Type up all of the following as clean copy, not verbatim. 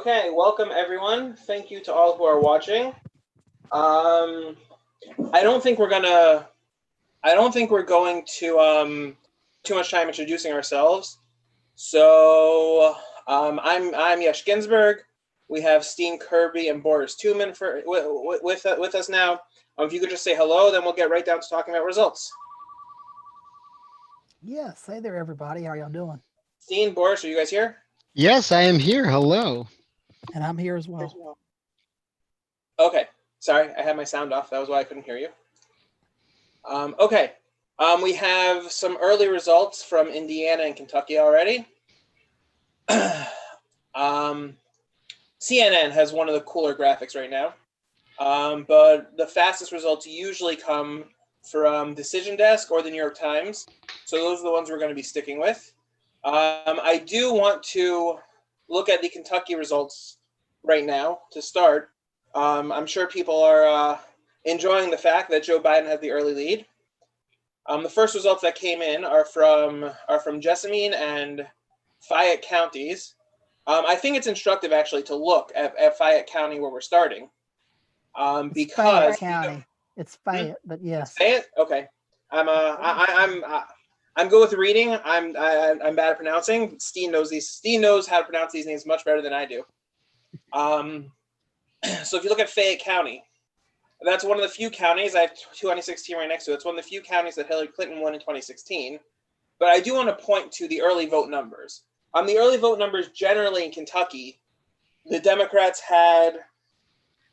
Okay, welcome everyone. Thank you to all who are watching. I don't think we're going to too much time introducing ourselves. So I'm Yesh Ginsburg. We have Steen Kirby and Boris Tuman with us now. If you could just say hello, then we'll get right down to talking about results. Yes, hey there, everybody. How y'all doing? Steen, Boris, are you guys here? Yes, I am here. Hello. And I'm here as well. Okay, sorry, I had my sound off. That was why I couldn't hear you. Okay, we have some early results from Indiana and Kentucky already. CNN has one of the cooler graphics right now, but the fastest results usually come from Decision Desk or the New York Times. So those are the ones we're going to be sticking with. I do want to look at the Kentucky results right now to start. I'm sure people are enjoying the fact that Joe Biden has the early lead. The first results that came in are from Jessamine and Fayette counties. I think it's instructive actually to look at Fayette County where we're starting, because Fayette County. It's Fayette, but yes. Fayette. Okay, I'm good with reading. I'm bad at pronouncing. Steen knows how to pronounce these names much better than I do. So if you look at Fayette County, that's one of the few counties. I have 2016 right next to it. It's one of the few counties that Hillary Clinton won in 2016. But I do want to point to the early vote numbers. The early vote numbers generally in Kentucky, the Democrats had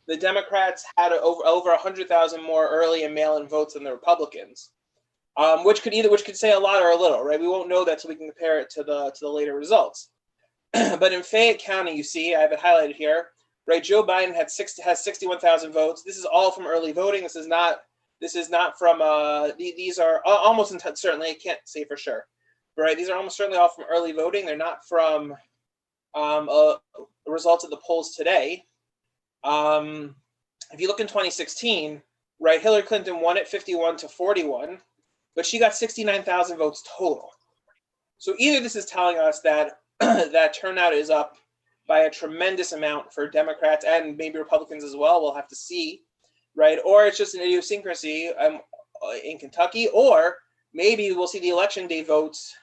over 100,000 more early and mail-in votes than the Republicans, which could say a lot or a little, right? We won't know that until we can compare it to the later results. But in Fayette County, you see, I have it highlighted here, right? Joe Biden has 61,000 votes. This is all from early voting. This is not from. These are almost certainly. I can't say for sure, right? These are almost certainly all from early voting. They're not from results of the polls today. If you look in 2016, right, Hillary Clinton won at 51-41, but she got 69,000 votes total. So either this is telling us that that turnout is up by a tremendous amount for Democrats and maybe Republicans as well. We'll have to see, right? Or it's just an idiosyncrasy in Kentucky, or maybe we'll see the election day votes,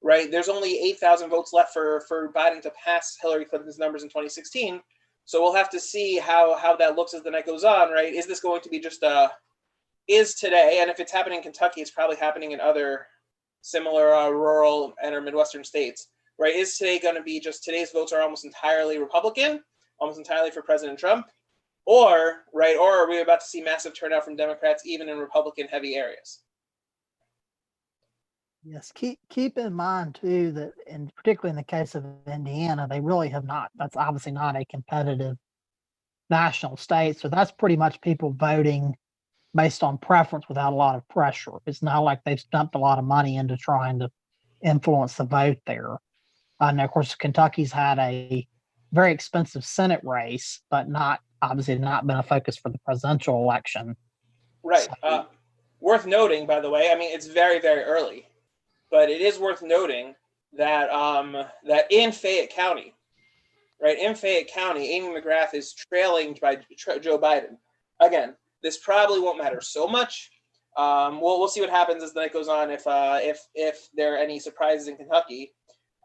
right? There's only 8,000 votes left for Biden to pass Hillary Clinton's numbers in 2016. So we'll have to see how that looks as the night goes on, right? Is this going to be just is today, and if it's happening in Kentucky, it's probably happening in other similar rural and or Midwestern states, right? Is today going to be just today's votes are almost entirely Republican, almost entirely for President Trump, or are we about to see massive turnout from Democrats even in Republican heavy areas? Yes, keep in mind too that, and particularly in the case of Indiana, they really have not. That's obviously not a competitive national state, so that's pretty much people voting based on preference without a lot of pressure. It's not like they've dumped a lot of money into trying to influence the vote there. And of course, Kentucky's had a very expensive Senate race, but obviously not been a focus for the presidential election. Right. So, worth noting, by the way, I mean, it's very, very early, but it is worth noting that that in Fayette County, right, Amy McGrath is trailing by Joe Biden. Again, this probably won't matter so much. We'll see what happens as the night goes on if there are any surprises in Kentucky.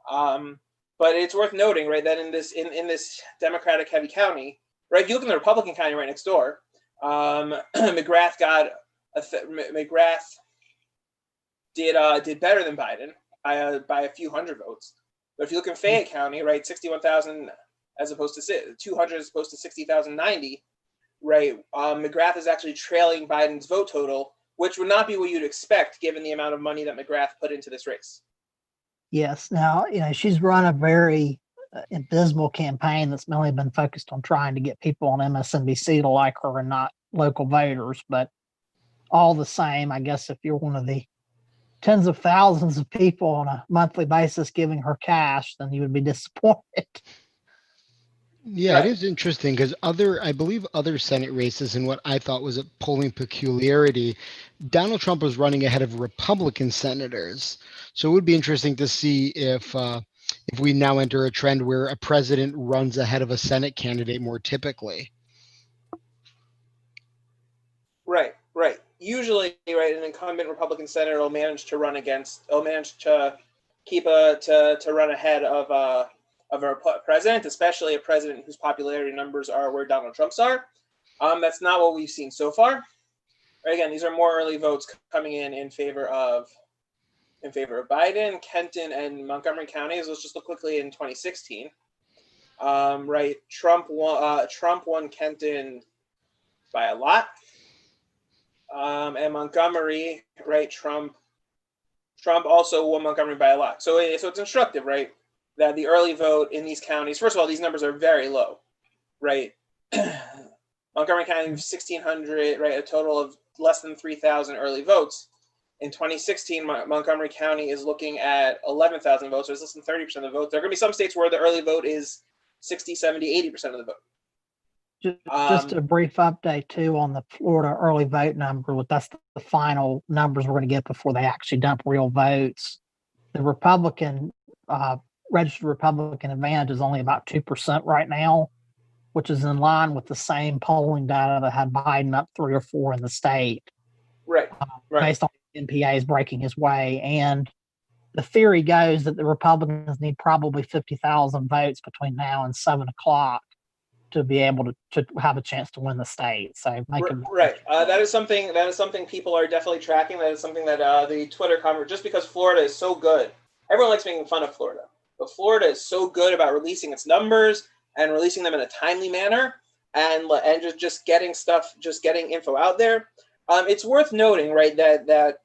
But it's worth noting, right, that in this Democratic heavy county, right, if you look in the Republican county right next door, McGrath did better than Biden by a few hundred votes. But if you look in Fayette County, right, 61,000 as opposed to 200 as opposed to 60,090, right, McGrath is actually trailing Biden's vote total, which would not be what you'd expect given the amount of money that McGrath put into this race. Yes. Now, she's run a very abysmal campaign that's mainly been focused on trying to get people on MSNBC to like her and not local voters. But all the same, I guess if you're one of the tens of thousands of people on a monthly basis giving her cash, then you would be disappointed. Yeah, right. It is interesting because I believe other Senate races, and what I thought was a polling peculiarity, Donald Trump was running ahead of Republican senators. So it would be interesting to see if if we now enter a trend where a president runs ahead of a Senate candidate more typically. Right. Usually, right, an incumbent Republican senator will manage to run ahead of a president, especially a president whose popularity numbers are where Donald Trump's are. That's not what we've seen so far. Right, again, these are more early votes coming in favor of Biden. Kenton and Montgomery counties. Let's just look quickly in 2016. Right, Trump won Kenton by a lot. And Montgomery, right? Trump also won Montgomery by a lot. So it's instructive, right? That the early vote in these counties, first of all, these numbers are very low, right? Montgomery County, 1,600, right? A total of less than 3,000 early votes. In 2016, Montgomery County is looking at 11,000 votes, so it's less than 30% of the vote. There are going to be some states where the early vote is 60, 70, 80% of the vote. Just a brief update too on the Florida early vote number. That's the final numbers we're going to get before they actually dump real votes. The Republican registered Republican advantage is only about 2% right now, which is in line with the same polling data that had Biden up 3 or 4 in the state. Right. Based on NPAs breaking his way. And the theory goes that the Republicans need probably 50,000 votes between now and 7 o'clock to be able to have a chance to win the state. So that is something people are definitely tracking. That is something that the Twitter comment, just because Florida is so good, everyone likes making fun of Florida, but Florida is so good about releasing its numbers and releasing them in a timely manner, and just getting info out there. It's worth noting, right, that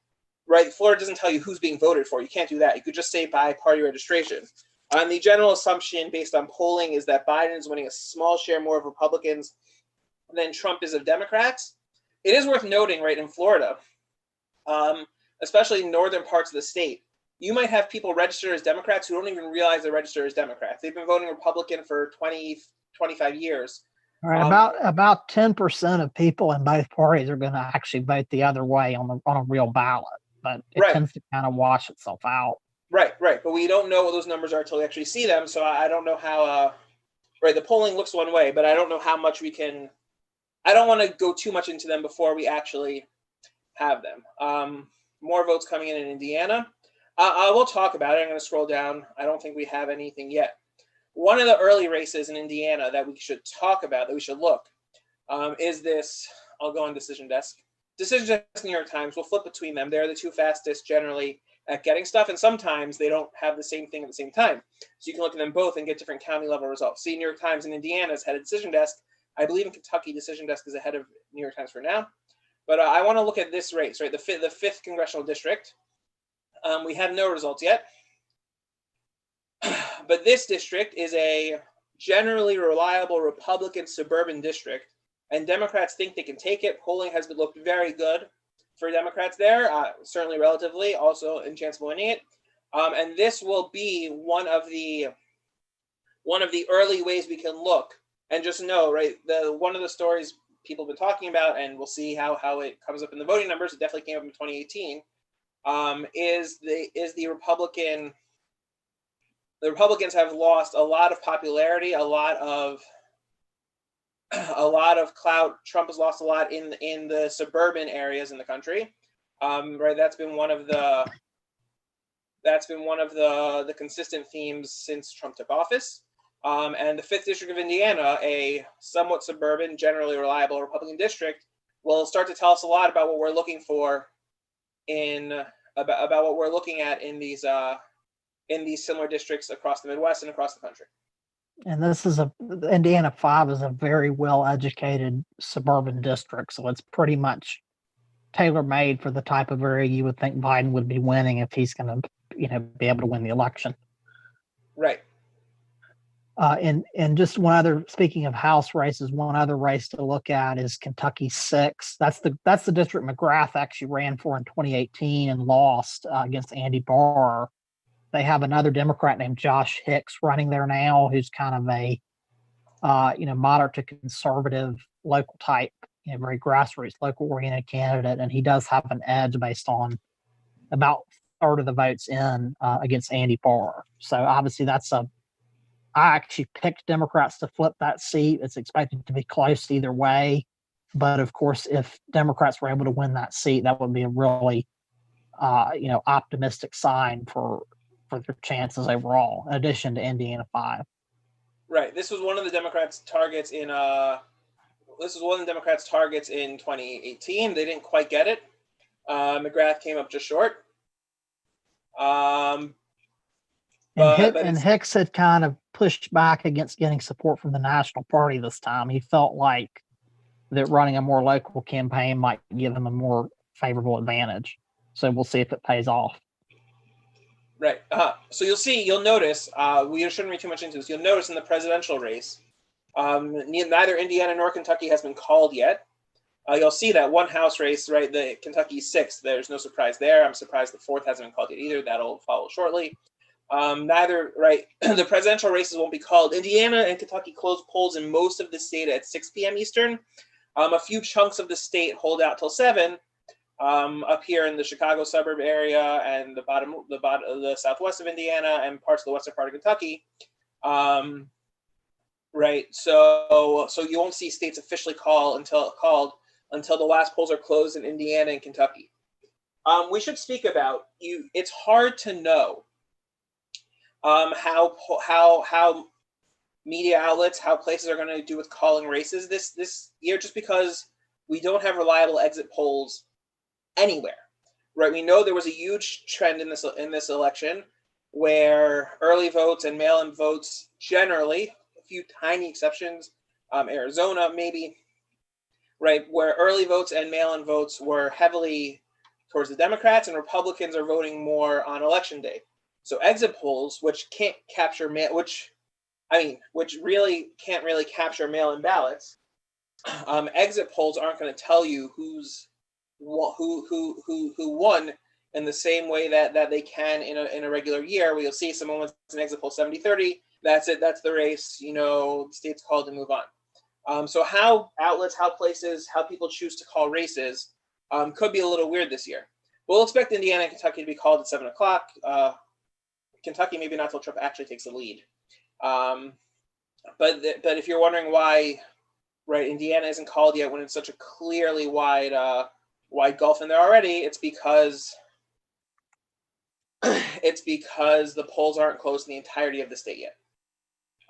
Florida doesn't tell you who's being voted for. You can't do that. You could just say by party registration. The general assumption based on polling is that Biden is winning a small share more of Republicans than Trump is of Democrats. It is worth noting, right, in Florida, especially northern parts of the state, you might have people register as Democrats who don't even realize they're registered as Democrats. They've been voting Republican for 20, 25 years. All right, about 10% of people in both parties are going to actually vote the other way on a real ballot, but it tends to kind of wash itself out. Right. But we don't know what those numbers are until we actually see them. So I don't know how, the polling looks one way, but I don't know how much I don't want to go too much into them before we actually have them. More votes coming in Indiana. I will talk about it. I'm going to scroll down. I don't think we have anything yet. One of the early races in Indiana that we should talk about, that we should look, is this. I'll go on Decision Desk. Decision Desk, New York Times. We'll flip between them. They're the two fastest generally at getting stuff, and sometimes they don't have the same thing at the same time. So you can look at them both and get different county level results. See, New York Times in Indiana is ahead of Decision Desk. I believe in Kentucky, Decision Desk is ahead of New York Times for now. But I want to look at this race, right? The fifth congressional district. We have no results yet. But this district is a generally reliable Republican suburban district, and Democrats think they can take it. Polling has looked very good for Democrats there, certainly relatively, also in chance of winning it. And this will be one of the early ways we can look and just know, right? One of the stories people have been talking about, and we'll see how it comes up in the voting numbers. It definitely came up in 2018. Is the Republican? The Republicans have lost a lot of popularity, a lot of clout. Trump has lost a lot in the suburban areas in the country. Right, that's been one of the consistent themes since Trump took office. And the 5th District of Indiana, a somewhat suburban, generally reliable Republican district, will start to tell us a lot about what we're looking for about what we're looking at in these similar districts across the Midwest and across the country. And this is Indiana 5 is a very well-educated suburban district, so it's pretty much tailor-made for the type of area you would think Biden would be winning if he's going to, be able to win the election. Right. And just one other, speaking of House races, one other race to look at is Kentucky 6. That's the district McGrath actually ran for in 2018 and lost against Andy Barr. They have another Democrat named Josh Hicks running there now, who's kind of a, moderate to conservative local type, very grassroots, local oriented candidate. And he does have an edge based on about third of the votes in against Andy Barr. So obviously I actually picked Democrats to flip that seat. It's expected to be close either way. But of course, if Democrats were able to win that seat, that would be a really, optimistic sign for their chances overall, in addition to Indiana 5. Right. This was one of the Democrats' targets in 2018. They didn't quite get it. McGrath came up just short. And Hicks had kind of pushed back against getting support from the National Party this time. He felt like that running a more local campaign might give him a more favorable advantage. So we'll see if it pays off. Right. So you'll notice, we shouldn't read too much into this. You'll notice in the presidential race, neither Indiana nor Kentucky has been called yet. You'll see that one House race, right, the Kentucky 6th, there's no surprise there. I'm surprised the 4th hasn't been called yet either. That'll follow shortly. The presidential races won't be called. Indiana and Kentucky close polls in most of the state at 6 p.m. Eastern. A few chunks of the state hold out till 7. Up here in the Chicago suburb area and the southwest of Indiana and parts of the western part of Kentucky. Right. So you won't see states officially called until the last polls are closed in Indiana and Kentucky. We should speak about you. It's hard to know how media outlets, how places are going to do with calling races this year, just because we don't have reliable exit polls anywhere. Right? We know there was a huge trend in this election where early votes and mail-in votes generally, a few tiny exceptions, Arizona maybe, right, where early votes and mail-in votes were heavily towards the Democrats and Republicans are voting more on election day. So exit polls, which really can't really capture mail-in ballots, exit polls aren't going to tell you who won in the same way that they can in a regular year, where you'll see someone wins an exit poll 70-30. That's it. That's the race. The state's called to move on. So how outlets, how places, how people choose to call races could be a little weird this year. We'll expect Indiana and Kentucky to be called at 7 o'clock. Kentucky maybe not till Trump actually takes the lead. But if you're wondering why, right, Indiana isn't called yet when it's such a clearly wide gulf in there already, it's because the polls aren't closed in the entirety of the state yet.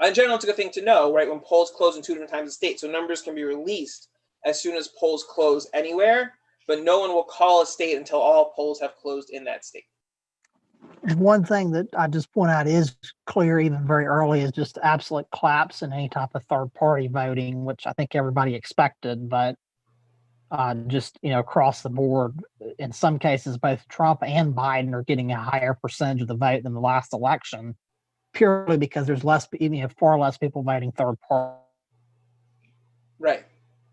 In general, it's a good thing to know, right, when polls close in 2 different times in the state, so numbers can be released as soon as polls close anywhere, but no one will call a state until all polls have closed in that state. One thing that I just point out is clear even very early is just absolute collapse in any type of third party voting, which I think everybody expected, but just across the board, in some cases, both Trump and Biden are getting a higher percentage of the vote than the last election, purely because there's far less people voting third party. Right.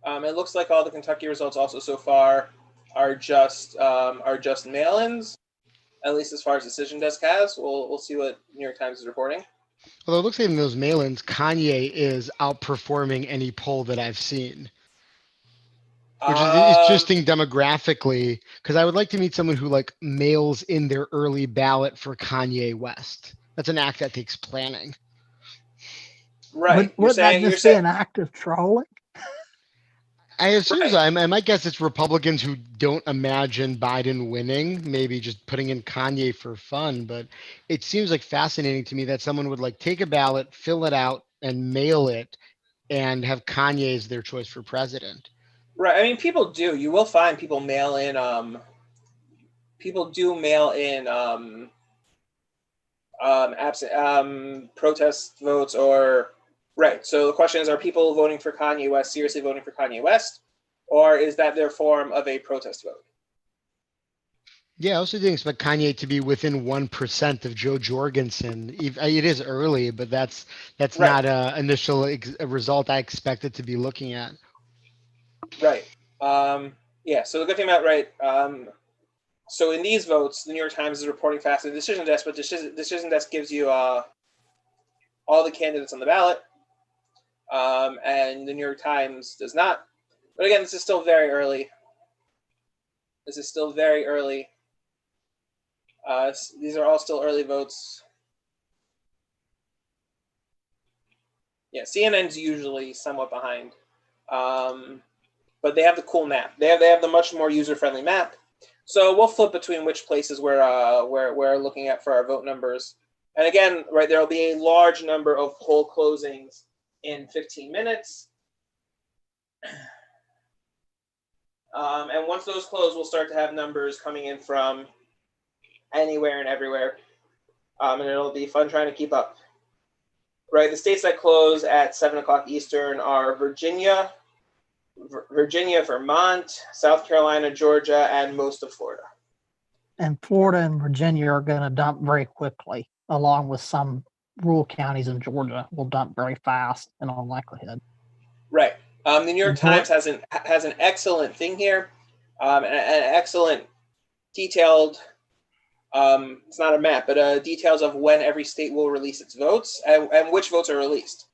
It looks like all the Kentucky results also so far are just mail-ins, at least as far as Decision Desk has. We'll see what New York Times is reporting. Although it looks like in those mail-ins, Kanye is outperforming any poll that I've seen. Which is interesting demographically, because I would like to meet someone who mails in their early ballot for Kanye West. That's an act that takes planning. Right. Wouldn't that just be an act of trolling? I assume so. I might guess it's Republicans who don't imagine Biden winning, maybe just putting in Kanye for fun. But it seems fascinating to me that someone would take a ballot, fill it out, and mail it, and have Kanye as their choice for president. Right. I mean, people do. You will find people mail in. Protest votes or right. So the question is: are people voting for Kanye West seriously voting for Kanye West, or is that their form of a protest vote? Yeah, I also didn't expect Kanye to be within 1% of Joe Jorgensen. It is early, but that's right. Not an initial result I expected to be looking at. Right. Yeah. So the good thing about so in these votes, the New York Times is reporting faster than Decision Desk, but Decision Desk gives you all the candidates on the ballot, and the New York Times does not. But again, this is still very early. These are all still early votes. Yeah, CNN's usually somewhat behind, but they have the cool map. They have the much more user-friendly map. So we'll flip between which places we're looking at for our vote numbers. And again, right, there will be a large number of poll closings in 15 minutes. And once those close, we'll start to have numbers coming in from anywhere and everywhere. And it'll be fun trying to keep up. Right, the states that close at 7 o'clock Eastern are Virginia, Vermont, South Carolina, Georgia, and most of Florida. And Florida and Virginia are going to dump very quickly, along with some rural counties in Georgia will dump very fast in all likelihood. Right. The New York Times has an excellent thing here, an excellent detailed. It's not a map, but details of when every state will release its votes and which votes are released.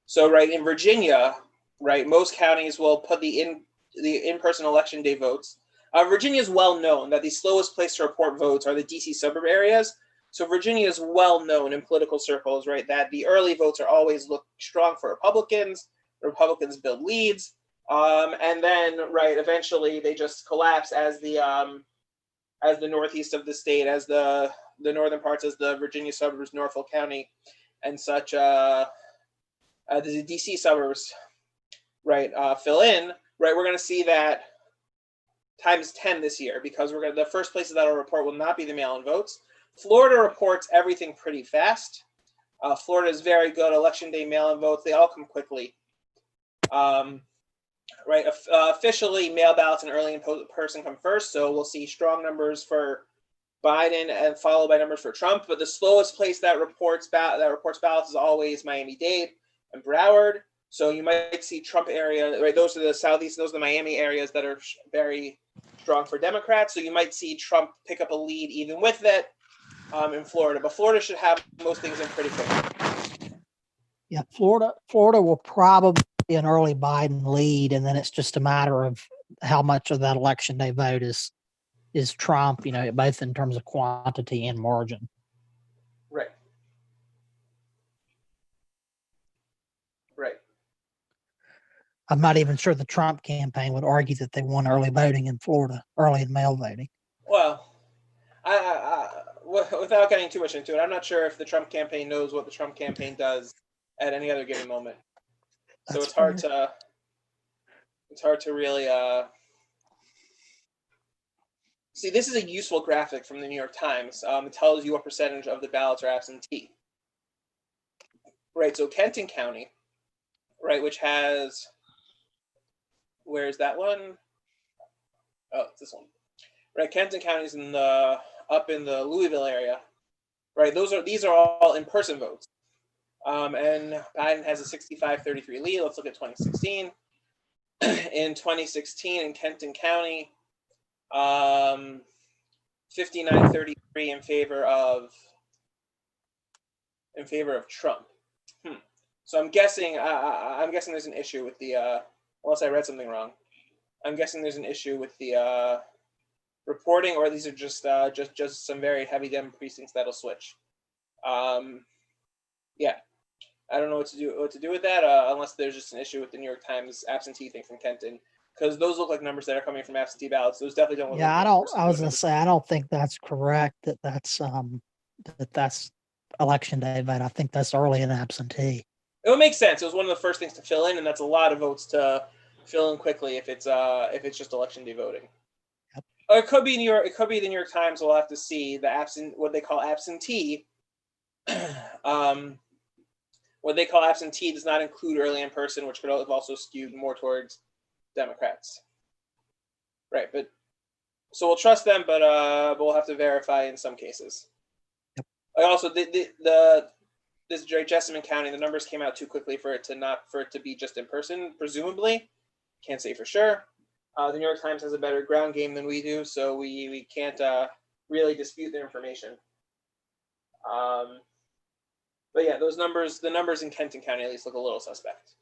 So, right, in Virginia, right, most counties will put the in-person election day votes. Virginia is well known that the slowest place to report votes are the DC suburb areas. So Virginia is well known in political circles, right, that the early votes are always look strong for Republicans. Republicans build leads, and then, right, eventually they just collapse as the northeast of the state, as the northern parts, as the Virginia suburbs, Norfolk County, and such, the DC suburbs, right, fill in, right, we're going to see that times 10 this year, because the first places that will report will not be the mail-in votes. Florida reports everything pretty fast. Florida is very good. Election day mail-in votes, they all come quickly. Right, officially mail ballots and early in person come first, so we'll see strong numbers for Biden and followed by numbers for Trump. But the slowest place that reports ballots is always Miami-Dade and Broward. So you might see Trump area, right? Those are the southeast, those are the Miami areas that are very strong for Democrats. So you might see Trump pick up a lead even with that in Florida. But Florida should have most things in pretty quickly. Yeah, Florida will probably be an early Biden lead, and then it's just a matter of how much of that election day vote is Trump, both in terms of quantity and margin. Right. Right. I'm not even sure the Trump campaign would argue that they won early voting in Florida, early in mail voting. Well, without getting too much into it, I'm not sure if the Trump campaign knows what the Trump campaign does at any other given moment. So it's hard to really see. This is a useful graphic from the New York Times. It tells you what percentage of the ballots are absentee. Right, so Kenton County, right, which has, where's that one? Oh, it's this one. Right, Kenton County is up in the Louisville area. Right, these are all in-person votes. And Biden has a 65-33 lead. Let's look at 2016. In 2016 in Kenton County, 59-33 in favor of Trump. So I'm guessing there's an issue with the unless I read something wrong. I'm guessing there's an issue with the reporting, or these are just some very heavy Dem precincts that'll switch. Yeah, I don't know what to do with that unless there's just an issue with the New York Times absentee thing from Kenton, because those look like numbers that are coming from absentee ballots. Those definitely don't look. Yeah, I was gonna say I don't think that's correct. That's election day vote. I think that's early and absentee. It would make sense. It was one of the first things to fill in, and that's a lot of votes to fill in quickly if it's just election day voting. Yep. Or it could be New York. It could be the New York Times. We'll have to see what they call absentee. What they call absentee does not include early in person, which could have also skewed more towards Democrats. Right, but so we'll trust them, but we'll have to verify in some cases. Yep. Also, this Jessamine County, the numbers came out too quickly for it to be just in person. Presumably, can't say for sure. The New York Times has a better ground game than we do, so we can't really dispute their information. But yeah, the numbers in Kenton County at least look a little suspect.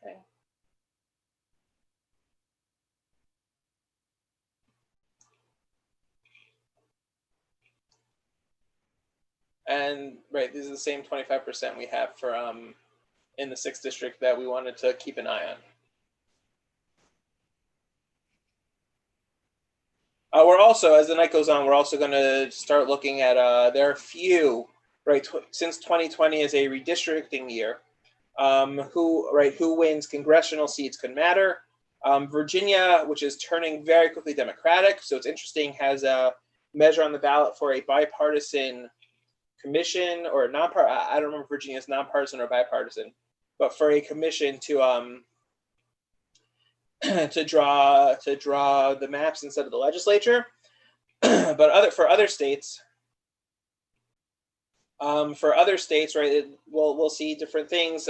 Okay. And right, this is the same 25% we have for in the 6th district that we wanted to keep an eye on. We're also, as the night goes on, we're also going to start looking at, there are a few, right, since 2020 is a redistricting year, who wins congressional seats could matter. Virginia, which is turning very quickly Democratic, so it's interesting, has a measure on the ballot for a bipartisan commission or I don't remember if Virginia is nonpartisan or bipartisan, but for a commission to to draw the maps instead of the legislature. But for other states, right, we'll see different things.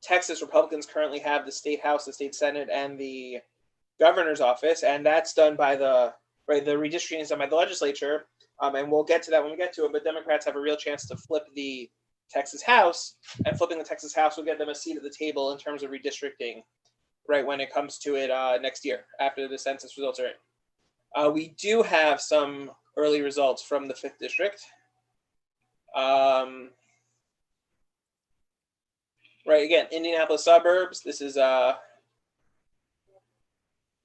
Texas Republicans currently have the state house, the state senate, and the governor's office, and that's done by the redistricting is done by the legislature. And we'll get to that when we get to it. But Democrats have a real chance to flip the Texas House, and flipping the Texas House will get them a seat at the table in terms of redistricting, right, when it comes to it next year after the census results are in. We do have some early results from the 5th district. Right, again, Indianapolis suburbs. This is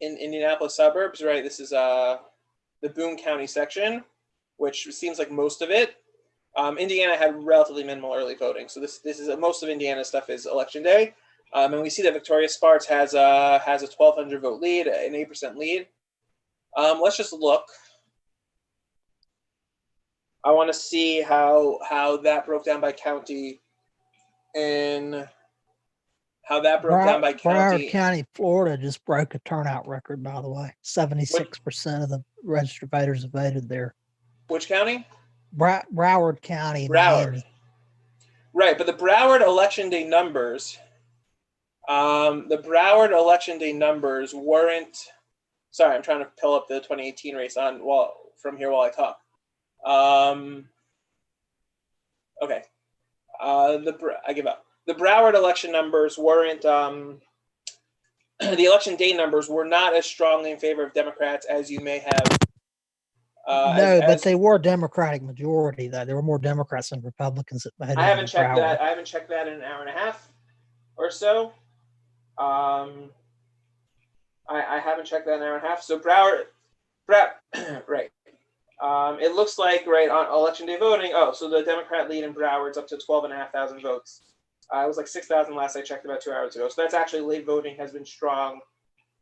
in Indianapolis suburbs, right? This is the Boone County section, which seems like most of it. Indiana had relatively minimal early voting, so this is most of Indiana stuff is election day, and we see that Victoria Sparks has a 1,200 vote lead, an 8% lead. Let's just look. I want to see how that broke down by county, and how that broke down by county. Broward County, Florida just broke a turnout record, by the way. 76% of the registered voters have voted there. Which county? Broward County, Broward. Miami. Right, but the Broward election day numbers, weren't. Sorry, I'm trying to pull up the 2018 race from here while I talk. Okay. I give up. The Broward election numbers weren't. The election day numbers were not as strongly in favor of Democrats as you may have. But they were Democratic majority, though. There were more Democrats than Republicans that voted. I haven't checked that. I haven't checked that in an hour and a half or so. I haven't checked that in an hour and a half. So Broward, right. It looks like, right, on election day voting, so the Democrat lead in Broward's up to 12,500 votes. It was like 6,000 last I checked about 2 hours ago. So that's actually, late voting has been strong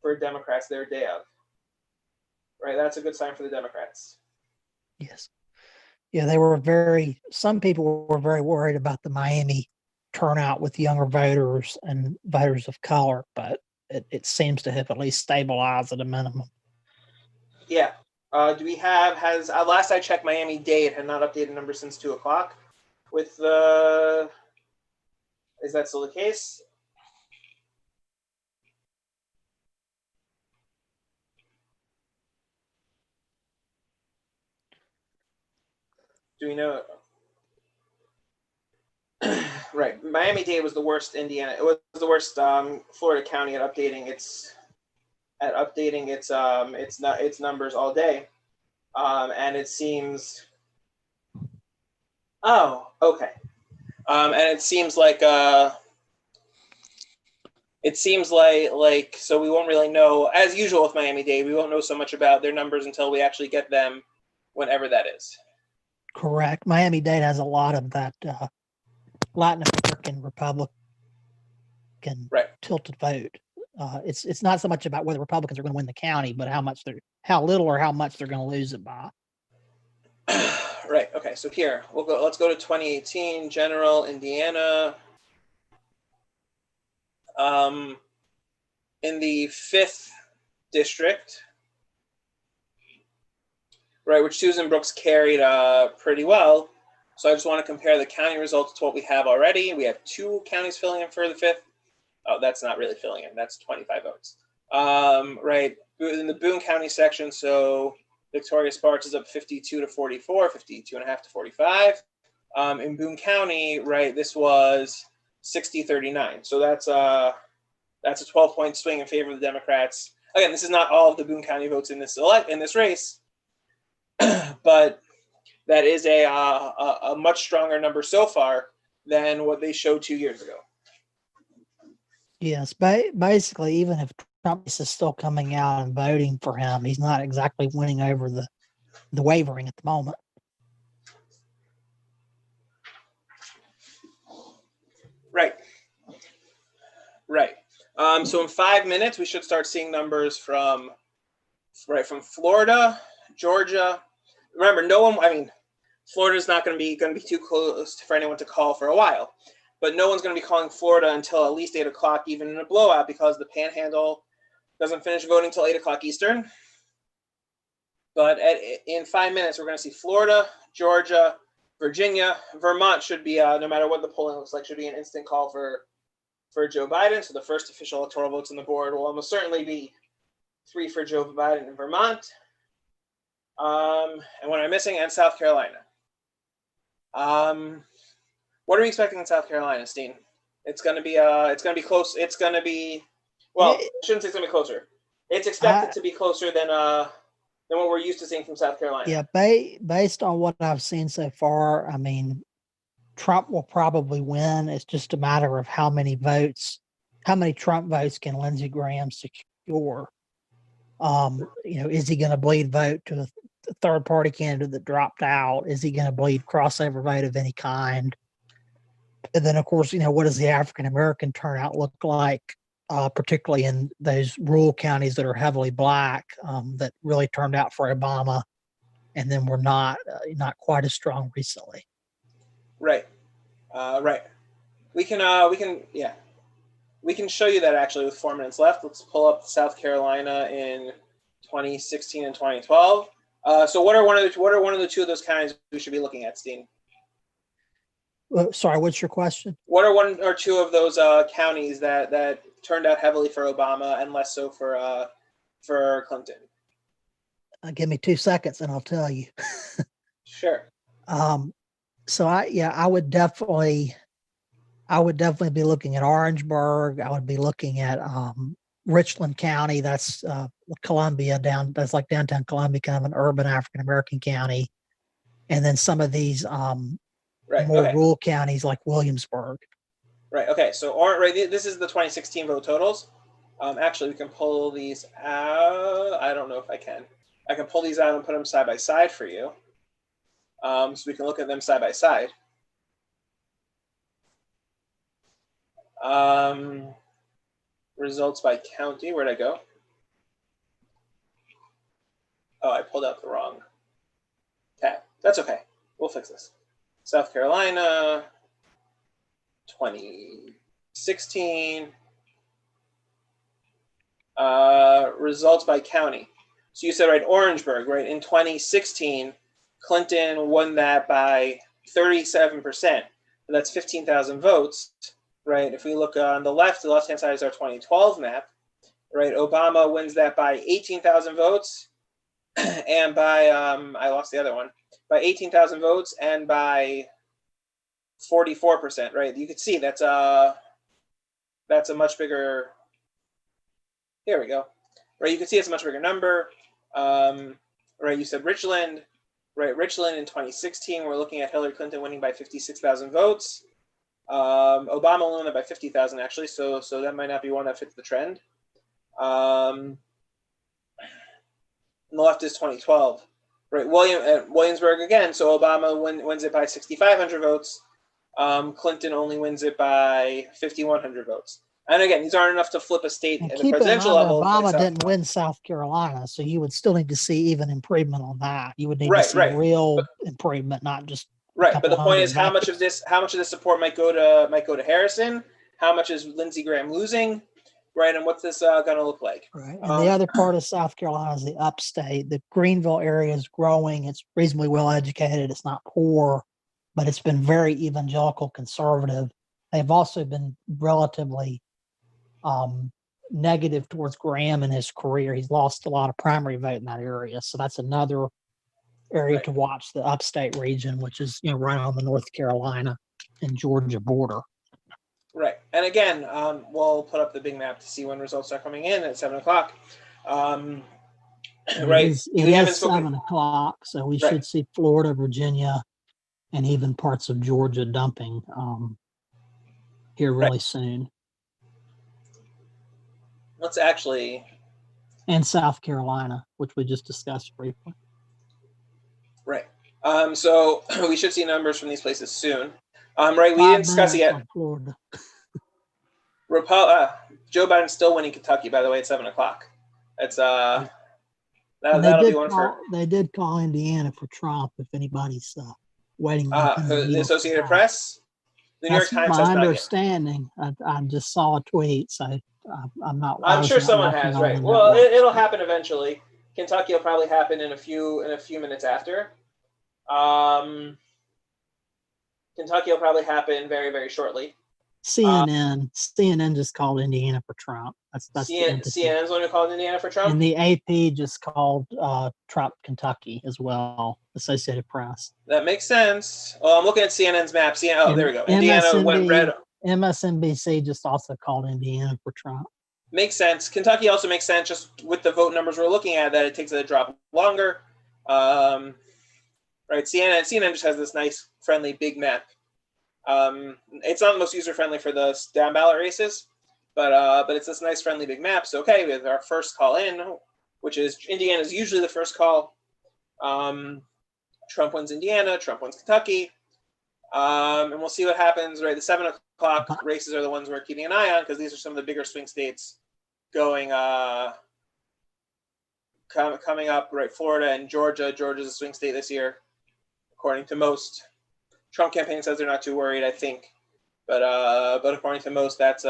for Democrats their day of. Right, that's a good sign for the Democrats. Yes. Yeah, some people were very worried about the Miami turnout with younger voters and voters of color, but it seems to have at least stabilized at a minimum. Yeah. Do we have, last I checked, Miami-Dade had not updated numbers since 2 o'clock with is that still the case? Do we know? Right, Miami-Dade was the worst Indiana. It was the worst Florida county at updating its numbers all day, and it seems. Oh, okay. And it seems like so we won't really know, as usual with Miami-Dade, we won't know so much about their numbers until we actually get them, whenever that is. Correct. Miami-Dade has a lot of that Latin American Republican tilted vote. It's not so much about whether Republicans are going to win the county, but how little or how much they're going to lose it by. Right. Okay. So here let's go to 2018 general Indiana. In the 5th district, right, which Susan Brooks carried pretty well. So I just want to compare the county results to what we have already. We have 2 counties filling in for the 5th. Oh, that's not really filling in. That's 25 votes. Right, in the Boone County section, so Victoria Sparks is up 52 to 44, 52.5 to 45. In Boone County, right, this was 60-39. So that's a 12-point swing in favor of the Democrats. Again, this is not all of the Boone County votes in this race, but that is a much stronger number so far than what they showed 2 years ago. Yes, basically, even if Trump is still coming out and voting for him, he's not exactly winning over the wavering at the moment. Right. Right. So in 5 minutes, we should start seeing numbers from Florida, Georgia. Remember, Florida's not going to be too close for anyone to call for a while, but no one's going to be calling Florida until at least 8 o'clock, even in a blowout, because the Panhandle doesn't finish voting till 8 o'clock Eastern. But in 5 minutes, we're going to see Florida, Georgia, Virginia, Vermont should be, no matter what the polling looks like, should be an instant call for Joe Biden. So the first official electoral votes on the board will almost certainly be 3 for Joe Biden in Vermont. And what am I missing? And South Carolina. What are we expecting in South Carolina, Steen? It's going to be close. It's going to be, well, I shouldn't say it's going to be closer. It's expected to be closer than what we're used to seeing from South Carolina. Yeah, based on what I've seen so far, I mean, Trump will probably win. It's just a matter of how many Trump votes can Lindsey Graham secure? Is he going to bleed vote to a third party candidate that dropped out? Is he going to bleed crossover vote of any kind? And then, of course, what does the African American turnout look like, particularly in those rural counties that are heavily Black, that really turned out for Obama, and then were not quite as strong recently. Right. Right. We can show you that actually with 4 minutes left. Let's pull up South Carolina in 2016 and 2012. So what are one of the two of those counties we should be looking at, Steen? Sorry, what's your question? What are one or two of those counties that turned out heavily for Obama and less so for Clinton? Give me 2 seconds and I'll tell you. Sure. So I would definitely be looking at Orangeburg. I would be looking at Richland County. That's Columbia that's like downtown Columbia, kind of an urban African American county. And then some of these rural counties like Williamsburg. Right. Okay. So this is the 2016 vote totals. Actually, we can pull these out. I don't know if I can. I can pull these out and put them side by side for you. So we can look at them side by side. Results by county. Where'd I go? Oh, I pulled out the wrong tab. That's okay. We'll fix this. South Carolina, 2016. Results by county. So you said, right, Orangeburg, right? In 2016, Clinton won that by 37%. That's 15,000 votes, right? If we look on the left-hand side is our 2012 map, right? Obama wins that by 18,000 votes, and by I lost the other one, by 18,000 votes and by 44%, right? You could see that's a much bigger. Here we go, right? You can see it's a much bigger number, right? You said Richland. Right, Richland in 2016, we're looking at Hillary Clinton winning by 56,000 votes. Obama won it by 50,000 actually, so that might not be one that fits the trend. And the left is 2012. Right, Williamsburg again. So Obama wins it by 6,500 votes. Clinton only wins it by 5,100 votes. And again, these aren't enough to flip a state at the presidential level. Obama didn't win South Carolina, so you would still need to see even improvement on that. You would need to see real improvement, not just right. But the point is, how much of this support might go to Harrison? How much is Lindsey Graham losing? Right, and what's this going to look like? Right, and the other part of South Carolina is the upstate. The Greenville area is growing. It's reasonably well educated. It's not poor, but it's been very evangelical conservative. They've also been relatively negative towards Graham in his career. He's lost a lot of primary vote in that area, so that's another area to watch. The upstate region, which is right on the North Carolina and Georgia border. Right, and again, we'll put up the big map to see when results are coming in at 7 o'clock. right? It We haven't is spoken. 7 o'clock, so we Right. should see Florida, Virginia, and even parts of Georgia dumping here really soon, Let's actually. and South Carolina, which we just discussed briefly. Right. So we should see numbers from these places soon. Right. We 5 didn't discuss it minutes yet. on Florida. Joe Biden's still winning Kentucky, by the way, at 7 o'clock. That's And that'll be one for they did call Indiana for Trump. If anybody's waiting on pins and the needles Associated for that. Press. The New York That's Times my has not yet. understanding. I just saw a tweet, so I'm not. I'm sure obviously not someone watching has, all right? the Well, networks. it'll happen eventually. Kentucky will probably happen in a few minutes after. Kentucky will probably happen very, very shortly. CNN just called Indiana for Trump. That's the entity. CNN's one who called Indiana for Trump. And the AP just called Trump Kentucky as well. Associated Press. That makes sense. Well, I'm looking at CNN's map. There we go. Indiana went red. MSNBC just also called Indiana for Trump. Makes sense. Kentucky also makes sense just with the vote numbers we're looking at, that it takes a drop longer. Right. CNN just has this nice, friendly, big map. It's not the most user-friendly for the down ballot races, but it's this nice, friendly, big map. So, okay, we have our first call in, which is Indiana's usually the first call. Trump wins Indiana, Trump wins Kentucky. And we'll see what happens, right? The 7 o'clock races are the ones we're keeping an eye on, because these are some of the bigger swing states going, coming up, right? Florida and Georgia. Georgia's a swing state this year, according to most. Trump campaign says they're not too worried, I think. But according to most, that's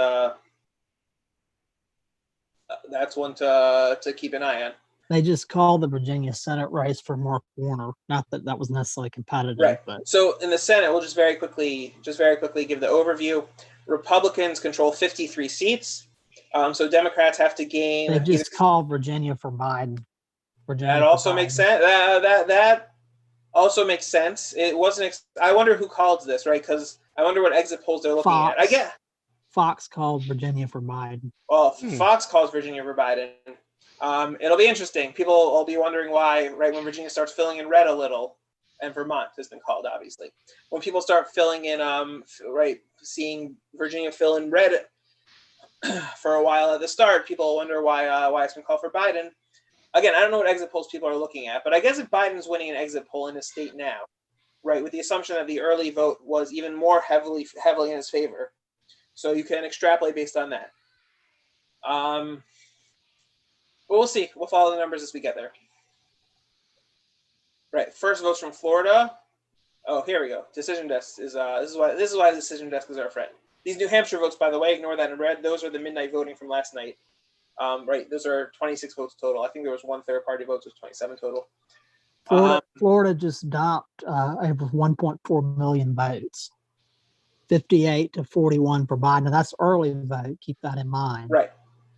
one to keep an eye on. They just called the Virginia Senate race for Mark Warner. Not that was necessarily competitive, right? But so in the Senate, we'll just very quickly give the overview. Republicans control 53 seats. So Democrats have to gain. They just called Virginia for Biden. That also makes sense. That also makes sense. It wasn't. I wonder who called this, right? Because I wonder what exit polls they're looking at. I get Fox called Virginia for Biden. Well, Fox calls Virginia for Biden. It'll be interesting. People will be wondering why, right, when Virginia starts filling in red a little, and Vermont has been called, obviously. When people start filling in, right, seeing Virginia fill in red for a while at the start, people wonder why it's been called for Biden. Again, I don't know what exit polls people are looking at, but I guess if Biden's winning an exit poll in a state now, right, with the assumption that the early vote was even more heavily in his favor, so you can extrapolate based on that. But we'll see. We'll follow the numbers as we get there. Right. First votes from Florida. Oh, here we go. Decision desk is this is why the decision desk is our friend. These New Hampshire votes, by the way, ignore that in red. Those are the midnight voting from last night. Right. Those are 26 votes total. I think there was one third party vote, so it's 27 total. Florida just dumped over 1.4 million votes. 58 to 41 for Biden. Now, that's early vote. Keep that in mind. Right.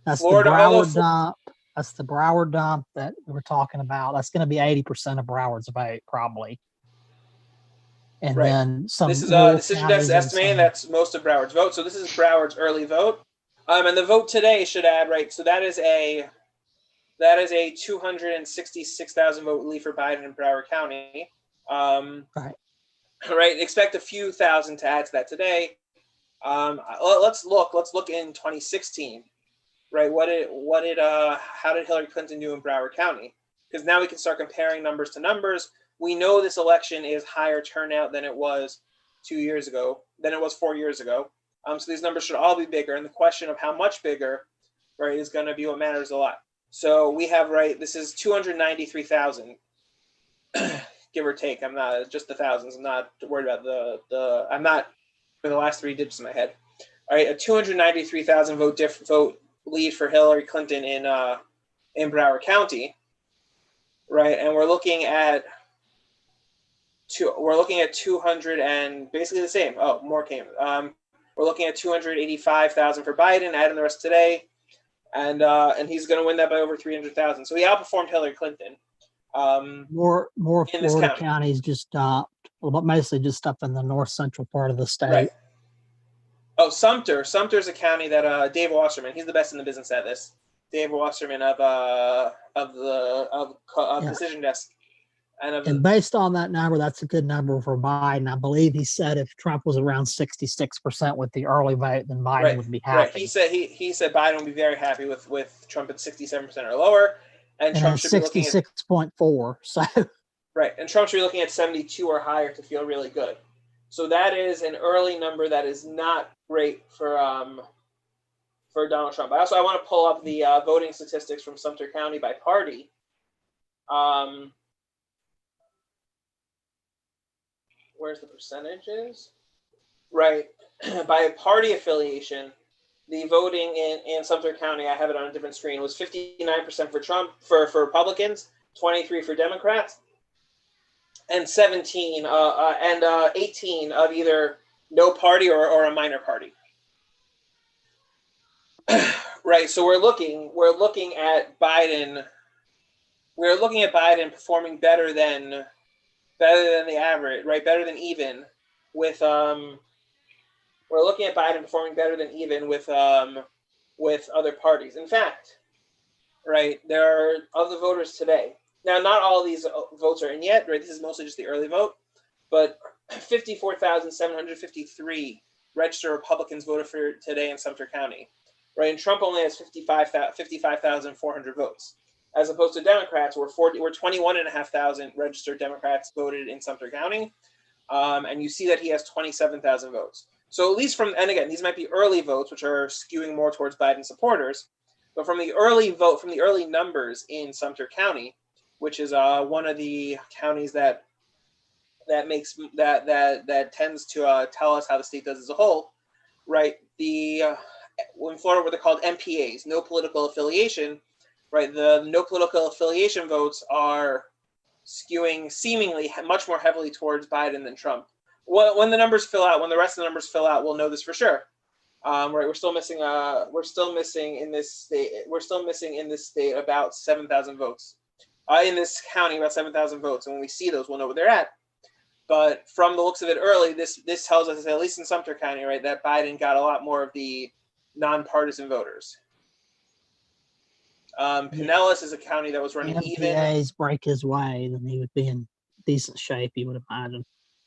That's Florida, the Broward dump. That's the Broward dump that we're talking about. That's going to be 80% of Broward's vote, probably. And right. Then some. This is decision desk estimating that's most of Broward's vote. So this is Broward's early vote. And the vote today should add, right. So that is a 266,000 vote lead for Biden in Broward County. Right. Right. Expect a few thousand to add to that today. Let's look in 2016. Right. How did Hillary Clinton do in Broward County? Because now we can start comparing numbers to numbers. We know this election is higher turnout than it was 2 years ago, than it was 4 years ago. So these numbers should all be bigger. And the question of how much bigger, right, is going to be what matters a lot. So we have, right, this is 293,000, give or take. I'm not just the thousands. I'm not worried about I'm not for the last three digits in my head. All right, a 293,000 vote lead for Hillary Clinton in Broward County, right? And we're looking at 200 and basically the same. Oh, more came. We're looking at 285,000 for Biden, adding the rest today, and he's going to win that by over 300,000. So he outperformed Hillary Clinton. More Florida counties just dumped, well, mostly just up in the north central part of the state. Right. Oh, Sumter's a county that Dave Wasserman, he's the best in the business at this. Dave Wasserman of Yeah. Decision Desk, And based on that number, that's a good number for Biden. I believe he said if Trump was around 66% with the early vote, then Biden would be happy. Right. He said Biden would be very happy with Trump at 67% or lower, and Trump should be looking at 66.4. So right, and Trump should be looking at 72 or higher to feel really good. So that is an early number that is not great for Donald Trump. I want to pull up the voting statistics from Sumter County by party. Where's the percentages? Right, by party affiliation, the voting in Sumter County, I have it on a different screen, was 59% for Trump, for Republicans, 23 for Democrats, and 18 of either no party or a minor party. Right, so we're looking at Biden. We're looking at Biden performing better than the average, right? Better than even with we're looking at Biden performing better than even with other parties. In fact, right, there are of the voters today. Now, not all of these votes are in yet, right? This is mostly just the early vote, but 54,753 registered Republicans voted for today in Sumter County, right? And Trump only has 55,400 votes, as opposed to Democrats, where 21,500 registered Democrats voted in Sumter County, and you see that he has 27,000 votes. So at least and again, these might be early votes, which are skewing more towards Biden supporters, but from the early numbers in Sumter County, which is one of the counties that tends to tell us how the state does as a whole, right? In Florida, what they're called NPAs, no political affiliation, right? The no political affiliation votes are skewing seemingly much more heavily towards Biden than Trump. When the numbers fill out, when the rest of the numbers fill out, we'll know this for sure. Right, we're still missing in this state about 7,000 votes. In this county, about 7,000 votes, and when we see those, we'll know where they're at. But from the looks of it early, this tells us, at least in Sumter County, right, that Biden got a lot more of the nonpartisan voters. Pinellas is a county that was running even. MPAs break his way, then he would be in decent shape, you would imagine.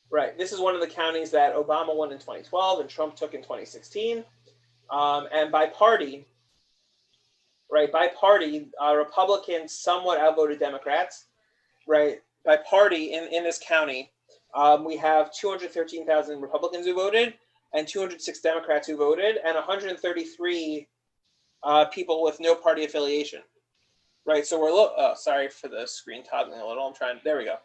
Right. This is one of the counties that Obama won in 2012 and Trump took in 2016. And by party, Republicans somewhat outvoted Democrats. Right. By party in this county, we have 213,000 Republicans who voted and 206 Democrats who voted and 133 people with no party affiliation. Right. So sorry for the screen toggling a little. There we go.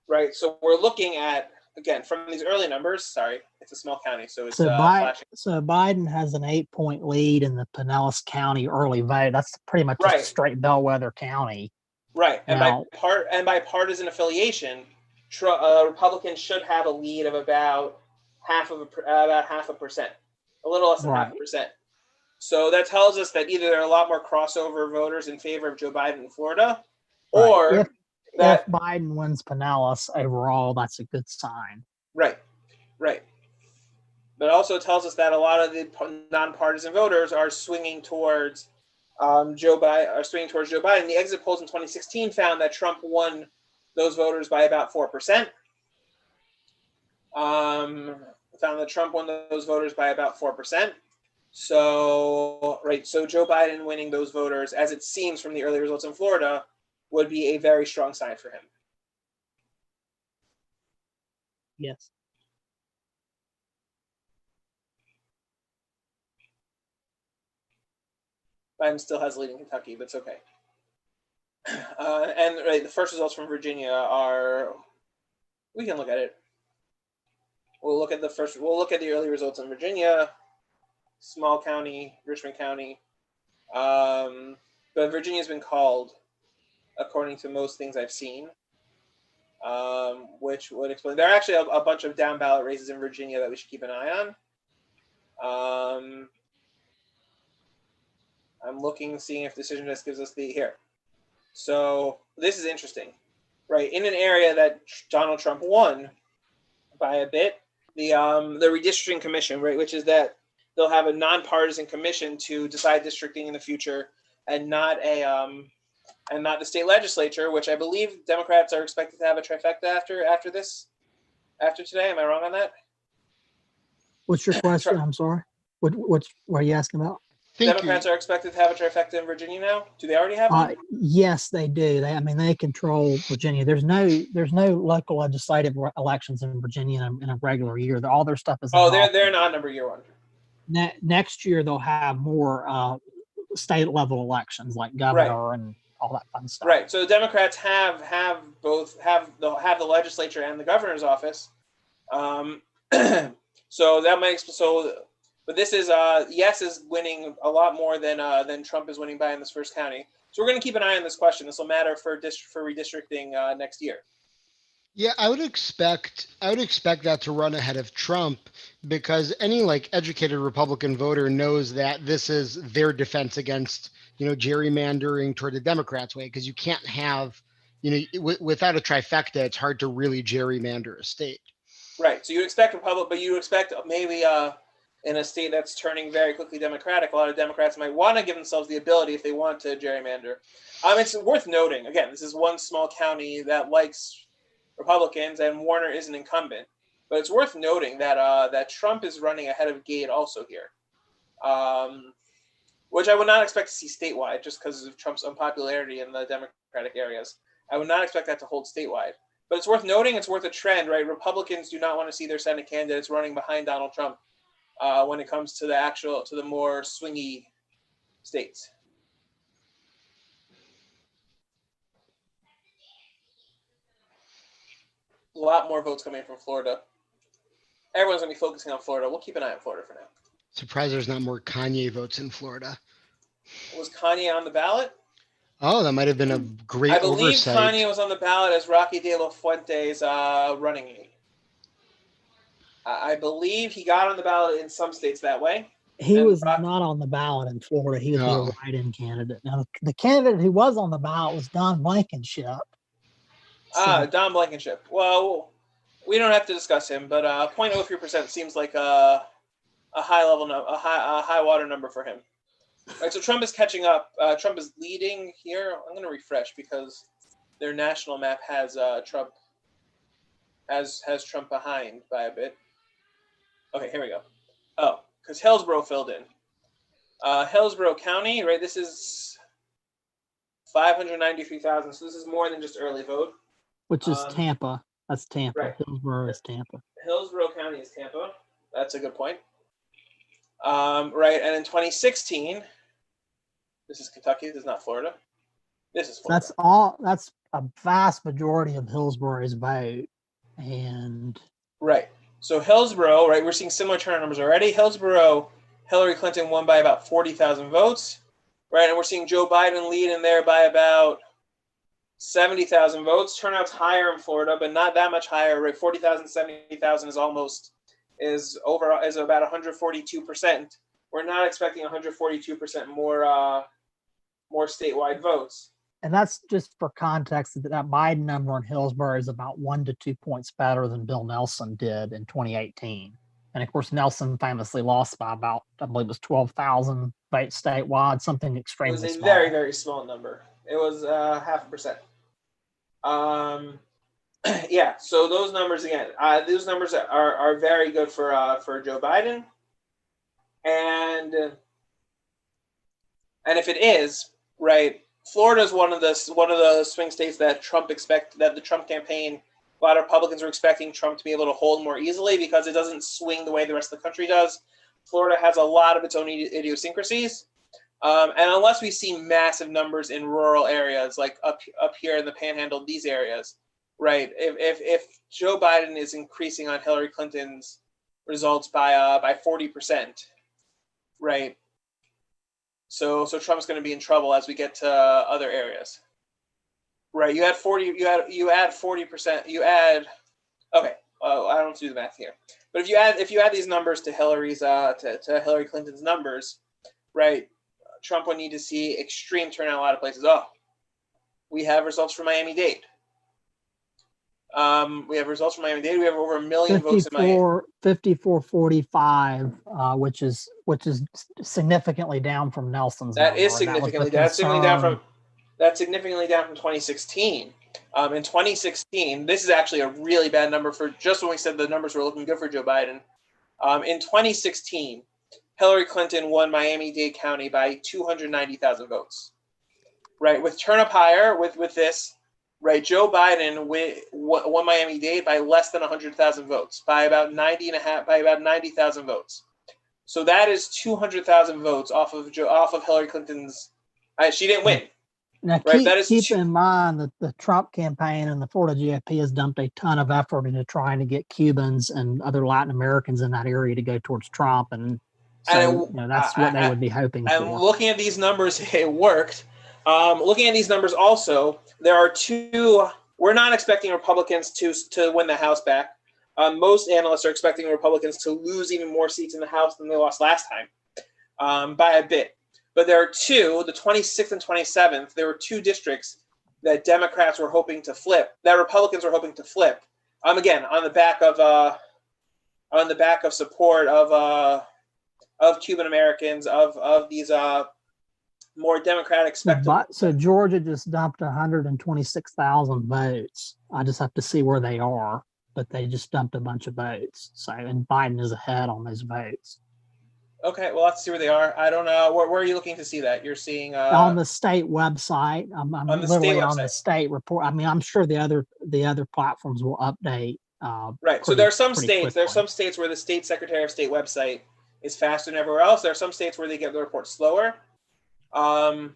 Right. So we're looking at, again, from these early numbers, sorry, it's a small county, so it's flashing. So Biden has an 8-point lead in the Pinellas County early vote. That's pretty much just a straight bellwether county. Right. And by partisan affiliation, Republicans should have a lead of about half a percent, a little less than half a percent. So that tells us that either there are a lot more crossover voters in favor of Joe Biden in Florida, or if Biden wins Pinellas overall, that's a good sign. Right. But also tells us that a lot of the nonpartisan voters are swinging towards Joe Biden. The exit polls in 2016 found that Trump won those voters by about 4%. Found that Trump won those voters by about 4%. So Joe Biden winning those voters, as it seems from the early results in Florida, would be a very strong sign for him. Yes. Biden still has lead in Kentucky, but it's okay. The first results from Virginia we can look at it. We'll look at the early results in Virginia, small county, Richmond County. But Virginia's been called, according to most things I've seen, which would explain. There are actually a bunch of down ballot races in Virginia that we should keep an eye on. I'm looking, seeing if Decision Desk gives us here. So this is interesting, right? In an area that Donald Trump won by a bit, the redistricting commission, right, which is that they'll have a nonpartisan commission to decide districting in the future, and not the state legislature, which I believe Democrats are expected to have a trifecta after today. Am I wrong on that? What's your question? I'm sorry. What are you asking about? Democrats are expected to have a trifecta in Virginia now. Do they already have one? Yes, they do. They control Virginia. There's no local legislative elections in Virginia in a regular year. All their stuff is. Oh, they're not number year one. Next year they'll have more state level elections like governor and all that fun stuff. Right. So the Democrats have the legislature and the governor's office. So that makes but this is Yes is winning a lot more than Trump is winning by in this first county. So we're going to keep an eye on this question. This will matter for redistricting next year. Yeah, I would expect that to run ahead of Trump, because any like educated Republican voter knows that this is their defense against, gerrymandering toward the Democrats' way, because you can't have, without a trifecta, it's hard to really gerrymander a state. Right. So you expect but you expect maybe in a state that's turning very quickly Democratic, a lot of Democrats might want to give themselves the ability, if they want to gerrymander. It's worth noting, again, this is one small county that likes Republicans, and Warner is an incumbent. But it's worth noting that Trump is running ahead of Gade also here, which I would not expect to see statewide, just because of Trump's unpopularity in the Democratic areas. I would not expect that to hold statewide. But it's worth noting, it's worth a trend, right? Republicans do not want to see their Senate candidates running behind Donald Trump when it comes to the more swingy states. A lot more votes coming from Florida. Everyone's going to be focusing on Florida. We'll keep an eye on Florida for now. Surprised there's not more Kanye votes in Florida. Was Kanye on the ballot? Oh, that might have been a great oversight. I believe Kanye was on the ballot as Rocky De La Fuente's running mate. I believe he got on the ballot in some states that way. He was not on the ballot in Florida. He was a write-in candidate. Now, the candidate who was on the ballot was Don Blankenship. Don Blankenship. Well, we don't have to discuss him, but 0.03% seems like a high level, a high water number for him. All right, so Trump is catching up. Trump is leading here. I'm going to refresh because their national map has Trump behind by a bit. Okay, here we go. Oh, because Hillsborough filled in. Hillsborough County, right? This is 593,000. So this is more than just early vote. Which is Tampa. That's Tampa. Right. Hillsborough is Tampa. Hillsborough County is Tampa. That's a good point. Right, and in 2016, this is Kentucky. This is not Florida. This is Florida. That's a vast majority of Hillsborough's vote, and right. So Hillsborough, right? We're seeing similar turnout numbers already. Hillsborough, Hillary Clinton won by about 40,000 votes, right? And we're seeing Joe Biden lead in there by about 70,000 votes. Turnout's higher in Florida, but not that much higher, right? 40,000, 70,000 is about 142%. We're not expecting 142% more statewide votes. And that's just for context, that Biden number in Hillsborough is about 1 to 2 points better than Bill Nelson did in 2018. And of course, Nelson famously lost by about, I believe it was 12,000 votes statewide, something extremely small. It was a very, very small number. It was 0.5%. Yeah, so those numbers again, those numbers are very good for Joe Biden. And if it is, right, Florida is one of the swing states that the Trump campaign, a lot of Republicans are expecting Trump to be able to hold more easily because it doesn't swing the way the rest of the country does. Florida has a lot of its own idiosyncrasies. And unless we see massive numbers in rural areas, like up here in the Panhandle, these areas, right? If Joe Biden is increasing on Hillary Clinton's results by 40%, right? So Trump's going to be in trouble as we get to other areas, right? You add 40%. Okay. I don't do the math here, but if you add these numbers to Hillary's to Hillary Clinton's numbers, right? Trump would need to see extreme turnout in a lot of places. Oh, we have results from Miami-Dade. We have results from Miami-Dade. We have over 1 million votes in Miami. 5445, which is significantly down from Nelson's That number. is and significantly that was the concern. that's significantly down from 2016. In 2016, this is actually a really bad number for just when we said the numbers were looking good for Joe Biden. In 2016, Hillary Clinton won Miami-Dade County by 290,000 votes. Right, with turn-up higher, with this, right, Joe Biden won Miami-Dade by less than 100,000 votes, by about 90,000 votes. So that is 200,000 votes off of Hillary Clinton's. She didn't win. Now, Right, keep in mind that the Trump campaign and the Florida GOP has dumped a ton of effort into trying to get Cubans and other Latin Americans in that area to go towards Trump, and so that's what they would be hoping for. And looking at these numbers, it worked. Looking at these numbers also, there are two. We're not expecting Republicans to win the House back. Most analysts are expecting Republicans to lose even more seats in the House than they lost last time, by a bit. But there are two, the 26th and 27th, there were two districts that Democrats were hoping to flip, that Republicans were hoping to flip. Again, on the back of support of Cuban Americans, of these more democratic spectrum. So Georgia just dumped 126,000 votes. I just have to see where they are, but they just dumped a bunch of votes. So, and Biden is ahead on those votes. Okay, well, let's see where they are. I don't know. Where are you looking to see that? You're seeing on the state website. I'm literally on the state report. I mean, I'm sure the other platforms will update. Right. So there are some states. There are some states where the state Secretary of State website is faster than everywhere else. There are some states where they get the report slower. Right.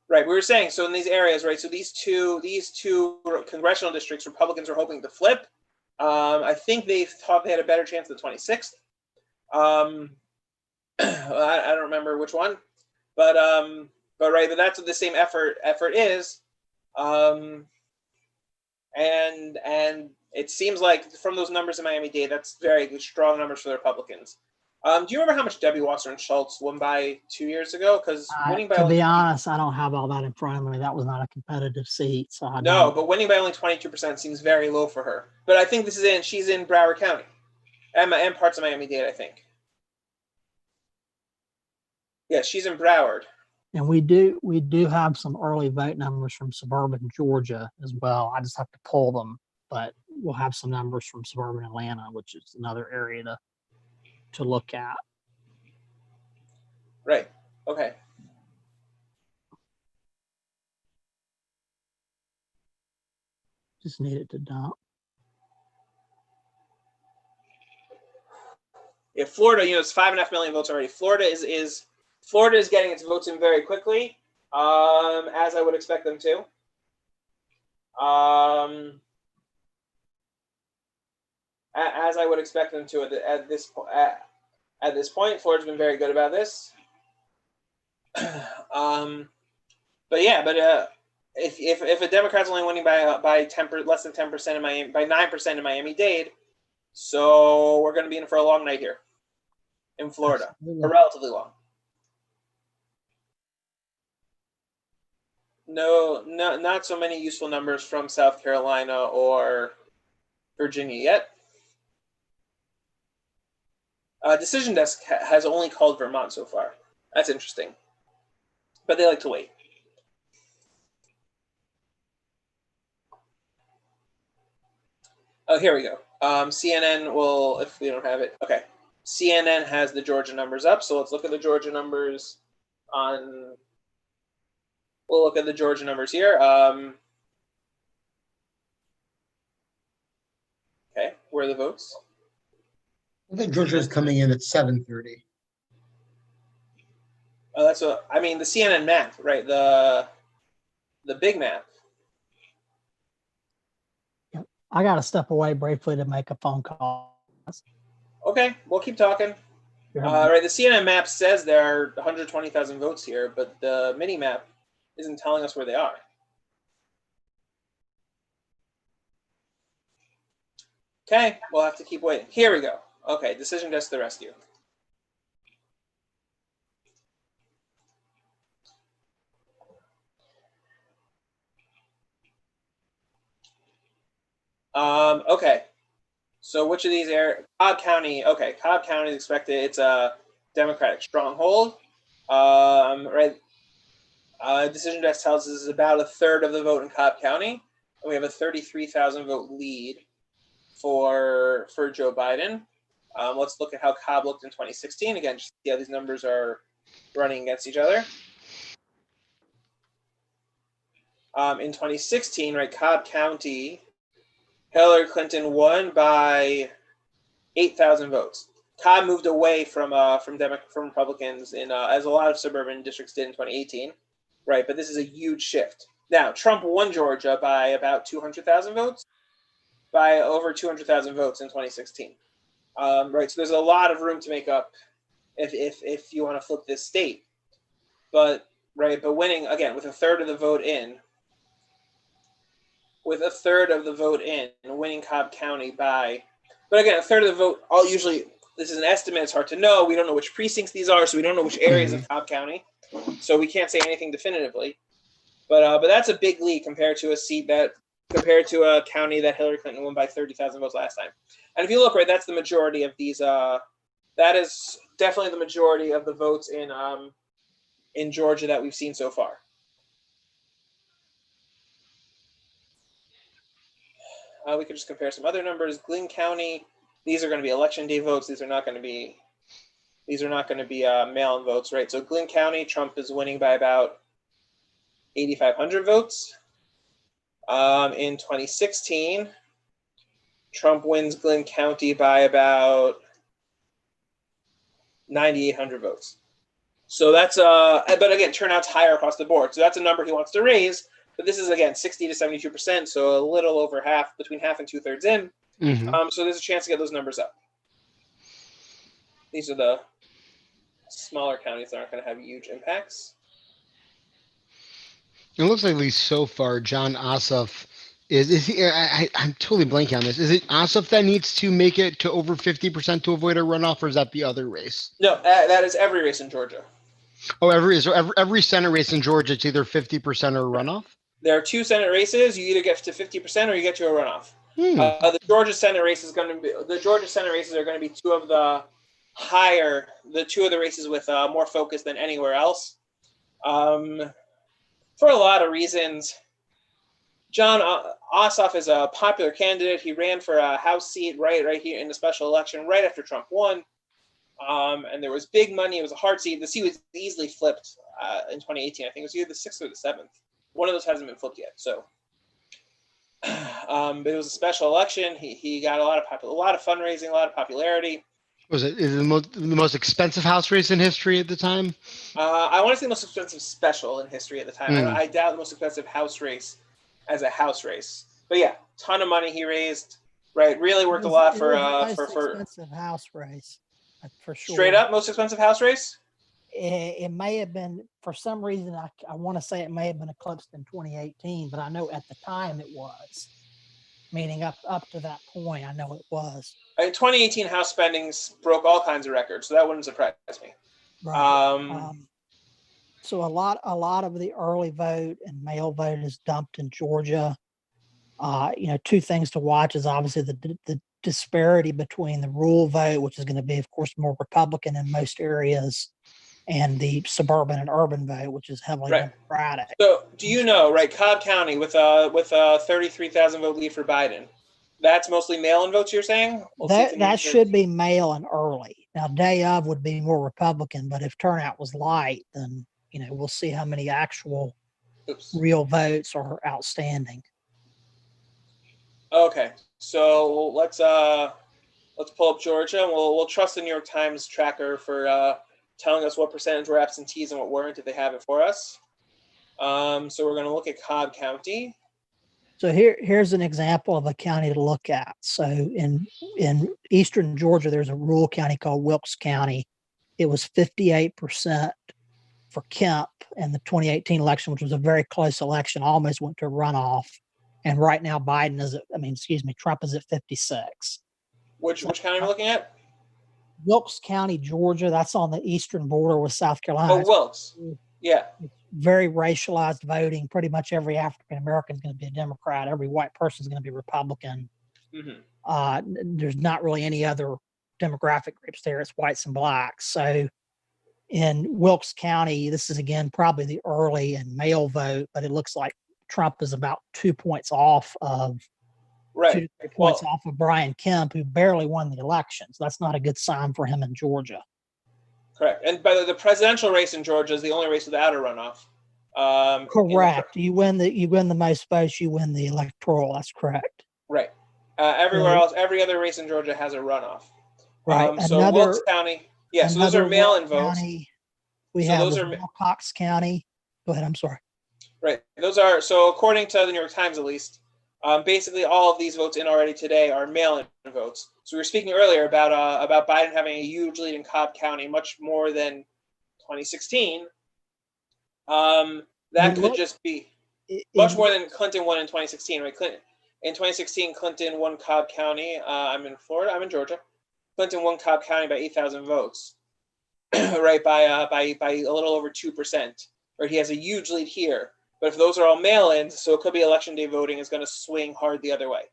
We were saying, so in these areas, right. So these two congressional districts, Republicans are hoping to flip. I think they thought they had a better chance the 26th. I don't remember which one, but that's what the same effort is, and it seems like from those numbers in Miami-Dade, that's very strong numbers for the Republicans. Do you remember how much Debbie Wasserman Schultz won by 2 years ago? Because winning by to be honest, I don't have all that in front of me. That was not a competitive seat, so but winning by only 22% seems very low for her. But I think she's in Broward County, and parts of Miami-Dade, I think. Yeah, she's in Broward. And we do have some early vote numbers from suburban Georgia as well. I just have to pull them, but we'll have some numbers from suburban Atlanta, which is another area to look at. Right. Okay. Just need it to dump. Yeah, Florida, it's 5.5 million votes already. Florida is getting its votes in very quickly, as I would expect them to. As I would expect them to at this point. Florida's been very good about this. If a Democrat's only winning by less than 10% in Miami, by 9% in Miami-Dade, so we're going to be in for a long night here in Florida, Absolutely. a relatively long. No, not so many useful numbers from South Carolina or Virginia yet. Decision Desk has only called Vermont so far. That's interesting, but they like to wait. Oh, here we go. CNN will, if we don't have it. Okay. CNN has the Georgia numbers up, so let's look at the Georgia numbers we'll look at the Georgia numbers here. Okay, where are the votes? I think Georgia is coming in at 7:30. Oh, that's the CNN map, right? The big map. I got to step away briefly to make a phone call. Okay, we'll keep talking. Right, the CNN map says there are 120,000 votes here, but the mini map isn't telling us where they are. Okay, we'll have to keep waiting. Here we go. Okay, Decision Desk to the rescue. Okay. So which of these Cobb County? Okay, Cobb County is expected. It's a Democratic stronghold. Right. Decision Desk tells us is about a third of the vote in Cobb County, and we have a 33,000 vote lead for Joe Biden. Let's look at how Cobb looked in 2016. Again, just see how these numbers are running against each other. In 2016, right, Cobb County, Hillary Clinton won by 8,000 votes. Cobb moved away from Republicans as a lot of suburban districts did in 2018, right? But this is a huge shift. Now, Trump won Georgia by about 200,000 votes, by over 200,000 votes in 2016. Right, so there's a lot of room to make up if you want to flip this state. But winning again with a third of the vote in, winning Cobb County by, but again, a third of the vote, this is an estimate, it's hard to know. We don't know which precincts these are, so we don't know which areas of Cobb County. So we can't say anything definitively. But that's a big lead compared to a county that Hillary Clinton won by 30,000 votes last time. And if you look, right, that's the majority of these, that is definitely the majority of the votes in Georgia that we've seen so far. We could just compare some other numbers. Glynn County, these are going to be election day votes. These are not going to be mail-in votes, right? So Glynn County, Trump is winning by about 8,500 votes. In 2016, Trump wins Glynn County by about 9,800 votes. So that's but again, turnout's higher across the board. So that's a number he wants to raise. But this is again 60 to 72%, so a little over half, between half and 2/3 in. So there's a chance to get those numbers up. These are the smaller counties that aren't going to have huge impacts. It looks like at least so far, John Ossoff is he? I'm totally blanking on this. Is it Ossoff that needs to make it to over 50% to avoid a runoff, or is that the other race? No, that is every race in Georgia. Oh, every Senate race in Georgia, it's either 50% or runoff. There are 2 Senate races. You either get to 50% or you get to a runoff. The Georgia Senate races are going to be two of the races with more focus than anywhere else. For a lot of reasons. John Ossoff is a popular candidate. He ran for a House seat right here in the special election right after Trump won. And there was big money. It was a hard seat. The seat was easily flipped in 2018. I think it was either the 6th or the 7th. One of those hasn't been flipped yet. So, but it was a special election. He got a lot of fundraising, a lot of popularity. Is it the most expensive House race in history at the time? I want to say the most expensive special in history at the time. I doubt the most expensive House race as a House race. But yeah, ton of money he raised. Right, really worked a lot for expensive House race, for sure. Straight up, most expensive House race. It may have been, for some reason, I want to say it may have been eclipsed in 2018, but I know at the time it was. Meaning up to that point, I know it was. In 2018, House spendings broke all kinds of records, so that wouldn't surprise me. Right. So a lot of the early vote and mail vote is dumped in Georgia. 2 things to watch is obviously the disparity between the rural vote, which is going to be, of course, more Republican in most areas, and the suburban and urban vote, which is heavily Democratic. So, do you know, right, Cobb County with a 33,000 vote lead for Biden, that's mostly mail-in votes, you're saying? That should be mail-in early. Now, day of would be more Republican, but if turnout was light, then we'll see how many actual real votes are outstanding. Okay, so let's pull up Georgia, and we'll trust the New York Times tracker for telling us what percentage were absentees and what weren't, if they have it for us. So we're going to look at Cobb County. So here's an example of a county to look at. So in eastern Georgia, there's a rural county called Wilkes County. It was 58% for Kemp in the 2018 election, which was a very close election, almost went to a runoff. And right now, Trump is at 56. Which county are we looking at? Wilkes County, Georgia. That's on the eastern border with South Carolina. Oh, Wilkes. Yeah. Very racialized voting. Pretty much every African American is going to be a Democrat. Every white person is going to be Republican. There's not really any other demographic groups there. It's whites and blacks. So in Wilkes County, this is again probably the early and mail vote, but it looks like Trump is about 2 points off of 2 to 3 points off of Brian Kemp, who barely won the election. So that's not a good sign for him in Georgia. Correct. And by the presidential race in Georgia is the only race without a runoff. Correct. You win the most votes, you win the electoral. That's correct. Right. Everywhere else, every other race in Georgia has a runoff. Right. So Wilkes County, yeah. So those are mail-in votes. We have Wilcox County. Go ahead. I'm sorry. Right. Those are, so according to the New York Times, at least, basically all of these votes in already today are mail-in votes. So we were speaking earlier about Biden having a huge lead in Cobb County, much more than 2016. That could just be much more than Clinton won in 2016, right? In 2016, Clinton won Cobb County. I'm in Florida. I'm in Georgia. Clinton won Cobb County by 8,000 votes, right? By a little over 2%. Right? He has a huge lead here. But if those are all mail-ins, so it could be election day voting is going to swing hard the other way.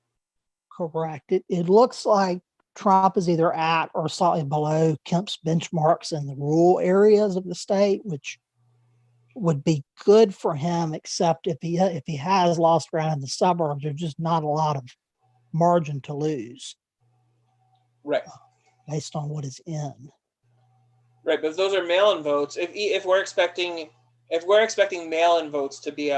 Correct. It looks like Trump is either at or slightly below Kemp's benchmarks in the rural areas of the state, which would be good for him, except if he has lost ground in the suburbs, there's just not a lot of margin to lose. Right. Based on what is in. Right, but if those are mail-in votes, if we're expecting mail-in votes to be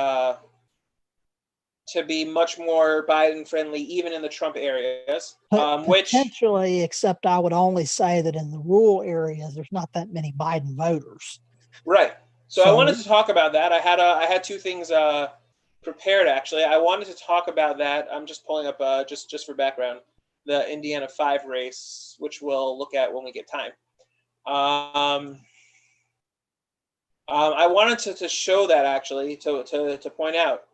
much more Biden friendly, even in the Trump areas, potentially, except I would only say that in the rural areas, there's not that many Biden voters. Right. So I wanted to talk about that. I had two things prepared actually. I wanted to talk about that. I'm just pulling up just for background the Indiana 5 race, which we'll look at when we get time. I wanted to show that actually to point out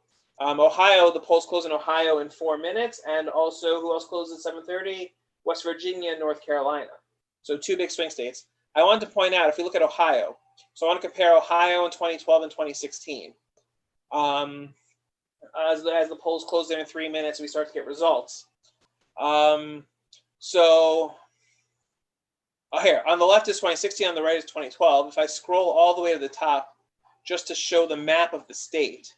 Ohio. The polls close in Ohio in 4 minutes, and also who else closes at 7:30? West Virginia and North Carolina. So 2 big swing states. I wanted to point out if we look at Ohio. So I want to compare Ohio in 2012 and 2016. As the polls close there in 3 minutes, we start to get results. Here on the left is 2016, on the right is 2012. If I scroll all the way to the top, just to show the map of the state.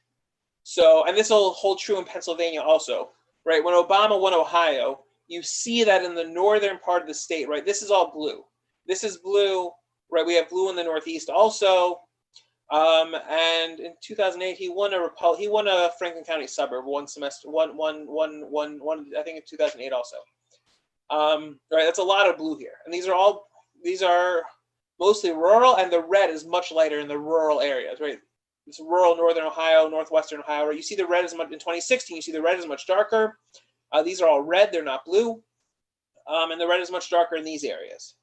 So, and this will hold true in Pennsylvania also, right? When Obama won Ohio, you see that in the northern part of the state, right? This is all blue. This is blue, right? We have blue in the Northeast also. And in 2008, he won a Franklin County suburb one semester, one, I think in 2008 also. Right, that's a lot of blue here, and these are mostly rural, and the red is much lighter in the rural areas, right? It's rural northern Ohio, northwestern Ohio, right? You see the red is much in 2016. You see the red is much darker. These are all red; they're not blue, and the red is much darker in these areas.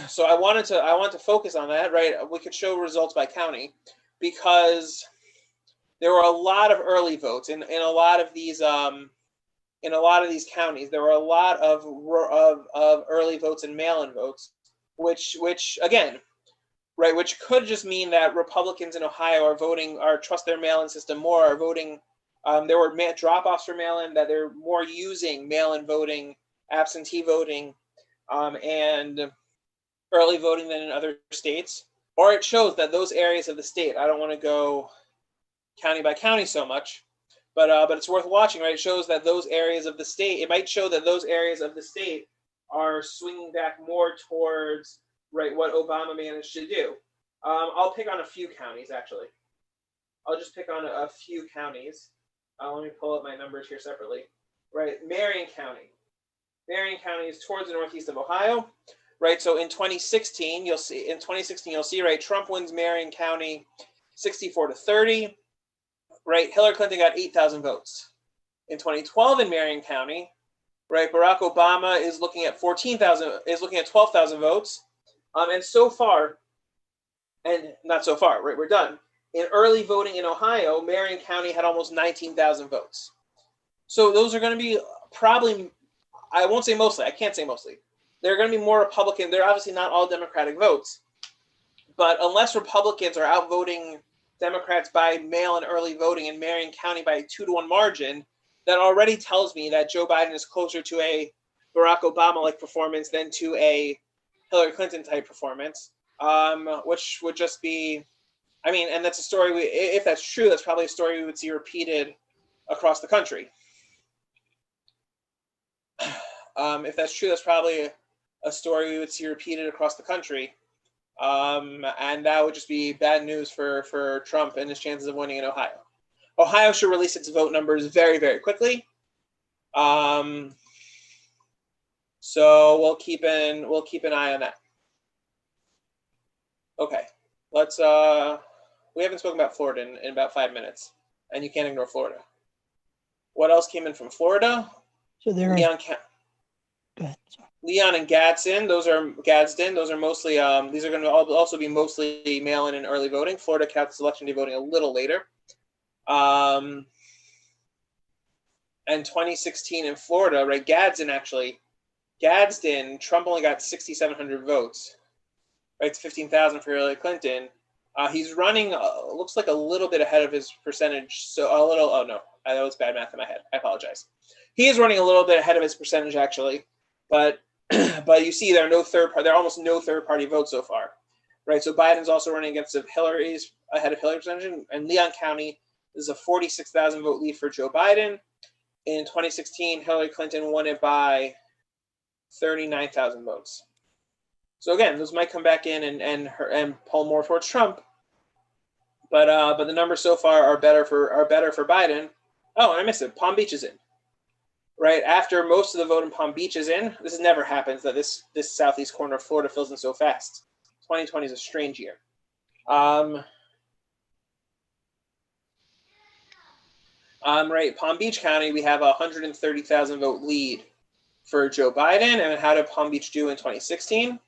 So I wanted to focus on that, right? We could show results by county because there were a lot of early votes in a lot of these. In a lot of these counties, there were a lot of early votes and mail-in votes, which again, right, which could just mean that Republicans in Ohio trust their mail-in system more, are voting. There were drop-offs for mail-in, that they're more using mail-in voting, absentee voting, and early voting than in other states. Or it shows that those areas of the state, I don't want to go county by county so much, but it's worth watching, right? It shows that those areas of the state, it might show that those areas of the state are swinging back more towards, right, what Obama managed to do. I'll pick on a few counties, actually. I'll just pick on a few counties. Let me pull up my numbers here separately. Right, Marion County. Marion County is towards the northeast of Ohio, right? So in 2016, you'll see, right, Trump wins Marion County 64-30. Right, Hillary Clinton got 8,000 votes. In 2012 in Marion County, right, Barack Obama is looking at 12,000 votes. And so far, and not so far, right, we're done. In early voting in Ohio, Marion County had almost 19,000 votes. So those are going to be probably, I won't say mostly, I can't say mostly. They're going to be more Republican. They're obviously not all Democratic votes. But unless Republicans are outvoting Democrats by mail and early voting in Marion County by a 2-to-1 margin, that already tells me that Joe Biden is closer to a Barack Obama-like performance than to a Hillary Clinton-type performance, which would just be, I mean, and that's a story, if that's true, that's probably a story we would see repeated across the country. If that's true, that's probably a story we would see repeated across the country. And that would just be bad news for Trump and his chances of winning in Ohio. Ohio should release its vote numbers very, very quickly. So we'll keep an eye on that. Okay, let's we haven't spoken about Florida in about 5 minutes, and you can't ignore Florida. What else came in from Florida? So there is. Go ahead. Sorry. Leon and Gadsden, those are mostly, these are going to also be mostly mail-in and early voting. Florida counts election day voting a little later. And 2016 in Florida, right? Gadsden, Trump only got 6,700 votes, right? It's 15,000 for Hillary Clinton. He's running, looks like a little bit ahead of his percentage. So a little, oh no, that was bad math in my head. I apologize. He is running a little bit ahead of his percentage actually, but you see there are almost no third-party votes so far, right? So Biden's also running ahead of Hillary's percentage, and Leon County is a 46,000 vote lead for Joe Biden. In 2016, Hillary Clinton won it by 39,000 votes. So again, those might come back in and pull more towards Trump, but the numbers so far are better for Biden. Oh, and I missed it. Palm Beach is in. Right after most of the vote in Palm Beach is in. This never happens that this southeast corner of Florida fills in so fast. 2020 is a strange year. Right, Palm Beach County, we have a 130,000 vote lead for Joe Biden. And how did Palm Beach do in 2016?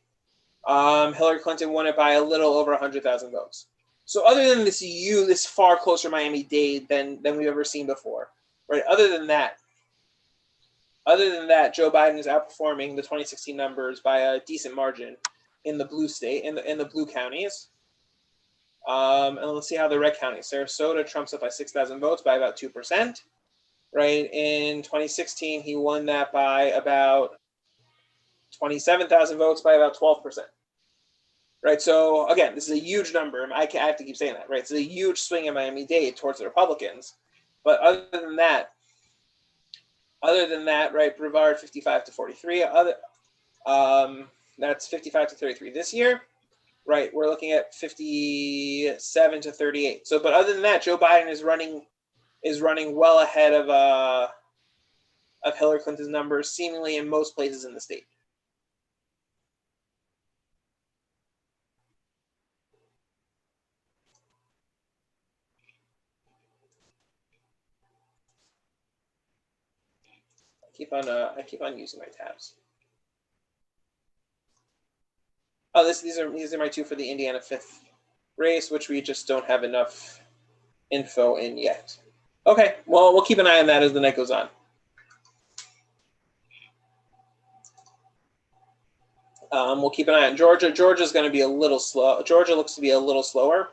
Hillary Clinton won it by a little over 100,000 votes. So other than this far closer Miami-Dade than we've ever seen before, right? Other than that, Joe Biden is outperforming the 2016 numbers by a decent margin in the blue state, in the blue counties. And let's see how the red counties. Sarasota trumps up by 6,000 votes by about 2%. Right, in 2016, he won that by about 27,000 votes by about 12%. Right, so again, this is a huge number. I have to keep saying that, right? It's a huge swing in Miami-Dade towards the Republicans. But other than that, right, Brevard 55 to 43. That's 55 to 33 this year. Right, we're looking at 57 to 38. So, but other than that, Joe Biden is running well ahead of Hillary Clinton's numbers, seemingly in most places in the state. I keep on using my tabs. Oh, these are my two for the Indiana 5th race, which we just don't have enough info in yet. Okay, well, we'll keep an eye on that as the night goes on. We'll keep an eye on Georgia. Georgia's going to be a little slow. Georgia looks to be a little slower.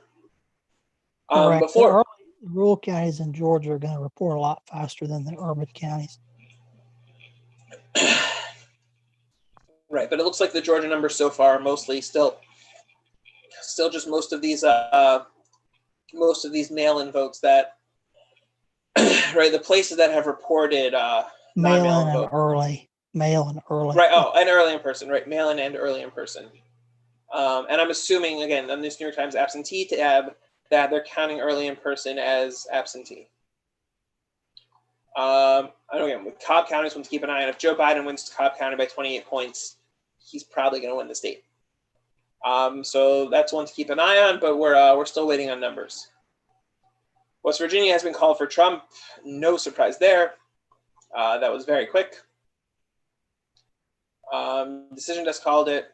The rural counties in Georgia are going to report a lot faster than the urban counties. Right, but it looks like the Georgia numbers so far are mostly still just most of these mail-in votes that right, the places that have reported mail-in and early. Right, and early in person, right, mail-in and early in person. And I'm assuming again on this New York Times absentee tab that they're counting early in person as absentee. Again, with Cobb County, is one to keep an eye on. If Joe Biden wins Cobb County by 28 points, he's probably going to win the state. So that's one to keep an eye on, but we're still waiting on numbers. West Virginia has been called for Trump. No surprise there. That was very quick. Decision Desk called it.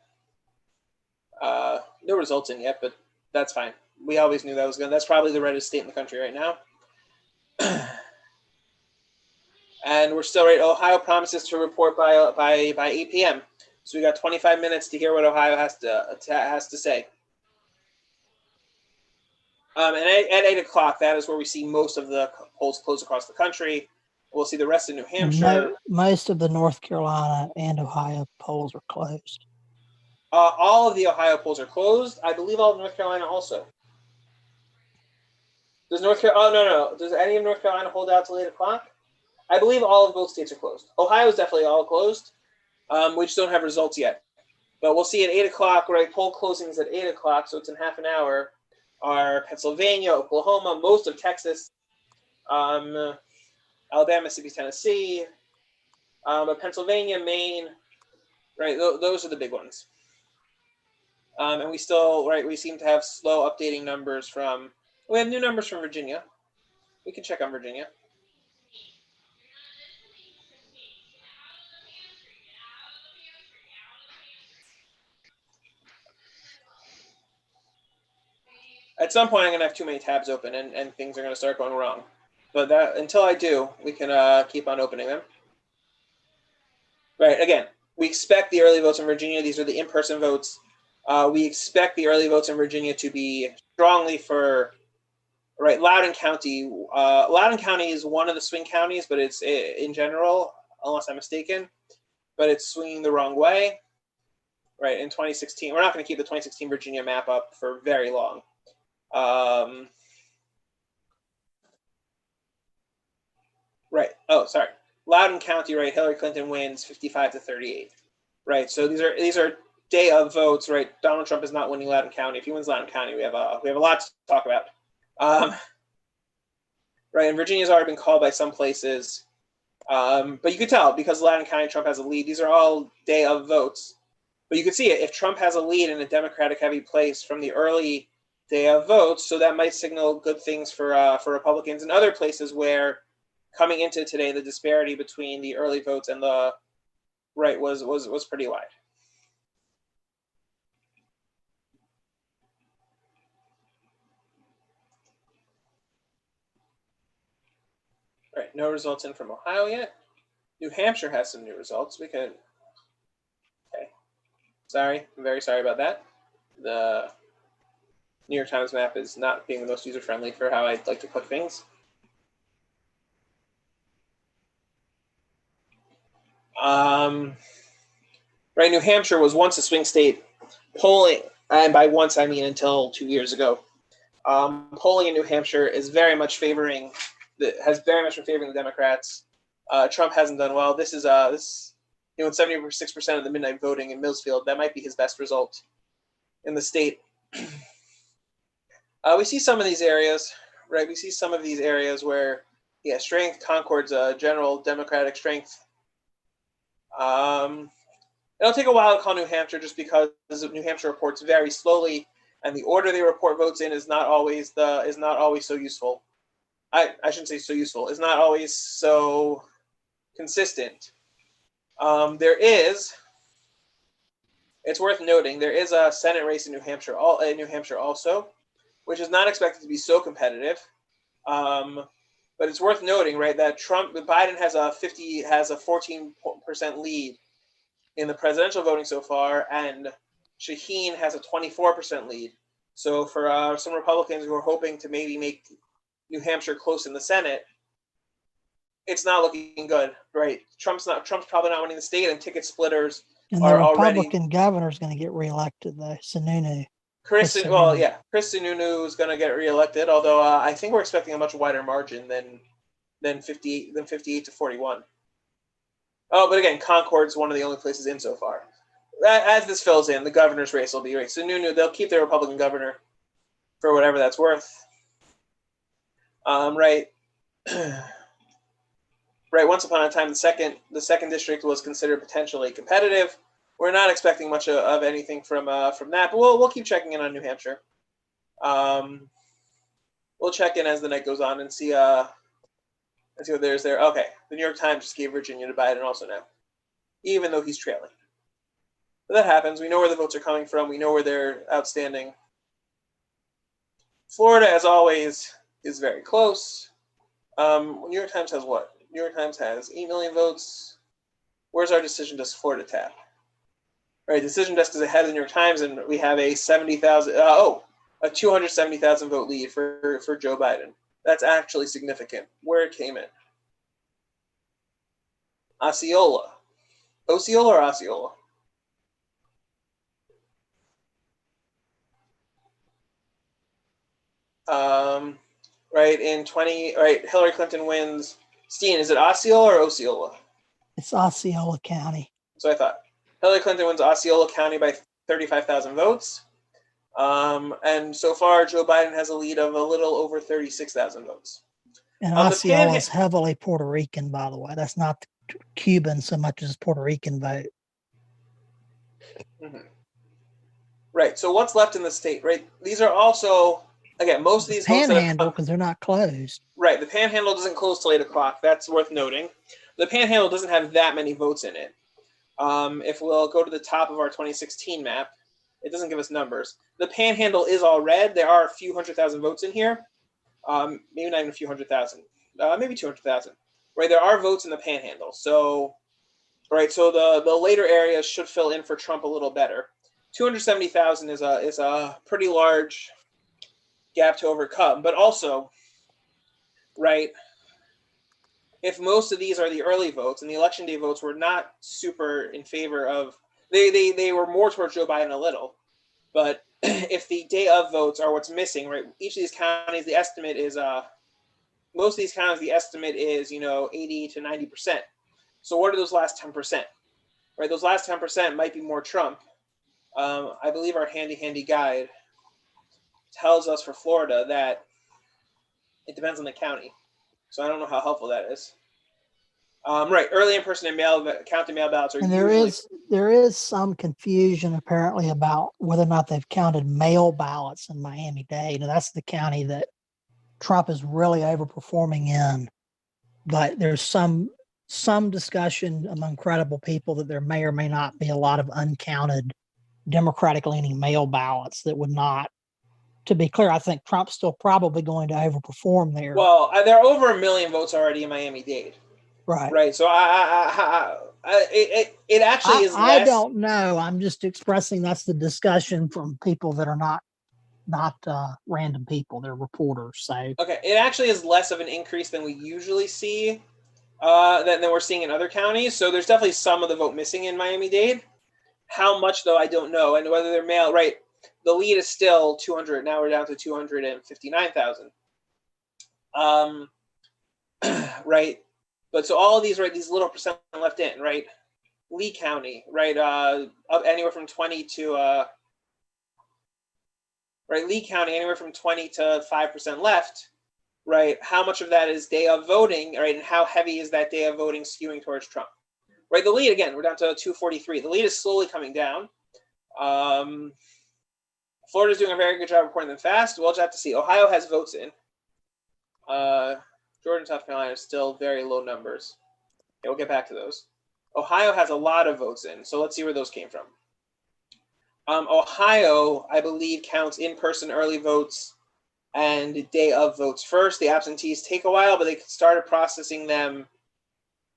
No results in yet, but that's fine. We always knew that was going. That's probably the reddest state in the country right now. And we're still right. Ohio promises to report by 8 p.m. So we got 25 minutes to hear what Ohio has to say. And at 8 o'clock, that is where we see most of the polls close across the country. We'll see the rest of New And Hampshire. most of the North Carolina and Ohio polls are closed. All of the Ohio polls are closed. I believe all of North Carolina also. Does North Carolina? Oh, no. Does any of North Carolina hold out till 8 o'clock? I believe all of both states are closed. Ohio is definitely all closed. We just don't have results yet. But we'll see at 8 o'clock, right? Poll closings at 8 o'clock, so it's in half an hour, are Pennsylvania, Oklahoma, most of Texas, Alabama, Mississippi, Tennessee, but Pennsylvania, Maine, right? Those are the big ones. And we still, right, we seem to have slow updating numbers from, we have new numbers from Virginia. We can check on Virginia. At some point, I'm going to have too many tabs open and things are going to start going wrong. But that until I do, we can keep on opening them. Right, again, we expect the early votes in Virginia. These are the in-person votes. We expect the early votes in Virginia to be strongly for, right, Loudoun County. Loudoun County is one of the swing counties, but it's in general, unless I'm mistaken, but it's swinging the wrong way. Right, in 2016, we're not going to keep the 2016 Virginia map up for very long. Right. Oh, sorry. Loudoun County, right? Hillary Clinton wins 55-38. Right. So these are day of votes, right? Donald Trump is not winning Loudoun County. If he wins Loudoun County, we have a lot to talk about. Right. And Virginia's already been called by some places, but you could tell because Loudoun County, Trump has a lead. These are all day of votes, but you could see it if Trump has a lead in a Democratic heavy place from the early day of votes. So that might signal good things for Republicans in other places where coming into today, the disparity between the early votes and the right was pretty wide. Right, no results in from Ohio yet. New Hampshire has some new results. We can. Okay, sorry, I'm very sorry about that. The New York Times map is not being the most user-friendly for how I'd like to click things. Right, New Hampshire was once a swing state. Polling, and by once I mean until 2 years ago, polling in New Hampshire is very much favoring has very much been favoring the Democrats. Trump hasn't done well. This is he won 76% of the midnight voting in Millsfield. That might be his best result in the state. We see some of these areas, right? We see some of these areas where, yeah, strength, Concord's general Democratic strength. It'll take a while to call New Hampshire just because New Hampshire reports very slowly, and the order they report votes in is not always so useful. I shouldn't say so useful. Is not always so consistent. It's worth noting there is a Senate race in New Hampshire also, which is not expected to be so competitive. But it's worth noting, right, that Biden has a 14% lead in the presidential voting so far, and Shaheen has a 24% lead. So for some Republicans who are hoping to maybe make New Hampshire close in the Senate, it's not looking good, right? Trump's probably not winning the state, and ticket splitters And are the already. Republican governor's going to get reelected, though. Sununu. Chris Sununu is going to get reelected, although I think we're expecting a much wider margin than 58 to 41. Oh, but again, Concord's one of the only places in so far. As this fills in, the governor's race will be right. Sununu, they'll keep their Republican governor for whatever that's worth. Right. Right. Once upon a time, the second district was considered potentially competitive. We're not expecting much of anything from that, but we'll keep checking in on New Hampshire. We'll check in as the night goes on and see what there's there. Okay, the New York Times just gave Virginia to Biden also now, even though he's trailing. But that happens. We know where the votes are coming from. We know where they're outstanding. Florida, as always, is very close. New York Times has what? New York Times has 8 million votes. Where's our decision desk Florida tab? Right, decision desk is ahead of the New York Times, and we have a 270,000 vote lead for Joe Biden. That's actually significant. Where it came in. Osceola. Osceola or Osceola? Right, in 20, right, Hillary Clinton wins. Steen, is it Osceola or Osceola? It's Osceola County. So I thought. Hillary Clinton wins Osceola County by 35,000 votes. And so far, Joe Biden has a lead of a little over 36,000 votes. And On the Osceola is panhandle- heavily Puerto Rican, by the way. That's not the Cuban so much as Puerto Rican vote. Mhm. Right, so what's left in the state, right? These are also, again, most of these votes that have Panhandle, come, because they're not closed. right, the panhandle doesn't close till 8 o'clock. That's worth noting. The panhandle doesn't have that many votes in it. If we'll go to the top of our 2016 map, it doesn't give us numbers. The panhandle is all red. There are a few 100,000 votes in here. Maybe not even a few 100,000, maybe 200,000. Right, there are votes in the panhandle. So, right, so the later areas should fill in for Trump a little better. 270,000 is a pretty large gap to overcome. But also, right, if most of these are the early votes and the election day votes were not super in favor of, they were more towards Joe Biden a little. But if the day of votes are what's missing, right, each of these counties, the estimate is most of these counties, the estimate is 80 to 90%. So what are those last 10%? Right, those last 10% might be more Trump. I believe our handy guide tells us for Florida that it depends on the county. So I don't know how helpful that is. Right, early in-person and counting mail ballots are And usually. there is some confusion apparently about whether or not they've counted mail ballots in Miami-Dade. Now, that's the county that Trump is really overperforming in. But there's some discussion among credible people that there may or may not be a lot of uncounted Democratic-leaning mail ballots that would not. To be clear, I think Trump's still probably going to overperform there. Well, there are over 1 million votes already in Miami-Dade. Right. Right. So it actually is less. I don't know. I'm just expressing that's the discussion from people that are not random people. They're reporters. So Okay, it actually is less of an increase than we usually see, than we're seeing in other counties. So there's definitely some of the vote missing in Miami-Dade. How much though, I don't know, and whether they're mail. Right, the lead is still 200. Now we're down to 259,000. Right, but so all of these, right, these little percent left in, right. Lee County, right, up anywhere from 20 to right, Lee County, anywhere from 20 to 5% left, right? How much of that is day of voting, right? And how heavy is that day of voting skewing towards Trump? Right, the lead, again, we're down to 243. The lead is slowly coming down. Florida's doing a very good job reporting them fast. We'll just have to see. Ohio has votes in. Georgia and South Carolina are still very low numbers. Okay, we'll get back to those. Ohio has a lot of votes in, so let's see where those came from. Ohio, I believe, counts in-person early votes and day of votes first. The absentees take a while, but they started processing them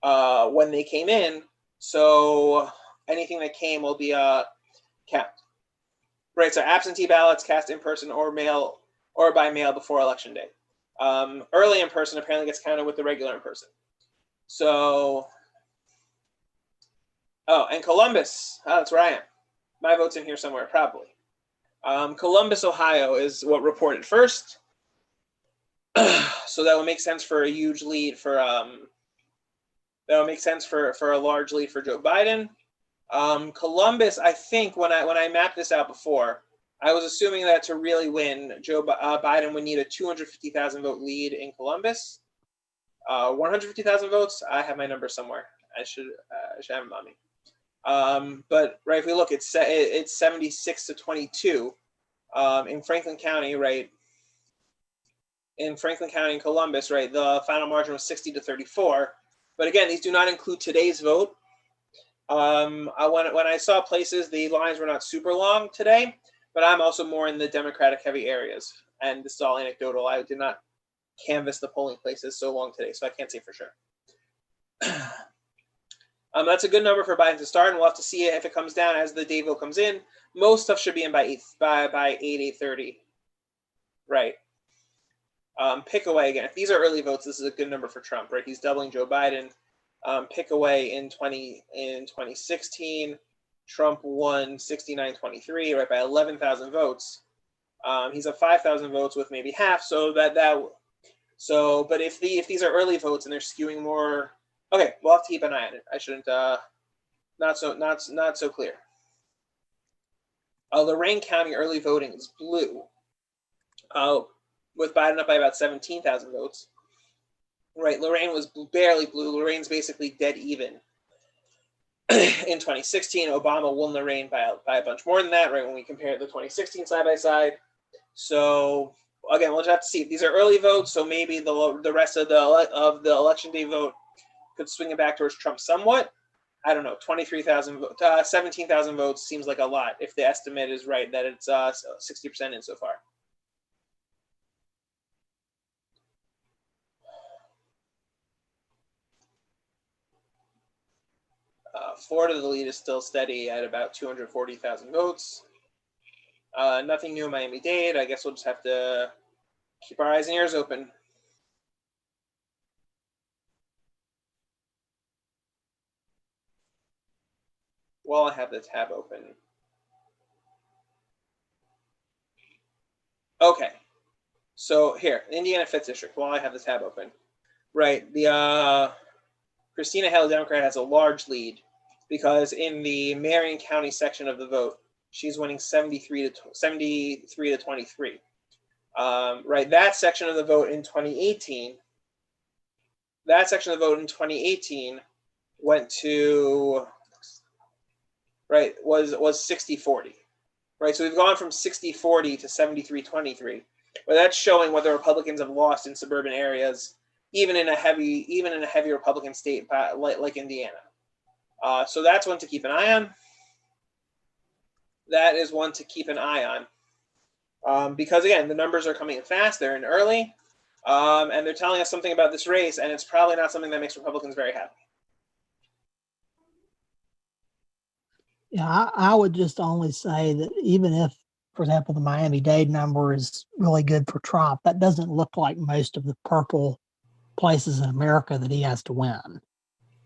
when they came in. So anything that came will be counted. Right, so absentee ballots cast in person or mail or by mail before election day. Early in person apparently gets counted with the regular in person. So, and Columbus, that's where I am. My vote's in here somewhere, probably. Columbus, Ohio is what reported first. So that would make sense for a huge lead for, that would make sense for a large lead for Joe Biden. Columbus, I think when I mapped this out before, I was assuming that to really win, Joe Biden would need a 250,000 vote lead in Columbus. 150,000 votes, I have my number somewhere. I should have them on me. But right, if we look, it's 76 to 22 in Franklin County, right? In Franklin County and Columbus, right, the final margin was 60 to 34. But again, these do not include today's vote. When I saw places, the lines were not super long today, but I'm also more in the Democratic heavy areas. And this is all anecdotal. I did not canvass the polling places so long today, so I can't say for sure. That's a good number for Biden to start, and we'll have to see if it comes down as the day vote comes in. Most stuff should be in by 8:30. Right. Pick away again. If these are early votes, this is a good number for Trump, right? He's doubling Joe Biden. pick away in 2016. Trump won 69-23, right, by 11,000 votes. He's up 5,000 votes with maybe half, so but if these are early votes and they're skewing more, okay, we'll have to keep an eye on it. I shouldn't not so clear. Lorain County early voting is blue, with Biden up by about 17,000 votes. Right, Lorain was barely blue. Lorain's basically dead even. In 2016, Obama won Lorain by a bunch more than that, right, when we compare the 2016 side by side. So again, we'll just have to see. These are early votes, so maybe the rest of the election day vote could swing it back towards Trump somewhat. I don't know, 23,000 votes, 17,000 votes seems like a lot if the estimate is right that it's 60% in so far. Florida, the lead is still steady at about 240,000 votes. Nothing new in Miami-Dade. I guess we'll just have to keep our eyes and ears open. While I have the tab open. Okay. So here, Indiana 5th District, while I have the tab open. Right, the Christina Hale, Democrat, has a large lead because in the Marion County section of the vote, she's winning 73 to 23. Right, that section of the vote in 2018. That section of the vote in 2018 went to, right, was 60-40. Right, so we've gone from 60-40 to 73-23. But that's showing what the Republicans have lost in suburban areas, even in a heavy Republican state like Indiana. So that's one to keep an eye on. That is one to keep an eye on. Because again, the numbers are coming in fast, they're in early, and they're telling us something about this race, and it's probably not something that makes Republicans very happy. Yeah, I would just only say that even if, for example, the Miami-Dade number is really good for Trump, that doesn't look like most of the purple places in America that he has to win.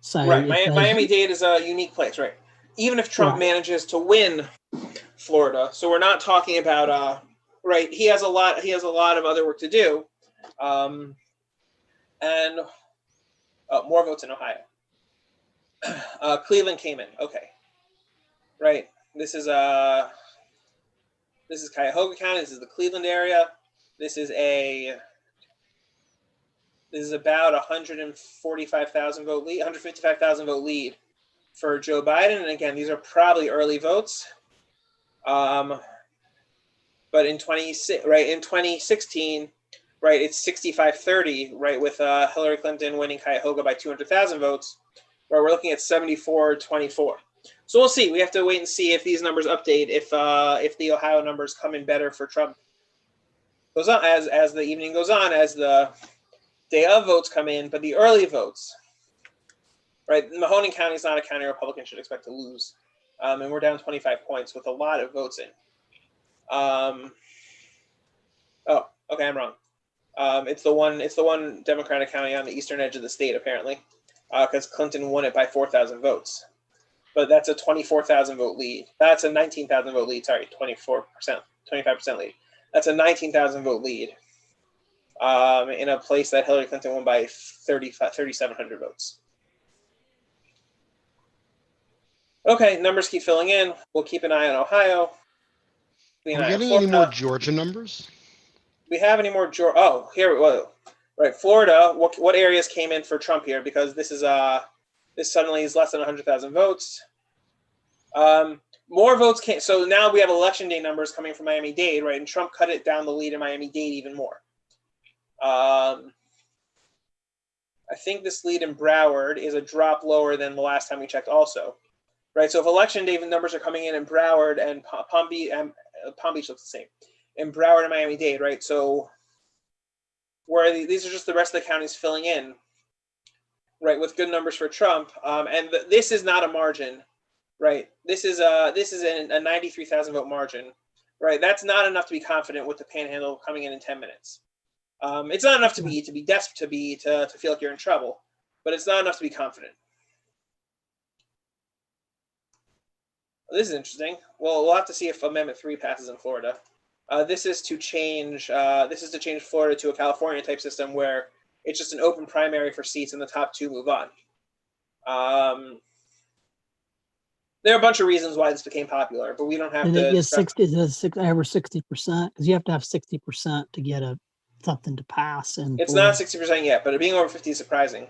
So right, Miami-Dade is a unique place, right? Even if Trump manages to win Florida, so we're not talking about right. He has a lot of other work to do, and more votes in Ohio. Cleveland came in, okay, right. This is Cuyahoga County. This is the Cleveland area. This is about 145,000 vote lead, 155,000 vote lead for Joe Biden. And again, these are probably early votes. But in 2016, right, it's 65-30, right, with Hillary Clinton winning Cuyahoga by 200,000 votes. Right, we're looking at 74-24. So we'll see. We have to wait and see if these numbers update, if the Ohio numbers come in better for Trump. Goes on as the evening goes on, as the day of votes come in, but the early votes, right? Mahoning County is not a county Republicans should expect to lose, and we're down 25 points with a lot of votes in. Oh, okay, I'm wrong. It's the one Democratic county on the eastern edge of the state apparently, because Clinton won it by 4,000 votes. But that's a 24,000 vote lead. That's a 19,000 vote lead. Sorry, 24%, 25% lead. That's a 19,000 vote lead in a place that Hillary Clinton won by 3,700 votes. Okay, numbers keep filling in. We'll keep an eye on Ohio. Are we getting any more Georgia numbers? We have any more Georgia? Oh, here, whoa. Right, Florida. What areas came in for Trump here? Because this is this suddenly is less than 100,000 votes. More votes came. So now we have election day numbers coming from Miami-Dade, right? And Trump cut it down the lead in Miami-Dade even more. I think this lead in Broward is a drop lower than the last time we checked also. Right, so if election day numbers are coming in Broward and Palm Beach looks the same. In Broward and Miami-Dade, right? So where these are just the rest of the counties filling in, right, with good numbers for Trump. And this is not a margin, right? This is a 93,000 vote margin, right? That's not enough to be confident with the Panhandle coming in 10 minutes. It's not enough to be desperate to feel like you're in trouble, but it's not enough to be confident. This is interesting. Well, we'll have to see if Amendment 3 passes in Florida. This is to change Florida to a California type system where it's just an open primary for seats and the top 2 move on. There are a bunch of reasons why this became popular, but we don't have Did to. it get 60? Does it over 60%? Because you have to have 60% to get something to pass. And It's not 60% yet, but it being over 50 is surprising.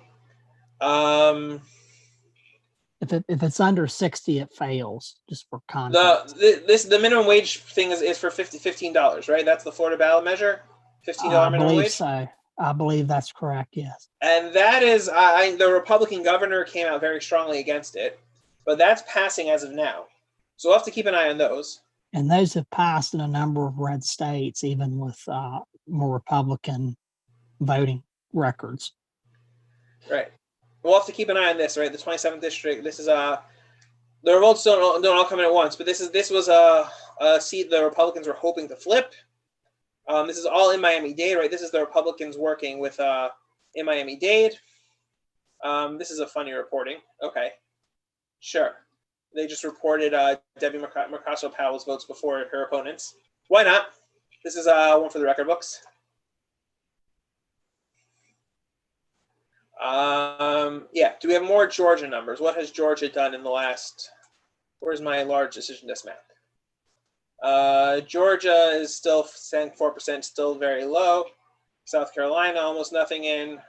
If it's under 60, it fails. Just for context. The minimum wage thing is for $15, right? That's the Florida ballot measure. $15 minimum wage. So. I believe that's correct. Yes. And that is, the Republican governor came out very strongly against it, but that's passing as of now. So we'll have to keep an eye on those. And those have passed in a number of red states, even with more Republican voting records. Right. We'll have to keep an eye on this, right? The 27th district. This is the revolts don't all come in at once, but this was a seat the Republicans were hoping to flip. This is all in Miami-Dade, right? This is the Republicans working with in Miami-Dade. This is a funny reporting. Okay, sure. They just reported Debbie Mercado-Powell's votes before her opponents. Why not? This is one for the record books. Yeah. Do we have more Georgia numbers? What has Georgia done in the last? Where's my large decision desk map? Georgia is still saying 4%, still very low. South Carolina, almost nothing in.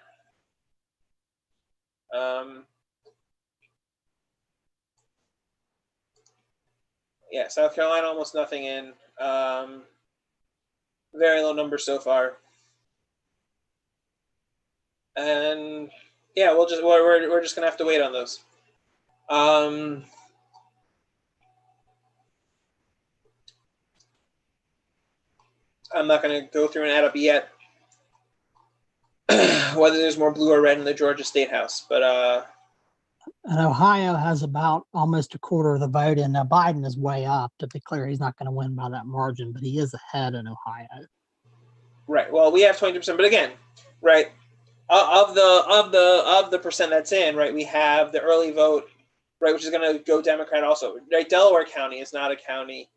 Yeah, South Carolina, almost nothing in. Very low numbers so far. And yeah, we're just gonna have to wait on those. I'm not going to go through and add up yet whether there's more blue or red in the Georgia State House, but and Ohio has about almost a quarter of the vote, and now Biden is way up. To be clear, he's not going to win by that margin, but he is ahead in Ohio. Right. Well, we have 22%, but again, right, of the percent that's in, right, we have the early vote, right, which is going to go Democrat also. Right, Delaware County is not a county.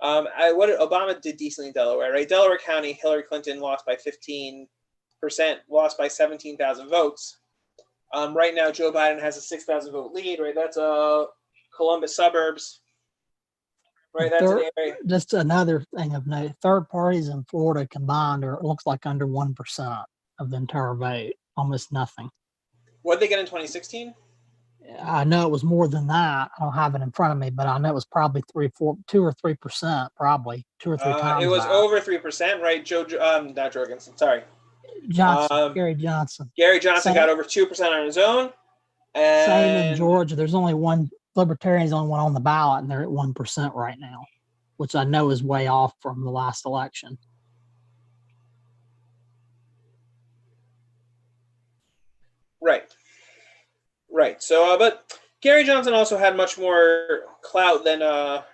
Obama did decently in Delaware, right? Delaware County, Hillary Clinton lost by 15%, lost by 17,000 votes. Right now, Joe Biden has a 6,000 vote lead, right? That's Columbus suburbs, right? That's an area. Just another thing of note: third parties in Florida combined it looks like under 1% of the entire vote, almost nothing. What did they get in 2016? I know it was more than that. I don't have it in front of me, but I know it was probably 2 or 3%, probably 2 or 3 times. It was that. over 3%, right? Not Jorgensen, sorry. Gary Johnson. Gary Johnson got over 2% on his own. And same in Georgia. There's only one Libertarian's only one on the ballot, and they're at 1% right now, which I know is way off from the last election. Right. So, but Gary Johnson also had much more clout than. And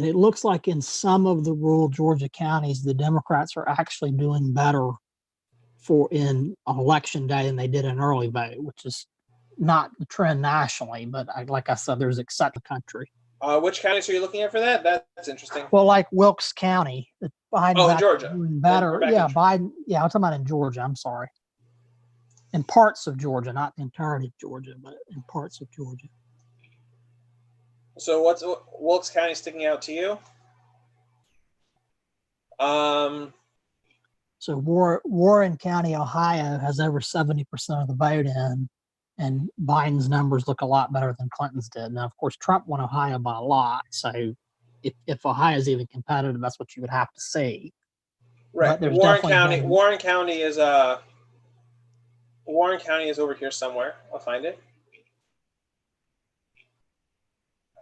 it looks like in some of the rural Georgia counties, the Democrats are actually doing better in election day than they did in early vote, which is not the trend nationally, but like I said, there's except the country. Which counties are you looking at for that? That's interesting. Well, like Wilkes County, Biden's in Georgia. Doing better. Yeah, Biden. Yeah, I'm talking about in Georgia. I'm sorry. In parts of Georgia, not the entirety of Georgia, but in parts of Georgia. So what's Wilkes County sticking out to you? So Warren County, Ohio has over 70% of the vote in, and Biden's numbers look a lot better than Clinton's did. Now, of course, Trump won Ohio by a lot. So if Ohio is even competitive, that's what you would have to see. Right. Warren County is over here somewhere. I'll find it.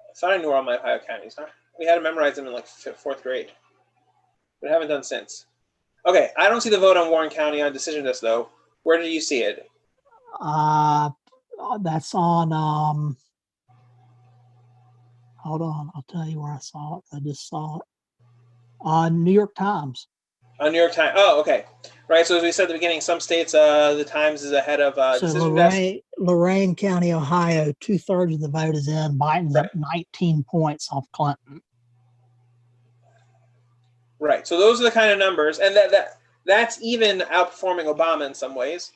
I thought I knew all my Ohio counties, huh? We had to memorize them in like 4th grade, but haven't done since. Okay, I don't see the vote on Warren County on decision list though. Where did you see it? That's on. Hold on, I'll tell you where I saw it. I just saw it on New York Times. On New York Times. Oh, okay. Right. So as we said at the beginning, some states the Times is ahead of decision desk. Lorain County, Ohio, 2/3 of the vote is in. Biden's Right. up 19 points off Clinton. Right. So those are the kind of numbers, and that's even outperforming Obama in some ways.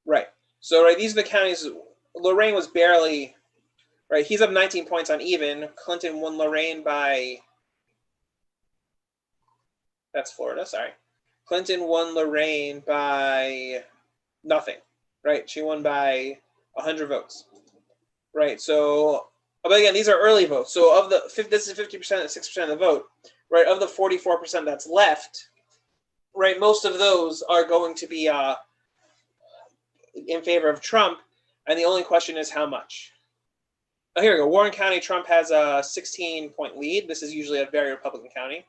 Right. So right, these are the counties. Lorain was barely right. He's up 19 points on even. Clinton won Lorain by. That's Florida. Sorry. Clinton won Lorain by nothing. Right. She won by 100 votes. Right. So, but again, these are early votes. So of the this is 50%, 6% of the vote. Right. Of the 44% that's left. Right. Most of those are going to be in favor of Trump, and the only question is how much. Oh, here we go. Warren County, Trump has a 16-point lead. This is usually a very Republican county.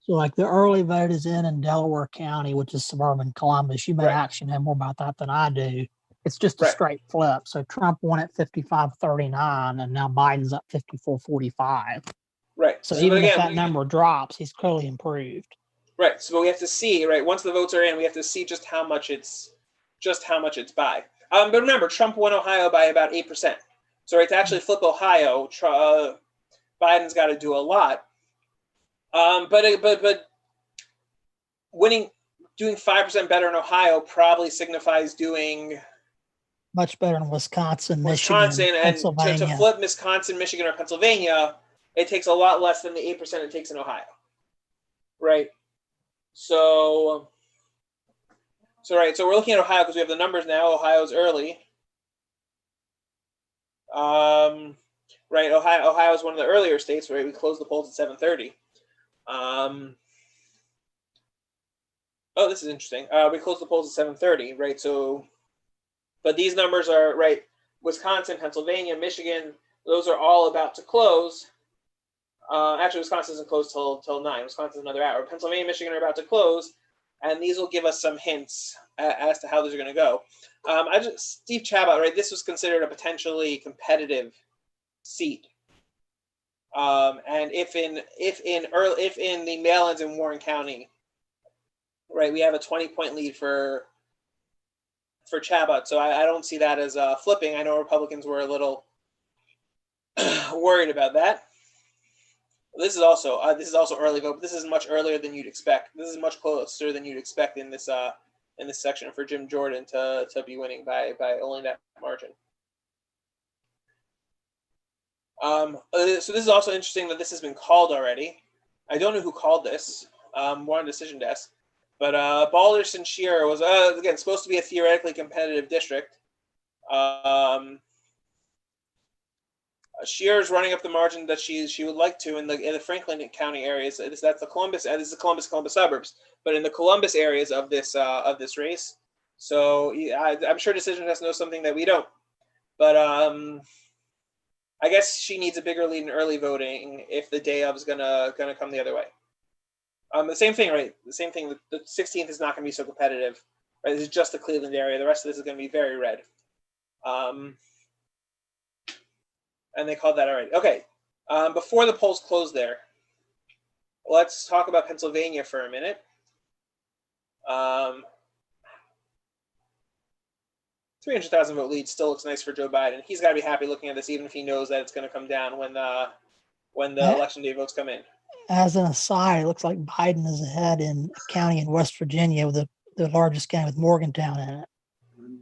So like the early vote is in Delaware County, which is suburban Columbus. You may Right. actually know more about that than I do. It's just a Right. straight flip. So Trump won at 55-39, and now Biden's up 54-45. Right. So but even if again, that number drops, he's clearly improved. Right. So we have to see, right, once the votes are in, we have to see just how much it's by. But remember, Trump won Ohio by about 8%. So right, to actually flip Ohio, Biden's got to do a lot. But doing 5% better in Ohio probably signifies doing Much better in Wisconsin, Wisconsin, Michigan, and Pennsylvania. to flip Wisconsin, Michigan, or Pennsylvania, it takes a lot less than the 8% it takes in Ohio. Right. So we're looking at Ohio because we have the numbers now. Ohio's early. Right. Ohio is one of the earlier states, right? We closed the polls at 7:30. This is interesting. We closed the polls at 7:30, right? So, but these numbers are right. Wisconsin, Pennsylvania, Michigan, those are all about to close. Actually, Wisconsin doesn't close till 9. Wisconsin's another hour. Pennsylvania, Michigan are about to close, and these will give us some hints as to how these are going to go. Steve Chabot, right? This was considered a potentially competitive seat, and if in the mail-ins in Warren County, right, we have a 20-point lead for Chabot, so I don't see that as flipping. I know Republicans were a little worried about that. This is also early vote, but this is much earlier than you'd expect. This is much closer than you'd expect in this section for Jim Jordan to be winning by only that margin. So this is also interesting that this has been called already. I don't know who called this. We're on decision desk, but Balderson Scheer was again supposed to be a theoretically competitive district. Scheer's running up the margin that she would like to in the Franklin County areas. That's the Columbus. This is the Columbus suburbs, but in the Columbus areas of this race. So I'm sure Decision Desk knows something that we don't. But I guess she needs a bigger lead in early voting if the day of is gonna come the other way. The same thing, right? The same thing. The 16th is not going to be so competitive. Right? This is just the Cleveland area. The rest of this is going to be very red. And they called that already. Okay. Before the polls close there, let's talk about Pennsylvania for a minute. 300,000 vote lead still looks nice for Joe Biden. He's got to be happy looking at this, even if he knows that it's going to come down when the election day votes come in. As an aside, it looks like Biden is ahead in a county in West Virginia, with the largest county with Morgantown in it.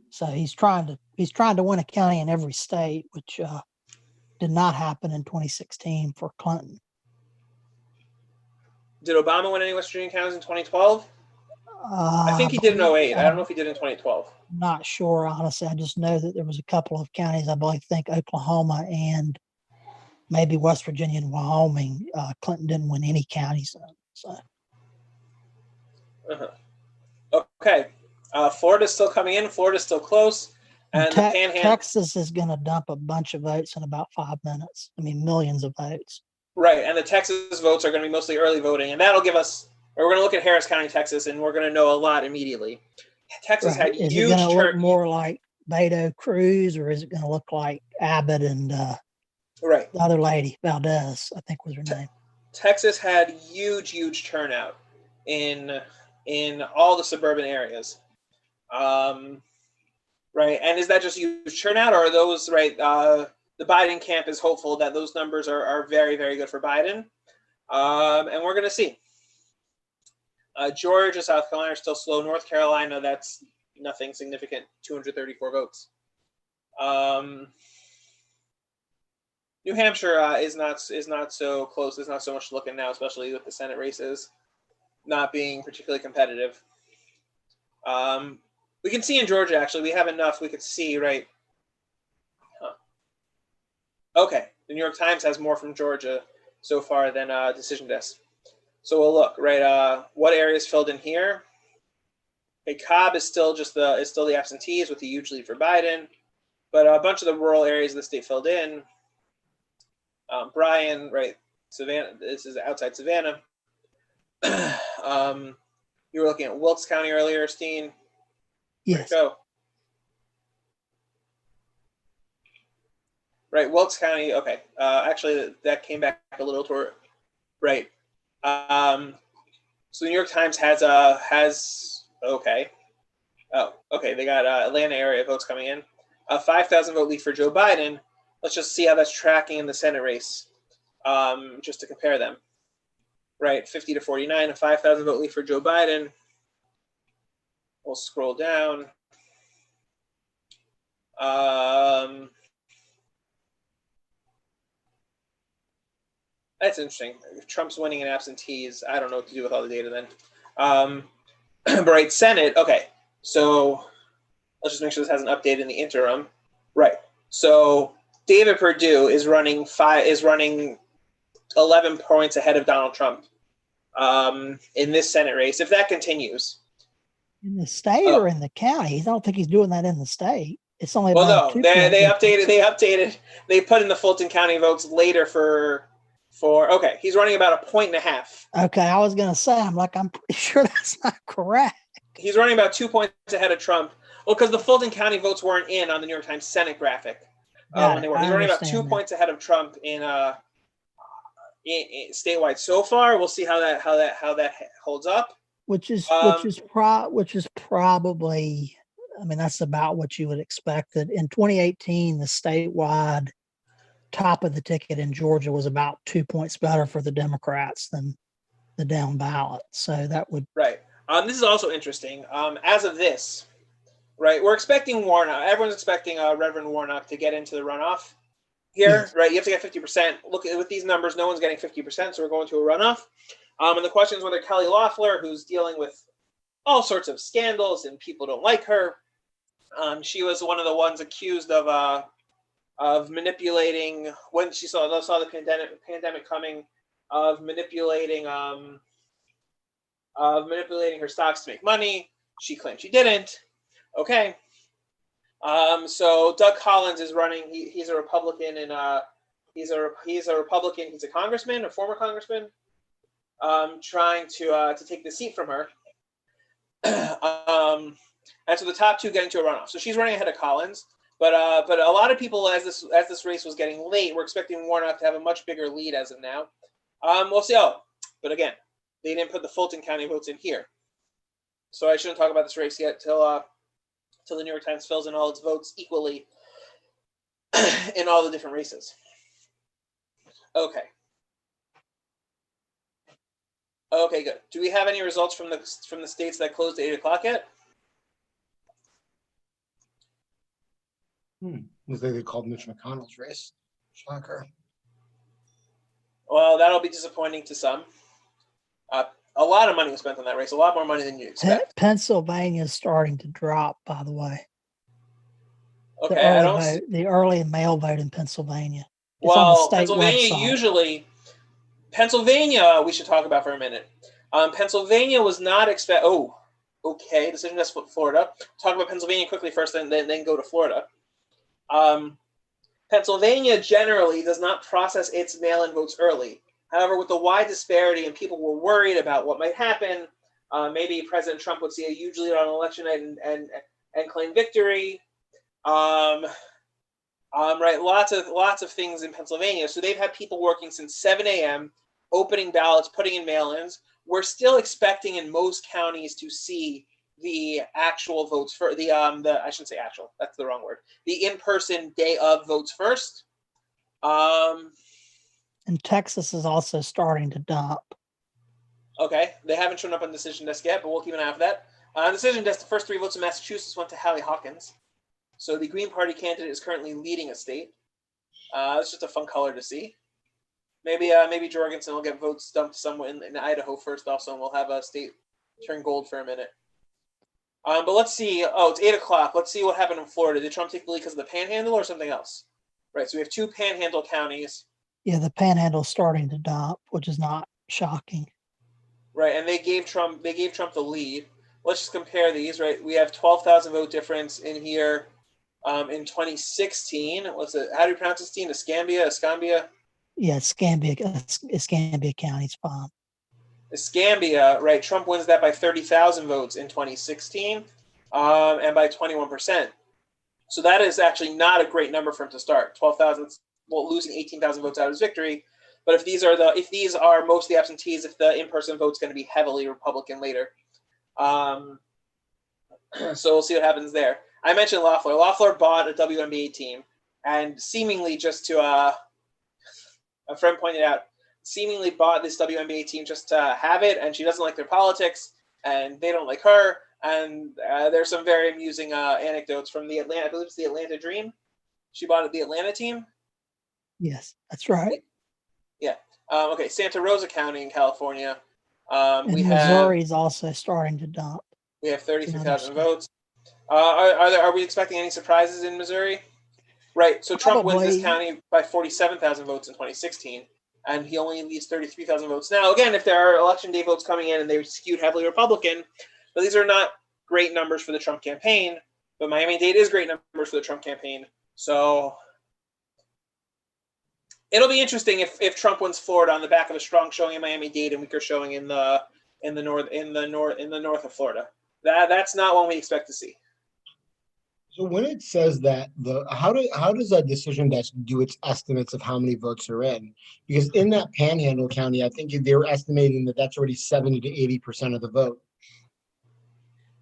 So he's trying to win a county in every state, which did not happen in 2016 for Clinton. Did Obama win any West Virginia counties in 2012? I think he did in 2008. I don't know if he did in 2012. I'm not sure, honestly. I just know that there was a couple of counties, I think Oklahoma and maybe West Virginia and Wyoming. Clinton didn't win any counties in. So. Okay. Florida's still coming in. Florida's still close. And the Panhandle. Texas is going to dump a bunch of votes in about 5 minutes. I mean, millions of votes. Right. And the Texas votes are going to be mostly early voting. And that'll give us, we're going to look at Harris County, Texas, and we're going to know a lot immediately. Texas had huge. Is it going to look more like Beto Cruz, or is it going to look like Abbott and the other lady, Valdez, I think was her name? Texas had huge turnout in in all the suburban areas. Right, and is that just huge turnout, or are those right? The Biden camp is hopeful that those numbers are very, very good for Biden, and we're going to see. Georgia, South Carolina are still slow. North Carolina, that's nothing significant, 234 votes. New Hampshire is not so close. There's not so much looking now, especially with the Senate races not being particularly competitive. We can see in Georgia, actually, we have enough. We could see, right? Huh. Okay, the New York Times has more from Georgia so far than Decision Desk. So we'll look, right? What areas filled in here? Okay, Cobb is still the absentees with a huge lead for Biden, but a bunch of the rural areas of the state filled in. Bryan, right? Savannah. This is outside Savannah. You were looking at Wilkes County earlier, Steen. Yes. Go. Right, Wilkes County. Okay, actually, that came back a little toward right. So the New York Times has okay. Oh, okay. They got Atlanta area votes coming in. 5,000 vote lead for Joe Biden. Let's just see how that's tracking in the Senate race, just to compare them. Right, 50 to 49, a 5,000 vote lead for Joe Biden. We'll scroll down. That's interesting. If Trump's winning in absentees, I don't know what to do with all the data then. But right, Senate. Okay, so let's just make sure this hasn't updated in the interim. Right. So David Perdue is running 11 points ahead of Donald Trump in this Senate race. If that continues. In the state or in the county? I don't think he's doing that in the state. It's only well, no. They updated. They put in the Fulton County votes later for. Okay, he's running about 1.5 points. Okay, I was gonna say, I'm pretty sure that's not correct. He's running about 2 points ahead of Trump. Well, because the Fulton County votes weren't in on the New York Times Senate graphic when they were. He's running about 2 points ahead of Trump in statewide so far. We'll see how that holds up. Which is probably, I mean, that's about what you would expect. That in 2018, the statewide top of the ticket in Georgia was about 2 points better for the Democrats than the down ballot. So that would right. This is also interesting. As of this, right, we're expecting Warnock. Everyone's expecting Reverend Warnock to get into the runoff here, yes. Right? You have to get 50%. Look, with these numbers, no one's getting 50%, so we're going to a runoff. And the question is whether Kelly Loeffler, who's dealing with all sorts of scandals and people don't like her, she was one of the ones accused of manipulating when she saw the pandemic coming, of manipulating her stocks to make money. She claimed she didn't. Okay. So Doug Collins is running. He's a Republican, and he's a Republican. He's a congressman, a former congressman, trying to take the seat from her. And so the top two get into a runoff. So she's running ahead of Collins. But a lot of people, as this race was getting late, were expecting Warnock to have a much bigger lead as of now. We'll see. But again, they didn't put the Fulton County votes in here, so I shouldn't talk about this race yet till the New York Times fills in all its votes equally in all the different races. Okay. Okay, good. Do we have any results from the states that closed at 8 o'clock yet? Was they called Mitch McConnell's race? Shocker. Well, that'll be disappointing to some. A lot of money was spent on that race. A lot more money than you expect. Pennsylvania is starting to drop, by the way. Okay, the early mail vote in Pennsylvania. It's on the state website. Pennsylvania, we should talk about for a minute. Pennsylvania was not expect. Oh, okay. Decision Desk Florida. Talk about Pennsylvania quickly first, then go to Florida. Pennsylvania generally does not process its mail-in votes early. However, with the wide disparity and people were worried about what might happen, maybe President Trump would see a huge lead on election night and claim victory. Right, lots of things in Pennsylvania. So they've had people working since 7 a.m., opening ballots, putting in mail-ins. we're still expecting in most counties to see the actual votes for the I shouldn't say actual, that's the wrong word. The in-person day of votes first. And Texas is also starting to dump. Okay, they haven't shown up on decision desk yet, but we'll keep an eye out for that. On decision desk, the first 3 votes in Massachusetts went to Hallie Hawkins. So the Green Party candidate is currently leading a state. It's just a fun color to see. Maybe Jorgensen will get votes dumped somewhere in Idaho first also, and we'll have a state turn gold for a minute. But let's see. Oh, it's 8 o'clock. Let's see what happened in Florida. Did Trump take the lead because of the Panhandle or something else? Right. So we have 2 Panhandle counties. Yeah, the Panhandle's starting to dump, which is not shocking. Right, and they gave Trump the lead. Let's just compare these. Right, we have 12,000 vote difference in here. In 2016, what's it? How do you pronounce this team? Escambia. Yeah, Escambia County's fine. Escambia, right? Trump wins that by 30,000 votes in 2016, and by 21%. So that is actually not a great number for him to start. 12,000, well, losing 18,000 votes out of his victory. But if these are mostly absentees, if the in-person vote's going to be heavily Republican later, so we'll see what happens there. I mentioned Loeffler. Loeffler bought a WNBA team, and seemingly just to a friend pointed out, seemingly bought this WNBA team just to have it, and she doesn't like their politics, and they don't like her. And there's some very amusing anecdotes from the Atlanta. I believe it's the Atlanta Dream. She bought the Atlanta team. Yes, that's right. Yeah. Okay. Santa Rosa County in California. And Missouri's also starting to dump. We have 33,000 votes. Are we expecting any surprises in Missouri? Right. So Trump wins this county by 47,000 votes in 2016, and he only leads 33,000 votes. Now, again, if there are election day votes coming in and they skewed heavily Republican, but these are not great numbers for the Trump campaign. But Miami-Dade is great numbers for the Trump campaign. So it'll be interesting if Trump wins Florida on the back of a strong showing in Miami-Dade and weaker showing in the north of Florida. That's not one we expect to see. So when it says that how does that decision desk do its estimates of how many votes are in? Because in that Panhandle County, I think they were estimating that that's already 70 to 80% of the vote.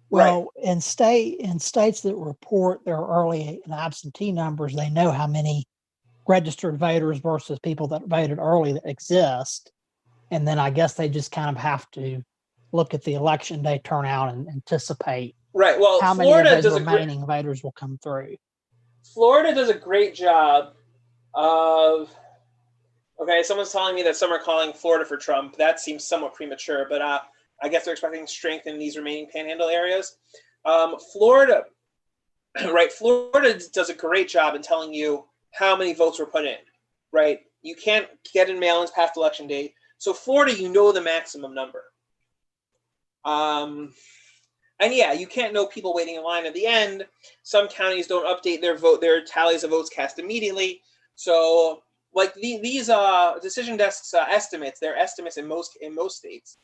Well, right. in states that report their early and absentee numbers, they know how many registered voters versus people that voted early that exist. And then I guess they just kind of have to look at the election day turnout and anticipate right. Well, how Florida many of those remaining voters will come through. Florida does a great job of, okay, someone's telling me that some are calling Florida for Trump. That seems somewhat premature, but I guess they're expecting strength in these remaining Panhandle areas. Florida does a great job in telling you how many votes were put in, right? You can't get in mail-ins past election day. So Florida, you know the maximum number. And yeah, you can't know people waiting in line at the end. Some counties don't update their tallies of votes cast immediately. So like these decision desks estimates, they're estimates in most states.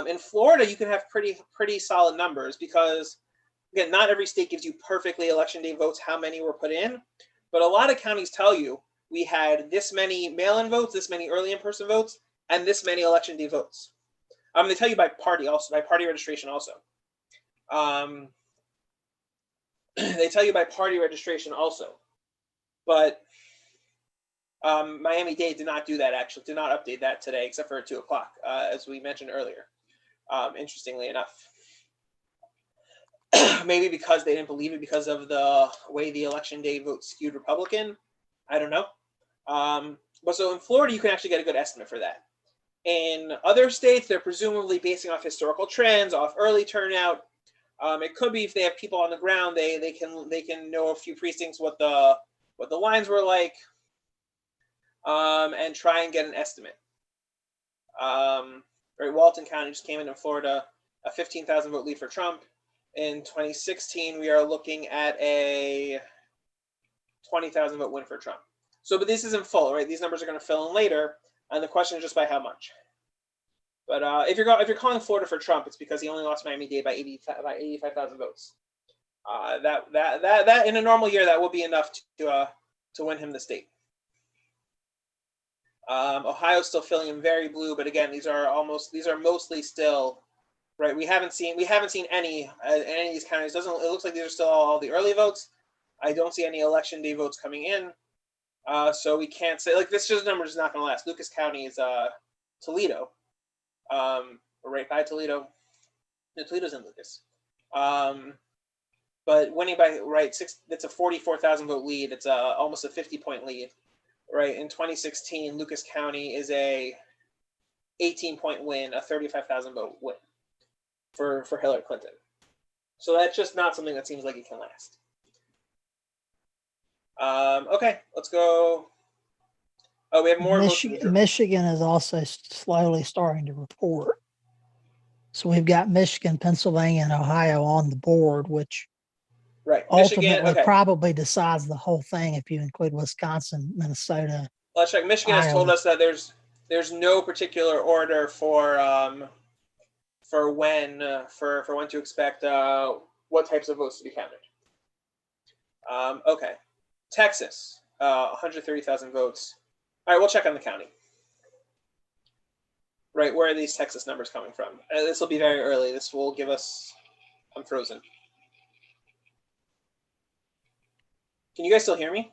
In Florida, you can have pretty solid numbers because, again, not every state gives you perfectly election day votes, how many were put in. But a lot of counties tell you we had this many mail-in votes, this many early in-person votes, and this many election day votes. They tell you by party also, by party registration also. They tell you by party registration also. But Miami-Dade did not do that, actually, did not update that today, except for at 2 o'clock, as we mentioned earlier. Interestingly enough. Maybe because they didn't believe it because of the way the election day vote skewed Republican. I don't know. But so in Florida, you can actually get a good estimate for that. In other states, they're presumably basing off historical trends, off early turnout. It could be if they have people on the ground, they can know a few precincts what the lines were like, and try and get an estimate. Right, Walton County just came in Florida, a 15,000 vote lead for Trump. In 2016, we are looking at a 20,000 vote win for Trump. So, but this isn't full, right? These numbers are going to fill in later, and the question is just by how much. But if you're calling Florida for Trump, it's because he only lost Miami-Dade by 85,000 votes. That in a normal year that will be enough to win him the state. Ohio's still filling in very blue, but again, these are mostly still, right? We haven't seen any in any of these counties. It looks like these are still all the early votes. I don't see any election day votes coming in. So we can't say, like, this just number is not going to last. Lucas County is Toledo, right by Toledo. No, Toledo's in Lucas. But winning by, right, it's a 44,000 vote lead. It's almost a 50-point lead, right? In 2016, Lucas County is a 18-point win, a 35,000 vote win for Hillary Clinton. So that's just not something that seems like it can last. Okay, let's go. Oh, we have more. Michigan is also slowly starting to report. So we've got Michigan, Pennsylvania, and Ohio on the board, which ultimately probably decides the whole thing if you include Wisconsin, Minnesota. Let's check. Michigan has told us that there's no particular order for when to expect what types of votes to be counted. Okay. Texas, 130,000 votes. All right, we'll check on the county. Right, where are these Texas numbers coming from? This will be very early. This will give us. I'm frozen. Can you guys still hear me?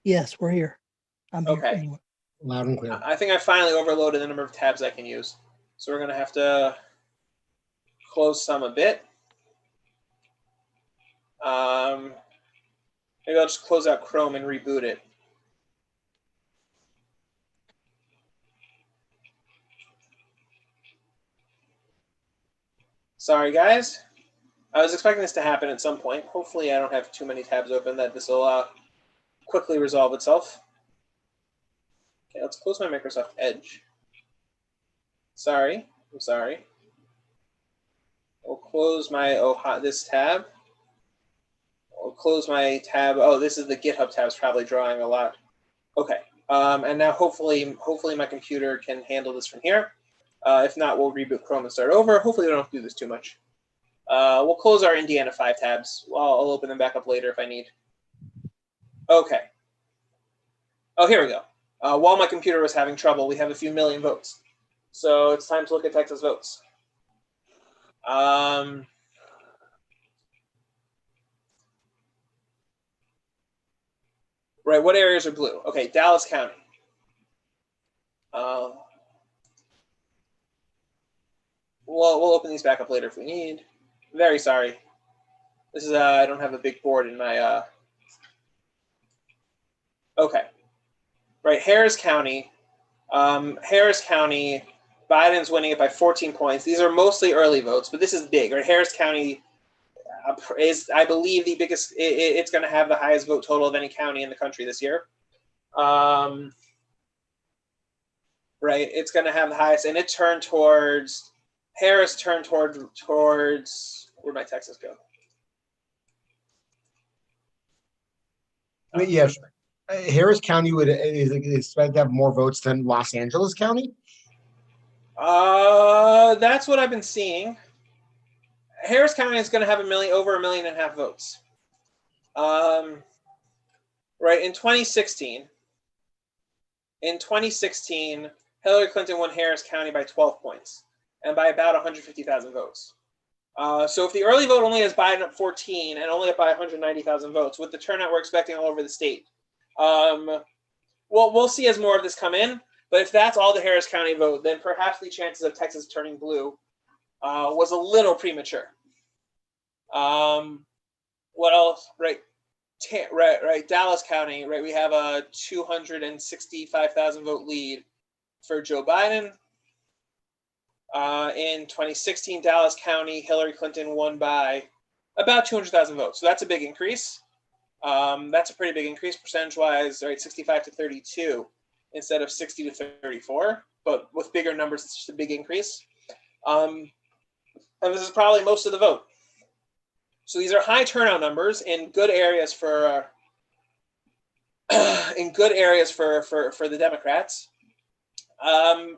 Yes, we're here. I'm here okay. Anyway. Loud and clear. I think I finally overloaded the number of tabs I can use. So we're going to have to close some a bit. Maybe I'll just close out Chrome and reboot it. Sorry, guys. I was expecting this to happen at some point. Hopefully I don't have too many tabs open that this will quickly resolve itself. Okay, let's close my Microsoft Edge. Sorry, I'm sorry. We'll close my this tab. We'll close my tab. Oh, this is the GitHub tab. It's probably drawing a lot. Okay, and now hopefully my computer can handle this from here. If not, we'll reboot Chrome and start over. Hopefully we don't have to do this too much. We'll close our Indiana 5 tabs. I'll open them back up later if I need. Okay. Oh, here we go. While my computer was having trouble, we have a few million votes. So it's time to look at Texas votes. Right, what areas are blue? Okay, Dallas County. We'll open these back up later if we need. Very sorry. This is I don't have a big board in my. Okay. Right, Harris County. Harris County, Biden's winning it by 14 points. These are mostly early votes, but this is big. Right, Harris County is, I believe, the biggest. It's going to have the highest vote total of any county in the country this year. Right, it's going to have the highest, and it turned towards. Harris turned towards where'd my Texas go? Yes, Harris County is expected to have more votes than Los Angeles County. That's what I've been seeing. Harris County is going to have over 1.5 million votes. Right, in 2016, Hillary Clinton won Harris County by 12 points and by about 150,000 votes. So if the early vote only has Biden up 14 and only up by 190,000 votes, with the turnout we're expecting all over the state, we'll see as more of this come in. But if that's all the Harris County vote, then perhaps the chances of Texas turning blue was a little premature. What else? Right, Dallas County. Right, we have a 265,000 vote lead for Joe Biden. In 2016, Dallas County, Hillary Clinton won by about 200,000 votes. So that's a big increase. That's a pretty big increase percentage-wise, right? 65 to 32 instead of 60 to 34. But with bigger numbers, it's just a big increase. And this is probably most of the vote. So these are high turnout numbers in good areas for the Democrats.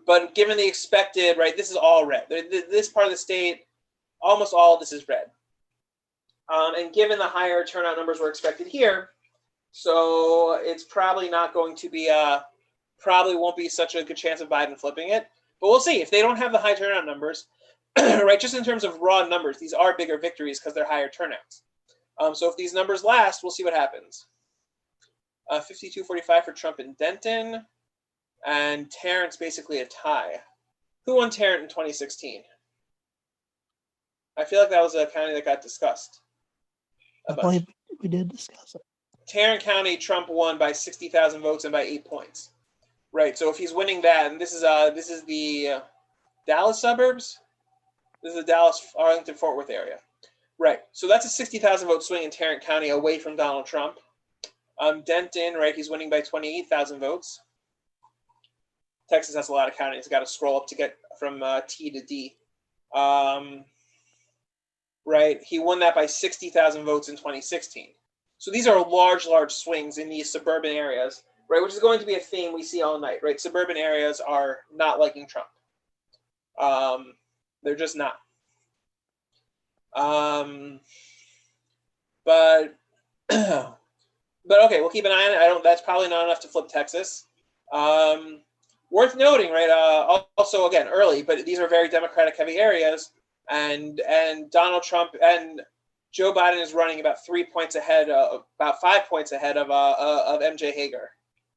But given the expected, right, this is all red. This part of the state, almost all of this is red. And given the higher turnout numbers we're expected here, so it's probably not going to be probably won't be such a good chance of Biden flipping it. But we'll see. If they don't have the high turnout numbers, right, just in terms of raw numbers, these are bigger victories because they're higher turnouts. So if these numbers last, we'll see what happens. 52-45 for Trump and Denton. And Tarrant's basically a tie. Who won Tarrant in 2016? I feel like that was a county that got discussed a I bunch. believe we did discuss it. Tarrant County, Trump won by 60,000 votes and by 8 points. Right. So if he's winning that, and this is the Dallas suburbs. This is the Dallas, Arlington, Fort Worth area. Right. So that's a 60,000 vote swing in Tarrant County away from Donald Trump. Denton, right, he's winning by 28,000 votes. Texas has a lot of counties. Got to scroll up to get from T to D. Right. He won that by 60,000 votes in 2016. So these are large swings in these suburban areas, right, which is going to be a theme we see all night, right? Suburban areas are not liking Trump. They're just not. But okay, we'll keep an eye on it. That's probably not enough to flip Texas. Worth noting, right? Also, again, early, but these are very Democratic-heavy areas, and Donald Trump and Joe Biden is running about 3 points ahead, about 5 points ahead of MJ Hagar.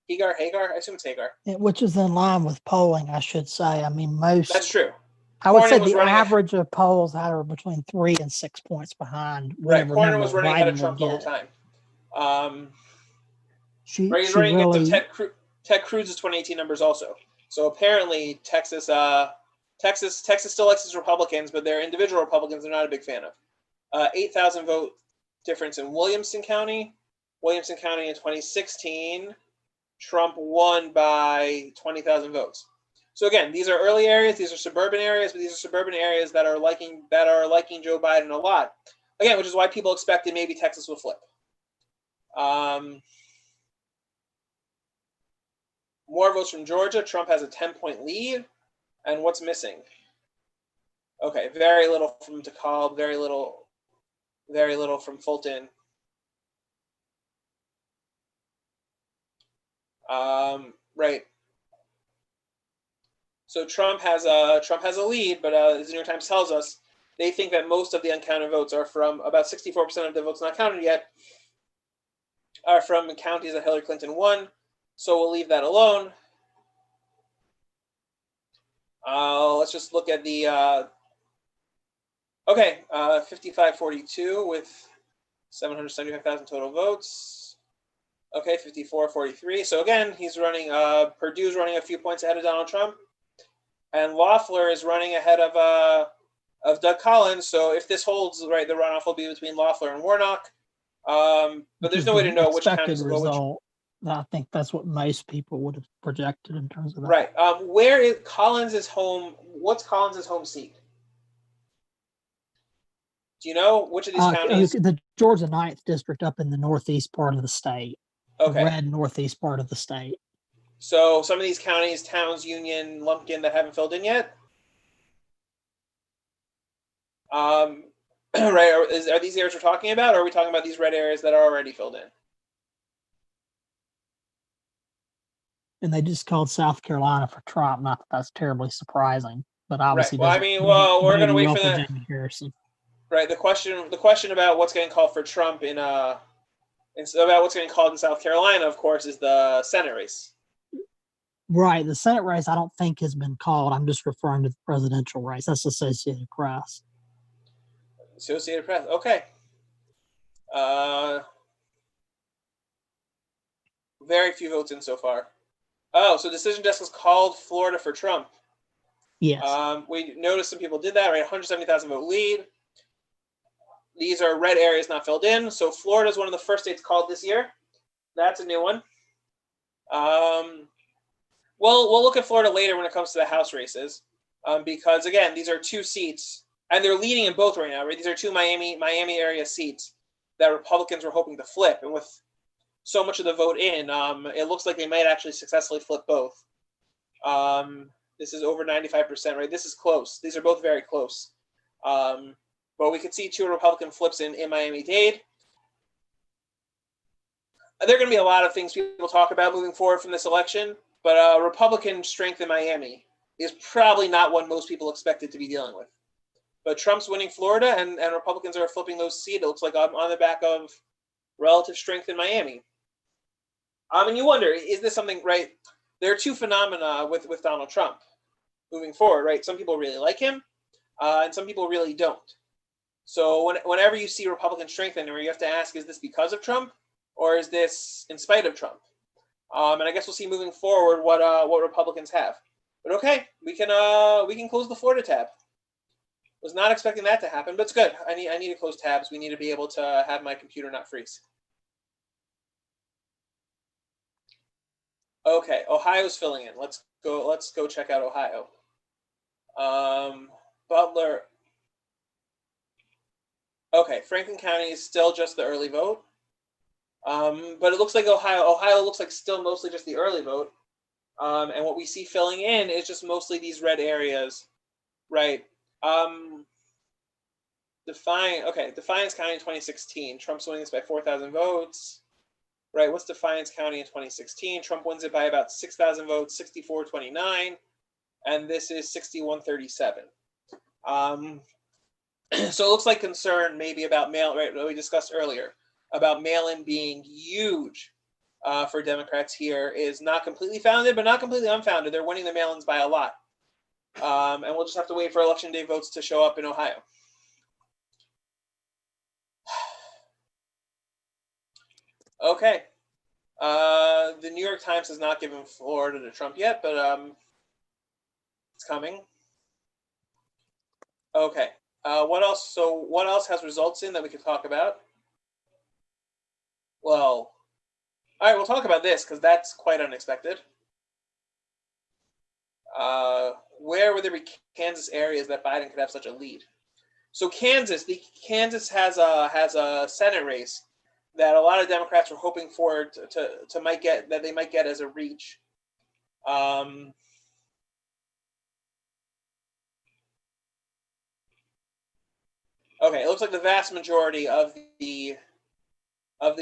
Hagar? I assume it's Hagar. Yeah, which is in line with polling, I should say. I mean, That's true. I would say Cornyn was the running average of polls are between 3 and 6 points behind. Right. Whatever Cornyn number was running ahead of Biden Trump will the whole get. time. She Right, he's running really, against Ted Cruz's 2018 numbers also. So apparently Texas still likes its Republicans, but their individual Republicans they're not a big fan of. 8,000 vote difference in Williamson County. Williamson County in 2016, Trump won by 20,000 votes. So again, these are early areas, these are suburban areas, but these are suburban areas that are liking Joe Biden a lot. Again, which is why people expected maybe Texas would flip. More votes from Georgia. Trump has a 10-point lead. And what's missing? Okay, very little from DeKalb, very little from Fulton. Right. So Trump has a lead, but as the New York Times tells us, they think that most of the uncounted votes are from about 64% of the votes not counted yet are from counties that Hillary Clinton won. So we'll leave that alone. Let's just look at the 55-42 with 775,000 total votes. Okay, 54-43. So again, he's running. Perdue's running a few points ahead of Donald Trump, and Loeffler is running ahead of Doug Collins. So if this holds, right, the runoff will be between Loeffler and Warnock. But there's no way to know which counties will go which. I think that's what most people would have projected in terms of that. Right. Where is Collins' home? What's Collins' home seat? Do you know which of these counties? The Georgia 9th district up in the northeast part of the state. Okay. The red northeast part of the state. So some of these counties, Towns, Union, Lumpkin, that haven't filled in yet. Right. Are these areas we're talking about, or are we talking about these red areas that are already filled in? And they just called South Carolina for Trump. Not that that's terribly surprising, but obviously, right. Well, we're going to wait for that. Harrison. Right. The question about what's getting called for Trump about what's getting called in South Carolina, of course, is the Senate race. Right. The Senate race, I don't think has been called. I'm just referring to the presidential race. That's Associated Press. Associated Press. Okay. Very few votes in so far. Oh, so Decision Desk has called Florida for Trump. Yes. We noticed some people did that, right? 170,000 vote lead. These are red areas not filled in. So Florida is one of the first states called this year. That's a new one. We'll look at Florida later when it comes to the House races, because again, these are two seats, and they're leading in both right now. Right? These are two Miami area seats that Republicans were hoping to flip, and with so much of the vote in, it looks like they might actually successfully flip both. This is over 95%, right? This is close. These are both very close. But we could see two Republican flips in Miami-Dade. There are going to be a lot of things people talk about moving forward from this election. But Republican strength in Miami is probably not what most people expected to be dealing with. But Trump's winning Florida, and Republicans are flipping those seats. It looks like I'm on the back of relative strength in Miami. And you wonder, is this something, right? There are two phenomena with Donald Trump moving forward, right? Some people really like him, and some people really don't. So whenever you see Republican strength in there, you have to ask, is this because of Trump, or is this in spite of Trump? And I guess we'll see moving forward what Republicans have. But okay, we can close the Florida tab. Was not expecting that to happen, but it's good. I need to close tabs. We need to be able to have my computer not freeze. Okay, Ohio's filling in. Let's go check out Ohio. Butler. Okay, Franklin County is still just the early vote. But it looks like Ohio looks like still mostly just the early vote. And what we see filling in is just mostly these red areas, right? Defiance County in 2016. Trump's winning this by 4,000 votes. Right, what's Defiance County in 2016? Trump wins it by about 6,000 votes, 64-29, and this is 61-37. So it looks like concern maybe about mail, right, what we discussed earlier, about mail-in being huge for Democrats here is not completely founded, but not completely unfounded. They're winning the mail-ins by a lot. And we'll just have to wait for Election Day votes to show up in Ohio. Okay. The New York Times has not given Florida to Trump yet, but it's coming. Okay. What else? So what else has results in that we could talk about? Well, all right, we'll talk about this because that's quite unexpected. Where would there be Kansas areas that Biden could have such a lead? So Kansas has a Senate race that a lot of Democrats were hoping for to might get as a reach. Okay, it looks like the vast majority of the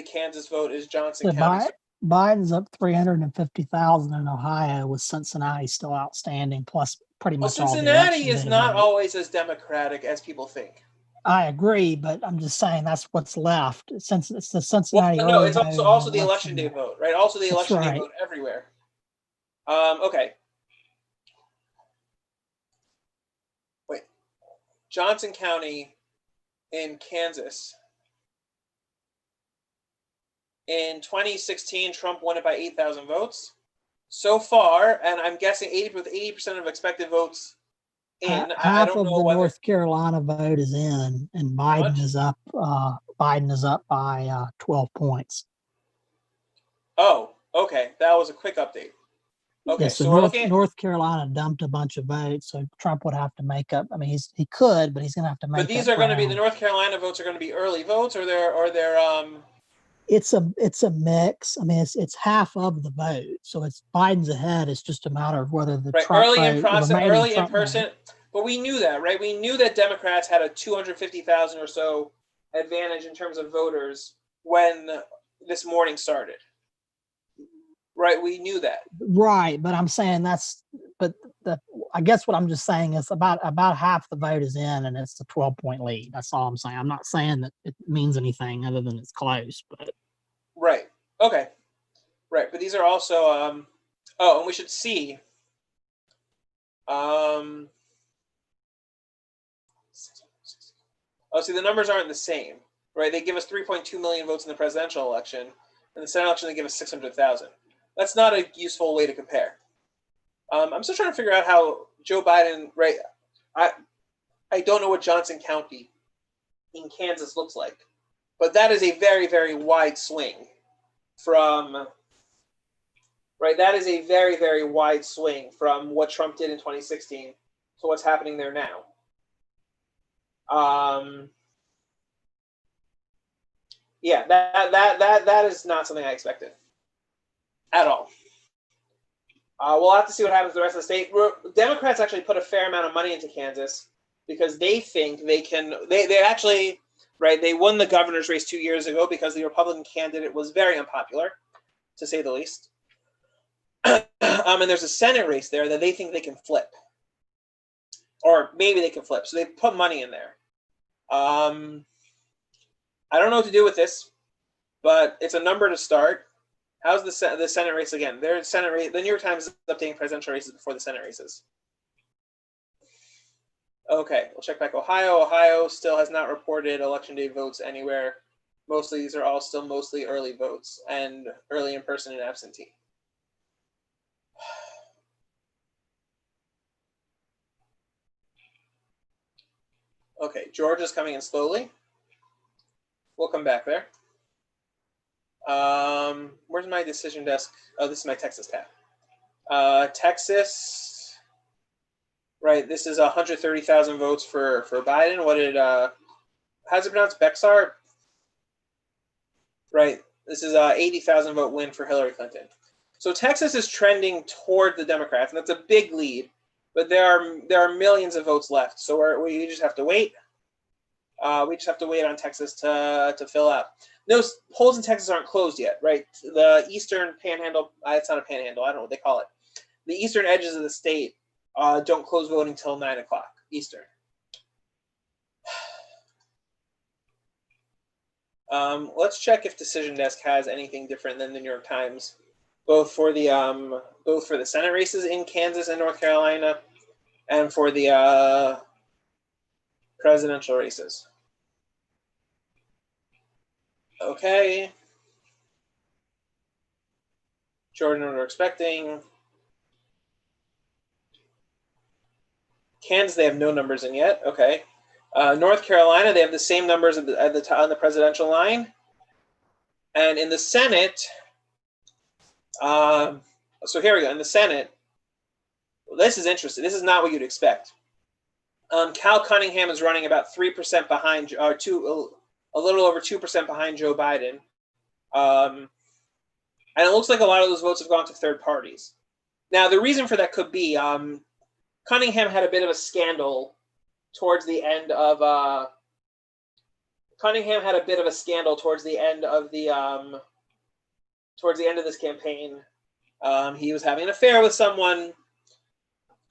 Kansas vote is Johnson County. Biden's up 350,000 in Ohio, with Cincinnati still outstanding, plus pretty much all the Cincinnati is not vote. always as Democratic as people think. I agree, but I'm just saying that's what's left. Since it's the Cincinnati. Well, no, it's also the election day vote, right? Also the election day vote everywhere. Okay. Wait. Johnson County in Kansas. In 2016, Trump won it by 8,000 votes. So far, and I'm guessing 80% of expected votes in. Half of the North Carolina vote is in, and Biden is up. Biden is up by 12 points. Oh, okay. That was a quick update. Okay, yeah, so North Carolina dumped a bunch of votes, so Trump would have to make up. I mean, he could, but he's going to have to make. But these are going to be the North Carolina votes are going to be early votes, or they're. It's a mix. I mean, it's half of the vote, so it's Biden's ahead. It's just a matter of whether the Trump early in Trump person. Vote. But we knew that, right? We knew that Democrats had a 250,000 or so advantage in terms of voters when this morning started. Right, we knew that. Right, but I'm saying I guess what I'm just saying is about half the vote is in, and it's a 12-point lead. That's all I'm saying. I'm not saying that it means anything other than it's close, but. Right. Okay. Right, but these are also and we should see see the numbers aren't the same, right? They give us 3.2 million votes in the presidential election, and the Senate election they give us 600,000. That's not a useful way to compare. I'm still trying to figure out how Joe Biden, right? I don't know what Johnson County in Kansas looks like, but that is a very, very wide swing from, right? That is a very, very wide swing from what Trump did in 2016 to what's happening there now. Yeah, that is not something I expected at all. We'll have to see what happens to the rest of the state. Democrats actually put a fair amount of money into Kansas because they think they can. They actually, right? They won the governor's race 2 years ago because the Republican candidate was very unpopular, to say the least. And there's a Senate race there that they think they can flip, or maybe they can flip. So they put money in there. I don't know what to do with this, but it's a number to start. How's the Senate race again? Their Senate race. The New York Times is updating presidential races before the Senate races. Okay, we'll check back Ohio. Ohio still has not reported election day votes anywhere. Mostly, these are all still mostly early votes and early in person and absentee. Okay, Georgia's coming in slowly. We'll come back there. Where's my decision desk? Oh, this is my Texas tab. Texas, right? This is 130,000 votes for Biden. What did how's it pronounced? Bexar, right? This is a 80,000 vote win for Hillary Clinton. So Texas is trending toward the Democrats, and that's a big lead. But there are millions of votes left, so we just have to wait. We just have to wait on Texas to fill out. No, polls in Texas aren't closed yet, right? The eastern panhandle, it's not a panhandle, I don't know what they call it. The eastern edges of the state don't close voting until 9 o'clock Eastern. Let's check if Decision Desk has anything different than the New York Times, both for the Senate races in Kansas and North Carolina, and for the presidential races. Okay. Jordan, what we're expecting. Kansas, they have no numbers in yet. Okay. North Carolina, they have the same numbers on the presidential line. And in the Senate, so here we go. In the Senate, this is interesting. This is not what you'd expect. Cal Cunningham is running about 3% behind, or a little over 2% behind Joe Biden. And it looks like a lot of those votes have gone to third parties. Now, the reason for that could be Cunningham had a bit of a scandal towards the end of this campaign. He was having an affair with someone.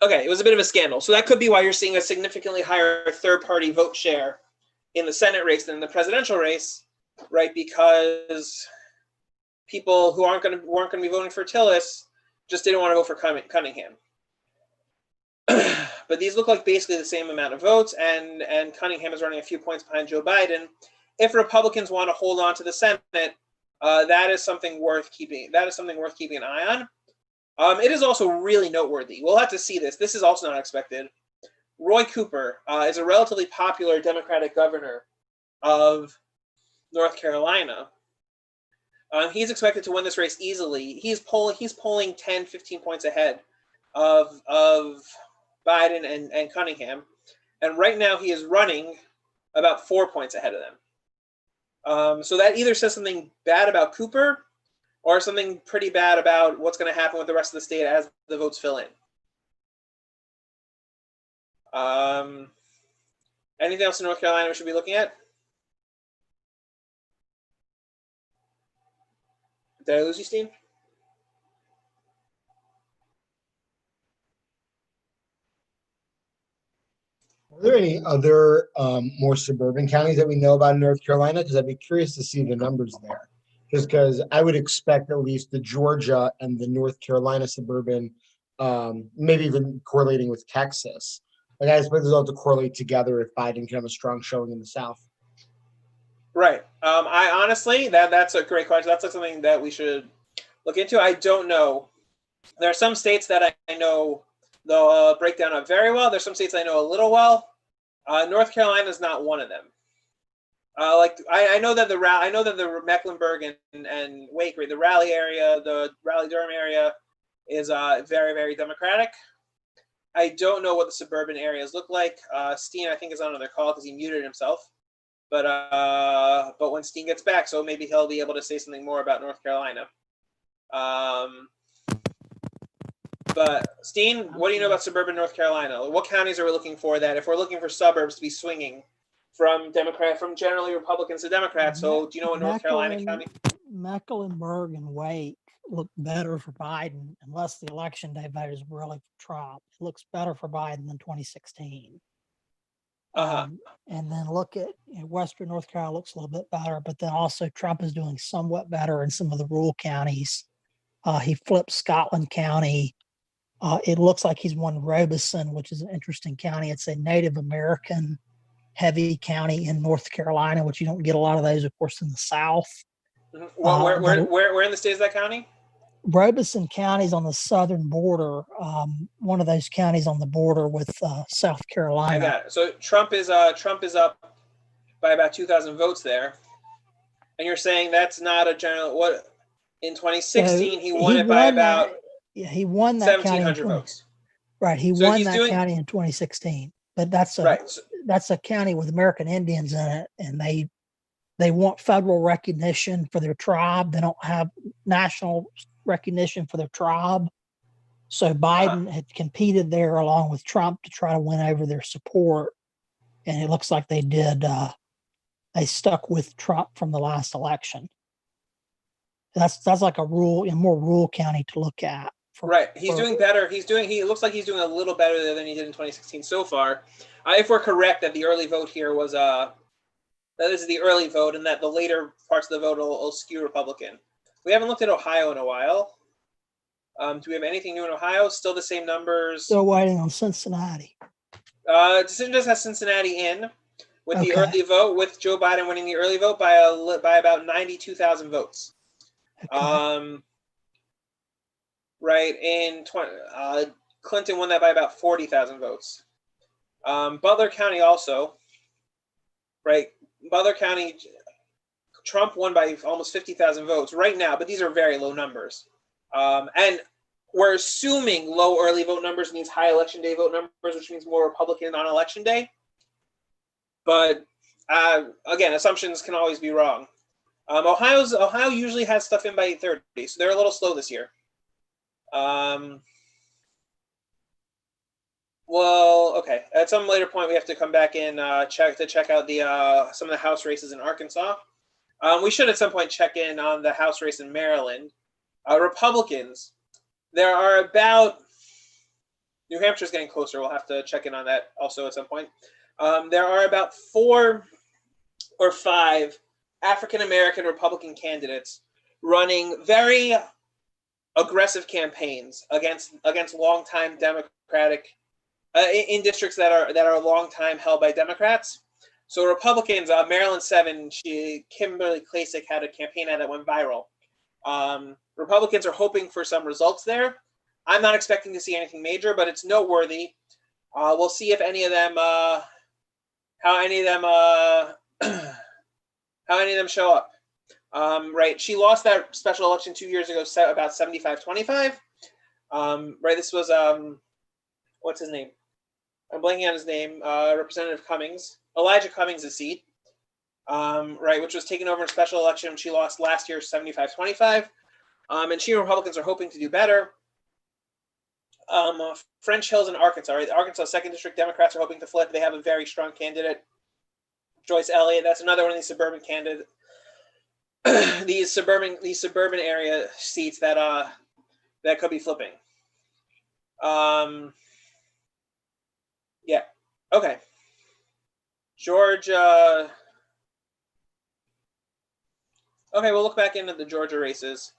Okay, it was a bit of a scandal. So that could be why you're seeing a significantly higher third-party vote share in the Senate race than in the presidential race, right? Because people who weren't going to be voting for Tillis just didn't want to vote for Cunningham. But these look like basically the same amount of votes, and Cunningham is running a few points behind Joe Biden. If Republicans want to hold on to the Senate, that is something worth keeping. That is something worth keeping an eye on. It is also really noteworthy. We'll have to see this. This is also not expected. Roy Cooper is a relatively popular Democratic governor of North Carolina. He's expected to win this race easily. He's polling 10, 15 points ahead of Biden and Cunningham. And right now he is running about 4 points ahead of them. So that either says something bad about Cooper or something pretty bad about what's going to happen with the rest of the state as the votes fill in. Anything else in North Carolina we should be looking at? Did I lose you, Steve? Are there any other more suburban counties that we know about in North Carolina? Because I'd be curious to see the numbers there. Just because I would expect at least the Georgia and the North Carolina suburban, maybe even correlating with Texas. Like I expect those all to correlate together if Biden can have a strong showing in the South. Right. I honestly, that's a great question. That's something that we should look into. I don't know. There are some states that I know the breakdown of very well. There's some states I know a little well. North Carolina is not one of them. I know that the Mecklenburg and Wake, the Raleigh area, the Raleigh-Durham area is very, very Democratic. I don't know what the suburban areas look like. Steen, I think, is on another call because he muted himself. But when Steen gets back, so maybe he'll be able to say something more about North Carolina. But Steen, what do you know about suburban North Carolina? What counties are we looking for that if we're looking for suburbs to be swinging from generally Republicans to Democrats? So do you know what North Carolina county? Mecklenburg and Wake look better for Biden unless the election day vote is really for Trump. It looks better for Biden than 2016. Uh-huh. And then look at Western North Carolina looks a little bit better, but then also Trump is doing somewhat better in some of the rural counties. He flipped Scotland County. It looks like he's won Robeson, which is an interesting county. It's a Native American heavy county in North Carolina, which you don't get a lot of those, of course, in the South. Mhm. Well, where in the state is that county? Robeson County is on the southern border, one of those counties on the border with South I Carolina. got it. So Trump is up by about 2,000 votes there, and you're saying that's not a general. What in 2016 he won it by about he won that county in 1,700 votes. Right, he So won he's that doing- county in 2016, but that's a Right. So, that's a county with American Indians in it, and they want federal recognition for their tribe. They don't have national recognition for their tribe. So Biden had competed there along with Trump to try to win over their support, and it looks like they did. They stuck with Trump from the last election. That's like a more rural county to look at. right. He's doing better. He looks like he's doing a little better than he did in 2016 so far. If we're correct that the early vote here was that this is the early vote and that the later parts of the vote will skew Republican. We haven't looked at Ohio in a while. Do we have anything new in Ohio? Still the same numbers. Still waiting on Cincinnati. Decision just has Cincinnati in with the early vote, with Joe Biden winning the early vote by about 92,000 votes. Okay. Right in Clinton won that by about 40,000 votes. Butler County also, right? Butler County, Trump won by almost 50,000 votes right now, but these are very low numbers. And we're assuming low early vote numbers means high election day vote numbers, which means more Republican on election day. But again, assumptions can always be wrong. Ohio usually has stuff in by 8:30, so they're a little slow this year. Well, okay. At some later point, we have to come back in check out the some of the House races in Arkansas. We should at some point check in on the House race in Maryland. Republicans, there are about New Hampshire's getting closer. We'll have to check in on that also at some point. There are about 4 or 5 African American Republican candidates running very aggressive campaigns against longtime Democratic in districts that are long time held by Democrats. So Republicans, Maryland 7, Kimberly Klacik had a campaign ad that went viral. Republicans are hoping for some results there. I'm not expecting to see anything major, but it's noteworthy. We'll see if any of them, how any of them show up. Right, she lost that special election 2 years ago, about 75-25. Right, this was what's his name? I'm blanking on his name. Representative Cummings, Elijah Cummings' seat. Right, which was taken over in a special election. She lost last year 75-25. And she and Republicans are hoping to do better. French Hills in Arkansas, right? The Arkansas 2nd District Democrats are hoping to flip. They have a very strong candidate, Joyce Elliott. That's another one of these suburban candidates. these suburban area seats that could be flipping. Yeah. Okay. Georgia. Okay, we'll look back into the Georgia races.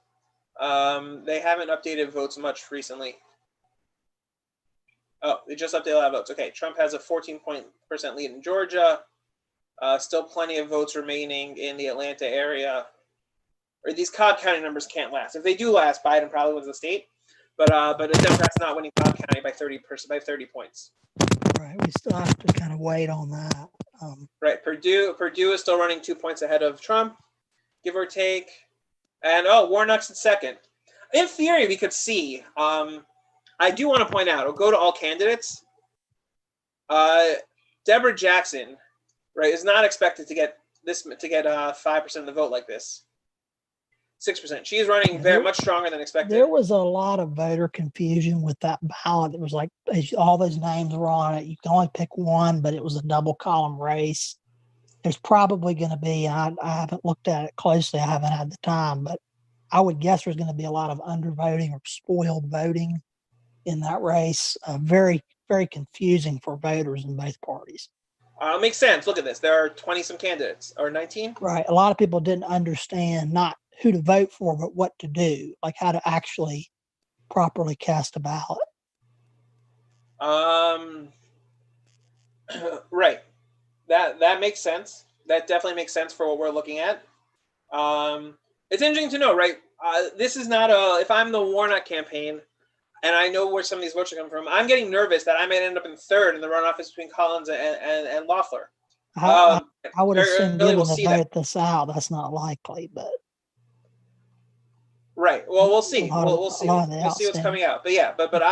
They haven't updated votes much recently. Oh, they just updated a lot of votes. Okay, Trump has a 14% lead in Georgia. Still plenty of votes remaining in the Atlanta area. Or these Cobb County numbers can't last. If they do last, Biden probably wins the state. But the Democrats not winning Cobb County by 30 points. Right, we still have to kind of wait on that. Right, Purdue is still running 2 points ahead of Trump, give or take. And Warnock's in second. In theory, we could see. I do want to point out. I'll go to all candidates. Deborah Jackson, right, is not expected to get 5% of the vote like this. 6%. She is running very much stronger than expected. There was a lot of voter confusion with that ballot. It was like all those names were on it. You can only pick one, but it was a double column race. There's probably going to be, I haven't looked at it closely. I haven't had the time, but I would guess there's going to be a lot of undervoting or spoiled voting in that race. Very, very confusing for voters in both parties. Makes sense. Look at this. There are 20 some candidates, or 19. Right. A lot of people didn't understand not who to vote for, but what to do, like how to actually properly cast a ballot. Right. That makes sense. That definitely makes sense for what we're looking at. It's interesting to know, right? This is not if I'm the Warnock campaign and I know where some of these votes are coming from, I'm getting nervous that I might end up in third in the runoff between Collins and Loeffler. I would assume, really given we'll the see vote this out, that's not likely, but. Right. Well, we'll see. We'll see. We'll see what's coming out. But yeah, but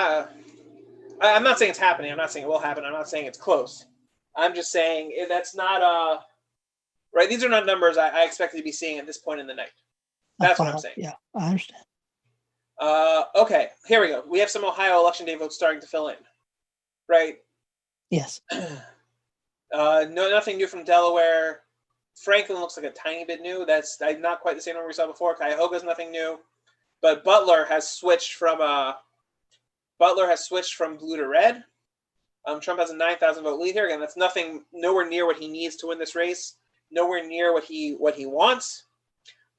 I'm not saying it's happening. I'm not saying it will happen. I'm not saying it's close. I'm just saying that's not right. These are not numbers I expected to be seeing at this point in the night. That's what I'm saying. Yeah, I understand. Okay, here we go. We have some Ohio election day votes starting to fill in. Right. Yes. No, nothing new from Delaware. Franklin looks like a tiny bit new. That's not quite the same number we saw before. Cuyahoga's nothing new, but Butler has switched from blue to red. Trump has a 9,000 vote lead here. Again, that's nowhere near what he needs to win this race. Nowhere near what he wants.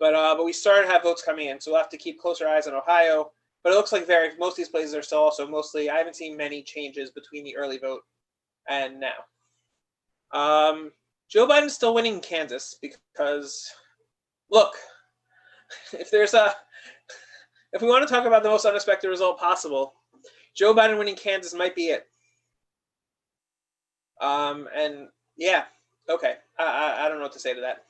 But we started to have votes coming in, so we'll have to keep closer eyes on Ohio. But it looks like most of these places are still also mostly. I haven't seen many changes between the early vote and now. Joe Biden's still winning in Kansas because, look, if we want to talk about the most unexpected result possible, Joe Biden winning Kansas might be it. And yeah, okay. I don't know what to say to that.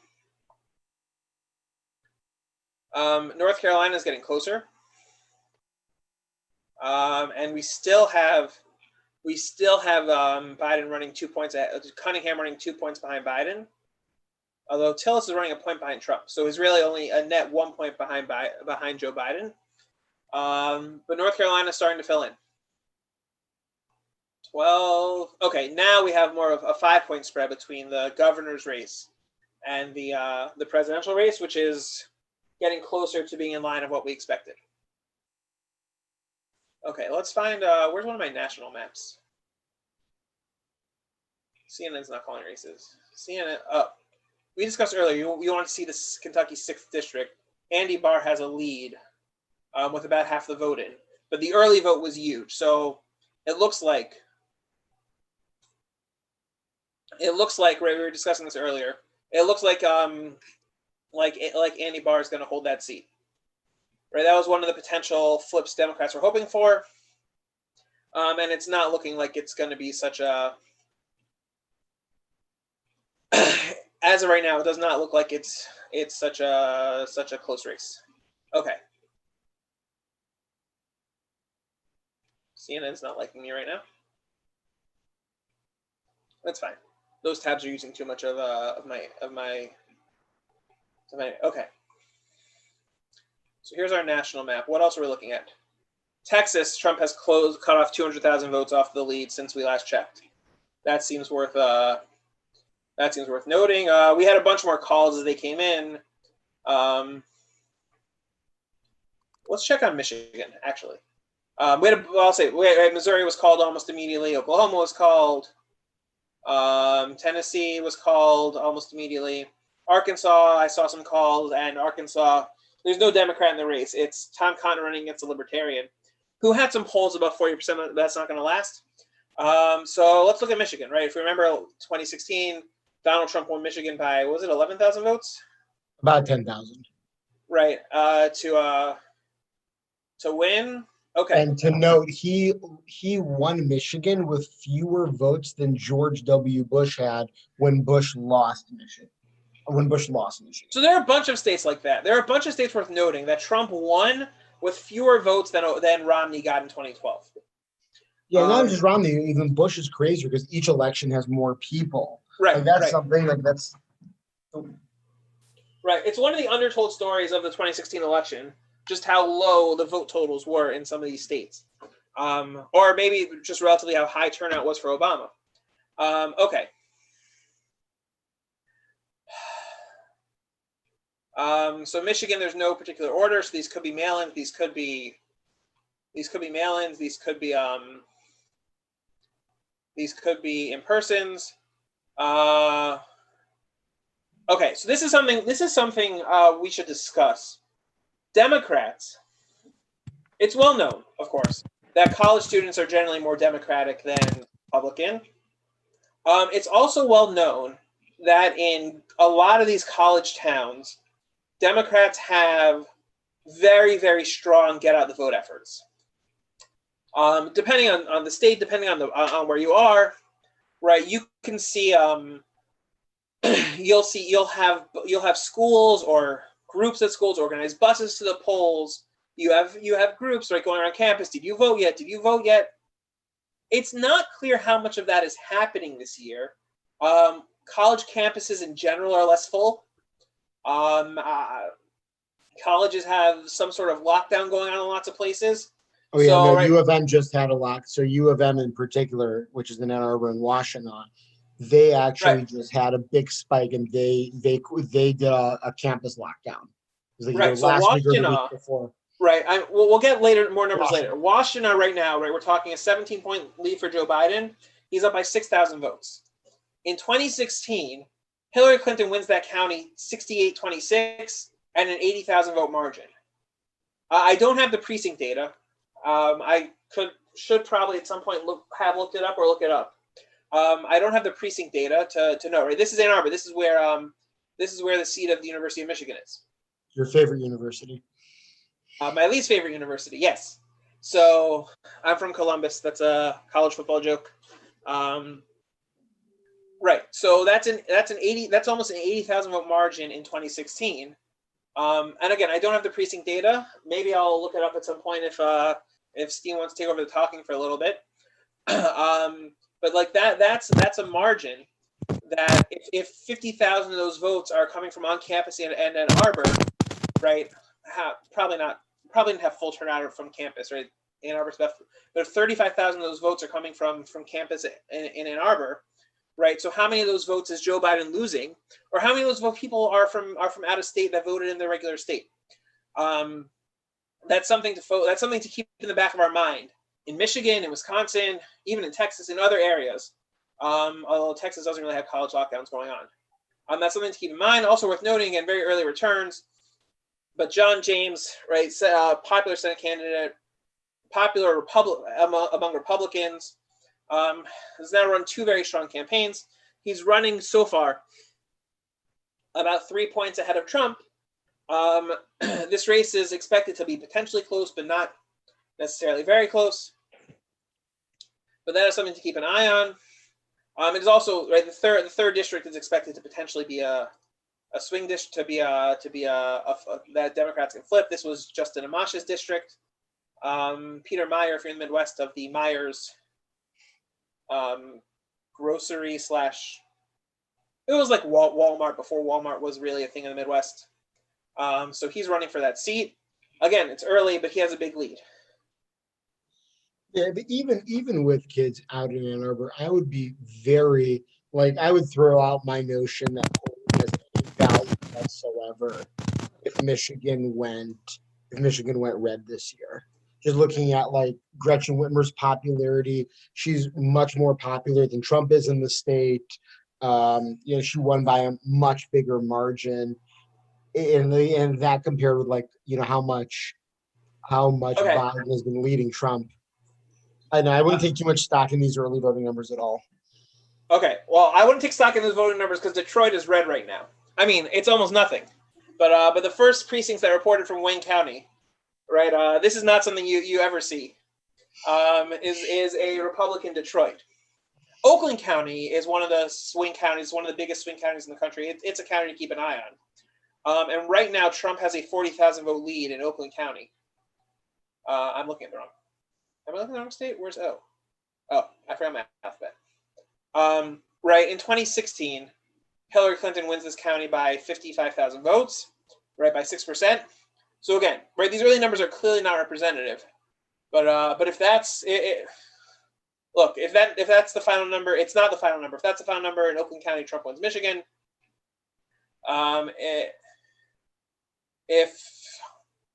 North Carolina is getting closer. And we still have Biden running 2 points Cunningham running 2 points behind Biden. Although Tillis is running a point behind Trump. So he's really only a net 1 point behind Joe Biden. But North Carolina is starting to fill in. 12. Okay, now we have more of a 5-point spread between the governor's race and the presidential race, which is getting closer to being in line of what we expected. Okay, let's find where's one of my national maps. CNN's not calling races. CNN. We discussed earlier. You want to see this Kentucky 6th district. Andy Barr has a lead with about half the vote in, but the early vote was huge. So it looks like right, we were discussing this earlier. It looks like Andy Barr is going to hold that seat. Right, that was one of the potential flips Democrats were hoping for, and it's not looking like it's going to be such a. As of right now, it does not look like it's such a close race. Okay. CNN's not liking me right now. That's fine. Those tabs are using too much of my. Okay. So here's our national map. What else are we looking at? Texas, Trump has cut off 200,000 votes off the lead since we last checked. That seems worth noting. We had a bunch more calls as they came in. Let's check on Michigan, actually. Missouri was called almost immediately. Oklahoma was called. Tennessee was called almost immediately. Arkansas, I saw some calls, and Arkansas, there's no Democrat in the race. It's Tom Cotton running against a Libertarian who had some polls about 40%. That's not going to last. So let's look at Michigan, right? If you remember 2016, Donald Trump won Michigan by, was it 11,000 votes? About 10,000. Right. To win. Okay. And to note, he won Michigan with fewer votes than George W. Bush had when Bush lost Michigan. So there are a bunch of states like that. There are a bunch of states worth noting that Trump won with fewer votes than Romney got in 2012. Yeah, not just Romney. Even Bush is crazier because each election has more people. Right. Like that's right. something like that's. Right. It's one of the undertold stories of the 2016 election, just how low the vote totals were in some of these states. Or maybe just relatively how high turnout was for Obama. Okay. So Michigan, there's no particular order. So these could be mail-ins. These could be mail-ins. These could be in-persons. Okay, so this is something we should discuss. Democrats. It's well known, of course, that college students are generally more Democratic than Republican. It's also well known that in a lot of these college towns, Democrats have very, very strong get out the vote efforts. Depending on the state, depending on where you are, right? You can see you'll have schools or groups at schools organize buses to the polls. You have groups right going around campus. Did you vote yet? Did you vote yet? It's not clear how much of that is happening this year. College campuses in general are less full. Colleges have some sort of lockdown going on in lots of places. Oh yeah, So, no, right- U of M just had a lock. So U of M in particular, which is in Ann Arbor and Washtenaw, they actually Right. just had a big spike, and they did a campus lockdown. It was like either Right, so last week or the week Washtenaw- before. Right. we'll get more numbers Washington. later. Washtenaw right now, right, we're talking a 17-point lead for Joe Biden. He's up by 6,000 votes. In 2016, Hillary Clinton wins that county 68-26 and an 80,000 vote margin. I don't have the precinct data. I should probably at some point have looked it up or look it up. I don't have the precinct data to know. Right. This is Ann Arbor. This is where the seat of the University of Michigan is. Your favorite university? My least favorite university, yes. So I'm from Columbus. That's a college football joke. Right. So that's almost an 80,000 vote margin in 2016. And again, I don't have the precinct data. Maybe I'll look it up at some point if Steve wants to take over the talking for a little bit. But like that's a margin that if 50,000 of those votes are coming from on campus and Ann Arbor, right? Probably didn't have full turnout from campus, right? Ann Arbor's best, but if 35,000 of those votes are coming from campus in Ann Arbor, right? So how many of those votes is Joe Biden losing, or how many of those people are from out of state that voted in their regular state? That's something to keep in the back of our mind. In Michigan, in Wisconsin, even in Texas, in other areas, although Texas doesn't really have college lockdowns going on. That's something to keep in mind. Also worth noting, again, very early returns. But John James, right, popular Senate candidate, popular among Republicans, has now run two very strong campaigns. He's running so far about 3 points ahead of Trump. This race is expected to be potentially close, but not necessarily very close. But that is something to keep an eye on. It is also right. The third district is expected to potentially be a swing district, that Democrats can flip. This was Justin Amash's district. Peter Meyer, if you're in the Midwest, of the Myers grocery / it was like Walmart before Walmart was really a thing in the Midwest. So he's running for that seat. Again, it's early, but he has a big lead. Yeah, but even with kids out in Ann Arbor, I would be very I would throw out my notion that polling has any value whatsoever if Michigan went red this year. Just looking at Gretchen Whitmer's popularity, she's much more popular than Trump is in the state. She won by a much bigger margin, and that compared with how much Okay. Biden has been leading Trump. I know I wouldn't take too much stock in these early voting numbers at all. Okay, well, I wouldn't take stock in those voting numbers because Detroit is red right now. I mean, it's almost nothing. But the first precincts that reported from Wayne County, right? This is not something you ever see. Is a Republican Detroit. Oakland County is one of the swing counties, one of the biggest swing counties in the country. It's a county to keep an eye on. And right now, Trump has a 40,000 vote lead in Oakland County. I'm looking at the wrong. Am I looking at the wrong state? Where's O? Oh, I forgot my alphabet. Right, in 2016, Hillary Clinton wins this county by 55,000 votes, right, by 6%. So again, right, these early numbers are clearly not representative. But if that's it, look, if that's the final number, it's not the final number. If that's the final number in Oakland County, Trump wins Michigan.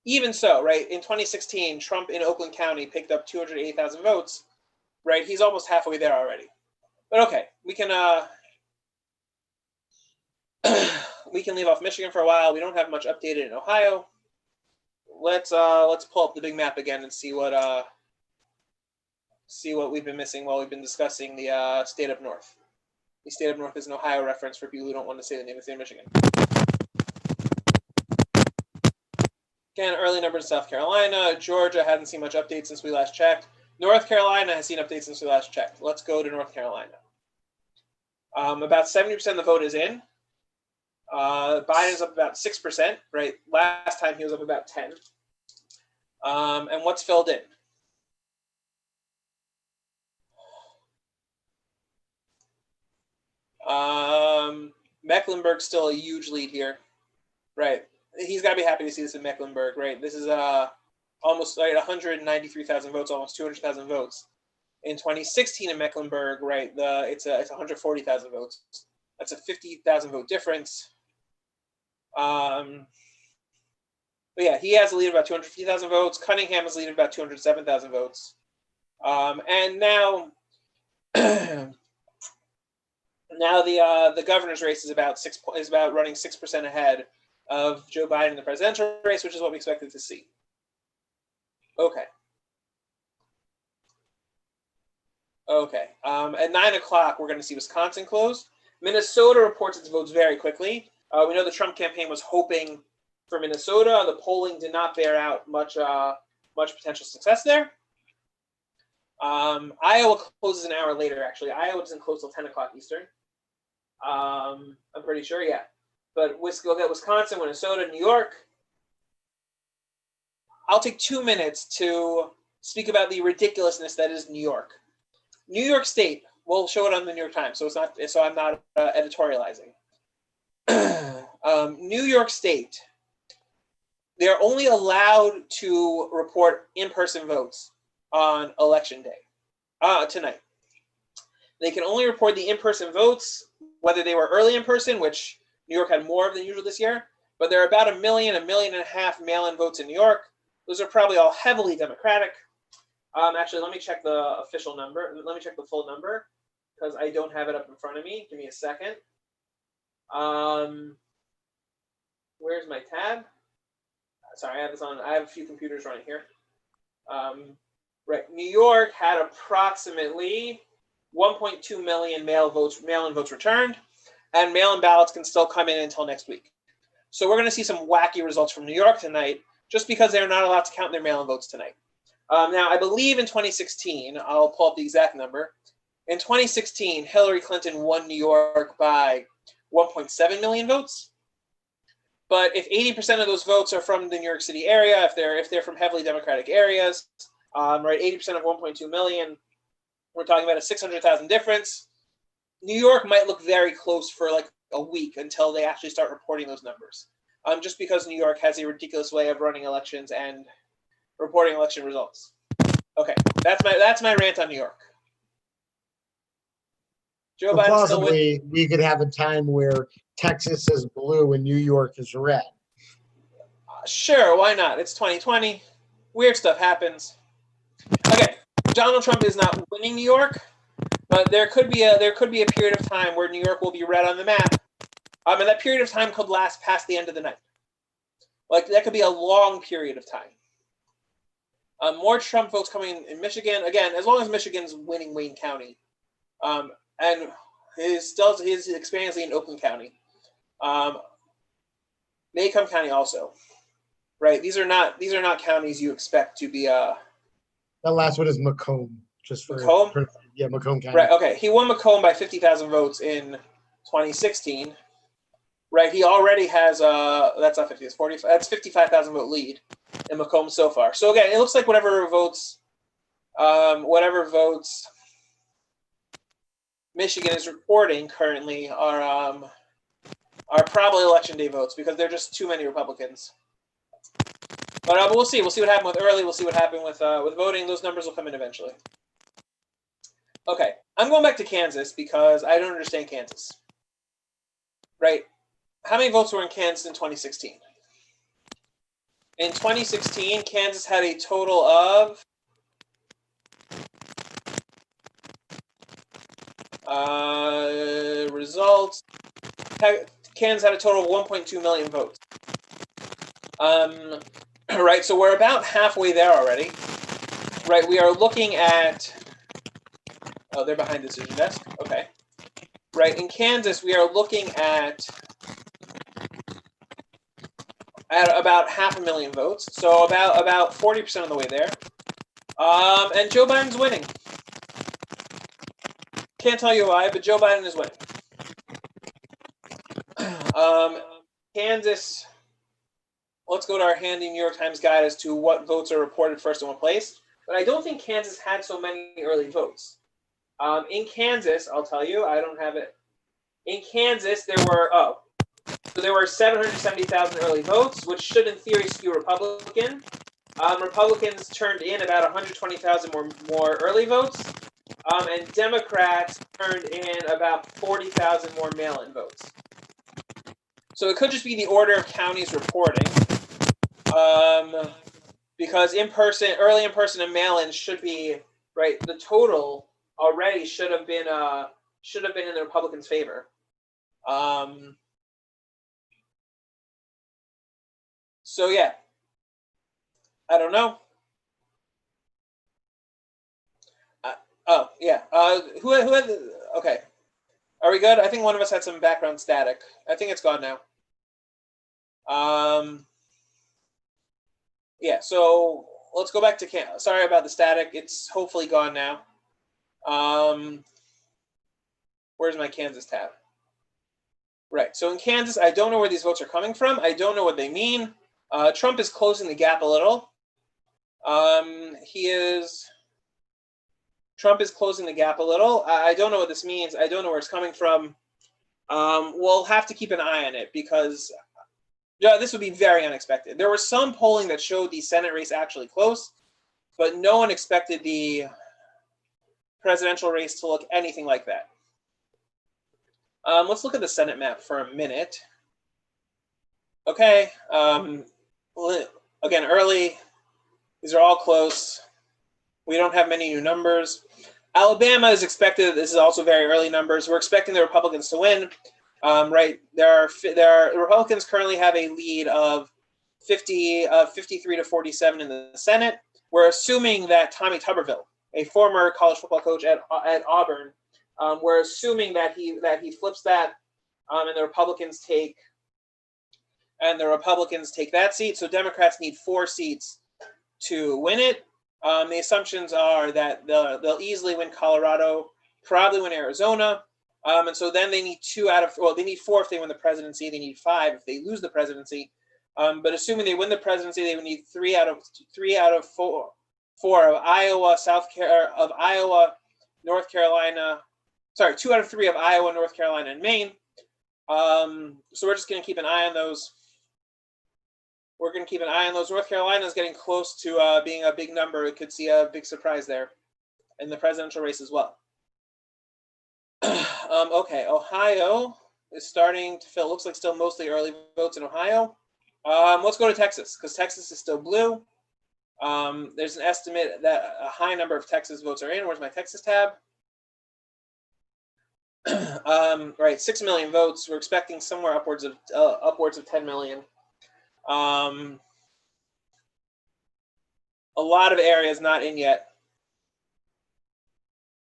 even so, right, in 2016, Trump in Oakland County picked up 280,000 votes, right? He's almost halfway there already. But okay, we can we can leave off Michigan for a while. We don't have much updated in Ohio. Let's pull up the big map again and see what we've been missing while we've been discussing the state up north. The state up north is an Ohio reference for people who don't want to say the name of the state of Michigan. Again, early numbers in South Carolina. Georgia hasn't seen much updates since we last checked. North Carolina has seen updates since we last checked. Let's go to North Carolina. About 70% of the vote is in. Biden's up about 6%, right? Last time he was up about 10. And what's filled in? Mecklenburg's still a huge lead here, right? He's got to be happy to see this in Mecklenburg, right? This is almost like 193,000 votes, almost 200,000 votes. In 2016 in Mecklenburg, right, it's 140,000 votes. That's a 50,000 vote difference. But yeah, he has a lead of about 250,000 votes. Cunningham has a lead of about 207,000 votes. And now, now the governor's race is about running 6% ahead of Joe Biden in the presidential race, which is what we expected to see. Okay. Okay. At 9 o'clock, we're going to see Wisconsin close. Minnesota reports its votes very quickly. We know the Trump campaign was hoping for Minnesota. The polling did not bear out much potential success there. Iowa closes an hour later, actually. Iowa doesn't close till 10 o'clock Eastern. I'm pretty sure, yeah. But we'll get Wisconsin, Minnesota, New York. I'll take 2 minutes to speak about the ridiculousness that is New York. New York State, we'll show it on the New York Times, so I'm not editorializing. New York State, they're only allowed to report in-person votes on election day, tonight. They can only report the in-person votes, whether they were early in person, which New York had more than usual this year, but there are about 1.5 million mail-in votes in New York. Those are probably all heavily Democratic. Actually, let me check the official number. Let me check the full number because I don't have it up in front of me. Give me a second. Where's my tab? Sorry, I have this on. I have a few computers running here. Right, New York had approximately 1.2 million mail-in votes returned, and mail-in ballots can still come in until next week. So we're going to see some wacky results from New York tonight, just because they're not allowed to count their mail-in votes tonight. Now, I believe in 2016, I'll pull up the exact number. In 2016, Hillary Clinton won New York by 1.7 million votes. But if 80% of those votes are from the New York City area, if they're from heavily Democratic areas, right, 80% of 1.2 million, we're talking about a 600,000 difference. New York might look very close for like a week until they actually start reporting those numbers. Just because New York has a ridiculous way of running elections and reporting election results. Okay, that's my rant on New York. Joe So Biden still possibly we could have a time where Texas is blue and New York is red. Sure, why not? It's 2020. Weird stuff happens. Okay, Donald Trump is not winning New York, but there could be a period of time where New York will be red on the map, and that period of time could last past the end of the night. Like that could be a long period of time. More Trump votes coming in Michigan again, as long as Michigan's winning Wayne County, and his experience in Oakland County, Macomb County also. Right, these are not counties you expect to be. That last one is Macomb, just for Macomb. Yeah, Macomb County. Right. Okay, he won Macomb by 50,000 votes in 2016. Right, he already has that's not 50, it's 40. That's 55,000 vote lead in Macomb so far. So again, it looks like whatever votes Michigan is reporting currently are probably election day votes because there are just too many Republicans. But we'll see. We'll see what happened with early. We'll see what happened with voting. Those numbers will come in eventually. Okay, I'm going back to Kansas because I don't understand Kansas. Right? How many votes were in Kansas in 2016? In 2016, Kansas had a total of results. Kansas had a total of 1.2 million votes. Right, so we're about halfway there already. Right, we are looking at. Oh, they're behind the decision desk. Okay. Right, in Kansas, we are looking at about 500,000 votes, so about 40% of the way there. And Joe Biden's winning. Can't tell you why, but Joe Biden is winning. Kansas. Let's go to our handy New York Times guide as to what votes are reported first in what place. But I don't think Kansas had so many early votes. In Kansas, I'll tell you, I don't have it. In Kansas, there were 770,000 early votes, which should, in theory, skew Republican. Republicans turned in about 120,000 more early votes, and Democrats turned in about 40,000 more mail-in votes. So it could just be the order of counties reporting, because early in-person and mail-in should be right. The total already should have been in the Republicans' favor. So yeah, I don't know. Oh yeah. Who had the? Okay. Are we good? I think one of us had some background static. I think it's gone now. Yeah. So let's go back to sorry about the static. It's hopefully gone now. Where's my Kansas tab? Right. So in Kansas, I don't know where these votes are coming from. I don't know what they mean. Trump is closing the gap a little. Trump is closing the gap a little. I don't know what this means. I don't know where it's coming from. We'll have to keep an eye on it because this would be very unexpected. There was some polling that showed the Senate race actually close, but no one expected the presidential race to look anything like that. Let's look at the Senate map for a minute. Okay. Again, early. These are all close. We don't have many new numbers. Alabama is expected. This is also very early numbers. We're expecting the Republicans to win. Right. The Republicans currently have a lead of 53 to 47 in the Senate. We're assuming that Tommy Tuberville, a former college football coach at Auburn, we're assuming that he flips that, and the Republicans take that seat. So Democrats need 4 seats to win it. The assumptions are that they'll easily win Colorado, probably win Arizona, and so then they need 2 out of they need 4 if they win the presidency. They need 5 if they lose the presidency. But assuming they win the presidency, they would need 3 out of 4 of Iowa, North Carolina. Sorry, 2 out of 3 of Iowa, North Carolina, and Maine. So we're just going to keep an eye on those. North Carolina is getting close to being a big number. We could see a big surprise there in the presidential race as well. Okay, Ohio is starting to fill. Looks like still mostly early votes in Ohio. Let's go to Texas because Texas is still blue. There's an estimate that a high number of Texas votes are in. Where's my Texas tab? Right, 6 million votes. We're expecting somewhere upwards of 10 million. A lot of areas not in yet.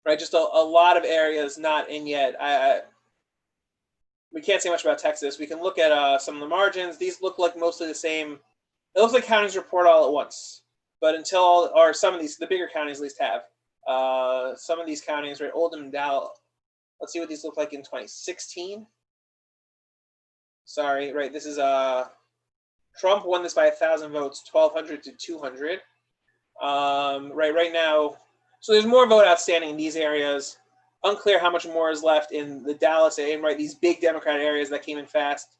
Right, just a lot of areas not in yet. We can't say much about Texas. We can look at some of the margins. These look like mostly the same. It looks like counties report all at once, but some of these, the bigger counties at least have. Some of these counties, right, Oldham and Dallas. Let's see what these look like in 2016. Sorry, right, this is Trump won this by 1,000 votes, 1,200 to 200. Right now, so there's more vote outstanding in these areas. Unclear how much more is left in the Dallas area, right? These big Democrat areas that came in fast.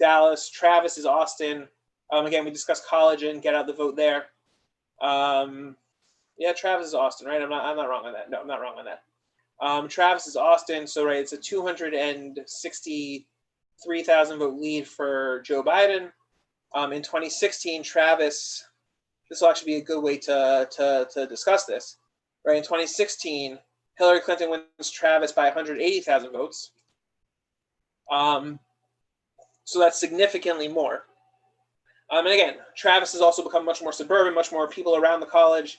Dallas, Travis is Austin. Again, we discussed college and get out the vote there. Yeah, Travis is Austin, right? I'm not wrong on that. No, I'm not wrong on that. Travis is Austin, so right, it's a 263,000 vote lead for Joe Biden. In 2016, Travis, this will actually be a good way to discuss this. Right, in 2016, Hillary Clinton wins Travis by 180,000 votes. So that's significantly more. And again, Travis has also become much more suburban, much more people around the college.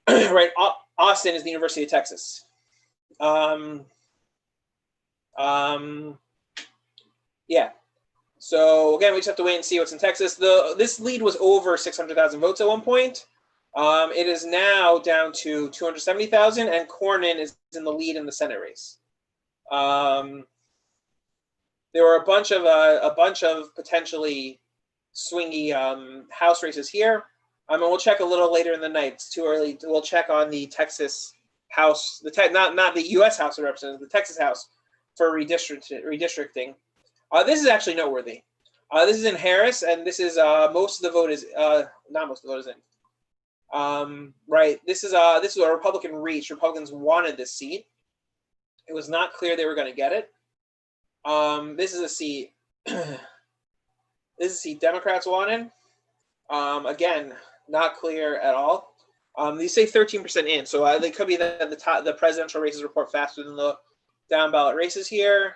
Right, Austin is the University of Texas. Yeah. So again, we just have to wait and see what's in Texas. This lead was over 600,000 votes at one point. It is now down to 270,000, and Cornyn is in the lead in the Senate race. There were a bunch of potentially swingy House races here. And we'll check a little later in the night. It's too early. We'll check on the Texas House, not the U.S. House of Representatives, the Texas House for redistricting. This is actually noteworthy. This is in Harris, and this is most of the vote is not most of the vote is in. Right. This is a Republican reach. Republicans wanted this seat. It was not clear they were going to get it. This is a seat. This is a seat Democrats wanted. Again, not clear at all. These say 13% in, so they could be that the presidential races report faster than the down ballot races here.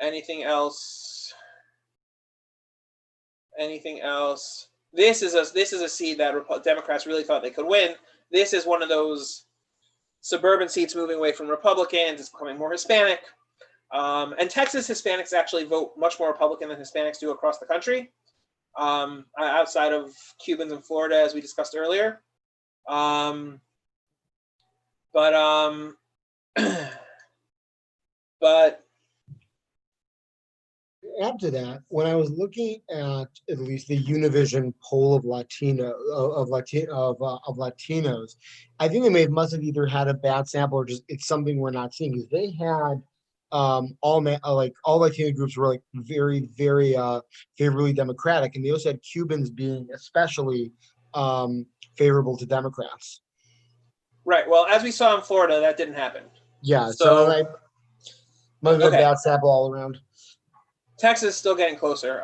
Anything else? Anything else? This is a seat that Democrats really thought they could win. This is one of those suburban seats moving away from Republicans. It's becoming more Hispanic. And Texas Hispanics actually vote much more Republican than Hispanics do across the country, outside of Cubans in Florida, as we discussed earlier. But add to that, when I was looking at least the Univision poll of Latinos, I think they must have either had a bad sample or just it's something we're not seeing, because they had all Latino groups were like very, very favorably Democratic, and they also had Cubans being especially favorable to Democrats. Right. Well, as we saw in Florida, that didn't happen. Yeah. So I might have a bad sample all around. Texas is still getting closer.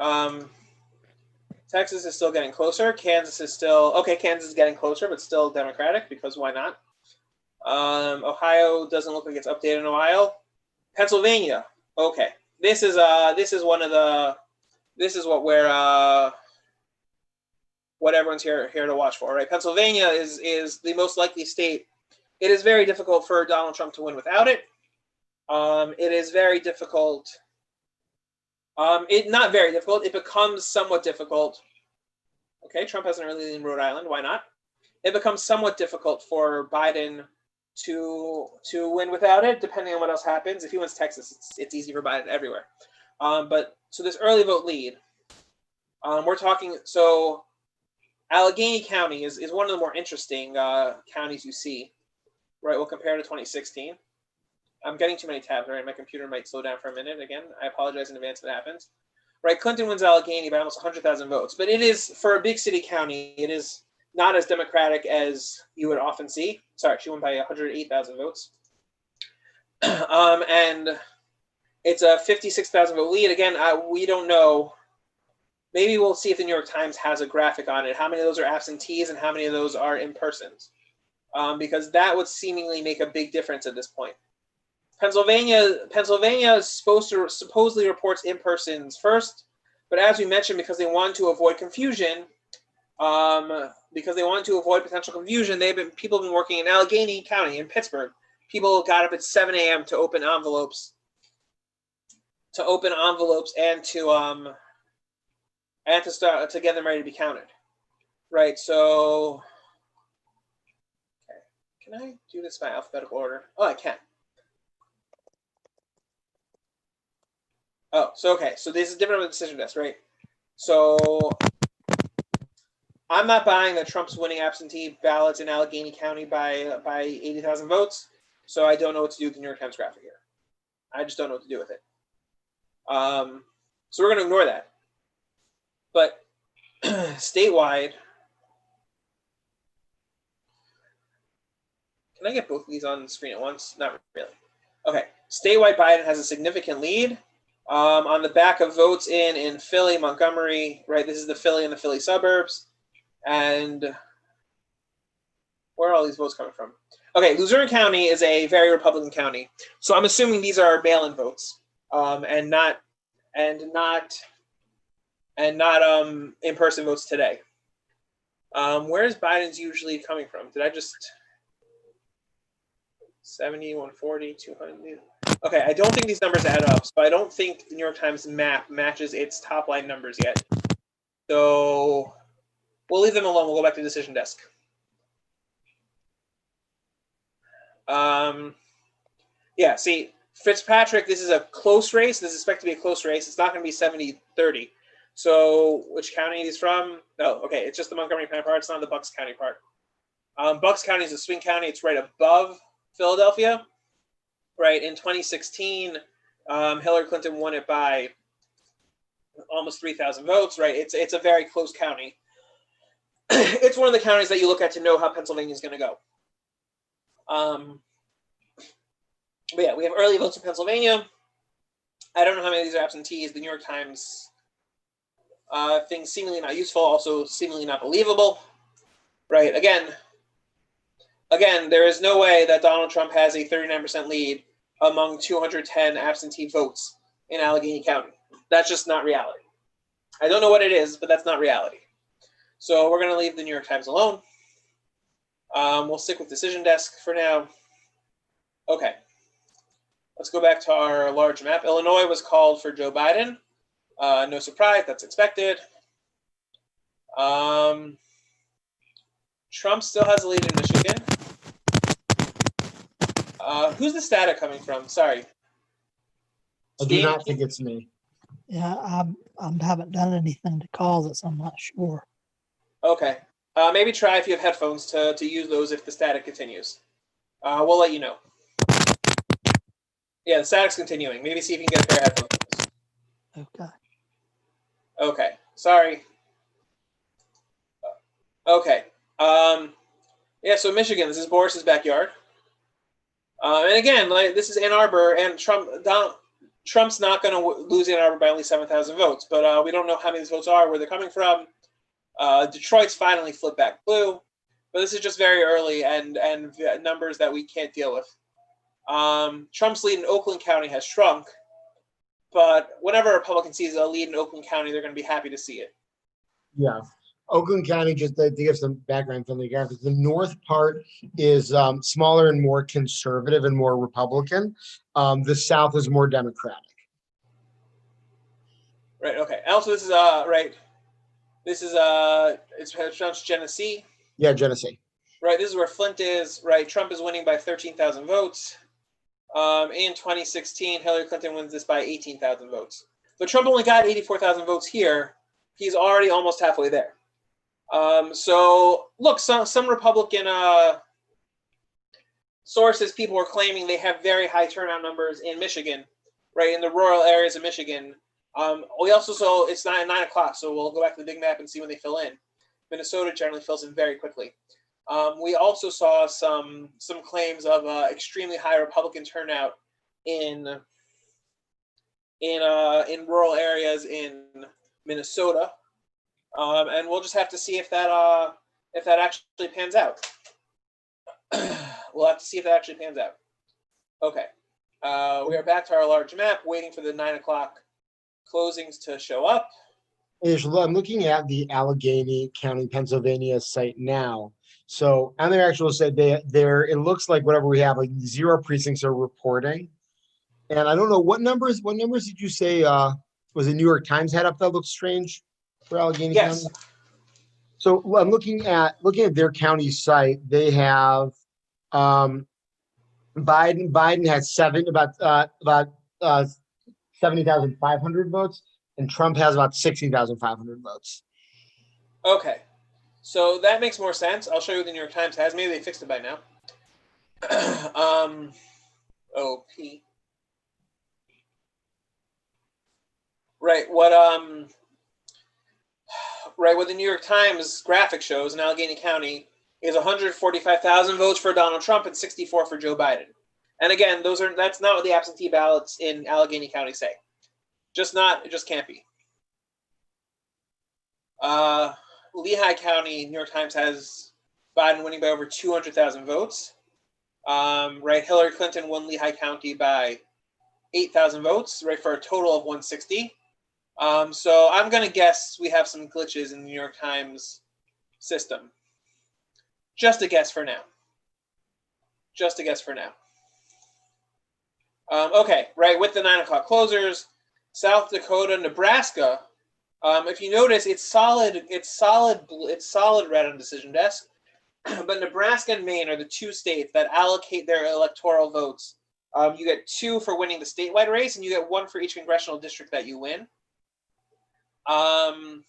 Texas is still getting closer. Kansas is still Kansas is getting closer, but still Democratic, because why not? Ohio doesn't look like it's updated in a while. Pennsylvania. Okay. This is what everyone's here to watch for, right? Pennsylvania is the most likely state. It is very difficult for Donald Trump to win without it. It is very difficult. Not very difficult. It becomes somewhat difficult. Okay, Trump hasn't really in Rhode Island. Why not? It becomes somewhat difficult for Biden to win without it, depending on what else happens. If he wins Texas, it's easy for Biden everywhere. But so this early vote lead, we're talking. So Allegheny County is one of the more interesting counties you see. Right, we'll compare to 2016. I'm getting too many tabs, right? My computer might slow down for a minute again. I apologize in advance if that happens. Right, Clinton wins Allegheny by almost 100,000 votes. But it is, for a big city county, it is not as Democratic as you would often see. Sorry, she won by 108,000 votes. And it's a 56,000 vote lead. Again, we don't know. Maybe we'll see if the New York Times has a graphic on it. How many of those are absentees and how many of those are in-persons? Because that would seemingly make a big difference at this point. Pennsylvania is supposedly reports in-persons first, but as we mentioned, because they want to avoid confusion, potential confusion, people have been working in Allegheny County in Pittsburgh. People got up at 7 a.m. to open envelopes, and to start to get them ready to be counted. Right. So, okay. Can I do this by alphabetical order? Oh, I can. Oh, so okay. So this is different with the decision desk, right? So I'm not buying that Trump's winning absentee ballots in Allegheny County by 80,000 votes. So I don't know what to do with the New York Times graphic here. I just don't know what to do with it. So we're going to ignore that. But statewide, can I get both of these on the screen at once? Not really. Okay. Statewide, Biden has a significant lead. On the back of votes in Philly, Montgomery, right? This is the Philly and the Philly suburbs. And where are all these votes coming from? Okay, Luzerne County is a very Republican county. So I'm assuming these are mail-in votes, and not in-person votes today. Where's Biden's usually coming from? Did I just 70, 140, 200? Okay, I don't think these numbers add up, so I don't think the New York Times map matches its top line numbers yet. So we'll leave them alone. We'll go back to decision desk. Yeah, see, Fitzpatrick, this is a close race. This is expected to be a close race. It's not going to be 70-30. So which county he's from? No, okay, it's just the Montgomery County part. It's not the Bucks County part. Bucks County is a swing county. It's right above Philadelphia. Right, in 2016, Hillary Clinton won it by almost 3,000 votes. Right, it's a very close county. It's one of the counties that you look at to know how Pennsylvania is going to go. But yeah, we have early votes in Pennsylvania. I don't know how many of these are absentees. The New York Times things seemingly not useful, also seemingly not believable. Right, again, there is no way that Donald Trump has a 39% lead among 210 absentee votes in Allegheny County. That's just not reality. I don't know what it is, but that's not reality. So we're going to leave the New York Times alone. We'll stick with decision desk for now. Okay. Let's go back to our large map. Illinois was called for Joe Biden. No surprise, that's expected. Trump still has a lead in Michigan. Who's the static coming from? Sorry. I do not think it's me. Yeah, I haven't done anything to cause it, so I'm not sure. Okay. Maybe try if you have headphones to use those if the static continues. We'll let you know. Yeah, the static's continuing. Maybe see if you can get a pair of headphones. Okay. Okay. Sorry. Okay. Yeah, so Michigan, this is Boris's backyard. And again, like this is Ann Arbor, and Trump's not going to lose Ann Arbor by only 7,000 votes, but we don't know how many of these votes are, where they're coming from. Detroit's finally flipped back blue, but this is just very early and numbers that we can't deal with. Trump's lead in Oakland County has shrunk, but whenever a Republican sees a lead in Oakland County, they're going to be happy to see it. Yeah. Oakland County, just to give some background from the graphics, the north part is smaller and more conservative and more Republican. The south is more Democratic. Right. Okay. Also, this is right. This is it's pronounced Genesee. Yeah, Genesee. Right. This is where Flint is. Right. Trump is winning by 13,000 votes. In 2016, Hillary Clinton wins this by 18,000 votes. But Trump only got 84,000 votes here. He's already almost halfway there. So look, some Republican sources, people were claiming they have very high turnout numbers in Michigan, right, in the rural areas of Michigan. We also saw it's not at 9 o'clock, so we'll go back to the big map and see when they fill in. Minnesota generally fills in very quickly. We also saw some claims of extremely high Republican turnout in rural areas in Minnesota. And we'll just have to see if that actually pans out. We'll have to see if that actually pans out. Okay. We are back to our large map, waiting for the 9 o'clock closings to show up. I'm looking at the Allegheny County, Pennsylvania site now. So on their actual site, it looks like whatever we have, like 0 precincts are reporting. And I don't know what numbers did you say was the New York Times had up that looks strange for Allegheny Yes. County? So I'm looking at their county site. They have Biden has about 70,500 votes, and Trump has about 60,500 votes. Okay. So that makes more sense. I'll show you what the New York Times has. Maybe they fixed it by now. OP. Right. What the New York Times graphic shows in Allegheny County is 145,000 votes for Donald Trump and 64 for Joe Biden. And again, that's not what the absentee ballots in Allegheny County say. It just can't be. Lehigh County, New York Times has Biden winning by over 200,000 votes. Right, Hillary Clinton won Lehigh County by 8,000 votes, right, for a total of 160. So I'm going to guess we have some glitches in the New York Times system. Just a guess for now. Just a guess for now. Okay, right, with the 9 o'clock closers, South Dakota, Nebraska. If you notice, it's solid red on Decision Desk. But Nebraska and Maine are the two states that allocate their electoral votes. You get 2 for winning the statewide race, and you get 1 for each congressional district that you win. So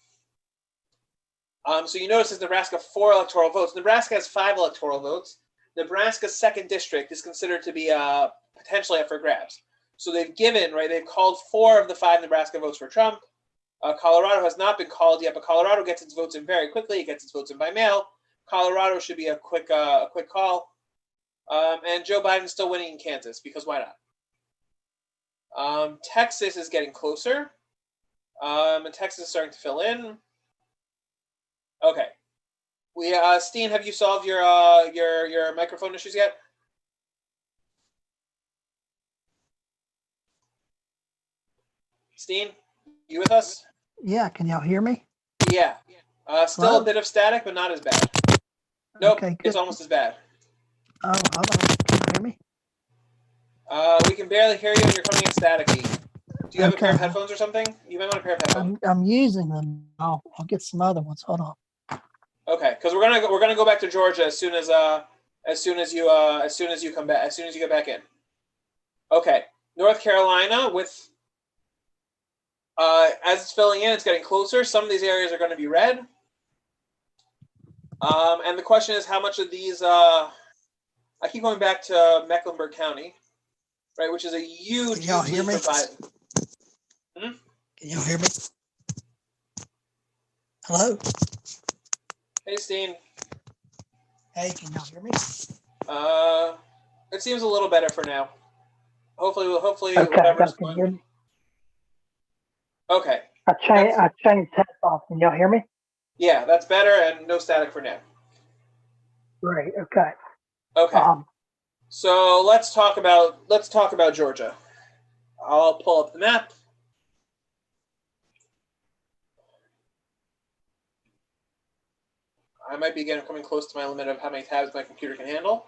you notice it's Nebraska 4 electoral votes. Nebraska has 5 electoral votes. Nebraska's 2nd district is considered to be potentially up for grabs. So they've called 4 of the 5 Nebraska votes for Trump. Colorado has not been called yet, but Colorado gets its votes in very quickly. It gets its votes in by mail. Colorado should be a quick call. And Joe Biden's still winning in Kansas, because why not? Texas is getting closer. And Texas is starting to fill in. Okay. Steen, have you solved your microphone issues yet? Steen, you with us? Yeah, can y'all hear me? Yeah. Still Hello? a bit of static, but not as bad. Nope, Okay, it's good. almost as bad. Oh, hold on. Can you hear me? We can barely hear you, and you're coming in staticky. Do you have a pair of Okay. headphones or something? You might want a pair of headphones. I'm using them. I'll get some other ones. Hold on. Okay, because we're gonna go back to Georgia as soon as you come back, as soon as you get back in. Okay, North Carolina with as it's filling in, it's getting closer. Some of these areas are going to be red. And the question is, how much of these? I keep going back to Mecklenburg County, right, which is a huge. Can y'all hear me? Hmm? Can y'all hear me? Hello? Hey, Steen. Hey, can y'all hear me? It seems a little better for now. Hopefully, Okay, whatever's can you going. hear me? Okay. I changed text off. Can y'all hear me? Yeah, that's better, and no static for now. Great. Okay. Okay. So let's talk about Georgia. I'll pull up the map. I might be coming close to my limit of how many tabs my computer can handle.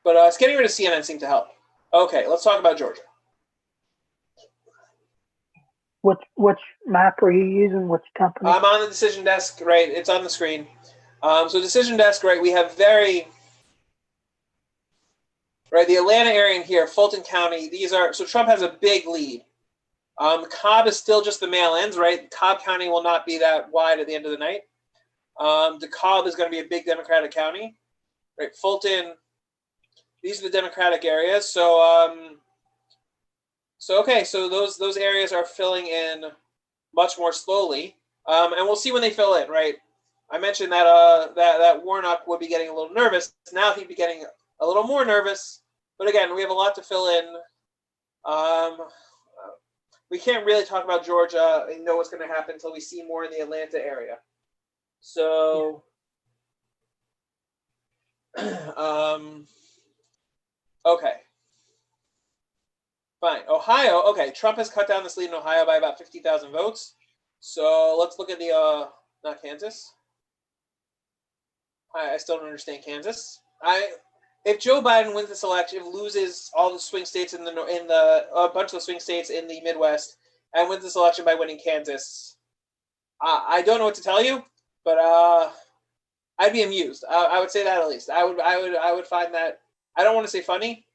But it's getting rid of CNN seemed to help. Okay, let's talk about Georgia. Which map are you using? Which company? I'm on the Decision Desk, right? It's on the screen. So Decision Desk, right? We have the Atlanta area in here, Fulton County. So Trump has a big lead. Cobb is still just the mail-ins, right? Cobb County will not be that wide at the end of the night. DeKalb is going to be a big Democratic county, right? Fulton, these are the Democratic areas. So those areas are filling in much more slowly, and we'll see when they fill in, right? I mentioned that that Warnock would be getting a little nervous. Now he'd be getting a little more nervous. But again, we have a lot to fill in. We can't really talk about Georgia and know what's going to happen until we see more in the Atlanta area. So, okay. Fine. Ohio, okay. Trump has cut down this lead in Ohio by about 50,000 votes. So let's look at the, not Kansas. I still don't understand Kansas. If Joe Biden wins this election, loses all the swing states a bunch of the swing states in the Midwest, and wins this election by winning Kansas, I don't know what to tell you, but I'd be amused. I would say that at least. I would find that, I don't want to say funny.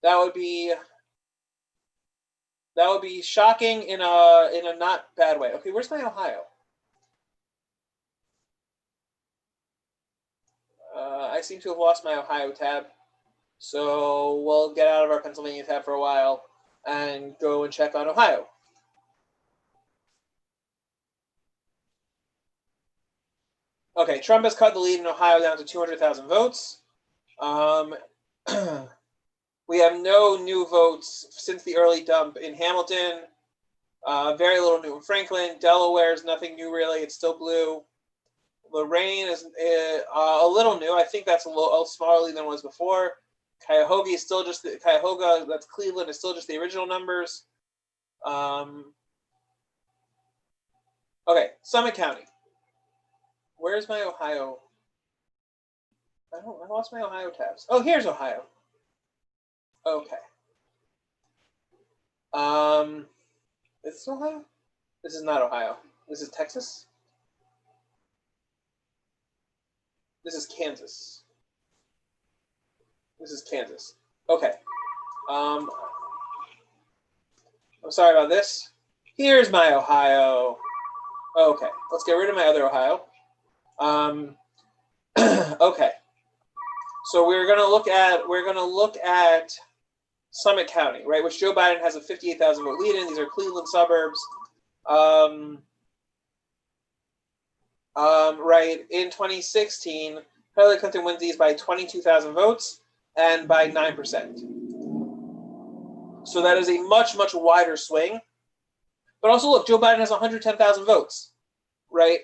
That would be shocking in a not bad way. Okay, where's my Ohio? I seem to have lost my Ohio tab. So we'll get out of our Pennsylvania tab for a while and go and check on Ohio. Okay, Trump has cut the lead in Ohio down to 200,000 votes. We have no new votes since the early dump in Hamilton, Very little new in Franklin. Delaware is nothing new really. It's still blue. Lorraine is a little new. I think that's a little smaller lead than it was before. Cuyahoga is still just Cuyahoga. That's Cleveland is still just the original numbers. Okay, Summit County. Where's my Ohio? I lost my Ohio tabs. Oh, here's Ohio. Okay. Is this Ohio? This is not Ohio. This is Texas. This is Kansas. This is Kansas. Okay. I'm sorry about this. Here's my Ohio. Okay, let's get rid of my other Ohio. Okay. So we're gonna look at Summit County, right, which Joe Biden has a 58,000 vote lead in. These are Cleveland suburbs. Right, in 2016, Hillary Clinton wins these by 22,000 votes and by 9%. So that is a much, much wider swing. But also, look, Joe Biden has 110,000 votes, right?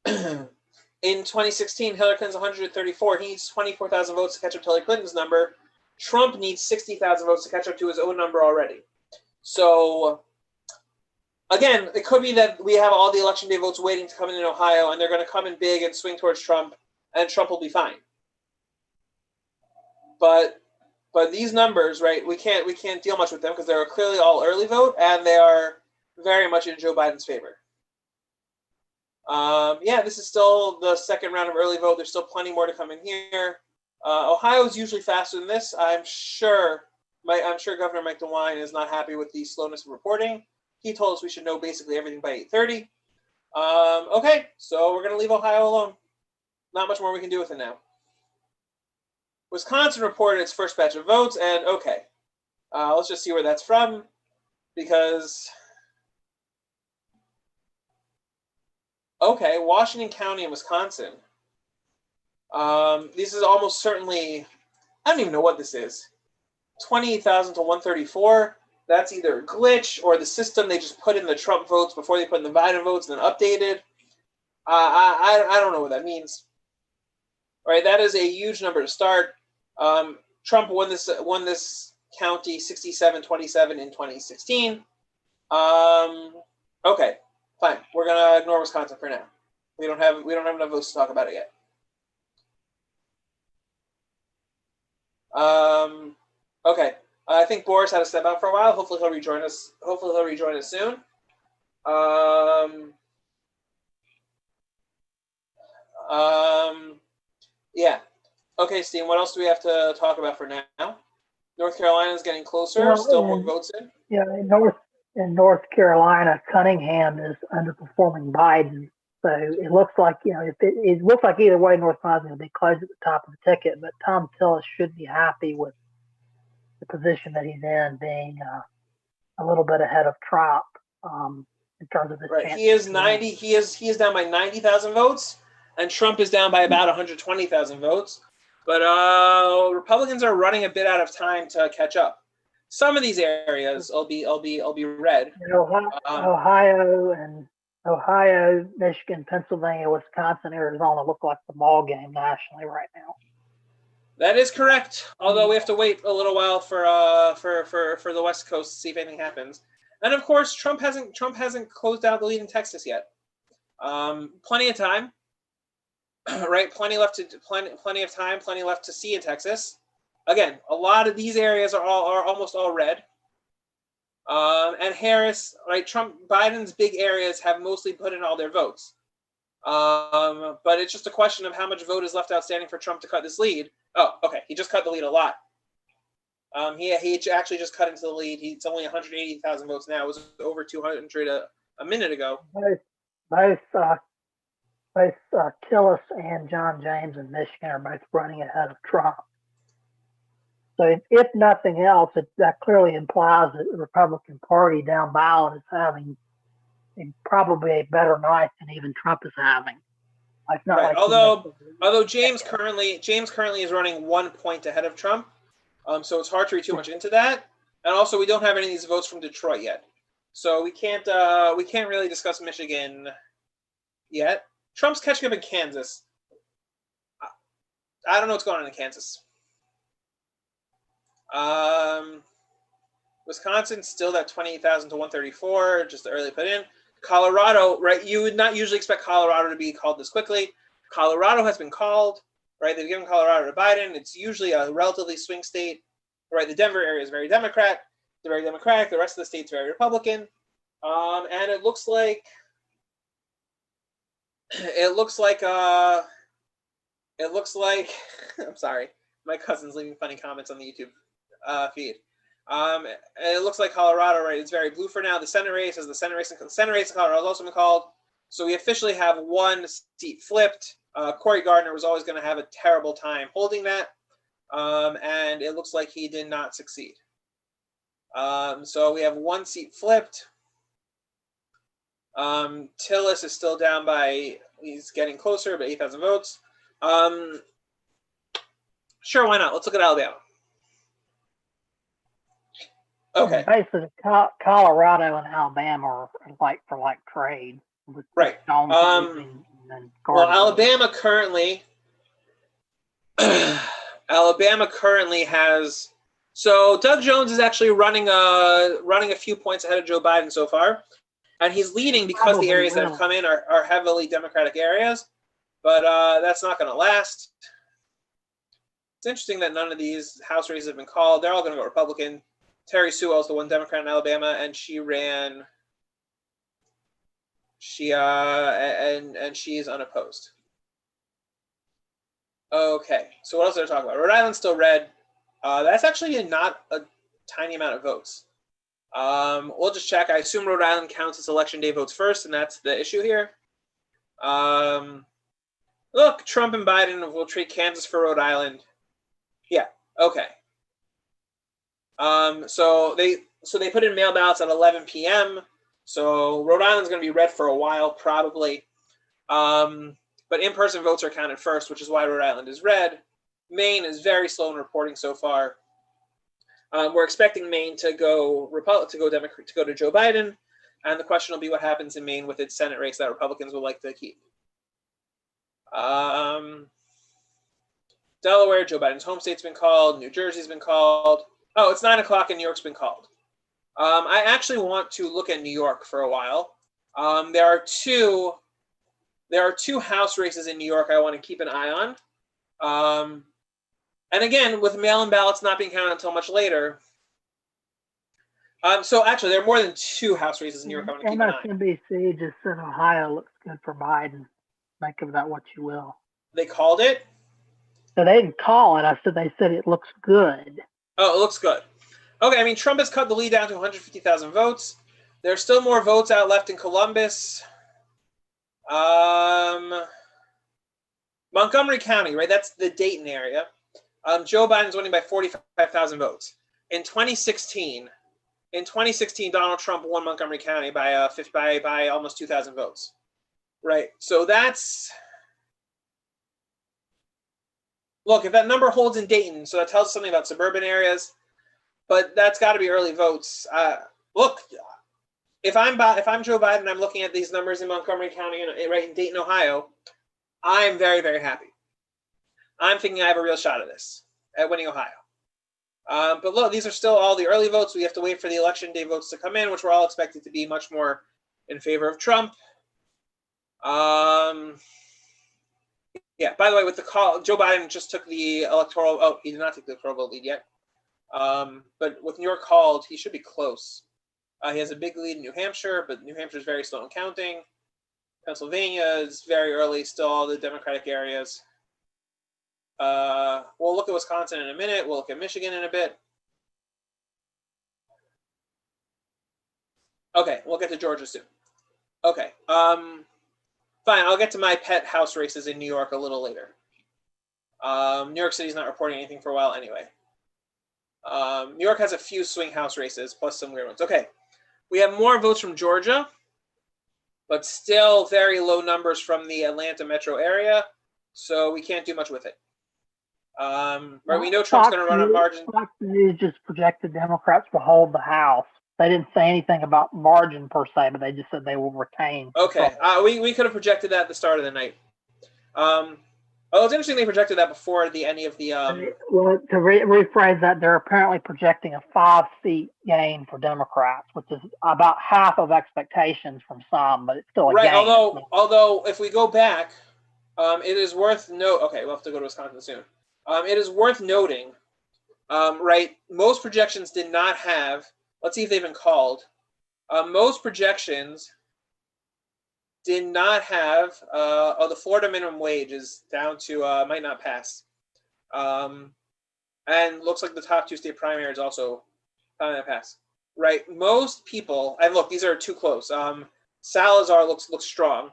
In 2016, Hillary Clinton's 134. He needs 24,000 votes to catch up to Hillary Clinton's number. Trump needs 60,000 votes to catch up to his own number already. So, again, it could be that we have all the election day votes waiting to come in Ohio, and they're going to come in big and swing towards Trump, and Trump will be fine. But these numbers, right? We can't deal much with them because they're clearly all early vote, and they are very much in Joe Biden's favor. Yeah, this is still the second round of early vote. There's still plenty more to come in here. Ohio is usually faster than this. I'm sure Governor Mike DeWine is not happy with the slowness of reporting. He told us we should know basically everything by 8:30. Okay, so we're going to leave Ohio alone. Not much more we can do with it now. Wisconsin reported its first batch of votes, and okay, let's just see where that's from, because okay, Washington County and Wisconsin. This is almost certainly, I don't even know what this is. 28,000 to 134. That's either a glitch or the system they just put in the Trump votes before they put in the Biden votes and then updated. I don't know what that means. All right, that is a huge number to start. Trump won this county 67-27 in 2016. Okay, fine. We're gonna ignore Wisconsin for now. We don't have enough votes to talk about it yet. Okay. I think Boris had to step out for a while. Hopefully he'll rejoin us. Soon. Yeah. Okay, Steve, what else do we have to talk about for now? North Carolina is getting closer. Well, still more votes in. Yeah, in North Carolina, Cunningham is underperforming Biden. So it looks like, it looks like either way, North Carolina will be close at the top of the ticket. But Tom Tillis should be happy with the position that he's in, being a little bit ahead of Trump in terms of the right. He is 90. He is down by 90,000 votes, and Trump is down by about 120,000 votes. But Republicans are running a bit out of time to catch up. Some of these areas will be red. Ohio, Michigan, Pennsylvania, Wisconsin, Arizona look like the ball game nationally right now. That is correct. Although we have to wait a little while for the West Coast to see if anything happens. And of course, Trump hasn't closed out the lead in Texas yet. Plenty of time, right? Plenty of time. Plenty left to see in Texas. Again, a lot of these areas are almost all red. And Harris, right? Biden's big areas have mostly put in all their votes. But it's just a question of how much vote is left outstanding for Trump to cut this lead. Oh, okay. He just cut the lead a lot. He actually just cut into the lead. It's only 180,000 votes now. It was over 200 a minute ago. Both Tillis and John James in Michigan are both running ahead of Trump. So if nothing else, that clearly implies that the Republican Party down ballot is having probably a better night than even Trump is having. It's not right. Like although James currently is running 1 point ahead of Trump, so it's hard to read too much into that. And also, we don't have any of these votes from Detroit yet. So we can't really discuss Michigan yet. Trump's catching up in Kansas. I don't know what's going on in Kansas. Wisconsin still at 28,000 to 134, just the early put in. Colorado, right? You would not usually expect Colorado to be called this quickly. Colorado has been called, right? They've given Colorado to Biden. It's usually a relatively swing state, right? The Denver area is very Democrat. They're very Democratic. The rest of the state's very Republican. And it looks like I'm sorry, my cousin's leaving funny comments on the YouTube feed. It looks like Colorado, right? It's very blue for now. The Senate race in Colorado has also been called. So we officially have one seat flipped. Cory Gardner was always going to have a terrible time holding that. And it looks like he did not succeed. So we have one seat flipped. Tillis is still down by, he's getting closer, but 8,000 votes. Sure, why not? Let's look at Alabama. Okay. Basically, Colorado and Alabama are like for like trade. Right. Well, Alabama currently has. So Doug Jones is actually running a few points ahead of Joe Biden so far, and he's leading because the areas that have come in are heavily Democratic areas. But that's not going to last. It's interesting that none of these House races have been called. They're all going to go Republican. Terry Sewell is the one Democrat in Alabama, and she ran. And she's unopposed. Okay, so what else did I talk about? Rhode Island's still red. That's actually not a tiny amount of votes. We'll just check. I assume Rhode Island counts its election day votes first, and that's the issue here. Look, Trump and Biden will trade Kansas for Rhode Island. Yeah, okay. So they put in mail ballots at 11 p.m. So Rhode Island's going to be red for a while, probably. But in-person votes are counted first, which is why Rhode Island is red. Maine is very slow in reporting so far. We're expecting Maine to go to Joe Biden, and the question will be what happens in Maine with its Senate race that Republicans would like to keep. Delaware, Joe Biden's home state's been called. New Jersey's been called. Oh, it's 9 o'clock and New York's been called. I actually want to look at New York for a while. There are two House races in New York I want to keep an eye on. And again, with mail-in ballots not being counted until much later. So actually, there are more than 2 House races in New York I want to keep an eye on. MSNBC just said Ohio looks good for Biden. Make of that what you will. They called it? So they didn't call it. They said it looks good. Oh, it looks good. Okay, I mean, Trump has cut the lead down to 150,000 votes. There's still more votes out left in Columbus. Montgomery County, right? That's the Dayton area. Joe Biden's winning by 45,000 votes. In 2016, Donald Trump won Montgomery County by almost 2,000 votes. Right. So that's. Look, if that number holds in Dayton, so that tells us something about suburban areas, but that's got to be early votes. Look, if I'm Joe Biden and I'm looking at these numbers in Montgomery County, right in Dayton, Ohio, I'm very, very happy. I'm thinking I have a real shot at this, at winning Ohio. But look, these are still all the early votes. We have to wait for the election day votes to come in, which we're all expected to be much more in favor of Trump. Yeah, by the way, with the call, Joe Biden just took the electoral, he did not take the electoral vote lead yet. But with New York called, he should be close. He has a big lead in New Hampshire, but New Hampshire is very slow in counting. Pennsylvania is very early, still all the Democratic areas. We'll look at Wisconsin in a minute. We'll look at Michigan in a bit. Okay, we'll get to Georgia soon. Okay, fine. I'll get to my pet House races in New York a little later. New York City's not reporting anything for a while anyway. New York has a few swing House races, plus some weird ones. Okay, we have more votes from Georgia, but still very low numbers from the Atlanta metro area, so we can't do much with it. Right, we know Trump's going to run on margin. Fox News just projected Democrats will hold the House. They didn't say anything about margin per se, but they just said they will retain. Okay, control. we could have projected that at the start of the night. Oh, it's interesting they projected that before any of the. Well, to rephrase that, they're apparently projecting a 5-seat gain for Democrats, which is about half of expectations from some, but it's still a Right, gain. although if we go back, it is worth Okay, we'll have to go to Wisconsin soon. It is worth noting, right? Most projections did not have. Let's see if they've been called. Most projections did not have. The Florida minimum wage is down to might not pass, and looks like the top 2 state primaries also might not pass. Right, most people, and look, these are too close. Salazar looks strong.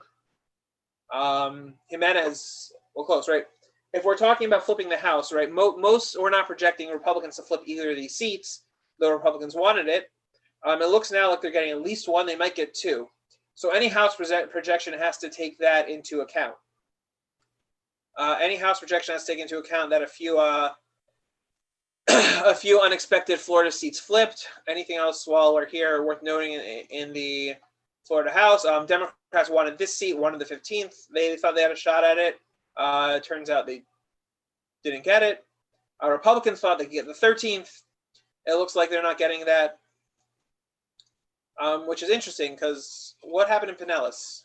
Jimenez, close, right? If we're talking about flipping the House, right, most we're not projecting Republicans to flip either of these seats, though Republicans wanted it. It looks now like they're getting at least 1. They might get 2. So any House projection has to take that into account. Any House projection has to take into account that a few a few unexpected Florida seats flipped. Anything else while we're here worth noting in the Florida House? Democrats wanted this seat, wanted the 15th. They thought they had a shot at it. It turns out they didn't get it. Republicans thought they could get the 13th. It looks like they're not getting that, which is interesting because what happened in Pinellas?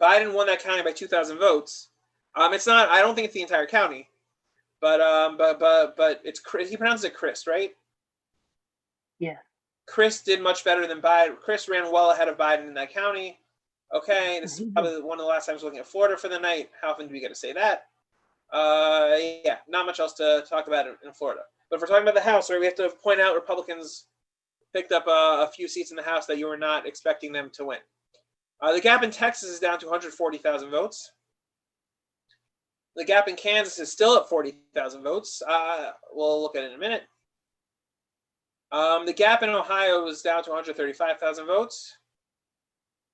Biden won that county by 2,000 votes. It's not. I don't think it's the entire county, but it's Chris. He pronounces it Chris, right? Yeah. Chris did much better than Biden. Chris ran well ahead of Biden in that county. Okay, this is probably one of the last times looking at Florida for the night. How often do we get to say that? Yeah, not much else to talk about in Florida. But if we're talking about the House, right, we have to point out Republicans picked up a few seats in the House that you were not expecting them to win. The gap in Texas is down to 140,000 votes. The gap in Kansas is still at 40,000 votes. We'll look at it in a minute. The gap in Ohio is down to 135,000 votes.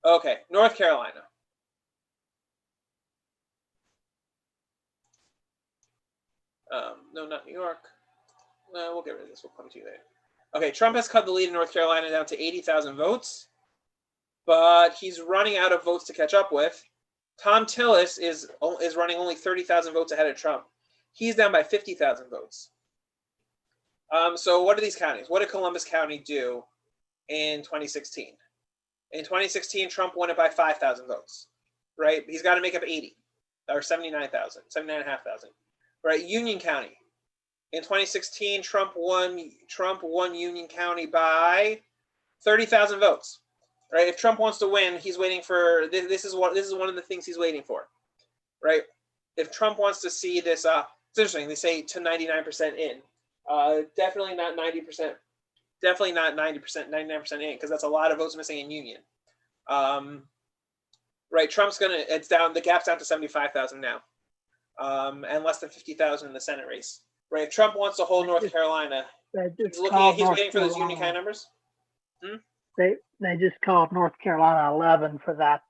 Okay, North Carolina. No, not New York. We'll get rid of this. We'll come to you later. Okay, Trump has cut the lead in North Carolina down to 80,000 votes, but he's running out of votes to catch up with. Tom Tillis is running only 30,000 votes ahead of Trump. He's down by 50,000 votes. So what are these counties? What did Columbus County do in 2016? In 2016, Trump won it by 5,000 votes, right? He's got to make up 80 or 79,000, 79,500, right? Union County. In 2016, Trump won Union County by 30,000 votes. Right? If Trump wants to win, he's waiting for this is one of the things he's waiting for. Right? If Trump wants to see this it's interesting, they say to 99% in. Definitely not 90%. Definitely not 90%, 99% in, because that's a lot of votes missing in Union. Right, it's down, the gap's down to 75,000 now. And less than 50,000 in the Senate race. Right, if Trump wants to hold North Carolina, he's waiting for those Union County numbers. They just called North Carolina 11 for that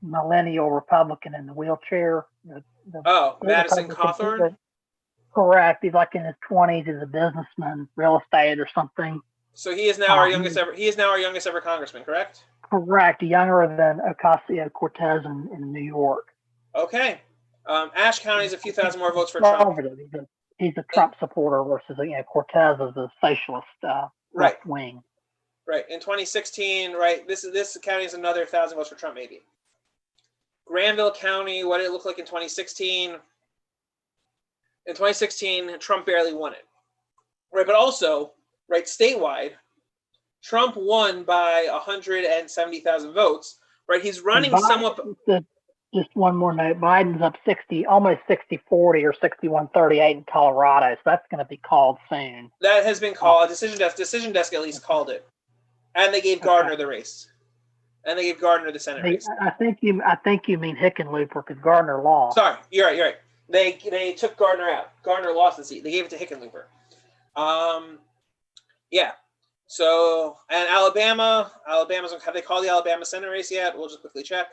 millennial Republican in the wheelchair. Madison Cawthorn? Correct. He's like in his 20s. He's a businessman, real estate or something. So he is now our youngest ever. He is now our youngest ever congressman, correct? Correct. Younger than Ocasio-Cortez in New York. Okay. Ashe County is a few thousand more votes for Trump. He's a Trump supporter versus Cortez is a socialist left wing. Right. In 2016, right, this county is another 1,000 votes for Trump, maybe. Granville County, what did it look like in 2016? In 2016, Trump barely won it. Right, but also, right, statewide, Trump won by 170,000 votes. Right, he's running somewhat. Just one more note: Biden's up almost 60-40 or 61-38 in Colorado, so that's going to be called soon. That has been called. Decision desk at least called it. And they gave Gardner the race. And they gave Gardner the Senate race. I think you mean Hickenlooper because Gardner lost. Sorry, you're right. They took Gardner out. Gardner lost the seat. They gave it to Hickenlooper. Yeah. So, and Alabama's, have they called the Alabama Senate race yet? We'll just quickly check.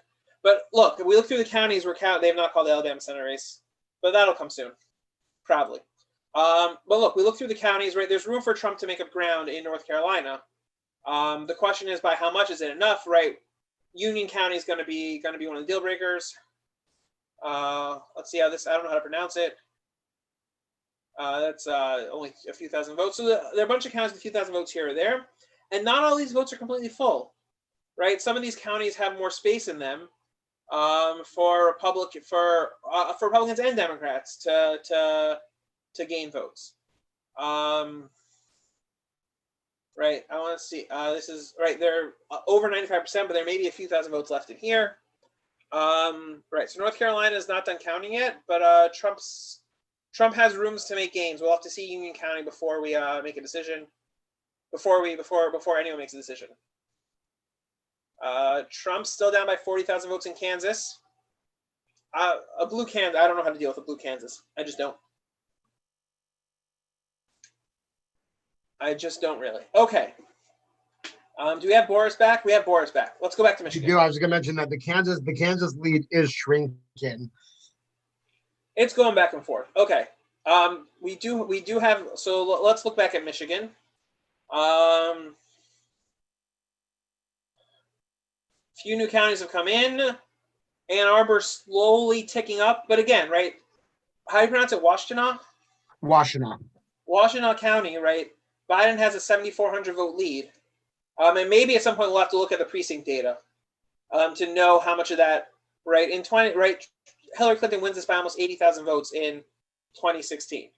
But look, if we look through the counties, they have not called the Alabama Senate race. But that'll come soon. Probably. But look, we look through the counties, right? There's room for Trump to make up ground in North Carolina. The question is by how much? Is it enough, right? Union County is going to be one of the deal breakers. Let's see how this. I don't know how to pronounce it. That's only a few thousand votes. So there are a bunch of counties with a few thousand votes here or there, and not all these votes are completely full, right? Some of these counties have more space in them for Republicans and Democrats to gain votes. Right. I want to see. This is right. They're over 95%, but there may be a few thousand votes left in here. Right. So North Carolina is not done counting yet, but Trump has rooms to make gains. We'll have to see Union County before we make a decision. Before anyone makes a decision. Trump's still down by 40,000 votes in Kansas. A blue Kansas. I don't know how to deal with a blue Kansas. I just don't. Really. Okay. Do we have Boris back? We have Boris back. Let's go back to Michigan. I was going to mention that the Kansas lead is shrinking. It's going back and forth. Okay. We do have. So let's look back at Michigan. Few new counties have come in. Ann Arbor slowly ticking up, but again, right? How do you pronounce it? Washtenaw. Washtenaw County, right? Biden has a 7,400 vote lead. And maybe at some point we'll have to look at the precinct data to know how much of that, right? Hillary Clinton wins this by almost 80,000 votes in 2016.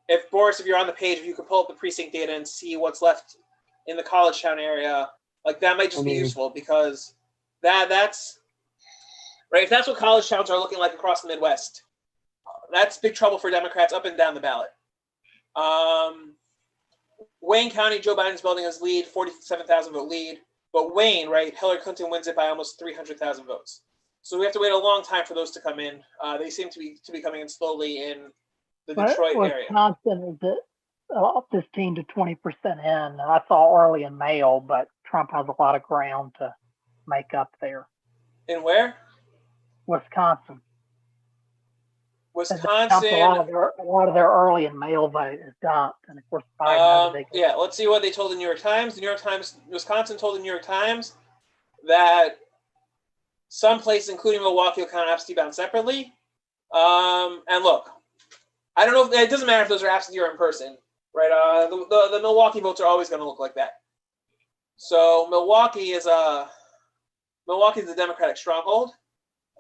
If you're on the page, if you could pull up the precinct data and see what's left in the college town area, like that might just be useful because that's right. If that's what college towns are looking like across the Midwest, that's big trouble for Democrats up and down the ballot. Wayne County, Joe Biden's building his lead, 47,000 vote lead. But Wayne, right, Hillary Clinton wins it by almost 300,000 votes. So we have to wait a long time for those to come in. They seem to be coming in slowly in the Detroit area. Wisconsin is at 15 to 20% in. I saw early in mail, but Trump has a lot of ground to make up there. In where? Wisconsin. A lot of their early and mail vote is dumped, and of course Biden has a big. Yeah, let's see what they told the New York Times. Wisconsin told the New York Times that some places, including Milwaukee, will count absentee ballots separately. And look, I don't know if it doesn't matter if those are absentee or in person, right? The Milwaukee votes are always going to look like that. So Milwaukee is a Democratic stronghold.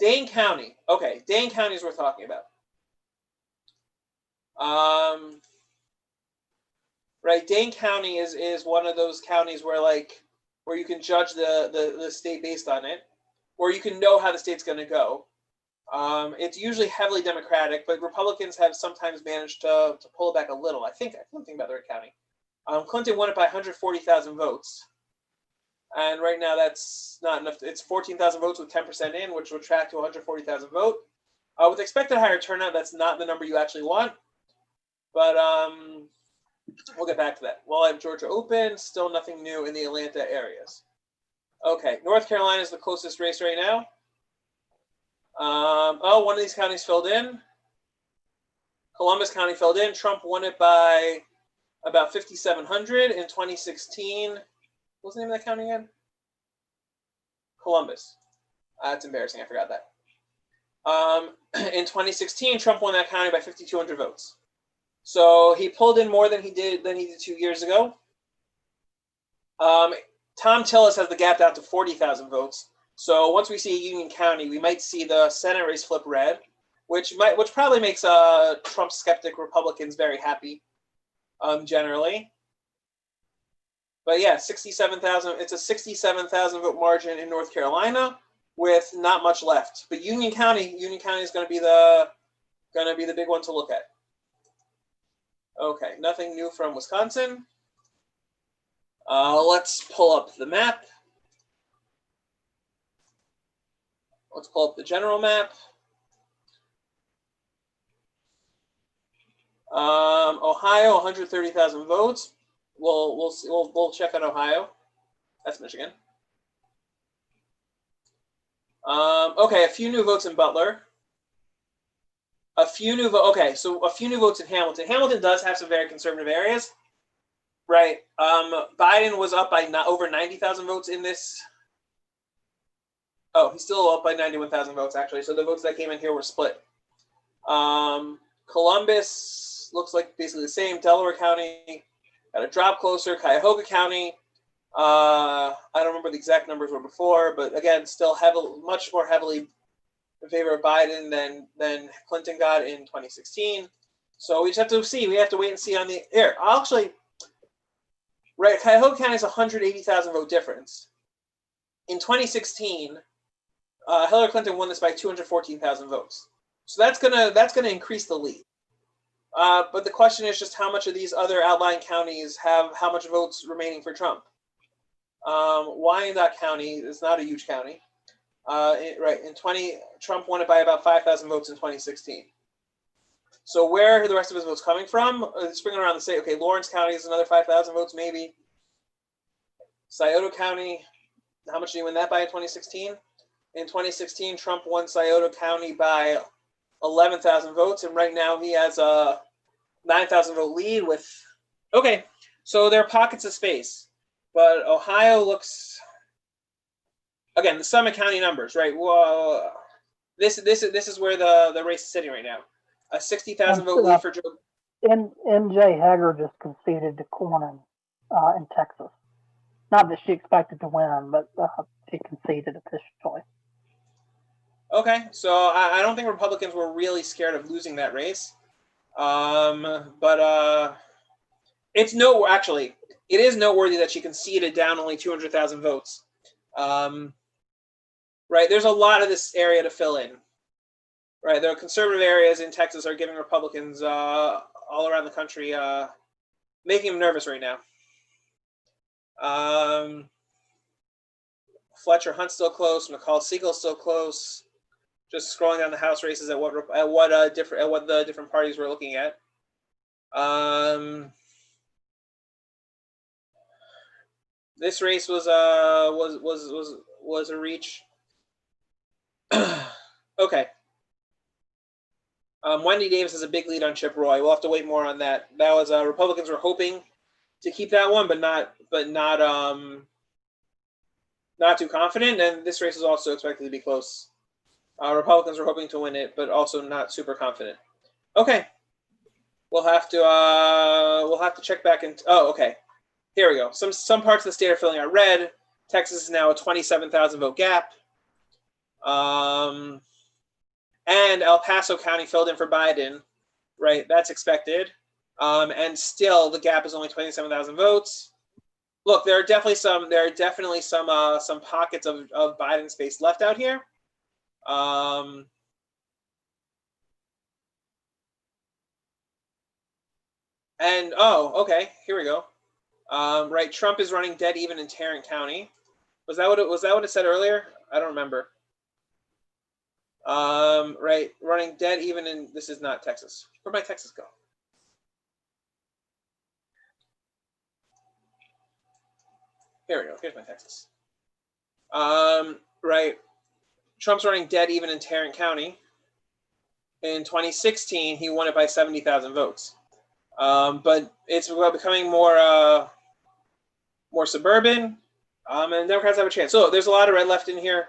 Dane County, okay, Dane County is worth talking about. Right, Dane County is one of those counties where you can judge the state based on it, or you can know how the state's going to go. It's usually heavily Democratic, but Republicans have sometimes managed to pull it back a little. I think about the right county. Clinton won it by 140,000 votes, and right now that's not enough. It's 14,000 votes with 10% in, which would track to 140,000 vote. With expected higher turnout, that's not the number you actually want. But we'll get back to that. While I have Georgia open, still nothing new in the Atlanta areas. Okay, North Carolina is the closest race right now. One of these counties filled in. Columbus County filled in. Trump won it by about 5,700 in 2016. What's the name of that county again? Columbus. That's embarrassing. I forgot that. In 2016, Trump won that county by 5,200 votes. So he pulled in more than he did 2 years ago. Tom Tillis has the gap down to 40,000 votes. So once we see Union County, we might see the Senate race flip red, which probably makes Trump skeptic Republicans very happy, generally. But yeah, 67,000. It's a 67,000 vote margin in North Carolina with not much left. But Union County is going to be the big one to look at. Okay, nothing new from Wisconsin. Let's pull up the map. Let's pull up the general map. Ohio, 130,000 votes. We'll check on Ohio. That's Michigan. Okay, a few new votes in Butler. A few new votes. Okay, so a few new votes in Hamilton. Hamilton does have some very conservative areas, right? Biden was up by over 90,000 votes in this. Oh, he's still up by 91,000 votes, actually. So the votes that came in here were split. Columbus looks like basically the same. Delaware County got a drop closer. Cuyahoga County, I don't remember the exact numbers were before, but again, still much more heavily in favor of Biden than Clinton got in 2016. So we just have to see. We have to wait and see on the air. Right, Cuyahoga County is 180,000 vote difference. In 2016, Hillary Clinton won this by 214,000 votes. So that's gonna increase the lead. But the question is just how much of these other outlying counties have how much votes remaining for Trump. Wyandotte County is not a huge county. Trump won it by about 5,000 votes in 2016. So where are the rest of his votes coming from? Springing around the state. Okay, Lawrence County is another 5,000 votes, maybe. Scioto County, how much did he win that by in 2016? In 2016, Trump won Scioto County by 11,000 votes, and right now he has a 9,000 vote lead with. Okay, so there are pockets of space, but Ohio looks. Again, the Summit County numbers, right? Well, this is where the race is sitting right now. A 60,000 vote lead for Joe. NJ Hager just conceded to Cornyn in Texas. Not that she expected to win, but she conceded officially. Okay, so I don't think Republicans were really scared of losing that race, but it's actually it is noteworthy that she conceded down only 200,000 votes. Right, there's a lot of this area to fill in. Right, there are conservative areas in Texas are giving Republicans all around the country, making them nervous right now. Fletcher Hunt's still close. McCall Siegel's still close. Just scrolling down the House races at what the different parties we're looking at. This race was a reach. Okay. Wendy Davis has a big lead on Chip Roy. We'll have to wait more on that. That was Republicans were hoping to keep that one, but not too confident. And this race is also expected to be close. Republicans were hoping to win it, but also not super confident. Okay, we'll have to check back in. Oh, okay. Here we go. Some parts of the state are filling out red. Texas is now a 27,000 vote gap. And El Paso County filled in for Biden, right? That's expected. And still the gap is only 27,000 votes. Look, there are definitely some pockets of Biden space left out here. And okay, here we go. Right, Trump is running dead even in Tarrant County. Was that what it said earlier? I don't remember. Right, running dead even in, this is not Texas. Where'd my Texas go? Here we go. Here's my Texas. Right, Trump's running dead even in Tarrant County. In 2016, he won it by 70,000 votes. But it's becoming more suburban, and Democrats have a chance. So there's a lot of red left in here.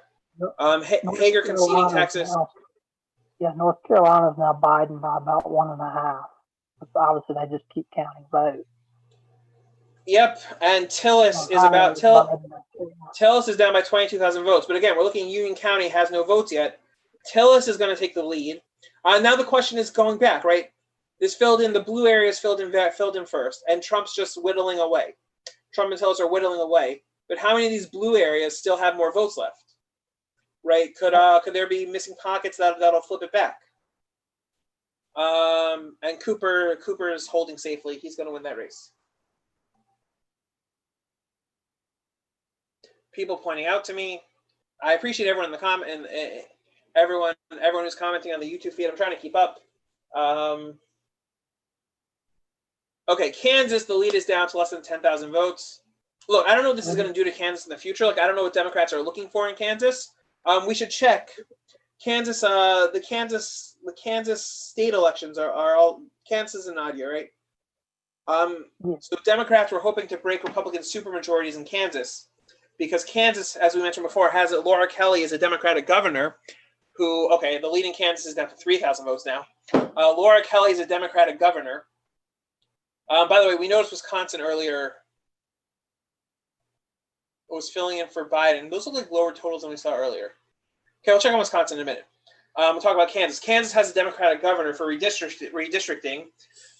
Hager conceding Texas. North Carolina's now Biden by about 1.5. Obviously, they just keep counting votes. Yep, and Tillis is down by 22,000 votes. But again, we're looking. Union County has no votes yet. Tillis is going to take the lead. Now the question is going back, right? This filled in, the blue areas filled in first, and Trump's just whittling away. Trump and Tillis are whittling away. But how many of these blue areas still have more votes left? Right? Could there be missing pockets that'll flip it back? And Cooper is holding safely. He's going to win that race. People pointing out to me. I appreciate everyone in the comment and everyone who's commenting on the YouTube feed. I'm trying to keep up. Okay, Kansas, the lead is down to less than 10,000 votes. Look, I don't know what this is going to do to Kansas in the future. Like, I don't know what Democrats are looking for in Kansas. We should check. Kansas, the the Kansas state elections are all Kansas and Nadia, right? Yeah. So Democrats were hoping to break Republican supermajorities in Kansas because Kansas, as we mentioned before, has Laura Kelly as a Democratic governor who, okay, the lead in Kansas is down to 3,000 votes now. Laura Kelly is a Democratic governor. By the way, we noticed Wisconsin earlier was filling in for Biden. Those look like lower totals than we saw earlier. Okay, we'll check on Wisconsin in a minute. We'll talk about Kansas. Kansas has a Democratic governor for redistricting.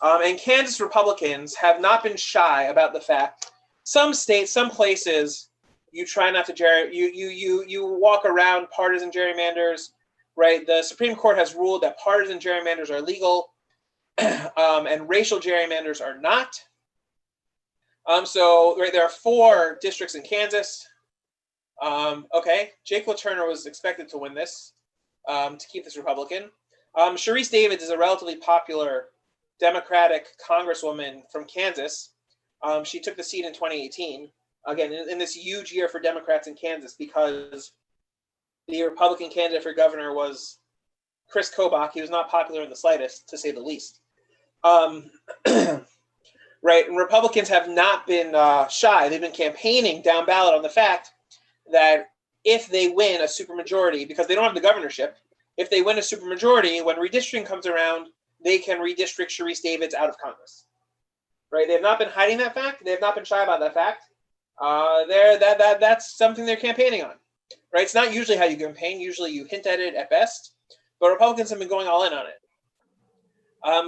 And Kansas Republicans have not been shy about the fact some states, some places, you try not to you walk around partisan gerrymanders, right? The Supreme Court has ruled that partisan gerrymanders are legal, and racial gerrymanders are not. So right, there are 4 districts in Kansas. Okay, Jake LaTurner was expected to win this, to keep this Republican. Sharice Davids is a relatively popular Democratic congresswoman from Kansas. She took the seat in 2018. Again, in this huge year for Democrats in Kansas because the Republican candidate for governor was Chris Kobach. He was not popular in the slightest, to say the least. Right, and Republicans have not been shy. They've been campaigning down ballot on the fact that if they win a supermajority, because they don't have the governorship, if they win a supermajority, when redistricting comes around, they can redistrict Sharice Davids out of Congress. Right, they have not been hiding that fact. They have not been shy about that fact. That's something they're campaigning on. Right, it's not usually how you campaign. Usually you hint at it at best, but Republicans have been going all in on it.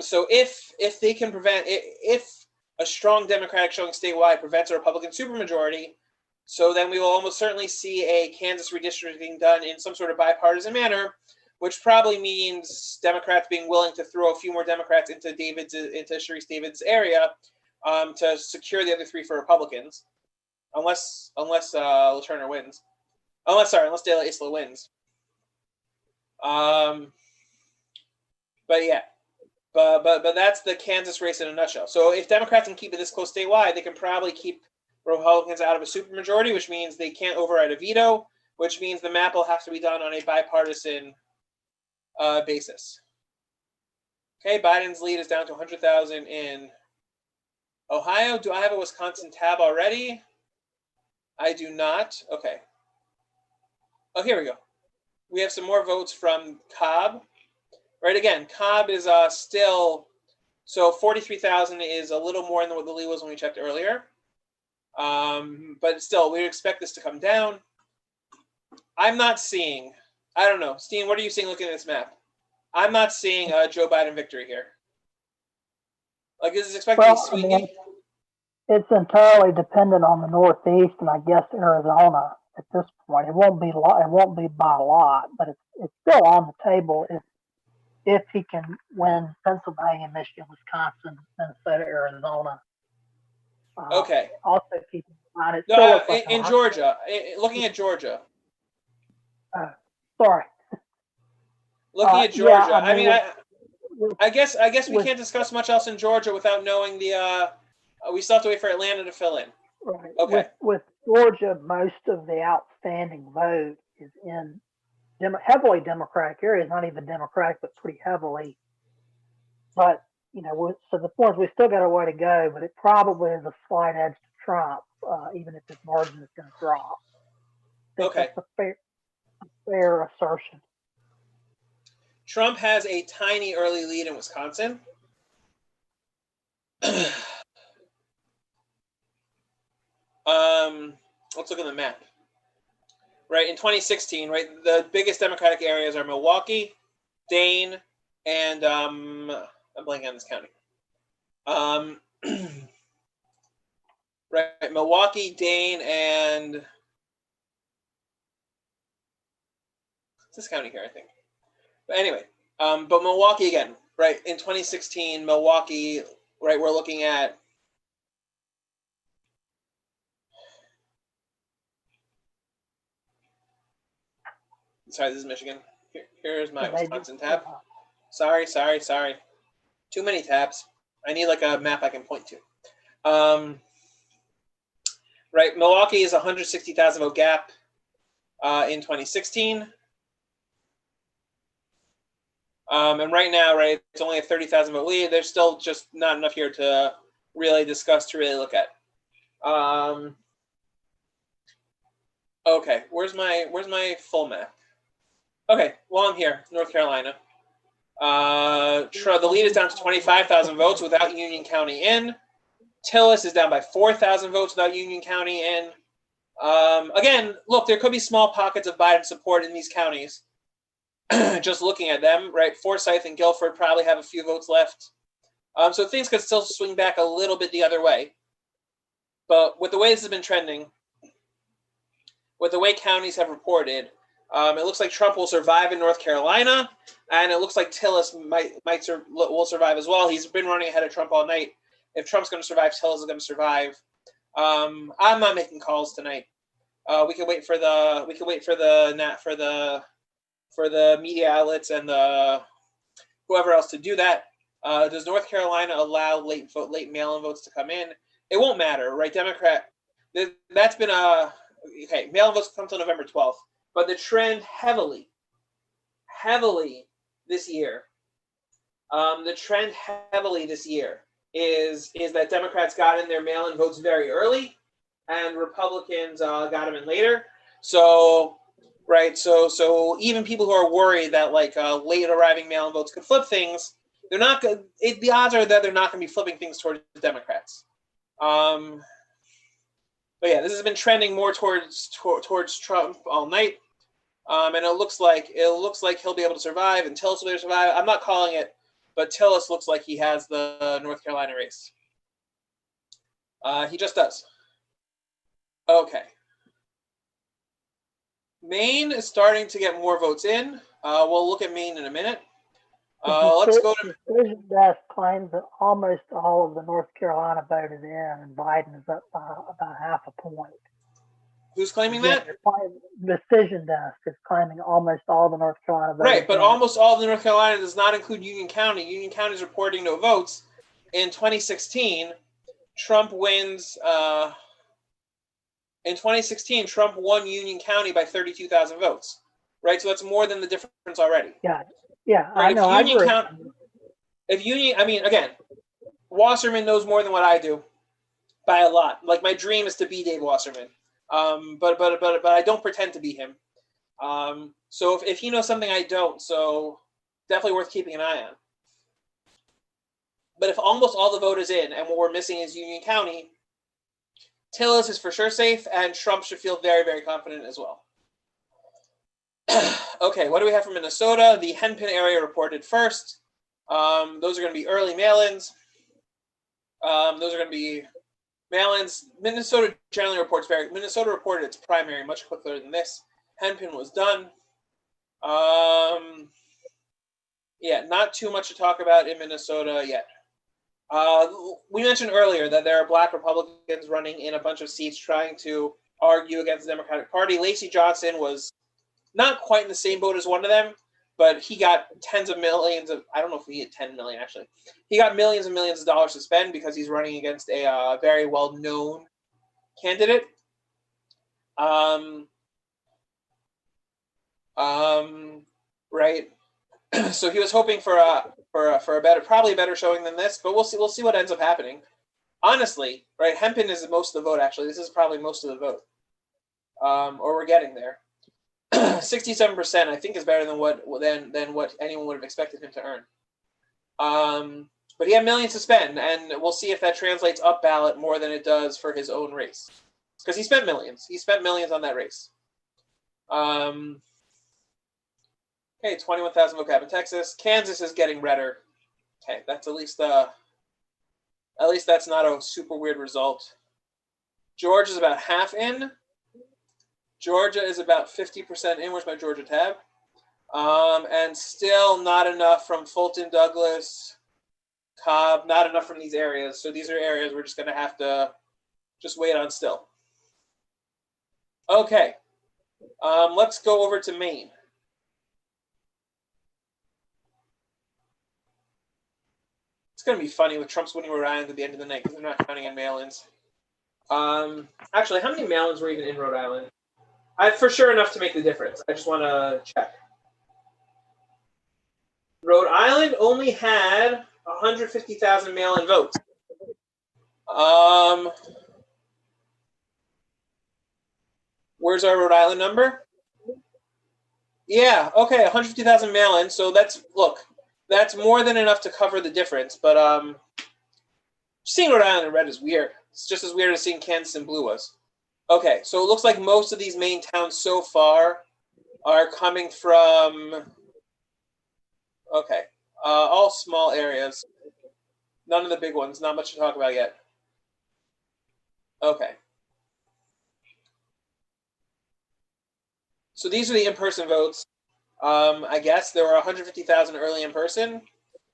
So if they can prevent, if a strong Democratic showing statewide prevents a Republican supermajority, so then we will almost certainly see a Kansas redistricting done in some sort of bipartisan manner, which probably means Democrats being willing to throw a few more Democrats into Sharice Davids' area to secure the other 3 for Republicans, unless LaTurner wins, unless De La Isla wins. But yeah. But that's the Kansas race in a nutshell. So if Democrats can keep it this close statewide, they can probably keep Republicans out of a supermajority, which means they can't override a veto, which means the map will have to be done on a bipartisan basis. Okay, Biden's lead is down to 100,000 in Ohio. Do I have a Wisconsin tab already? I do not. Okay. Oh, here we go. We have some more votes from Cobb. Right, again, Cobb is still, so 43,000 is a little more than what the lead was when we checked earlier. But still, we expect this to come down. I'm not seeing, I don't know, Steen, what are you seeing looking at this map? I'm not seeing a Joe Biden victory here. Like, is this expected to be swinging? It's entirely dependent on the Northeast and I guess Arizona at this point. It won't be by a lot, but it's still on the table if he can win Pennsylvania, Michigan, Wisconsin, Minnesota, Arizona. Okay. Also keep in mind it No, still looks like in Georgia, looking at Georgia. Sorry. Looking at Georgia, yeah, I guess we can't discuss much else in Georgia without knowing the. We still have to wait for Atlanta to fill in. Right. Okay. With Georgia, most of the outstanding vote is in heavily Democratic areas, not even Democratic, but pretty heavily. But, so the point is we still got a way to go, but it probably is a slight edge to Trump, even if his margin is going to drop. Okay. That's a fair assertion. Trump has a tiny early lead in Wisconsin. Let's look at the map. Right, in 2016, right, the biggest Democratic areas are Milwaukee, Dane, and I'm blanking on this county. Right, Milwaukee, Dane, and it's this county here, I think. But anyway, but Milwaukee again, right, in 2016, Milwaukee, right, we're looking at sorry, this is Michigan. Here's my Wisconsin tab. Sorry. Too many tabs. I need like a map I can point to. Right, Milwaukee is 160,000 vote gap in 2016. And right now, right, it's only a 30,000 vote lead. There's still just not enough here to really discuss, to really look at. Okay, where's my full map? Okay, well, I'm here, North Carolina. The lead is down to 25,000 votes without Union County in. Tillis is down by 4,000 votes without Union County in. Again, look, there could be small pockets of Biden support in these counties. Just looking at them, right? Forsyth and Guilford probably have a few votes left. So things could still swing back a little bit the other way. But with the way this has been trending, with the way counties have reported, it looks like Trump will survive in North Carolina, and it looks like Tillis will survive as well. He's been running ahead of Trump all night. If Trump's going to survive, Tillis is going to survive. I'm not making calls tonight. We can wait for the media outlets and whoever else to do that. Does North Carolina allow late mail-in votes to come in? It won't matter, right? Democrat. That's been okay. Mail-in votes come until November 12th, but the trend heavily this year. The trend heavily this year is that Democrats got in their mail-in votes very early, and Republicans got them in later. So. Right, so even people who are worried that like late arriving mail-in votes could flip things, they're not good. The odds are that they're not going to be flipping things towards the Democrats. But yeah, this has been trending more towards Trump all night, and it looks like he'll be able to survive, and Tillis will be able to survive. I'm not calling it, but Tillis looks like he has the North Carolina race. He just does. Okay. Maine is starting to get more votes in. We'll look at Maine in a minute. Let's go to. Decision Desk claims that almost all of the North Carolina voted in, and Biden is up by about half a point. Who's claiming that? Decision Desk is claiming almost all the North Carolina voted right, but in. Almost all of the North Carolina does not include Union County. Union County is reporting no votes. In 2016, Trump wins. In 2016, Trump won Union County by 32,000 votes, right? So that's more than the difference already. Yeah, right? I know. Again, Wasserman knows more than what I do by a lot. Like my dream is to be Dave Wasserman, but I don't pretend to be him. So if he knows something I don't, so definitely worth keeping an eye on. But if almost all the vote is in, and what we're missing is Union County, Tillis is for sure safe, and Trump should feel very, very confident as well. Okay, what do we have from Minnesota? The Hennepin area reported first. Those are going to be early mail-ins. Those are going to be mail-ins. Minnesota reported its primary much quicker than this. Hennepin was done. Yeah, not too much to talk about in Minnesota yet. We mentioned earlier that there are Black Republicans running in a bunch of seats trying to argue against the Democratic Party. Lacey Johnson was not quite in the same boat as one of them, but he got tens of millions of, I don't know if he had 10 million actually. He got millions and millions of dollars to spend because he's running against a very well-known candidate. Right. So he was hoping for a probably a better showing than this, but we'll see what ends up happening. Honestly, right, Hennepin is most of the vote, actually. This is probably most of the vote. Or we're getting there. 67%, I think, is better than what anyone would have expected him to earn. But he had millions to spend, and we'll see if that translates up ballot more than it does for his own race. Because he spent millions. He spent millions on that race. Okay, 21,000 vote gap in Texas. Kansas is getting redder. Okay, that's at least that's not a super weird result. Georgia is about half in. Georgia is about 50% in. Where's my Georgia tab? And still not enough from Fulton, Douglas, Cobb. Not enough from these areas. So these are areas we're just going to have to just wait on still. Okay, let's go over to Maine. It's going to be funny with Trump's winning Rhode Island at the end of the night because they're not counting on mail-ins. Actually, how many mail-ins were even in Rhode Island? For sure enough to make the difference. I just want to check. Rhode Island only had 150,000 mail-in votes. Where's our Rhode Island number? Yeah, okay, 150,000 mail-in. So that's more than enough to cover the difference. But seeing Rhode Island in red is weird. It's just as weird as seeing Kansas in blue was. Okay, so it looks like most of these main towns so far are coming from. Okay, all small areas. None of the big ones. Not much to talk about yet. Okay. So these are the in-person votes. I guess there were 150,000 early in person.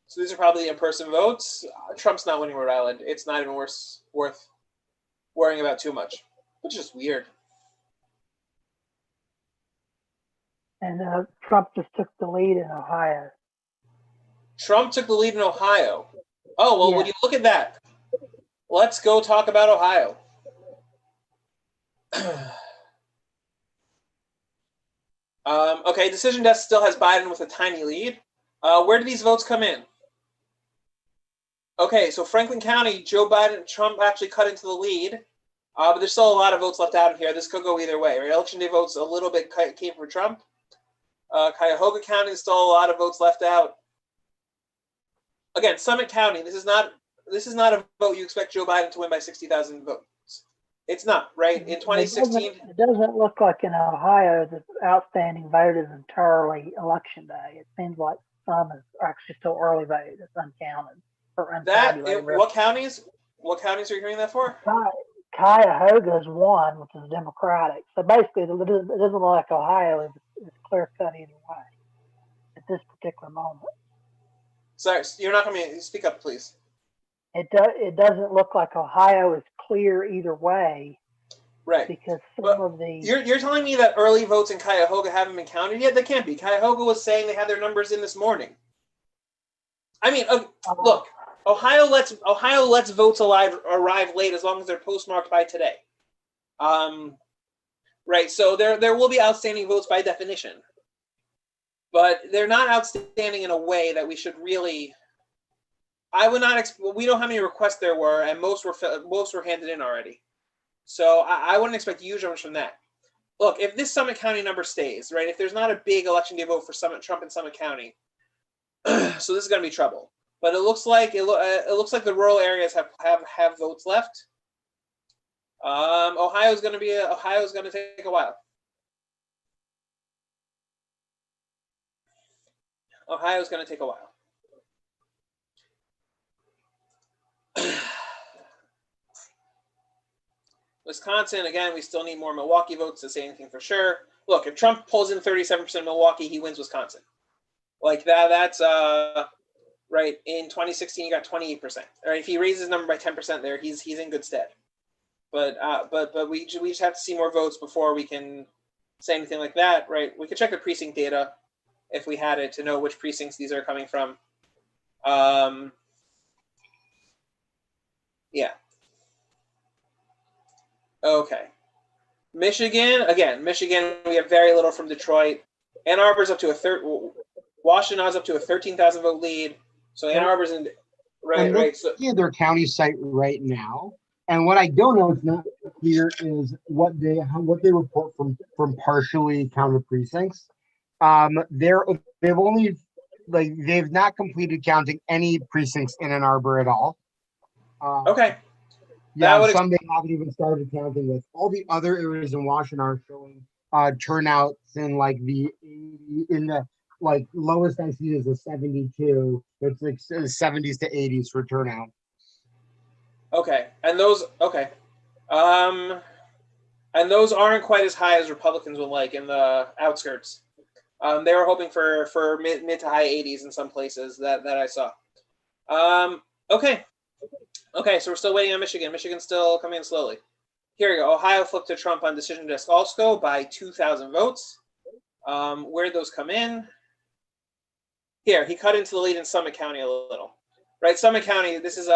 So these are probably the in-person votes. Trump's not winning Rhode Island. It's not even worth worrying about too much, which is weird. And Trump just took the lead in Ohio. Trump took the lead in Ohio. Oh, well, Yeah. Would you look at that? Let's go talk about Ohio. Okay, Decision Desk still has Biden with a tiny lead. Where do these votes come in? Okay, so Franklin County, Joe Biden, Trump actually cut into the lead, but there's still a lot of votes left out in here. This could go either way. Right? Election day votes a little bit came for Trump. Cuyahoga County, there's still a lot of votes left out. Again, Summit County, this is not a vote you expect Joe Biden to win by 60,000 votes. It's not, right? In 2016, it doesn't look like in Ohio the outstanding vote is entirely election day. It seems like some is actually still early vote. It's uncounted or untabulated. What counties? What counties are you hearing that for? Cuyahoga is one, which is Democratic. So basically, it doesn't look like Ohio is clear cut either way at this particular moment. Sorry, you're not going to speak up, please. It doesn't look like Ohio is clear either way, right? Because of the you're telling me that early votes in Cuyahoga haven't been counted yet? They can't be. Cuyahoga was saying they had their numbers in this morning. I mean, look, Ohio lets votes arrive late as long as they're postmarked by today. Right. So there will be outstanding votes by definition, but they're not outstanding in a way that we should really. I would not. We know how many requests there were, and most were handed in already. So I wouldn't expect huge numbers from that. Look, if this Summit County number stays, right? If there's not a big election day vote for Trump in Summit County, so this is going to be trouble. But it looks like the rural areas have votes left. Ohio's going to take a while. Ohio's going to take a while. Wisconsin, again, we still need more Milwaukee votes to say anything for sure. Look, if Trump pulls in 37% of Milwaukee, he wins Wisconsin. Like that's right. In 2016, he got 28%. Right, if he raises his number by 10% there, he's in good stead. But we just have to see more votes before we can say anything like that, right? We could check the precinct data if we had it to know which precincts these are coming from. Yeah. Okay. Michigan, we have very little from Detroit. Ann Arbor's up to Washtenaw up to a 13,000 vote lead. So Ann Arbor's in right. So their county site right now. And what I don't know is not clear is what they report from partially counted precincts. They've not completed counting any precincts in Ann Arbor at all. Okay. Yeah, some they haven't even started counting with. All the other areas in Washington are showing turnouts in the lowest I see is a 72. It's like 70s to 80s for turnout. Okay, and those and those aren't quite as high as Republicans would like in the outskirts. They were hoping for mid to high 80s in some places that I saw. Okay, so we're still waiting on Michigan. Michigan's still coming in slowly. Here we go. Ohio flipped to Trump on Decision Desk also by 2,000 votes. Where'd those come in? Here, he cut into the lead in Summit County a little. Right, Summit County. This is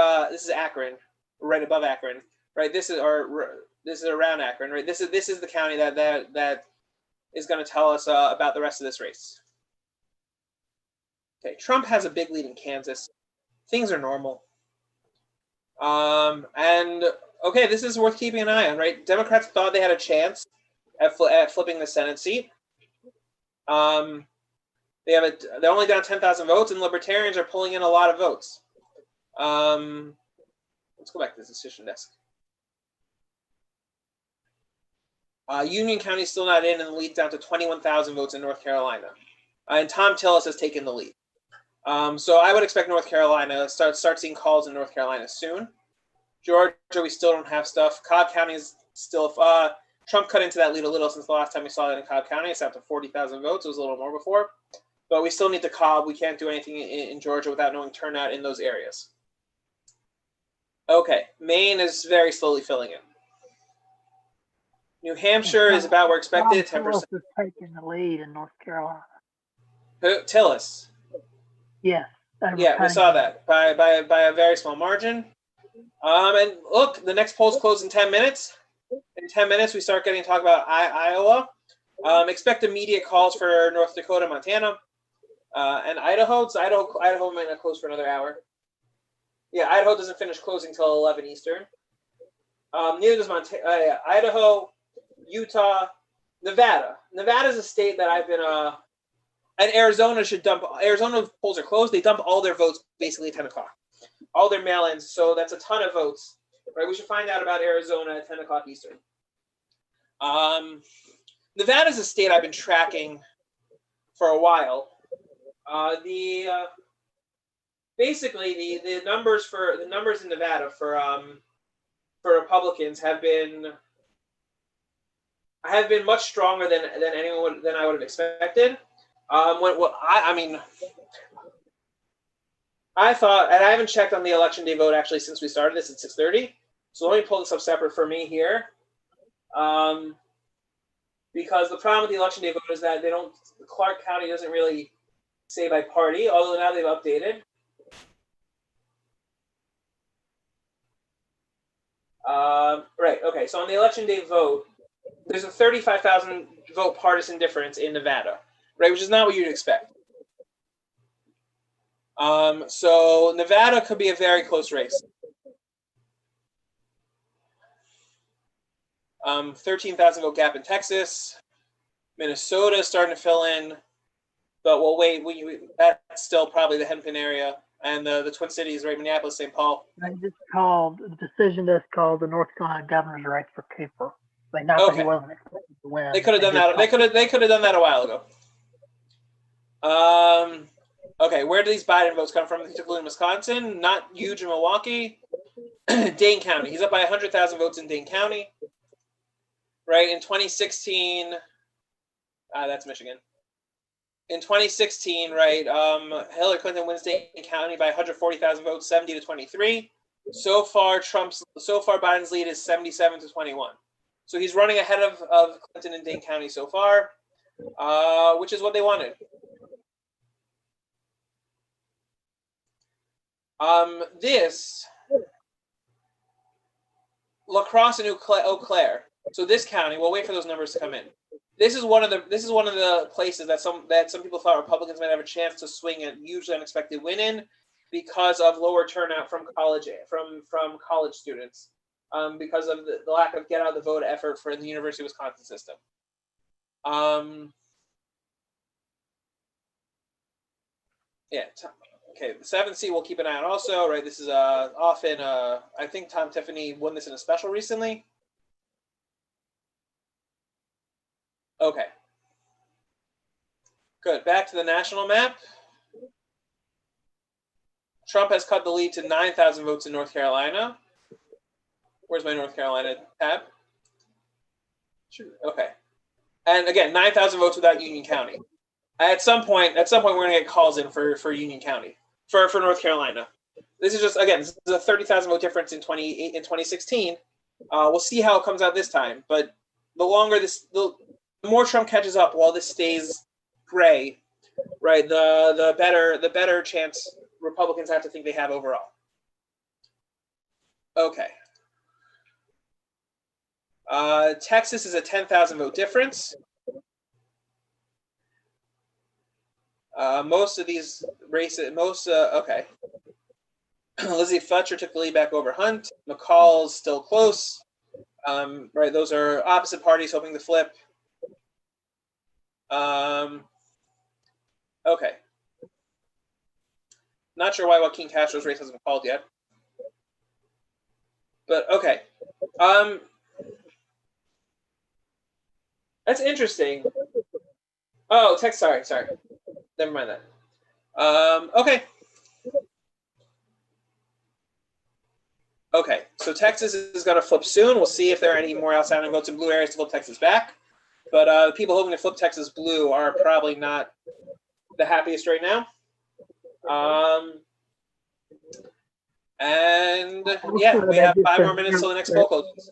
Akron, right above Akron. Right, this is around Akron. Right, this is the county that is going to tell us about the rest of this race. Okay, Trump has a big lead in Kansas. Things are normal. And okay, this is worth keeping an eye on, right? Democrats thought they had a chance at flipping the Senate seat. They're only down 10,000 votes, and Libertarians are pulling in a lot of votes. Let's go back to the decision desk. Union County is still not in, and the lead's down to 21,000 votes in North Carolina. And Tom Tillis has taken the lead. So I would expect North Carolina start seeing calls in North Carolina soon. Georgia, we still don't have stuff. Cobb County is still. Trump cut into that lead a little since the last time we saw that in Cobb County. It's up to 40,000 votes. It was a little more before. But we still need the Cobb. We can't do anything in Georgia without knowing turnout in those areas. Okay, Maine is very slowly filling in. New Hampshire is about where expected, 10%. Tillis is taking the lead in North Carolina. Tillis. Yes. Yeah, we saw that by a very small margin. And look, the next polls close in 10 minutes. In 10 minutes, we start getting to talk about Iowa. Expect immediate calls for North Dakota, Montana, and Idaho. So Idaho might not close for another hour. Yeah, Idaho doesn't finish closing till 11 Eastern. Neither does Montana. Idaho, Utah, Nevada. Nevada is a state that I've been. And Arizona should dump. Arizona polls are closed. They dump all their votes basically at 10 o'clock. All their mail-ins. So that's a ton of votes. Right? We should find out about Arizona at 10 o'clock Eastern. Nevada is a state I've been tracking for a while. Basically the numbers in Nevada for Republicans have been much stronger than I would have expected. I thought, and I haven't checked on the election day vote actually since we started this at 6:30. So let me pull this up separate for me here. Because the problem with the election day vote is that Clark County doesn't really say by party, although now they've updated. Right, okay, so on the election day vote, there's a 35,000 vote partisan difference in Nevada, right, which is not what you'd expect. So Nevada could be a very close race. 13,000 vote gap in Texas. Minnesota is starting to fill in, but we'll wait. That's still probably the Hennepin area and the Twin Cities, right? Minneapolis, St. Paul. The decision just called the North Carolina governor's race for Cooper. Not that he wasn't expected to win. They could have done that. They could have done that a while ago. Okay, where do these Biden votes come from? Particularly in Wisconsin, not huge in Milwaukee. Dane County. He's up by 100,000 votes in Dane County. Right, in 2016, that's Michigan. In 2016, right, Hillary Clinton wins Dane County by 140,000 votes, 70 to 23. So far, Biden's lead is 77 to 21. So he's running ahead of Clinton in Dane County so far, which is what they wanted. This La Crosse and Eau Claire. So this county, we'll wait for those numbers to come in. This is one of the places that some people thought Republicans might have a chance to swing a hugely unexpected win in because of lower turnout from college students, because of the lack of get out the vote effort for the University of Wisconsin system. Okay, the 7th seat we'll keep an eye on also, right? This is often I think Tom Tiffany won this in a special recently. Okay. Good. Back to the national map. Trump has cut the lead to 9,000 votes in North Carolina. Where's my North Carolina tab? Okay. And again, 9,000 votes without Union County. At some point, we're going to get calls in for Union County, for North Carolina. This is just, again, this is a 30,000 vote difference in 2016. We'll see how it comes out this time. But the more Trump catches up while this stays gray, right, the better chance Republicans have to think they have overall. Okay. Texas is a 10,000 vote difference. Most of these races, okay. Lizzie Fletcher took the lead back over Hunt. McCall's still close. Right, those are opposite parties hoping to flip. Okay. Not sure why Joaquin Castro's race hasn't been called yet. But okay. That's interesting. Oh, Texas, sorry. Never mind that. Okay. Okay, so Texas is going to flip soon. We'll see if there are any more outstanding votes in blue areas to flip Texas back. But people hoping to flip Texas blue are probably not the happiest right now. And yeah, we have 5 more minutes till the next poll closes.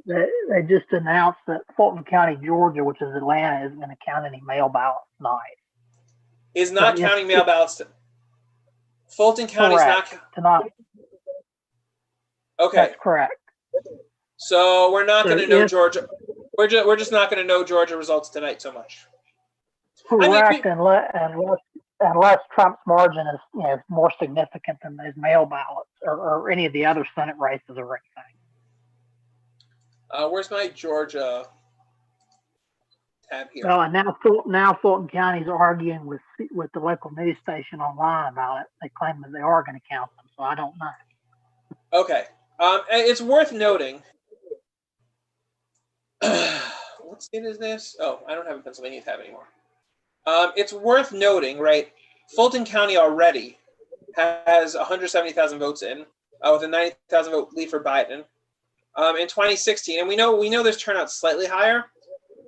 They just announced that Fulton County, Georgia, which is Atlanta, isn't going to count any mail ballots tonight. Is not counting mail ballots. Fulton County is not tonight. Okay. That's correct. So we're not going to know Georgia. We're just not going to know Georgia results tonight so much. Correct, unless Trump's margin is more significant than those mail ballots or any of the other Senate races or anything. Where's my Georgia tab here? Well, and now Fulton County's arguing with the local news station online about it. They claim that they are going to count them, so I don't know. Okay. It's worth noting. What state is this? Oh, I don't have a Pennsylvania tab anymore. It's worth noting, right? Fulton County already has 170,000 votes in, with a 90,000 vote lead for Biden. In 2016, and we know this turnout slightly higher.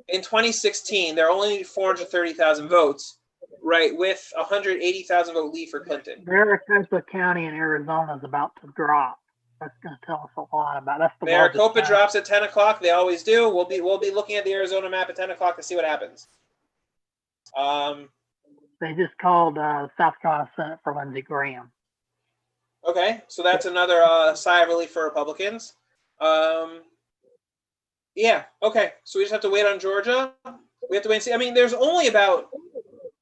In 2016, there are only 430,000 votes, right, with 180,000 vote lead for Clinton. Maricopa County in Arizona is about to drop. That's going to tell us a lot about. That's the Maricopa drops at 10 o'clock. They always do. We'll be looking at the Arizona map at 10 o'clock to see what happens. They just called South Carolina Senate for Lindsey Graham. Okay, so that's another sigh of relief for Republicans. Yeah, okay, so we just have to wait on Georgia. We have to wait and see. I mean, there's only about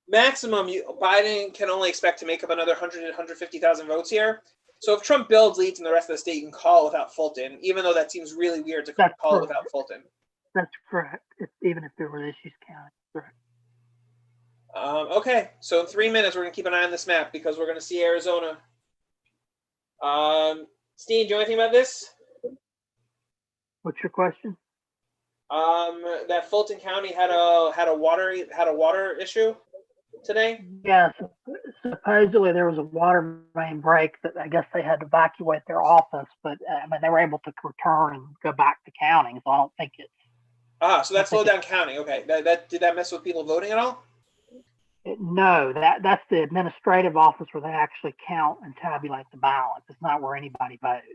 maximum Biden can only expect to make up another 100 to 150,000 votes here. So if Trump builds leads in the rest of the state, you can call without Fulton, even though that seems really weird to call without Fulton. That's correct. Even if there were issues counted. Correct. Okay, so in 3 minutes, we're going to keep an eye on this map because we're going to see Arizona. Steve, do you know anything about this? What's your question? That Fulton County had a water issue today. Yes, supposedly there was a water main break that I guess they had to evacuate their office, but I mean they were able to return and go back to counting. So I don't think it's. So that slowed down counting. Okay, did that mess with people voting at all? No, that's the administrative office where they actually count and tabulate the ballots. It's not where anybody votes.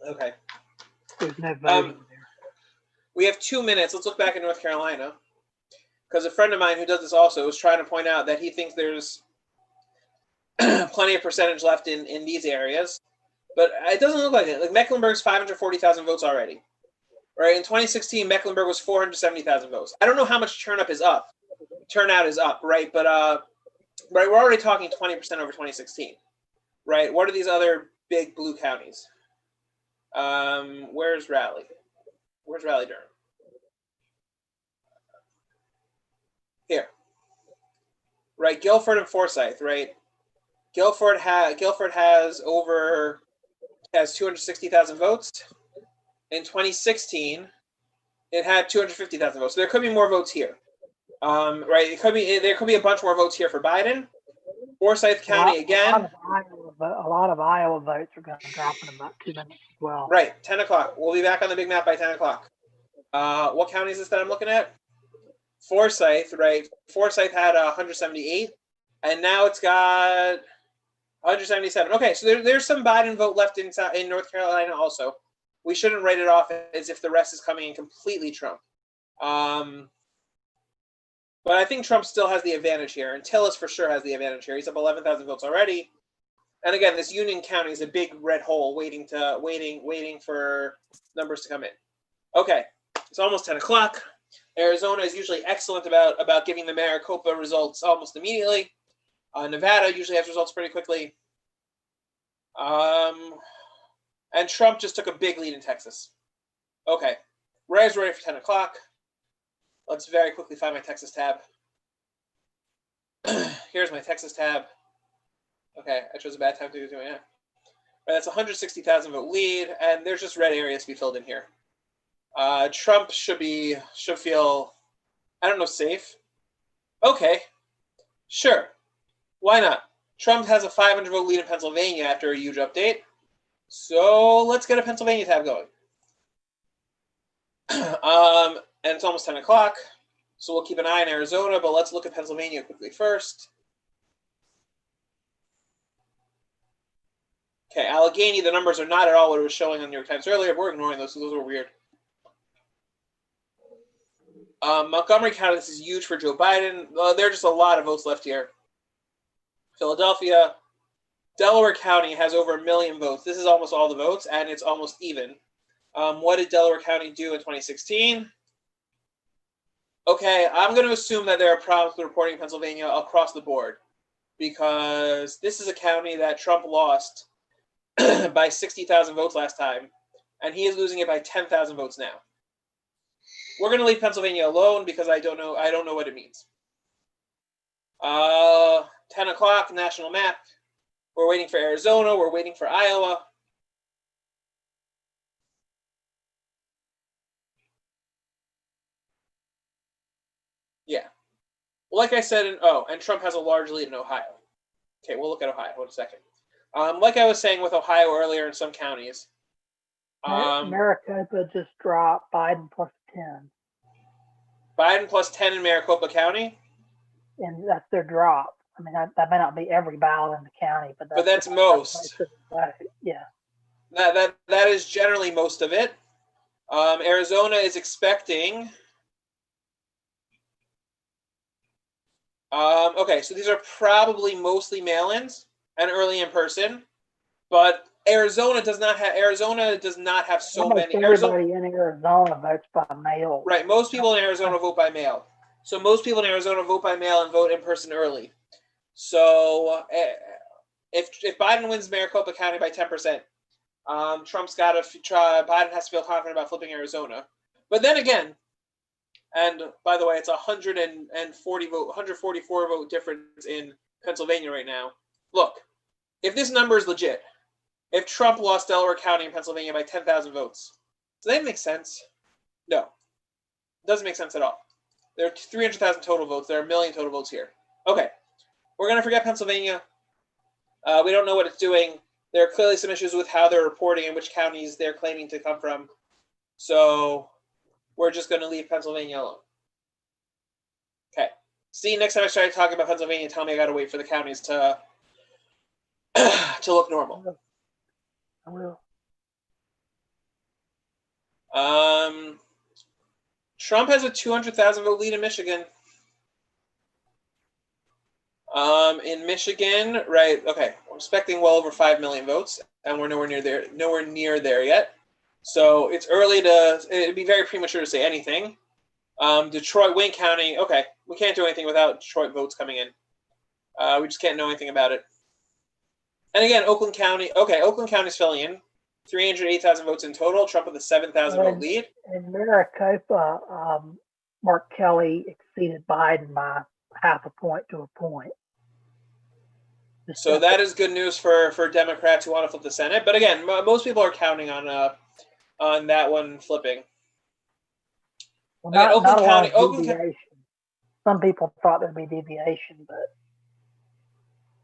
Okay. There's no voting there. We have 2 minutes. Let's look back in North Carolina. Because a friend of mine who does this also was trying to point out that he thinks there's plenty of percentage left in these areas. But it doesn't look like it. Like Mecklenburg's 540,000 votes already. Right? In 2016, Mecklenburg was 470,000 votes. I don't know how much turnout is up, right? But right, we're already talking 20% over 2016. Right? What are these other big blue counties? Where's Raleigh? Where's Raleigh-Durham? Here. Right, Guilford and Forsyth, right? Guilford has 260,000 votes. In 2016, it had 250,000 votes. So there could be more votes here. Right, there could be a bunch more votes here for Biden. Forsyth County again. A lot of Iowa votes are going to drop in about 2 minutes as well. Right, 10 o'clock. We'll be back on the big map by 10 o'clock. What county is this that I'm looking at? Forsyth, right? Forsyth had 178, and now it's got 177. Okay, so there's some Biden vote left in North Carolina also. We shouldn't write it off as if the rest is coming in completely Trump. But I think Trump still has the advantage here, and Tillis for sure has the advantage here. He's up 11,000 votes already. And again, this Union County is a big red hole waiting for numbers to come in. Okay, it's almost 10 o'clock. Arizona is usually excellent about giving the Maricopa results almost immediately. Nevada usually has results pretty quickly. And Trump just took a big lead in Texas. Okay, Ray's ready for 10 o'clock. Let's very quickly find my Texas tab. Here's my Texas tab. Okay, I chose a bad time to do it. Yeah. Right, that's 160,000 vote lead, and there's just red areas to be filled in here. Trump should feel, I don't know, safe. Okay, sure, why not? Trump has a 500 vote lead in Pennsylvania after a huge update, so let's get a Pennsylvania tab going. And it's almost 10 o'clock, so we'll keep an eye on Arizona, but let's look at Pennsylvania quickly first. Okay, Allegheny, the numbers are not at all what it was showing on New York Times earlier, but we're ignoring those, so those were weird. Montgomery County, this is huge for Joe Biden. There are just a lot of votes left here. Philadelphia, Delaware County has over 1 million votes. This is almost all the votes, and it's almost even. What did Delaware County do in 2016? Okay, I'm going to assume that there are problems with reporting in Pennsylvania across the board, because this is a county that Trump lost by 60,000 votes last time, and he is losing it by 10,000 votes now. We're going to leave Pennsylvania alone because I don't know what it means. 10 o'clock, national map. We're waiting for Arizona. We're waiting for Iowa. Yeah. Well, like I said, and Trump has a large lead in Ohio. Okay, we'll look at Ohio in a second. Like I was saying with Ohio earlier in some counties. Maricopa just dropped Biden plus 10. Biden plus 10 in Maricopa County? And that's their drop. I mean, that may not be every ballot in the county, but that's most. Yeah. That is generally most of it. Arizona is expecting. Okay, so these are probably mostly mail-ins and early in person, but Arizona does not have so almost many. Everybody in Arizona votes by mail. Right, most people in Arizona vote by mail. So most people in Arizona vote by mail and vote in person early. So if Biden wins Maricopa County by 10%, Trump's got to try. Biden has to feel confident about flipping Arizona. But then again, and by the way, it's 144 vote difference in Pennsylvania right now. Look, if this number is legit, if Trump lost Delaware County and Pennsylvania by 10,000 votes, does that make sense? No, it doesn't make sense at all. There are 300,000 total votes. There are 1 million total votes here. Okay, we're going to forget Pennsylvania. We don't know what it's doing. There are clearly some issues with how they're reporting and which counties they're claiming to come from. So we're just going to leave Pennsylvania alone. Okay. See, next time I start talking about Pennsylvania, tell me I got to wait for the counties to look normal. I will. Trump has a 200,000 vote lead in Michigan. In Michigan, right? Okay, we're expecting well over 5 million votes, and we're nowhere near there yet. So it's early it'd be very premature to say anything. Detroit, Wayne County, okay, we can't do anything without Detroit votes coming in. We just can't know anything about it. And again, Oakland County, okay, Oakland County's filling in. 308,000 votes in total. Trump with a 7,000 vote lead. In Maricopa, Mark Kelly exceeded Biden by half a point to a point. So that is good news for Democrats who want to flip the Senate. But again, most people are counting on that one flipping. Well, again, Oakland County. Some people thought there'd be deviation, but.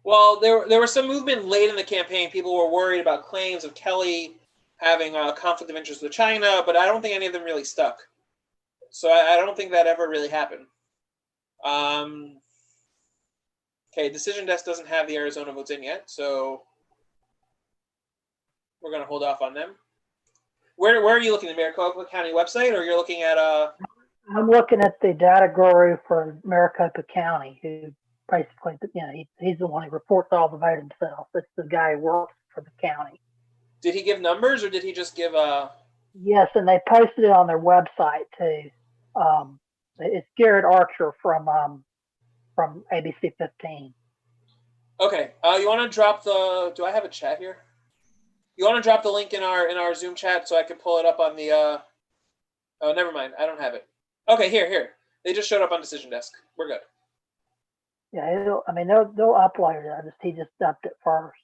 Well, there was some movement late in the campaign. People were worried about claims of Kelly having a conflict of interest with China, but I don't think any of them really stuck. So I don't think that ever really happened. Okay, Decision Desk doesn't have the Arizona votes in yet, so we're going to hold off on them. Where are you looking? The Maricopa County website, or you're looking at I'm looking at the data guru for Maricopa County, who basically, he's the one who reports all the vote himself. It's the guy who works for the county. Did he give numbers, or did he just give Yes, and they posted it on their website too. It's Garrett Archer from ABC 15. Okay. You want to drop the? Do I have a chat here? You want to drop the link in our Zoom chat so I can pull it up on the? Oh, never mind. I don't have it. Okay, here. They just showed up on Decision Desk. We're good. Yeah, they'll upload it. He just dumped it first.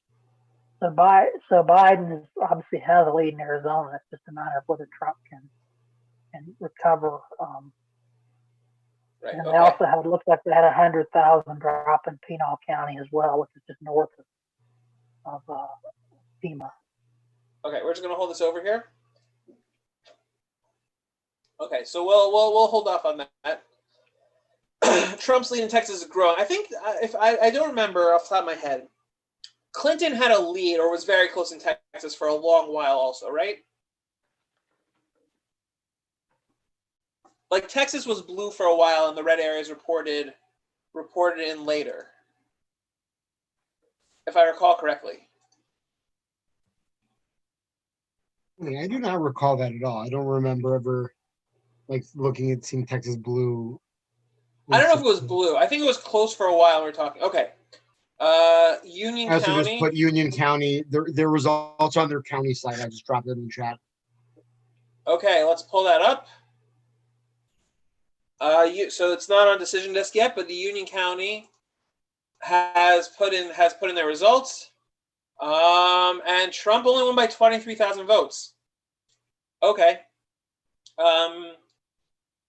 So Biden is obviously has a lead in Arizona. It's just a matter of whether Trump can recover. Right. And Okay. they also had, it looks like they had 100,000 drop in Pinal County as well, which is just north of FEMA. Okay, we're just gonna hold this over here. Okay, so we'll hold off on that. Trump's lead in Texas is growing. I think if I don't remember off the top of my head, Clinton had a lead or was very close in Texas for a long while also, right? Like Texas was blue for a while and the red areas reported in later, if I recall correctly. I do not recall that at all. I don't remember ever like looking at seeing Texas blue. I don't know if it was blue. I think it was close for a while. We were talking. Okay. Union I also County. just put Union County. Their results on their county site. I just dropped it in the chat. Okay, let's pull that up. So it's not on Decision Desk yet, but the Union County has put in their results. And Trump only won by 23,000 votes. Okay.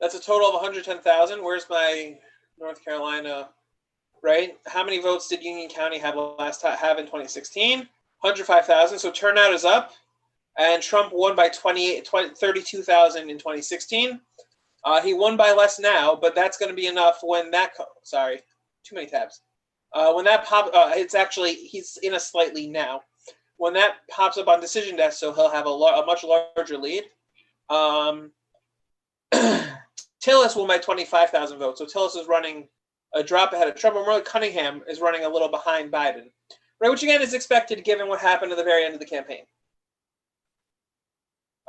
That's a total of 110,000. Where's my North Carolina? Right? How many votes did Union County have in 2016? 105,000. So turnout is up, and Trump won by 32,000 in 2016. He won by less now, but that's going to be enough when that. Sorry, too many tabs. When that it's actually he's in a slight lead now. When that pops up on Decision Desk, so he'll have a much larger lead. Tillis won by 25,000 votes. So Tillis is running a drop ahead of Trump. And Roy Cunningham is running a little behind Biden, right? Which again is expected given what happened at the very end of the campaign.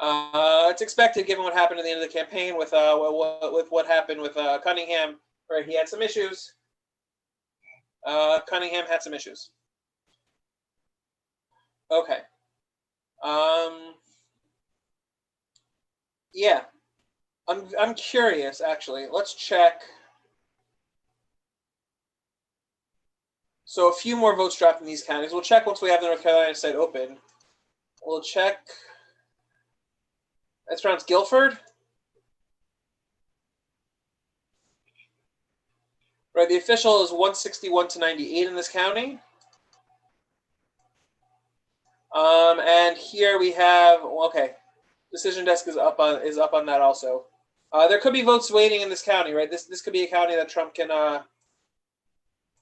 It's expected given what happened at the end of the campaign with what happened with Cunningham, right? He had some issues. Cunningham had some issues. Okay. Yeah. I'm curious, actually. Let's check. So a few more votes dropped in these counties. We'll check once we have the North Carolina site open. We'll check. That's pronounced Guilford. Right, the official is 161 to 98 in this county. And here we have, okay, Decision Desk is up on that also. There could be votes waiting in this county, right? This could be a county that Trump can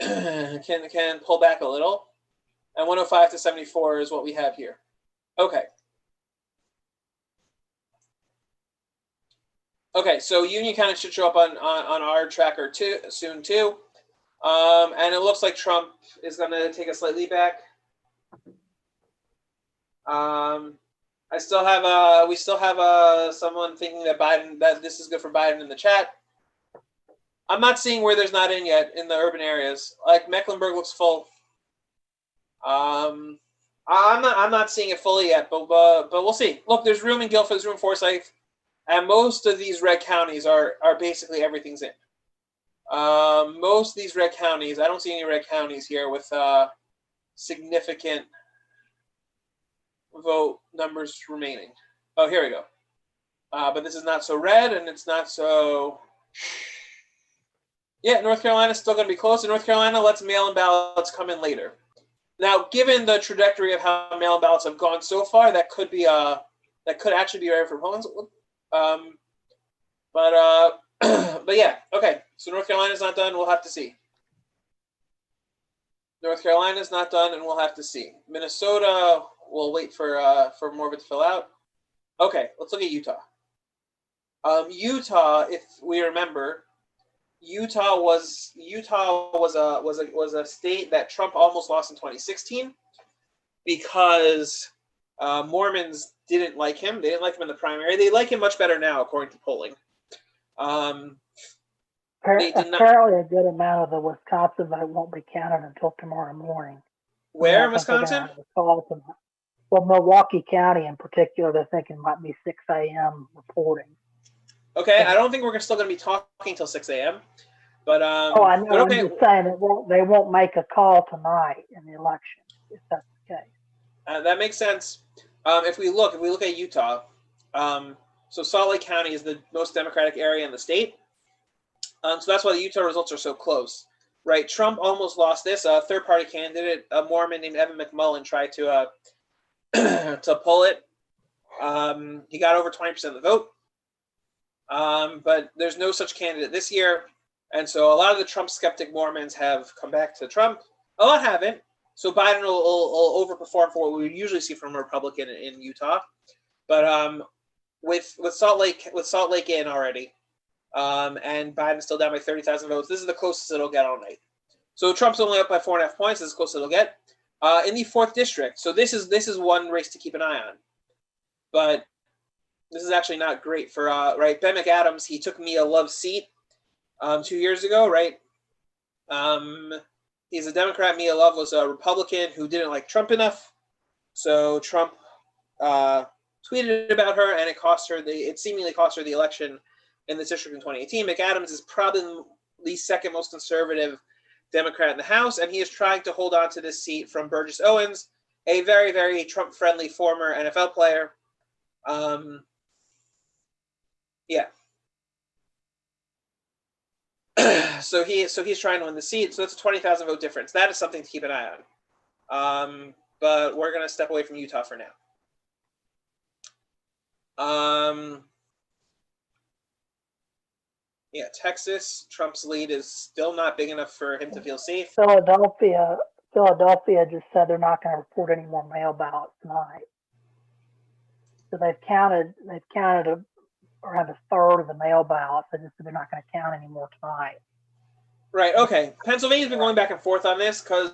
can pull back a little. And 105 to 74 is what we have here. Okay. Okay, so Union County should show up on our tracker soon too. And it looks like Trump is going to take a slight lead back. We still have someone thinking that this is good for Biden in the chat. I'm not seeing where there's not in yet in the urban areas. Like Mecklenburg looks full. I'm not seeing it fully yet, but we'll see. Look, there's room in Guilford, there's room in Forsyth, and most of these red counties are basically everything's in. Most of these red counties, I don't see any red counties here with significant vote numbers remaining. Oh, here we go. But this is not so red, and it's not so. Yeah, North Carolina's still going to be close. And North Carolina lets mail-in ballots come in later. Now, given the trajectory of how mail-in ballots have gone so far, that could actually be rare for Republicans. But yeah, okay. So North Carolina's not done. We'll have to see. North Carolina's not done, and we'll have to see. Minnesota, we'll wait for more of it to fill out. Okay, let's look at Utah. Utah, if we remember, Utah was a state that Trump almost lost in 2016 because Mormons didn't like him. They didn't like him in the primary. They like him much better now, according to polling. They did not. Apparently, a good amount of the Wisconsin vote won't be counted until tomorrow morning. I Where in don't think they're Wisconsin? gonna have a call tonight. Well, Milwaukee County in particular, they're thinking might be 6 a.m. reporting. Okay, I don't think we're still going to be talking till 6 a.m. But Oh, I know. but okay. I'm just saying they won't make a call tonight in the election if that's the case. That makes sense. If we look at Utah, so Salt Lake County is the most Democratic area in the state. So that's why the Utah results are so close, right? Trump almost lost this. A third-party candidate, a Mormon named Evan McMullen, tried to to pull it. He got over 20% of the vote, but there's no such candidate this year. And so a lot of the Trump skeptic Mormons have come back to Trump. A lot haven't. So Biden will overperform for what we would usually see from a Republican in Utah. But with Salt Lake in already, and Biden's still down by 30,000 votes, this is the closest it'll get all night. So Trump's only up by 4.5 points. This is the closest it'll get. In the 4th district, so this is one race to keep an eye on. But this is actually not great for right. Ben McAdams, he took Mia Love's seat 2 years ago, right? He's a Democrat. Mia Love was a Republican who didn't like Trump enough. So Trump tweeted about her, and it seemingly cost her the election in this district in 2018. McAdams is probably the second most conservative Democrat in the House, and he is trying to hold on to this seat from Burgess Owens, a very, very Trump-friendly former NFL player. Yeah. So he's trying to win the seat. So that's a 20,000 vote difference. That is something to keep an eye on. But we're going to step away from Utah for now. Yeah, Texas, Trump's lead is still not big enough for him to feel safe. Philadelphia just said they're not going to report any more mail ballots tonight. So they've counted around a third of the mail ballots. They just said they're not going to count any more tonight. Right. Okay. Pennsylvania's been going back and forth on this because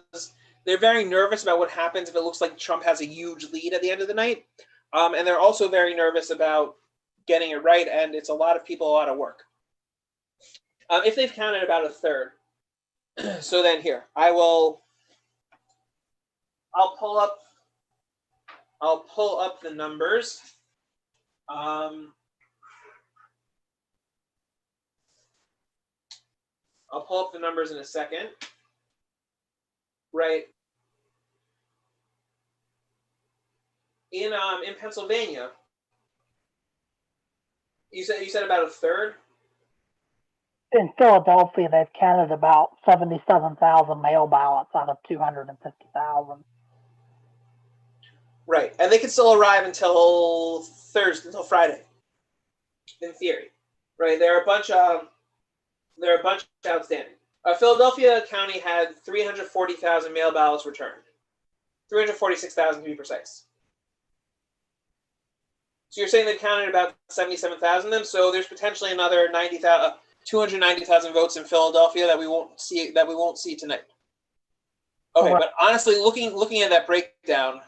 they're very nervous about what happens if it looks like Trump has a huge lead at the end of the night. And they're also very nervous about getting it right, and it's a lot of people, a lot of work. If they've counted about a third, so then here, I'll pull up the numbers. I'll pull up the numbers in a second. Right. In Pennsylvania, you said about a third? In Philadelphia, they've counted about 77,000 mail ballots out of 250,000. Right, and they can still arrive until Friday, in theory. Right, there are a bunch outstanding. Philadelphia County had 340,000 mail ballots returned, 346,000 to be precise. So you're saying they've counted about 77,000 of them. So there's potentially another 290,000 votes in Philadelphia that we won't see tonight. Okay, but honestly, looking at that breakdown,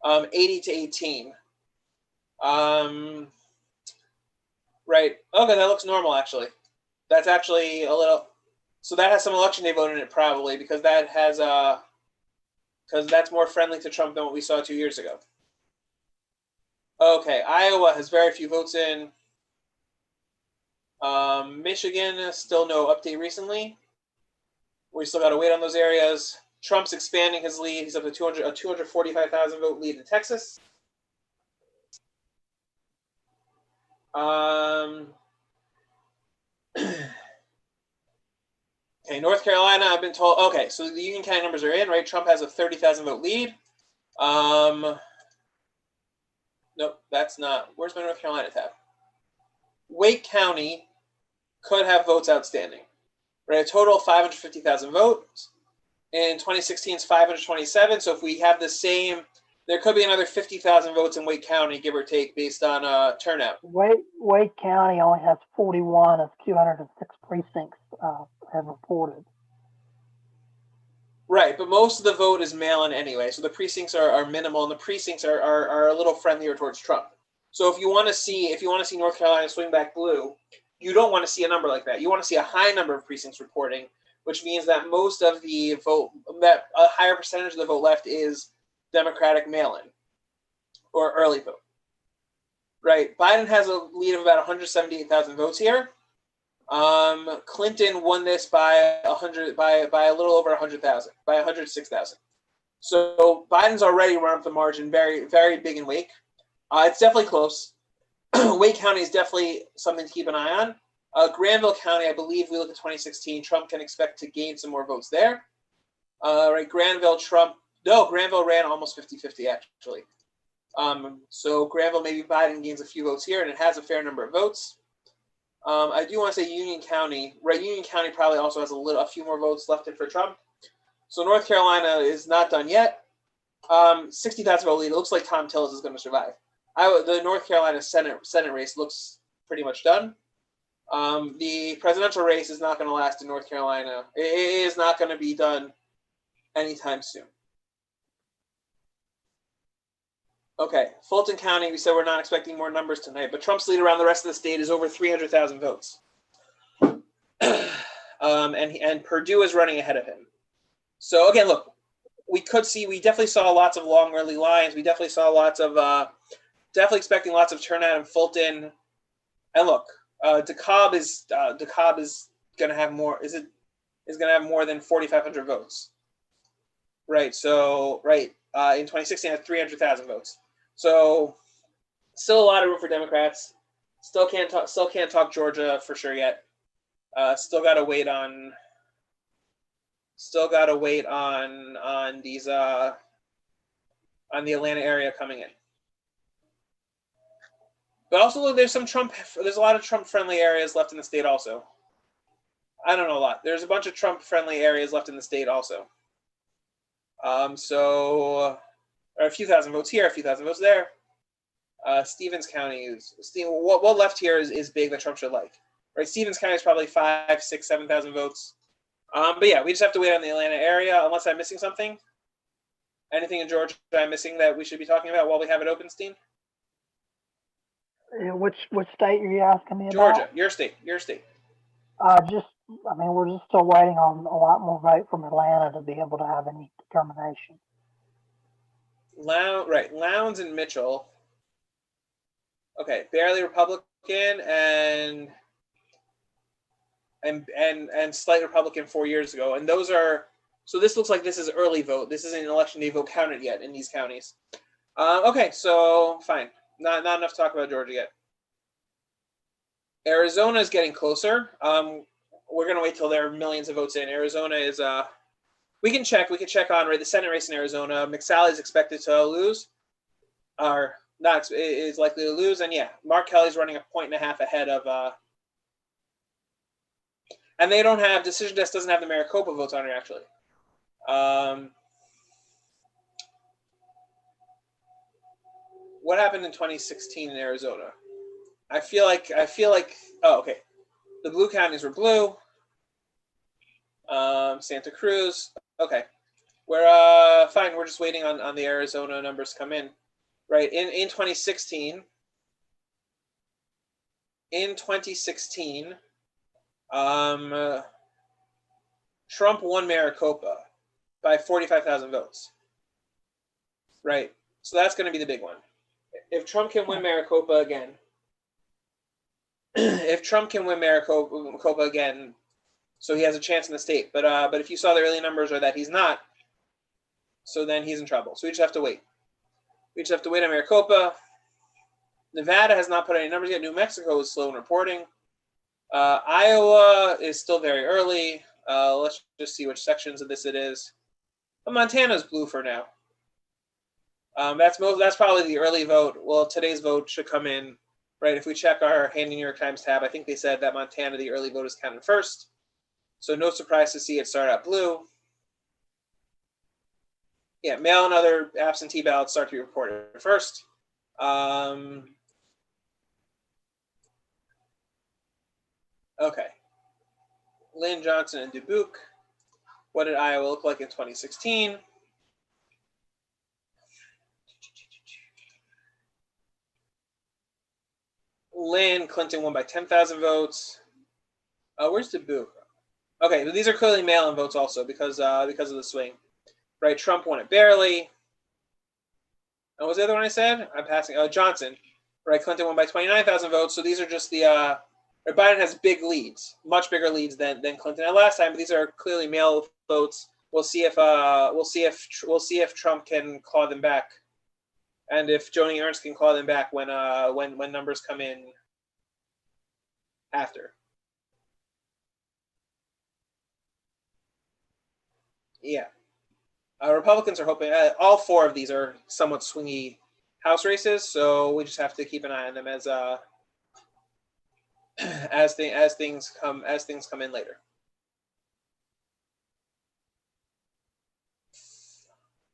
80 to 18. Right. Okay, that looks normal actually. That's actually a little. So that has some election day vote in it probably because that has because that's more friendly to Trump than what we saw 2 years ago. Okay, Iowa has very few votes in. Michigan, still no update recently. We still got to wait on those areas. Trump's expanding his lead. He's up to 245,000 vote lead in Texas. Okay, North Carolina, I've been told. Okay, so the Union County numbers are in, right? Trump has a 30,000 vote lead. Nope, that's not. Where's my North Carolina tab? Wake County could have votes outstanding. Right, a total of 550,000 votes. In 2016, it's 527. So if we have the same, there could be another 50,000 votes in Wake County, give or take, based on turnout. Wake County only has 41 of 206 precincts have reported. Right, but most of the vote is mail-in anyway, so the precincts are minimal, and the precincts are a little friendlier towards Trump. So if you want to see North Carolina swing back blue, you don't want to see a number like that. You want to see a high number of precincts reporting, which means that most of the vote, that a higher percentage of the vote left is Democratic mail-in or early vote. Right, Biden has a lead of about 178,000 votes here. Clinton won this by a little over 100,000, by 106,000. So Biden's already run up the margin very, very big in Wake. It's definitely close. Wake County is definitely something to keep an eye on. Granville County, I believe we look at 2016, Trump can expect to gain some more votes there. Right, Granville ran almost 50-50 actually. So Granville, maybe Biden gains a few votes here, and it has a fair number of votes. I do want to say Union County, right? Union County probably also has a few more votes left in for Trump. So North Carolina is not done yet. 60,000 vote lead. It looks like Tom Tillis is going to survive. The North Carolina Senate race looks pretty much done. The presidential race is not going to last in North Carolina. It is not going to be done anytime soon. Okay, Fulton County, we said we're not expecting more numbers tonight, but Trump's lead around the rest of the state is over 300,000 votes. And Purdue is running ahead of him. So again, look, we definitely saw lots of long early lines. We definitely saw lots of, definitely expecting lots of turnout in Fulton. And look, DeKalb is going to have more, is going to have more than 4,500 votes. Right, so, right, in 2016 had 300,000 votes. So still a lot of room for Democrats. Still can't talk Georgia for sure yet. Still gotta wait on these on the Atlanta area coming in. But also there's a lot of Trump friendly areas left in the state also. I don't know a lot. There's a bunch of Trump friendly areas left in the state also. So a few thousand votes here, a few thousand votes there. Stevens County what left here is big that Trump should like. Right, Stevens County is probably 5,000, 6,000, 7,000 votes. But yeah, we just have to wait on the Atlanta area, unless I'm missing something. Anything in Georgia I'm missing that we should be talking about while we have it open, Steen? Which state are you asking me Georgia, about? your state. We're just still waiting on a lot more vote from Atlanta to be able to have any determination. Lowndes and Mitchell. Okay, barely Republican and slight Republican 4 years ago, and those are, so this looks like this is early vote. This isn't an election day vote counted yet in these counties. Okay, so fine, not enough to talk about Georgia yet. Arizona is getting closer. We're gonna wait till there are millions of votes in. Arizona is we can check on the Senate race in Arizona. McSally is expected to lose, or not is likely to lose, and yeah, Mark Kelly's running 1.5 points ahead of. And they don't have, Decision Desk doesn't have the Maricopa votes on it actually. What happened in 2016 in Arizona? I feel like oh, okay. The blue counties were blue. Santa Cruz. Okay. We're fine. We're just waiting on the Arizona numbers to come in. Right. In 2016. Trump won Maricopa by 45,000 votes. Right. So that's going to be the big one. If Trump can win Maricopa again, so he has a chance in the state. But if you saw the early numbers are that he's not, so then he's in trouble. So we just have to wait. We just have to wait on Maricopa. Nevada has not put any numbers yet. New Mexico is slow in reporting. Iowa is still very early. Let's just see which sections of this it is. But Montana's blue for now. That's probably the early vote. Well, today's vote should come in, right? If we check our Handy New York Times tab, I think they said that Montana, the early vote is counted first. So no surprise to see it start out blue. Yeah, mail and other absentee ballots start to be reported first. Okay. Lynn Johnson and Dubuque. What did Iowa look like in 2016? Lynn, Clinton won by 10,000 votes. Where's Dubuque? Okay, but these are clearly mail-in votes also because of the swing. Right, Trump won it barely. And what was the other one I said? I'm passing. Johnson. Right, Clinton won by 29,000 votes. So these are just the. Biden has big leads, much bigger leads than Clinton had last time. But these are clearly mail votes. We'll see if Trump can claw them back, and if Joni Ernst can claw them back when numbers come in after. Yeah. Republicans are hoping all four of these are somewhat swingy House races, so we just have to keep an eye on them as things come in later.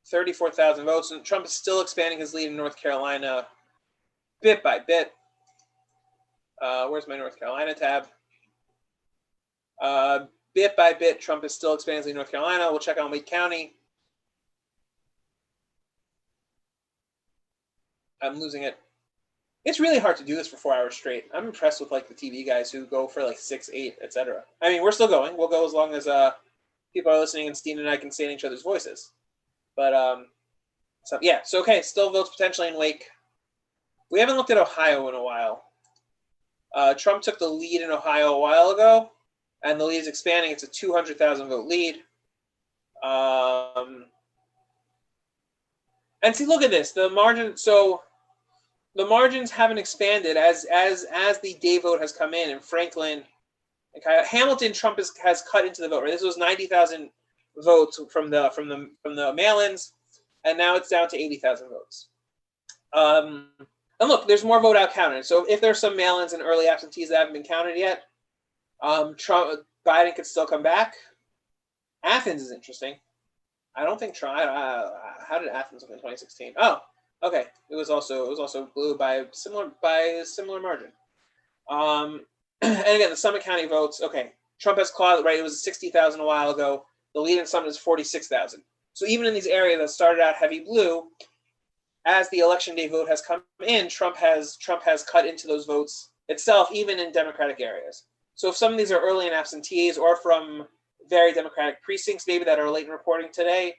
34,000 votes, and Trump is still expanding his lead in North Carolina, bit by bit. Where's my North Carolina tab? Bit by bit, Trump is still expanding his lead in North Carolina. We'll check on Wake County. I'm losing it. It's really hard to do this for 4 hours straight. I'm impressed with like the TV guys who go for like 6, 8, etc. I mean, we're still going. We'll go as long as people are listening and Steen and I can stay in each other's voices. But so yeah, so okay, still votes potentially in Wake. We haven't looked at Ohio in a while. Trump took the lead in Ohio a while ago, and the lead is expanding. It's a 200,000 vote lead. And see, look at this. The margin. So the margins haven't expanded as the day vote has come in, and Franklin, Hamilton, Trump has cut into the vote. Right, this was 90,000 votes from the mail-ins, and now it's down to 80,000 votes. And look, there's more vote out counted. So if there's some mail-ins and early absentees that haven't been counted yet, Biden could still come back. Athens is interesting. I don't think Trump. How did Athens look in 2016? Oh, okay. It was also blue by a similar margin. And again, the Summit County votes. Okay, Trump has clawed, right. It was 60,000 a while ago. The lead in Summit is 46,000. So even in these areas that started out heavy blue, as the election day vote has come in, Trump has cut into those votes itself, even in Democratic areas. So if some of these are early and absentees or from very Democratic precincts, maybe that are late in reporting today,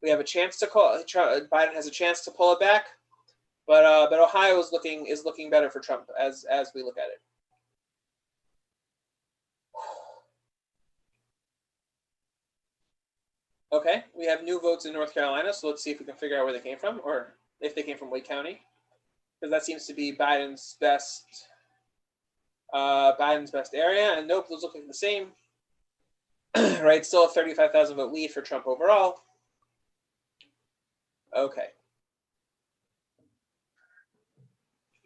we have a chance to call. Biden has a chance to pull it back, but Ohio is looking better for Trump as we look at it. Okay, we have new votes in North Carolina, so let's see if we can figure out where they came from, or if they came from Wake County, because that seems to be Biden's best area. And nope, those look like the same. Right, still a 35,000 vote lead for Trump overall. Okay.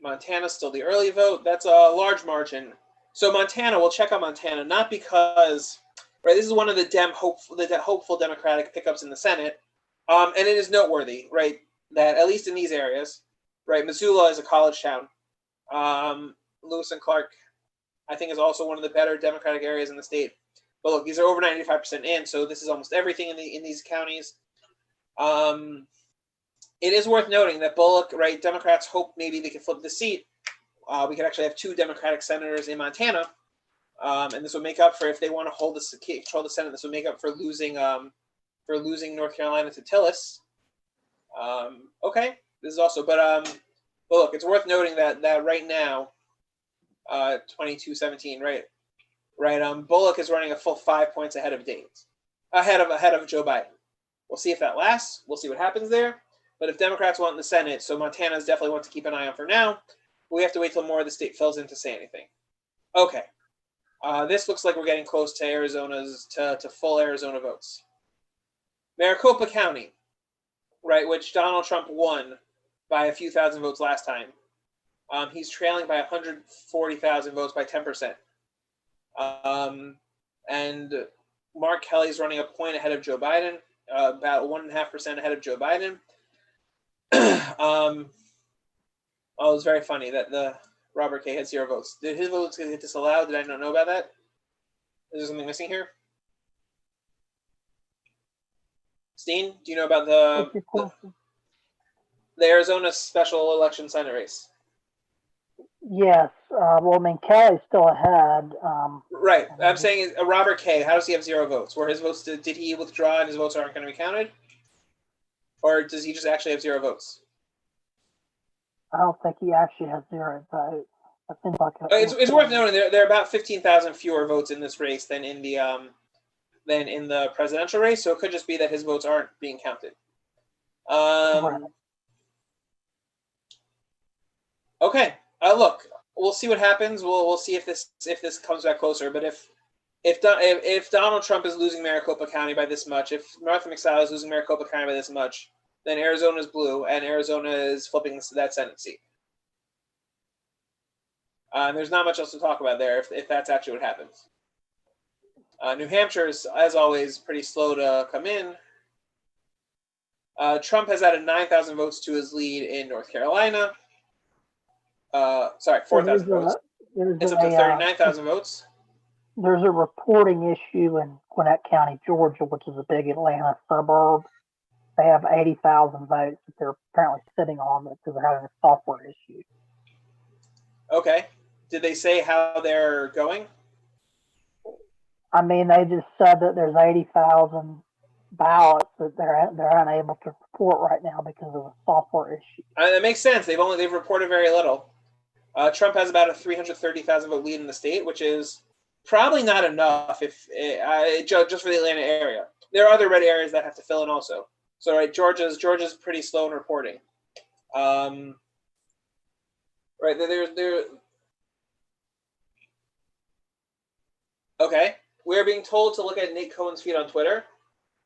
Montana's still the early vote. That's a large margin. So Montana, we'll check on Montana, not because, right, this is one of the hopeful Democratic pickups in the Senate. And it is noteworthy, right, that at least in these areas, right, Missoula is a college town. Lewis and Clark, I think, is also one of the better Democratic areas in the state. But look, these are over 95% in, so this is almost everything in these counties. It is worth noting that Bullock, right, Democrats hope maybe they can flip the seat. We could actually have 2 Democratic senators in Montana, and this would make up for, if they want to control the Senate, this would make up for losing North Carolina to Tillis. Okay, this is also, but look, it's worth noting that right now, 22-17, right, Bullock is running a full 5 points ahead of ahead of Joe Biden. We'll see if that lasts. We'll see what happens there. But if Democrats want in the Senate, so Montana is definitely one to keep an eye on for now. We have to wait till more of the state fills in to say anything. Okay, this looks like we're getting close to Arizona's to full Arizona votes. Maricopa County, right, which Donald Trump won by a few thousand votes last time. He's trailing by 140,000 votes by 10%. And Mark Kelly's running a point ahead of Joe Biden, about 1.5% ahead of Joe Biden. Oh, it was very funny that the Robert K had 0 votes. Did his votes get disallowed? Did I not know about that? Is there something missing here? Steen, do you know about the Arizona special election Senate race? Yes. Well, I mean, Kelly's still ahead. Right. I'm saying Robert Kay. How does he have 0 votes? Were his votes did he withdraw and his votes aren't going to be counted, or does he just actually have 0 votes? I don't think he actually has 0 votes. That seems like It's worth noting there are about 15,000 fewer votes in this race than in the presidential race. So it could just be that his votes aren't being counted. Right. Okay. Look, we'll see what happens. We'll see if this comes back closer. But if Donald Trump is losing Maricopa County by this much, if Martha McSally is losing Maricopa County by this much, then Arizona's blue and Arizona is flipping that Senate seat. There's not much else to talk about there if that's actually what happens. New Hampshire is, as always, pretty slow to come in. Trump has added 9,000 votes to his lead in North Carolina. 4,000 votes. It's up to 39,000 votes. There's a reporting issue in Gwinnett County, Georgia, which is a big Atlanta suburb. They have 80,000 votes that they're apparently sitting on because they're having a software issue. Okay. Did they say how they're going? I mean, they just said that there's 80,000 ballots that they're unable to report right now because of a software issue. That makes sense. They've reported very little. Trump has about a 330,000 vote lead in the state, which is probably not enough if just for the Atlanta area. There are other red areas that have to fill in also. So right, Georgia's pretty slow in reporting. Right there. Okay, we're being told to look at Nate Cohen's feed on Twitter,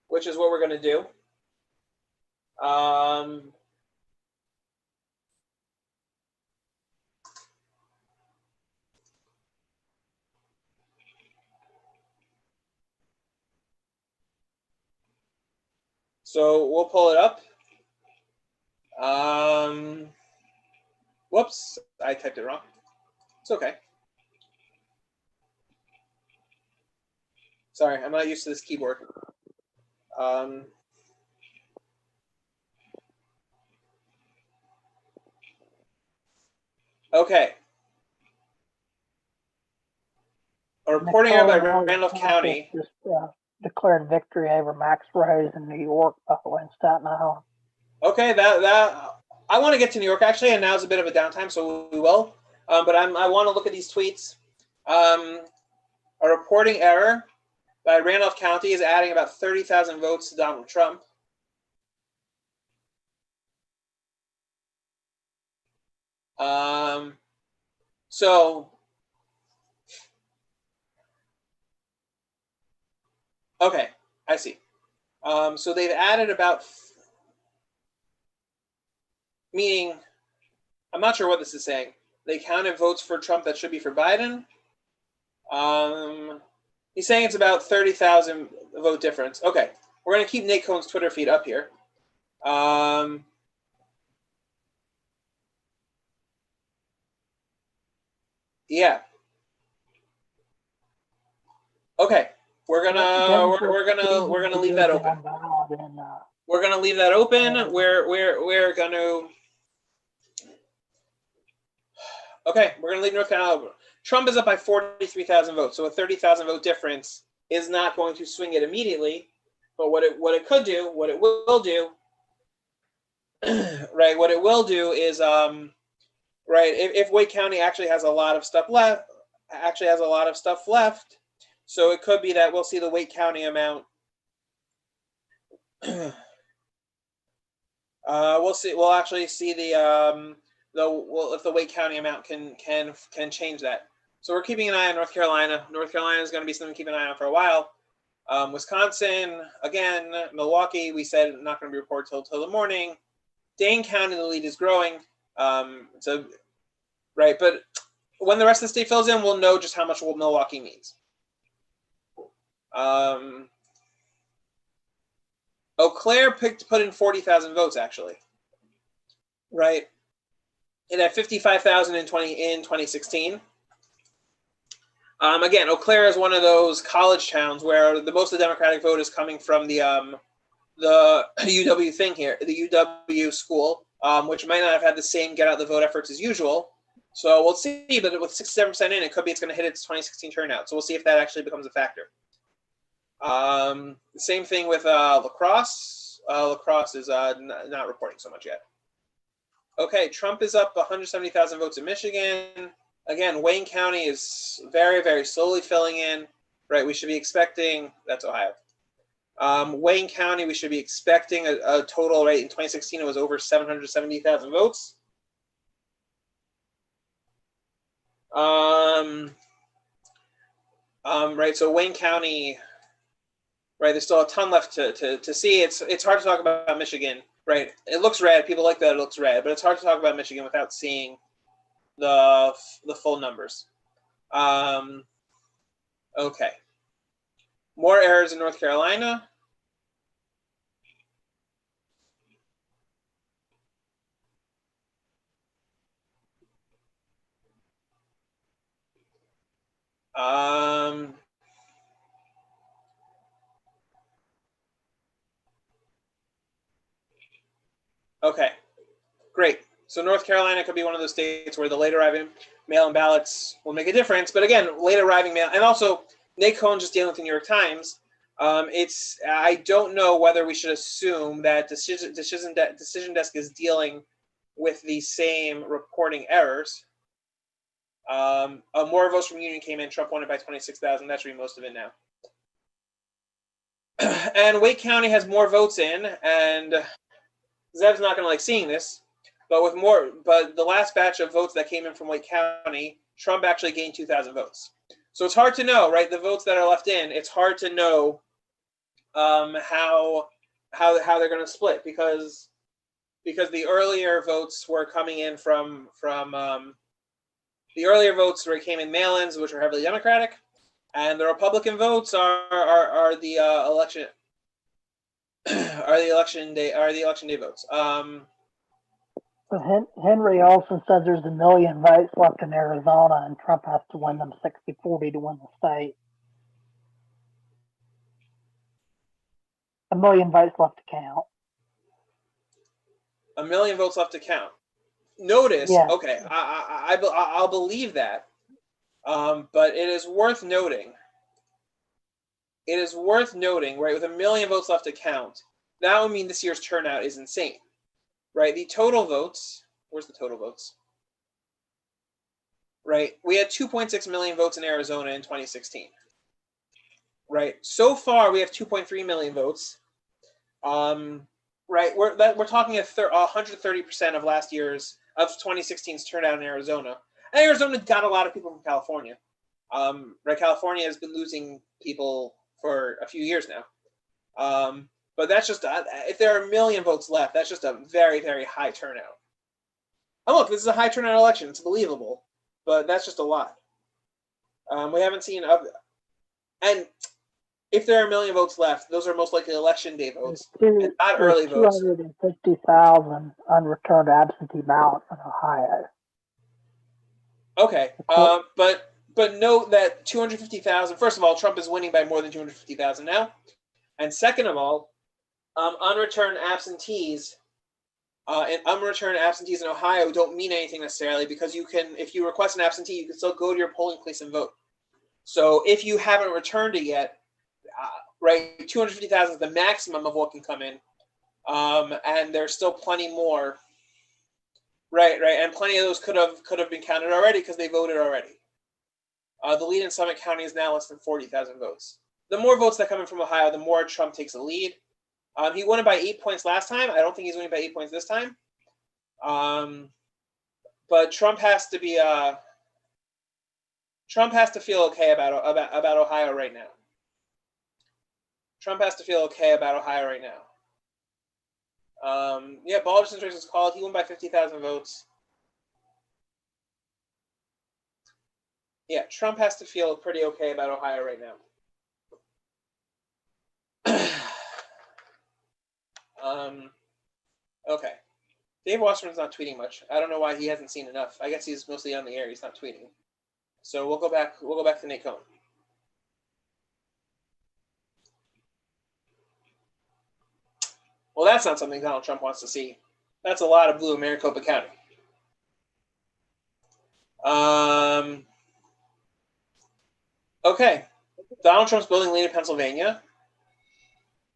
which is what we're going to do. So we'll pull it up. Whoops, I typed it wrong. It's okay. Sorry, I'm not used to this keyboard. Okay. A reporting here by Randolph County. Just declared victory over Max Rose in New York, Buffalo, and Staten Island. Okay, that I want to get to New York actually, and now's a bit of a downtime, so we will. But I want to look at these tweets. A reporting error by Randolph County is adding about 30,000 votes to Donald Trump. Okay, I see. So they've added about, meaning, I'm not sure what this is saying. They counted votes for Trump that should be for Biden. He's saying it's about 30,000 vote difference. Okay, we're going to keep Nate Cohen's Twitter feed up here. Yeah. Okay, we're gonna leave that open. We're gonna leave that open. We're gonna. Okay, we're gonna leave North Carolina open. Trump is up by 43,000 votes, so a 30,000 vote difference is not going to swing it immediately. But what it will do, right? What it will do is right, if Wake County actually has a lot of stuff left, so it could be that we'll see the Wake County amount. We'll actually see if the Wake County amount can change that. So we're keeping an eye on North Carolina. North Carolina is going to be something to keep an eye on for a while. Wisconsin, again, Milwaukee, we said not going to be reported till the morning. Dane County, the lead is growing. Right, but when the rest of the state fills in, we'll know just how much Milwaukee means. Eau Claire put in 40,000 votes, actually. Right? It had 55,000 in 2016. Again, Eau Claire is one of those college towns where the most of the Democratic vote is coming from the UW thing here, the UW school, which might not have had the same get out the vote efforts as usual. So we'll see, but with 67% in, it could be it's going to hit its 2016 turnout. So we'll see if that actually becomes a factor. The same thing with La Crosse. La Crosse is not reporting so much yet. Okay, Trump is up 170,000 votes in Michigan. Again, Wayne County is very, very slowly filling in. Right, we should be expecting, that's Ohio. Wayne County, we should be expecting a total, right, in 2016, it was over 770,000 votes. Right, so Wayne County, right, there's still a ton left to see. It's hard to talk about Michigan, right? It looks red. People like that it looks red, but it's hard to talk about Michigan without seeing the full numbers. Okay. More errors in North Carolina. Okay, great. So North Carolina could be one of those states where the late arriving mail-in ballots will make a difference. But again, late arriving mail, and also Nate Cohn just dealing with the New York Times. I don't know whether we should assume that Decision Desk is dealing with the same reporting errors. More votes from Union came in. Trump won it by 26,000. That should be most of it now. And Wake County has more votes in, and Zev's not going to like seeing this, but the last batch of votes that came in from Wake County, Trump actually gained 2,000 votes. So it's hard to know, right? The votes that are left in, it's hard to know how they're going to split because the earlier votes were coming in from the earlier votes where it came in mail-ins, which were heavily Democratic, and the Republican votes are the election. Are the election day votes. Henry Olson says there's 1 million votes left in Arizona, and Trump has to win them 60-40 to win the state. 1 million votes left to count. 1 million votes left to count. Notice, yeah. Okay, I'll believe that, but it is worth noting. It is worth noting, right, with 1 million votes left to count, that would mean this year's turnout is insane, right? The total votes, where's the total votes? Right, we had 2.6 million votes in Arizona in 2016, right? So far, we have 2.3 million votes, right? We're talking 130% of last year's, of 2016's turnout in Arizona. And Arizona got a lot of people from California, right? California has been losing people for a few years now. But that's just, if there are 1 million votes left, that's just a very, very high turnout. And look, this is a high turnout election. It's believable, but that's just a lot. We haven't seen, and if there are 1 million votes left, those are most likely election day votes, and not early votes. 250,000 unreturned absentee ballots in Ohio. Okay, but note that 250,000. First of all, Trump is winning by more than 250,000 now, and second of all, unreturned absentees in Ohio don't mean anything necessarily, because you can, if you request an absentee, you can still go to your polling place and vote. So if you haven't returned it yet, right, 250,000 is the maximum of what can come in, and there's still plenty more. Right, and plenty of those could have been counted already because they voted already. The lead in Summit County is now less than 40,000 votes. The more votes that come in from Ohio, the more Trump takes the lead. He won it by 8 points last time. I don't think he's winning by 8 points this time. But Trump has to be feel okay about Ohio right now. Trump has to feel okay about Ohio right now. Yeah, Balderson's race was called. He won by 50,000 votes. Yeah, Trump has to feel pretty okay about Ohio right now. Okay. Dave Wasserman's not tweeting much. I don't know why he hasn't seen enough. I guess he's mostly on the air. He's not tweeting. So we'll go back to Nate Cohn. Well, that's not something Donald Trump wants to see. That's a lot of blue in Maricopa County. Okay, Donald Trump's building lead in Pennsylvania.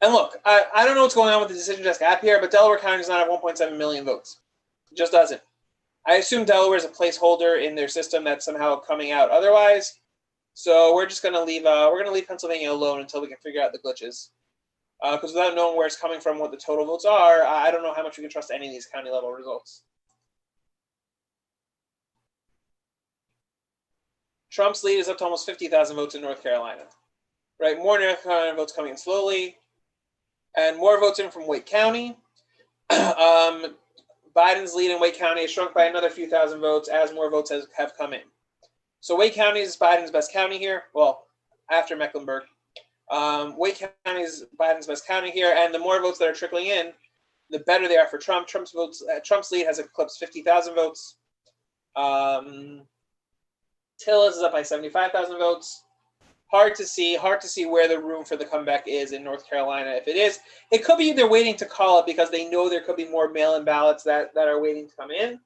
And look, I don't know what's going on with the decision desk app here, but Delaware County does not have 1.7 million votes. It just doesn't. I assume Delaware is a placeholder in their system that's somehow coming out otherwise. So we're just gonna leave Pennsylvania alone until we can figure out the glitches. Because without knowing where it's coming from, what the total votes are, I don't know how much we can trust any of these county level results. Trump's lead is up to almost 50,000 votes in North Carolina. Right, more North Carolina votes coming in slowly, and more votes in from Wake County. Biden's lead in Wake County has shrunk by another few thousand votes as more votes have come in. So Wake County is Biden's best county here. Well, after Mecklenburg. Wake County is Biden's best county here, and the more votes that are trickling in, the better they are for Trump. Trump's lead has eclipsed 50,000 votes. Tillis is up by 75,000 votes. Hard to see where the room for the comeback is in North Carolina. If it is, it could be they're waiting to call it because they know there could be more mail-in ballots that are waiting to come in.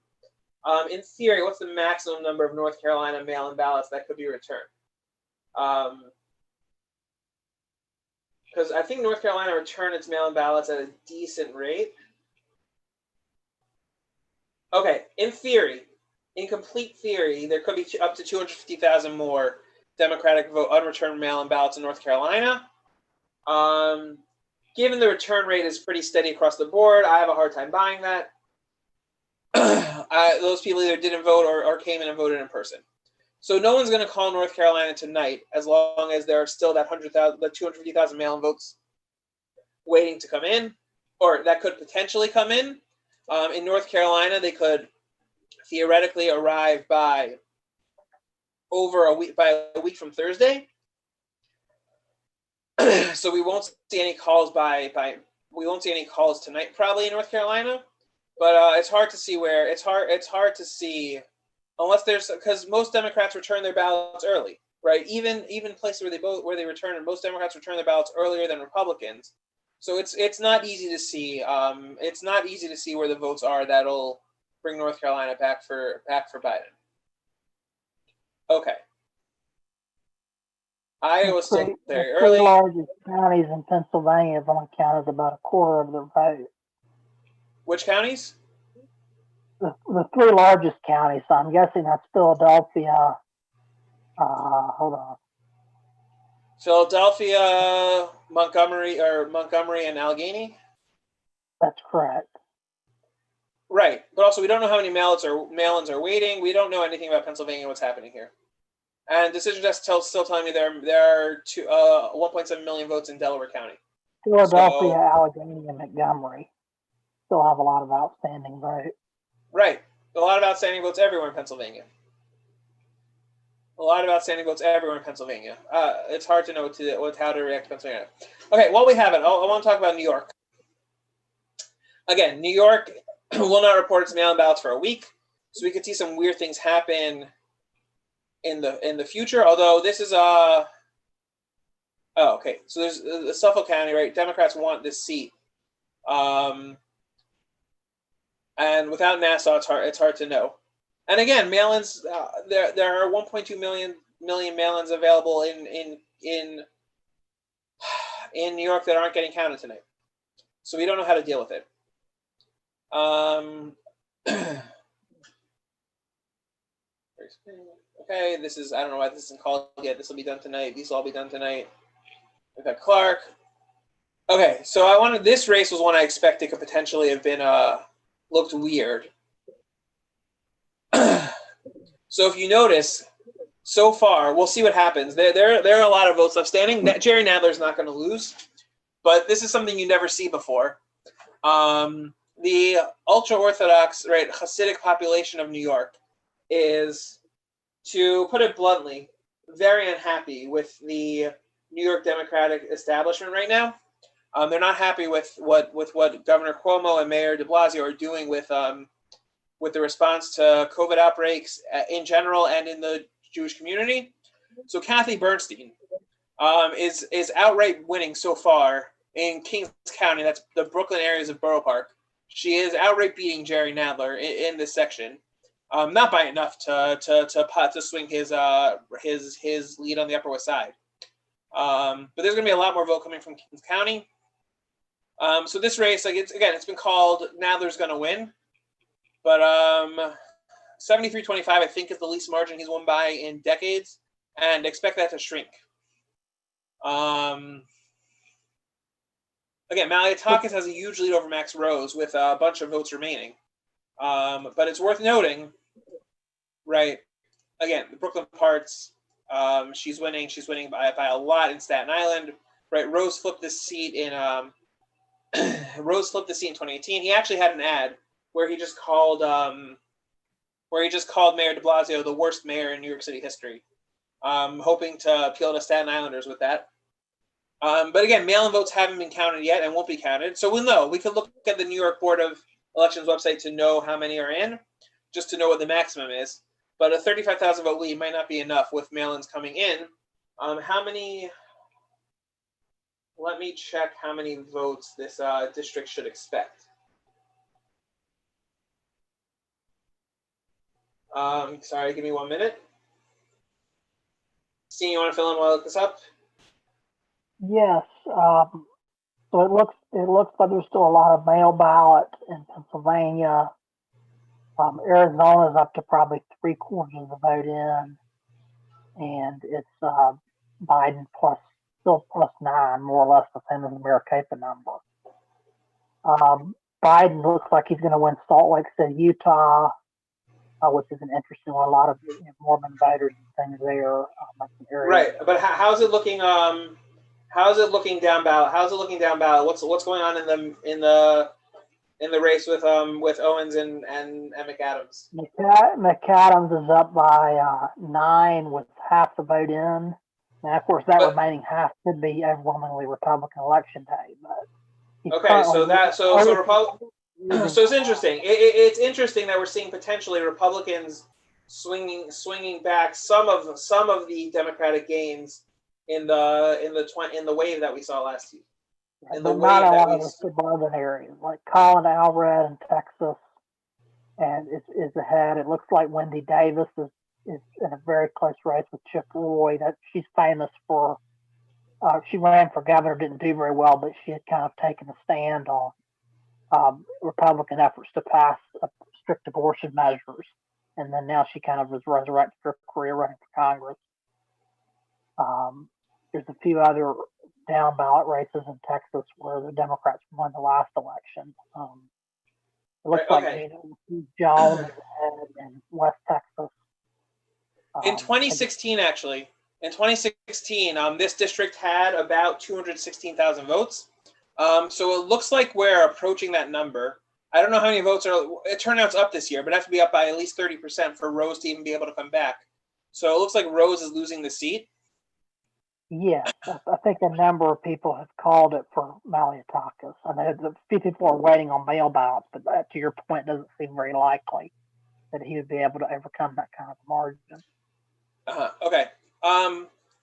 In theory, what's the maximum number of North Carolina mail-in ballots that could be returned? Because I think North Carolina returned its mail-in ballots at a decent rate. Okay, in complete theory, there could be up to 250,000 more Democratic unreturned mail-in ballots in North Carolina. Given the return rate is pretty steady across the board, I have a hard time buying that. Those people either didn't vote or came in and voted in person. So no one's going to call North Carolina tonight as long as there are still that 250,000 mail-in votes waiting to come in, or that could potentially come in. In North Carolina, they could theoretically arrive by a week from Thursday. So we won't see any calls we won't see any calls tonight probably in North Carolina, but it's hard to see where it's hard to see unless because most Democrats return their ballots early, right? Even places where they return, and most Democrats return their ballots earlier than Republicans. So it's not easy to see. It's not easy to see where the votes are that'll bring North Carolina back for Biden. Okay. Iowa's still very early. The largest counties in Pennsylvania have only counted about a quarter of the vote. Which counties? The three largest counties. So I'm guessing that's Philadelphia. Hold on. Philadelphia, Montgomery, and Allegheny. That's correct. Right, but also we don't know how many mail-ins are waiting. We don't know anything about Pennsylvania. What's happening here? And Decision Desk still telling me there are 1.7 million votes in Delaware County. Philadelphia, Allegheny, and Montgomery still have a lot of outstanding votes. Right, a lot of outstanding votes everywhere in Pennsylvania. It's hard to know how to react to Pennsylvania. Okay, while we have it, I want to talk about New York. Again, New York will not report its mail-in ballots for a week, so we could see some weird things happen in the future. Although this is okay. So there's the Suffolk County, right? Democrats want this seat, and without Nassau, it's hard to know. And again, mail-ins. There are 1.2 million mail-ins available in New York that aren't getting counted tonight. So we don't know how to deal with it. Okay, this is, I don't know why this isn't called yet. This will be done tonight. These will all be done tonight. We've got Clark. Okay, so this race was one I expected could potentially have been looked weird. So if you notice, so far, we'll see what happens. There are a lot of votes left standing. Jerry Nadler's not going to lose, but this is something you never see before. The ultra-Orthodox, right, Hasidic population of New York is, to put it bluntly, very unhappy with the New York Democratic establishment right now. They're not happy with what Governor Cuomo and Mayor de Blasio are doing with the response to COVID outbreaks in general and in the Jewish community. So Kathy Bernstein is outright winning so far in Kings County. That's the Brooklyn areas of Borough Park. She is outright beating Jerry Nadler in this section. not by enough to swing his lead on the Upper West Side. But there's going to be a lot more vote coming from Kings County. So this race, like it's been called Nadler's going to win, but 73-25 I think is the least margin he's won by in decades, and expect that to shrink. Again, Malliotakis has a huge lead over Max Rose with a bunch of votes remaining. But it's worth noting, right? Again, the Brooklyn Parts, she's winning by a lot in Staten Island, right? Rose flipped the seat in 2018. He actually had an ad where he just called Mayor de Blasio the worst mayor in New York City history, hoping to appeal to Staten Islanders with that. But again, mail-in votes haven't been counted yet and won't be counted. So we'll know. We could look at the New York Board of Elections website to know how many are in, just to know what the maximum is. But a 35,000 vote lead might not be enough with mail-ins coming in. How many? Let me check how many votes this district should expect. Sorry, give me 1 minute. Steve, you want to fill in while I look this up? Yes. So it looks like there's still a lot of mail ballots in Pennsylvania. Arizona's up to probably 3/4 of the vote in, and it's Biden still plus 9, more or less the same as the Maricopa number. Biden looks like he's going to win Salt Lake City, Utah, which is an interesting one. A lot of Mormon voters and things there. Right, but how's it looking? How's it looking down ballot? What's going on in the race with Owens and McAdams? McAdams is up by 9 with half the vote in. Now, of course, that remaining half could be overwhelmingly Republican election day. But okay, so it's interesting. It's interesting that we're seeing potentially Republicans swinging back some of the Democratic gains in the wave that we saw last year. But not a lot of the suburban areas, like Colin Alred in Texas, and is ahead. It looks like Wendy Davis is in a very close race with Chip Roy. That she's famous for. She ran for governor, didn't do very well, but she had kind of taken a stand on Republican efforts to pass strict abortion measures, and then now she kind of has resurrected her career running for Congress. There's a few other down ballot races in Texas where the Democrats won the last election. It looks like Jones ahead in West Texas. In 2016, actually, this district had about 216,000 votes. So it looks like we're approaching that number. I don't know how many votes turnout's up this year, but it has to be up by at least 30% for Rose to even be able to come back. So it looks like Rose is losing the seat. Yes, I think a number of people have called it for Malliotakis. I mean, a few people are waiting on mail ballots, but that, to your point, doesn't seem very likely that he would be able to overcome that kind of margin. Okay.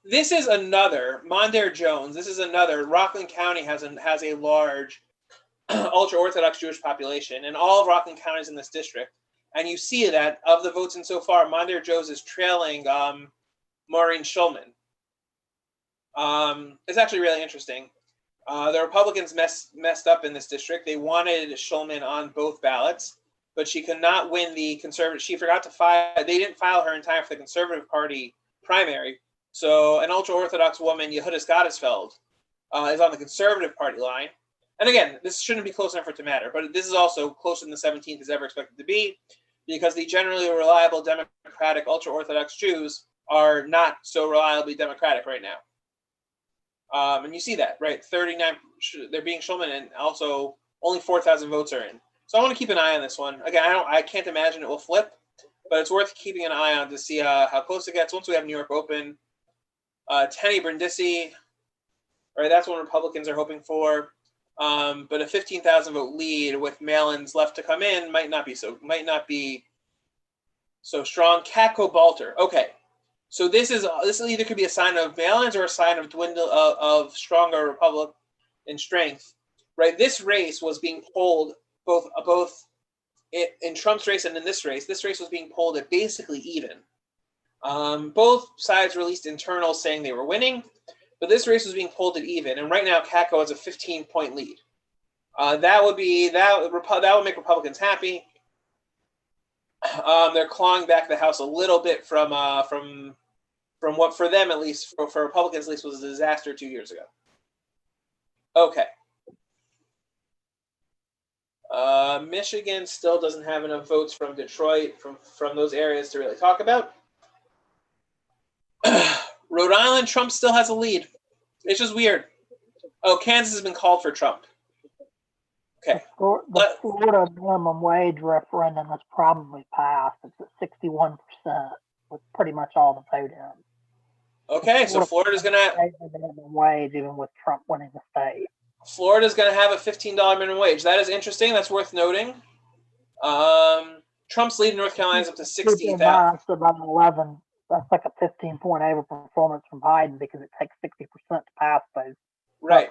This is another Mondaire Jones. This is another. Rockland County has a large ultra-Orthodox Jewish population, and all of Rockland County is in this district. And you see that of the votes in so far, Mondaire Jones is trailing Maureen Schulman. It's actually really interesting. The Republicans messed up in this district. They wanted Schulman on both ballots, but she could not win the conservative. She forgot to file. They didn't file her in time for the Conservative Party primary. So an ultra-Orthodox woman, Yehudis Gottesfeld, is on the Conservative Party line. And again, this shouldn't be close enough for it to matter, but this is also closer than the 17th is ever expected to be, because the generally reliable Democratic ultra-Orthodox Jews are not so reliably Democratic right now. And you see that, right? 39, they're being Schulman, and also only 4,000 votes are in. So I want to keep an eye on this one. Again, I can't imagine it will flip, but it's worth keeping an eye on to see how close it gets once we have New York open. Tenny Brindisi, right? That's what Republicans are hoping for. But a 15,000 vote lead with mail-ins left to come in might not be so strong. Katko Balter. Okay. So this either could be a sign of mail-ins or a sign of of stronger Republican strength, right? This race was being polled both in Trump's race and in this race was being polled at basically even. Both sides released internals saying they were winning, but this race was being polled at even. And right now, Katko has a 15-point lead. That would make Republicans happy. They're clawing back the House a little bit from what, for them at least, for Republicans at least, was a disaster 2 years ago. Okay. Michigan still doesn't have enough votes from Detroit, from those areas to really talk about. Rhode Island, Trump still has a lead. It's just weird. Oh, Kansas has been called for Trump. Okay. The Florida minimum wage referendum has probably passed. It's at 61% with pretty much all the vote in. Okay, so Florida's going to pay the minimum wage even with Trump winning the state. Florida's going to have a $15 minimum wage. That is interesting. That's worth noting. Trump's lead in North Carolina is up to 60,000. That's about 11. That's like a 15-point overperformance from Biden because it takes 60% to pass those. Right.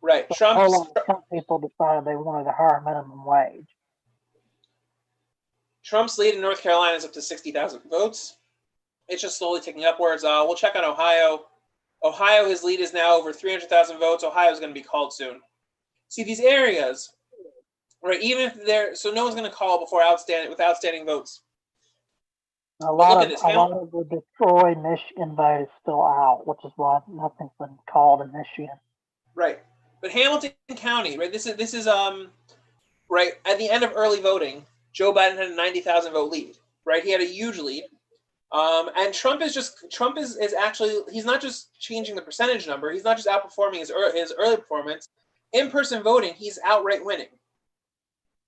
Right. So Trump people decided they wanted a higher minimum wage. Trump's lead in North Carolina is up to 60,000 votes. It's just slowly ticking upwards. We'll check on Ohio. Ohio, his lead is now over 300,000 votes. Ohio is going to be called soon. See, these areas, right? Even if they're so, no one's going to call before outstanding votes. A lot of the Detroit, Michigan vote is still out, which is why nothing's been called in Michigan. Right, but Hamilton County, right? This is right at the end of early voting. Joe Biden had a 90,000 vote lead. Right, he had a huge lead. And Trump is actually, he's not just changing the percentage number. He's not just outperforming his early performance. In-person voting, he's outright winning.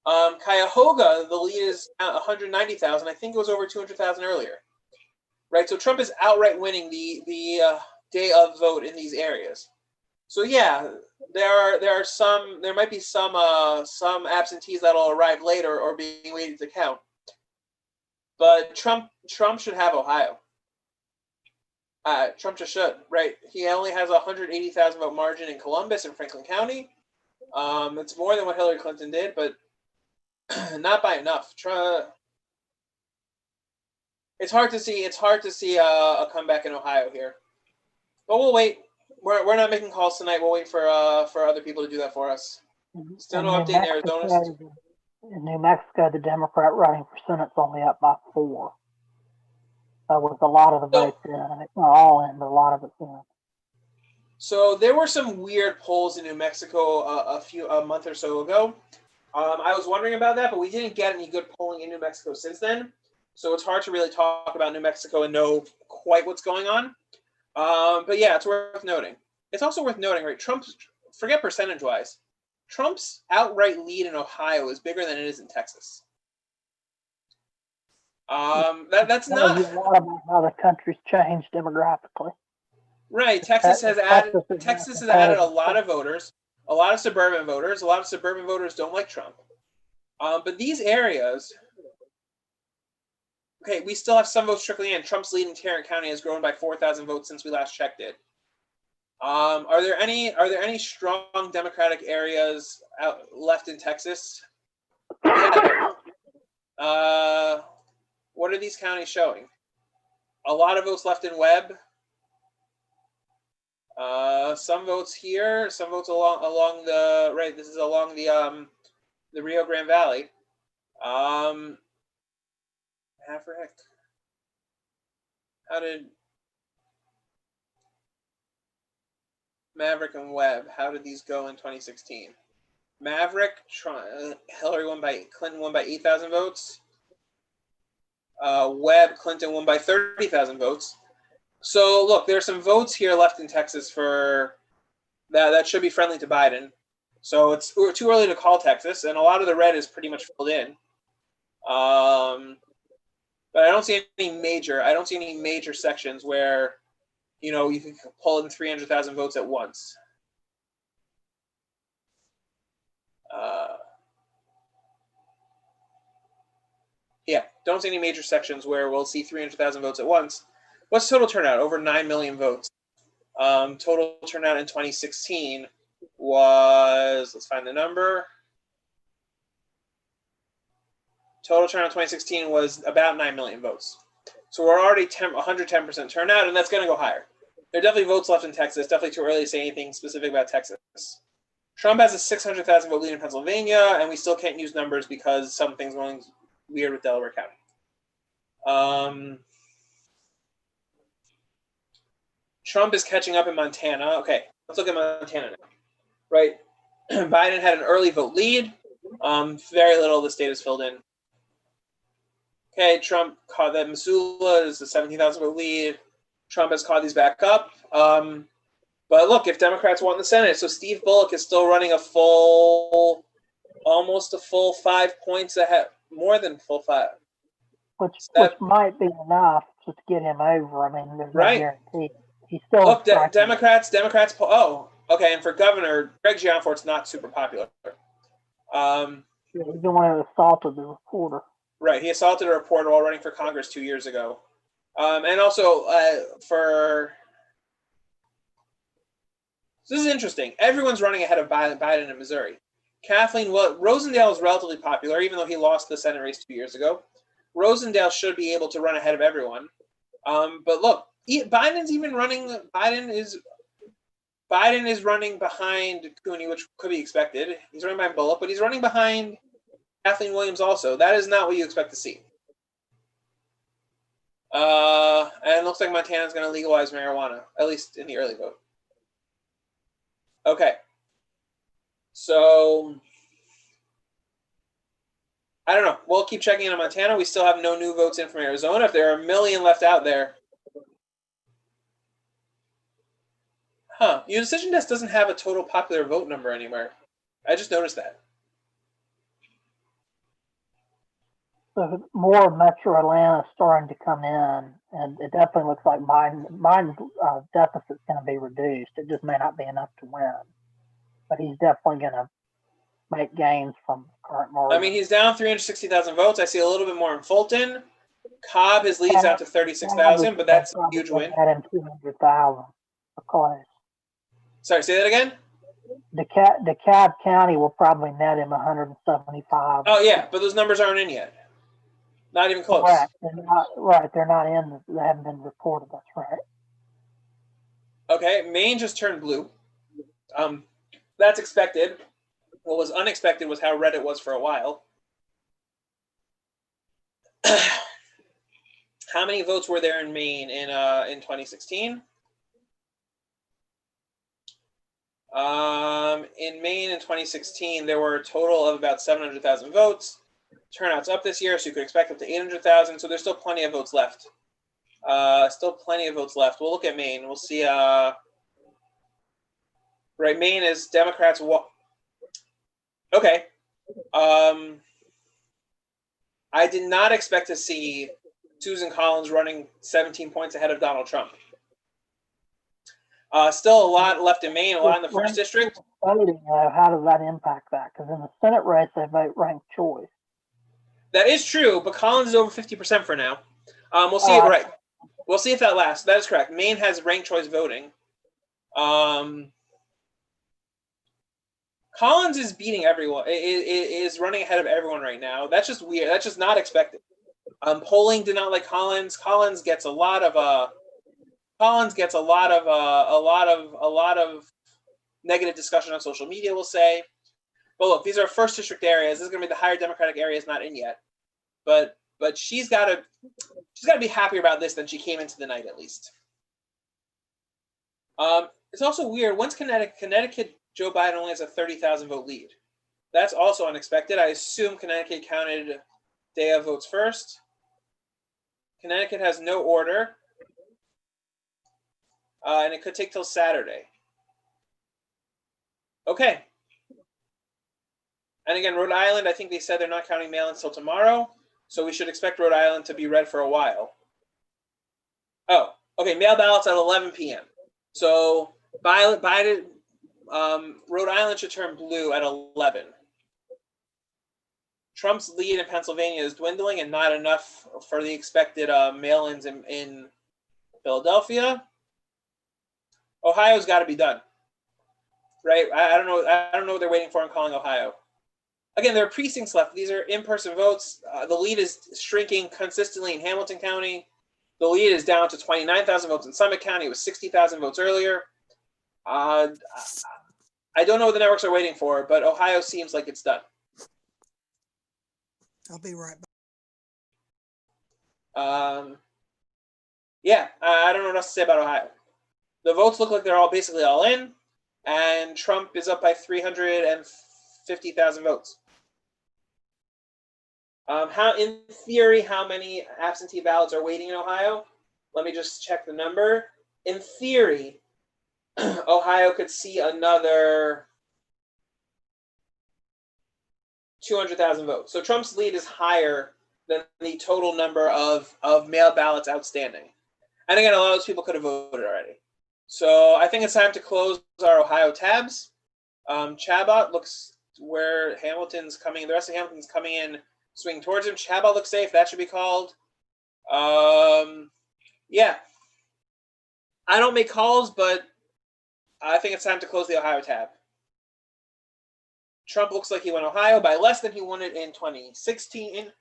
Cuyahoga, the lead is 190,000. I think it was over 200,000 earlier. Right, so Trump is outright winning the day of vote in these areas. So yeah, there might be some absentees that'll arrive later or being waited to count. But Trump should have Ohio. Trump just should, right? He only has a 180,000 vote margin in Columbus and Franklin County. It's more than what Hillary Clinton did, but not by enough. It's hard to see a comeback in Ohio here. But we'll wait. We're not making calls tonight. We'll wait for other people to do that for us. Still no update in Arizona. In New Mexico, the Democrat running for Senate's only up by 4. With a lot of the votes in. It's not all in, but a lot of it's in. So there were some weird polls in New Mexico a month or so ago. I was wondering about that, but we didn't get any good polling in New Mexico since then. So it's hard to really talk about New Mexico and know quite what's going on. But yeah, it's worth noting. It's also worth noting, right? Forget percentage-wise. Trump's outright lead in Ohio is bigger than it is in Texas. That's not a lot about how the country's changed demographically. Right. Texas has added a lot of voters, a lot of suburban voters. A lot of suburban voters don't like Trump. But these areas, okay, we still have some votes trickling in. Trump's lead in Tarrant County has grown by 4,000 votes since we last checked it. Are there any strong Democratic areas left in Texas? Yeah. What are these counties showing? A lot of votes left in Webb. Some votes here. Some votes along the right. This is along the Rio Grande Valley. Maverick. How did Maverick and Webb, how did these go in 2016? Maverick, Clinton won by 8,000 votes. Webb, Clinton won by 30,000 votes. So look, there's some votes here left in Texas for that should be friendly to Biden. So it's too early to call Texas, and a lot of the red is pretty much filled in. But I don't see any major sections where, you know, you can pull in 300,000 votes at once. Yeah, don't see any major sections where we'll see 300,000 votes at once. What's total turnout? Over 9 million votes. Total turnout in 2016 was, let's find the number. Total turnout in 2016 was about 9 million votes. So we're already 110% turnout, and that's going to go higher. There are definitely votes left in Texas. Definitely too early to say anything specific about Texas. Trump has a 600,000 vote lead in Pennsylvania, and we still can't use numbers because something's going weird with Delaware County. Trump is catching up in Montana. Okay, let's look at Montana now. Right, Biden had an early vote lead. Very little of the state is filled in. Okay, Trump caught that. Missoula is a 17,000 vote lead. Trump has caught these back up. But look, if Democrats won the Senate, so Steve Bullock is still running almost a full 5 points ahead, more than full 5. Which might be enough to get him over. I mean, there's no guarantee. He's still look. Democrats. Oh, okay. And for governor, Greg Gianfort's not super popular. He's the one who assaulted the reporter. Right, he assaulted a reporter while running for Congress 2 years ago. And also this is interesting. Everyone's running ahead of Biden in Missouri. Rosendale is relatively popular, even though he lost the Senate race 2 years ago. Rosendale should be able to run ahead of everyone. But look, Biden's even running. Biden is running behind Cooney, which could be expected. He's running behind Bullock, but he's running behind Kathleen Williams also. That is not what you expect to see. And it looks like Montana is going to legalize marijuana, at least in the early vote. Okay. So, I don't know. We'll keep checking in on Montana. We still have no new votes in from Arizona. If there are a million left out there. Your decision desk doesn't have a total popular vote number anywhere. I just noticed that. So more Metro Atlanta starting to come in, and it definitely looks like Biden's deficit is going to be reduced. It just may not be enough to win, but he's definitely going to make gains from current margin. I mean, he's down 360,000 votes. I see a little bit more in Fulton. Cobb, his lead's out to 36,000, but that's a huge win. At him 200,000 for close. Sorry, say that again? DeKalb County will probably net him 175. Oh, yeah, but those numbers aren't in yet. Not even close. Right. They're not in. They haven't been reported. That's right. Okay. Maine just turned blue. That's expected. What was unexpected was how red it was for a while. How many votes were there in Maine in 2016? In Maine in 2016, there were a total of about 700,000 votes. Turnout's up this year, so you could expect up to 800,000. So there's still plenty of votes left. We'll look at Maine. We'll see. Right, Maine is Democrats. Okay. I did not expect to see Susan Collins running 17 points ahead of Donald Trump. Still a lot left in Maine, a lot in the first district. Voting, how does that impact that? Because in the Senate race, they vote ranked choice. That is true, but Collins is over 50% for now. We'll see. Right. We'll see if that lasts. That is correct. Maine has ranked choice voting. Collins is beating everyone. Is running ahead of everyone right now. That's just weird. That's just not expected. Polling did not like Collins. Collins gets a lot of negative discussion on social media, we'll say. But look, these are first district areas. This is going to be the higher Democratic areas, not in yet. But she's got to be happier about this than she came into the night, at least. It's also weird. Once Connecticut, Joe Biden only has a 30,000 vote lead. That's also unexpected. I assume Connecticut counted day of votes first. Connecticut has no order. And it could take till Saturday. Okay. And again, Rhode Island, I think they said they're not counting mail-ins until tomorrow, so we should expect Rhode Island to be red for a while. Oh, okay, mail ballots at 11 p.m. So Biden, Rhode Island should turn blue at 11. Trump's lead in Pennsylvania is dwindling and not enough for the expected mail-ins in Philadelphia. Ohio's got to be done, right? I don't know what they're waiting for in calling Ohio. Again, there are precincts left. These are in-person votes. The lead is shrinking consistently in Hamilton County. The lead is down to 29,000 votes in Summit County. It was 60,000 votes earlier. I don't know what the networks are waiting for, but Ohio seems like it's done. I'll be right back. Yeah, I don't know what else to say about Ohio. The votes look like they're all basically all in, and Trump is up by 350,000 votes. In theory, how many absentee ballots are waiting in Ohio? Let me just check the number. In theory, Ohio could see another 200,000 votes. So Trump's lead is higher than the total number of mail ballots outstanding. And again, a lot of those people could have voted already. So I think it's time to close our Ohio tabs. Chabot looks where Hamilton's coming. The rest of Hamilton's coming in, swinging towards him. Chabot looks safe. That should be called. Yeah. I don't make calls, but I think it's time to close the Ohio tab. Trump looks like he won Ohio by less than he won it in 2016,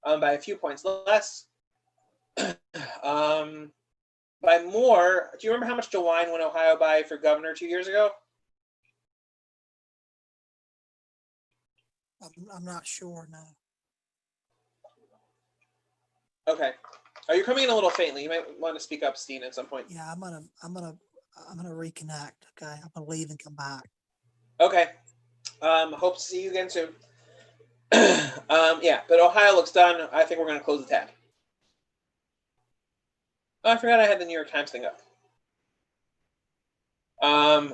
by a few points less. By more, do you remember how much DeWine won Ohio by for governor 2 years ago? I'm not sure now. Okay. Are you coming in a little faintly? You might want to speak up, Steen, at some point. Yeah, I'm gonna reconnect. Okay, I'm gonna leave and come back. Okay. Hope to see you again soon. Yeah, but Ohio looks done. I think we're going to close the tab. Oh, I forgot I had the New York Times thing up.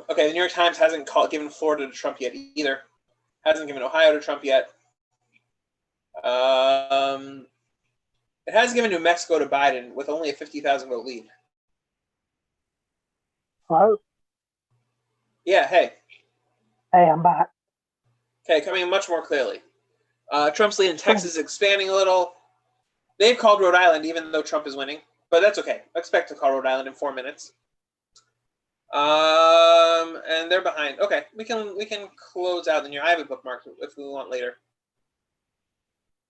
Okay, the New York Times hasn't given Florida to Trump yet either. Hasn't given Ohio to Trump yet. It has given New Mexico to Biden with only a 50,000 vote lead. Hello? Yeah, hey. Hey, I'm back. Okay, coming in much more clearly. Trump's lead in Texas is expanding a little. They've called Rhode Island, even though Trump is winning. But that's okay. I expect to call Rhode Island in 4 minutes. And they're behind. Okay, we can close out the New York. I have a bookmark if we want later.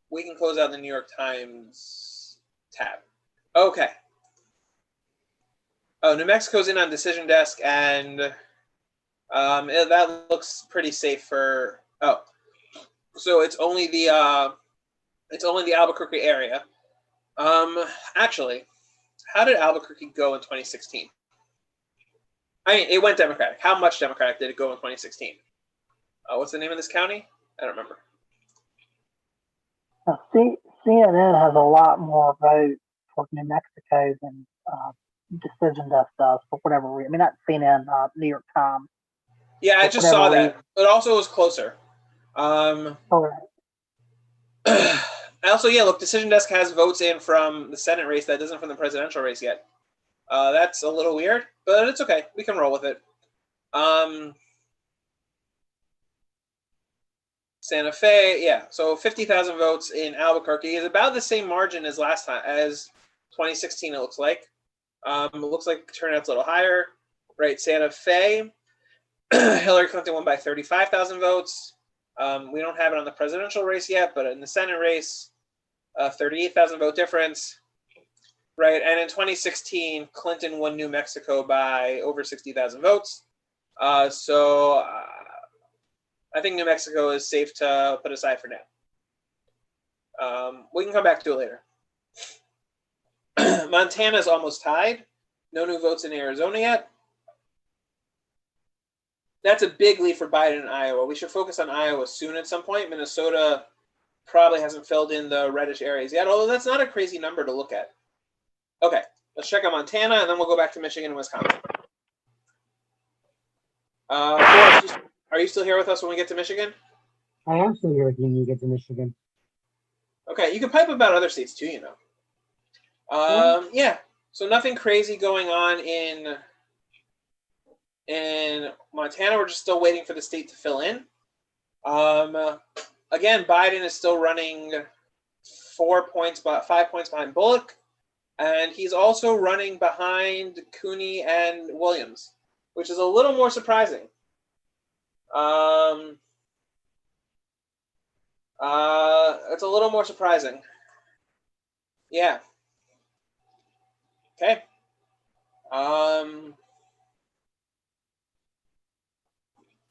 We can close out the New York Times tab. Okay. Oh, New Mexico's in on decision desk, and that looks pretty safe for. Oh, so it's only the Albuquerque area. Actually, how did Albuquerque go in 2016? I mean, it went Democratic. How much Democratic did it go in 2016? What's the name of this county? I don't remember. CNN has a lot more votes for New Mexico than Decision Desk does for whatever reason. I mean, not CNN, New York Times. Yeah, I just saw that. But also, it was closer. Also, yeah, look, Decision Desk has votes in from the Senate race that isn't from the presidential race yet. That's a little weird, but it's okay. We can roll with it. Santa Fe, yeah. So 50,000 votes in Albuquerque is about the same margin as last time, as 2016. It looks like. It looks like turnout's a little higher, right? Santa Fe, Hillary Clinton won by 35,000 votes. We don't have it on the presidential race yet, but in the Senate race, 38,000 vote difference, right? And in 2016, Clinton won New Mexico by over 60,000 votes. So I think New Mexico is safe to put aside for now. We can come back to it later. Montana is almost tied. No new votes in Arizona yet. That's a big lead for Biden in Iowa. We should focus on Iowa soon at some point. Minnesota probably hasn't filled in the reddish areas yet, although that's not a crazy number to look at. Okay, let's check on Montana, and then we'll go back to Michigan and Wisconsin. Forrest, are you still here with us when we get to Michigan? I am still here when you get to Michigan. Okay, you can pipe about other states too, you know. Yeah, so nothing crazy going on in Montana. We're just still waiting for the state to fill in. Again, Biden is still running 5 points behind Bullock, and he's also running behind Cooney and Williams, which is a little more surprising. It's a little more surprising. Yeah. Okay.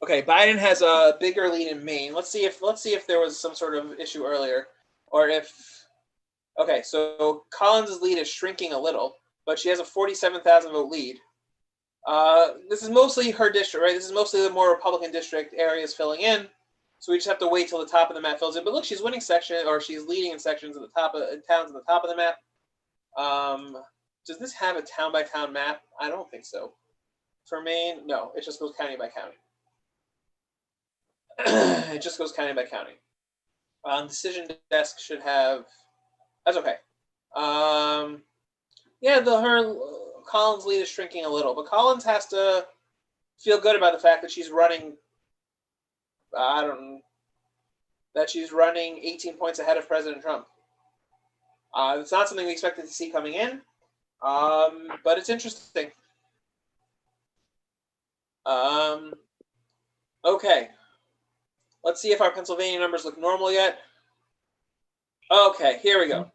Okay, Biden has a bigger lead in Maine. Let's see if there was some sort of issue earlier, or if. Okay, so Collins' lead is shrinking a little, but she has a 47,000 vote lead. This is mostly her district, right? This is mostly the more Republican district areas filling in. So we just have to wait till the top of the map fills in. But look, she's winning section, or she's leading in sections at the top of towns at the top of the map. Does this have a town by town map? I don't think so. For Maine, no, it just goes county by county. It just goes county by county. Decision desk should have. That's okay. Yeah, her Collins' lead is shrinking a little, but Collins has to feel good about the fact that she's running. That she's running 18 points ahead of President Trump. It's not something we expected to see coming in, but it's interesting. Okay. Let's see if our Pennsylvania numbers look normal yet. Okay, here we go.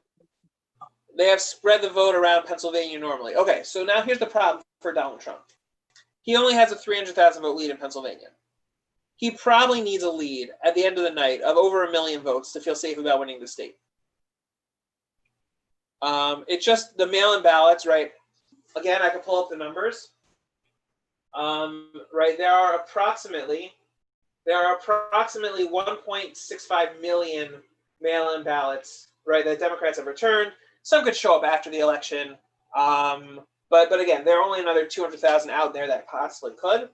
They have spread the vote around Pennsylvania normally. Okay, so now here's the problem for Donald Trump. He only has a 300,000 vote lead in Pennsylvania. He probably needs a lead at the end of the night of over 1 million votes to feel safe about winning the state. It's just the mail-in ballots, right? Again, I can pull up the numbers. Right, there are approximately 1.65 million mail-in ballots, right, that Democrats have returned. Some could show up after the election, but again, there are only another 200,000 out there that possibly could,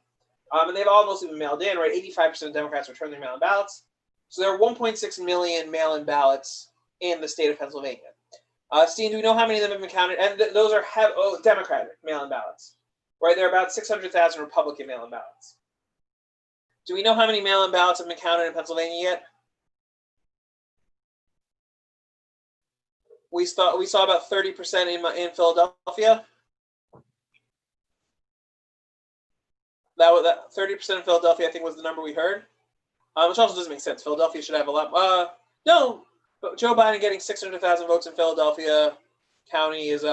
and they've all mostly been mailed in, right? 85% of Democrats return their mail-in ballots, so there are 1.6 million mail-in ballots in the state of Pennsylvania. Steve, do we know how many of them have been counted? And those are Democratic mail-in ballots, right? There are about 600,000 Republican mail-in ballots. Do we know how many mail-in ballots have been counted in Pennsylvania yet? We saw about 30% in Philadelphia. That 30% in Philadelphia, I think, was the number we heard, which also doesn't make sense. Philadelphia should have a lot. No, but Joe Biden getting 600,000 votes in Philadelphia County is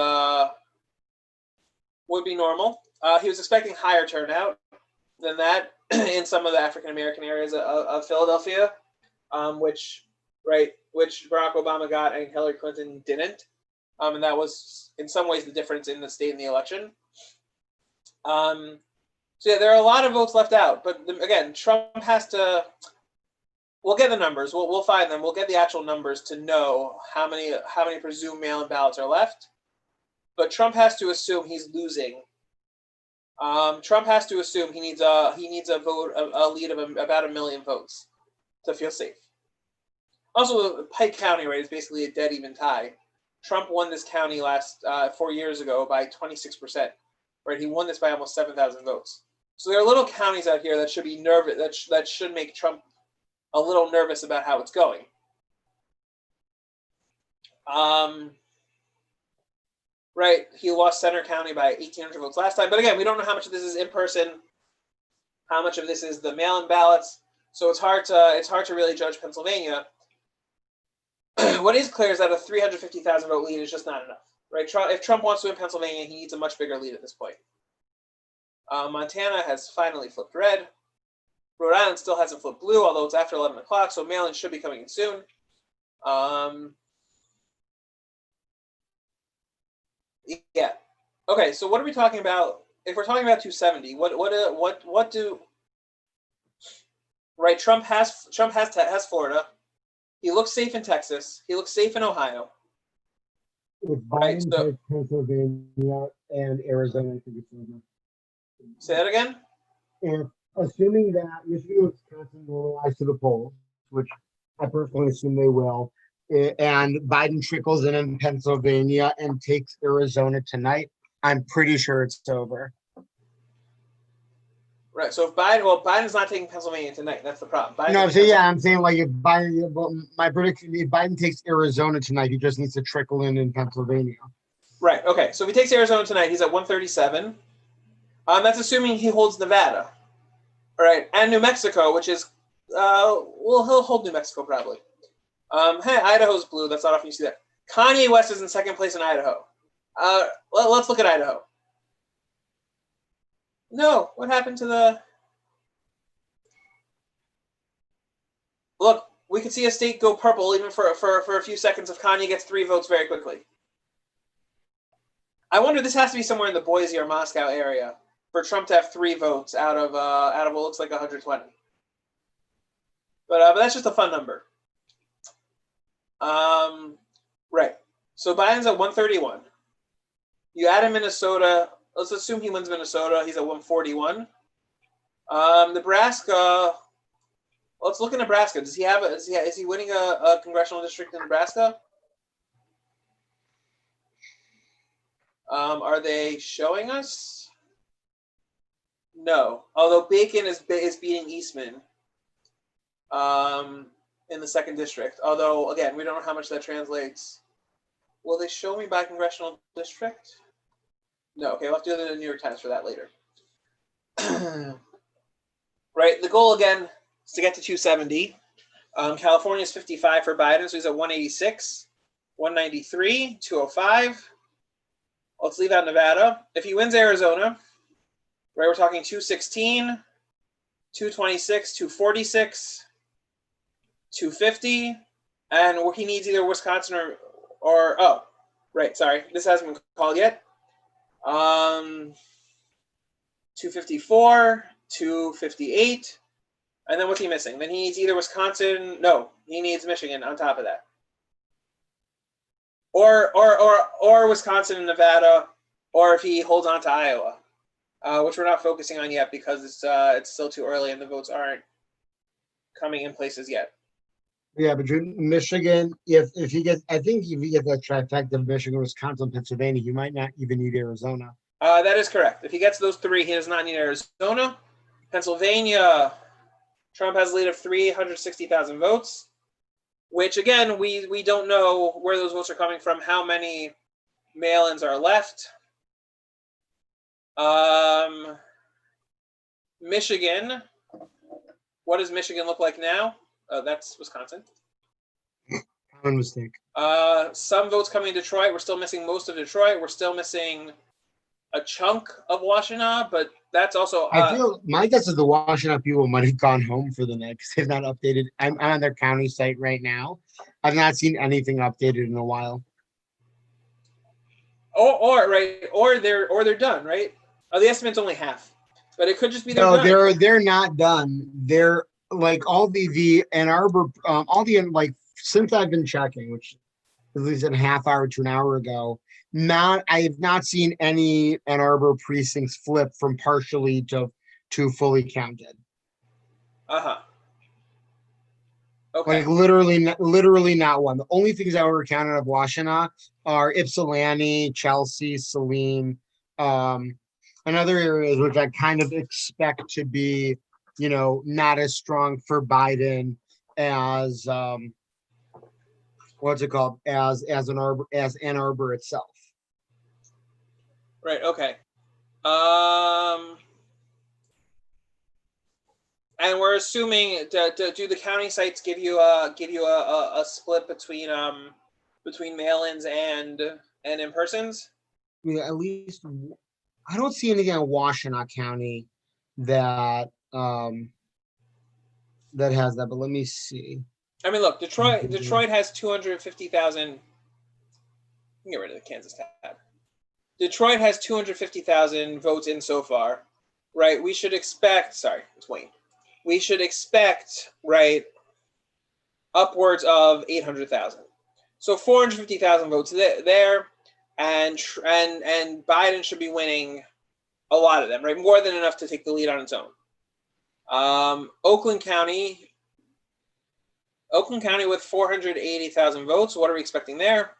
would be normal. He was expecting higher turnout than that in some of the African American areas of Philadelphia, which Barack Obama got and Hillary Clinton didn't, and that was in some ways the difference in the state and the election. So yeah, there are a lot of votes left out, but again, Trump has to. We'll get the numbers. We'll find them. We'll get the actual numbers to know how many presumed mail-in ballots are left. But Trump has to assume he's losing. Trump has to assume he needs a lead of about 1 million votes to feel safe. Also, Pike County, right, is basically a dead even tie. Trump won this county 4 years ago by 26%. Right, he won this by almost 7,000 votes. So there are little counties out here that should be nervous. That should make Trump a little nervous about how it's going. Right, he lost Center County by 1,800 votes last time. But again, we don't know how much of this is in person, how much of this is the mail-in ballots. So it's hard to really judge Pennsylvania. What is clear is that a 350,000 vote lead is just not enough. Right, if Trump wants to win Pennsylvania, he needs a much bigger lead at this point. Montana has finally flipped red. Rhode Island still hasn't flipped blue, although it's after 11 o'clock, so mail-in should be coming in soon. Yeah. Okay, so what are we talking about? If we're talking about 270, what do? Right, Trump has Florida. He looks safe in Texas. He looks safe in Ohio. If Right, Biden so- takes Pennsylvania and Arizona, I think it's over. Say that again. If assuming that Michigan and Wisconsin normalize to the polls, which I personally assume they will, and Biden trickles in Pennsylvania and takes Arizona tonight, I'm pretty sure it's over. Right. So if Biden's not taking Pennsylvania tonight. That's the problem. Biden's No, taking so yeah, I'm saying like if Biden, my prediction, if Biden takes Arizona tonight, he just needs to trickle in Pennsylvania. Right. Okay. So if he takes Arizona tonight, he's at 137. That's assuming he holds Nevada. All right, and New Mexico, which is he'll hold New Mexico probably. Hey, Idaho's blue. That's not often you see that. Kanye West is in second place in Idaho. Let's look at Idaho. No, what happened to the? Look, we could see a state go purple even for a few seconds if Kanye gets 3 votes very quickly. I wonder, this has to be somewhere in the Boise or Moscow area for Trump to have 3 votes out of what looks like 120. But that's just a fun number. Right. So Biden's at 131. You add in Minnesota. Let's assume he wins Minnesota. He's at 141. Nebraska. Let's look at Nebraska. Does he have? Is he winning a congressional district in Nebraska? Are they showing us? No. Although Bacon is beating Eastman. In the second district. Although, again, we don't know how much that translates. Will they show me by congressional district? No. Okay, we'll have to do the New York Times for that later. Right. The goal, again, is to get to 270. California is 55 for Biden, so he's at 186, 193, 205. Let's leave out Nevada. If he wins Arizona, right, we're talking 216, 226, 246, 250, and he needs either Wisconsin or oh, right, sorry, this hasn't been called yet. 254, 258, and then what's he missing? Then he needs either Wisconsin. No, he needs Michigan on top of that, or Wisconsin and Nevada, or if he holds on to Iowa, which we're not focusing on yet because it's still too early and the votes aren't coming in places yet. Yeah, but Michigan, if he gets, I think if he gets that trifecta of Michigan, Wisconsin, Pennsylvania, you might not even need Arizona. That is correct. If he gets those 3, he does not need Arizona. Pennsylvania, Trump has a lead of 360,000 votes, which again, we don't know where those votes are coming from, how many mail-ins are left. Michigan, what does Michigan look like now? That's Wisconsin. Common mistake. Some votes coming in Detroit. We're still missing most of Detroit. We're still missing a chunk of Washtenaw, but that's also. I feel my guess is the Washtenaw people might have gone home for the night because they've not updated. I'm on their county site right now. I've not seen anything updated in a while. Or they're done, right? The estimate's only half, but it could just be they're done. No, they're not done. They're like all the Ann Arbor, all the like since I've been checking, which at least a half hour to an hour ago. I have not seen any Ann Arbor precincts flip from partially to fully counted. Okay. Like literally not one. The only things that were counted of Washtenaw are Ypsilanti, Chelsea, Saline, and other areas which I kind of expect to be, not as strong for Biden as what's it called? As Ann Arbor itself. Right. Okay. And we're assuming do the county sites give you a split between mail-ins and in-persons? Yeah, at least I don't see anything in Washtenaw County that that has that. But let me see. I mean, look, Detroit has 250,000. Get rid of the Kansas tab. Detroit has 250,000 votes in so far, right? We should expect. Sorry, it's Wayne. We should expect, right, upwards of 800,000. So 450,000 votes there, and Biden should be winning a lot of them, right? More than enough to take the lead on its own. Oakland County with 480,000 votes. What are we expecting there?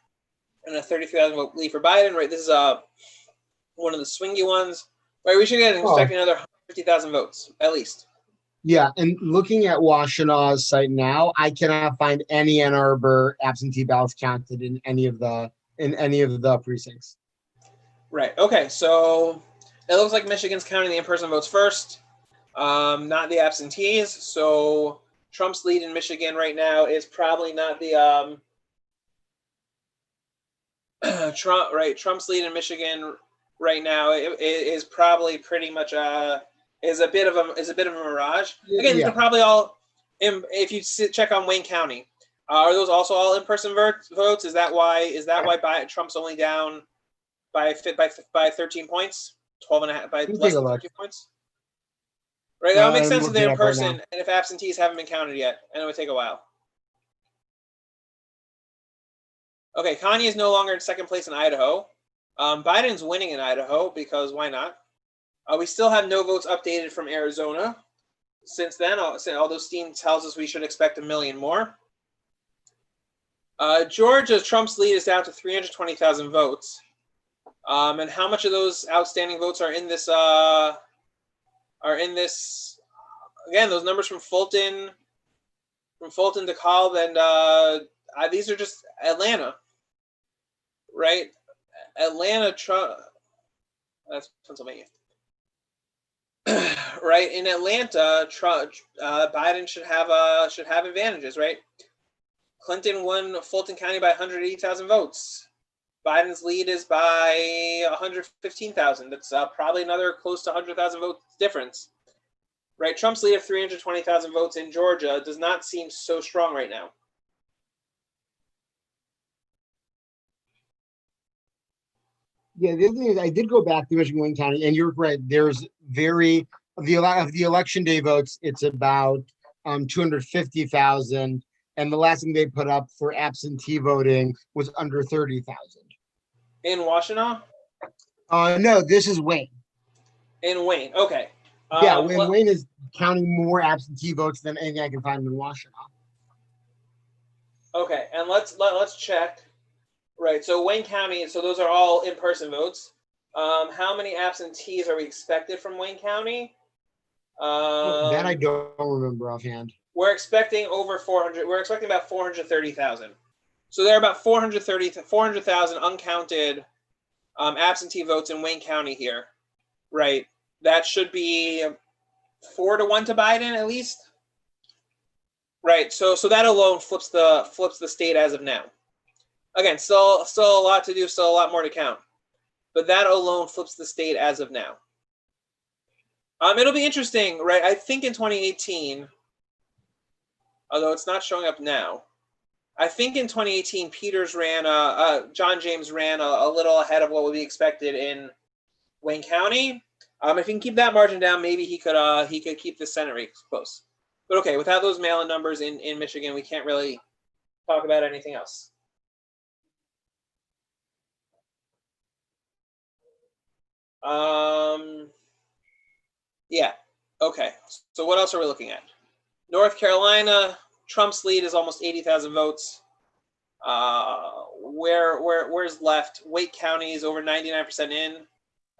And a 30,000 vote lead for Biden, right? This is one of the swingy ones, right? We should get expecting another 150,000 votes at least. Yeah, and looking at Washenaw's site now, I cannot find any Ann Arbor absentee ballots counted in any of the precincts. Right. Okay. So it looks like Michigan's counting the in-person votes first, not the absentees. So Trump's lead in Michigan right now is probably not the Trump's lead in Michigan right now is probably pretty much is a bit of a mirage. Again, these Yeah. are probably all if you check on Wayne County. Are those also all in-person votes? Is that why Trump's only down by 13 points, 12 and a half, by Let me less take a than look. 13 points? Right, that would make I'm sense if they're in looking it up right person now. and if absentees haven't been counted yet, and it would take a while. Okay, Kanye is no longer in second place in Idaho. Biden's winning in Idaho because why not? We still have no votes updated from Arizona. Since then, although Steam tells us we should expect 1 million more. Georgia, Trump's lead is down to 320,000 votes. And how much of those outstanding votes are in this? Again, those numbers from Fulton, DeKalb, and these are just Atlanta, right? Atlanta, Trump. That's Pennsylvania. Right, in Atlanta, Biden should have advantages, right? Clinton won Fulton County by 180,000 votes. Biden's lead is by 115,000. That's probably another close to 100,000 votes difference, right? Trump's lead of 320,000 votes in Georgia does not seem so strong right now. Yeah, the other thing is I did go back to Michigan Wayne County, and you're right. There's of the election day votes, it's about 250,000, and the last thing they put up for absentee voting was under 30,000. In Washtenaw? No, this is Wayne. In Wayne, okay. Yeah, Wayne is counting more absentee votes than anything I can find in Washington. Okay, and let's check. Right, so Wayne County, so those are all in-person votes. How many absentees are we expected from Wayne County? That I don't remember offhand. We're expecting over 400. We're expecting about 430,000. So there are about 400,000 uncounted absentee votes in Wayne County here, right? That should be 4-1 to Biden at least, right? So that alone flips the state as of now. Again, still a lot to do, still a lot more to count, but that alone flips the state as of now. It'll be interesting, right? I think in 2018, although it's not showing up now, I think in 2018 John James ran a little ahead of what would be expected in Wayne County. If he can keep that margin down, maybe he could keep the Senate race close. But okay, without those mail-in numbers in Michigan, we can't really talk about anything else. Yeah. Okay. So what else are we looking at? North Carolina, Trump's lead is almost 80,000 votes. Where's left? Wake County is over 99% in,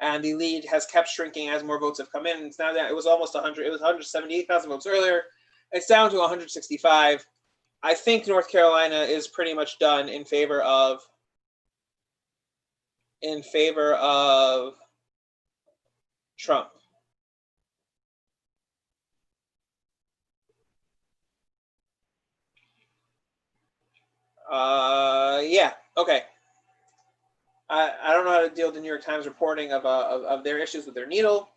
and the lead has kept shrinking as more votes have come in. It's now that it was almost 100. It was 178,000 votes earlier. It's down to 165. I think North Carolina is pretty much done in favor of Trump. Yeah. Okay. I don't know how to deal with the New York Times reporting of their issues with their needle.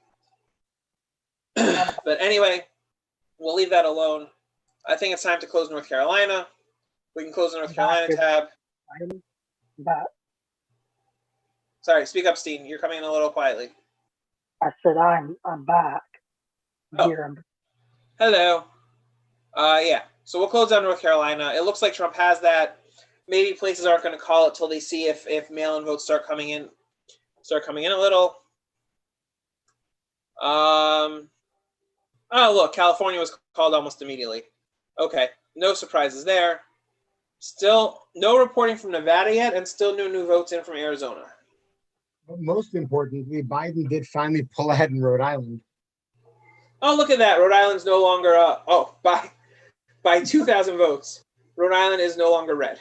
But anyway, we'll leave that alone. I think it's time to close North Carolina. We can close the North Carolina tab. But Sorry, speak up, Steen. You're coming in a little quietly. I said I'm back. Oh. Here. Hello. Yeah. So we'll close down North Carolina. It looks like Trump has that. Maybe places aren't going to call it till they see if mail-in votes start coming in a little. Oh, look, California was called almost immediately. Okay, no surprises there. Still no reporting from Nevada yet, and still no new votes in from Arizona. But most importantly, Biden did finally pull ahead in Rhode Island. Oh, look at that. Rhode Island's no longer by 2,000 votes. Rhode Island is no longer red.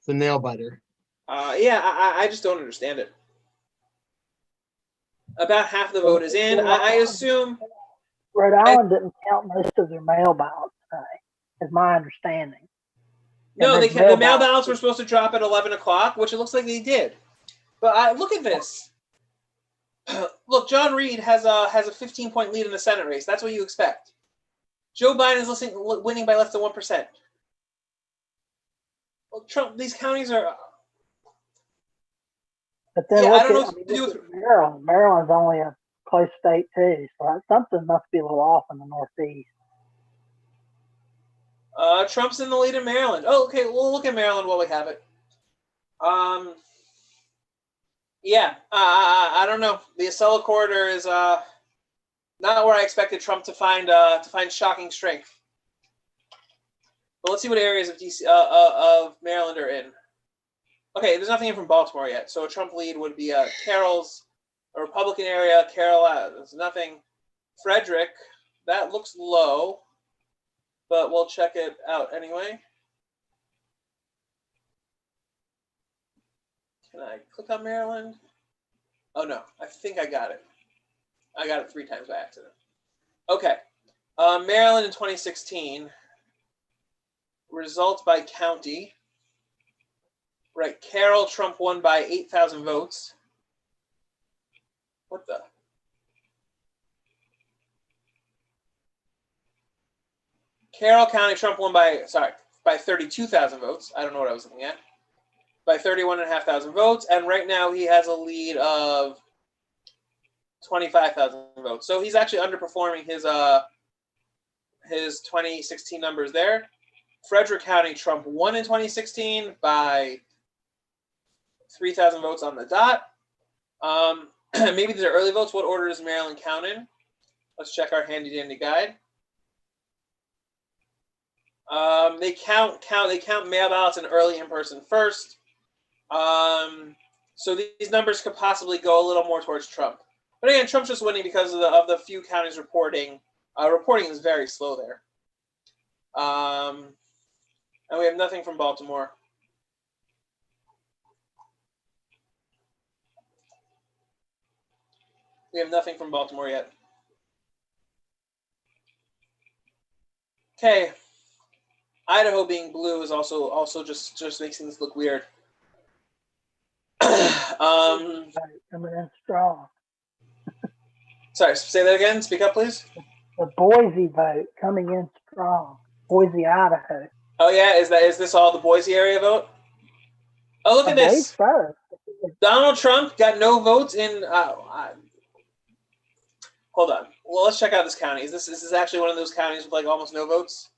It's a nail biter. Yeah, I just don't understand it. About half the vote is in. I assume Rhode Island didn't count most of their mail ballots. is my understanding. No, And they there's can. The mail mail ballots ballots. were supposed to drop at 11 o'clock, which it looks like they did. But look at this. Look, John Reed has a 15-point lead in the Senate race. That's what you expect. Joe Biden is winning by less than 1%. Well, Trump, these counties are. But then Yeah, I don't know look what to do at with. Maryland. Maryland's only a close state too, so something must be a little off in the Northeast. Trump's in the lead in Maryland. Oh, okay. We'll look at Maryland while we have it. Yeah, I don't know. The Acela corridor is not where I expected Trump to find shocking strength. But let's see what areas of DC of Maryland are in. Okay, there's nothing in from Baltimore yet. So a Trump lead would be Carroll's, a Republican area. Carroll, there's nothing. Frederick, that looks low, but we'll check it out anyway. Can I click on Maryland? Oh no, I think I got it. I got it 3 times by accident. Okay, Maryland in 2016. Results by county. Right, Carroll, Trump won by 8,000 votes. What the? Carroll County, Trump won by 32,000 votes. I don't know what I was looking at. By 31,500 votes, and right now he has a lead of 25,000 votes. So he's actually underperforming his 2016 numbers there. Frederick County, Trump won in 2016 by 3,000 votes on the dot. Maybe these are early votes. What order does Maryland count in? Let's check our handy dandy guide. They count mail ballots and early in person first. So these numbers could possibly go a little more towards Trump. But again, Trump's just winning because of the few counties reporting. Reporting is very slow there. And we have nothing from Baltimore. We have nothing from Baltimore yet. Okay. Idaho being blue is also just makes things look weird. Coming in strong. Sorry, say that again. Speak up, please. The Boise vote coming in strong. Boise, Idaho. Oh yeah, is this all the Boise area vote? Oh, look at this. So. Donald Trump got no votes in. Hold on. Well, let's check out this county. This is actually one of those counties with like almost no votes?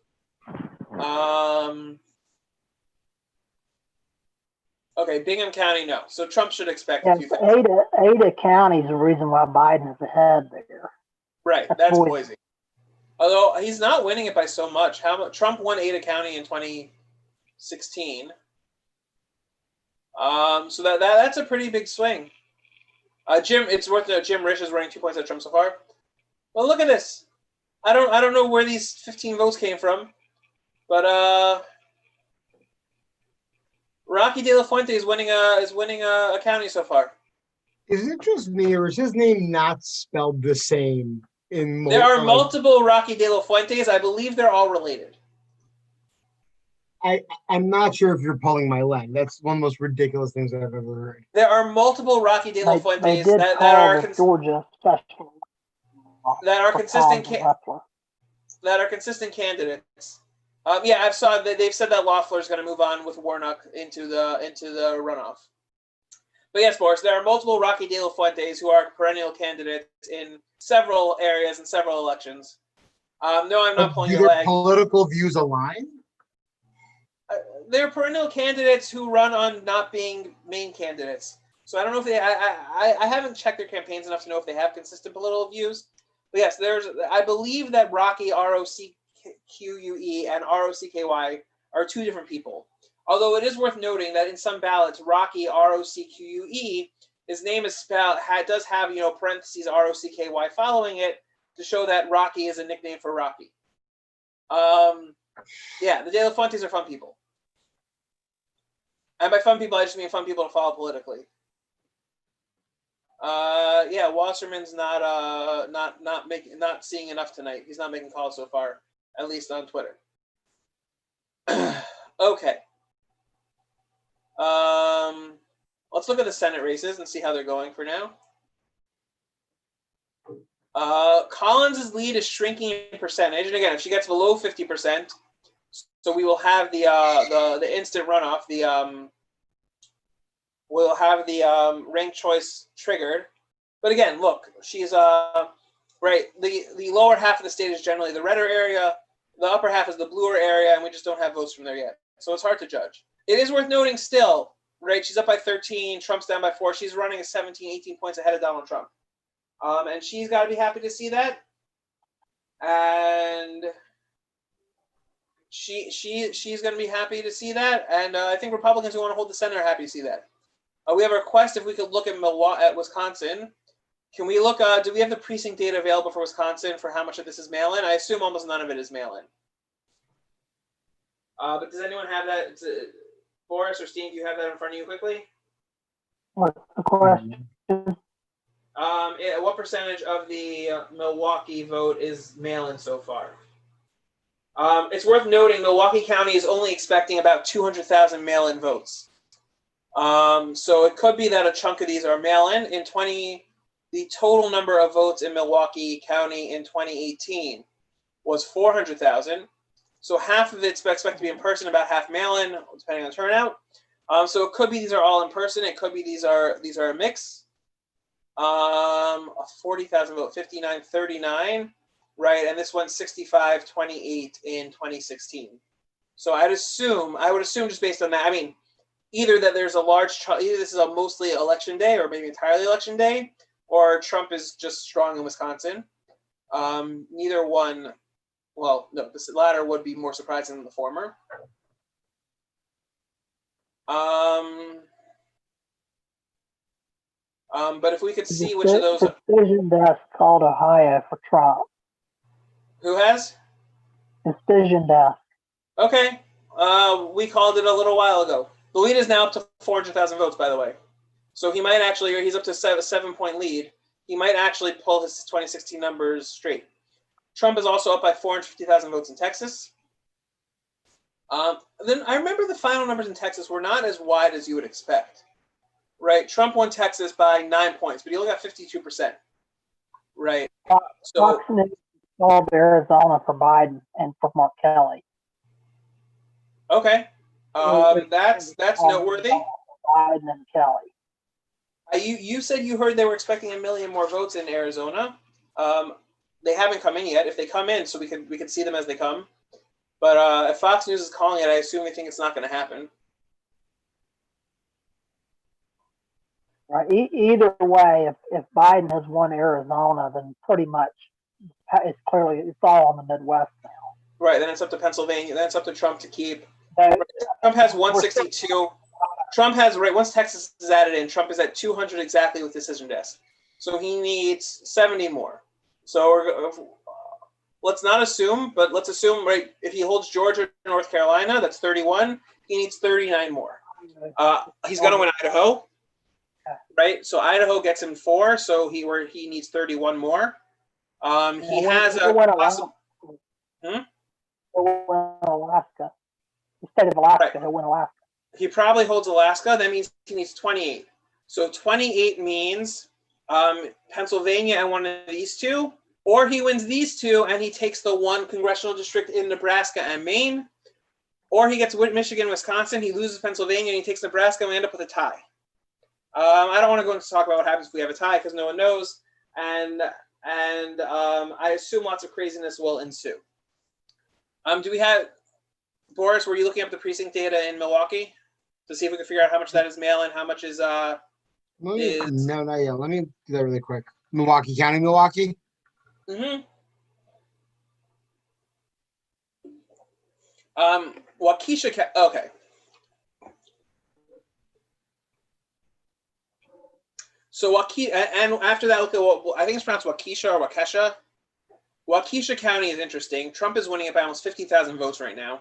Okay, Bingham County, no. So Trump should expect a few things. Ada County is the reason why Biden is ahead there. Right, that's Boise. Although he's not winning it by so much. Trump won Ada County in 2016. So that's a pretty big swing. It's worth noting Jim Risch is running 2 points at Trump so far. Well, look at this. I don't know where these 15 votes came from, but Rocky De La Fuente is winning a county so far. Is it just me, or is his name not spelled the same? There are multiple Rocky De La Fuentes. I believe they're all related. I'm not sure if you're pulling my leg. That's one of the most ridiculous things I've ever heard. There are multiple Rocky De La Fuentes that are Georgia special. That are consistent candidates. Yeah, I've saw that they've said that Loeffler is going to move on with Warnock into the runoff. But yes, Boris, there are multiple Rocky De La Fuentes who are perennial candidates in several areas and several elections. No, I'm not pulling your leg. Do their political views align? They're perennial candidates who run on not being main candidates. So I don't know if they. I haven't checked their campaigns enough to know if they have consistent political views. But yes, I believe that Rocky ROCQUE and ROCKY are 2 different people. Although it is worth noting that in some ballots, Rocky ROCQUE, his name is spelled does have parentheses ROCKY following it to show that Rocky is a nickname for Rocky. Yeah, the De La Fuentes are fun people. And by fun people, I just mean fun people to follow politically. Yeah, Wasserman's not seeing enough tonight. He's not making calls so far, at least on Twitter. Okay. Let's look at the Senate races and see how they're going for now. Collins' lead is shrinking in percentage, and again, if she gets below 50%, so we will have the instant runoff. We'll have the ranked choice triggered. But again, look, she's right. The lower half of the state is generally the redder area. The upper half is the bluer area, and we just don't have votes from there yet. So it's hard to judge. It is worth noting still, right? She's up by 13. Trump's down by 4. She's running 17, 18 points ahead of Donald Trump. And she's got to be happy to see that. And she's going to be happy to see that. And I think Republicans who want to hold the Senate are happy to see that. We have a request if we could look at Wisconsin. Can we look? Do we have the precinct data available for Wisconsin for how much of this is mail-in? I assume almost none of it is mail-in. But does anyone have that? Boris or Steve, do you have that in front of you quickly? What's the question? What percentage of the Milwaukee vote is mail-in so far? It's worth noting Milwaukee County is only expecting about 200,000 mail-in votes. So it could be that a chunk of these are mail-in. The total number of votes in Milwaukee County in 2018 was 400,000. So half of it's expected to be in person, about half mail-in, depending on turnout. So it could be these are all in person. It could be these are a mix. 40,000 vote, 59-39, right? And this one's 65-28 in 2016. So I would assume just based on that, I mean, either that there's a large, either this is a mostly election day or maybe entirely election day, or Trump is just strong in Wisconsin. Neither one, well, no, this latter would be more surprising than the former. But if we could see which of those. Decision desk called Ohio for Trump. Who has? Decision desk. Okay. We called it a little while ago. The lead is now up to 400,000 votes, by the way. So he might actually, or he's up to a 7-point lead. He might actually pull his 2016 numbers straight. Trump is also up by 450,000 votes in Texas. Then I remember the final numbers in Texas were not as wide as you would expect. Right? Trump won Texas by 9 points, but he only got 52%. Right? So Fox News called Arizona for Biden and for Mark Kelly. Okay. That's noteworthy. Biden and Kelly. You said you heard they were expecting 1 million more votes in Arizona. They haven't come in yet. If they come in, so we can see them as they come. But if Fox News is calling it, I assume they think it's not going to happen. Right. Either way, if Biden has won Arizona, then pretty much it's all on the Midwest now. Right. Then it's up to Pennsylvania. Then it's up to Trump to keep. Trump has 162. Trump has, right, once Texas is added in, Trump is at 200 exactly with decision desk. So he needs 70 more. So let's not assume, but let's assume, right, if he holds Georgia and North Carolina, that's 31. He needs 39 more. He's going to win Idaho, right? So Idaho gets him 4, so he needs 31 more. He has a possible. He'll win Alaska. The state of Alaska, right. He'll win Alaska. He probably holds Alaska. That means he needs 28. So 28 means Pennsylvania and one of these two, or he wins these two and he takes the one congressional district in Nebraska and Maine, or he gets Michigan, Wisconsin, he loses Pennsylvania and he takes Nebraska and we end up with a tie. I don't want to go into talk about what happens if we have a tie because no one knows, and I assume lots of craziness will ensue. Do we have, Boris, were you looking up the precinct data in Milwaukee to see if we can figure out how much that is mail and how much is No, not yet. Let me do that really quick. Milwaukee County, Milwaukee. Mm-hmm. Waukesha. Okay. So Waukesha, and after that, look at what I think it's pronounced Waukesha or Waukesha. Waukesha County is interesting. Trump is winning it by almost 50,000 votes right now.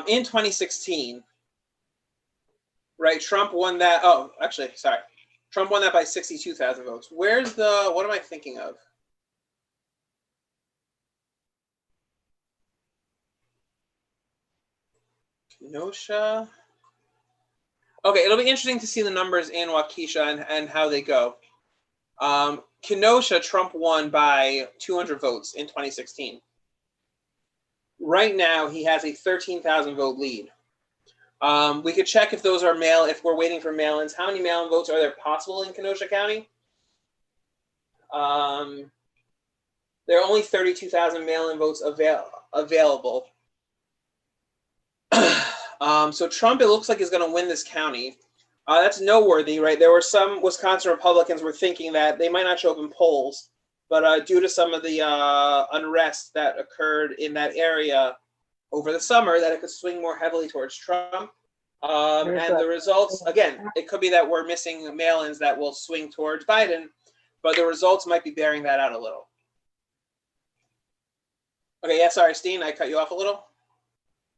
In 2016, right? Trump won that. Oh, actually, sorry. Trump won that by 62,000 votes. Where's the? What am I thinking of? Kenosha. Okay, it'll be interesting to see the numbers in Waukesha and how they go. Kenosha, Trump won by 200 votes in 2016. Right now, he has a 13,000 vote lead. We could check if those are if we're waiting for mail-ins. How many mail-in votes are there possible in Kenosha County? There are only 32,000 mail-in votes available. So Trump, it looks like, is going to win this county. That's noteworthy, right? There were some Wisconsin Republicans were thinking that they might not show up in polls, but due to some of the unrest that occurred in that area over the summer, that it could swing more heavily towards Trump. And the results, again, it could be that we're missing mail-ins that will swing towards Biden, but the results might be bearing that out a little. Okay, yeah, sorry, Steen, I cut you off a little.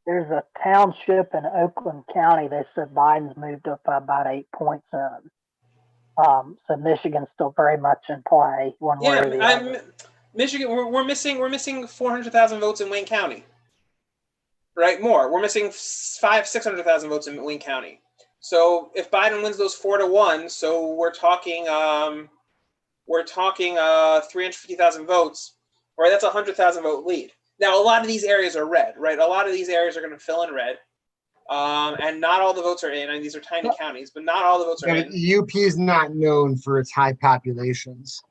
There's a township in Oakland County. They said Biden's moved up by about 8 points in. So Michigan's still very much in play one way or the other. Michigan, we're missing 400,000 votes in Wayne County. Right, more. We're missing 600,000 votes in Wayne County. So if Biden wins those 4-1, so we're talking 350,000 votes, right? That's a 100,000 vote lead. Now, a lot of these areas are red, right? A lot of these areas are going to fill in red, and not all the votes are in. And these are tiny counties, but not all the votes are in. UP is not known for its high populations.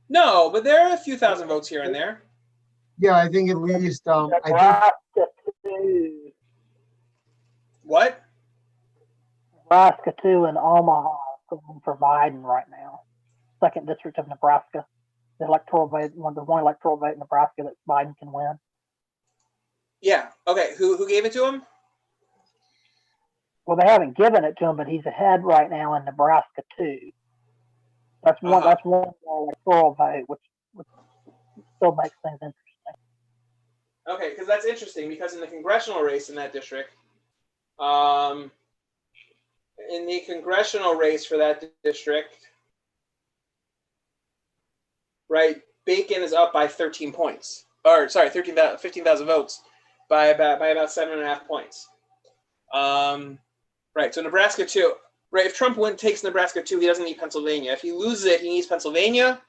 No, but there are a few thousand votes here and there. Yeah, I think at least What? Nebraska 2 and Omaha going for Biden right now. 2nd district of Nebraska. The electoral vote, the one electoral vote in Nebraska that Biden can win. Yeah. Okay. Who gave it to him? Well, they haven't given it to him, but he's ahead right now in Nebraska 2. That's one. That's one more electoral vote, which still makes things interesting. Okay, because that's interesting because in the congressional race in that district, for that district, right, Bacon is up by 13 points. Or sorry, 15,000 votes by about 7.5 points. Right, so Nebraska 2. Right, if Trump takes Nebraska 2, he doesn't need Pennsylvania. If he loses it, he needs Pennsylvania,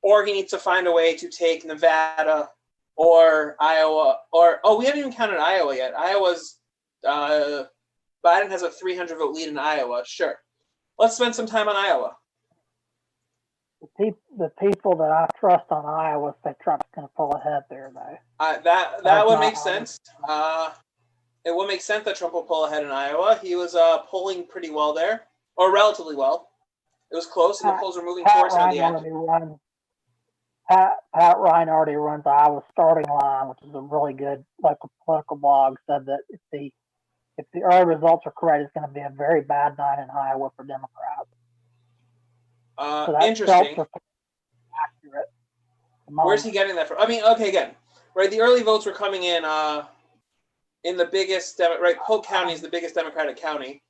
or he needs to find a way to take Nevada or Iowa, we haven't even counted Iowa yet. Iowa's, Biden has a 300 vote lead in Iowa. Sure. Let's spend some time on Iowa. The people that I trust on Iowa say Trump's going to pull ahead there, though. That would make sense. It would make sense that Trump will pull ahead in Iowa. He was polling pretty well there, or relatively well. It was close, and the polls were moving towards him at the end. Pat Ryan already runs Iowa's starting line, which is a really good local political blog. Said that if the early results are correct, it's going to be a very bad night in Iowa for Democrats. So interesting. Accurate. Where's he getting that from? I mean, okay, again, right? The early votes were coming in the biggest, right? Polk County is the biggest Democratic county,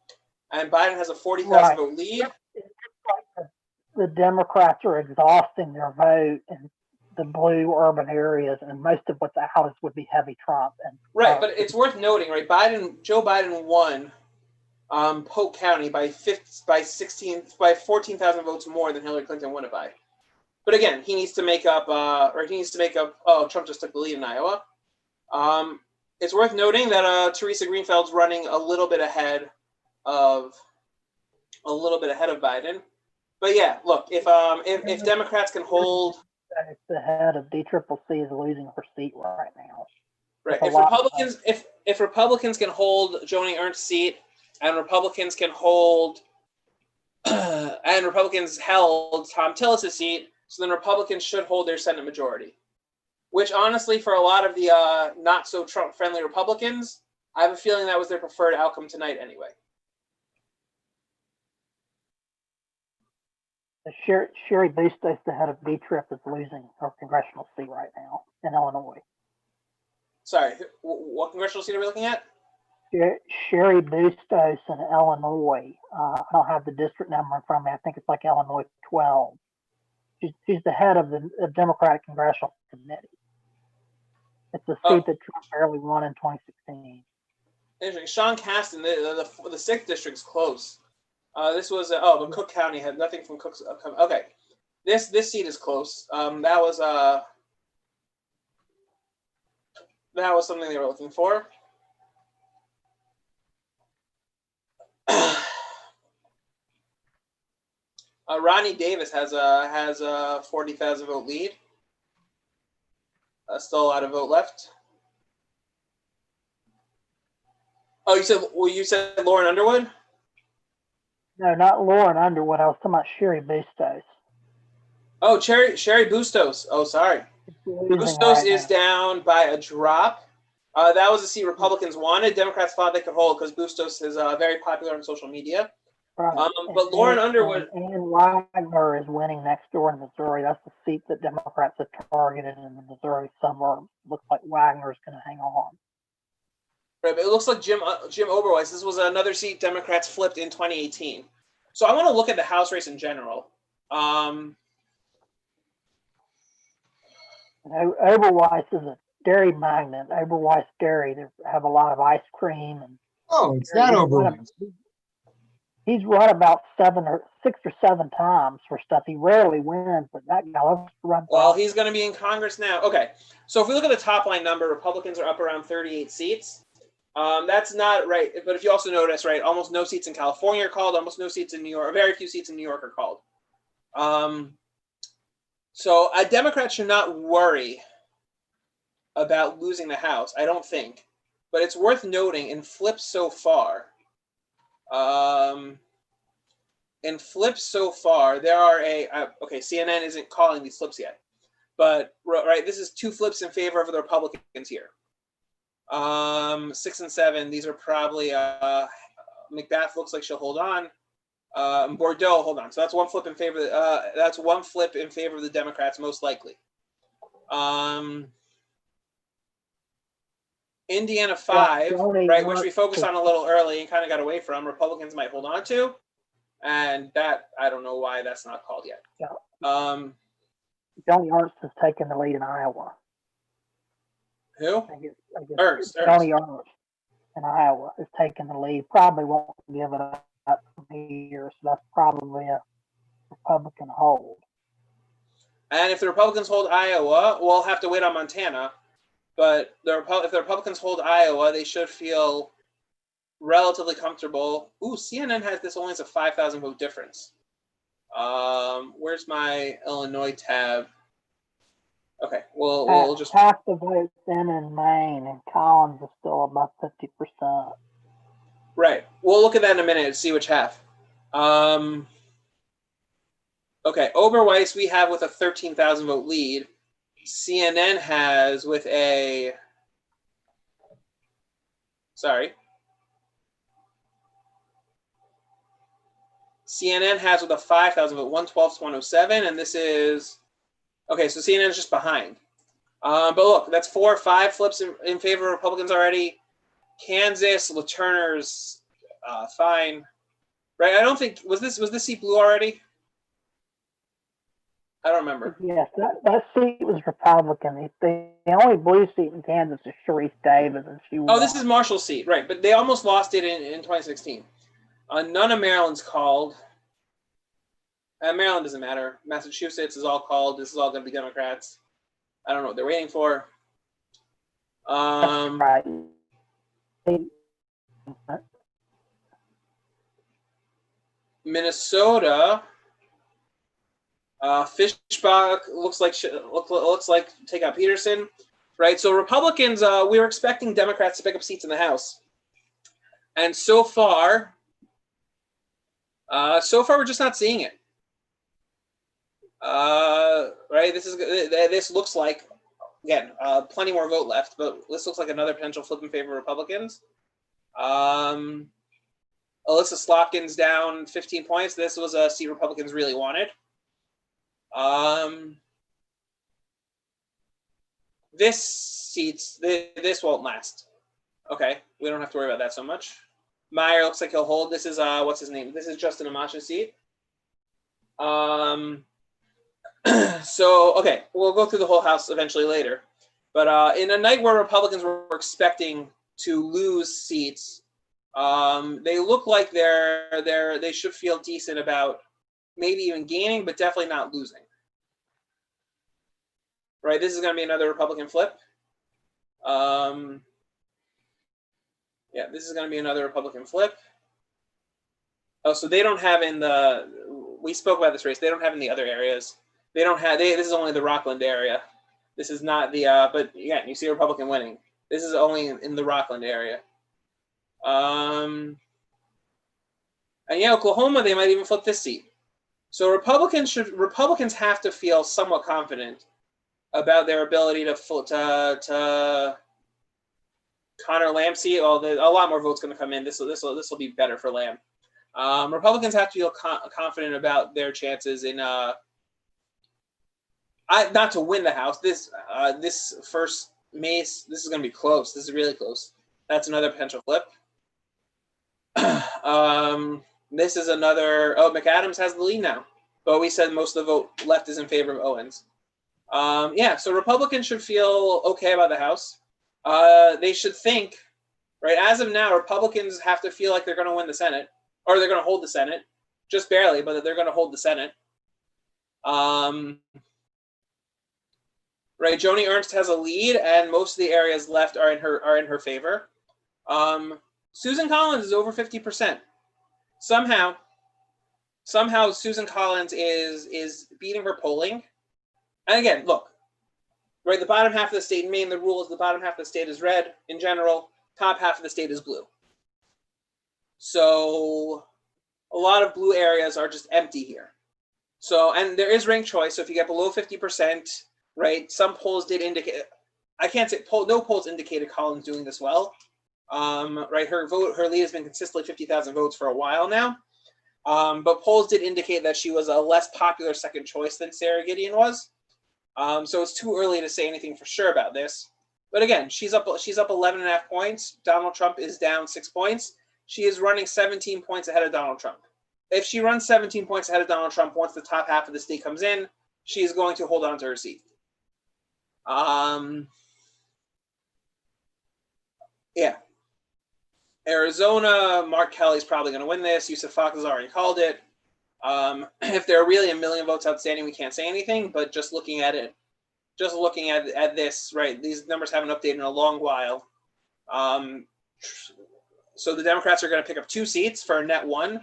and Biden has a 40,000 vote lead. The Democrats are exhausting their vote in the blue urban areas, and most of what's out would be heavy Trump. Right, but it's worth noting, right? Joe Biden won Polk County by 14,000 votes more than Hillary Clinton won it by. But again, he needs to make up. Oh, Trump just took the lead in Iowa. It's worth noting that Teresa Greenfield's running a little bit ahead of Biden. But yeah, look, if Democrats can hold, the head of DCCC is losing her seat right now. Right. If Republicans can hold Joni Ernst's seat, and Republicans can hold, and Republicans held Tom Tillis' seat, so then Republicans should hold their Senate majority. Which honestly, for a lot of the not so Trump-friendly Republicans, I have a feeling that was their preferred outcome tonight anyway. Sherry Bustos, the head of DTRIP, is losing her congressional seat right now in Illinois. Sorry, what congressional seat are we looking at? Sherry Bustos in Illinois. I don't have the district number in front of me. I think it's like Illinois 12. She's the head of the Democratic Congressional Committee. It's a seat that Trump barely won in 2016. Interesting. Sean Caston, the 6th district's close. This was but Cook County had nothing from Cook's. Okay, this seat is close. That was something they were looking for. Ronnie Davis has a 40,000 vote lead. Still a lot of vote left. Oh, you said Lauren Underwood? No, not Lauren Underwood. I was talking about Sherry Bustos. Oh, Sherry Bustos. Oh, sorry. Bustos is down by a drop. That was a seat Republicans wanted. Democrats thought they could hold because Bustos is very popular on social media. Right. But Lauren Underwood. And Wagner is winning next door in Missouri. That's the seat that Democrats have targeted in the Missouri suburbs. Looks like Wagner is going to hang on. Right, but it looks like Jim Oberweis. This was another seat Democrats flipped in 2018. So I want to look at the House race in general. Oberweis is a dairy magnate. Oberweis Dairy. They have a lot of ice cream and. Oh, it's that Oberweis. He's run about 6 or 7 times for stuff. He rarely wins, but that guy loves to run. Well, he's going to be in Congress now. Okay, so if we look at the top line number, Republicans are up around 38 seats. That's not right, but if you also notice, right, almost no seats in California are called, almost no seats in New York, very few seats in New York are called. So a Democrat should not worry about losing the House, I don't think. But it's worth noting in flips so far, there are okay, CNN isn't calling these flips yet, but right, this is 2 flips in favor of the Republicans here. 6 and 7, these are probably McBath looks like she'll hold on. Bordeaux, hold on. So that's 1 flip in favor. That's 1 flip in favor of the Democrats, most likely. Indiana 5, right, which we focused on a little early and kind of got away from. Republicans might hold on to, and that I don't know why that's not called yet. Yeah. Johnny Ernst has taken the lead in Iowa. Who? I guess Ernst. Johnny Ernst in Iowa is taking the lead. Probably won't give it up from here, so that's probably a Republican hold. And if the Republicans hold Iowa, we'll have to wait on Montana. But if the Republicans hold Iowa, they should feel relatively comfortable. Ooh, CNN has this only as a 5,000 vote difference. Where's my Illinois tab? Okay, we'll just half the votes in Maine, and Collins is still about 50%. Right. We'll look at that in a minute and see which half. Okay, Oberweis we have with a 13,000 vote lead. CNN has with a CNN has with a 5,000 vote, 112 to 107, and this is okay. So CNN is just behind. But look, that's 4 or 5 flips in favor of Republicans already. Kansas, LaTurner's fine, right? I don't think was this seat blue already. I don't remember. Yes, that seat was Republican. The only blue seat in Kansas is Sharice Davis, and she won. Oh, this is Marshall's seat, right? But they almost lost it in 2016. None of Maryland's called. Maryland doesn't matter. Massachusetts is all called. This is all going to be Democrats. I don't know what they're waiting for. That's right. Minnesota. Fishbach looks like take out Peterson, right? So Republicans, we were expecting Democrats to pick up seats in the House, and so far we're just not seeing it. Right? This looks like again plenty more vote left, but this looks like another potential flip in favor of Republicans. Alyssa Slotkin's down 15 points. This was a seat Republicans really wanted. This won't last. Okay, we don't have to worry about that so much. Meyer looks like he'll hold. This is what's his name? This is Justin Amacha's seat. So okay, we'll go through the whole House eventually later. But in a night where Republicans were expecting to lose seats. They look like they should feel decent about maybe even gaining, but definitely not losing. Right, this is going to be another Republican flip. Yeah, this is going to be another Republican flip. Oh, so they don't have in the, we spoke about this race, they don't have in the other areas. They don't have, this is only the Rockland area. This is not the, but again, you see a Republican winning. This is only in the Rockland area. And yeah, Oklahoma, they might even flip this seat. So Republicans have to feel somewhat confident about their ability to Connor Lamb seat. Well, a lot more votes going to come in. This will be better for Lamb. Republicans have to feel confident about their chances in not to win the House. This first Mace, this is going to be close. This is really close. That's another potential flip. This is another. Oh, McAdams has the lead now, but we said most of the vote left is in favor of Owens. Yeah, so Republicans should feel okay about the House. They should think, right, as of now, Republicans have to feel like they're going to win the Senate, or they're going to hold the Senate, just barely, but they're going to hold the Senate. Right, Joni Ernst has a lead, and most of the areas left are in her favor. Susan Collins is over 50%. Somehow Susan Collins is beating her polling. And again, look, right, the bottom half of the state in Maine, the rule is the bottom half of the state is red in general, top half of the state is blue. So a lot of blue areas are just empty here. So, and there is ranked choice. So if you get below 50%, right, some polls did indicate, I can't say, no polls indicated Collins doing this well. Right, her lead has been consistently 50,000 votes for a while now. But polls did indicate that she was a less popular second choice than Sarah Gideon was. So it's too early to say anything for sure about this. But again, she's up 11.5 points. Donald Trump is down 6 points. She is running 17 points ahead of Donald Trump. If she runs 17 points ahead of Donald Trump once the top half of the state comes in, she is going to hold on to her seat. Yeah. Arizona, Mark Kelly's probably going to win this. Yusuf Fox has already called it. If there are really a million votes outstanding, we can't say anything. But just looking at it, at this, right? These numbers haven't updated in a long while. So the Democrats are going to pick up 2 seats for a net 1.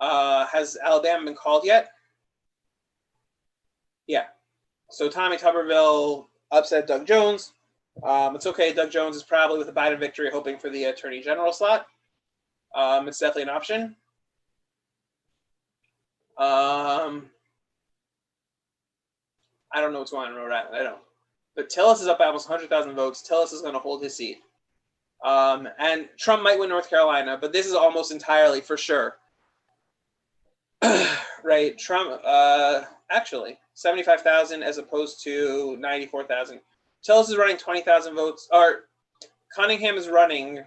Has Alabama been called yet? Yeah. So Tommy Tuberville upset Doug Jones. It's okay. Doug Jones is probably with a Biden victory hoping for the attorney general slot. It's definitely an option. I don't know what's going on in Rhode Island. I don't. But Tillis is up by almost 100,000 votes. Tillis is going to hold his seat. And Trump might win North Carolina, but this is almost entirely for sure. Right. Trump, actually, 75,000 as opposed to 94,000. Tillis is running 20,000 votes, or Cunningham is running.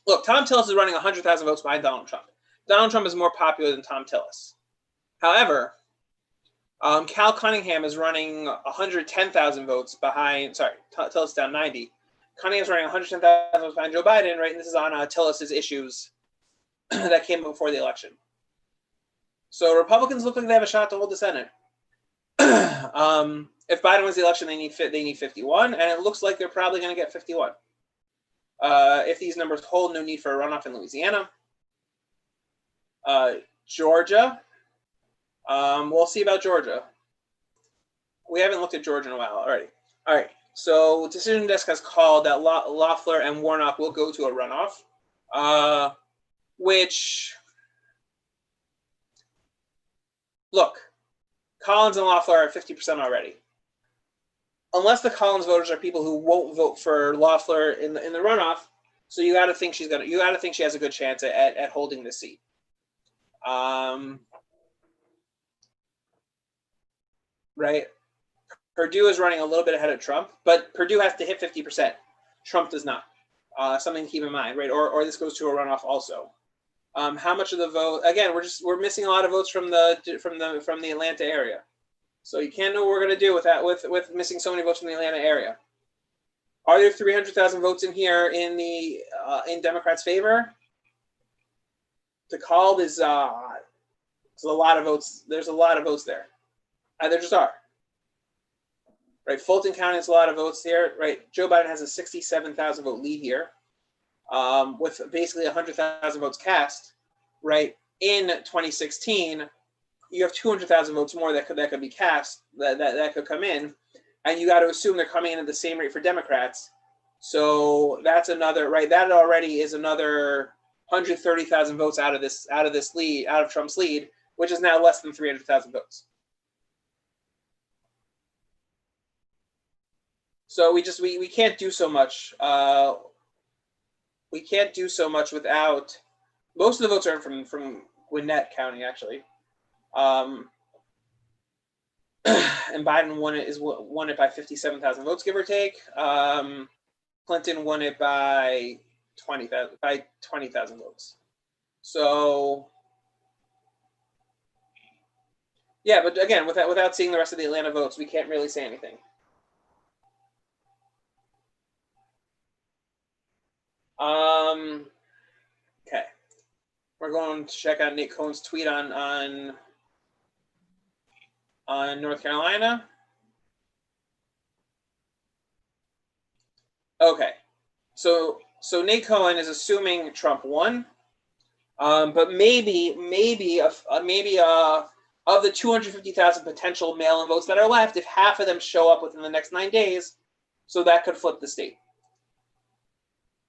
Look, Tom Tillis is running 100,000 votes behind Donald Trump. Donald Trump is more popular than Tom Tillis. However, Cal Cunningham is running 110,000 votes behind. Sorry, Tillis is down 90. Cunningham's running 110,000 votes behind Joe Biden, right? And this is on Tillis's issues that came before the election. So Republicans look like they have a shot to hold the Senate. If Biden wins the election, they need 51, and it looks like they're probably going to get 51. If these numbers hold, no need for a runoff in Louisiana. Georgia, we'll see about Georgia. We haven't looked at Georgia in a while already. All right, so Decision Desk has called that Loeffler and Warnock will go to a runoff, which, look, Collins and Loeffler are 50% already. Unless the Collins voters are people who won't vote for Loeffler in the runoff, so you got to think she has a good chance at holding this seat. Right. Perdue is running a little bit ahead of Trump, but Perdue has to hit 50%. Trump does not. Something to keep in mind, right? Or this goes to a runoff also. How much of the vote? Again, we're missing a lot of votes from the Atlanta area. So you can't know what we're going to do with that, with missing so many votes from the Atlanta area. Are there 300,000 votes in here in the in Democrats' favor? DeKalb is it's a lot of votes. There's a lot of votes there. There just are. Right, Fulton County has a lot of votes here. Right, Joe Biden has a 67,000 vote lead here, with basically 100,000 votes cast. Right, in 2016, you have 200,000 votes more that could be cast that could come in, and you got to assume they're coming in at the same rate for Democrats. So that's another, right. That already is another 130,000 votes out of this lead, out of Trump's lead, which is now less than 300,000 votes. So we can't do so much. We can't do so much without. Most of the votes are from Gwinnett County, actually. And Biden won it by 57,000 votes, give or take. Clinton won it by 20,000 votes. So yeah, but again, without seeing the rest of the Atlanta votes, we can't really say anything. Okay, we're going to check out Nate Cohen's tweet on North Carolina. Okay, so Nate Cohen is assuming Trump won, but maybe of the 250,000 potential mail-in votes that are left, if half of them show up within the next 9 days, so that could flip the state.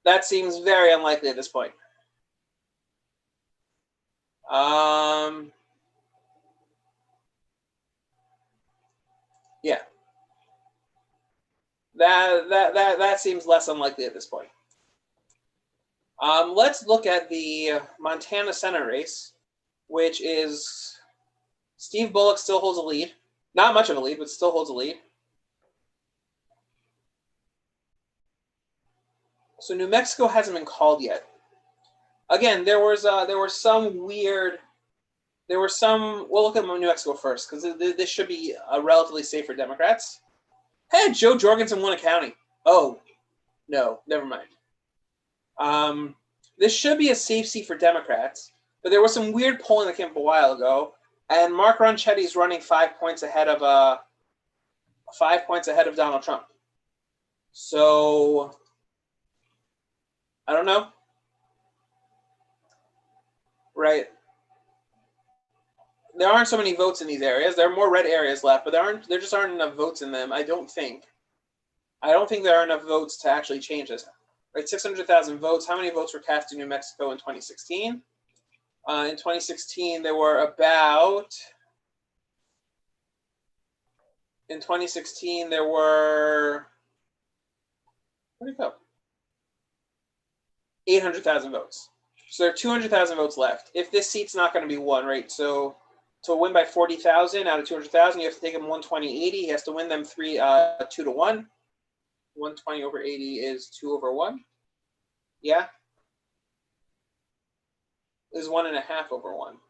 That seems very unlikely at this point. Yeah. That seems less unlikely at this point. Let's look at the Montana Senate race, which is Steve Bullock still holds a lead. Not much of a lead, but still holds a lead. So New Mexico hasn't been called yet. Again, there were some weird. We'll look at New Mexico first because this should be relatively safe for Democrats. Hey, Joe Jorgensen won a county. Oh, no, never mind. This should be a safe seat for Democrats, but there was some weird polling that came up a while ago, and Mark Ronchetti is running 5 points ahead of Donald Trump. So I don't know. Right. There aren't so many votes in these areas. There are more red areas left, but there just aren't enough votes in them, I don't think. I don't think there are enough votes to actually change this. Right, 600,000 votes. How many votes were cast in New Mexico in 2016? In 2016, there were about. In 2016, there were. Where'd it go? 800,000 votes. So there are 200,000 votes left. If this seat's not going to be won, right? So to win by 40,000 out of 200,000, you have to take him 120/80. He has to win them 2-1. 120 over 80 is 2/1. Yeah. Is 1.5 over 1.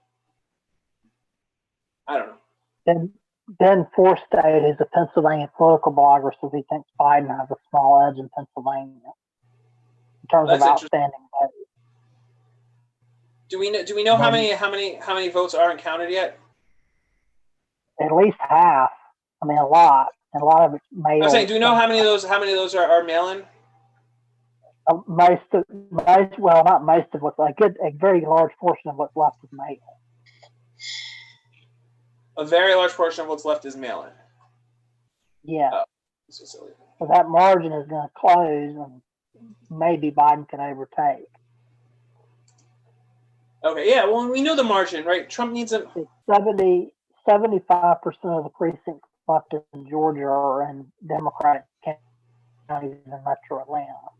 I don't know. Ben Forstad is a Pennsylvania political blogger, so he thinks Biden has a small edge in Pennsylvania in terms of outstanding votes. Do we know how many votes aren't counted yet? At least half. I mean, a lot, and a lot of it's mail. I'm saying, do we know how many of those are mail-in? Not most of what's a very large portion of what's left is mail. A very large portion of what's left is mail-in. Yeah. Oh, so silly. So that margin is going to close, and maybe Biden can overtake. Okay, yeah, well, we know the margin, right? Trump needs a 75% of the precincts left in Georgia are in Democratic counties in Metro Atlanta.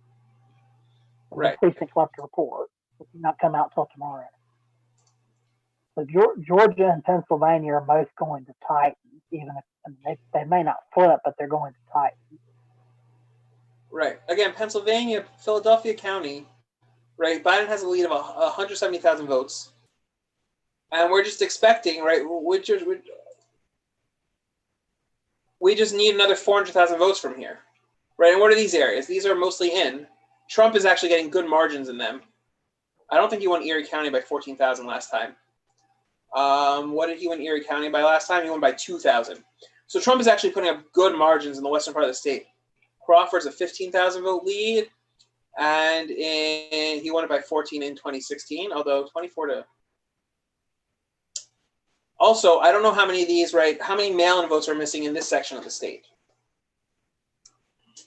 Right. The precinct left to report. It will not come out till tomorrow. So Georgia and Pennsylvania are both going to tighten, even if they may not flip, but they're going to tighten. Right. Again, Pennsylvania, Philadelphia County, right? Biden has a lead of 170,000 votes. And we're just expecting, right? We just need another 400,000 votes from here. right? And what are these areas? These are mostly in. Trump is actually getting good margins in them. I don't think he won Erie County by 14,000 last time. What did he win Erie County by last time? He won by 2,000. So Trump is actually putting up good margins in the western part of the state. Crawford's a 15,000 vote lead, and he won it by 14 in 2016, although 24 to. Also, I don't know how many of these, right? How many mail-in votes are missing in this section of the state?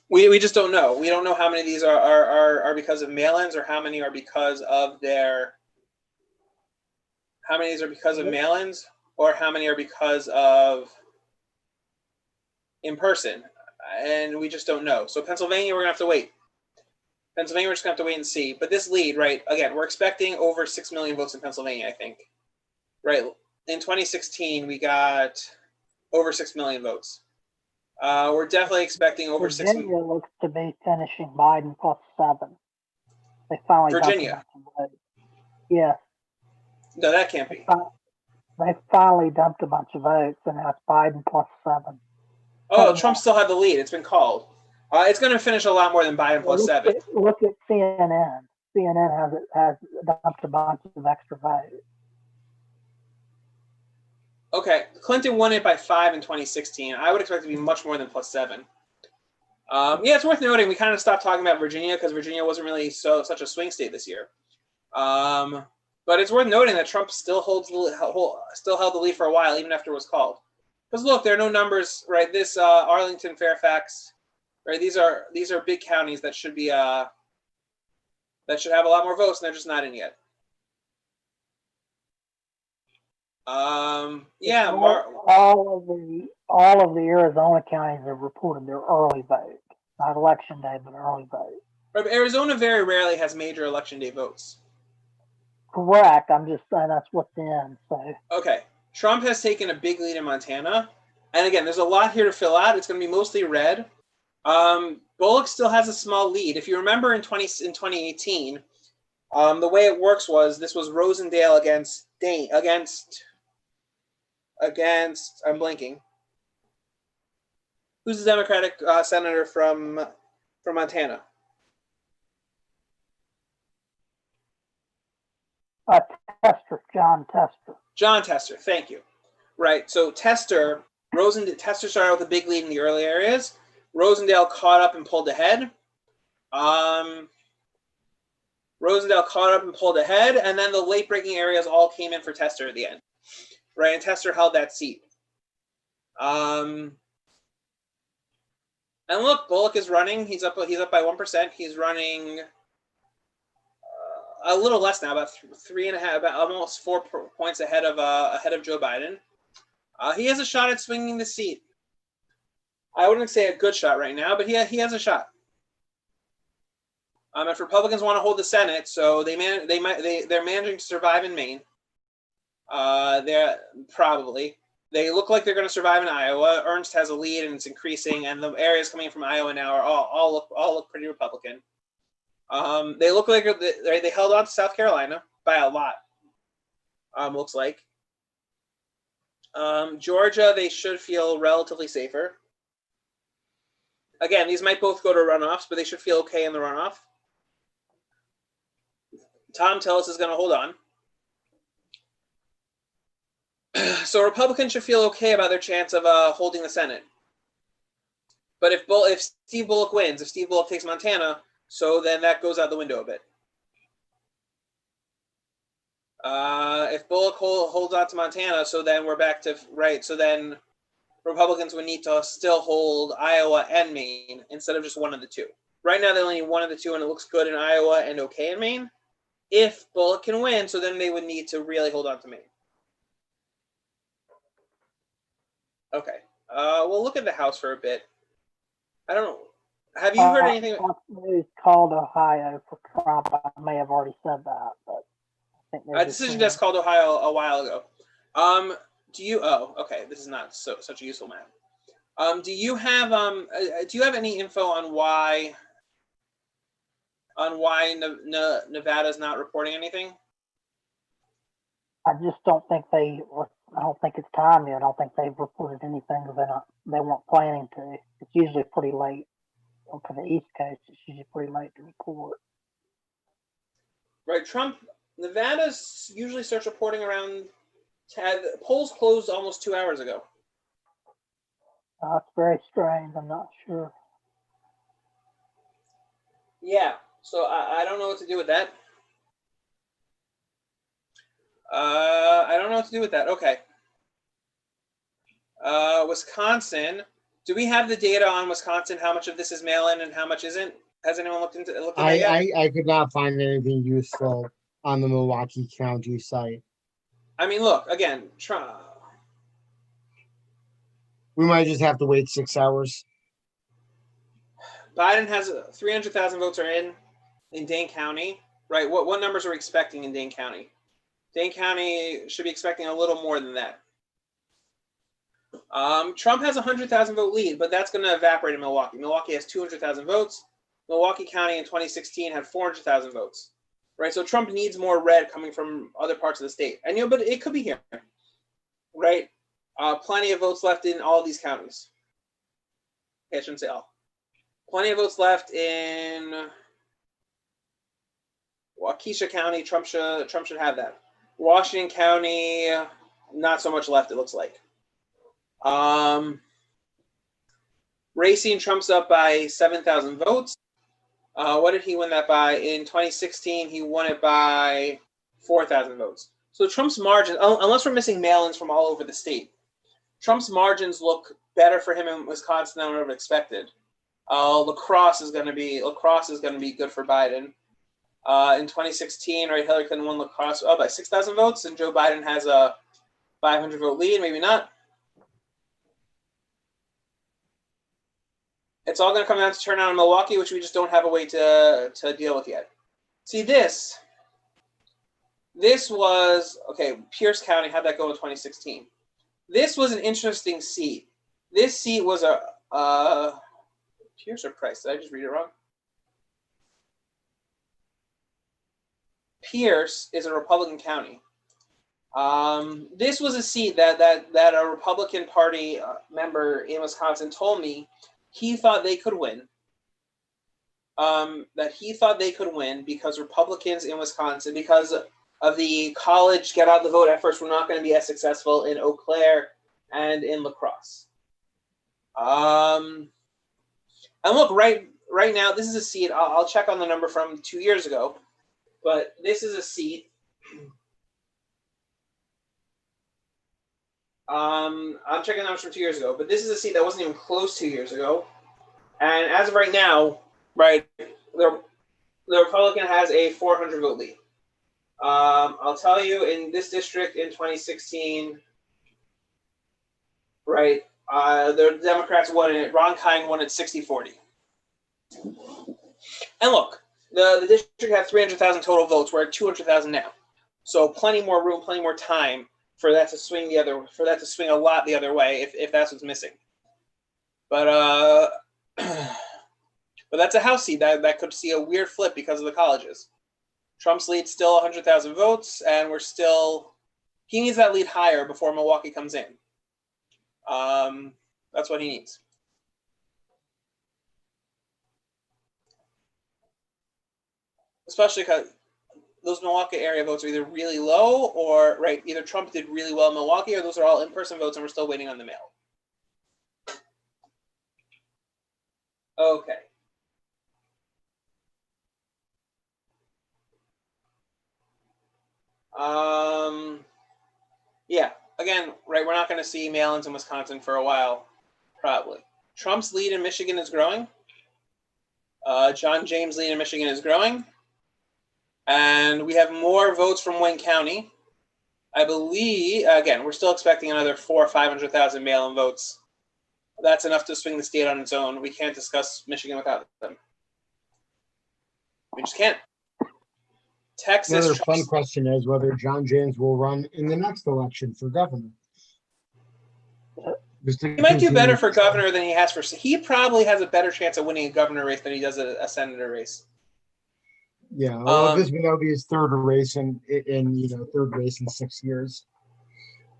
We just don't know. We don't know how many of these are because of mail-ins or how many are because of their. How many of these are because of mail-ins or how many are because of in person? And we just don't know. So Pennsylvania, we're gonna have to wait. Pennsylvania, we're just gonna have to wait and see. But this lead, right? Again, we're expecting over 6 million votes in Pennsylvania, I think. Right. In 2016, we got over 6 million votes. We're definitely expecting over 6 Virginia looks to be finishing Biden +7. They finally dumped Virginia. a bunch of votes. Yeah, No, that can't be. they finally dumped a bunch of votes, and now it's Biden +7. Oh, Trump still had the lead. It's been called. It's going to finish a lot more than Biden +7. Look at CNN. CNN has dumped a bunch of extra votes. Okay, Clinton won it by 5 in 2016. I would expect it to be much more than +7. Yeah, it's worth noting we kind of stopped talking about Virginia because Virginia wasn't really such a swing state this year. But it's worth noting that Trump still held the lead for a while, even after it was called. Because look, there are no numbers, right? This Arlington, Fairfax, right? These are big counties that should be that should have a lot more votes, and they're just not in yet. Yeah, all of the Arizona counties have reported their early vote, not election day, but early vote. Right, but Arizona very rarely has major election day votes. Correct. I'm just saying that's what's in. So okay, Trump has taken a big lead in Montana, and again, there's a lot here to fill out. It's going to be mostly red. Bullock still has a small lead. If you remember in 2018, the way it works was this was Rosendale against I'm blanking. Who's the Democratic senator from Montana? Tester, John Tester. John Tester, thank you. Right, so Tester started with a big lead in the early areas. Rosendale caught up and pulled ahead. And then the late-breaking areas all came in for Tester at the end. Right, and Tester held that seat. And look, Bullock is running. He's up by 1%. He's running a little less now, about 3.5, about almost 4 points ahead of Joe Biden. He has a shot at swinging the seat. I wouldn't say a good shot right now, but he has a shot. If Republicans want to hold the Senate, so they're managing to survive in Maine. They look like they're going to survive in Iowa. Ernst has a lead and it's increasing, and the areas coming from Iowa now are all look pretty Republican. They look like they held on to South Carolina by a lot. Looks like. Georgia, they should feel relatively safer. Again, these might both go to runoffs, but they should feel okay in the runoff. Tom Tillis is going to hold on. So Republicans should feel okay about their chance of holding the Senate. But if Steve Bullock wins, if Steve Bullock takes Montana, so then that goes out the window a bit. If Bullock holds on to Montana, so then we're back to right. So then Republicans would need to still hold Iowa and Maine instead of just one of the two. Right now, they only need one of the two, and it looks good in Iowa and okay in Maine. If Bullock can win, so then they would need to really hold on to Maine. Okay. We'll look at the House for a bit. I don't know. Have you heard anything? News called Ohio for Trump. I may have already said that, but I think Decision Desk called Ohio a while ago. Do you? Oh, okay. This is not such a useful map. Do you have any info on why Nevada's not reporting anything? I just don't think I don't think it's time yet. I don't think they've reported anything because they weren't planning to. It's usually pretty late. Well, for the East Coast, it's usually pretty late to report. Right, Nevada usually starts reporting around. Polls closed almost 2 hours ago. It's very strange. I'm not sure. Yeah, so I don't know what to do with that. I don't know what to do with that. Okay. Wisconsin. Do we have the data on Wisconsin? How much of this is mail-in and how much isn't? Has anyone looked at that yet? I could not find anything useful on the Milwaukee County site. I mean, look, again, We might just have to wait 6 hours. Biden has 300,000 votes are in Dane County, right? What numbers are we expecting in Dane County? Dane County should be expecting a little more than that. Trump has a 100,000 vote lead, but that's going to evaporate in Milwaukee. Milwaukee has 200,000 votes. Milwaukee County in 2016 had 400,000 votes, right? So Trump needs more red coming from other parts of the state, and but it could be here, right? Plenty of votes left in all of these counties. Okay, I shouldn't say all. Plenty of votes left in Waukesha County. Trump should have that. Washington County, not so much left, it looks like. Racine, Trump's up by 7,000 votes. What did he win that by? In 2016, he won it by 4,000 votes. So Trump's margin, unless we're missing mail-ins from all over the state, Trump's margins look better for him in Wisconsin than I would have expected. La Crosse is going to be good for Biden. In 2016, right, Hillary Clinton won La Crosse by 6,000 votes, and Joe Biden has a 500 vote lead, maybe not. It's all going to come down to turnout in Milwaukee, which we just don't have a way to deal with yet. See, this was, okay, Pierce County, how'd that go in 2016? This was an interesting seat. This seat was Pierce or Price? Did I just read it wrong? Pierce is a Republican county. This was a seat that a Republican Party member in Wisconsin told me he thought they could win. Because Republicans in Wisconsin, because of the college get out the vote efforts, were not going to be as successful in Eau Claire and in La Crosse. And look, right now, this is a seat. I'll check on the number from 2 years ago, but this is a seat. I'm checking numbers from 2 years ago, but this is a seat that wasn't even close 2 years ago. And as of right now, right, the Republican has a 400 vote lead. I'll tell you, in this district in 2016, right, the Democrats won it. Ron Kind won it 60-40. And look, the district had 300,000 total votes. We're at 200,000 now. So plenty more room, plenty more time for that to swing a lot the other way if that's what's missing. But but that's a House seat that could see a weird flip because of the colleges. Trump's lead's still 100,000 votes, and he needs that lead higher before Milwaukee comes in. That's what he needs. Especially because those Milwaukee area votes are either really low or, right, either Trump did really well in Milwaukee or those are all in-person votes and we're still waiting on the mail. Okay. Yeah, again, right, we're not going to see mail-ins in Wisconsin for a while, probably. Trump's lead in Michigan is growing. John James' lead in Michigan is growing. And we have more votes from Wayne County. I believe, again, we're still expecting another 400,000 or 500,000 mail-in votes. That's enough to swing the state on its own. We can't discuss Michigan without them. We just can't. Texas. Another fun question is whether John James will run in the next election for governor. He might do better for governor than he has for. He probably has a better chance of winning a governor race than he does a senator race. Yeah, well, this will be his third race in 6 years.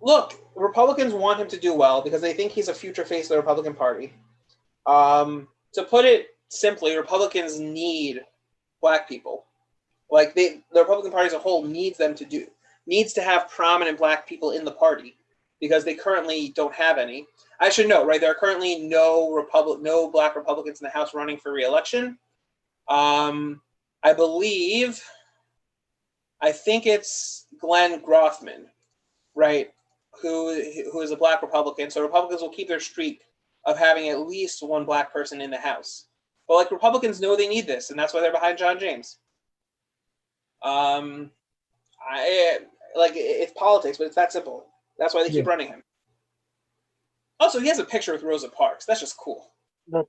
Look, Republicans want him to do well because they think he's a future face of the Republican Party. To put it simply, Republicans need black people. Like the Republican Party as a whole needs to have prominent black people in the party because they currently don't have any. I should note, right? There are currently no black Republicans in the House running for re-election. I think it's Glenn Grothman, right, who is a black Republican. So Republicans will keep their streak of having at least one black person in the House. But like Republicans know they need this, and that's why they're behind John James. It's politics, but it's that simple. That's why they keep running him. Also, he has a picture with Rosa Parks. That's just cool. The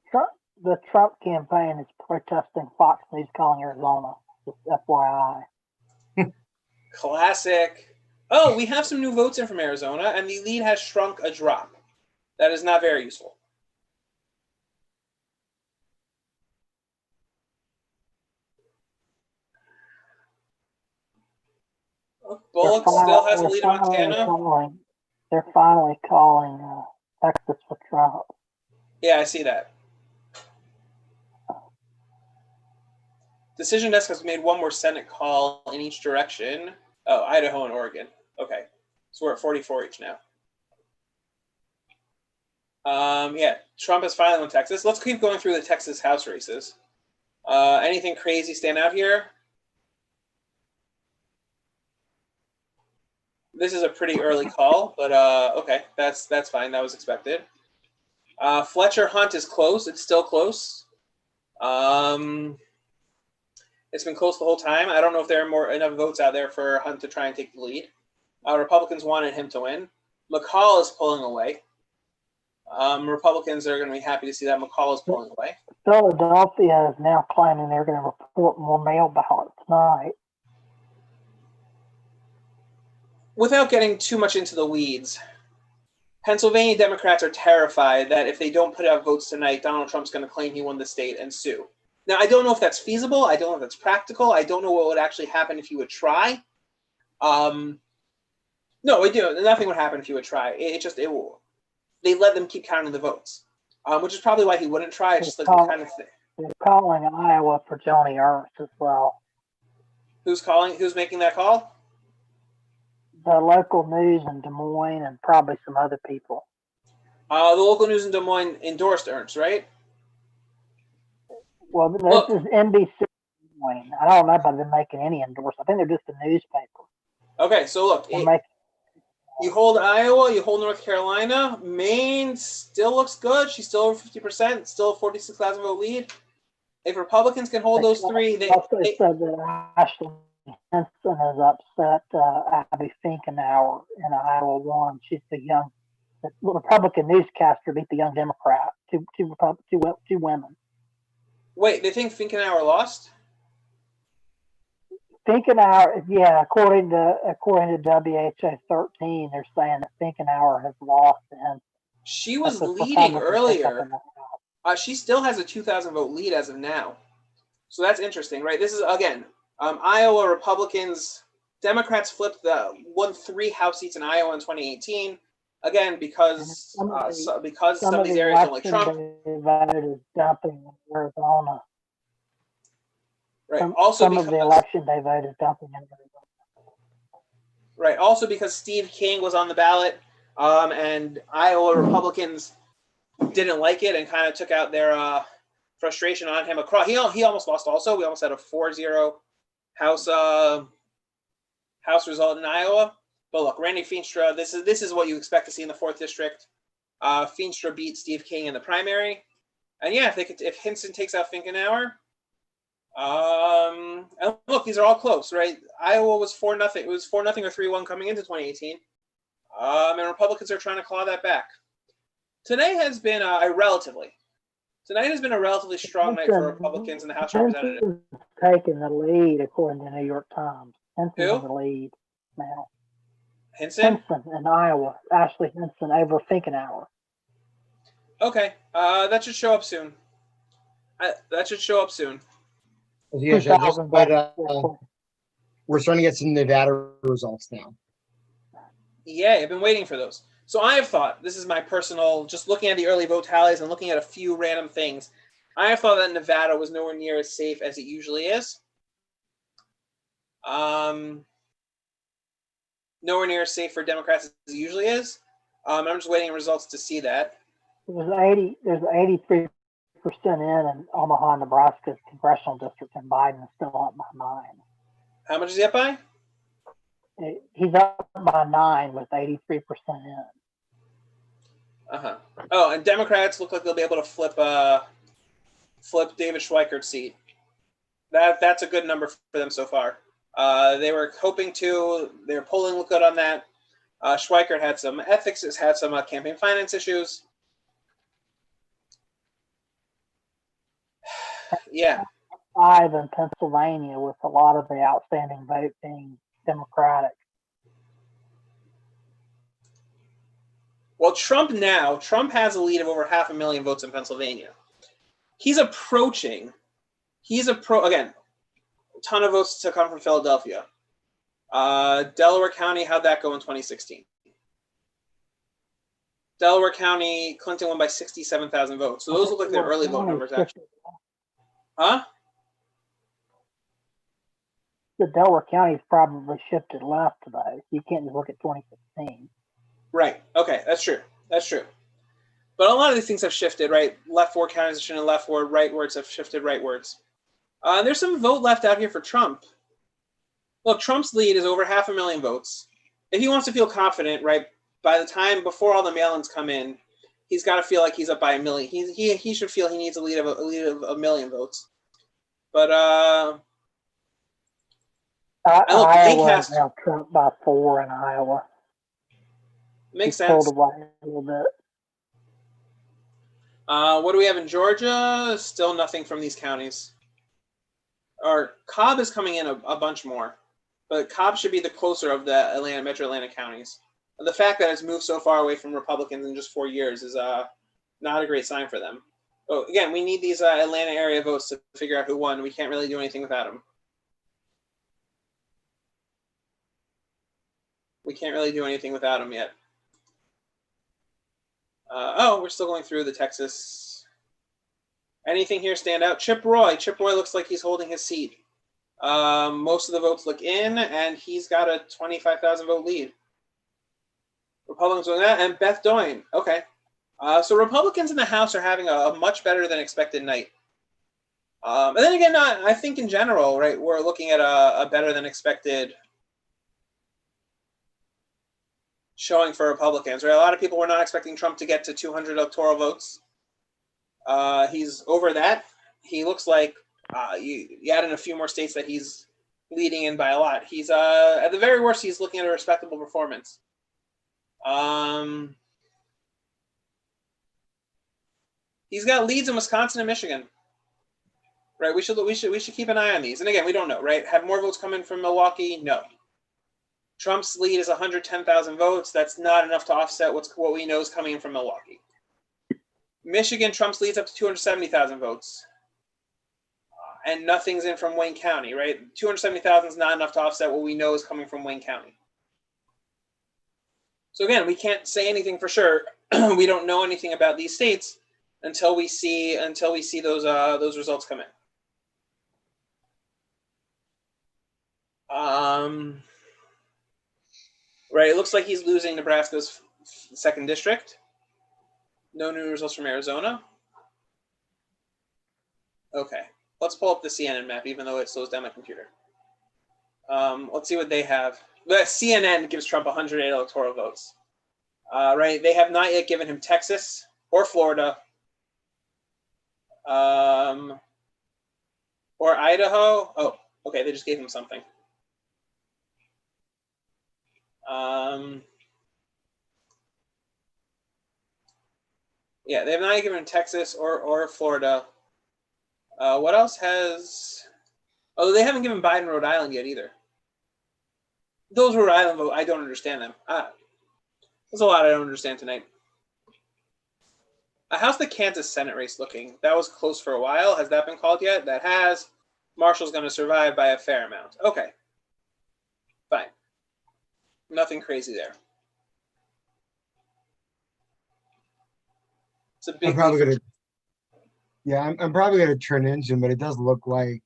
Trump campaign is protesting Fox News calling Arizona. Just FYI. Classic. Oh, we have some new votes in from Arizona, and the lead has shrunk a drop. That is not very useful. Bullock still has a lead in Montana. They're finally calling Texas for Trump. Yeah, I see that. Decision Desk has made one more Senate call in each direction. Oh, Idaho and Oregon. Okay. So we're at 44 each now. Yeah, Trump is finally in Texas. Let's keep going through the Texas House races. Anything crazy stand out here? This is a pretty early call, but okay, that's fine. That was expected. Fletcher Hunt is close. It's still close. It's been close the whole time. I don't know if there are enough votes out there for Hunt to try and take the lead. Republicans wanted him to win. McCall is pulling away. Republicans are going to be happy to see that McCall is pulling away. Philadelphia is now claiming they're going to report more mail ballots tonight. Without getting too much into the weeds, Pennsylvania Democrats are terrified that if they don't put out votes tonight, Donald Trump's going to claim he won the state and sue. Now, I don't know if that's feasible. I don't know if that's practical. I don't know what would actually happen if you would try. No, we do. Nothing would happen if you would try. It will. They let them keep counting the votes, which is probably why he wouldn't try. It's just like the kind of thing. They're calling Iowa for Joni Ernst as well. Who's calling? Who's making that call? The local news in Des Moines and probably some other people. The local news in Des Moines endorsed Ernst, right? Well, this is NBC. I don't know about them making any endorsement. I think they're just a newspaper. Okay, so look, you hold Iowa, you hold North Carolina. Maine still looks good. She's still over 50%, still a 46,000 vote lead. If Republicans can hold those three, they said that Ashley Henson has upset Abby Finkenauer in Iowa 1. She's the Republican newscaster beat the young Democrat, two women. Wait, they think Finkenauer lost? Finkenauer, yeah, according to WHO 13, they're saying that Finkenauer has lost to Henson. She was leading earlier. She still has a 2,000 vote lead as of now. So that's interesting, right? This is, again, Iowa Republicans, Democrats won 3 House seats in Iowa in 2018. Again, because some of these areas don't like Trump. They voted dumping Arizona. Right. Some of the election they voted dumping in Arizona. Right. Also because Steve King was on the ballot, and Iowa Republicans didn't like it and kind of took out their frustration on him. He almost lost. Also, we almost had a 4-0 House result in Iowa. But look, Randy Feenstra, this is what you expect to see in the 4th district. Feenstra beat Steve King in the primary, and yeah, if Hinson takes out Finkenauer, and look, these are all close, right? Iowa was 4-0. It was 4-0 or 3-1 coming into 2018, and Republicans are trying to claw that back. Tonight has been a relatively strong night for Republicans in the House of Representatives. Taking the lead according to the New York Times. Hinson's in the lead now. Hinson in Iowa. Ashley Hinson over Finkenauer. Okay, that should show up soon. Yeah, but we're starting to get some Nevada results now. Yeah, I've been waiting for those. So I have thought, this is my personal, just looking at the early vote tallies and looking at a few random things, I thought that Nevada was nowhere near as safe as it usually is. Nowhere near as safe for Democrats as it usually is. I'm just waiting on results to see that. There's 83% in Omaha, Nebraska's congressional district, and Biden is still up by 9. How much is he up by? He's up by 9 with 83% in. Oh, and Democrats look like they'll be able to flip David Schweikert's seat. That's a good number for them so far. They were hoping to. Their polling looked good on that. Schweikert had some ethics, has had some campaign finance issues. Yeah. 5 in Pennsylvania, with a lot of the outstanding vote being Democratic. Well, Trump has a lead of over 500,000 votes in Pennsylvania. Again, a ton of votes to come from Philadelphia. Delaware County, how'd that go in 2016? Delaware County, Clinton won by 67,000 votes. So those look like their early vote numbers, actually. Huh? The Delaware County's probably shifted left today. You can't just look at 2016. Right. Okay, that's true. But a lot of these things have shifted, right? Leftward counties have shifted leftward, rightwards have shifted rightwards. There's some vote left out here for Trump. Look, Trump's lead is over 500,000 votes. If he wants to feel confident, right, by the time before all the mail-ins come in, he's got to feel like he's up by 1 million. He should feel he needs a lead of 1 million votes. But Iowa has now Trump by 4 in Iowa. Makes He's sense. pulled away a little bit. What do we have in Georgia? Still nothing from these counties. Or Cobb is coming in a bunch more, but Cobb should be the closer of the Metro Atlanta counties. The fact that it's moved so far away from Republicans in just 4 years is not a great sign for them. But again, we need these Atlanta area votes to figure out who won. We can't really do anything without them. Yet. We're still going through the Texas. Anything here stand out? Chip Roy. Chip Roy looks like he's holding his seat. Most of the votes look in, and he's got a 25,000 vote lead. Republicans doing that, and Beth Doyne. Okay. So Republicans in the House are having a much better than expected night. And then again, I think in general, right, we're looking at a better than expected showing for Republicans, right? A lot of people were not expecting Trump to get to 200 electoral votes. He's over that. He looks like you add in a few more states that he's leading in by a lot. He's at the very worst, he's looking at a respectable performance. He's got leads in Wisconsin and Michigan. Right? We should keep an eye on these. And again, we don't know, right? Have more votes come in from Milwaukee? No. Trump's lead is 110,000 votes. That's not enough to offset what we know is coming in from Milwaukee. Michigan, Trump's leads up to 270,000 votes. And nothing's in from Wayne County, right? 270,000 is not enough to offset what we know is coming from Wayne County. So again, we can't say anything for sure. We don't know anything about these states until we see those results come in. Right, it looks like he's losing Nebraska's 2nd district. No new results from Arizona. Okay, let's pull up the CNN map, even though it slows down my computer. Let's see what they have. CNN gives Trump 108 electoral votes. Right, they have not yet given him Texas or Florida or Idaho. Oh, okay, they just gave him something. Yeah, they have not given Texas or Florida. What else has? Oh, they haven't given Biden Rhode Island yet either. Those Rhode Island votes, I don't understand them. There's a lot I don't understand tonight. How's the Kansas Senate race looking? That was close for a while. Has that been called yet? That has. Marshall's going to survive by a fair amount. Okay. Fine. Nothing crazy there. It's a big. Yeah, I'm probably gonna turn into him, but it does look like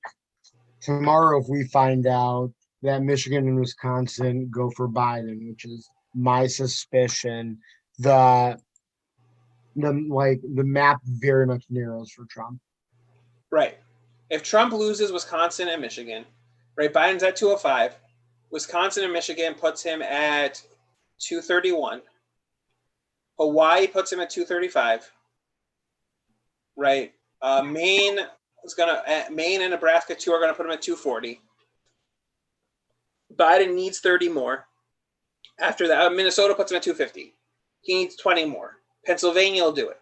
tomorrow if we find out that Michigan and Wisconsin go for Biden, which is my suspicion, the the map very much narrows for Trump. Right. If Trump loses Wisconsin and Michigan, right, Biden's at 205. Wisconsin and Michigan puts him at 231. Hawaii puts him at 235. Right. Maine and Nebraska too are gonna put him at 240. Biden needs 30 more. After that, Minnesota puts him at 250. He needs 20 more. Pennsylvania will do it.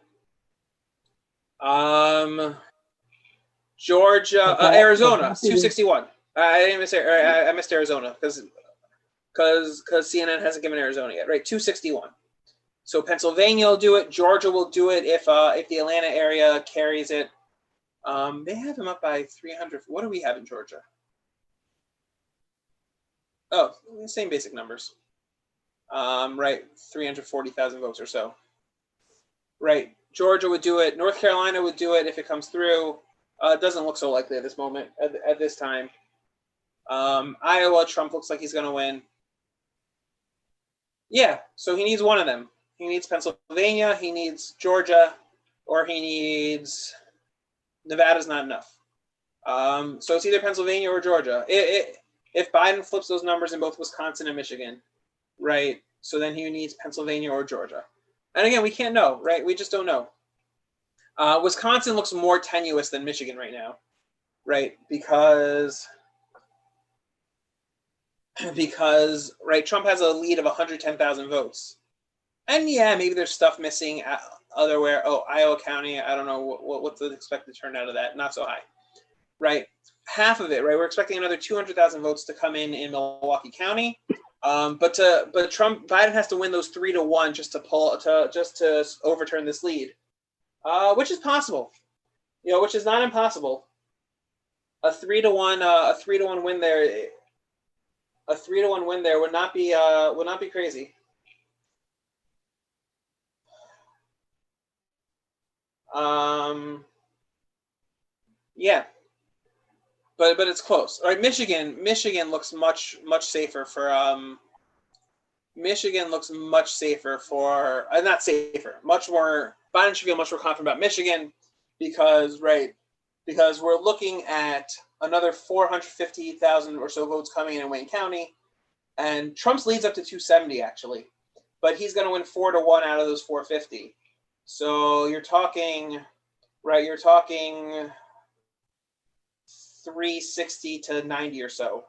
Georgia, Okay, Arizona, but 261. I missed Arizona because CNN hasn't given Arizona yet, right? 261. So Pennsylvania will do it. Georgia will do it if the Atlanta area carries it. They have him up by 300. What do we have in Georgia? Oh, same basic numbers. Right, 340,000 votes or so. Right, Georgia would do it. North Carolina would do it if it comes through. It doesn't look so likely at this moment, at this time. Iowa, Trump looks like he's going to win. Yeah, so he needs one of them. He needs Pennsylvania, he needs Georgia, or he needs Nevada's not enough. So it's either Pennsylvania or Georgia. If Biden flips those numbers in both Wisconsin and Michigan, right, so then he needs Pennsylvania or Georgia. And again, we can't know, right? We just don't know. Wisconsin looks more tenuous than Michigan right now, right? Because right, Trump has a lead of 110,000 votes. And yeah, maybe there's stuff missing otherwhere. Oh, Iowa County, I don't know what's the expected turnout of that. Not so high, right? Half of it, right? We're expecting another 200,000 votes to come in Milwaukee County. But Biden has to win those 3-1 just to overturn this lead, which is possible, which is not impossible. A 3-1 win there, would not be crazy. Yeah, but it's close. All right, Michigan looks much safer for Michigan looks much safer for not safer, much more. Biden should feel much more confident about Michigan because we're looking at another 450,000 or so votes coming in Wayne County, and Trump's leads up to 270 actually, but he's going to win 4-1 out of those 450. So you're talking 360 to 90 or so,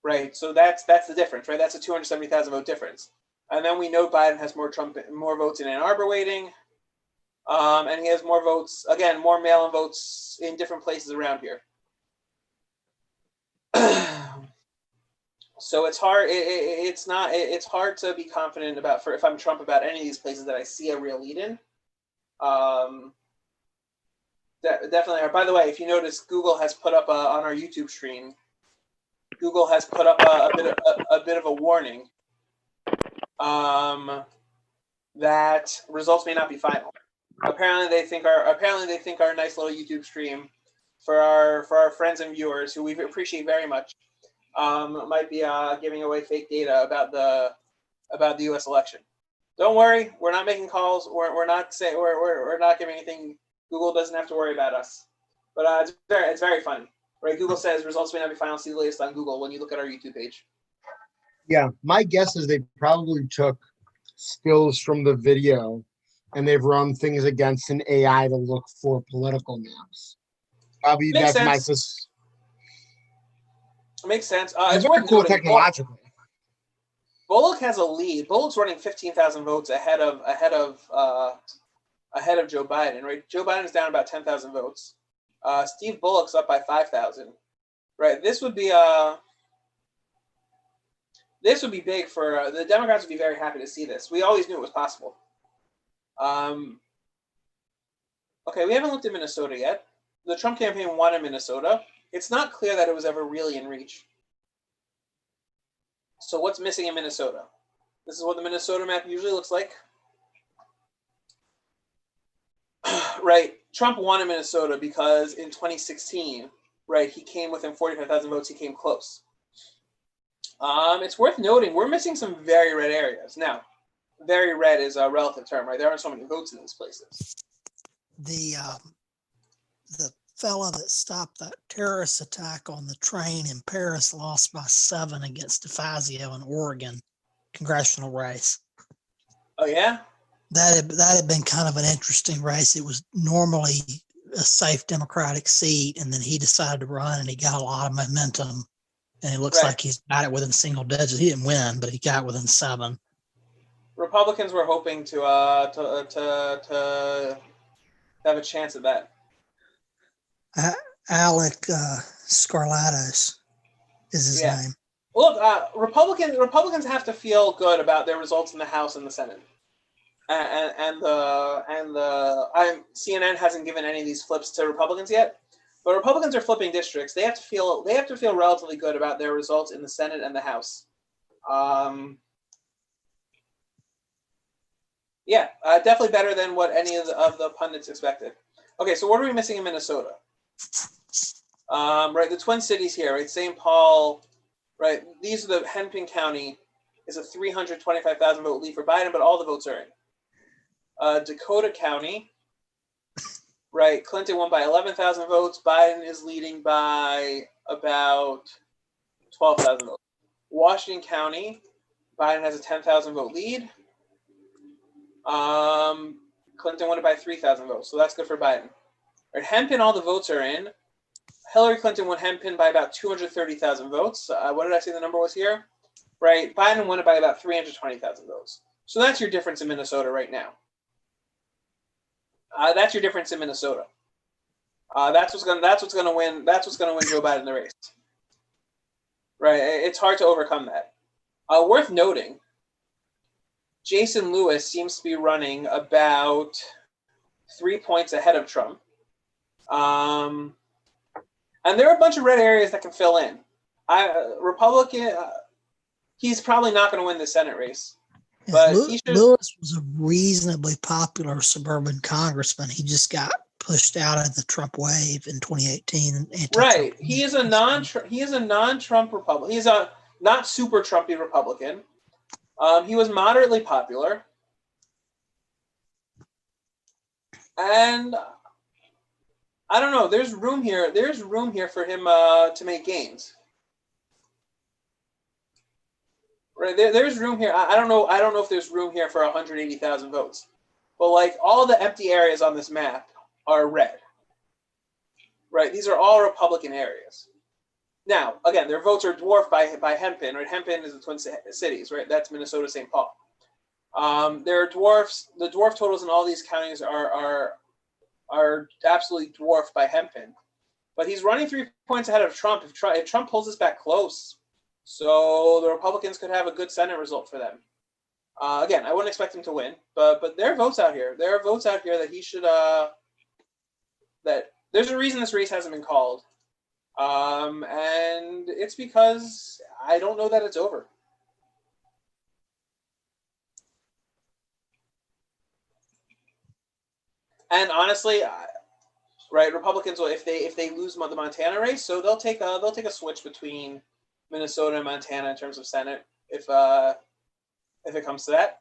right? So that's the difference, right? That's a 270,000 vote difference. And then we know Biden has more votes in Ann Arbor waiting, and he has more votes, again, more mail-in votes in different places around here. So it's hard. It's hard to be confident about if I'm Trump about any of these places that I see a real lead in. Definitely are. By the way, if you notice, Google has put up on our YouTube stream. Google has put up a bit of a warning that results may not be final. Apparently, they think our nice little YouTube stream for our friends and viewers, who we appreciate very much, might be giving away fake data about the U.S. election. Don't worry, we're not making calls. We're not giving anything. Google doesn't have to worry about us. But it's very funny, right? Google says results may not be final. See the latest on Google when you look at our YouTube page. Yeah, my guess is they probably took stills from the video and they've run things against an AI to look for political maps. Probably Makes that's my sense. Makes sense. it's It's worth cool noting. technologically. Bullock has a lead. Bullock's running 15,000 votes ahead of Joe Biden. Right, Joe Biden's down about 10,000 votes. Steve Bullock's up by 5,000. Right, this would be big for the Democrats. Would be very happy to see this. We always knew it was possible. Okay, we haven't looked at Minnesota yet. The Trump campaign won in Minnesota. It's not clear that it was ever really in reach. So what's missing in Minnesota? This is what the Minnesota map usually looks like. right, Trump won in Minnesota because in 2016, right, he came within 45,000 votes. He came close. It's worth noting we're missing some very red areas. Now, very red is a relative term, right? There aren't so many votes in these places. The fella that stopped that terrorist attack on the train in Paris lost by 7 against DeFazio in Oregon congressional race. Oh yeah, That had been kind of an interesting race. It was normally a safe Democratic seat, and then he decided to run, and he got a lot of momentum. And it looks Right. like he's got it within single digits. He didn't win, but he got within 7. Republicans were hoping to have a chance at that. Alec Scarlatos is his Yeah. name. Look, Republicans have to feel good about their results in the House and the Senate, and CNN hasn't given any of these flips to Republicans yet, but Republicans are flipping districts. They have to feel relatively good about their results in the Senate and the House. Definitely better than what any of the pundits expected. Okay, so what are we missing in Minnesota? Right, the Twin Cities here, right? St. Paul, right? These are the Hennepin County is a 325,000 vote lead for Biden, but all the votes are in. Dakota County, right? Clinton won by 11,000 votes. Biden is leading by about 12,000 votes. Washington County, Biden has a 10,000 vote lead. Clinton won it by 3,000 votes, so that's good for Biden. Right, Hennepin, all the votes are in. Hillary Clinton won Hennepin by about 230,000 votes. What did I say the number was here? Right, Biden won it by about 320,000 votes. So that's your difference in Minnesota right now. That's your difference in Minnesota. That's what's gonna win Joe Biden the race. Right, it's hard to overcome that. Worth noting, Jason Lewis seems to be running about 3 points ahead of Trump. And there are a bunch of red areas that can fill in. Republican, he's probably not going to win the Senate race. But Lewis was a reasonably popular suburban congressman. He just got pushed out of the Trump wave in 2018. Right. He is a non-Trump Republican. He's a not super Trumpy Republican. He was moderately popular. And I don't know. There's room here. There's room here for him to make gains. Right. There's room here. I don't know. I don't know if there's room here for 180,000 votes. But like all the empty areas on this map are red. Right. These are all Republican areas. Now, again, their votes are dwarfed by Hennepin. Right. Hennepin is the Twin Cities. Right. That's Minnesota, St. Paul. There are dwarfs. The dwarf totals in all these counties are absolutely dwarfed by Hennepin. But he's running 3 points ahead of Trump. If Trump pulls this back close, so the Republicans could have a good Senate result for them. Again, I wouldn't expect him to win, but there are votes out here. There are votes out here that he should. That there's a reason this race hasn't been called, and it's because I don't know that it's over. And honestly, right, Republicans will if they lose the Montana race, so they'll take a switch between Minnesota and Montana in terms of Senate if it comes to that.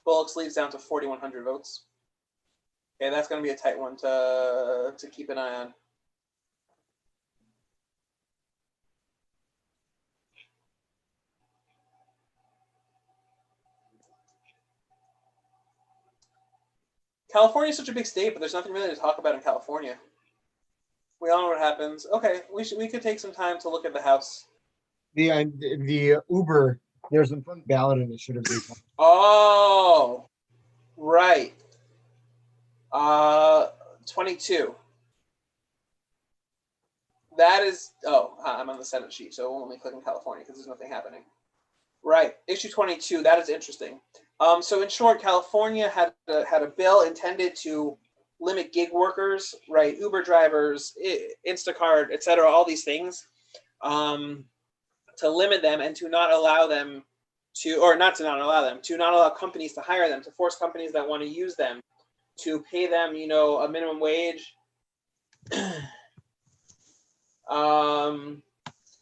Bullocks leads down to 4,100 votes. Okay, that's going to be a tight one to keep an eye on. California is such a big state, but there's nothing really to talk about in California. We all know what happens. Okay, we could take some time to look at the House. The Uber, there's some fun ballot initiatives. Oh, right. 22. That is. Oh, I'm on the Senate sheet, so it won't let me click in California because there's nothing happening. Right, issue 22. That is interesting. So in short, California had a bill intended to limit gig workers, right? Uber drivers, Instacart, etc. All these things, to limit them and to not allow them to, or not to not allow them, to not allow companies to hire them, to force companies that want to use them to pay them, a minimum wage,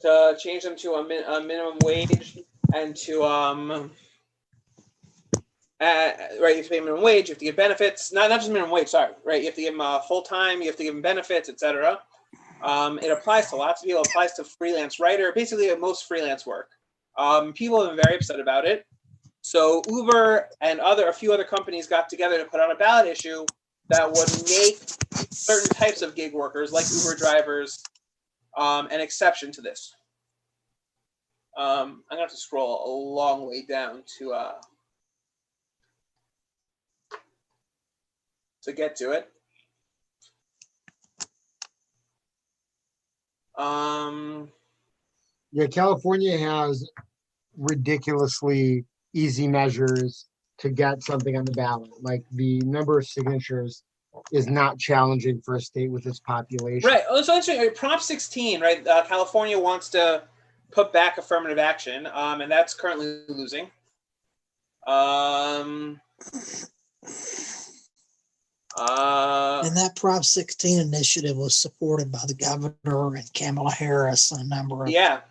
to change them to a minimum wage, and to right, you have to pay minimum wage, you have to give benefits, not just minimum wage, sorry, right? You have to give them full time, you have to give them benefits, etc. It applies to lots of people. It applies to freelance writer, basically most freelance work. People have been very upset about it. So Uber and a few other companies got together to put on a ballot issue that would make certain types of gig workers, like Uber drivers, an exception to this. I'm gonna have to scroll a long way down to get to it. Yeah, California has ridiculously easy measures to get something on the ballot. Like the number of signatures is not challenging for a state with its population. Right. So actually, Prop 16, right? California wants to put back affirmative action, and that's currently losing. And that Prop 16 initiative was supported by the governor and Kamala Harris and a number of Yeah,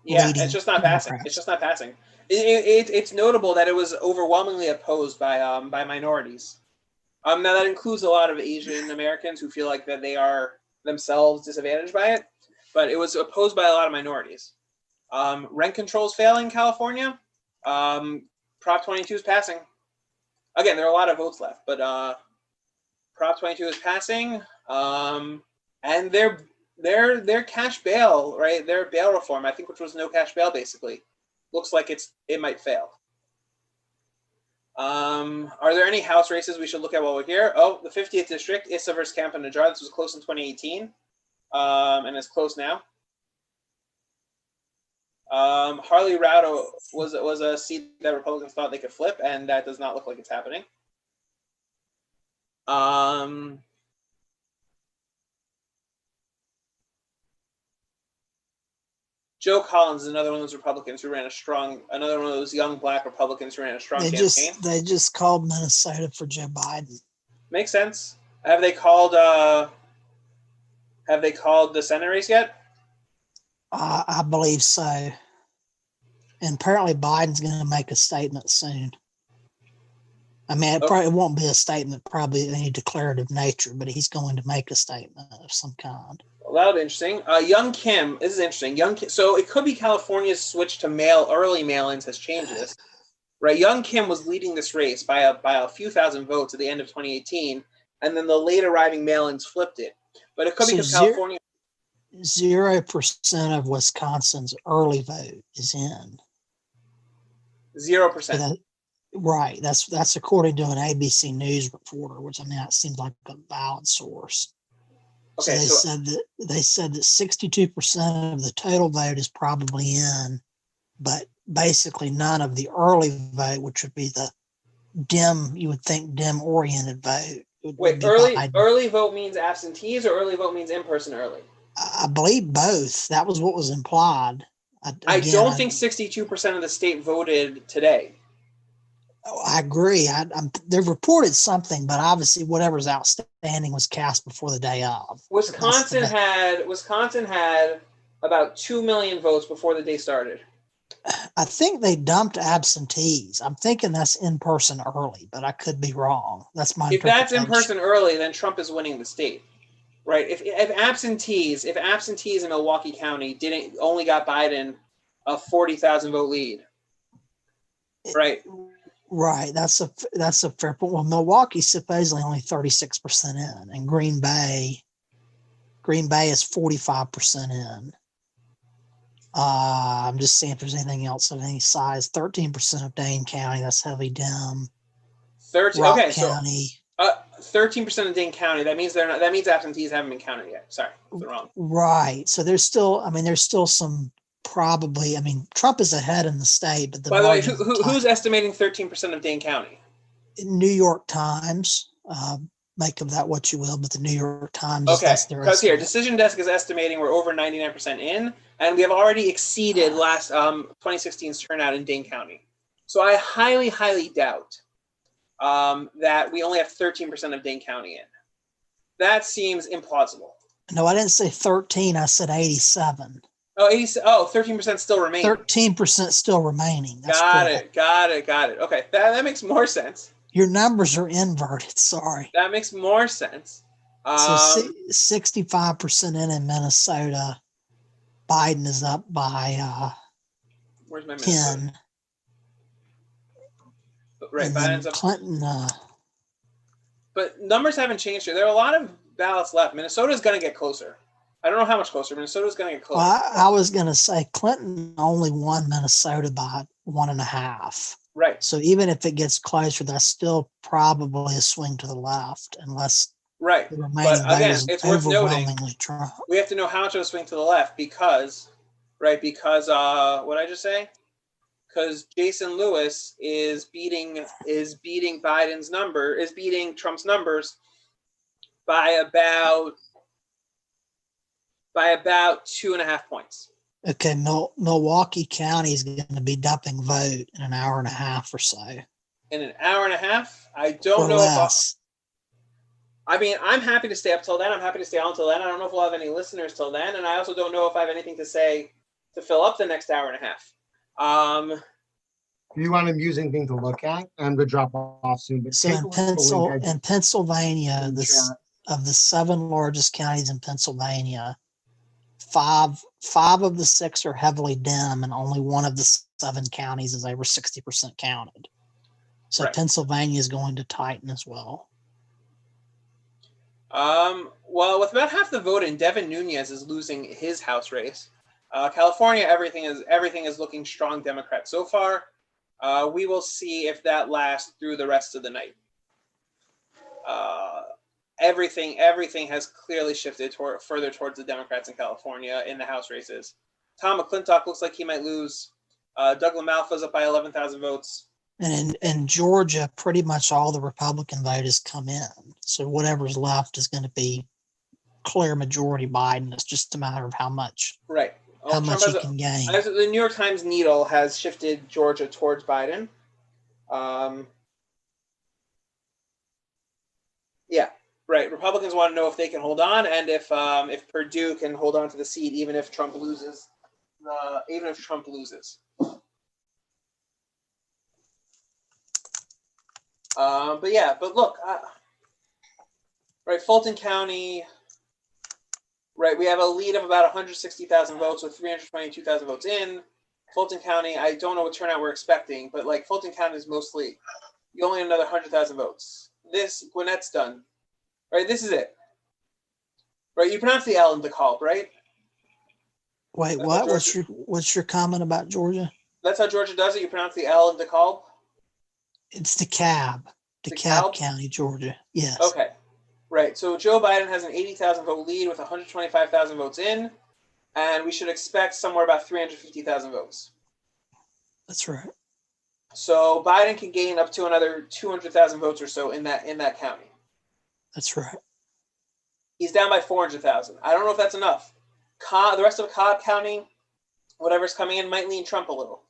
it's just not passing. Democrats. It's just not passing. It's notable that it was overwhelmingly opposed by minorities. Now that includes a lot of Asian Americans who feel like that they are themselves disadvantaged by it, but it was opposed by a lot of minorities. Rent control is failing in California. Prop 22 is passing. Again, there are a lot of votes left, but Prop 22 is passing, and their cash bail, right? Their bail reform, I think, which was no cash bail, basically, looks like it might fail. Are there any House races we should look at while we're here? Oh, the 50th district, Issa versus Campo Najjar. This was close in 2018, and it's close now. Harley Rowder was a seat that Republicans thought they could flip, and that does not look like it's happening. Joe Collins is another one of those Republicans who ran another one of those young black Republicans who ran a strong campaign. They just called Minnesota for Joe Biden. Makes sense. Have they called the Senate race yet? I believe so. And apparently Biden's going to make a statement soon. I mean, it probably won't be a statement, probably any declarative nature, but he's going to make a statement of some kind. Well, that'll be interesting. Young Kim, this is interesting. Young Kim, so it could be California's switch to early mail-ins has changed this, right? Young Kim was leading this race by a few thousand votes at the end of 2018, and then the late arriving mail-ins flipped it. But it could be because California 0% of Wisconsin's early vote is in. 0%. Right. That's according to an ABC News reporter, which I mean that seems like a valid source. Okay, so they said that 62% of the total vote is probably in, but basically none of the early vote, which would be the you would think Dem-oriented vote. Wait, early vote means absentees, or early vote means in-person early? I believe both. That was what was implied. I don't think 62% of the state voted today. I agree. They've reported something, but obviously whatever's outstanding was cast before the day of. Wisconsin had about 2 million votes before the day started. I think they dumped absentees. I'm thinking that's in person early, but I could be wrong. That's my interpretation. If that's in person early, then Trump is winning the state, right? If absentees in Milwaukee County only got Biden a 40,000 vote lead, right? Right, that's a fair point. Well, Milwaukee's supposedly only 36% in, and Green Bay is 45% in. I'm just seeing if there's anything else of any size. 13% of Dane County, that's heavy Dem. 13. Rock Okay, County. So 13% of Dane County. That means they're not. That means absentees haven't been counted yet. Sorry, I'm wrong. Right. So there's still some. Probably, I mean, Trump is ahead in the state, but by the way, who's estimating 13% of Dane County? New York Times. Make of that what you will, but the New York Times. Okay, because here, Decision Desk is estimating we're over 99% in, and we have already exceeded last 2016's turnout in Dane County. So I highly, highly doubt that we only have 13% of Dane County in. That seems implausible. No, I didn't say 13. I said 87. Oh, 13% still remaining. 13% still remaining. That's Got correct. it. Okay, that makes more sense. Your numbers are inverted. Sorry. That makes more sense. So 65% in Minnesota. Biden is up by Where's my Minnesota? 10. Right, And then Biden's up. Clinton. But numbers haven't changed here. There are a lot of ballots left. Minnesota's going to get closer. I don't know how much closer. Minnesota's going to get closer. Well, I was going to say Clinton only won Minnesota by 1.5. Right. So even if it gets closer, that's still probably a swing to the left, unless Right. the remaining But again, vote is it's worth noting, overwhelmingly Trump. we have to know how much of a swing to the left because what did I just say? Because Jason Lewis is beating Trump's numbers by about 2.5 points. Okay, Milwaukee County is going to be dumping vote in an hour and a half or so. In an hour and a half? I don't Or know less. I mean, I'm happy to stay up till then. I'm happy to stay on till then. I don't know if we'll have any listeners till then. And I also don't know if I have anything to say to fill up the next hour and a half. Do you want an amusing thing to look at? I'm going to drop off soon. But So take a in, look at the link I in Pennsylvania, in this chat. of the 7 largest counties in Pennsylvania, five of the 6 are heavily dim, and only one of the 7 counties is over 60% counted. So Right. Pennsylvania is going to tighten as well. Well, with about half the vote in, Devin Nunes is losing his House race. California, everything is looking strong Democrat so far. We will see if that lasts through the rest of the night. Everything has clearly shifted further towards the Democrats in California in the House races. Tom McClintock looks like he might lose. Doug LaMalfa's up by 11,000 votes. And in Georgia, pretty much all the Republican vote has come in. So whatever's left is going to be clear majority Biden. It's just a matter of how much Right. how much he can gain. The New York Times needle has shifted Georgia towards Biden. Yeah, right. Republicans want to know if they can hold on, and if Perdue can hold on to the seat, even if Trump loses. But look, right, Fulton County. Right, we have a lead of about 160,000 votes with 322,000 votes in. Fulton County, I don't know what turnout we're expecting, but like Fulton County is mostly, you only need another 100,000 votes. Gwinnett's done. Right, this is it. Right, you pronounce the L in DeKalb, right? Wait, what? What's your comment about Georgia? That's how Georgia does it. You pronounce the L in DeKalb? It's DeKalb County, Georgia. Yes. Okay. Right. So Joe Biden has an 80,000 vote lead with 125,000 votes in, and we should expect somewhere about 350,000 votes. That's right. So Biden can gain up to another 200,000 votes or so in that county. That's right. He's down by 400,000. I don't know if that's enough. The rest of Cobb County, whatever's coming in, might lean Trump a little.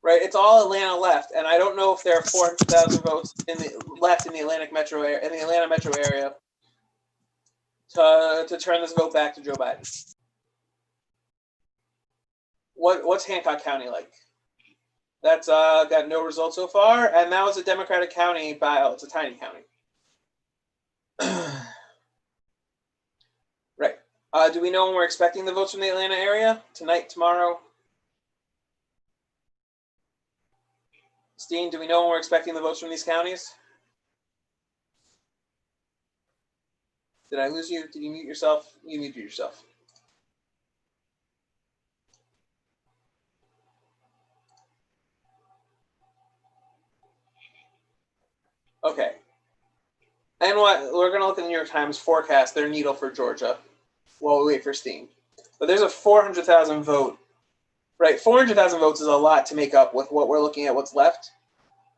Right, it's all Atlanta left, and I don't know if there are 400,000 votes left in the Atlanta metro area to turn this vote back to Joe Biden. What's Hancock County like? That's got no results so far, and that was a Democratic county it's a tiny county. Right. Do we know when we're expecting the votes from the Atlanta area? Tonight, tomorrow? Steen, do we know when we're expecting the votes from these counties? Did I lose you? Did you mute yourself? You muted yourself. Okay. And we're going to look at the New York Times forecast, their needle for Georgia, while we wait for Steen. But there's a 400,000 vote. Right, 400,000 votes is a lot to make up with what we're looking at, what's left.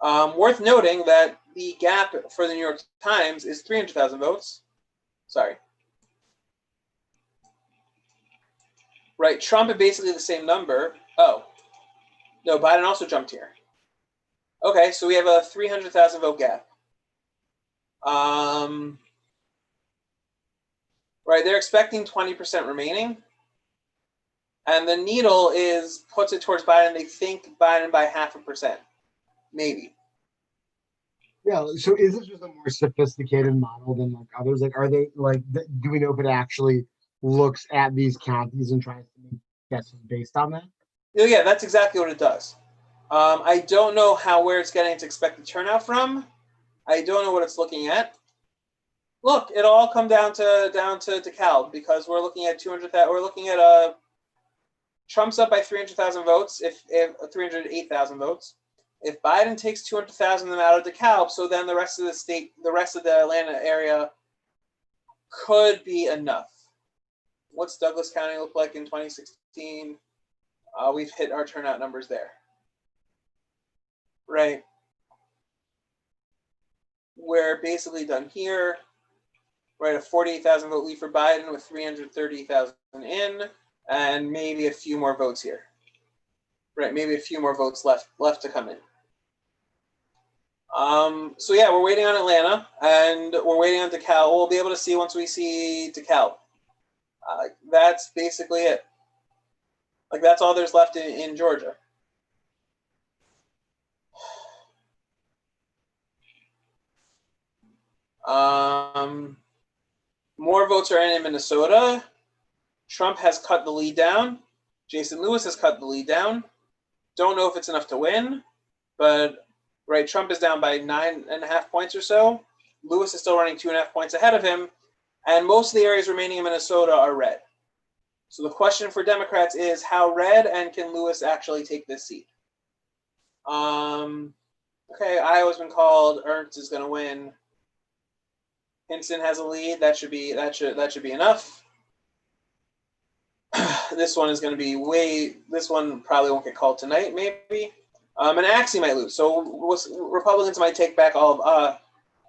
Worth noting that the gap for the New York Times is 300,000 votes. Sorry. Right, Trump is basically the same number. Oh. No, Biden also jumped here. Okay, so we have a 300,000 vote gap. Right, they're expecting 20% remaining. And the needle puts it towards Biden. They think Biden by 0.5%, maybe. Yeah. So is it just a more sophisticated model than like others? Like, are they like? Do we know if it actually looks at these counties and tries to make guesses based on that? Yeah, that's exactly what it does. I don't know where it's getting its expected turnout from. I don't know what it's looking at. Look, it'll all come down to DeKalb because we're looking at 200,000. We're looking at Trump's up by 300,000 votes. If 308,000 votes. If Biden takes 200,000 of them out of DeKalb, so then the rest of the state, the rest of the Atlanta area could be enough. What's Douglas County look like in 2016? We've hit our turnout numbers there. Right. We're basically done here. Right, a 48,000 vote lead for Biden with 330,000 in, and maybe a few more votes here. Right, maybe a few more votes left to come in. So yeah, we're waiting on Atlanta, and we're waiting on DeKalb. We'll be able to see once we see DeKalb. That's basically it. Like, that's all there's left in Georgia. More votes are in Minnesota. Trump has cut the lead down. Jason Lewis has cut the lead down. Don't know if it's enough to win, but right, Trump is down by 9.5 points or so. Lewis is still running 2.5 points ahead of him, and most of the areas remaining in Minnesota are red. So the question for Democrats is how red, and can Lewis actually take this seat? Okay, Iowa's been called. Ernst is going to win. Hinson has a lead. That should be enough. This one is going to be this one probably won't get called tonight, maybe. And Axie might lose. So Republicans might take back all of,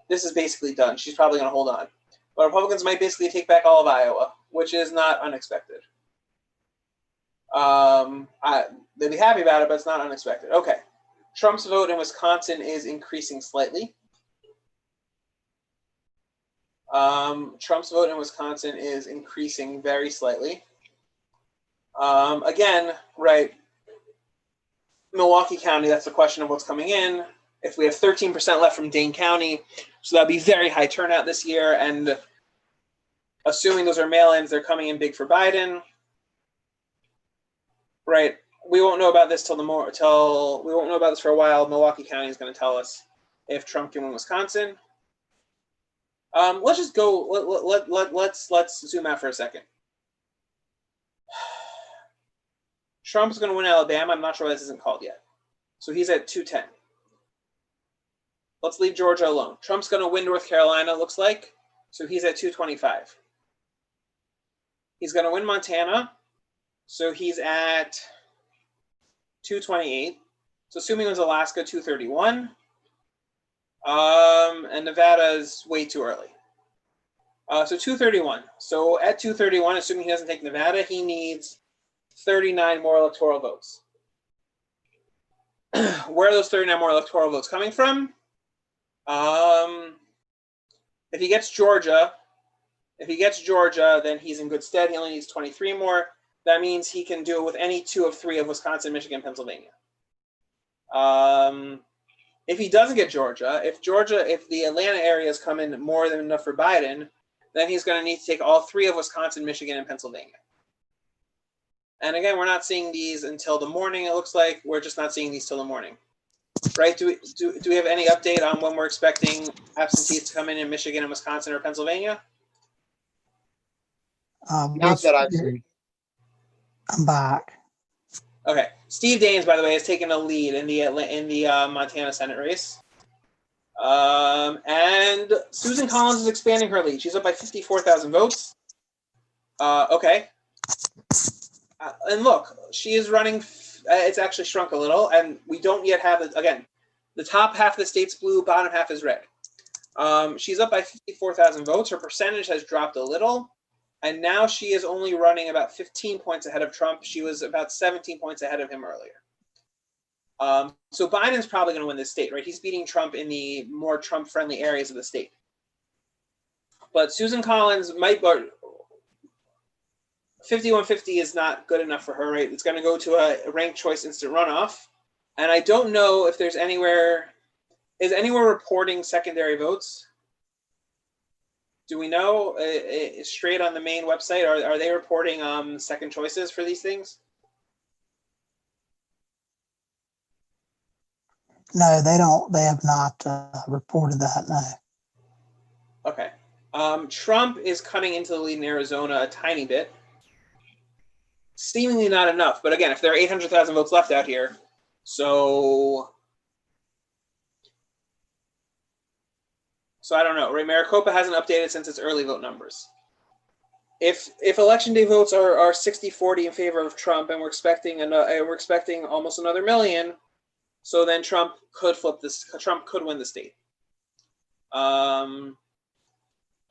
this is basically done. She's probably going to hold on. But Republicans might basically take back all of Iowa, which is not unexpected. They'd be happy about it, but it's not unexpected. Okay. Trump's vote in Wisconsin is increasing slightly. Trump's vote in Wisconsin is increasing very slightly. Again, right, Milwaukee County, that's the question of what's coming in. If we have 13% left from Dane County, so that'd be very high turnout this year, and assuming those are mail-ins, they're coming in big for Biden. Right, we won't know about this we won't know about this for a while. Milwaukee County is going to tell us if Trump can win Wisconsin. Let's just go. Let's zoom out for a second. Trump's going to win Alabama. I'm not sure why this isn't called yet. So he's at 210. Let's leave Georgia alone. Trump's going to win North Carolina, looks like. So he's at 225. He's going to win Montana. So he's at 228. So assuming it was Alaska, 231. And Nevada is way too early. So 231. So at 231, assuming he doesn't take Nevada, he needs 39 more electoral votes. Where are those 39 more electoral votes coming from? If he gets Georgia, then he's in good stead. He only needs 23 more. That means he can do it with any 2 of 3 of Wisconsin, Michigan, Pennsylvania. If he doesn't get Georgia, if the Atlanta areas come in more than enough for Biden, then he's going to need to take all 3 of Wisconsin, Michigan, and Pennsylvania. And again, we're not seeing these until the morning, it looks like. We're just not seeing these till the morning. Right? Do we have any update on when we're expecting absentees to come in Michigan and Wisconsin or Pennsylvania? Not that I've seen. I'm back. Okay. Steve Daines, by the way, has taken a lead in the Montana Senate race. And Susan Collins is expanding her lead. She's up by 54,000 votes. Okay. And look, she is running. It's actually shrunk a little, and we don't yet have it. Again, the top half of the state's blue, bottom half is red. She's up by 54,000 votes. Her percentage has dropped a little, and now she is only running about 15 points ahead of Trump. She was about 17 points ahead of him earlier. So Biden's probably going to win this state, right? He's beating Trump in the more Trump-friendly areas of the state. But Susan Collins might, but 5150 is not good enough for her, right? It's going to go to a ranked choice instant runoff. And I don't know if there's anywhere, is anywhere reporting secondary votes? Do we know straight on the main website? Are they reporting second choices for these things? No, they don't. They have not reported that. No. Okay. Trump is cutting into the lead in Arizona a tiny bit. Seemingly not enough, but again, if there are 800,000 votes left out here, so I don't know. Right, Maricopa hasn't updated since its early vote numbers. If election day votes are 60-40 in favor of Trump, and we're expecting almost another million, so then Trump could flip this. Trump could win the state. Hard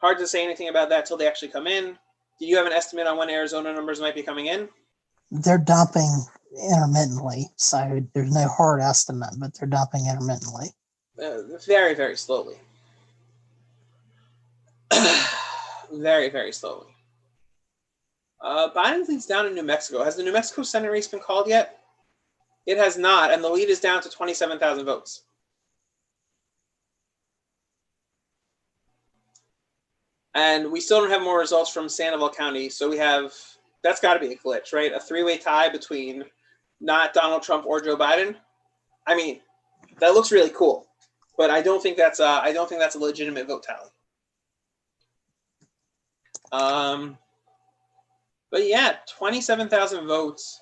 to say anything about that till they actually come in. Do you have an estimate on when Arizona numbers might be coming in? They're dumping intermittently, so there's no hard estimate, but they're dumping intermittently. Very, very slowly. Very, very slowly. Biden leads down in New Mexico. Has the New Mexico Senate race been called yet? It has not, and the lead is down to 27,000 votes. And we still don't have more results from Sandoval County, so we have, that's got to be a glitch, right? A three-way tie between not Donald Trump or Joe Biden. I mean, that looks really cool, but I don't think that's a legitimate vote tally. But yeah, 27,000 votes.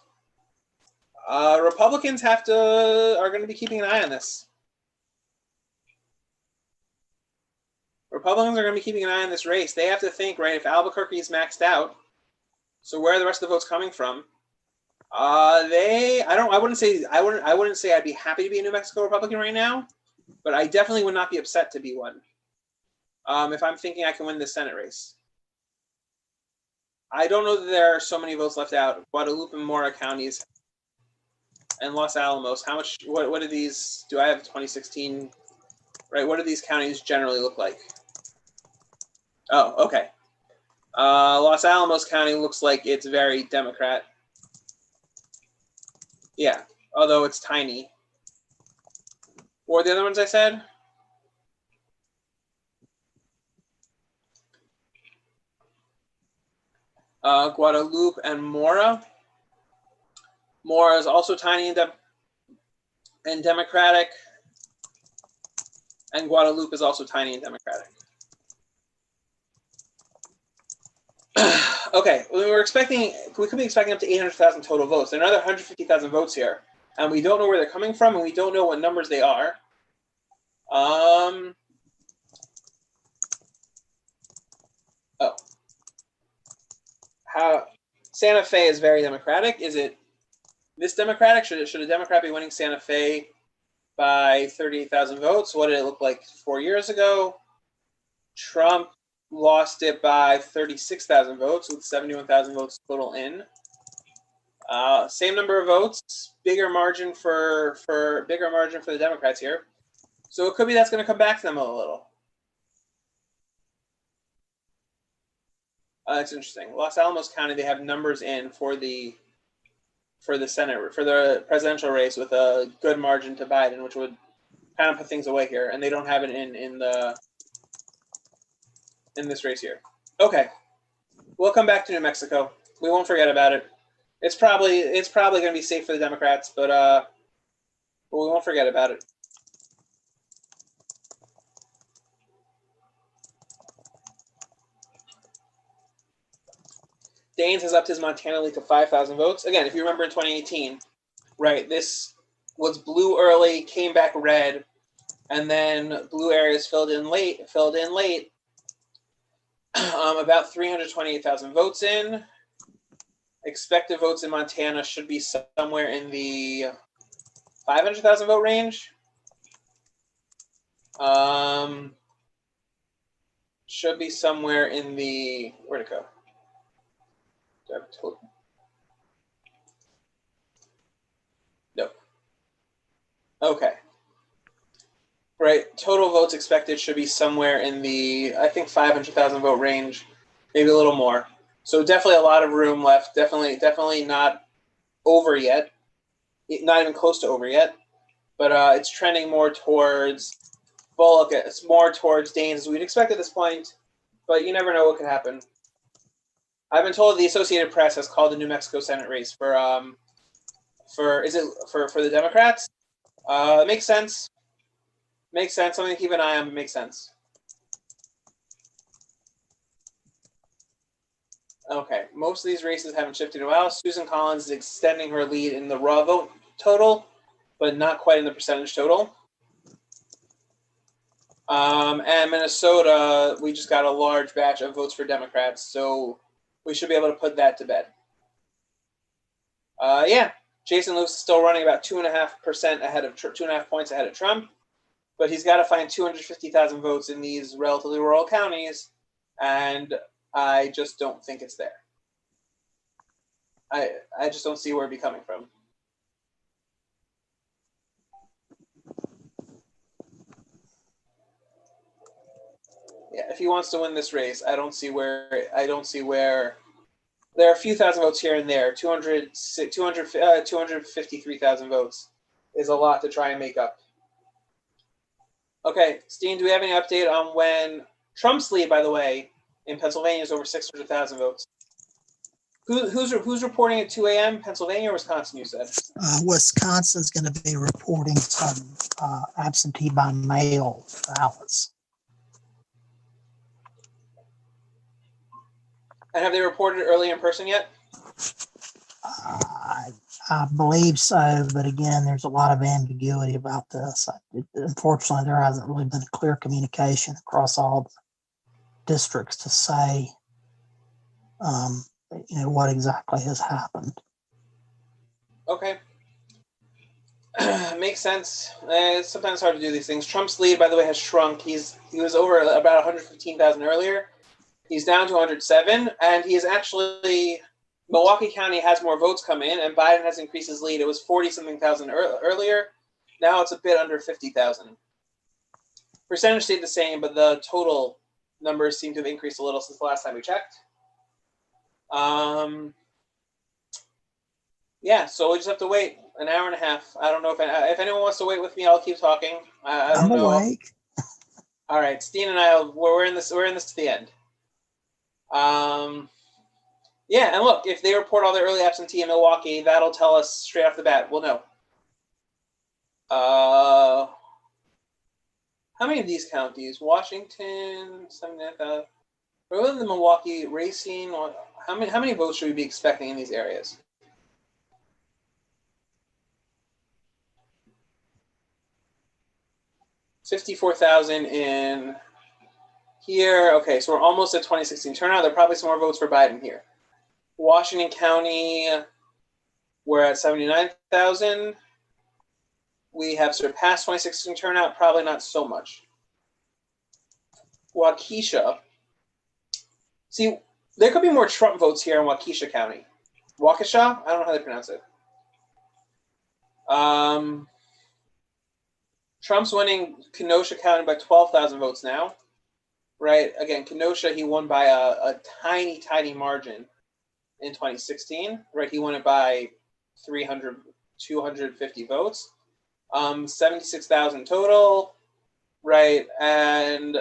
Republicans are going to be keeping an eye on this. Republicans are going to be keeping an eye on this race. They have to think, right, if Albuquerque is maxed out, so where are the rest of the votes coming from? I wouldn't say I'd be happy to be a New Mexico Republican right now, but I definitely would not be upset to be one. If I'm thinking I can win this Senate race. I don't know that there are so many votes left out. Guadalupe and Mora counties and Los Alamos. How much, what do these, do I have 2016, right? What do these counties generally look like? Oh, okay. Los Alamos County looks like it's very Democrat. Yeah, although it's tiny. What were the other ones I said? Guadalupe and Mora. Mora is also tiny and Democratic. And Guadalupe is also tiny and Democratic. Okay, we could be expecting up to 800,000 total votes. There are another 150,000 votes here, and we don't know where they're coming from, and we don't know what numbers they are. How Santa Fe is very Democratic. Is it this Democratic? Should a Democrat be winning Santa Fe by 38,000 votes? What did it look like 4 years ago? Trump lost it by 36,000 votes with 71,000 votes total in. Same number of votes, bigger margin for the Democrats here. So it could be that's going to come back to them a little. That's interesting. Los Alamos County, they have numbers in for the Senate, for the presidential race with a good margin to Biden, which would kind of put things away here, and they don't have it in this race here. Okay, we'll come back to New Mexico. We won't forget about it. It's probably going to be safe for the Democrats, but we won't forget about it. Daines has upped his Montana lead to 5,000 votes. Again, if you remember in 2018, right, this was blue early, came back red, and then blue areas filled in late. About 328,000 votes in. Expected votes in Montana should be somewhere in the 500,000 vote range. Should be somewhere in the, where'd it go? Do I have a total? No. Okay. Right. Total votes expected should be somewhere in the, I think, 500,000 vote range, maybe a little more. So definitely a lot of room left. Definitely not over yet. Not even close to over yet. But it's trending more towards Bullock. It's more towards Daines as we'd expect at this point. But you never know what could happen. I've been told the Associated Press has called the New Mexico Senate race for the Democrats. It makes sense. Makes sense. Something to keep an eye on, but makes sense. Okay, most of these races haven't shifted in a while. Susan Collins is extending her lead in the raw vote total, but not quite in the percentage total. And Minnesota, we just got a large batch of votes for Democrats, so we should be able to put that to bed. Yeah, Jason Lewis is still running about 2.5% ahead of 2.5 points ahead of Trump, but he's got to find 250,000 votes in these relatively rural counties, and I just don't think it's there. I just don't see where it'd be coming from. Yeah, if he wants to win this race, I don't see where. There are a few thousand votes here and there. 253,000 votes is a lot to try and make up. Okay, Steen, do we have any update on when Trump's lead, by the way, in Pennsylvania is over 600,000 votes? Who's reporting at 2 a.m.? Pennsylvania or Wisconsin, you said? Wisconsin's going to be reporting some absentee by mail ballots. And have they reported early in person yet? I believe so, but again, there's a lot of ambiguity about this. Unfortunately, there hasn't really been a clear communication across all the districts to say, what exactly has happened. Okay. Makes sense. It's sometimes hard to do these things. Trump's lead, by the way, has shrunk. He was over about 115,000 earlier. He's down to 107, and he is actually, Milwaukee County has more votes come in, and Biden has increased his lead. It was 40-something thousand earlier. Now it's a bit under 50,000. Percentage stayed the same, but the total numbers seem to have increased a little since the last time we checked. Yeah, so we just have to wait an hour and a half. I don't know if anyone wants to wait with me. I'll keep talking. I don't know. I'm awake. All right, Steen and I, we're in this to the end. Yeah, and look, if they report all their early absentee in Milwaukee, that'll tell us straight off the bat. We'll know. How many of these counties? Washington, Samantha. Other than Milwaukee, Racine. How many votes should we be expecting in these areas? $54,000 in here. Okay, so we're almost at 2016 turnout. There are probably some more votes for Biden here. Washington County, we're at 79,000. We have surpassed 2016 turnout, probably not so much. Waukesha. See, there could be more Trump votes here in Waukesha County. Waukesha? I don't know how they pronounce it. Trump's winning Kenosha County by 12,000 votes now. Right? Again, Kenosha, he won by a tiny, tiny margin in 2016. Right? He won it by 250 votes. 76,000 total. Right? And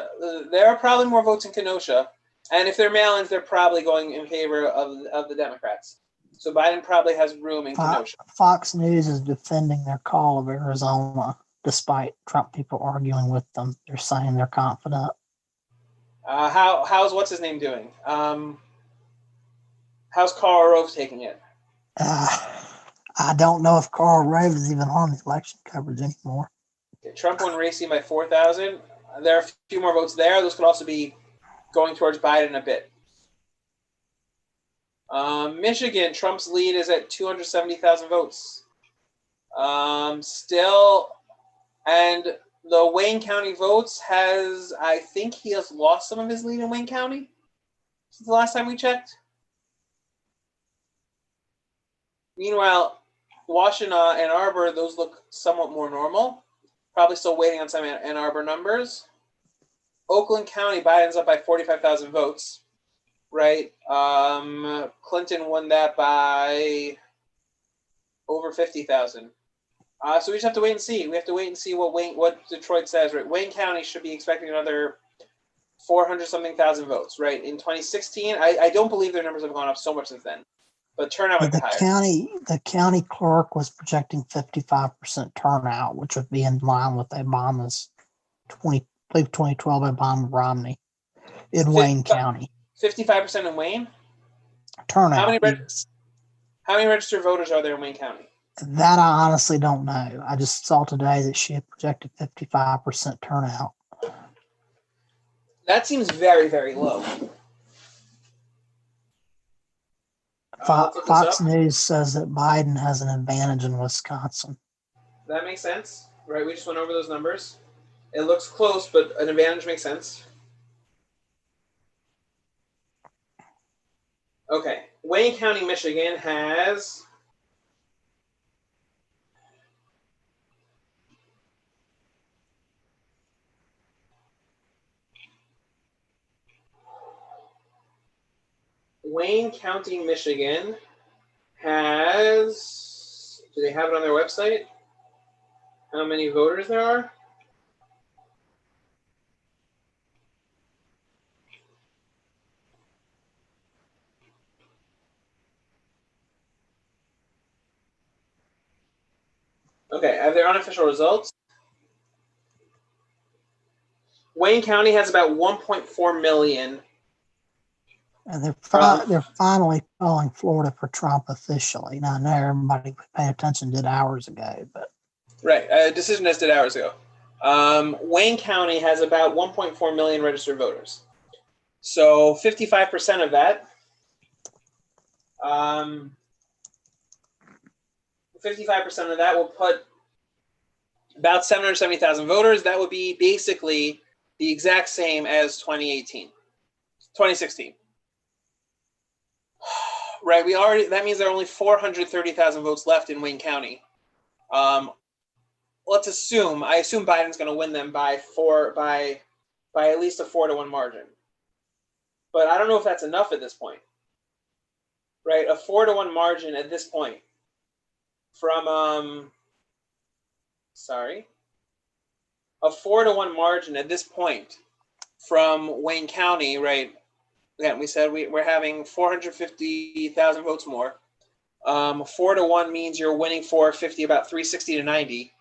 there are probably more votes in Kenosha. And if they're mail-ins, they're probably going in favor of the Democrats. So Biden probably has room in Kenosha. Fox News is defending their call of Arizona, despite Trump people arguing with them. They're saying they're confident. How's what's his name doing? How's Karl Rove taking it? I don't know if Karl Rove is even on the election coverage anymore. Okay, Trump won Racine by 4,000. There are a few more votes there. Those could also be going towards Biden a bit. Michigan, Trump's lead is at 270,000 votes. Still, and the Wayne County votes I think he has lost some of his lead in Wayne County since the last time we checked. Meanwhile, Washington, Ann Arbor, those look somewhat more normal. Probably still waiting on some Ann Arbor numbers. Oakland County, Biden's up by 45,000 votes, right? Clinton won that by over 50,000. So we just have to wait and see. We have to wait and see what Detroit says, right? Wayne County should be expecting another 400-something thousand votes, right? In 2016, I don't believe their numbers have gone up so much since then, but turnout might be higher. The county clerk was projecting 55% turnout, which would be in line with Obama's 2012 Obama Romney in Wayne County. 55% in Wayne? Turnout. How many registered voters are there in Wayne County? That I honestly don't know. I just saw today that she had projected 55% turnout. That seems very, very low. Fox News says that Biden has an advantage in Wisconsin. That makes sense, right? We just went over those numbers. It looks close, but an advantage makes sense. Okay. Wayne County, Michigan has Wayne County, Michigan has, do they have it on their website? How many voters there are? Okay, I have their unofficial results. Wayne County has about 1.4 million. And they're finally calling Florida for Trump officially. Now, I know everybody paid attention to it hours ago, but right, decision just did hours ago. Wayne County has about 1.4 million registered voters. So 55% of that, 55% of that will put about 770,000 voters. That would be basically the exact same as 2016. Right, that means there are only 430,000 votes left in Wayne County. Let's assume, I assume Biden's going to win them by at least a 4-1 margin. But I don't know if that's enough at this point. Right, a 4-1 margin at this point from a 4-1 margin at this point from Wayne County, right? Again, we said we're having 450,000 votes more. 4-1 means you're winning 450, about 360 to 90.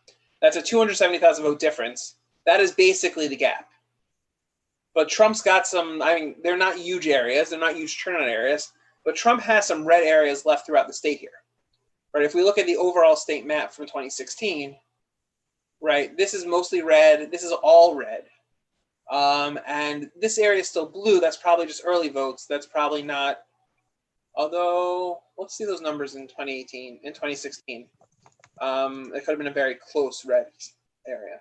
That's a 270,000 vote difference. That is basically the gap. But Trump's got some, they're not huge areas. They're not huge turnout areas. But Trump has some red areas left throughout the state here. Right? If we look at the overall state map from 2016, right, this is mostly red. This is all red. And this area is still blue. That's probably just early votes. That's probably not, although let's see those numbers in 2016. It could have been a very close red area.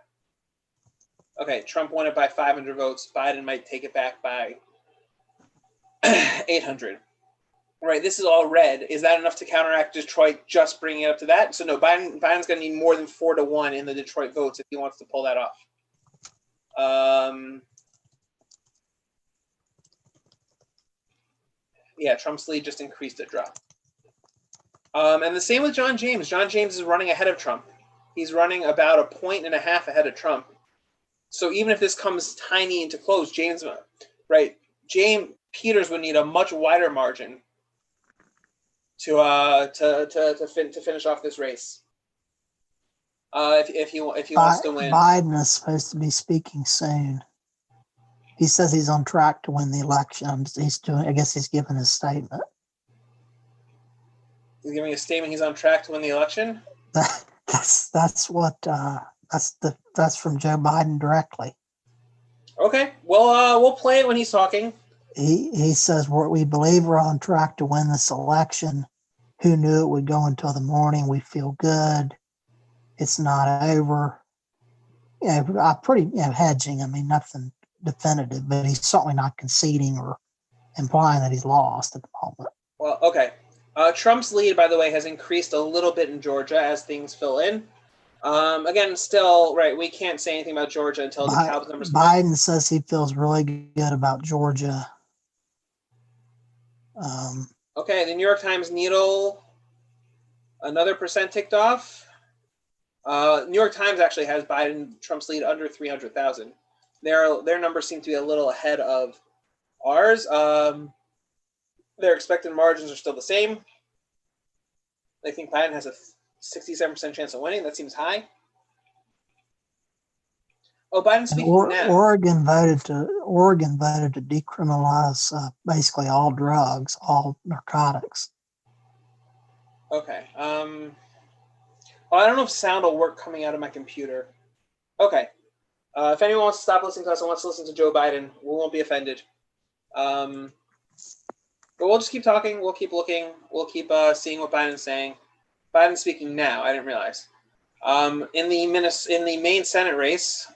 Okay, Trump won it by 500 votes. Biden might take it back by 800. Right, this is all red. Is that enough to counteract Detroit just bringing it up to that? So no, Biden's going to need more than 4-1 in the Detroit votes if he wants to pull that off. Yeah, Trump's lead just increased a drop. And the same with John James. John James is running ahead of Trump. He's running about 1.5 points ahead of Trump. So even if this comes tiny into close, James Peters would need a much wider margin to finish off this race. If he wants to win. Biden is supposed to be speaking soon. He says he's on track to win the election. I guess he's giving his statement. He's giving a statement. He's on track to win the election. That's from Joe Biden directly. Okay. Well, we'll play it when he's talking. He says we believe we're on track to win this election. Who knew it would go until the morning? We feel good. It's not over. Hedging. Nothing definitive, but he's certainly not conceding or implying that he's lost at the moment. Well, okay. Trump's lead, by the way, has increased a little bit in Georgia as things fill in. Again, still, right, we can't say anything about Georgia until the Cowboys numbers come out. Biden says he feels really good about Georgia. Okay, the New York Times needle, another percent ticked off. New York Times actually has Biden, Trump's lead under 300,000. Their numbers seem to be a little ahead of ours. Their expected margins are still the same. They think Biden has a 67% chance of winning. That seems high. Oh, Biden's and speaking now. Oregon voted to decriminalize basically all drugs, all narcotics. Okay. Oh, I don't know if sound will work coming out of my computer. Okay. If anyone wants to stop listening to us and wants to listen to Joe Biden, we won't be offended. But we'll just keep talking. We'll keep looking. We'll keep seeing what Biden's saying. Biden's speaking now. I didn't realize. In the main Senate race,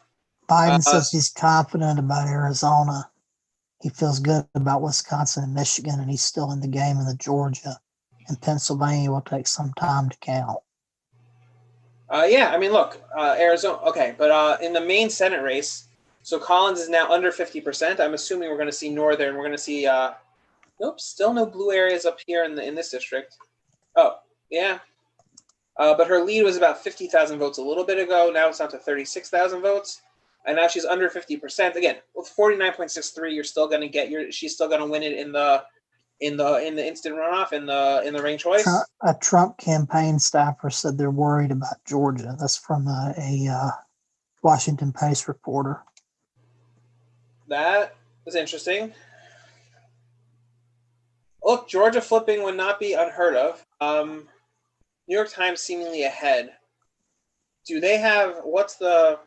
Biden says he's confident about Arizona. He feels good about Wisconsin and Michigan, and he's still in the game in the Georgia. And Pennsylvania will take some time to count. Yeah, I mean, look, Arizona. Okay, but in the main Senate race, so Collins is now under 50%. I'm assuming we're going to see Northern. We're going to see. Nope, still no blue areas up here in this district. Oh, yeah. But her lead was about 50,000 votes a little bit ago. Now it's down to 36,000 votes, and now she's under 50%. Again, with 49.63, you're still going to get she's still going to win it in the instant runoff in the ranked choice. A Trump campaign staffer said they're worried about Georgia. That's from a Washington Post reporter. That is interesting. Look, Georgia flipping would not be unheard of. New York Times seemingly ahead. Do they have what's the?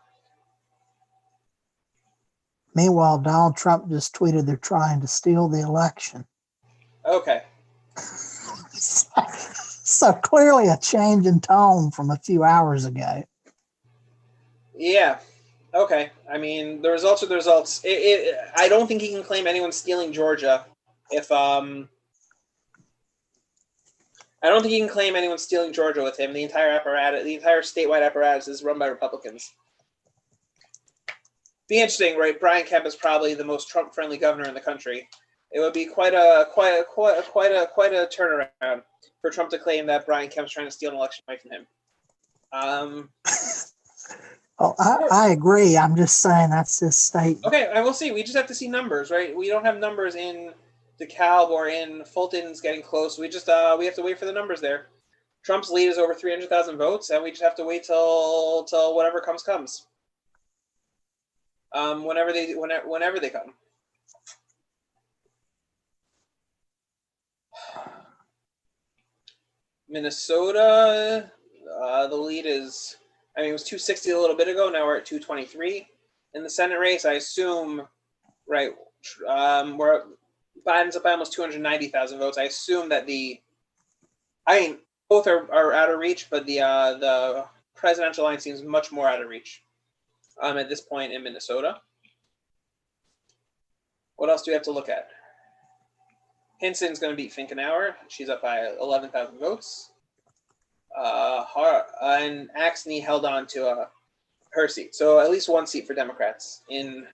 Meanwhile, Donald Trump just tweeted they're trying to steal the election. Okay. So clearly a change in tone from a few hours ago. Yeah. Okay. I mean, the results are the results. I don't think he can claim anyone's stealing Georgia. I don't think he can claim anyone's stealing Georgia with him. The entire statewide apparatus is run by Republicans. Be interesting, right? Brian Kemp is probably the most Trump-friendly governor in the country. It would be quite a turnaround for Trump to claim that Brian Kemp's trying to steal an election away from him. Oh, I agree. I'm just saying that's his statement. Okay, I will see. We just have to see numbers, right? We don't have numbers in DeKalb or in Fulton's getting close. We have to wait for the numbers there. Trump's lead is over 300,000 votes, and we just have to wait till whatever comes. Whenever they come. Minnesota, the lead is, it was 260 a little bit ago. Now we're at 223 in the Senate race. I assume, right? Biden's up by almost 290,000 votes. I assume that both are out of reach, but the presidential line seems much more out of reach at this point in Minnesota. What else do we have to look at? Hinson's going to beat Finkenauer. She's up by 11,000 votes. And Axne held on to her seat. So at least one seat for Democrats. In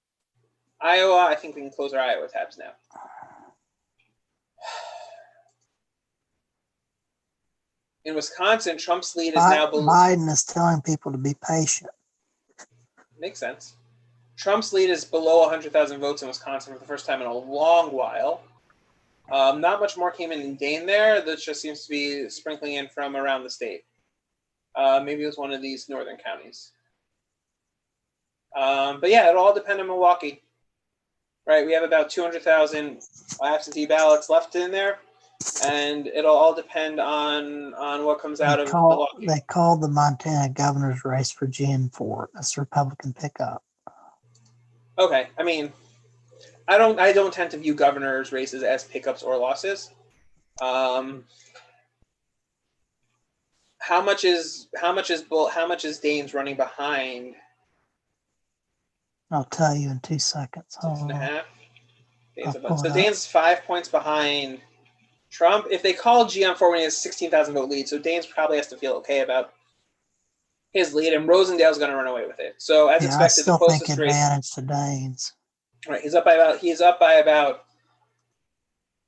Iowa, I think we can close our Iowa tabs now. In Wisconsin, Trump's lead is now below. Biden is telling people to be patient. Makes sense. Trump's lead is below 100,000 votes in Wisconsin for the first time in a long while. Not much more came in Dane there. That just seems to be sprinkling in from around the state. Maybe it was one of these northern counties. But yeah, it'll all depend on Milwaukee. Right, we have about 200,000 absentee ballots left in there, and it'll all depend on what comes out of Milwaukee. They called the Montana governor's race for Jan Ford. That's a Republican pickup. Okay, I mean, I don't tend to view governors' races as pickups or losses. How much is Daines running behind? I'll tell you in 2 seconds. 6.5. So Daines 5 points behind Trump, if they call GM for when he has 16,000 vote lead, so Daines probably has to feel okay about his lead, and Rosendale's going to run away with it. So as Yeah, I expected, the still think closest race, advantage to Daines. right? He's up by about.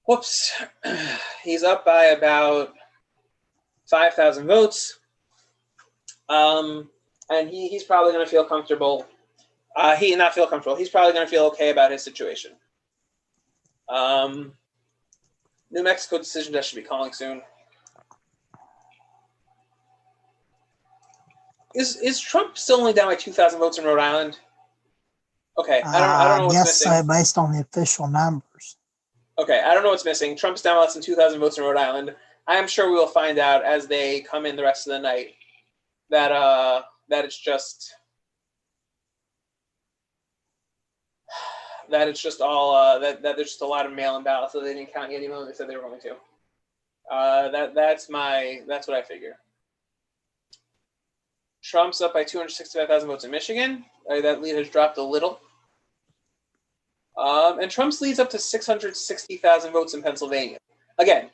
Whoops, he's up by about 5,000 votes. And he's probably going to feel comfortable. Not feel comfortable. He's probably going to feel okay about his situation. New Mexico decision that should be calling soon. Is Trump still only down by 2,000 votes in Rhode Island? Okay, I don't know what's Yes, missing. so based on the official numbers. Okay, I don't know what's missing. Trump's down by less than 2,000 votes in Rhode Island. I am sure we will find out as they come in the rest of the night that it's just all that there's just a lot of mail-in ballots, so they didn't count yet, even though they said they were going to. That's what I figure. Trump's up by 265,000 votes in Michigan. That lead has dropped a little. And Trump's lead's up to 660,000 votes in Pennsylvania. Again,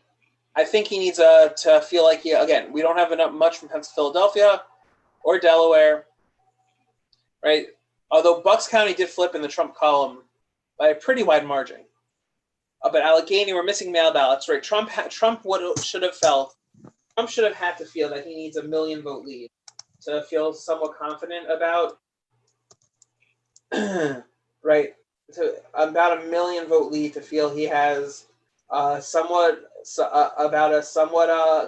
I think he needs to feel like we don't have enough much from Philadelphia or Delaware, right? Although Bucks County did flip in the Trump column by a pretty wide margin. But Allegheny, we're missing mail ballots, right? Trump should have had to feel that he needs a 1 million vote lead to feel somewhat confident about, right? About a 1 million vote lead to feel he has to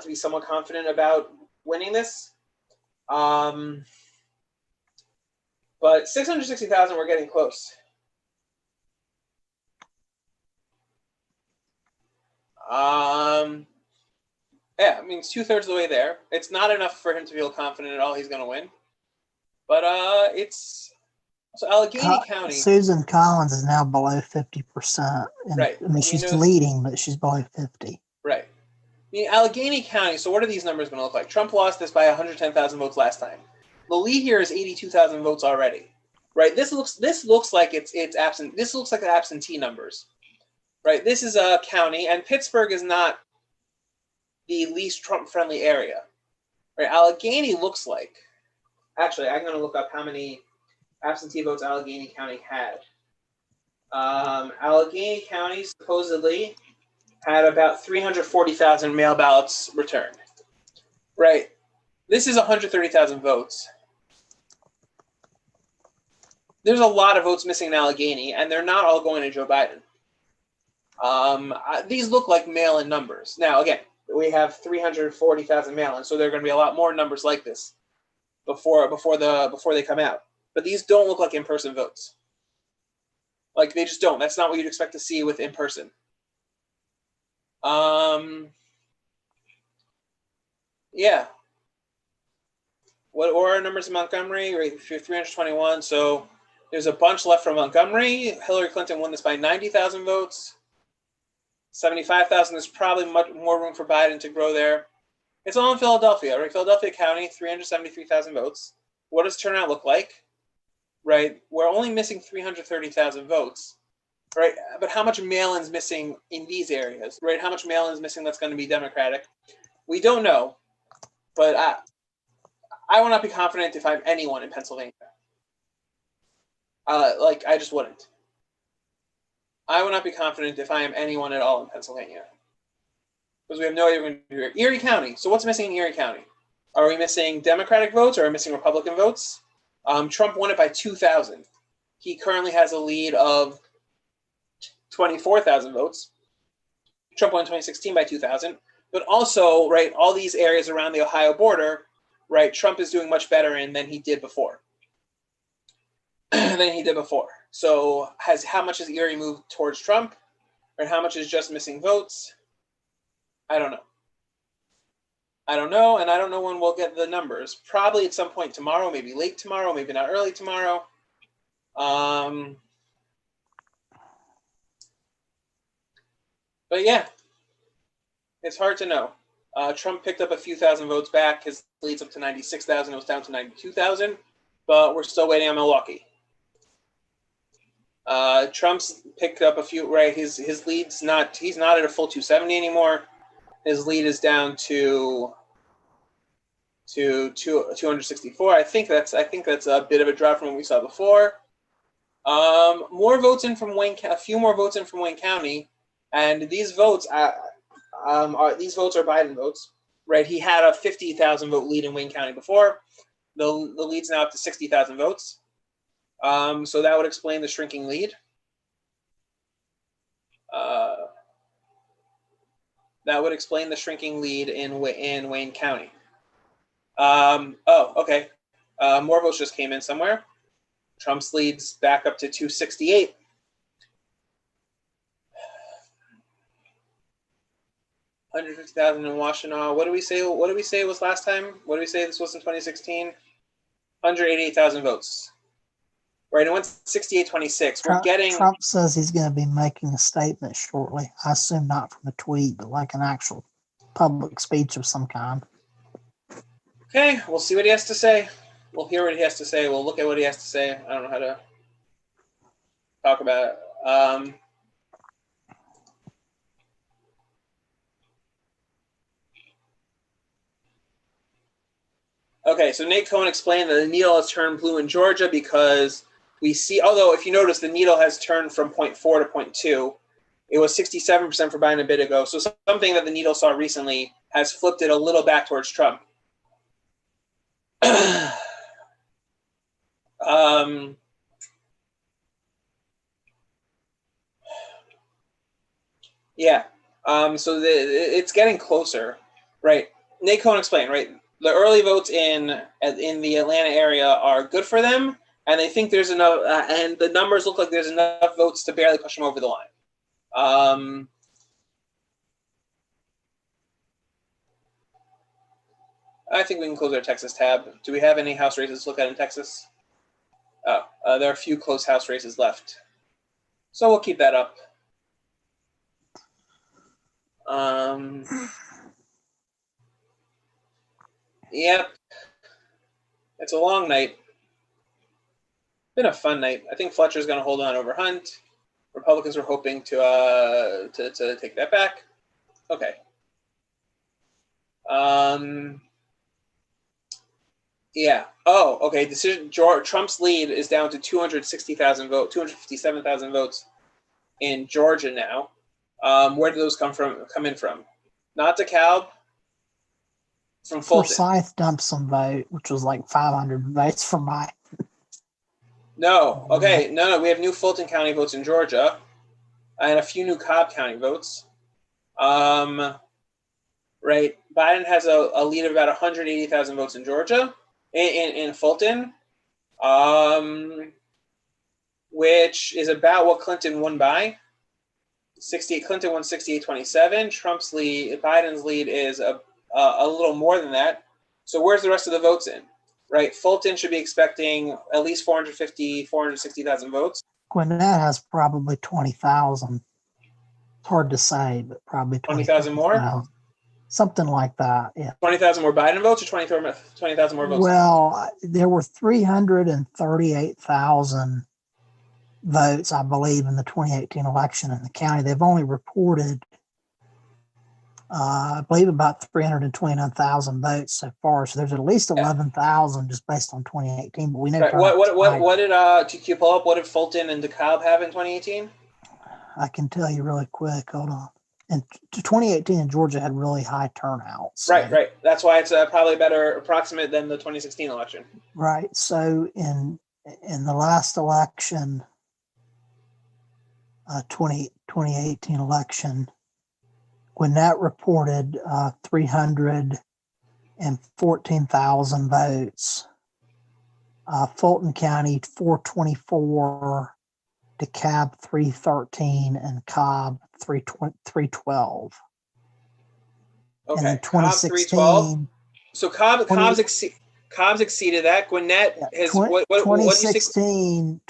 be somewhat confident about winning this. But 660,000, we're getting close. Yeah, I mean, it's 2/3 of the way there. It's not enough for him to feel confident at all he's going to win. But it's so Allegheny County. Susan Collins is now below 50%. Right. I mean, she's leading, but she's below 50. Right. I mean, Allegheny County. So what are these numbers going to look like? Trump lost this by 110,000 votes last time. The lead here is 82,000 votes already. Right. This looks like it's absent. This looks like the absentee numbers. Right. This is a county, and Pittsburgh is not the least Trump-friendly area. Right. Allegheny looks like. Actually, I'm going to look up how many absentee votes Allegheny County had. Allegheny County supposedly had about 340,000 mail ballots returned. Right. This is 130,000 votes. There's a lot of votes missing in Allegheny, and they're not all going to Joe Biden. These look like mail-in numbers. Now, again, we have 340,000 mail-in, so there are going to be a lot more numbers like this before they come out. But these don't look like in-person votes. Like, they just don't. That's not what you'd expect to see with in-person. Yeah. What are our numbers in Montgomery? Right, 321. So there's a bunch left from Montgomery. Hillary Clinton won this by 90,000 votes. 75,000. There's probably much more room for Biden to grow there. It's all in Philadelphia, right? Philadelphia County, 373,000 votes. What does turnout look like? Right? We're only missing 330,000 votes. Right? But how much mail-in is missing in these areas? Right? How much mail-in is missing that's going to be Democratic? We don't know. But I will not be confident if I'm anyone in Pennsylvania. I just wouldn't. I will not be confident if I am anyone at all in Pennsylvania. Because we have no idea what we're going to do here. Erie County. So what's missing in Erie County? Are we missing Democratic votes or are we missing Republican votes? Trump won it by 2,000. He currently has a lead of 24,000 votes. Trump won in 2016 by 2,000. But also, right, all these areas around the Ohio border, right, Trump is doing much better in than he did before. So how much has Erie moved towards Trump? Or how much is just missing votes? I don't know. And I don't know when we'll get the numbers. Probably at some point tomorrow, maybe late tomorrow, maybe not early tomorrow. But yeah, it's hard to know. Trump picked up a few thousand votes back. His lead's up to 96,000. It was down to 92,000, but we're still waiting on Milwaukee. Trump's picked up a few, right? His lead's not, he's not at a full 270 anymore. His lead is down to 264. I think that's a bit of a drop from what we saw before. More votes in from a few more votes in from Wayne County, and these votes are Biden votes, right? He had a 50,000 vote lead in Wayne County before. The lead's now up to 60,000 votes. So that would explain the shrinking lead. That would explain the shrinking lead in Wayne County. Okay. More votes just came in somewhere. Trump's lead's back up to 268. $150,000 in Washtenaw. What did we say? What did we say was last time? What did we say this was in 2016? 188,000 votes. Right, it went 68-26. We're getting. Trump says he's going to be making a statement shortly. I assume not from a tweet, but like an actual public speech of some kind. Okay, we'll see what he has to say. We'll hear what he has to say. We'll look at what he has to say. I don't know how to talk about it. Okay, so Nate Cohn explained that the needle has turned blue in Georgia because we see, although if you notice, the needle has turned from 0.4 to 0.2. It was 67% for Biden a bit ago. So something that the needle saw recently has flipped it a little back towards Trump. Yeah. So it's getting closer, right? Nate Cohn explained, right? The early votes in the Atlanta area are good for them, and they think there's enough, and the numbers look like there's enough votes to barely push them over the line. I think we can close our Texas tab. Do we have any House races to look at in Texas? Oh, there are a few close House races left. So we'll keep that up. Yep. It's a long night. Been a fun night. I think Fletcher's going to hold on over Hunt. Republicans were hoping to take that back. Okay. Yeah. Oh, okay. Trump's lead is down to 260,000 votes, 257,000 votes in Georgia now. Where do those come in from? Not DeKalb. From Fulton. Forsyth dumped some vote, which was like 500 votes from my. No. Okay. No. We have new Fulton County votes in Georgia, and a few new Cobb County votes. Right. Biden has a lead of about 180,000 votes in Georgia, in Fulton, which is about what Clinton won by. Clinton won 68-27. Biden's lead is a little more than that. So where's the rest of the votes in? Right, Fulton should be expecting at least 460,000 votes. Gwinnett has probably 20,000. It's hard to say, but probably 20,000 more? Something like that, yeah. 20,000 more Biden votes or 20,000 more votes? Well, there were 338,000 votes, I believe, in the 2018 election in the county. They've only reported, I believe, about 329,000 votes so far. So there's at least 11,000 just based on 2018. But we know. Right. What did TQ pull up? What did Fulton and DeKalb have in 2018? I can tell you really quick. Hold on. And 2018 in Georgia had really high turnouts. So. Right. That's why it's probably better approximate than the 2016 election. Right. So in the last election, 2018 election, Gwinnett reported 314,000 votes. Fulton County 424, DeKalb 313, and Cobb 312. Okay, and in 2016, Cobb 312. So Cobb's exceeded that. Gwinnett has 2016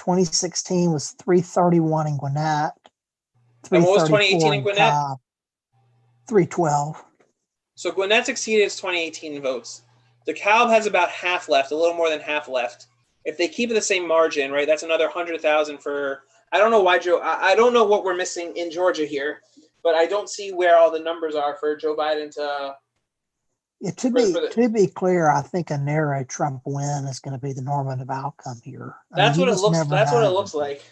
was 331 in Gwinnett. And what was 2018 in Gwinnett? Cobb, 312. So Gwinnett's exceeded its 2018 votes. DeKalb has about half left, a little more than half left. If they keep it the same margin, right, that's another 100,000 for. I don't know why, Joe. I don't know what we're missing in Georgia here. but I don't see where all the numbers are for Joe Biden to. Yeah, for the- to be clear, I think a narrow Trump win is going to be the normative outcome here. That's what you it just looks. never That's what it know. looks like.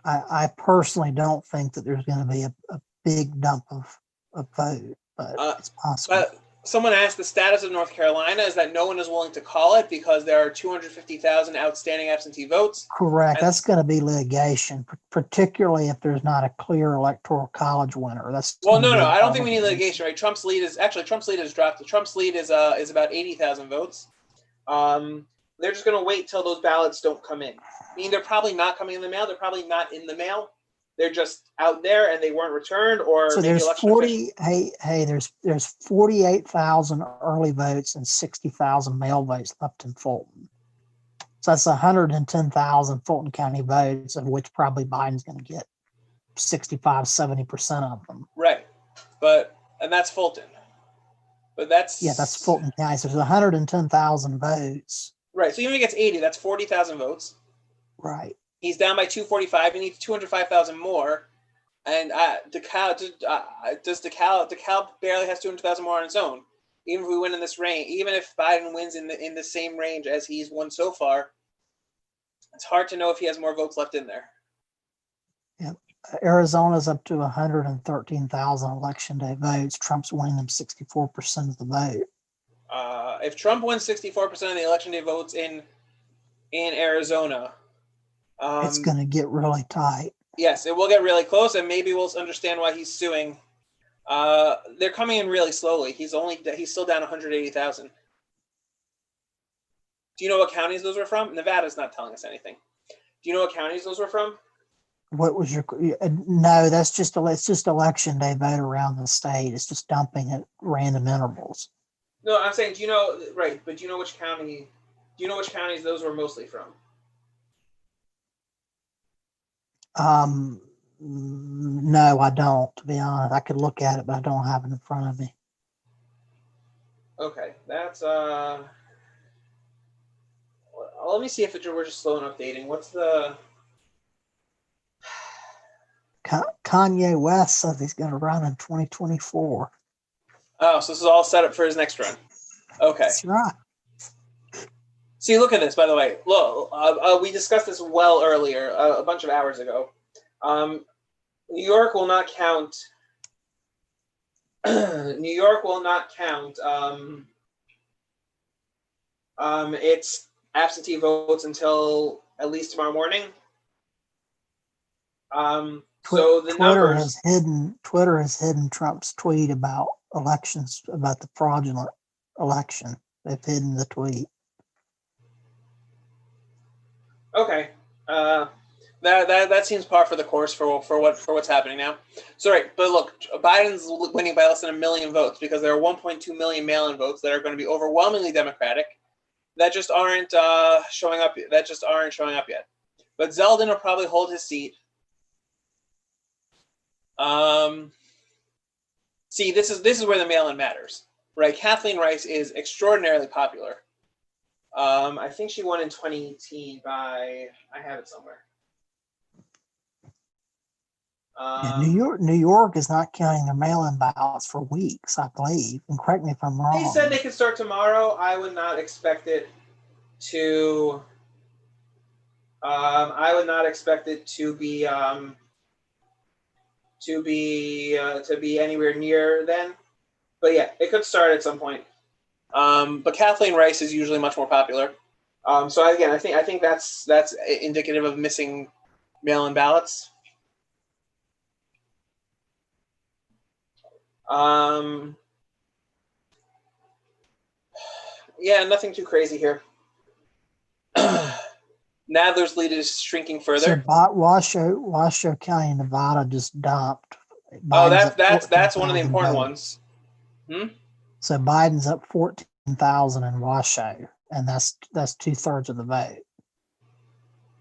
I personally don't think that there's going to be a big dump of vote, but it's possible. But someone asked, the status of North Carolina is that no one is willing to call it because there are 250,000 outstanding absentee votes. Correct. and- That's going to be litigation, particularly if there's not a clear electoral college winner. Well, no. I don't think we need litigation, right? Trump's lead is dropped. Trump's lead is about 80,000 votes. They're just going to wait till those ballots don't come in. I mean, they're probably not coming in the mail. They're probably not in the mail. They're just out there and they weren't returned, or So maybe there's election 40. Hey, there's 48,000 early votes and 60,000 mail votes left in Fulton. So that's 110,000 Fulton County votes, of which probably Biden's going to get 65-70% of them. Right, and that's Fulton. But that's Fulton County. So there's 110,000 votes. Right. So even if he gets 80, that's 40,000 votes. Right. He's down by 245. He needs 205,000 more. And DeKalb barely has 200,000 more on its own. Even if we win in this range, even if Biden wins in the same range as he's won so far, it's hard to know if he has more votes left in there. Yep. Arizona's up to 113,000 election day votes. Trump's winning them 64% of the vote. If Trump wins 64% of the election day votes in Arizona, It's going to get really tight. yes, it will get really close, and maybe we'll understand why he's suing. They're coming in really slowly. He's still down 180,000. Do you know what counties those were from? Nevada's not telling us anything. Do you know what counties those were from? What was your? No, it's just election day vote around the state. It's just dumping at random intervals. No, I'm saying, do you know, right, but do you know which counties those were mostly from? No, I don't, to be honest. I could look at it, but I don't have it in front of me. Okay, that's, let me see if we're just slow in updating. What's the... Kanye West says he's going to run in 2024. Oh, so this is all set up for his next run. Okay. That's right. See, look at this, by the way. Look, we discussed this well earlier, a bunch of hours ago. New York will not count. New York will not count its absentee votes until at least tomorrow morning. So the Twitter numbers. Twitter has hidden Trump's tweet about elections, about the fraudulent election. They've hidden the tweet. Okay. That seems par for the course for what's happening now. So right, but look, Biden's winning by less than 1 million votes because there are 1.2 million mail-in votes that are going to be overwhelmingly Democratic that just aren't showing up. That just aren't showing up yet. But Zeldin will probably hold his seat. See, this is where the mail-in matters, right? Kathleen Rice is extraordinarily popular. I think she won in 2018 by, I have it somewhere. New York is not counting their mail-in ballots for weeks, I believe. And correct me if I'm wrong. They said they could start tomorrow. I would not expect it to. I would not expect it to be anywhere near then. But yeah, it could start at some point. But Kathleen Rice is usually much more popular. So again, I think that's indicative of missing mail-in ballots. Yeah, nothing too crazy here. Nadler's lead is shrinking further. So Washoe County, Nevada just dumped. Oh, Biden's that's one of the 14,000 important votes. ones. So Biden's up 14,000 in Washoe, and that's 2/3 of the vote.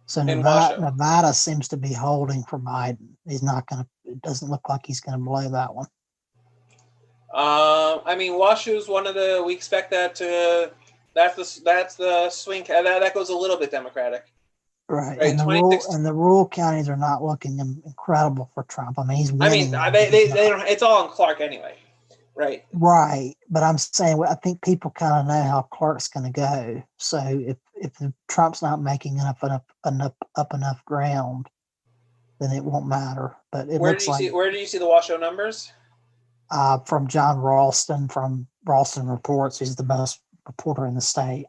So Nevada seems to be holding for Biden. He's not going to. It doesn't look like he's going to blow that one. I mean, Washoe's one of the. We expect that to. That's the swing. That goes a little bit Democratic. Right. Right, And the rural counties are not looking incredible for Trump. I mean, he's I mean, winning. now, they, but they, he's they not. don't. It's all in Clark anyway, right? Right. But I'm saying, I think people kind of know how Clark's going to go. So if Trump's not making up enough ground, then it won't matter. But it looks like Where do you see the Washoe numbers? from John Ralston from Ralston Reports, he's the best reporter in the state.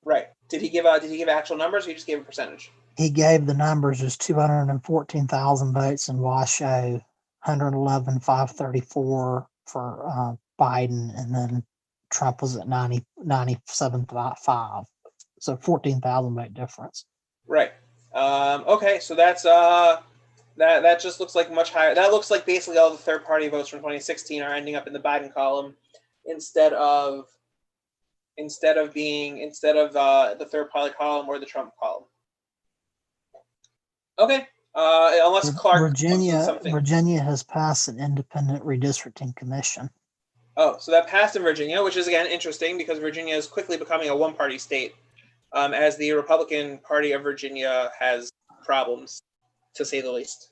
Right. Did he give actual numbers, or he just gave a percentage? He gave the numbers as 214,000 votes in Washoe, 111,534 for Biden, and then Trump was at 97.5. So 14,000 vote difference. Right. Okay, so that's that just looks like much higher. That looks like basically all the third party votes from 2016 are ending up in the Biden column instead of the third party column or the Trump column. Okay. Unless Clark comes with something. Virginia has passed an independent redistricting commission. Oh, so that passed in Virginia, which is again interesting because Virginia is quickly becoming a one-party state, as the Republican Party of Virginia has problems, to say the least.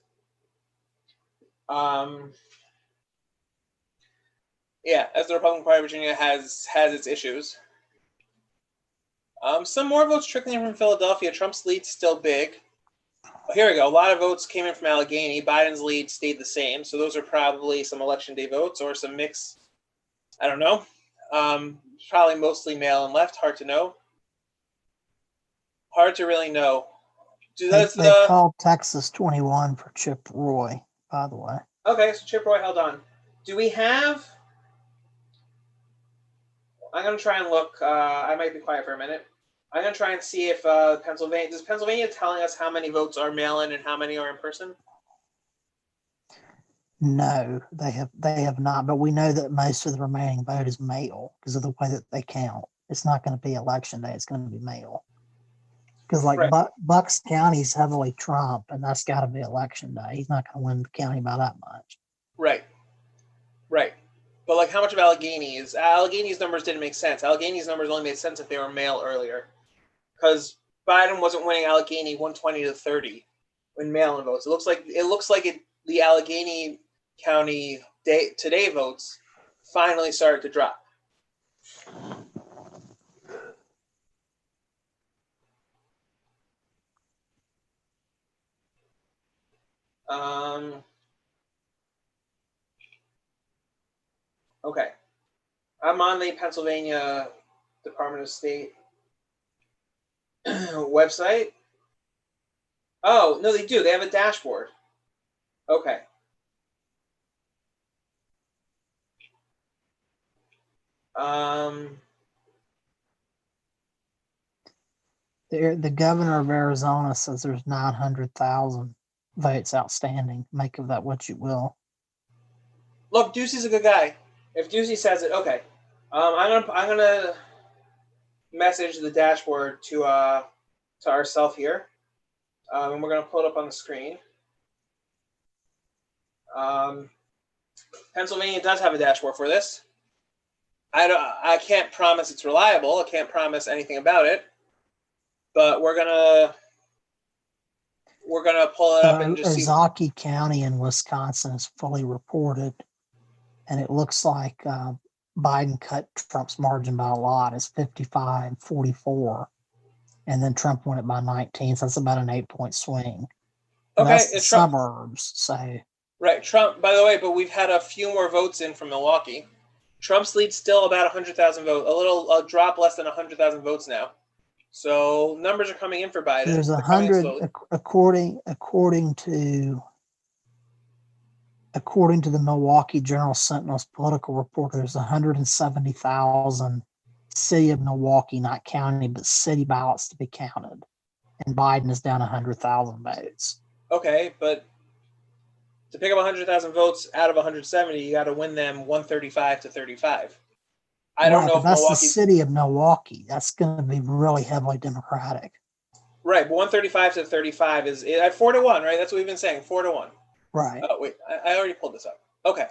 Yeah, as the Republican Party of Virginia has its issues. Some more votes trickling in from Philadelphia. Trump's lead's still big. Oh, here we go. A lot of votes came in from Allegheny. Biden's lead stayed the same. So those are probably some election day votes or some mix. I don't know. Probably mostly mail and left. Hard to know. Hard to really know. They called Texas 21 for Chip Roy, by the way. Okay, so Chip Roy held on. Do we have... I'm going to try and look. I might be quiet for a minute. I'm going to try and see if Pennsylvania... Does Pennsylvania telling us how many votes are mail-in and how many are in person? No, they have not. But we know that most of the remaining vote is mail because of the way that they count. It's not going to be election day. It's going to be mail. Because Right. Bucks County's heavily Trump, and that's got to be election day. He's not going to win the county by that much. Right. But like, how much of Allegheny's? Allegheny's numbers didn't make sense. Allegheny's numbers only made sense if they were mail earlier, because Biden wasn't winning Allegheny 120 to 30 when mail-in votes. It looks like the Allegheny County today votes finally started to drop. Okay. I'm on the Pennsylvania Department of State website. Oh, no, they do. They have a dashboard. Okay. The governor of Arizona says there's 900,000 votes outstanding. Make of that what you will. Look, Ducey's a good guy. If Ducey says it, okay. I'm gonna message the dashboard to ourselves here, and we're gonna pull it up on the screen. Pennsylvania does have a dashboard for this. I can't promise it's reliable. I can't promise anything about it, but we're gonna pull it up and just see. Ozaukee County in Wisconsin is fully reported, and it looks like Biden cut Trump's margin by a lot. It's 55-44, and then Trump won it by 19. So that's about an 8-point swing. And Okay, that's the suburbs. So right, Trump. By the way, but we've had a few more votes in from Milwaukee. Trump's lead's still about 100,000 votes. A drop less than 100,000 votes now. So numbers are coming in for Biden. There's 100 according to the Milwaukee Journal Sentinel's political report. There's 170,000 city of Milwaukee, not county, but city ballots to be counted, and Biden is down 100,000 votes. Okay, but to pick up 100,000 votes out of 170, you got to win them 135 to 35. I don't know if that's Milwaukee. The city of Milwaukee. That's going to be really heavily Democratic. Right, but 135 to 35 is at 4-1, right? That's what we've been saying, 4-1. Right. Oh wait, I already pulled this up. Okay.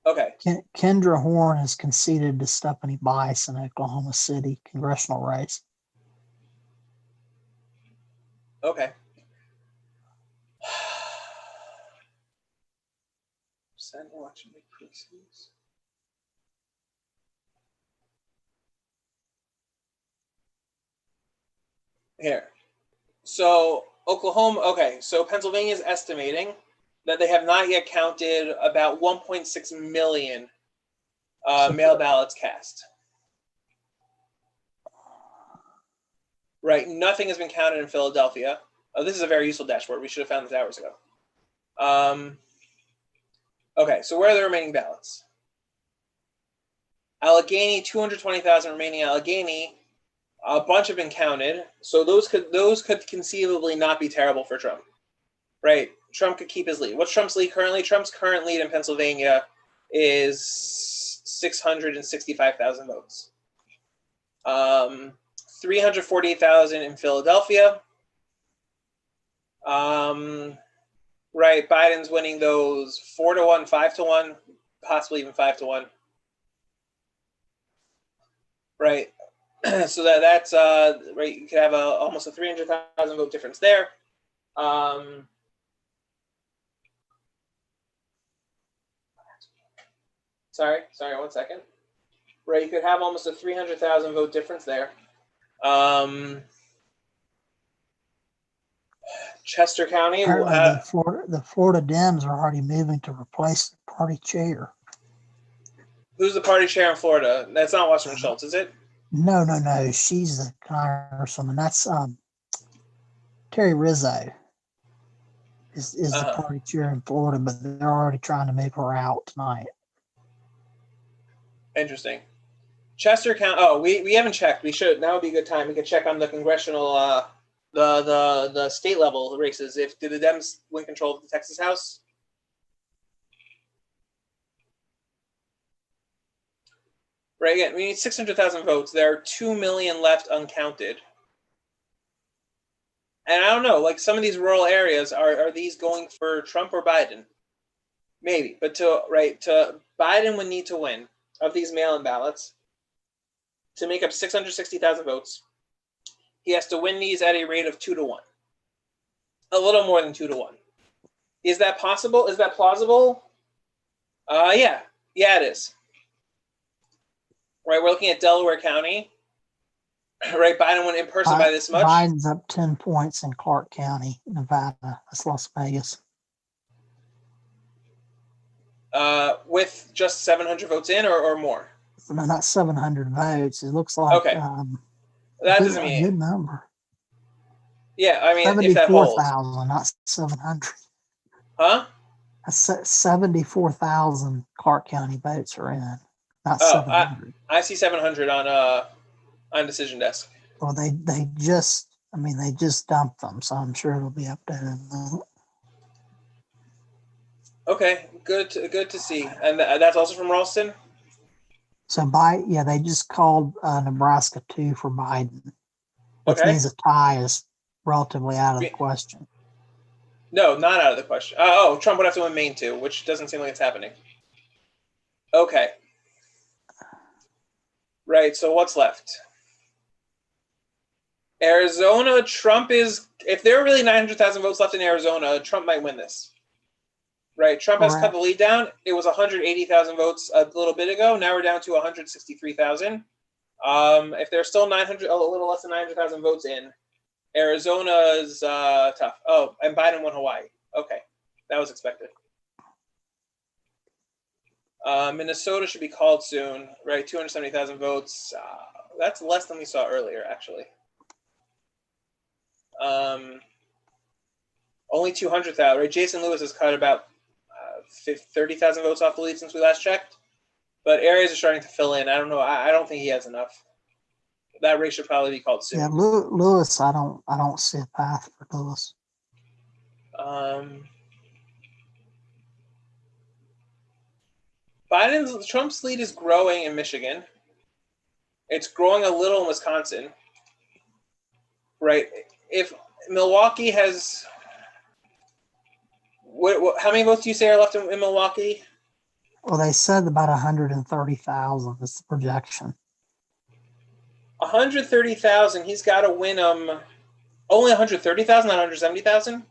Okay. Kendra Horn has conceded to Stephanie Bice in Oklahoma City congressional race. Okay. Percent election precincts. Here. So Oklahoma, okay, so Pennsylvania is estimating that they have not yet counted about 1.6 million mail ballots cast. Right, nothing has been counted in Philadelphia. Oh, this is a very useful dashboard. We should have found this hours ago. Okay, so where are the remaining ballots? Allegheny, 220,000 remaining Allegheny. A bunch have been counted, so those could conceivably not be terrible for Trump, right? Trump could keep his lead. What's Trump's lead currently? Trump's current lead in Pennsylvania is 665,000 votes. 348,000 in Philadelphia. Right, Biden's winning those 4-1, 5-1, possibly even 5-1. Right. So that's right. You could have almost a 300,000 vote difference there. Sorry, 1 second. Right, you could have almost a 300,000 vote difference there. Chester County. Apparently the Florida Dems are already moving to replace the party chair. Who's the party chair in Florida? That's not Wasserman Schultz, is it? No. She's the congresswoman. That's Terry Rizzo is the party chair in Florida, but they're already trying to move her out tonight. Interesting. Chester County. Oh, we haven't checked. We should. Now would be a good time. We could check on the congressional, the state level races. Did the Dems win control of the Texas House? Right. Again, we need 600,000 votes. There are 2 million left uncounted. And I don't know. Like some of these rural areas, are these going for Trump or Biden? Maybe, but to Biden would need to win of these mail-in ballots to make up 660,000 votes. He has to win these at a rate of 2-1, a little more than 2-1. Is that possible? Is that plausible? Yeah, it is. Right, we're looking at Delaware County. Right, Biden went in person by this much. Biden's up 10 points in Clark County, Nevada. That's Las Vegas. With just 700 votes in or more? No, not 700 votes. It looks like okay. That doesn't mean a good number. Yeah, I mean, if that holds. 74,000, not 700. Huh? 74,000 Clark County votes are in, not 700. I see 700 on Decision Desk. Well, they just dumped them, so I'm sure it'll be updated. Okay, good to see. And that's also from Ralston? So they just called Nebraska 2 for Biden, which means a tie is relatively out of the question. No, not out of the question. Trump would have to win Maine too, which doesn't seem like it's happening. Okay. Right, so what's left? Arizona, Trump is, if there are really 900,000 votes left in Arizona, Trump might win this. Right, Trump has cut the lead down. It was 180,000 votes a little bit ago. Now we're down to 163,000. If there's still a little less than 900,000 votes in, Arizona's tough. Oh, and Biden won Hawaii. Okay, that was expected. Minnesota should be called soon, right? 270,000 votes. That's less than we saw earlier, actually. Only 200,000, right? Jason Lewis has cut about 30,000 votes off the lead since we last checked. But areas are starting to fill in. I don't know. I don't think he has enough. That race should probably be called soon. Yeah, Lewis, I don't see a path for Lewis. Trump's lead is growing in Michigan. It's growing a little in Wisconsin. Right. If Milwaukee has, how many votes do you say are left in Milwaukee? Well, they said about 130,000 is the projection. 130,000. He's got to win them. Only 130,000, not 170,000.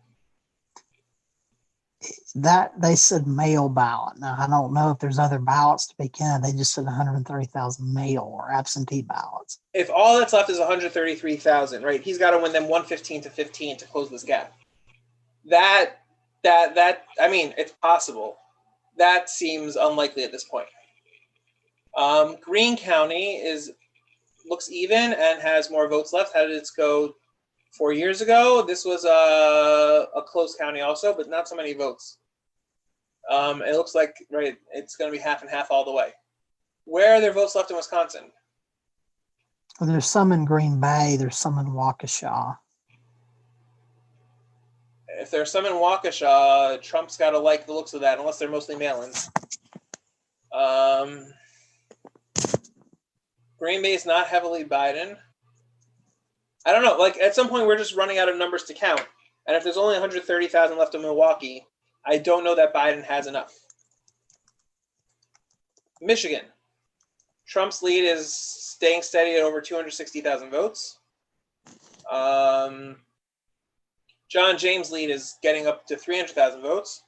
That they said mail ballot. Now I don't know if there's other ballots to be counted. They just said 130,000 mail or absentee ballots. If all that's left is 133,000, right? He's got to win them 115 to 15 to close this gap. That. I mean, it's possible. That seems unlikely at this point. Greene County looks even and has more votes left. How did it go 4 years ago? This was a close county also, but not so many votes. It looks like, right, it's going to be half and half all the way. Where are there votes left in Wisconsin? Well, there's some in Green Bay. There's some in Waukesha. If there's some in Waukesha, Trump's got to like the looks of that, unless they're mostly mail-ins. Green Bay is not heavily Biden. I don't know. Like, at some point, we're just running out of numbers to count. And if there's only 130,000 left in Milwaukee, I don't know that Biden has enough. Michigan. Trump's lead is staying steady at over 260,000 votes. John James' lead is getting up to 300,000 votes.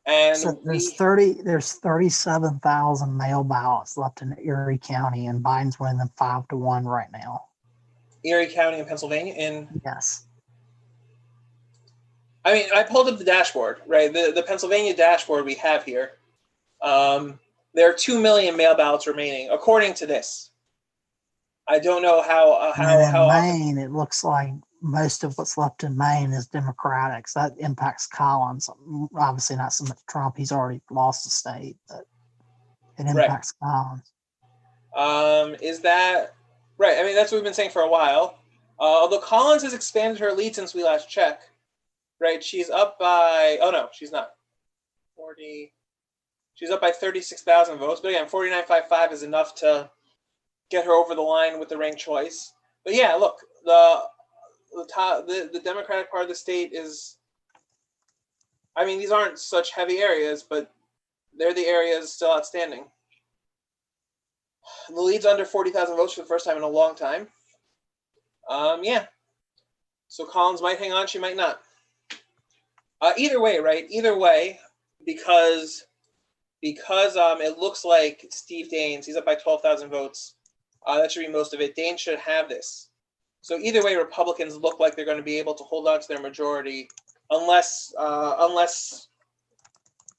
And So there's 37,000 mail ballots left in Erie County, and Biden's winning them 5-1 right now. Erie County in Pennsylvania. Yes. I mean, I pulled up the dashboard, right? The Pennsylvania dashboard we have here. There are 2 million mail ballots remaining, according to this. I don't know how Maine, it looks like most of what's left in Maine is Democratic. So that impacts Collins. Obviously, not so much Trump. He's already lost the state, but it impacts Collins. Is that right? I mean, that's what we've been saying for a while. Although Collins has expanded her lead since we last checked, right? She's up by, oh no, she's not. 40. She's up by 36,000 votes. But again, 49.55 is enough to get her over the line with the ranked choice. But yeah, look, the Democratic part of the state is, I mean, these aren't such heavy areas, but they're the areas still outstanding. The lead's under 40,000 votes for the first time in a long time. Yeah. So Collins might hang on, she might not. Either way, right? Either way, because it looks like Steve Daines, he's up by 12,000 votes. That should be most of it. Daines should have this. So either way, Republicans look like they're going to be able to hold on to their majority, unless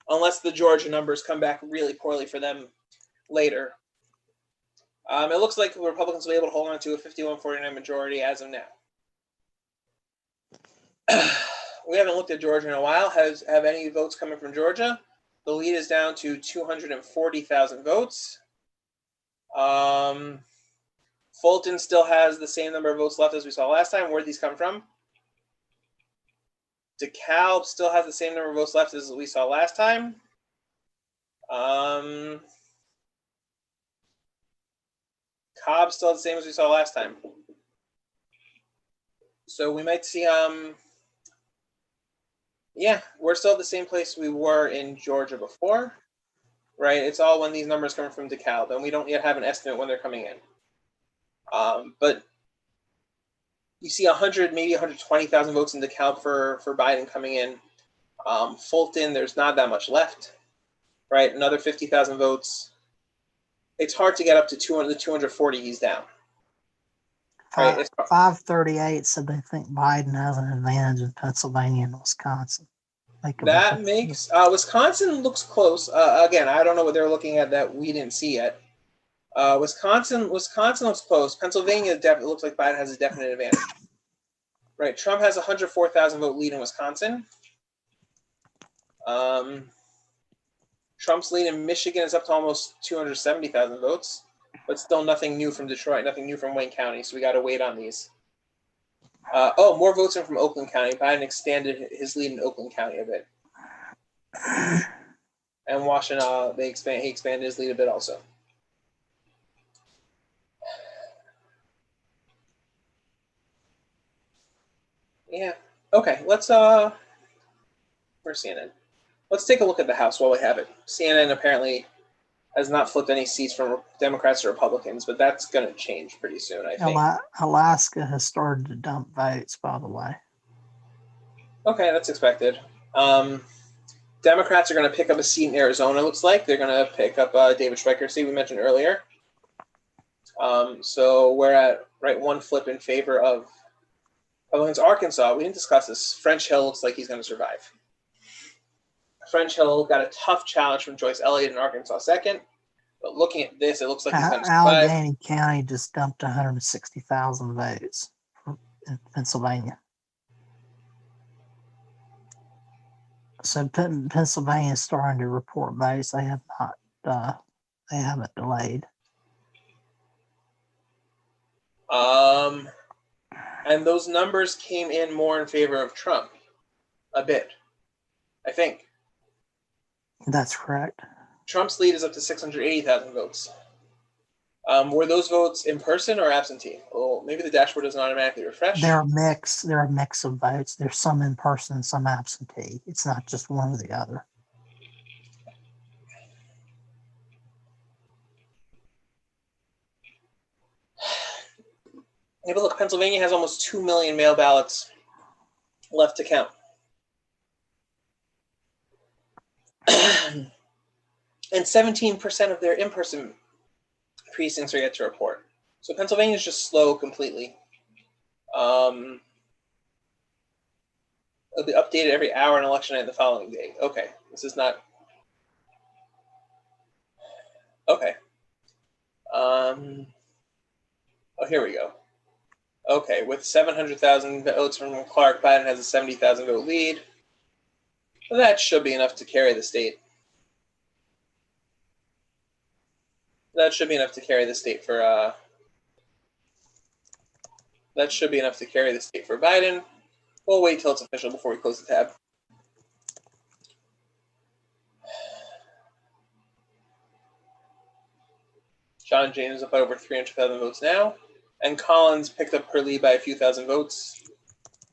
the Georgia numbers come back really poorly for them later. It looks like the Republicans will be able to hold on to a 51-49 majority as of now. We haven't looked at Georgia in a while. Have any votes coming from Georgia? The lead is down to 240,000 votes. Fulton still has the same number of votes left as we saw last time. Where'd these come from? DeKalb still has the same number of votes left as we saw last time. Cobb still the same as we saw last time. So we might see, yeah, we're still at the same place we were in Georgia before, right? It's all when these numbers come from DeKalb, and we don't yet have an estimate when they're coming in. But you see 100, maybe 120,000 votes in DeKalb for Biden coming in. Fulton, there's not that much left, right? Another 50,000 votes. It's hard to get up to 240 he's down. Right? 538 said they think Biden has an advantage in Pennsylvania and Wisconsin. That makes Wisconsin looks close. Again, I don't know what they're looking at that we didn't see yet. Wisconsin looks close. Pennsylvania definitely looks like Biden has a definite advantage. Right, Trump has a 104,000 vote lead in Wisconsin. Trump's lead in Michigan is up to almost 270,000 votes, but still nothing new from Detroit, nothing new from Wayne County, so we got to wait on these. More votes in from Oakland County. Biden expanded his lead in Oakland County a bit. And Washington, he expanded his lead a bit also. Yeah. Okay, let's where's CNN? Let's take a look at the House while we have it. CNN apparently has not flipped any seats from Democrats to Republicans, but that's going to change pretty soon, I think. Alaska has started to dump votes, by the way. Okay, that's expected. Democrats are going to pick up a seat in Arizona, looks like. They're going to pick up David Schweiker's seat we mentioned earlier. So we're at one flip in favor of Republicans. Arkansas, we didn't discuss this. French Hill looks like he's going to survive. French Hill got a tough challenge from Joyce Elliott in Arkansas second. But looking at this, it looks like he's going to survive. Allegheny County just dumped 160,000 votes in Pennsylvania. So Pennsylvania is starting to report votes. They have not. They haven't delayed. And those numbers came in more in favor of Trump, a bit, I think. That's correct. Trump's lead is up to 680,000 votes. Were those votes in person or absentee? Well, maybe the dashboard doesn't automatically refresh. They're a mix. They're a mix of votes. There's some in person, some absentee. It's not just one or the other. Yeah, but look, Pennsylvania has almost 2 million mail ballots left to count. And 17% of their in-person precincts are yet to report. So Pennsylvania is just slow completely. It'll be updated every hour on election night the following day. Okay, this is not... Okay. Oh, here we go. Okay, with 700,000 votes from Clark, Biden has a 70,000 vote lead. Well, that should be enough to carry the state. That should be enough to carry the state for that should be enough to carry the state for Biden. We'll wait till it's official before we close the tab. John James is up by over 300,000 votes now. And Collins picked up her lead by a few thousand votes.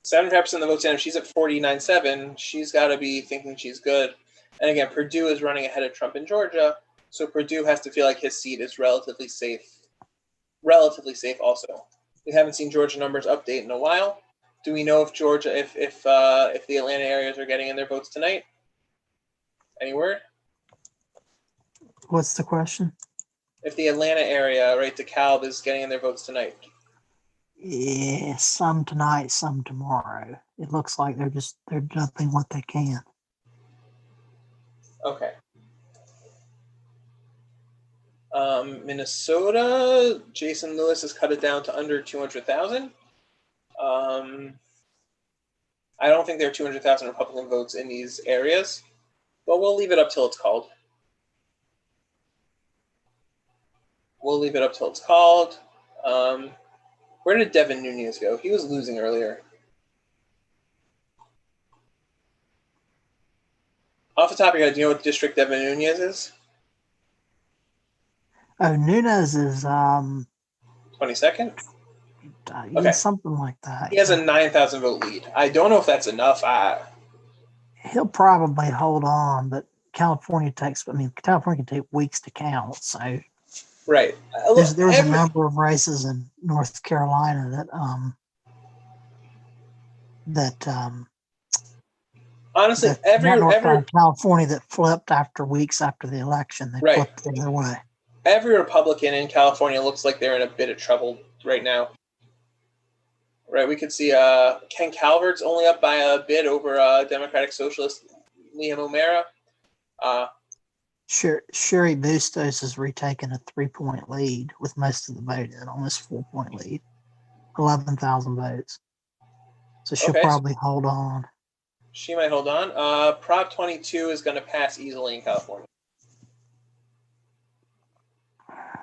75% of the votes in. If she's at 49.7, she's got to be thinking she's good. And again, Perdue is running ahead of Trump in Georgia, so Perdue has to feel like his seat is relatively safe. Relatively safe also. We haven't seen Georgia numbers update in a while. Do we know if Georgia, if the Atlanta areas are getting in their votes tonight? Any word? What's the question? If the Atlanta area, right, DeKalb is getting in their votes tonight. Yeah, some tonight, some tomorrow. It looks like they're dumping what they can. Okay. Minnesota, Jason Lewis has cut it down to under 200,000. I don't think there are 200,000 Republican votes in these areas, but we'll leave it up till it's called. We'll leave it up till it's called. Where did Devin Nunes go? He was losing earlier. Off the top of your head, do you know what district Devin Nunes is? Oh, Nunes is 22nd? Yeah, Okay. something like that. He has a 9,000 vote lead. I don't know if that's enough. He'll probably hold on, but California can take weeks to count. So right. There's a number of races in North Carolina honestly, California that flipped after weeks after the election. They flipped the other way. Every Republican in California looks like they're in a bit of trouble right now. Right, we could see Ken Calvert's only up by a bit over Democratic Socialist Liam O'Mara. Sherry Bustos has retaken a 3-point lead with most of the vote in, almost 4-point lead, 11,000 votes. So she'll probably hold on. She might hold on. Prop 22 is going to pass easily in California.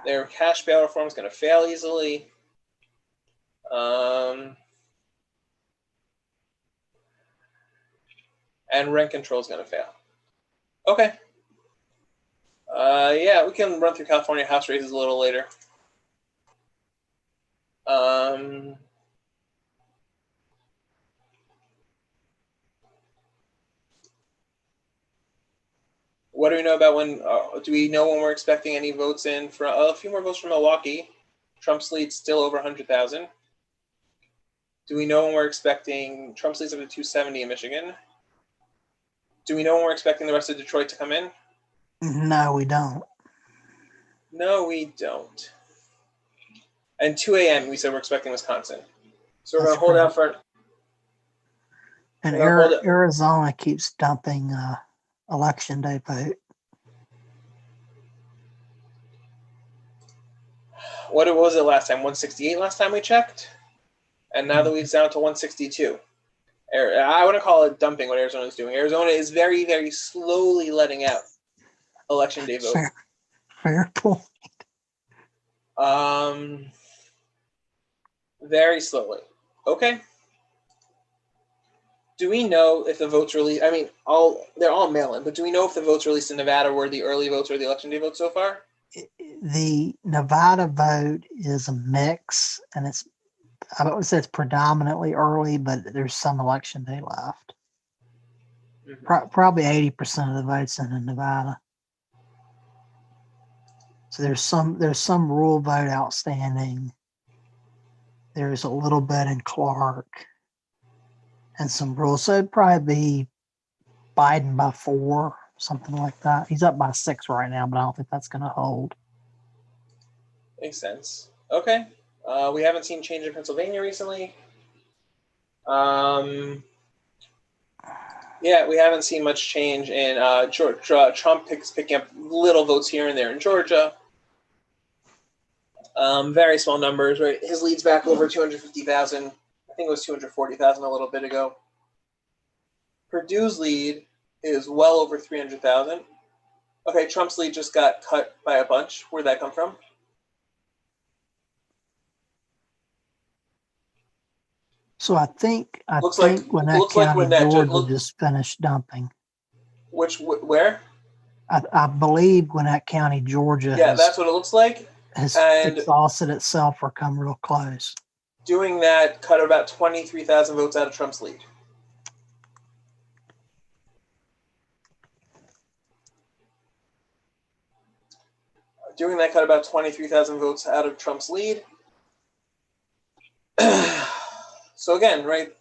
Their cash bail reform is going to fail easily. And rent control is going to fail. Okay. Yeah, we can run through California House races a little later. What do we know about when? Do we know when we're expecting any votes in for a few more votes from Milwaukee? Trump's lead still over 100,000. Do we know when we're expecting Trump's lead's up to 270 in Michigan? Do we know when we're expecting the rest of Detroit to come in? No, we don't. No, we don't. And 2 a.m. we said we're expecting Wisconsin. So we're going to hold out for. And We're gonna hold it. Arizona keeps dumping election day vote. What was it last time? 168 last time we checked? And now the lead's down to 162. I want to call it dumping what Arizona's doing. Arizona is very, very slowly letting out election day vote. Fair point. Very slowly. Okay. Do we know if the votes released? I mean, they're all mail-in, but do we know if the votes released in Nevada were the early votes or the election day votes so far? The Nevada vote is a mix, and I don't say it's predominantly early, but there's some election day left. Mm-hmm. Probably 80% of the votes in Nevada. So there's some rural vote outstanding. There's a little bit in Clark, and some rural. So it'd probably be Biden by 4, something like that. He's up by 6 right now, but I don't think that's going to hold. Makes sense. Okay. We haven't seen change in Pennsylvania recently. Yeah, we haven't seen much change in Georgia. Trump picking up little votes here and there in Georgia. Very small numbers, right? His lead's back over 250,000. I think it was 240,000 a little bit ago. Purdue's lead is well over 300,000. Okay, Trump's lead just got cut by a bunch. Where'd that come from? So I think Gwinnett County, Georgia just finished dumping. Where? I believe Gwinnett County, Georgia. Yeah, that's what it looks like. Has exhausted itself or come real close. Doing that cut about 23,000 votes out of Trump's lead. Doing that cut about 23,000 votes out of Trump's lead. So again, right,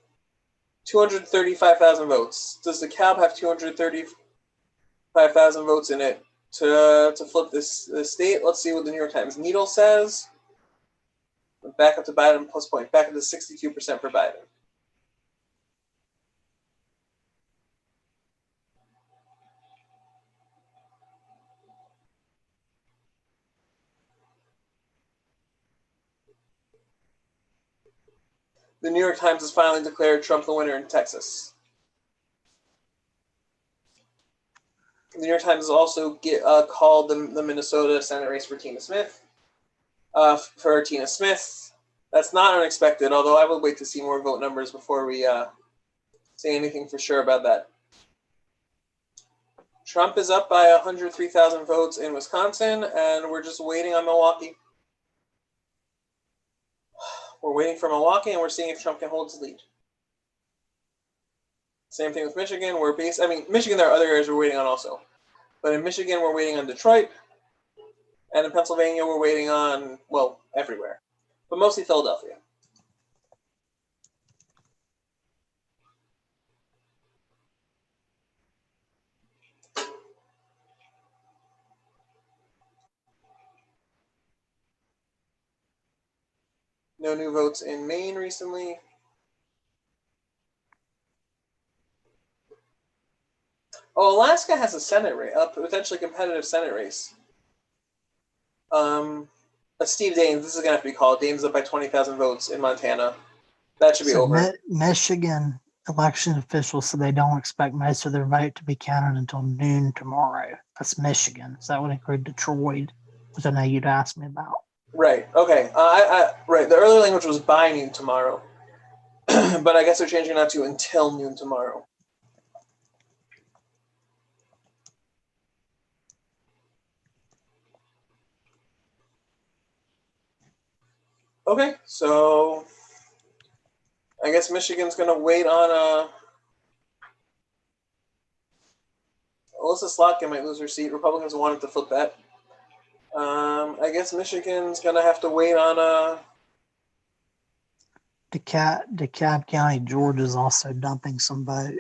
235,000 votes. Does the CAB have 235,000 votes in it to flip this state? Let's see what the New York Times Needle says. Back up to Biden plus point. Back up to 62% for Biden. The New York Times has finally declared Trump the winner in Texas. The New York Times has also called the Minnesota Senate race for Tina Smith. That's not unexpected, although I would wait to see more vote numbers before we say anything for sure about that. Trump is up by 103,000 votes in Wisconsin, and we're just waiting on Milwaukee. We're waiting for Milwaukee, and we're seeing if Trump can hold his lead. Same thing with Michigan. Michigan, there are other areas we're waiting on also. But in Michigan, we're waiting on Detroit. And in Pennsylvania, we're waiting on, well, everywhere. But mostly Philadelphia. No new votes in Maine recently. Oh, Alaska has a Senate race, a potentially competitive Senate race. Steve Daines, this is going to have to be called. Daines up by 20,000 votes in Montana. That should be over. Michigan election officials said they don't expect most of their vote to be counted until noon tomorrow. That's Michigan. So that would include Detroit, which I know you'd ask me about. Right. Okay. Right. The earlier language was by noon tomorrow, but I guess they're changing that to until noon tomorrow. Okay, so I guess Michigan's going to wait on Melissa Slotkin might lose her seat. Republicans wanted to flip that. I guess Michigan's gonna have to wait on DeKalb County, Georgia is also dumping some vote.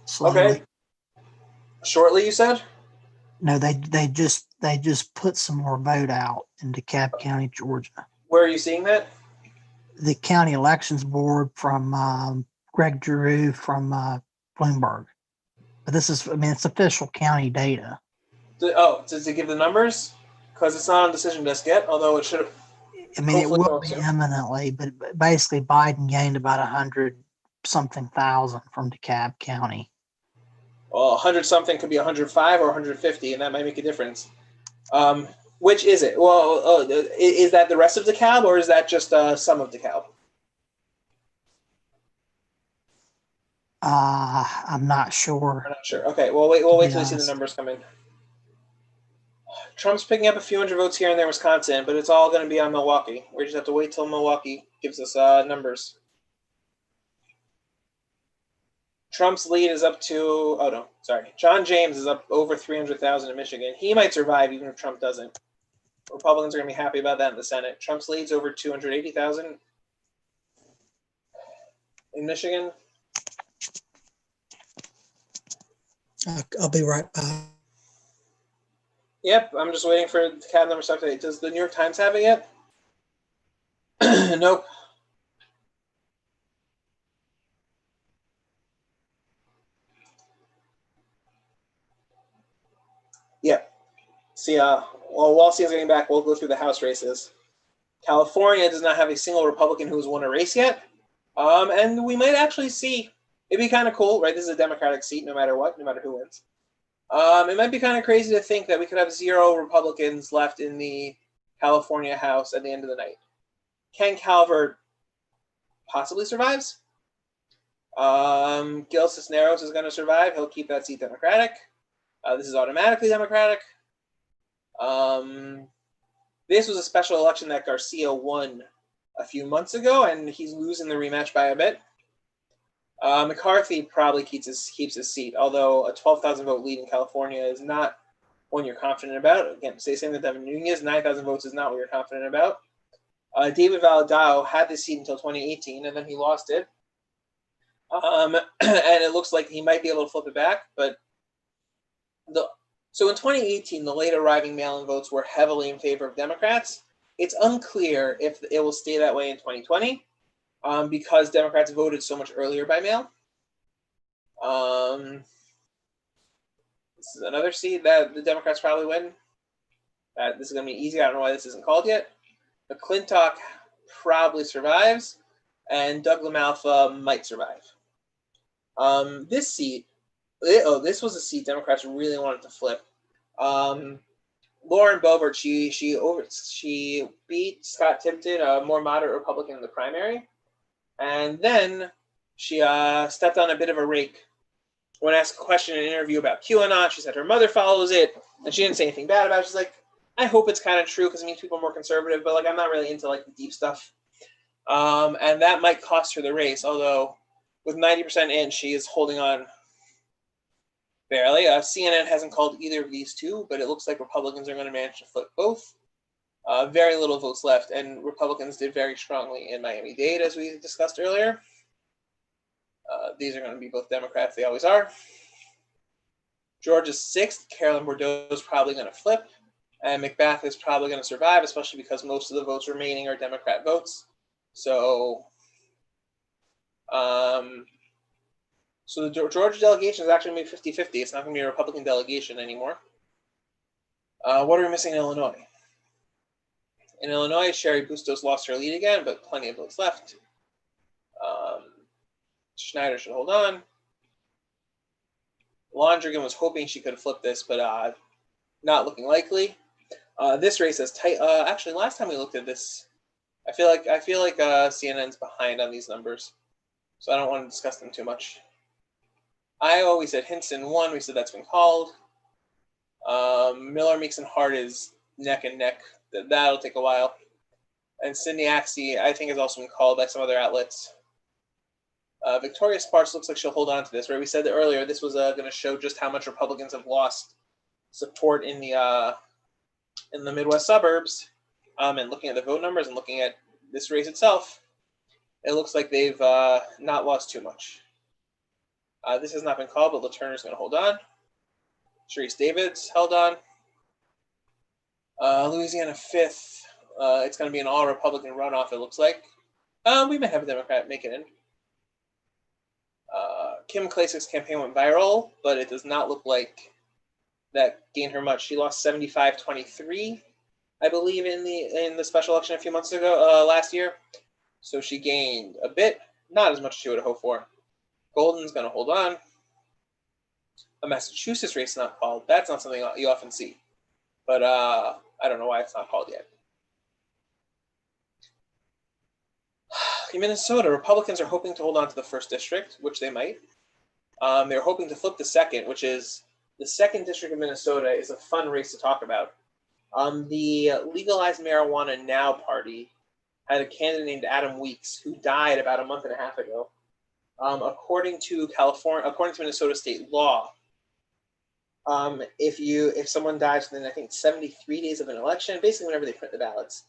Slowly. Okay. Shortly, you said? No, they just put some more vote out in DeKalb County, Georgia. Where are you seeing that? The county elections board from Greg Drew from Bloomberg. But this is, I mean, it's official county data. Does it give the numbers? Because it's not on decision desk yet, although it should have. I mean, it Hopefully will not, be so. imminently, but basically Biden gained about 100-something thousand from DeKalb County. Well, 100 something could be 105 or 150, and that might make a difference. Which is it? Well, is that the rest of DeKalb, or is that just some of DeKalb? I'm not sure. I'm not sure. Okay, well, we'll wait till we see the honest. numbers come in. Trump's picking up a few hundred votes here and there in Wisconsin, but it's all going to be on Milwaukee. We just have to wait till Milwaukee gives us numbers. Trump's lead is up to, John James is up over 300,000 in Michigan. He might survive even if Trump doesn't. Republicans are going to be happy about that in the Senate. Trump's lead's over 280,000 in Michigan. I'll be right back. Yep, I'm just waiting for the cab number stuff. Does the New York Times have it yet? Nope. Yep. See, while Walstein's getting back, we'll go through the House races. California does not have a single Republican who has won a race yet. And we might actually see, it'd be kind of cool, right? This is a Democratic seat, no matter what, no matter who wins. It might be kind of crazy to think that we could have 0 Republicans left in the California House at the end of the night. Ken Calvert possibly survives. Gil Cisneros is going to survive. He'll keep that seat Democratic. This is automatically Democratic. This was a special election that Garcia won a few months ago, and he's losing the rematch by a bit. McCarthy probably keeps his seat, although a 12,000 vote lead in California is not one you're confident about. Again, say same with Devin Nunes, 9,000 votes is not what you're confident about. David Valadao had this seat until 2018, and then he lost it. And it looks like he might be able to flip it back, but so in 2018, the late arriving mail-in votes were heavily in favor of Democrats. It's unclear if it will stay that way in 2020. Because Democrats voted so much earlier by mail. This is another seat that the Democrats probably win. This is going to be easy. I don't know why this isn't called yet. McClintock probably survives, and Doug LaMalfa might survive. This seat, this was a seat Democrats really wanted to flip. Lauren Boebert, she beat Scott Tipton, a more moderate Republican, in the primary. And then she stepped on a bit of a rake. When asked a question in an interview about QAnon, she said her mother follows it, and she didn't say anything bad about it. She's like, I hope it's kind of true because it means people are more conservative, but I'm not really into the deep stuff. And that might cost her the race, although with 90% in, she is holding on barely. CNN hasn't called either of these two, but it looks like Republicans are going to manage to flip both. Very little votes left, and Republicans did very strongly in Miami-Dade, as we discussed earlier. These are going to be both Democrats. They always are. Georgia's 6th. Carolyn Bourdeaux is probably going to flip, and McBath is probably going to survive, especially because most of the votes remaining are Democrat votes. So the Georgia delegation is actually going to be 50-50. It's not going to be a Republican delegation anymore. What are we missing in Illinois? In Illinois, Sherry Bustos lost her lead again, but plenty of votes left. Schneider should hold on. Londrigan was hoping she could have flipped this, but not looking likely. This race is tight. Actually, last time we looked at this, I feel like CNN's behind on these numbers, so I don't want to discuss them too much. Iowa, we said Hinson won. We said that's been called. Miller, Meeks, and Hart is neck and neck. That'll take a while. And Sidney Axie, I think, has also been called by some other outlets. Victoria Sparks looks like she'll hold on to this, right? We said that earlier. This was going to show just how much Republicans have lost support in the Midwest suburbs. And looking at the vote numbers and looking at this race itself, it looks like they've not lost too much. This has not been called, but LaTurner's going to hold on. Sharice Davids held on. Louisiana 5th. It's going to be an all-Republican runoff, it looks like. We might have a Democrat make it in. Kim Klasik's campaign went viral, but it does not look like that gained her much. She lost 75-23, I believe, in the special election a few months ago, last year. So she gained a bit, not as much as she would have hoped for. Golden's going to hold on. A Massachusetts race not called. That's not something you often see. But I don't know why it's not called yet. In Minnesota, Republicans are hoping to hold on to the 1st district, which they might. They're hoping to flip the 2nd, which is the 2nd district of Minnesota is a fun race to talk about. The Legalize Marijuana Now party had a candidate named Adam Weeks who died about a month and a half ago. According to Minnesota state law, if someone dies within, I think, 73 days of an election, basically whenever they print the ballots,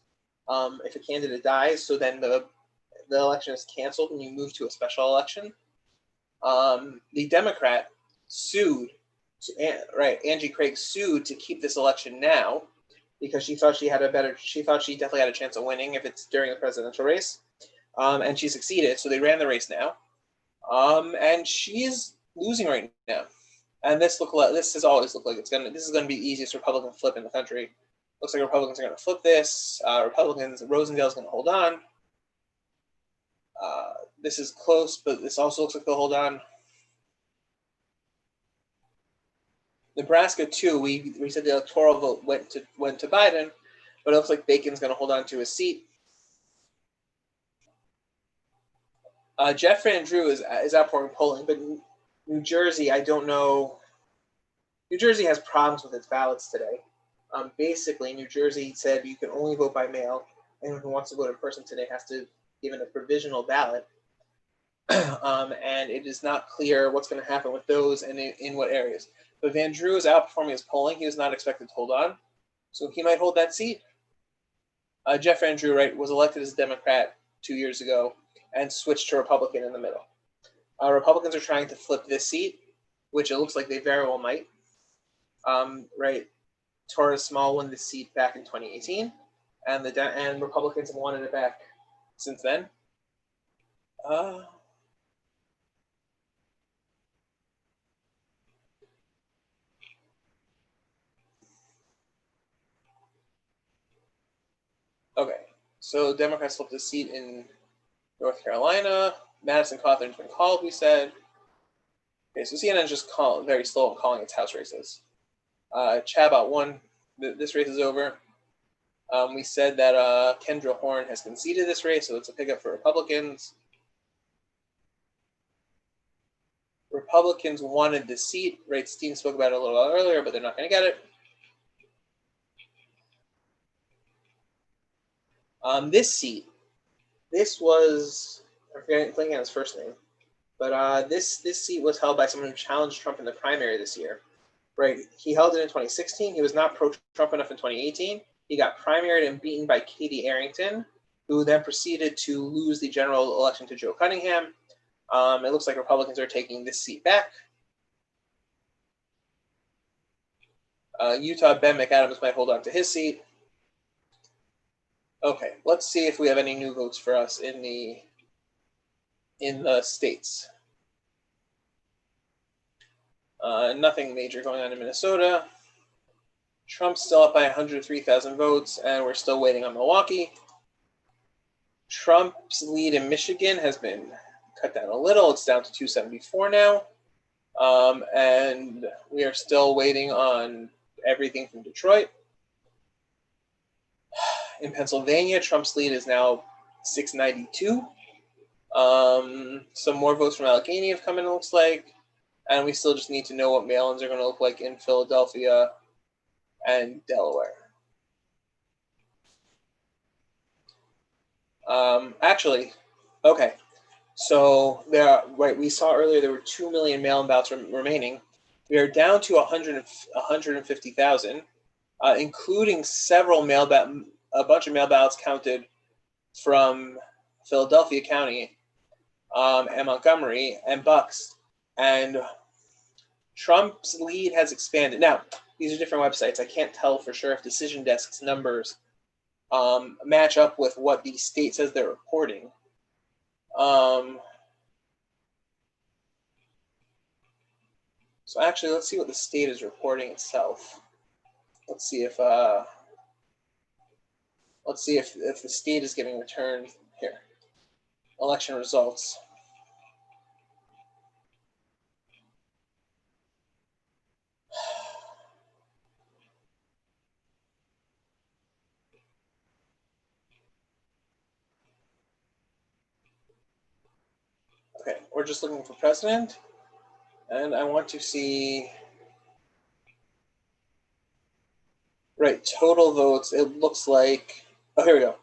if a candidate dies, so then the election is canceled and you move to a special election. The Democrat sued, Angie Craig sued to keep this election now because she thought she definitely had a chance of winning if it's during a presidential race. And she succeeded, so they ran the race now. And she is losing right now. And this has always looked like this is gonna be the easiest Republican flip in the country. Looks like Republicans are gonna flip this. Rosendale's gonna hold on. This is close, but this also looks like they'll hold on. Nebraska too. We said the electoral vote went to Biden, but it looks like Bacon's going to hold on to his seat. Jeff Van Drew is outpouring polling, but New Jersey, I don't know. New Jersey has problems with its ballots today. Basically, New Jersey said you can only vote by mail. Anyone who wants to vote in person today has to give in a provisional ballot. And it is not clear what's going to happen with those and in what areas. But Van Drew is outperforming his polling. He was not expected to hold on, so he might hold that seat. Jeff Van Drew, was elected as a Democrat 2 years ago and switched to Republican in the middle. Republicans are trying to flip this seat, which it looks like they very well might. Torres Small won this seat back in 2018, and Republicans have wanted it back since then. Okay, so Democrats flipped a seat in North Carolina. Madison Cawthorn's been called, we said. Okay, so CNN is just very slow in calling its House races. Chabot won. This race is over. We said that Kendra Horn has conceded this race, so it's a pickup for Republicans. Republicans wanted the seat. Steen spoke about it a little while earlier, but they're not going to get it. This seat, this was, I'm forgetting his first name, but this seat was held by someone who challenged Trump in the primary this year. He held it in 2016. He was not pro-Trump enough in 2018. He got primaried and beaten by Katie Arrington, who then proceeded to lose the general election to Joe Cunningham. It looks like Republicans are taking this seat back. Utah, Ben McAdams might hold on to his seat. Okay, let's see if we have any new votes for us in the states. Nothing major going on in Minnesota. Trump's still up by 103,000 votes, and we're still waiting on Milwaukee. Trump's lead in Michigan has been cut down a little. It's down to 274 now. And we are still waiting on everything from Detroit. In Pennsylvania, Trump's lead is now 692. Some more votes from Allegheny have come in, it looks like. And we still just need to know what mail-ins are going to look like in Philadelphia and Delaware. Okay. So there, right, we saw earlier there were 2 million mail-in ballots remaining. We are down to 150,000, including a bunch of mail ballots counted from Philadelphia County and Montgomery and Bucks. And Trump's lead has expanded. Now, these are different websites. I can't tell for sure if Decision Desk's numbers match up with what the state says they're reporting. So actually, let's see what the state is reporting itself. Let's see if the state is getting returned here. Election results. Okay, we're just looking for president, and I want to see, right, total votes. It looks like, oh, here we go.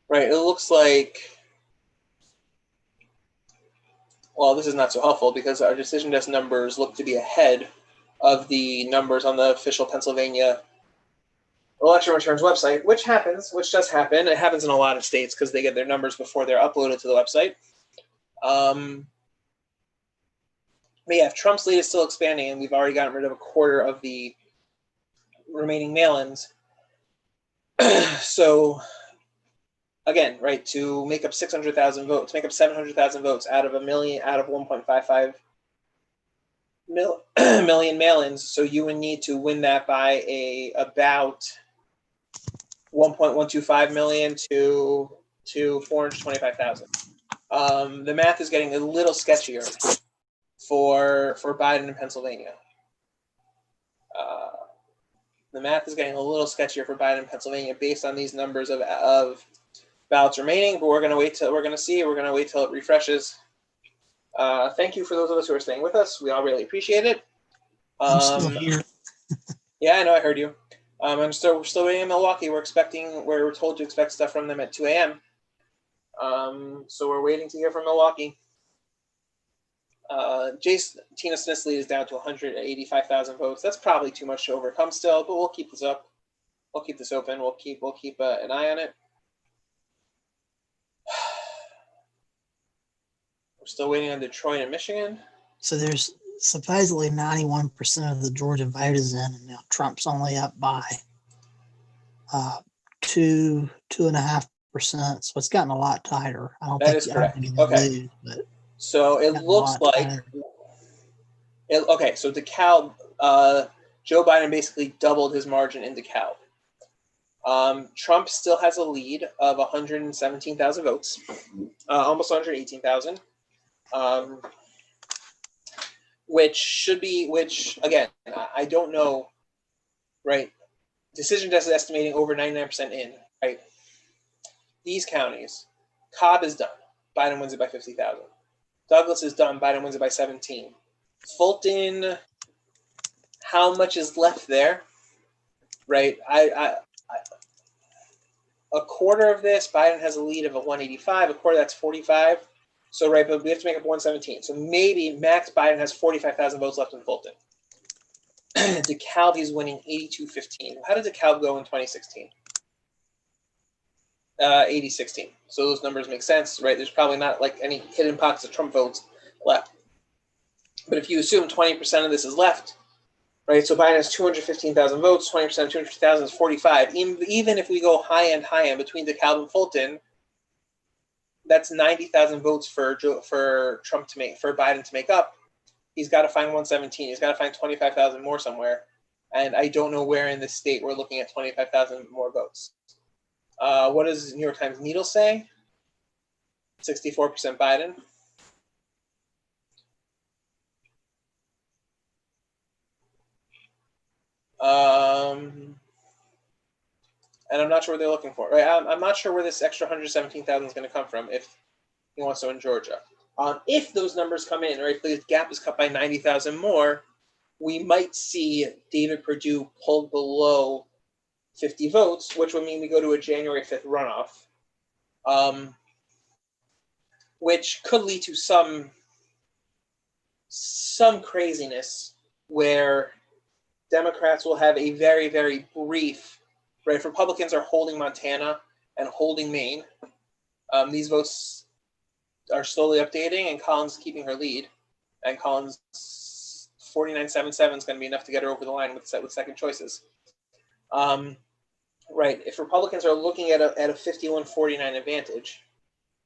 Right, it looks like, well, this is not so helpful because our Decision Desk numbers look to be ahead of the numbers on the official Pennsylvania election returns website, which does happen. It happens in a lot of states because they get their numbers before they're uploaded to the website. But yeah, if Trump's lead is still expanding and we've already gotten rid of a quarter of the remaining mail-ins, so again, right, to make up 600,000 votes, make up 700,000 votes out of 1.55 million mail-ins, so you would need to win that by about 1.125 million to 425,000. The math is getting a little sketchier for Biden in Pennsylvania. The math is getting a little sketchier for Biden in Pennsylvania based on these numbers of ballots remaining, but we're going to wait till it refreshes. Thank you for those of us who are staying with us. We all really appreciate it. I'm still here. Yeah, I know, I heard you. We're still waiting in Milwaukee. We're told to expect stuff from them at 2 a.m. So we're waiting to hear from Milwaukee. Tina Smith's lead is down to 185,000 votes. That's probably too much to overcome still, but we'll keep this up. We'll keep this open. We'll keep an eye on it. We're still waiting on Detroit and Michigan. So there's supposedly 91% of the Georgia vote is in, and now Trump's only up by 2.5%. So it's gotten a lot tighter. I don't think he's gonna lose, but so it looks like okay. So DeKalb, Joe Biden basically doubled his margin in DeKalb. Trump still has a lead of 117,000 votes, almost 118,000. Which again, I don't know, right? Decision Desk is estimating over 99% in, right? These counties, Cobb is done. Biden wins it by 50,000. Douglas is done. Biden wins it by 17. Fulton, how much is left there, right? A quarter of this, Biden has a lead of a 185. A quarter, that's 45. So, right, but we have to make up 117. So maybe max Biden has 45,000 votes left in Fulton. DeKalb, he's winning 82-15. How did DeKalb go in 2016? 80-16. So those numbers make sense, right? There's probably not like any hidden pockets of Trump votes left. But if you assume 20% of this is left, right? So Biden has 215,000 votes. 20% of 250,000 is 45. Even if we go high end between DeKalb and Fulton, that's 90,000 votes for Biden to make up. He's got to find 117. He's got to find 25,000 more somewhere. And I don't know where in this state we're looking at 25,000 more votes. What does New York Times Needle say? 64% Biden. And I'm not sure what they're looking for. Right? I'm not sure where this extra 117,000 is going to come from if he wants to in Georgia. If those numbers come in, or if the gap is cut by 90,000 more, we might see David Perdue pulled below 50 votes, which would mean we go to a January 5th runoff. which could lead to some craziness where Democrats will have a very, very brief, right? If Republicans are holding Montana and holding Maine, these votes are slowly updating, and Collins is keeping her lead. And Collins 49.77 is going to be enough to get her over the line with second choices. Right. If Republicans are looking at a 51-49 advantage,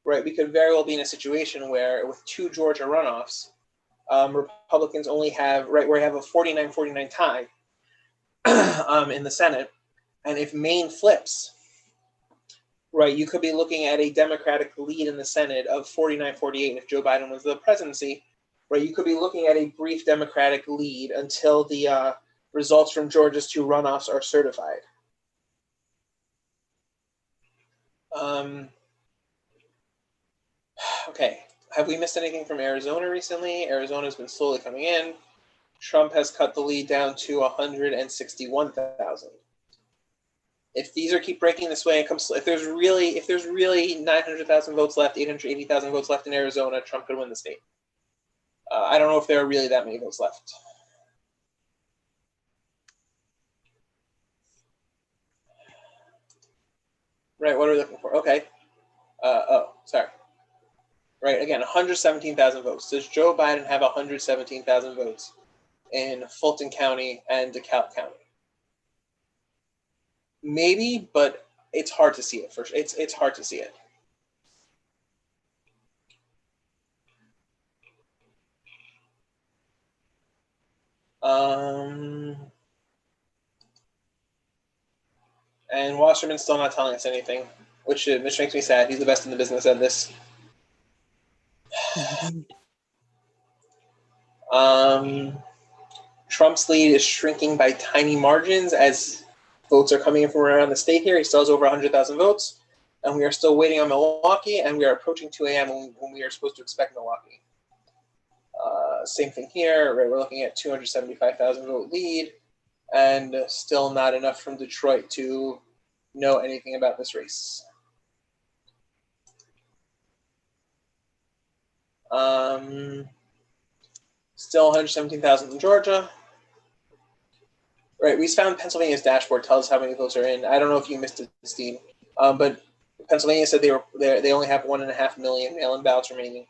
right, we could very well be in a situation where with 2 Georgia runoffs, Republicans only have, right, where you have a 49-49 tie in the Senate. And if Maine flips, right, you could be looking at a Democratic lead in the Senate of 49-48 if Joe Biden was the presidency. Right, you could be looking at a brief Democratic lead until the results from Georgia's 2 runoffs are certified. Okay, have we missed anything from Arizona recently? Arizona's been slowly coming in. Trump has cut the lead down to 161,000. If these keep breaking this way, if there's really 900,000 votes left, 880,000 votes left in Arizona, Trump could win the state. I don't know if there are really that many votes left. Right, what are we looking for? Okay. Sorry. Right, again, 117,000 votes. Does Joe Biden have 117,000 votes in Fulton County and DeKalb County? Maybe, but it's hard to see it. It's hard to see it. And Wasserman's still not telling us anything, which makes me sad. He's the best in the business at this. Trump's lead is shrinking by tiny margins as votes are coming in from around the state here. He still has over 100,000 votes, and we are still waiting on Milwaukee, and we are approaching 2 a.m. when we are supposed to expect Milwaukee. Same thing here, right? We're looking at 275,000 vote lead, and still not enough from Detroit to know anything about this race. Still 117,000 in Georgia. Right, we found Pennsylvania's dashboard tells us how many votes are in. I don't know if you missed it, Steve, but Pennsylvania said they only have 1.5 million mail-in ballots remaining,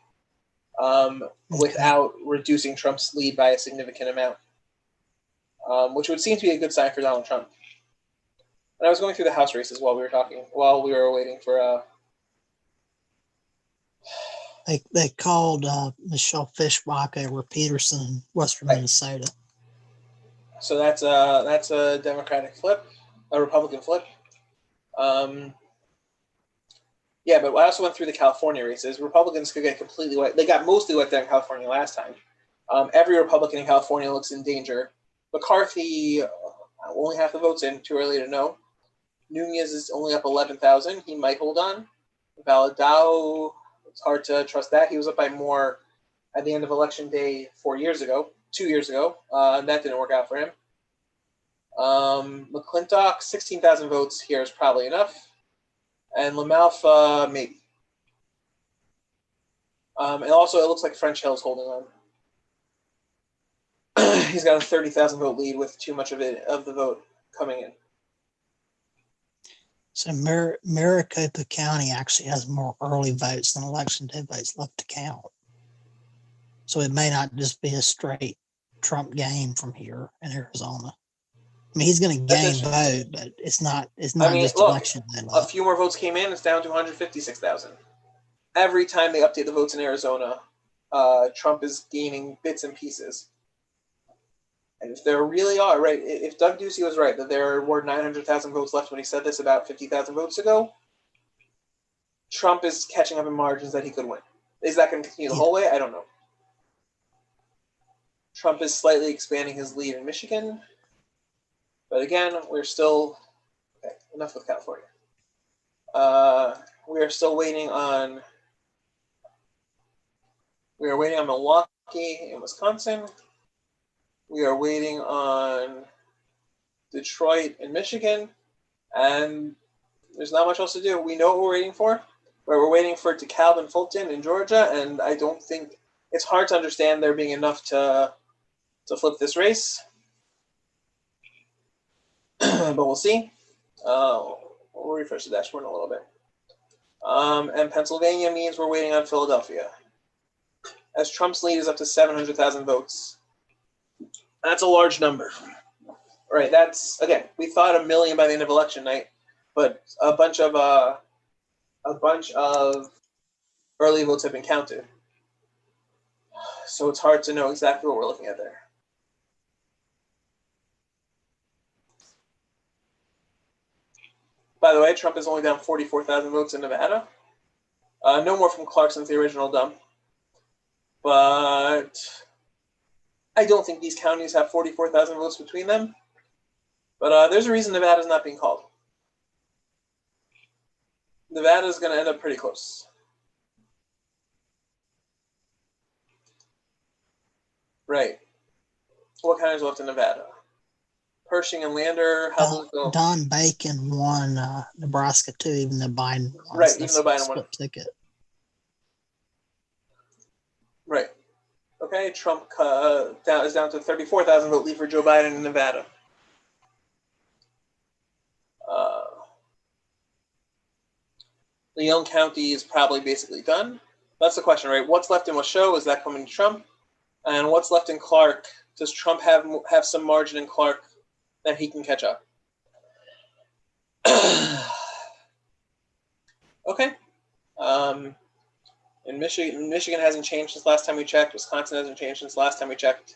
without reducing Trump's lead by a significant amount, which would seem to be a good sign for Donald Trump. And I was going through the House races while we were waiting for. They called Michelle Fishbach over Peterson in Western Minnesota. So that's a Democratic flip, a Republican flip. Yeah, but I also went through the California races. Republicans could get completely wiped. They got mostly wiped out in California last time. Every Republican in California looks in danger. McCarthy only half the votes in. Too early to know. Nunez is only up 11,000. He might hold on. Valadao, it's hard to trust that. He was up by more at the end of election day 2 years ago. That didn't work out for him. McClintock, 16,000 votes here is probably enough. And LaMalfa, maybe. And also, it looks like French Hill's holding on. He's got a 30,000 vote lead with too much of the vote coming in. So Maricopa County actually has more early votes than election day votes left to count. So it may not just be a straight Trump game from here in Arizona. I mean, he's going to gain vote, but it's not just election day. A few more votes came in. It's down to 156,000. Every time they update the votes in Arizona, Trump is gaining bits and pieces. And if there really are, right, if Doug Ducey was right that there were 900,000 votes left when he said this about 50,000 votes ago, Trump is catching up in margins that he could win. Is that going to continue the whole way? I don't know. Trump is slightly expanding his lead in Michigan. But again, we're still... Okay, enough with California. We are still waiting on... We are waiting on Milwaukee in Wisconsin. We are waiting on Detroit and Michigan, and there's not much else to do. We know what we're waiting for. Where we're waiting for DeKalb and Fulton in Georgia, and I don't think it's hard to understand there being enough to flip this race. But we'll see. We'll refresh the dashboard in a little bit. And Pennsylvania means we're waiting on Philadelphia. As Trump's lead is up to 700,000 votes. That's a large number. Right, that's, again, we thought 1 million by the end of election night, but a bunch of early votes have been counted. So it's hard to know exactly what we're looking at there. By the way, Trump is only down 44,000 votes in Nevada. No more from Clark since the original dump. But I don't think these counties have 44,000 votes between them. But there's a reason Nevada's not being called. Nevada's going to end up pretty close. Right. What counties left in Nevada? Pershing and Lander. Don Bacon won Nebraska too, even though Biden won. Right, even though Biden won. Split ticket. Right. Okay, Trump is down to 34,000 vote lead for Joe Biden in Nevada. Leon County is probably basically done. That's the question, right? What's left in Washoe? Is that coming to Trump? And what's left in Clark? Does Trump have some margin in Clark that he can catch up? Okay. In Michigan hasn't changed since last time we checked. Wisconsin hasn't changed since last time we checked.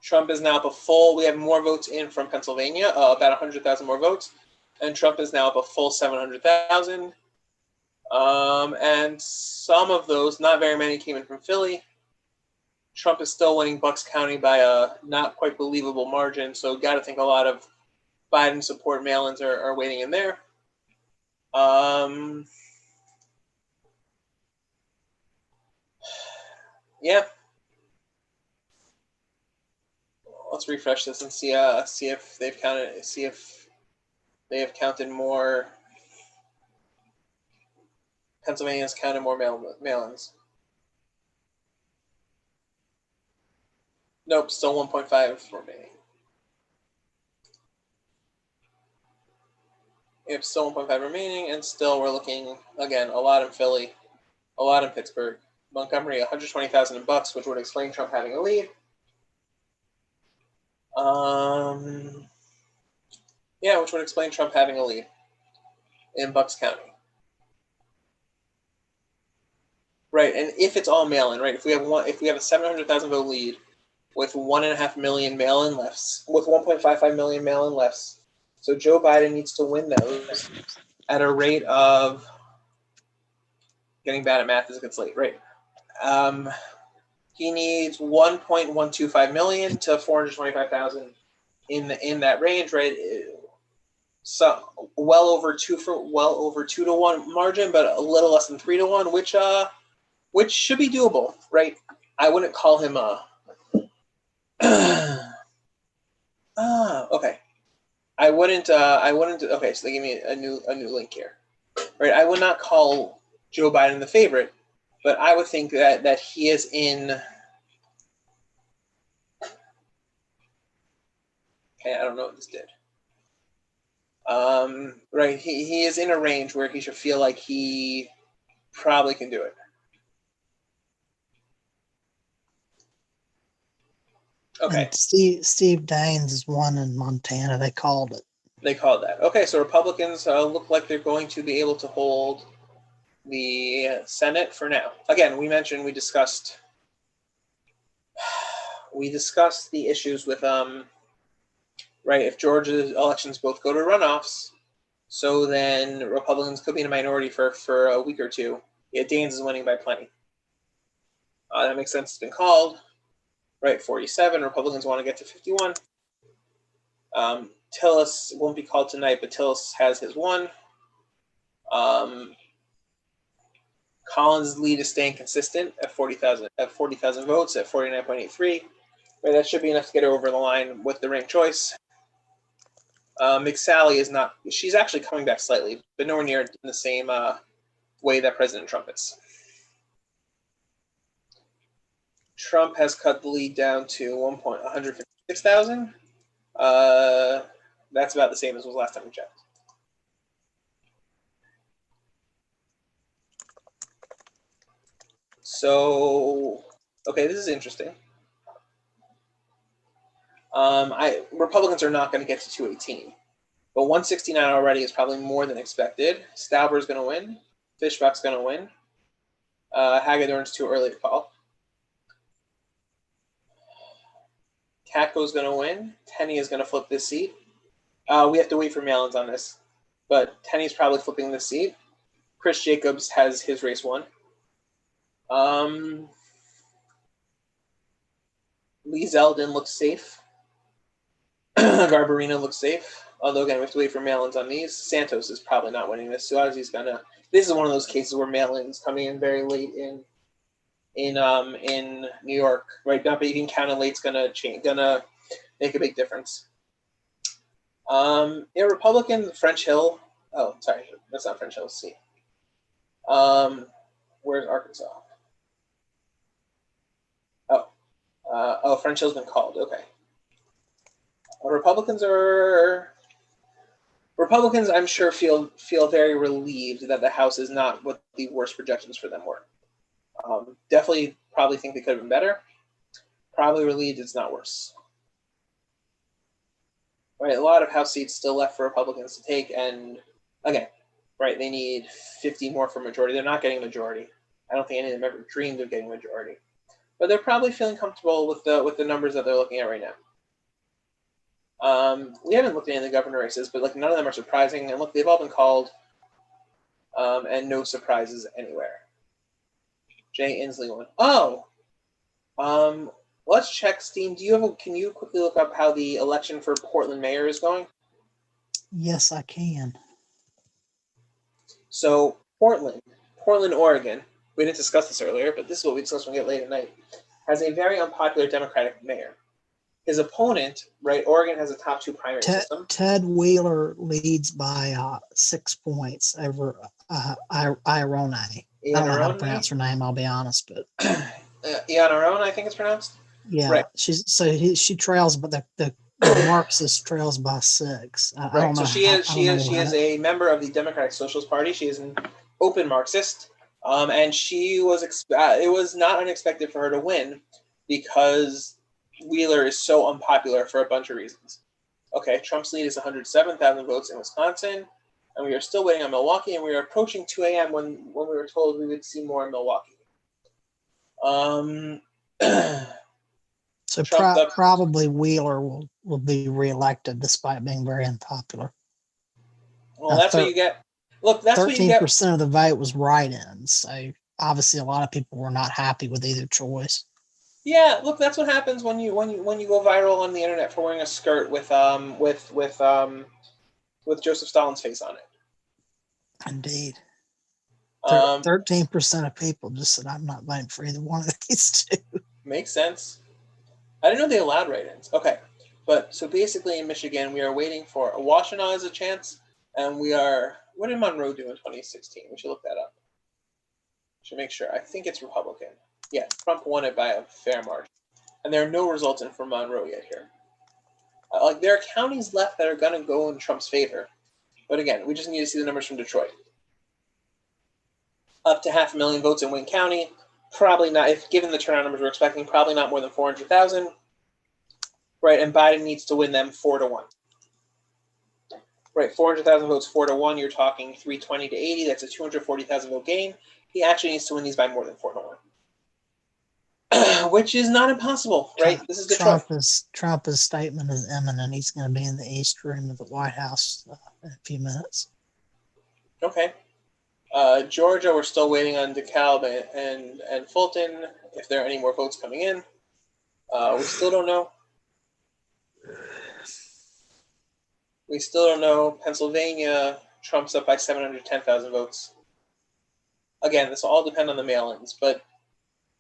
Trump is now up a full, we have more votes in from Pennsylvania, about 100,000 more votes. And Trump is now up a full 700,000. And some of those, not very many, came in from Philly. Trump is still winning Bucks County by a not quite believable margin. So got to think a lot of Biden support mail-ins are waiting in there. Yeah. Let's refresh this and see if they've counted. See if they have counted more. Pennsylvania's counted more mail-ins. Nope, still 1.5 remaining. Yep, still 1.5 remaining, and still we're looking, again, a lot in Philly, a lot in Pittsburgh. Montgomery, 120,000 in Bucks, which would explain Trump having a lead. Yeah, which would explain Trump having a lead in Bucks County. Right, and if it's all mail-in, right? If we have a 700,000 vote lead with 1.5 million mail-in lefts, with 1.55 million mail-in lefts, so Joe Biden needs to win those at a rate of, getting bad at math as it gets late, right? He needs 1.125 million to 425,000 in that range, right? So well over 2 to 1 margin, but a little less than 3 to 1, which should be doable, right? I wouldn't call him okay. I wouldn't. Okay, so they give me a new link here, right? I would not call Joe Biden the favorite, but I would think that he is in. Okay, I don't know what this did. Right, he is in a range where he should feel like he probably can do it. Okay. And Steve Daines is one in Montana. They called it. They called that. Okay, so Republicans look like they're going to be able to hold the Senate for now. Again, we discussed the issues with right, if Georgia's elections both go to runoffs, so then Republicans could be in a minority for a week or two. Yeah, Daines is winning by plenty. That makes sense. It's been called. Right, 47. Republicans want to get to 51. Tillis won't be called tonight, but Tillis has his one. Collins' lead is staying consistent at 40,000 votes at 49.83. Right, that should be enough to get her over the line with the ranked choice. McSally is not. She's actually coming back slightly, but nowhere near in the same way that President Trump is. Trump has cut the lead down to 156,000. That's about the same as was last time we checked. So, okay, this is interesting. Republicans are not going to get to 218, but 169 already is probably more than expected. Stauber's going to win. Fishbach's going to win. Hagedorn's too early to call. Katko's going to win. Tenney is going to flip this seat. We have to wait for mail-ins on this, but Tenney's probably flipping this seat. Chris Jacobs has his race won. Lee Zeldin looks safe. Garbarino looks safe. Although, again, we have to wait for mail-ins on these. Santos is probably not winning this. Suarez's gonna. This is one of those cases where mail-ins coming in very late in New York, right? Not being counted late's gonna make a big difference. In Republican, French Hill. Oh, sorry, that's not French Hill. Let's see. Where's Arkansas? French Hill's been called. Okay. Republicans, I'm sure, feel very relieved that the House is not what the worst projections for them were. Definitely probably think they could have been better. Probably relieved it's not worse. Right, a lot of House seats still left for Republicans to take, and again, right, they need 50 more for majority. They're not getting a majority. I don't think any of them ever dreamed of getting a majority, but they're probably feeling comfortable with the numbers that they're looking at right now. We haven't looked at any of the governor races, but like none of them are surprising. And look, they've all been called, and no surprises anywhere. Jay Inslee won. Let's check Steam. Can you quickly look up how the election for Portland mayor is going? Yes, I can. So Portland, Oregon. We didn't discuss this earlier, but this is what we discussed when we get late at night. Has a very unpopular Democratic mayor. His opponent, right? Oregon has a top 2 primary system. Ted Wheeler leads by 6 points over Irone. I don't know how to pronounce her name. I'll be honest, but Iannarone, I think it's pronounced. Yeah, right. She trails, but the Marxist trails by 6. I don't know. She is a member of the Democratic Socialist Party. She is an open Marxist, and she was. It was not unexpected for her to win because Wheeler is so unpopular for a bunch of reasons. Okay, Trump's lead is 107,000 votes in Wisconsin, and we are still waiting on Milwaukee, and we are approaching 2 a.m. when we were told we would see more in Milwaukee. So probably Wheeler will be reelected despite being very unpopular. Well, that's what you get. Look, that's 13% what you get. 13% of the vote was write-ins, so obviously a lot of people were not happy with either choice. Yeah, look, that's what happens when you go viral on the internet for wearing a skirt with Joseph Stalin's face on it. Indeed. 13% of people just said, I'm not voting for either one of these two. Makes sense. I didn't know they allowed write-ins. Okay. But so basically in Michigan, we are waiting for Washtenaw as a chance, and what did Monroe do in 2016? We should look that up. Should make sure. I think it's Republican. Yeah, Trump won it by a fair margin. And there are no results in for Monroe yet here. There are counties left that are going to go in Trump's favor. But again, we just need to see the numbers from Detroit. Up to 500,000 votes in Wayne County. Probably not, if given the turnout numbers we're expecting, probably not more than 400,000. Right, and Biden needs to win them 4-1. Right, 400,000 votes, 4-1. You're talking 320 to 80. That's a 240,000 vote gain. He actually needs to win these by more than 4-1. Which is not impossible, right? This is Detroit. Trump's statement is imminent. He's going to be in the East Room of the White House in a few minutes. Okay. Georgia, we're still waiting on DeKalb and Fulton. If there are any more votes coming in, we still don't know. We still don't know. Pennsylvania, Trump's up by 710,000 votes. Again, this will all depend on the mail-ins, but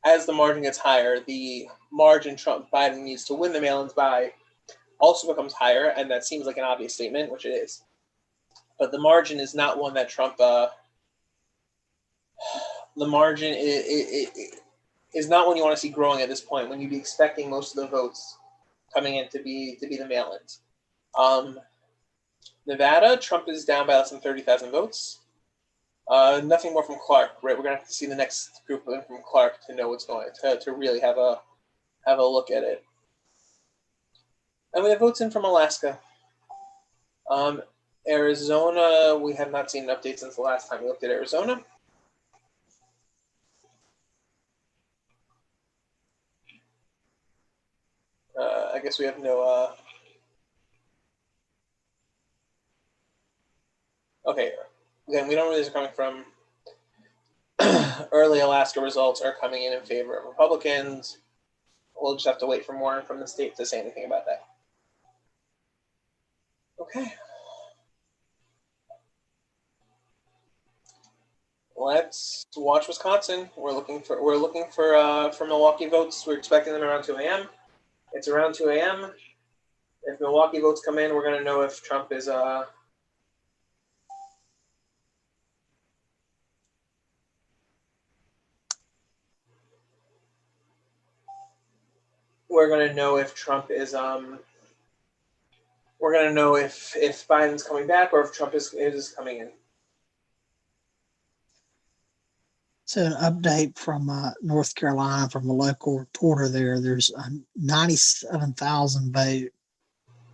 as the margin gets higher, the margin Biden needs to win the mail-ins by also becomes higher, and that seems like an obvious statement, which it is. But the margin is not one that Trump. The margin is not one you want to see growing at this point, when you'd be expecting most of the votes coming in to be the mail-ins. Nevada, Trump is down by less than 30,000 votes. Nothing more from Clark, right? We're gonna have to see the next group in from Clark to know what's going to really have a look at it. And we have votes in from Alaska. Arizona, we have not seen an update since the last time we looked at Arizona. I guess we have no. Okay, again, we don't know where these are coming from. Early Alaska results are coming in favor of Republicans. We'll just have to wait for more from the state to say anything about that. Okay. Let's watch Wisconsin. We're looking for Milwaukee votes. We're expecting them around 2 a.m. It's around 2 a.m. If Milwaukee votes come in, we're going to know if Trump is we're going to know if Trump is we're going to know if Biden's coming back or if Trump is coming in. So an update from North Carolina from a local reporter there. There's a 97,000 vote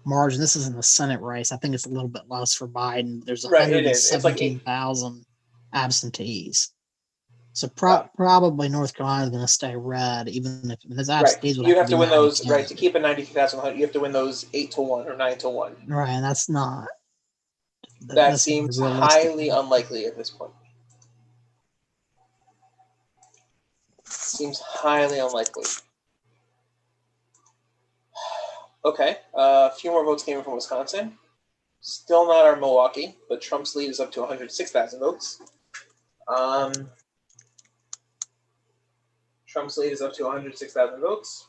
margin. This is in the Senate race. I think it's a little bit less for Biden. There's Right, it is. It's like 117,000 absentees. So probably North Carolina is going to stay red, even if there's absentees. Right. You have to win those, right? To keep a 92,000, you have to win those 8-1 or 9-1. Right, and that's not. That seems highly unlikely at this point. Seems highly unlikely. Okay, a few more votes came in from Wisconsin. Still not our Milwaukee, but Trump's lead is up to 106,000 votes. Trump's lead is up to 106,000 votes.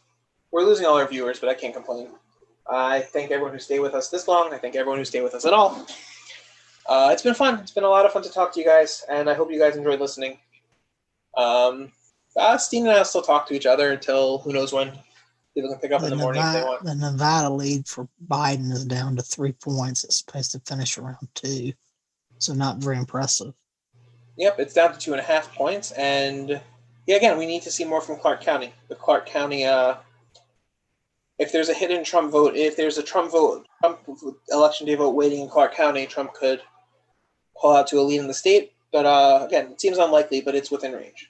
We're losing all our viewers, but I can't complain. I thank everyone who stayed with us this long. I thank everyone who stayed with us at all. It's been fun. It's been a lot of fun to talk to you guys, and I hope you guys enjoyed listening. Steen and I will still talk to each other until who knows when. People can pick up in the morning if they want. The Nevada lead for Biden is down to 3 points. It's supposed to finish around 2, so not very impressive. Yep, it's down to 2.5 points, and yeah, again, we need to see more from Clark County. The Clark County, if there's a hidden Trump vote, if there's a Trump election day vote waiting in Clark County, Trump could pull out to a lead in the state. But again, it seems unlikely, but it's within range.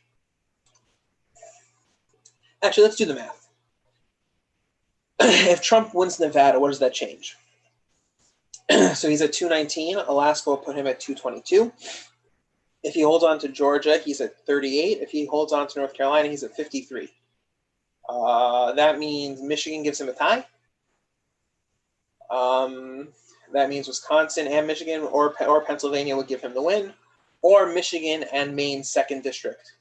Actually, let's do the math. If Trump wins Nevada, what does that change? So he's at 219. Alaska will put him at 222. If he holds on to Georgia, he's at 38. If he holds on to North Carolina, he's at 53. That means Michigan gives him a tie. That means Wisconsin and Michigan or Pennsylvania would give him the win, or Michigan and Maine's second district.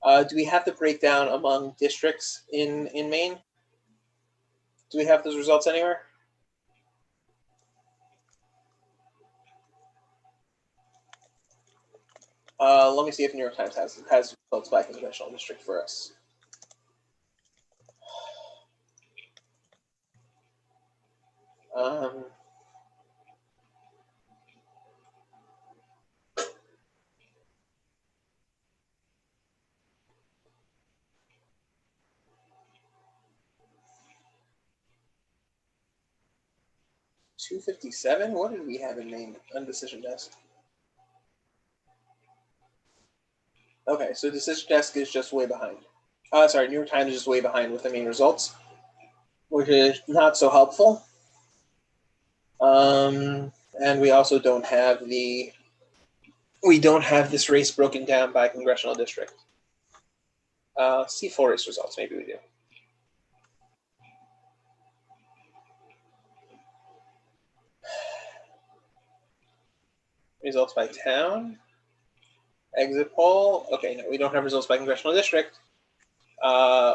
Do we have the breakdown among districts in Maine? Do we have those results anywhere? Let me see if New York Times has results by congressional district for us. $257. What did we have in Maine? Undecision desk. Okay, so decision desk is just way behind. Sorry, New York Times is just way behind with the Maine results, which is not so helpful. And we also don't have this race broken down by congressional district. See full race results, maybe we do. Results by town. Exit poll. Okay, no, we don't have results by congressional district.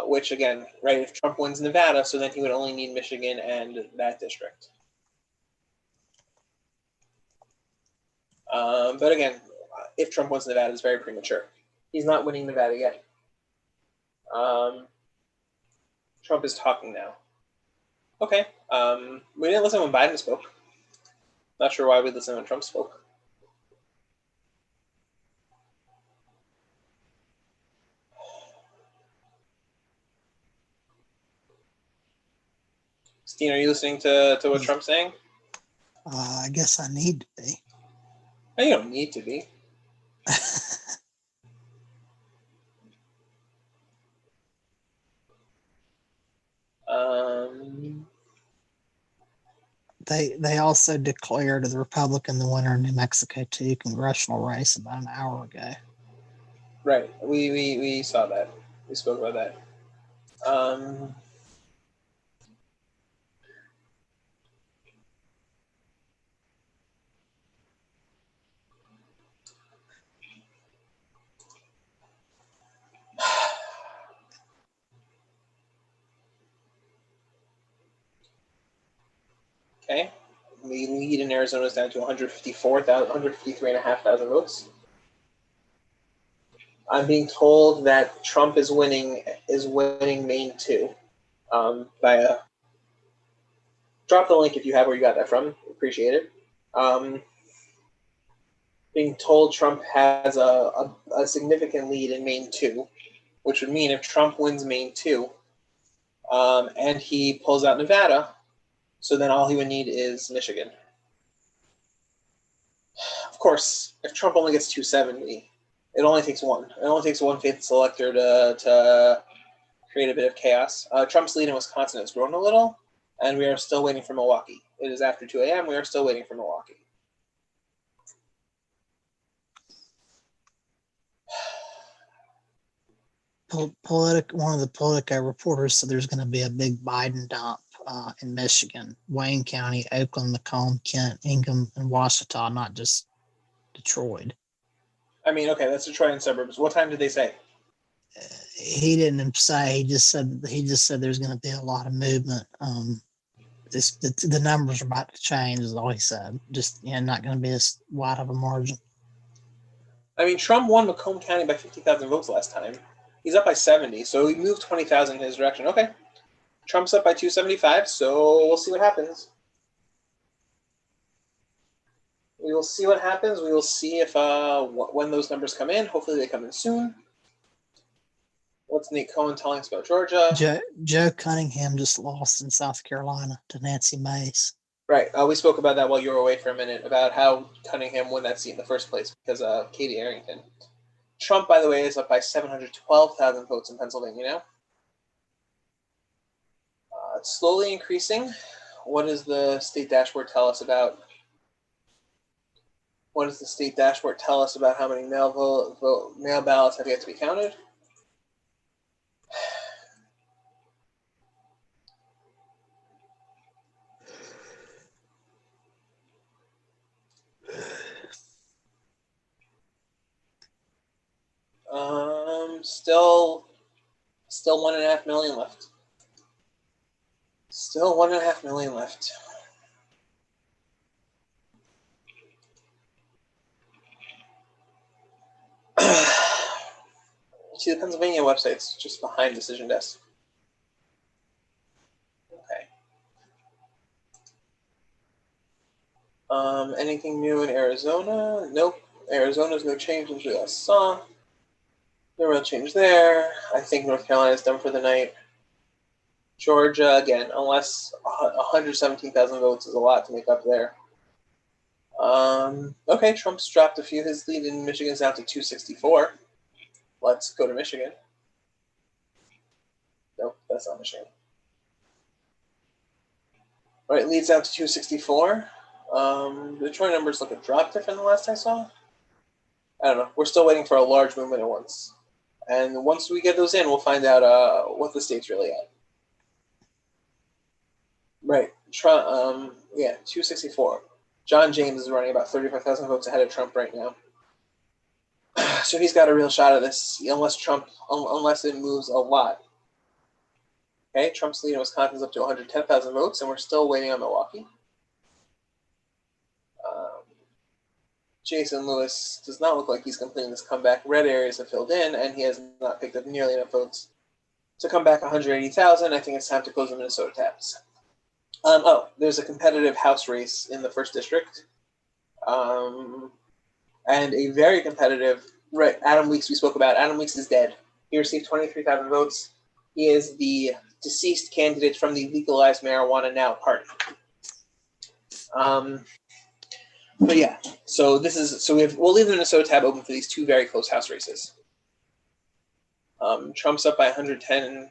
which again, right, if Trump wins Nevada, so then he would only need Michigan and that district. But again, if Trump wins Nevada, it's very premature. He's not winning Nevada yet. Trump is talking now. Okay. We didn't listen when Biden spoke. Not sure why we listened when Trump spoke. Steve, are you listening to what Trump's saying? I guess I need to be. No, you don't need to be. They also declared the Republican the winner in New Mexico 2 congressional race about an hour ago. Right. We saw that. We spoke about that. Okay. The lead in Arizona is down to 153,500 votes. I'm being told that Trump is winning Maine 2 by drop the link if you have where you got that from. Appreciate it. Being told Trump has a significant lead in Maine 2, which would mean if Trump wins Maine 2 and he pulls out Nevada, so then all he would need is Michigan. Of course, if Trump only gets 270, it only takes one. It only takes one faithful elector to create a bit of chaos. Trump's lead in Wisconsin has grown a little, and we are still waiting for Milwaukee. It is after 2 a.m. We are still waiting for Milwaukee. One of the Politico reporters said there's going to be a big Biden dump in Michigan, Wayne County, Oakland, Macomb, Kent, Ingham, and Washita, not just Detroit. I mean, okay, that's Detroit and suburbs. What time did they say? He didn't say. He just said there's going to be a lot of movement. The numbers are about to change, is all he said. Just not going to be as wide of a margin. I mean, Trump won Macomb County by 50,000 votes last time. He's up by 70, so he moved 20,000 in his direction. Okay. Trump's up by 275, so we'll see what happens. We will see what happens. We will see if when those numbers come in. Hopefully they come in soon. What's Nate Cohen telling us about Georgia? Joe Cunningham just lost in South Carolina to Nancy Mace. Right. We spoke about that while you were away for a minute, about how Cunningham won that seat in the first place because of Katie Arrington. Trump, by the way, is up by 712,000 votes in Pennsylvania now. It's slowly increasing. What does the state dashboard tell us about? What does the state dashboard tell us about how many mail ballots have yet to be counted? Still 1.5 million left. Still 1.5 million left. See, the Pennsylvania website's just behind Decision Desk. Okay. Anything new in Arizona? Nope. Arizona's no change since we last saw. No real change there. I think North Carolina's done for the night. Georgia, again, unless 117,000 votes is a lot to make up there. Okay, Trump's dropped a few. His lead in Michigan's down to 264. Let's go to Michigan. Nope, that's not Michigan. All right, leads down to 264. The Detroit numbers look a drop different than last I saw. I don't know. We're still waiting for a large movement at once. And once we get those in, we'll find out what the state's really at. Right. Trump, 264. John James is running about 35,000 votes ahead of Trump right now. So he's got a real shot at this, unless it moves a lot. Okay, Trump's lead in Wisconsin's up to 110,000 votes, and we're still waiting on Milwaukee. Jason Lewis does not look like he's completing this comeback. Red areas have filled in, and he has not picked up nearly enough votes to come back 180,000. I think it's time to close the Minnesota tabs. There's a competitive House race in the 1st district, and a very competitive. Right, Adam Weeks we spoke about. Adam Weeks is dead. He received 23,000 votes. He is the deceased candidate from the Legalized Marijuana Now party. But yeah, so we'll leave the Minnesota tab open for these 2 very close House races. Trump's up by 110.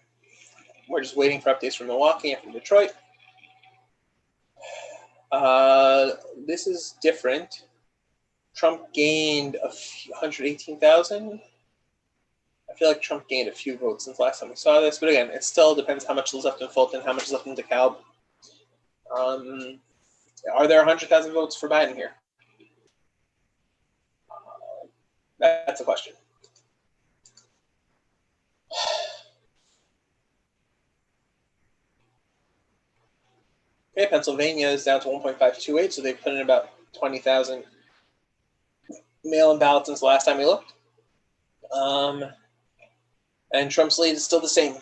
We're just waiting for updates from Milwaukee and from Detroit. This is different. Trump gained 118,000. I feel like Trump gained a few votes since last time we saw this, but again, it still depends how much is left in Fulton, how much is left in DeKalb. Are there 100,000 votes for Biden here? That's a question. Okay, Pennsylvania is down to 1.528, so they've put in about 20,000 mail-in ballots since the last time we looked. And Trump's lead is still the same.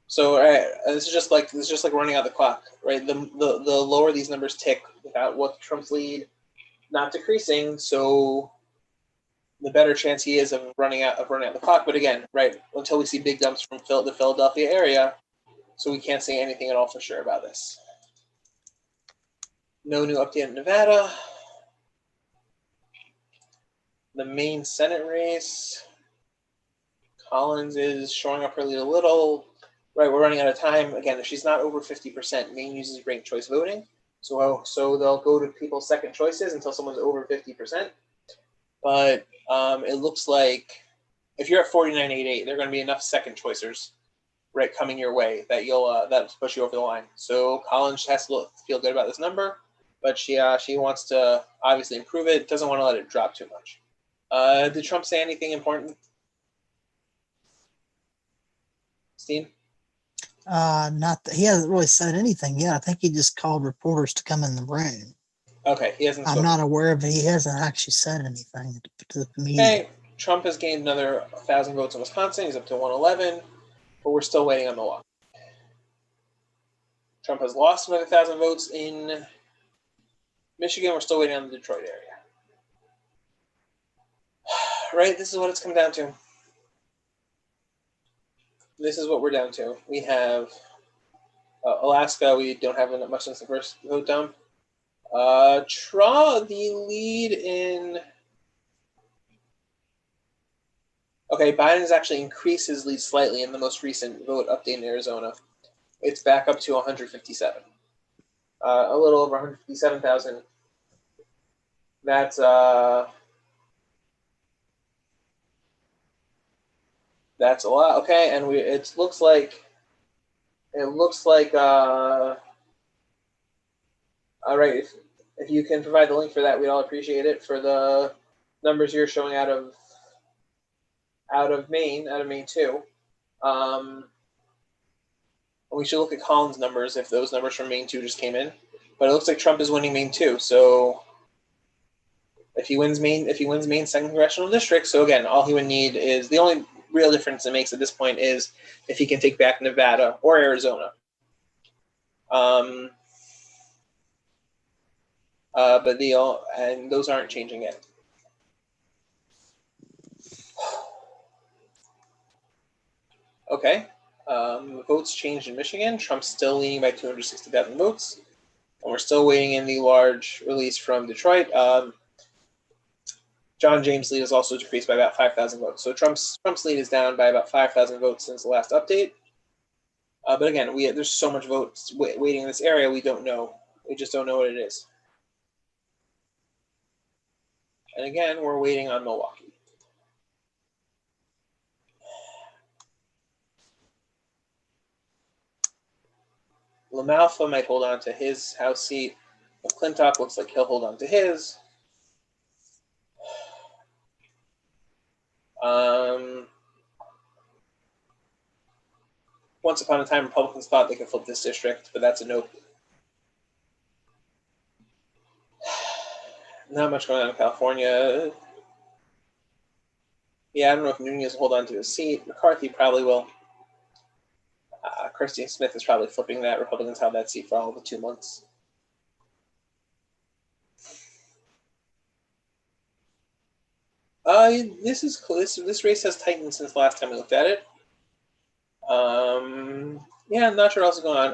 So, all right, this is just like running out the clock, right? The lower these numbers tick without what Trump's lead not decreasing, so the better chance he is of running out the clock. But again, right, until we see big dumps from the Philadelphia area, so we can't say anything at all for sure about this. No new update in Nevada. The main Senate race. Collins is showing up her lead a little. Right, we're running out of time. Again, if she's not over 50%, Maine uses ranked choice voting. So they'll go to people's second choices until someone's over 50%. But it looks like if you're at 49.88, there are going to be enough second choicers, right, coming your way that that'll push you over the line. So Collins has to feel good about this number, but she wants to obviously improve it. Doesn't want to let it drop too much. Did Trump say anything important? Steen? He hasn't really said anything yet. I think he just called reporters to come in the room. Okay, he hasn't. I'm not aware of it. He hasn't actually said anything to the media. Okay, Trump has gained another 1,000 votes in Wisconsin. He's up to 111, but we're still waiting on Milwaukee. Trump has lost another 1,000 votes in Michigan. We're still waiting on the Detroit area. Right, this is what it's come down to. This is what we're down to. We have Alaska. We don't have much since the first vote dump. The lead in. Okay, Biden has actually increased his lead slightly in the most recent vote update in Arizona. It's back up to 157. A little over 157,000. That's a lot. Okay, and it looks like all right, if you can provide the link for that, we'd all appreciate it. For the numbers you're showing out of Maine too. We should look at Collins' numbers if those numbers from Maine 2 just came in. But it looks like Trump is winning Maine 2. So if he wins Maine 2nd congressional district, so again, all he would need is the only real difference it makes at this point is if he can take back Nevada or Arizona. But those aren't changing yet. Okay. Votes changed in Michigan. Trump's still leading by 260,000 votes. And we're still waiting in the large release from Detroit. John James' lead has also decreased by about 5,000 votes. So Trump's lead is down by about 5,000 votes since the last update. But again, there's so much votes waiting in this area, we don't know. We just don't know what it is. And again, we're waiting on Milwaukee. LaMalfa might hold on to his House seat. McClintock looks like he'll hold on to his. Once upon a time, Republicans thought they could flip this district, but that's a nope. Not much going on in California. Yeah, I don't know if Nunez will hold on to his seat. McCarthy probably will. Christine Smith is probably flipping that. Republicans have that seat for all of 2 months. This is close. This race has tightened since last time we looked at it. Yeah, I'm not sure what else is going on.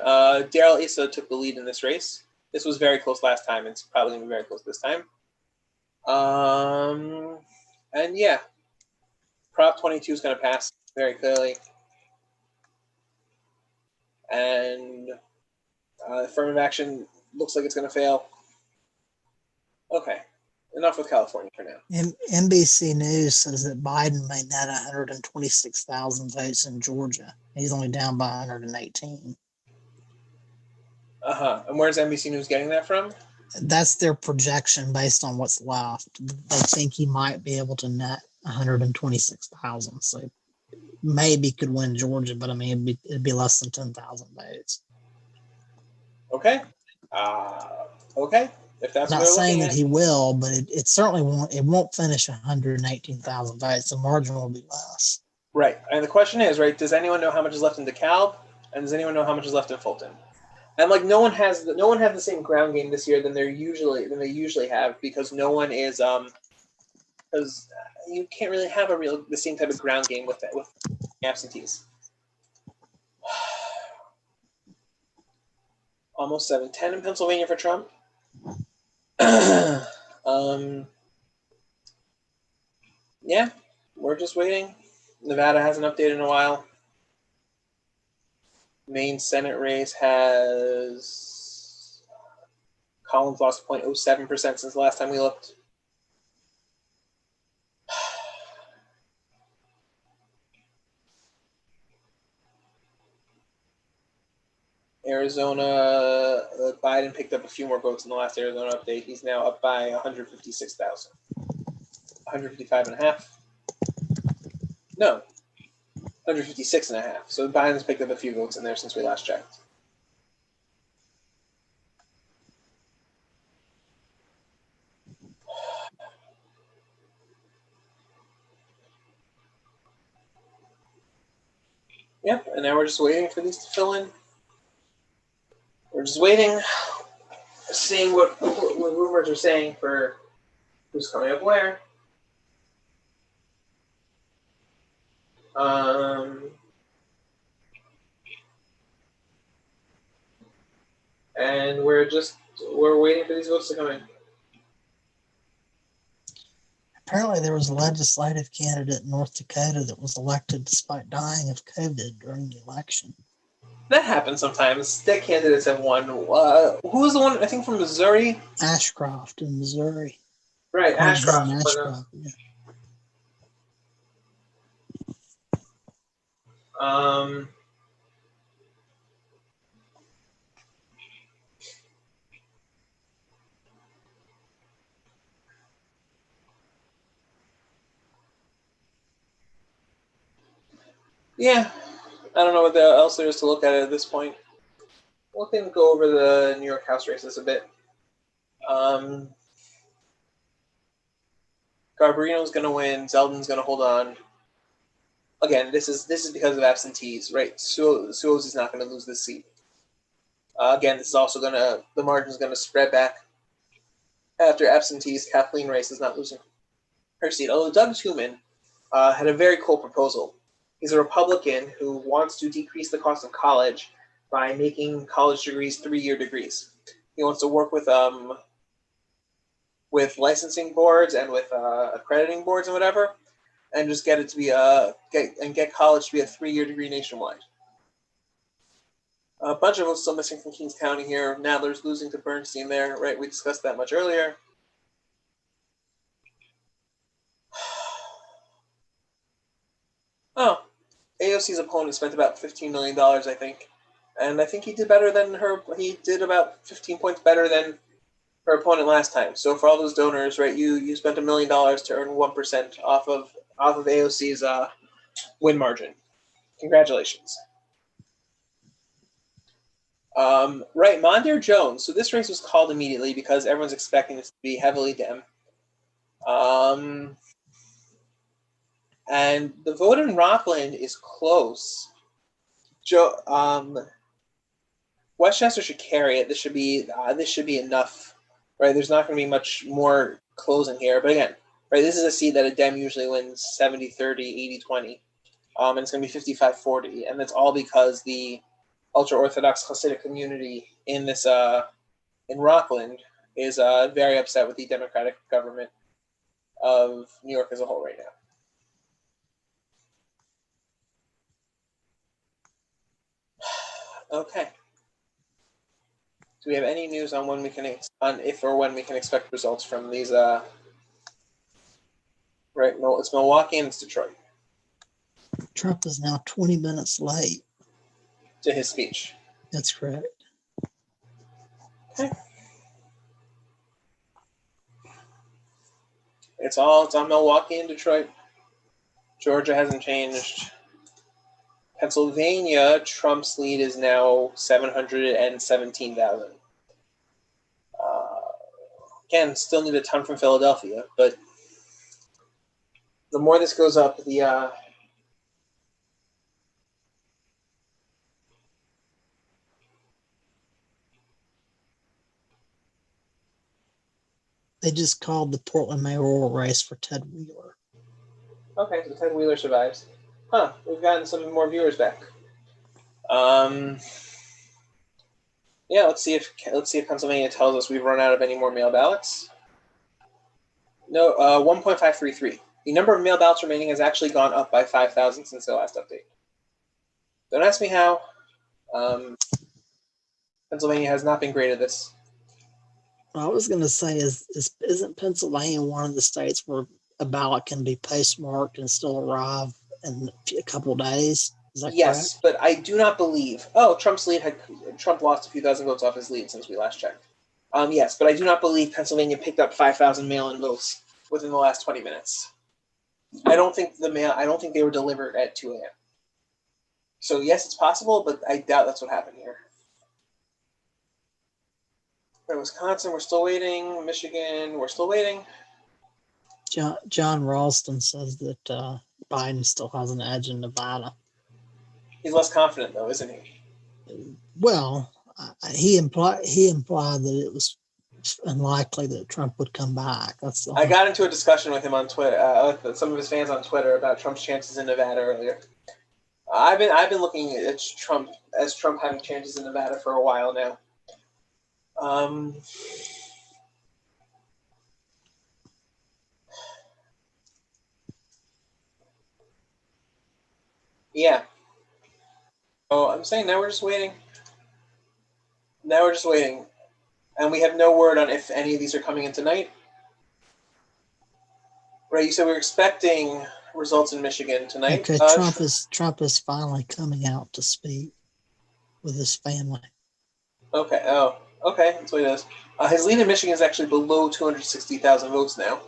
Daryl Issa took the lead in this race. This was very close last time. It's probably going to be very close this time. And yeah, Prop 22 is going to pass very clearly. And affirmative action looks like it's going to fail. Okay, enough with California for now. NBC News says that Biden may net 126,000 votes in Georgia. He's only down by 118. And where's NBC News getting that from? That's their projection based on what's left. They think he might be able to net 126,000. So maybe could win Georgia, but I mean, it'd be less than 10,000 votes. Okay. Okay. If that's Not what saying that he will, but it certainly won't. It won't finish 118,000 votes. The margin will be less. Right. And the question is, right, does anyone know how much is left in DeKalb? And does anyone know how much is left in Fulton? And like no one had the same ground game this year than they usually have, because no one is because you can't really have the same type of ground game with absentees. Almost 7-10 in Pennsylvania for Trump. Yeah, we're just waiting. Nevada hasn't updated in a while. Maine Senate race has Collins lost 0.07% since the last time we looked. Arizona, Biden picked up a few more votes in the last Arizona update. He's now up by 156,000. 155.5. No, 156.5. So Biden's picked up a few votes in there since we last checked. Yep, and now we're just waiting for these to fill in. We're just waiting, seeing what rumors are saying for who's coming up where. And we're waiting for these votes to come in. Apparently, there was a legislative candidate in North Dakota that was elected despite dying of COVID during the election. That happens sometimes. State candidates have won. Who was the one, I think, from Missouri? Ashcroft in Missouri. Right, Ashcroft. Yeah. Yeah, I don't know what else there is to look at this point. We can go over the New York House races a bit. Garbarino's going to win. Zeldin's going to hold on. Again, this is because of absentees, right? Suozzi's not going to lose this seat. Again, this is also the margin's going to spread back after absentees. Kathleen Rice is not losing her seat. Although Doug Tooman had a very cool proposal. He's a Republican who wants to decrease the cost of college by making college degrees 3-year degrees. He wants to work with licensing boards and with accrediting boards and whatever, and just get it to be get college to be a 3-year degree nationwide. A bunch of us still missing from Kings County here. Nadler's losing to Bernstein there, right? We discussed that much earlier. Oh, AOC's opponent spent about $15 million, I think. And I think he did better than her. He did about 15 points better than her opponent last time. So for all those donors, right, you spent $1 million to earn 1% off of off of AOC's win margin. Congratulations. Right, Mondaire Jones. So this race was called immediately because everyone's expecting this to be heavily Dem. And the vote in Rockland is close. Westchester should carry it. This should be enough, right? There's not going to be much more closing here. But again, right, this is a seat that a Dem usually wins 70-30, 80-20. And it's going to be 55-40. And that's all because the ultra-Orthodox Hasidic community in this in Rockland is very upset with the Democratic government of New York as a whole right now. Okay. Do we have any news on when we can if or when we can expect results from these? Right, no, it's Milwaukee and it's Detroit. Trump is now 20 minutes late to his speech. That's correct. Okay. It's on Milwaukee and Detroit. Georgia hasn't changed. Pennsylvania, Trump's lead is now 717,000. Again, still need a ton from Philadelphia, but the more this goes up, the They just called the Portland mayoral race for Ted Wheeler. Okay, so Ted Wheeler survives. Huh, we've gotten some more viewers back. Yeah, let's see if Pennsylvania tells us we've run out of any more mail ballots. No, 1.533. The number of mail ballots remaining has actually gone up by 5,000 since the last update. Don't ask me how. Pennsylvania has not been great at this. What I was going to say isn't Pennsylvania one of the states where a ballot can be postmarked and still arrive in a couple of days? Is that yes, correct? But I do not believe. Trump lost a few thousand votes off his lead since we last checked. Yes, but I do not believe Pennsylvania picked up 5,000 mail-in votes within the last 20 minutes. I don't think they were delivered at 2 a.m. So yes, it's possible, but I doubt that's what happened here. In Wisconsin, we're still waiting. Michigan, we're still waiting. John Ralston says that Biden still has an edge in Nevada. He's less confident, though, isn't he? Well, he implied that it was unlikely that Trump would come back. I got into a discussion with him on Twitter, with some of his fans on Twitter about Trump's chances in Nevada earlier. I've been looking at Trump having chances in Nevada for a while now. Yeah. Oh, I'm saying now we're just waiting. And we have no word on if any of these are coming in tonight. Right, you said we were expecting results in Michigan tonight. Okay, Trump is finally coming out to speak with his family. Okay. Oh, okay. That's what it is. His lead in Michigan is actually below 260,000 votes now.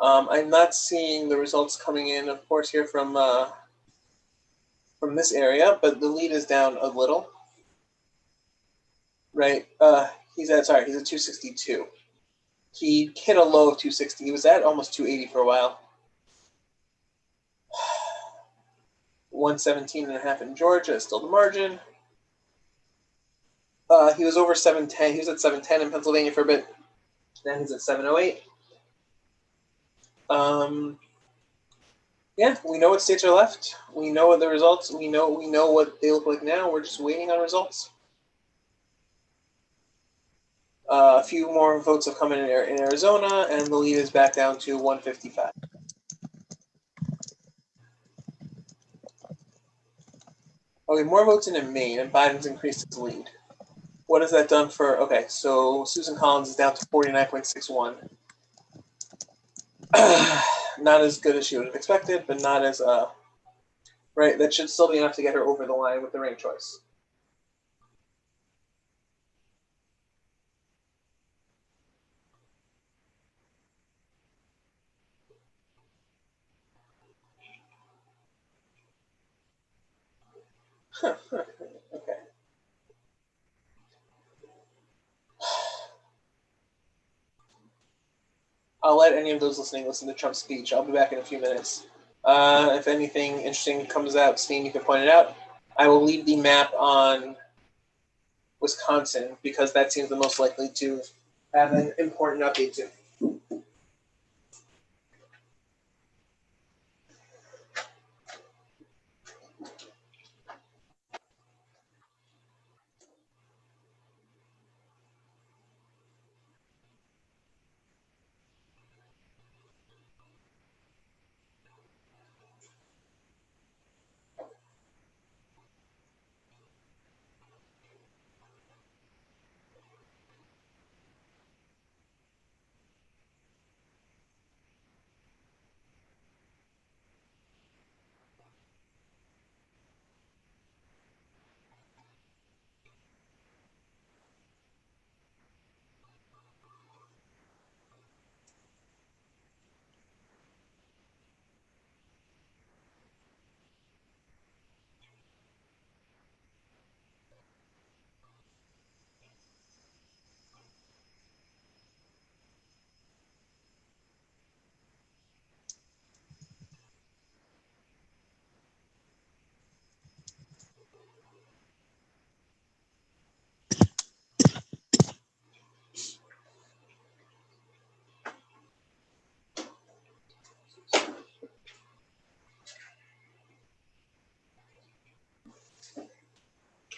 I'm not seeing the results coming in, of course, here from this area, but the lead is down a little. Right. He's at 262. He hit a low of 260. He was at almost 280 for a while. 117.5 in Georgia is still the margin. He was over 710. He was at 710 in Pennsylvania for a bit. Now he's at 708. Yeah, we know what states are left. We know what the results. We know what they look like now. We're just waiting on results. A few more votes have come in Arizona, and the lead is back down to 155. Okay, more votes in Maine, and Biden's increased his lead. What has that done for? Okay, so Susan Collins is down to 49.61. Not as good as she would have expected, but not as right. That should still be enough to get her over the line with the ranked choice. Okay. I'll let any of those listening listen to Trump's speech. I'll be back in a few minutes. If anything interesting comes out, Steen, you can point it out. I will leave the map on Wisconsin because that seems the most likely to have an important update too.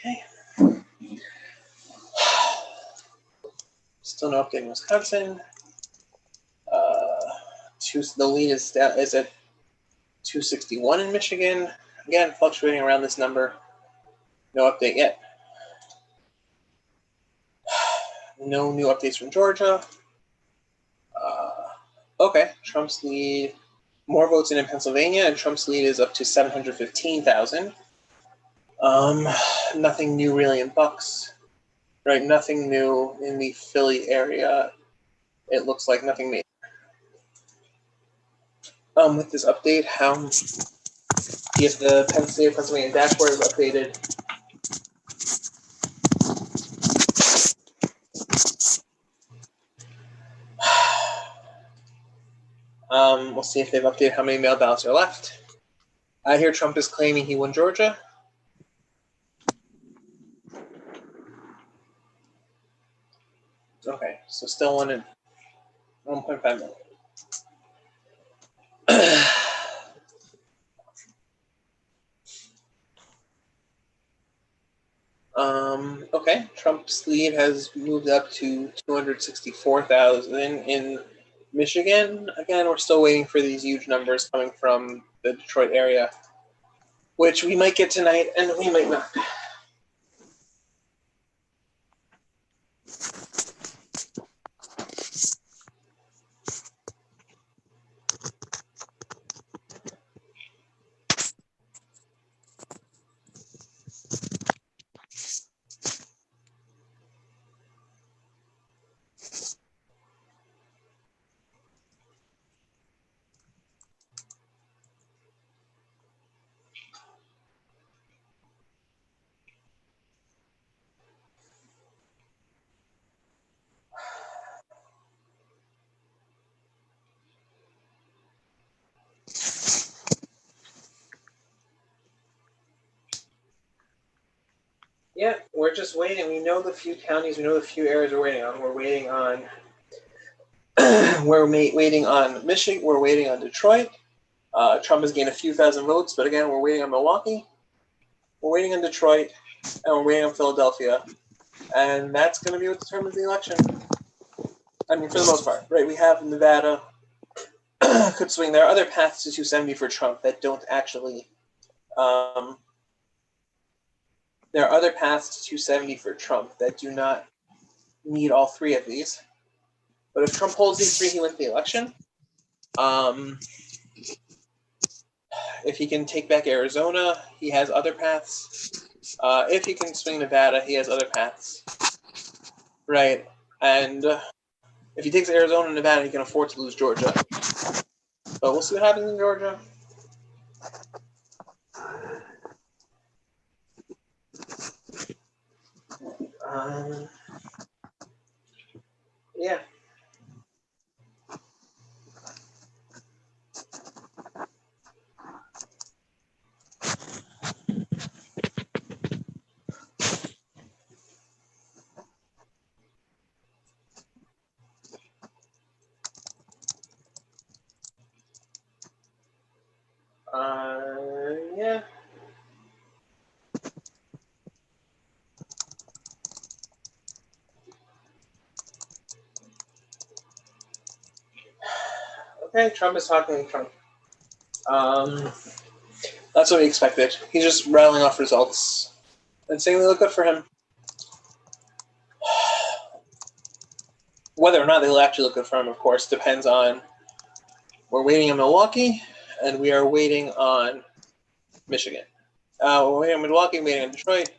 Okay. Still no update in Wisconsin. The lead is at 261 in Michigan. Again, fluctuating around this number. No update yet. No new updates from Georgia. Okay, Trump's lead. More votes in Pennsylvania, and Trump's lead is up to 715,000. Nothing new really in Bucks. Right, nothing new in the Philly area. It looks like nothing major. With this update, if the Pennsylvania dashboard is updated. We'll see if they've updated how many mail ballots are left. I hear Trump is claiming he won Georgia. Okay, so still 1.5 million. Okay, Trump's lead has moved up to 264,000 in Michigan. Again, we're still waiting for these huge numbers coming from the Detroit area, which we might get tonight and we might not. Yeah, we're just waiting. We know the few counties, we know the few areas we're waiting on. We're waiting on waiting on Michigan, we're waiting on Detroit. Trump has gained a few thousand votes, but again, we're waiting on Milwaukee. We're waiting on Detroit, and we're waiting on Philadelphia. And that's going to be what determines the election. I mean, for the most part, right? We have Nevada could swing. There are other paths to 270 for Trump that don't actually there are other paths to 270 for Trump that do not need all three of these. But if Trump holds these three, he wins the election. If he can take back Arizona, he has other paths. If he can swing Nevada, he has other paths. Right. And if he takes Arizona and Nevada, he can afford to lose Georgia. But we'll see what happens in Georgia. Yeah. Yeah. Okay, Trump is talking Trump. That's what we expected. He's just rattling off results and saying they look good for him. Whether or not they'll actually look good for him, of course, depends on. We're waiting on Milwaukee, and we are waiting on Michigan. We're waiting on Milwaukee, waiting on Detroit.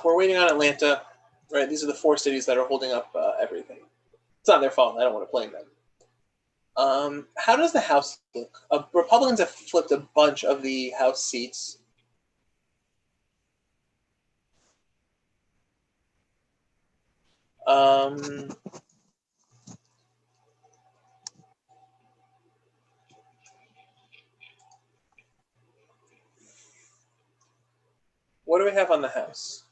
We're waiting on Atlanta. Right, these are the 4 cities that are holding up everything. It's not their fault. I don't want to blame them. How does the House look? Republicans have flipped a bunch of the House seats. What do we have on the House?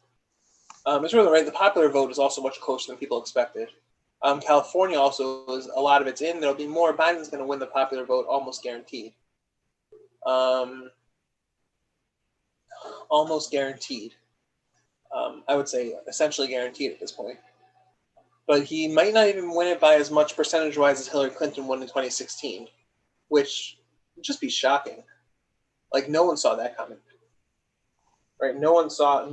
It's really right. The popular vote is also much closer than people expected. California also is a lot of it's in. There'll be more. Biden's going to win the popular vote, almost guaranteed. Almost guaranteed. I would say essentially guaranteed at this point. But he might not even win it by as much percentage-wise as Hillary Clinton won in 2016, which would just be shocking. Like no one saw that coming. Right? No one saw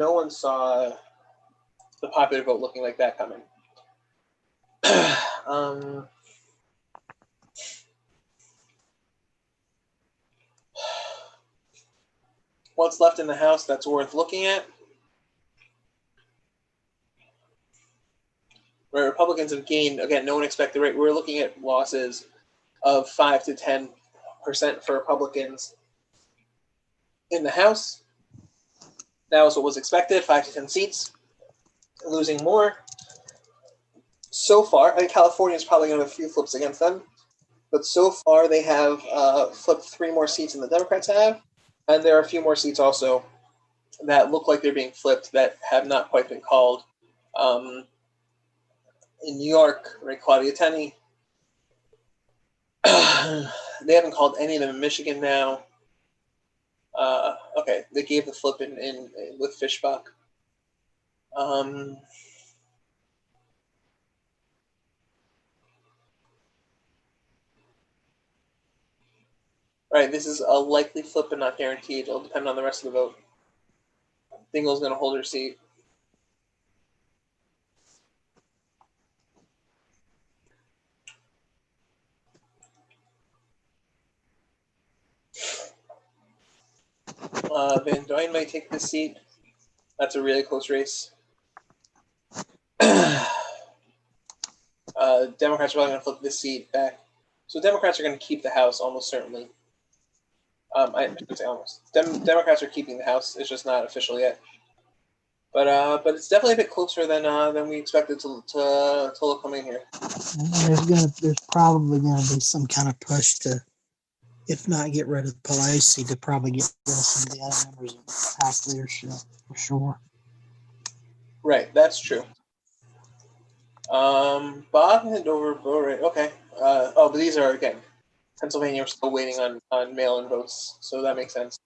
the popular vote looking like that coming. What's left in the House that's worth looking at? Right, Republicans have gained, again, no one expected, right? We're looking at losses of 5 to 10% for Republicans in the House. That was what was expected, 5 to 10 seats. Losing more. So far, I think California is probably going to have a few flips against them. But so far, they have flipped 3 more seats than the Democrats have. And there are a few more seats also that look like they're being flipped that have not quite been called. In New York, right, Claudia Tenney. They haven't called any of them in Michigan now. Okay, they gave the flip in with Fishbach. Right, this is a likely flip but not guaranteed. It'll depend on the rest of the vote. Dingell's going to hold her seat. Van Duyn might take this seat. That's a really close race. Democrats are probably going to flip this seat back. So Democrats are going to keep the House almost certainly. I should say almost. Democrats are keeping the House. It's just not official yet. But it's definitely a bit closer than we expected to look coming here. There's probably gonna be some kind of push to, if not get rid of Pelosi, to probably get rid of some of the other members of House leadership for sure. Right, that's true. Bob and Dover vote right. Okay. But these are again, Pennsylvania. We're still waiting on mail-in votes, so that makes sense.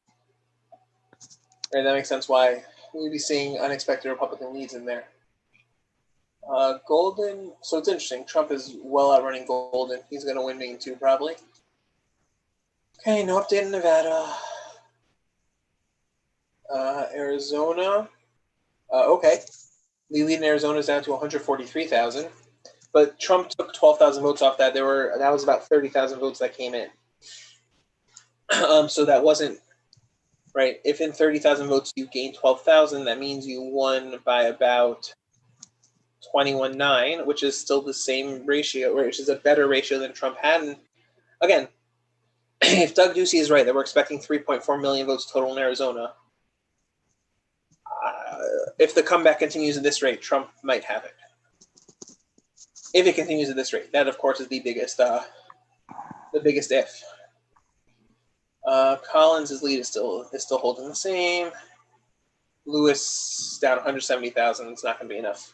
Right, that makes sense why we'd be seeing unexpected Republican leads in there. Golden. So it's interesting. Trump is well outrunning Golden. He's going to win Maine too, probably. Okay, no update in Nevada. Arizona. Okay. The lead in Arizona is down to 143,000. But Trump took 12,000 votes off that. That was about 30,000 votes that came in. So that wasn't right. If in 30,000 votes you gained 12,000, that means you won by about 21.9, which is still the same ratio, which is a better ratio than Trump had. And again, if Doug Ducey is right that we're expecting 3.4 million votes total in Arizona, if the comeback continues at this rate, Trump might have it. If it continues at this rate, that of course is the biggest if. Collins' lead is still holding the same. Lewis down 170,000. It's not going to be enough.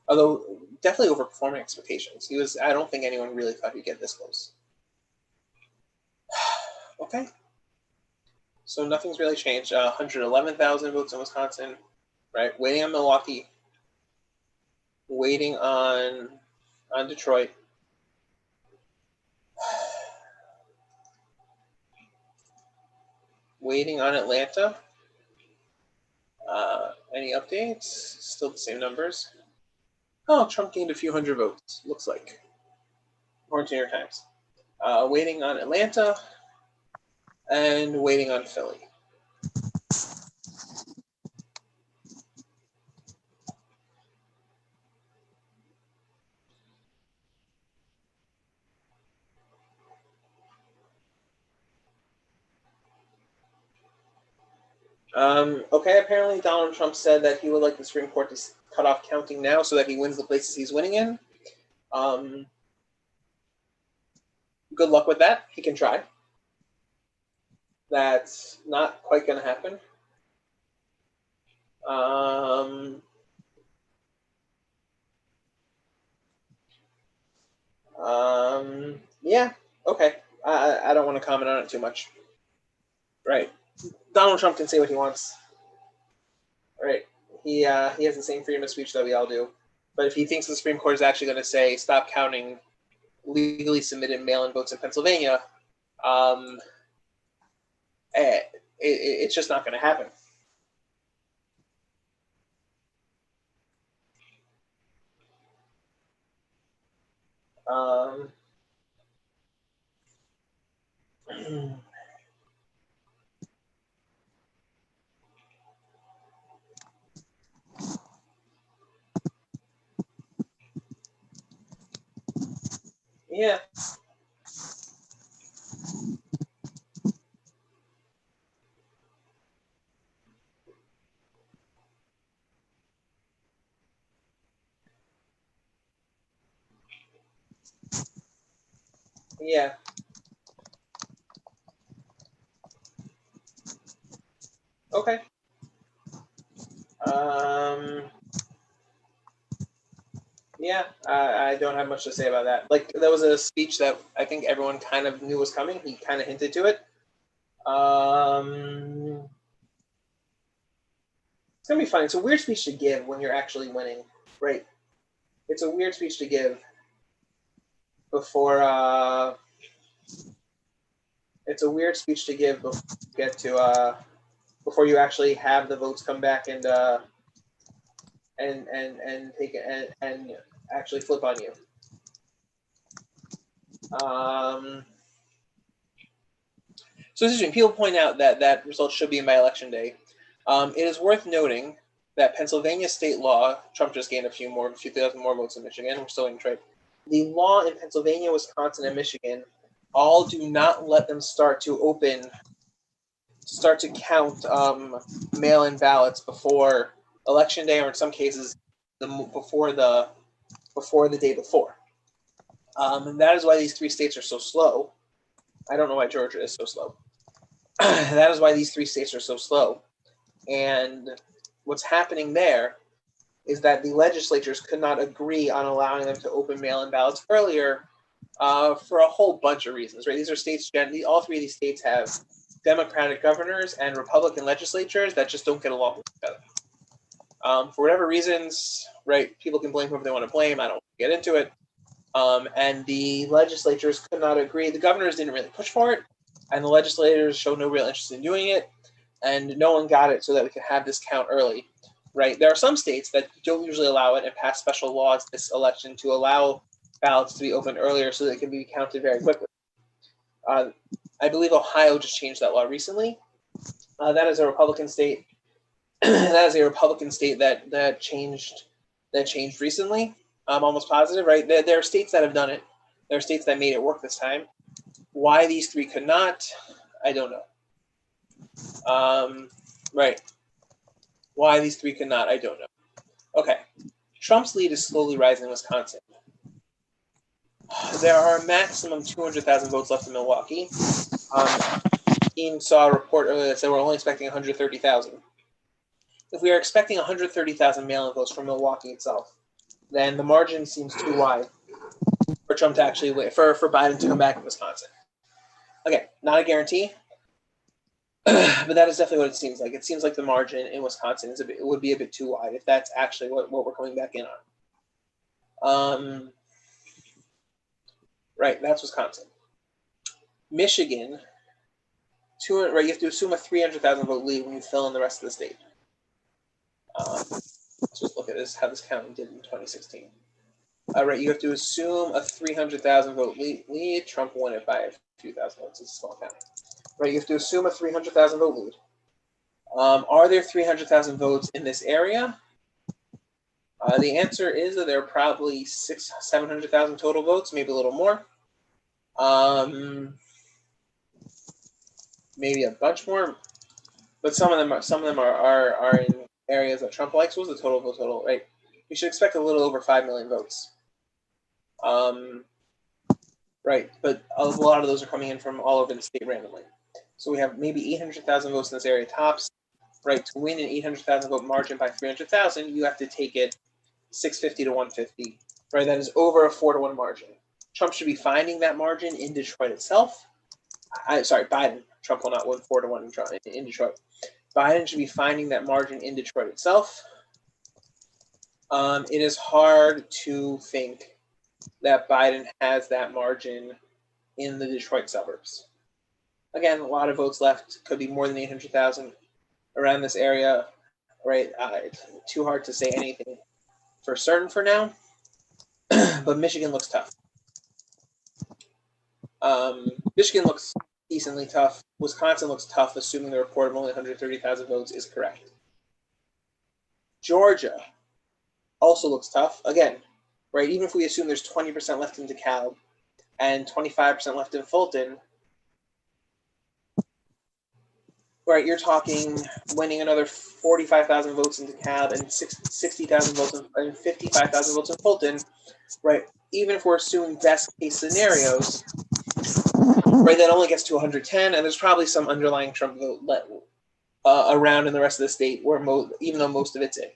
Although definitely overperforming expectations. I don't think anyone really thought he'd get this close. Okay. So nothing's really changed. 111,000 votes in Wisconsin. Right. Waiting on Milwaukee. Waiting on Detroit. Waiting on Atlanta. Any updates? Still the same numbers. Oh, Trump gained a few hundred votes, looks like. According to New York Times. Waiting on Atlanta and waiting on Philly. Okay, apparently Donald Trump said that he would like the Supreme Court to cut off counting now so that he wins the places he's winning in. Good luck with that. He can try. That's not quite going to happen. Yeah, okay. I don't want to comment on it too much. Right. Donald Trump can say what he wants. Right. He has the same freedom of speech that we all do. But if he thinks the Supreme Court is actually going to say stop counting legally submitted mail-in votes in Pennsylvania, it's just not going to happen. Yeah. Yeah. Okay. Yeah, I don't have much to say about that. Like, that was a speech that I think everyone kind of knew was coming. He kind of hinted to it. It's going to be fun. It's a weird speech to give when you're actually winning, right? It's a weird speech to give before, it's a weird speech to give before you get to, before you actually have the votes come back and take it and actually flip on you. So it's interesting. People point out that results should be in by election day. It is worth noting that Pennsylvania state law, Trump just gained a few thousand more votes in Michigan. We're still in trade. The law in Pennsylvania, Wisconsin, and Michigan all do not let them start to count mail-in ballots before election day, or in some cases, before the day before. And that is why these three states are so slow. I don't know why Georgia is so slow. That is why these three states are so slow. And what's happening there is that the legislatures could not agree on allowing them to open mail-in ballots earlier for a whole bunch of reasons, right? These are states, all three of these states have Democratic governors and Republican legislatures that just don't get along with each other. For whatever reasons, right, people can blame whoever they want to blame. I don't get into it. And the legislatures could not agree. The governors didn't really push for it, and the legislators showed no real interest in doing it, and no one got it so that we could have this count early, right? There are some states that don't usually allow it and pass special laws this election to allow ballots to be opened earlier so that it can be counted very quickly. I believe Ohio just changed that law recently. That is a Republican state. That is a Republican state that changed recently. I'm almost positive, right? There are states that have done it. There are states that made it work this time. Why these three could not, I don't know. Right. Why these three could not, I don't know. Okay. Trump's lead is slowly rising in Wisconsin. There are a maximum 200,000 votes left in Milwaukee. Team saw a report earlier that said we're only expecting 130,000. If we are expecting 130,000 mail-in votes from Milwaukee itself, then the margin seems too wide for Trump to actually win, for Biden to come back in Wisconsin. Okay, not a guarantee, but that is definitely what it seems like. It seems like the margin in Wisconsin would be a bit too wide if that's actually what we're coming back in on. Right, that's Wisconsin. Michigan, right, you have to assume a 300,000 vote lead when you fill in the rest of the state. Let's just look at this, how this county did in 2016. Right, you have to assume a 300,000 vote lead. Trump won it by a few thousand votes. It's a small county. Right, you have to assume a 300,000 vote lead. Are there 300,000 votes in this area? The answer is that there are probably 700,000 total votes, maybe a little more. Maybe a bunch more, but some of them are in areas that Trump likes. What was the total? Right, we should expect a little over 5 million votes. Right, but a lot of those are coming in from all over the state randomly. So we have maybe 800,000 votes in this area tops. Right, to win an 800,000 vote margin by 300,000, you have to take it 650 to 150. Right, that is over a 4-to-1 margin. Trump should be finding that margin in Detroit itself. Biden. Trump will not win 4-to-1 in Detroit. Biden should be finding that margin in Detroit itself. It is hard to think that Biden has that margin in the Detroit suburbs. Again, a lot of votes left. Could be more than 800,000 around this area. Right? It's too hard to say anything for certain for now. But Michigan looks tough. Michigan looks decently tough. Wisconsin looks tough, assuming the report of only 130,000 votes is correct. Georgia also looks tough. Again, right, even if we assume there's 20% left in DeKalb and 25% left in Fulton, right, you're talking winning another 45,000 votes in DeKalb and 60,000 votes and 55,000 votes in Fulton, right? Even if we're assuming best case scenarios, right, that only gets to 110, and there's probably some underlying Trump vote around in the rest of the state, where even though most of it's in.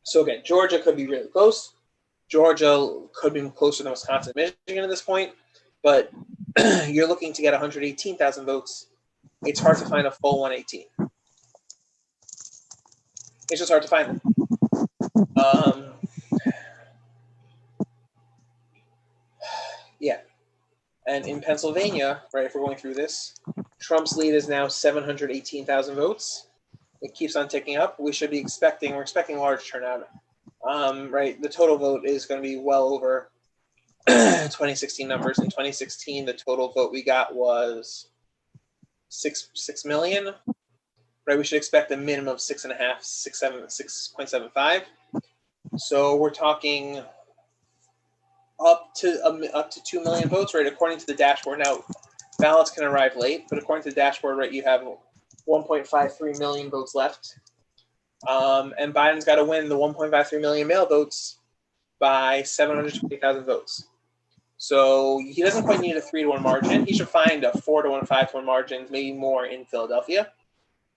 So again, Georgia could be really close. Georgia could be closer than Wisconsin and Michigan at this point, but you're looking to get 118,000 votes. It's hard to find a full 118. It's just hard to find them. Yeah. And in Pennsylvania, right, if we're going through this, Trump's lead is now 718,000 votes. It keeps on ticking up. We're expecting large turnout. Right, the total vote is going to be well over 2016 numbers. In 2016, the total vote we got was 6 million. Right, we should expect a minimum of 6.75. So we're talking up to 2 million votes, right? According to the dashboard. Now, ballots can arrive late, but according to the dashboard, right, you have 1.53 million votes left. And Biden's got to win the 1.53 million mail votes by 720,000 votes. So he doesn't quite need a 3-to-1 margin. He should find a 4-to-1, 5-to-1 margin, maybe more in Philadelphia.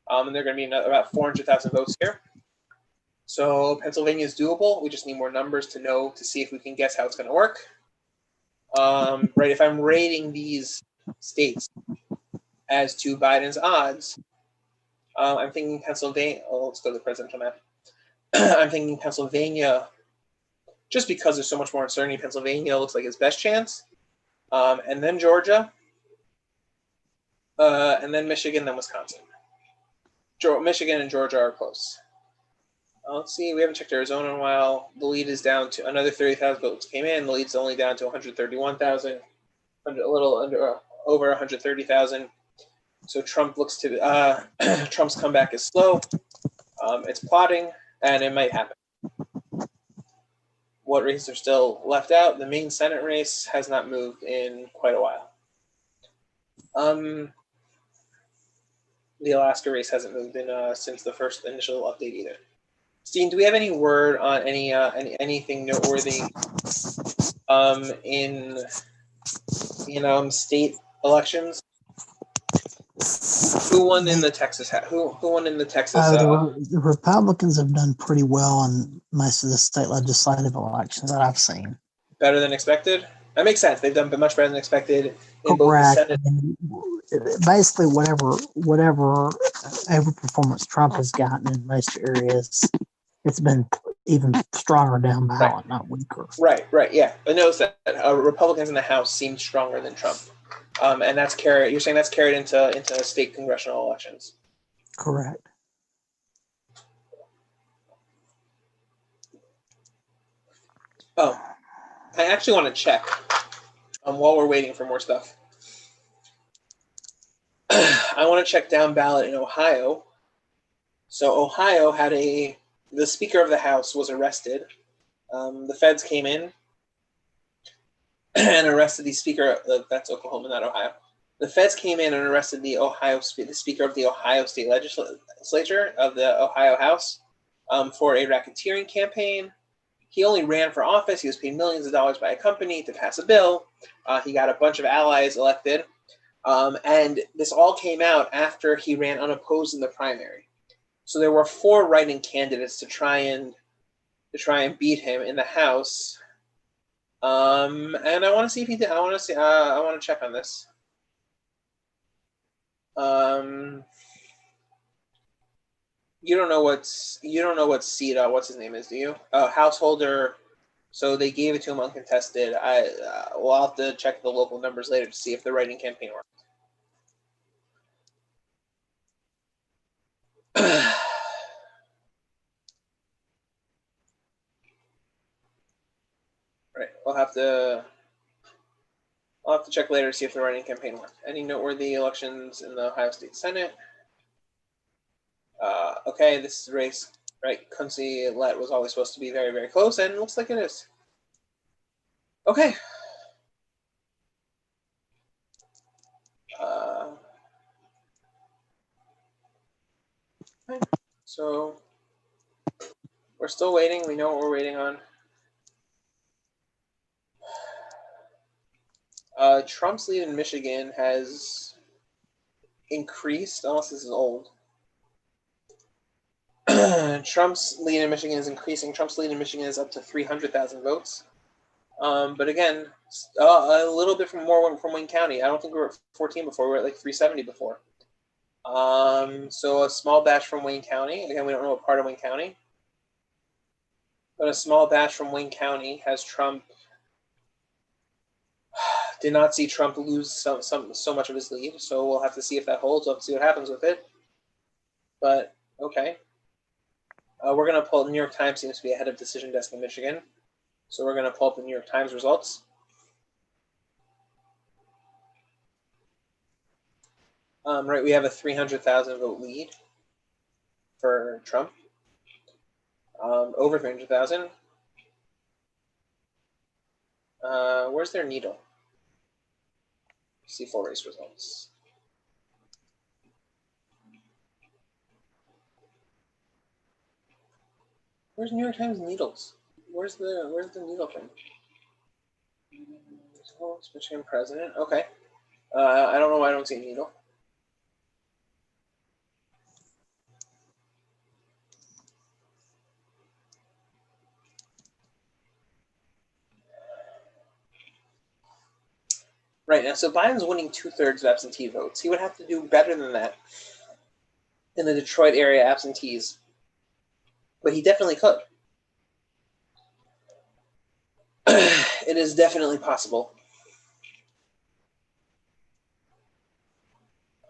And they're going to be about 400,000 votes here. So Pennsylvania is doable. We just need more numbers to see if we can guess how it's going to work. Right, if I'm rating these states as to Biden's odds, I'm thinking Pennsylvania. Oh, let's go to the presidential map. I'm thinking Pennsylvania, just because there's so much more uncertainty. Pennsylvania looks like his best chance, and then Georgia, and then Michigan, then Wisconsin. Michigan and Georgia are close. Let's see. We haven't checked Arizona in a while. The lead is down to another 30,000 votes came in. The lead's only down to 131,000, a little over 130,000. So Trump looks to Trump's comeback is slow. It's plotting, and it might happen. What races are still left out? The main Senate race has not moved in quite a while. The Alaska race hasn't moved in since the first initial update either. Steen, do we have any word on anything noteworthy in state elections? Who won in the Texas? Who won in the Texas? The Republicans have done pretty well in most of the state legislative elections that I've seen. Better than expected? That makes sense. They've done much better than expected in both the Correct. Senate. Basically, whatever overperformance Trump has gotten in most areas, it's been even stronger down ballot, Right. not weaker. Right, yeah. But notice that Republicans in the House seem stronger than Trump, and that's carried. You're saying that's carried into state congressional elections. Correct. Oh, I actually want to check while we're waiting for more stuff. I want to check down ballot in Ohio. So Ohio had the Speaker of the House was arrested. The feds came in and arrested the Speaker. That's Oklahoma, not Ohio. The feds came in and arrested the Speaker of the Ohio State Legislature of the Ohio House for a racketeering campaign. He only ran for office. He was paid millions of dollars by a company to pass a bill. He got a bunch of allies elected. And this all came out after he ran unopposed in the primary. So there were 4 write-in candidates to try and beat him in the House. And I want to see if he did. I want to check on this. You don't know what seat what's his name is, do you? Householder. So they gave it to him uncontested. We'll have to check the local numbers later to see if the write-in campaign worked. Right. I'll have to check later to see if the write-in campaign worked. Any noteworthy elections in the Ohio State Senate? Okay, this is a race, right? Kunze-Lett was always supposed to be very, very close, and it looks like it is. Okay. So we're still waiting. We know what we're waiting on. Trump's lead in Michigan has increased, unless this is old. Trump's lead in Michigan is increasing. Trump's lead in Michigan is up to 300,000 votes. But again, a little bit more from Wayne County. I don't think we were at 14 before. We were at like 370 before. So a small batch from Wayne County. Again, we don't know what part of Wayne County. But a small batch from Wayne County has Trump. Did not see Trump lose so much of his lead. So we'll have to see if that holds. We'll have to see what happens with it. But, okay. We're going to pull New York Times seems to be ahead of Decision Desk in Michigan. So we're going to pull up the New York Times results. Right, we have a 300,000 vote lead for Trump. Over 300,000. Where's their needle? See full race results. Where's New York Times needles? Where's the needle thing? Michigan president. Okay. I don't know why I don't see a needle. Right now, so Biden's winning 2/3 of absentee votes. He would have to do better than that in the Detroit area absentees, but he definitely could. It is definitely possible.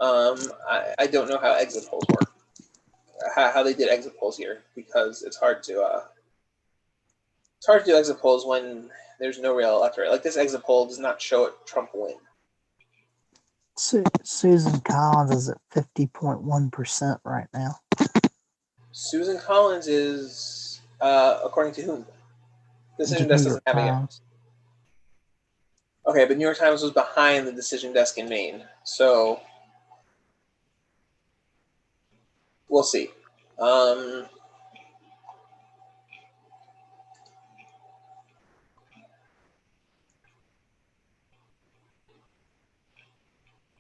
I don't know how exit polls work, how they did exit polls here, because it's hard to do exit polls when there's no real electorate. Like this exit poll does not show it Trump win. Susan Collins is at 50.1% right now. Susan Collins is, according to whom? Decision Desk doesn't have it yet. Okay, but New York Times was behind the Decision Desk in Maine. So We'll see.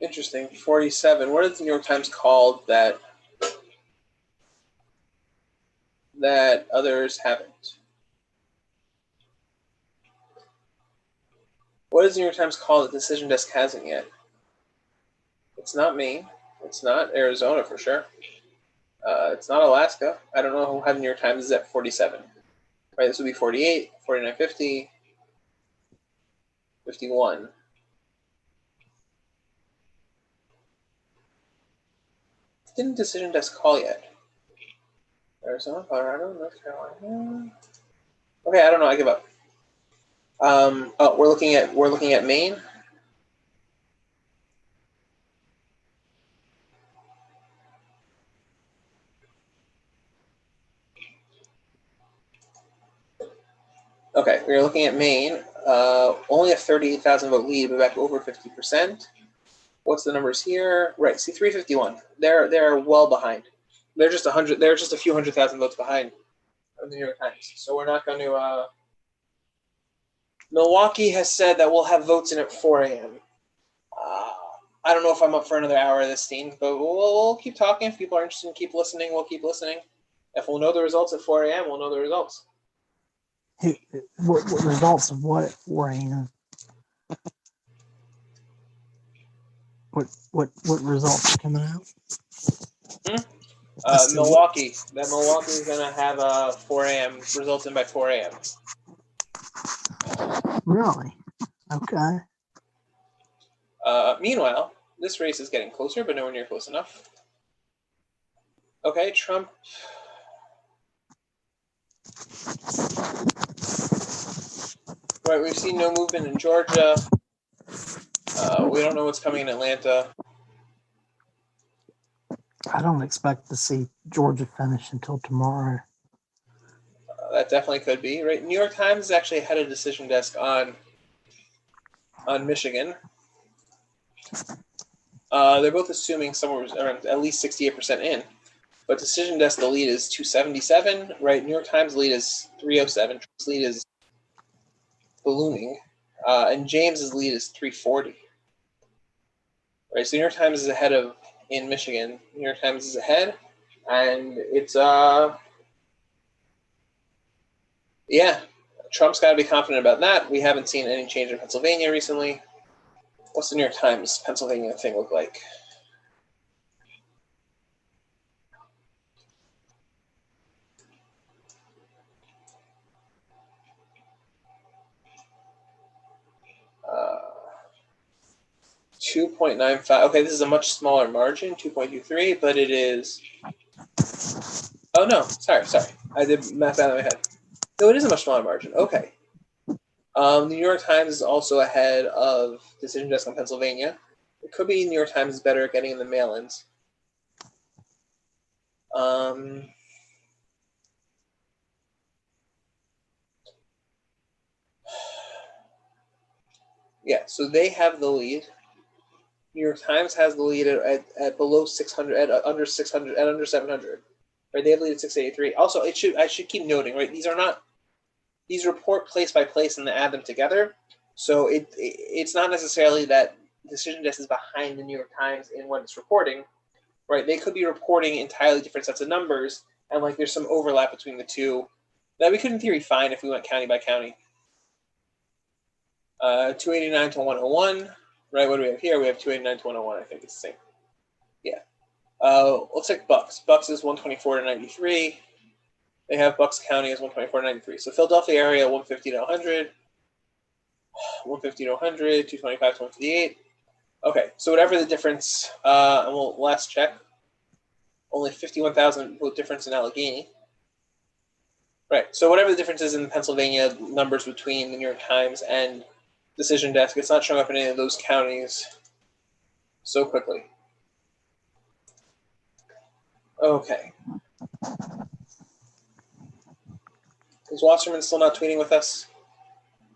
Interesting. 47. What has the New York Times called that others haven't? What does the New York Times call that Decision Desk hasn't yet? It's not Maine. It's not Arizona for sure. It's not Alaska. I don't know how the New York Times is at 47. Right, this would be 48, 49, 50, 51. Didn't Decision Desk call yet? Arizona, Colorado, North Carolina. Okay, I don't know. I give up. Oh, we're looking at Maine. Okay, we're looking at Maine. Only a 38,000 vote lead, but back over 50%. What's the numbers here? Right, see 351. They're well behind. They're just 100. They're just a few 100,000 votes behind the New York Times. So we're not going to. Milwaukee has said that we'll have votes in at 4 a.m. I don't know if I'm up for another hour of this thing, but we'll keep talking. If people are interested, keep listening. We'll keep listening. If we'll know the results at 4 a.m., we'll know the results. What results of what at 4 a.m.? What results are coming out? Milwaukee. That Milwaukee is going to have a 4 a.m. results in by 4 a.m. Really? Okay. Meanwhile, this race is getting closer, but nowhere near close enough. Okay, Trump. Right, we've seen no movement in Georgia. We don't know what's coming in Atlanta. I don't expect to see Georgia finish until tomorrow. That definitely could be, right? New York Times is actually ahead of Decision Desk on Michigan. They're both assuming somewhere around at least 68% in. But Decision Desk, the lead is 277, right? New York Times lead is 307. Trump's lead is ballooning. And James's lead is 340. Right, so New York Times is ahead in Michigan. New York Times is ahead. And it's, yeah, Trump's got to be confident about that. We haven't seen any change in Pennsylvania recently. What's the New York Times Pennsylvania thing look like? Uh, 2.95. Okay, this is a much smaller margin, 2.23, but it is. Oh no, sorry. I did math out of my head. No, it is a much smaller margin. Okay. The New York Times is also ahead of Decision Desk on Pennsylvania. It could be New York Times is better at getting in the mail-ins. Yeah, so they have the lead. New York Times has the lead at below 600, at under 600, at under 700. Right, they have the lead at 683. Also, I should keep noting, right, these report place by place and they add them together. So it's not necessarily that Decision Desk is behind the New York Times in what it's reporting, right? They could be reporting entirely different sets of numbers, and like there's some overlap between the two that we could in theory find if we went county by county. 289 to 101, right? What do we have here? We have 289 to 101. I think it's the same. Yeah. Let's take Bucks. Bucks is 124 to 93. They have Bucks County as 124 to 93. So Philadelphia area 150 to 100, 150 to 100, 225 to 158. Okay, so whatever the difference, and we'll last check. Only 51,000 vote difference in Allegheny. Right, so whatever the difference is in the Pennsylvania numbers between the New York Times and Decision Desk, it's not showing up in any of those counties so quickly. Okay. Is Wasserman still not tweeting with us?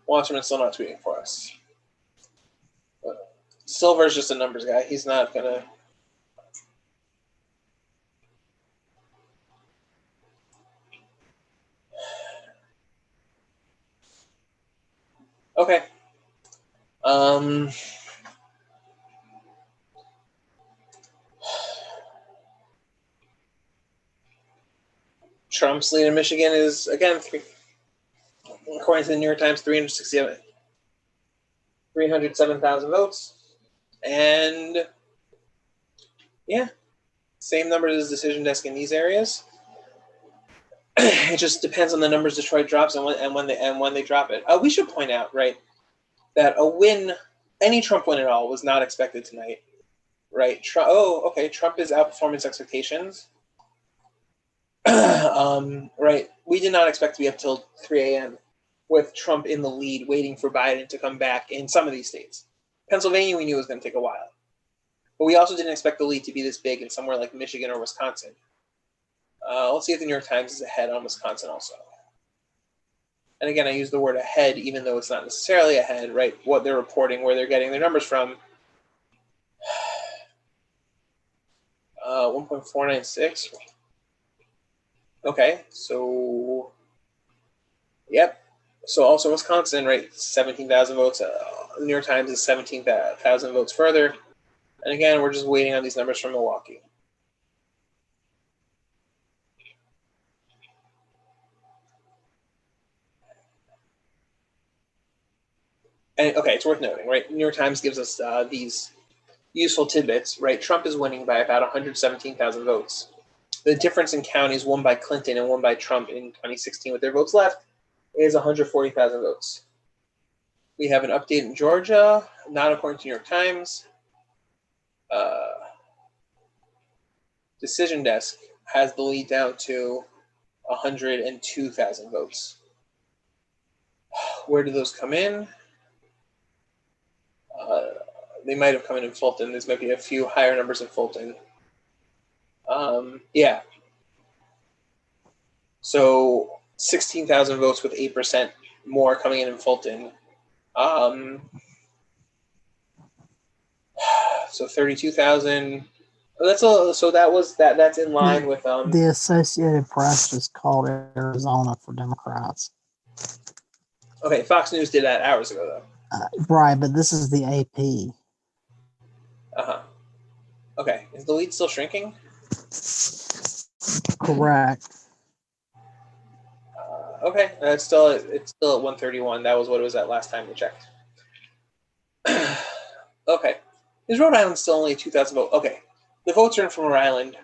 Wasserman's still not tweeting for us. Silver's just a numbers guy. He's not going to... Okay. Trump's lead in Michigan is, again, according to the New York Times, 307,000 votes. And yeah, same numbers as Decision Desk in these areas. It just depends on the numbers Detroit drops and when they drop it. We should point out, right, that a win, any Trump win at all, was not expected tonight, right? Trump is outperforming his expectations. Right, we did not expect to be up till 3 a.m. with Trump in the lead, waiting for Biden to come back in some of these states. Pennsylvania, we knew was going to take a while, but we also didn't expect the lead to be this big in somewhere like Michigan or Wisconsin. Let's see if the New York Times is ahead on Wisconsin also. And again, I use the word ahead, even though it's not necessarily ahead, right? What they're reporting, where they're getting their numbers from. 1.496. Okay, so, yep. So also Wisconsin, right? 17,000 votes. New York Times is 17,000 votes further. And again, we're just waiting on these numbers from Milwaukee. And okay, it's worth noting, right? New York Times gives us these useful tidbits, right? Trump is winning by about 117,000 votes. The difference in counties, one by Clinton and one by Trump in 2016 with their votes left, is 140,000 votes. We have an update in Georgia, not according to New York Times. Decision Desk has the lead down to 102,000 votes. Where do those come in? They might have come in Fulton. There's maybe a few higher numbers in Fulton. Yeah. So 16,000 votes with 8% more coming in Fulton. So 32,000. That's in line with The Associated Press just called Arizona for Democrats. Okay, Fox News did that hours ago though. Right, but this is the AP. Okay, is the lead still shrinking? Correct. Okay, it's still at 131. That was what it was at last time we checked. Okay, is Rhode Island still only 2,000 votes? Okay, the votes are in from Rhode Island.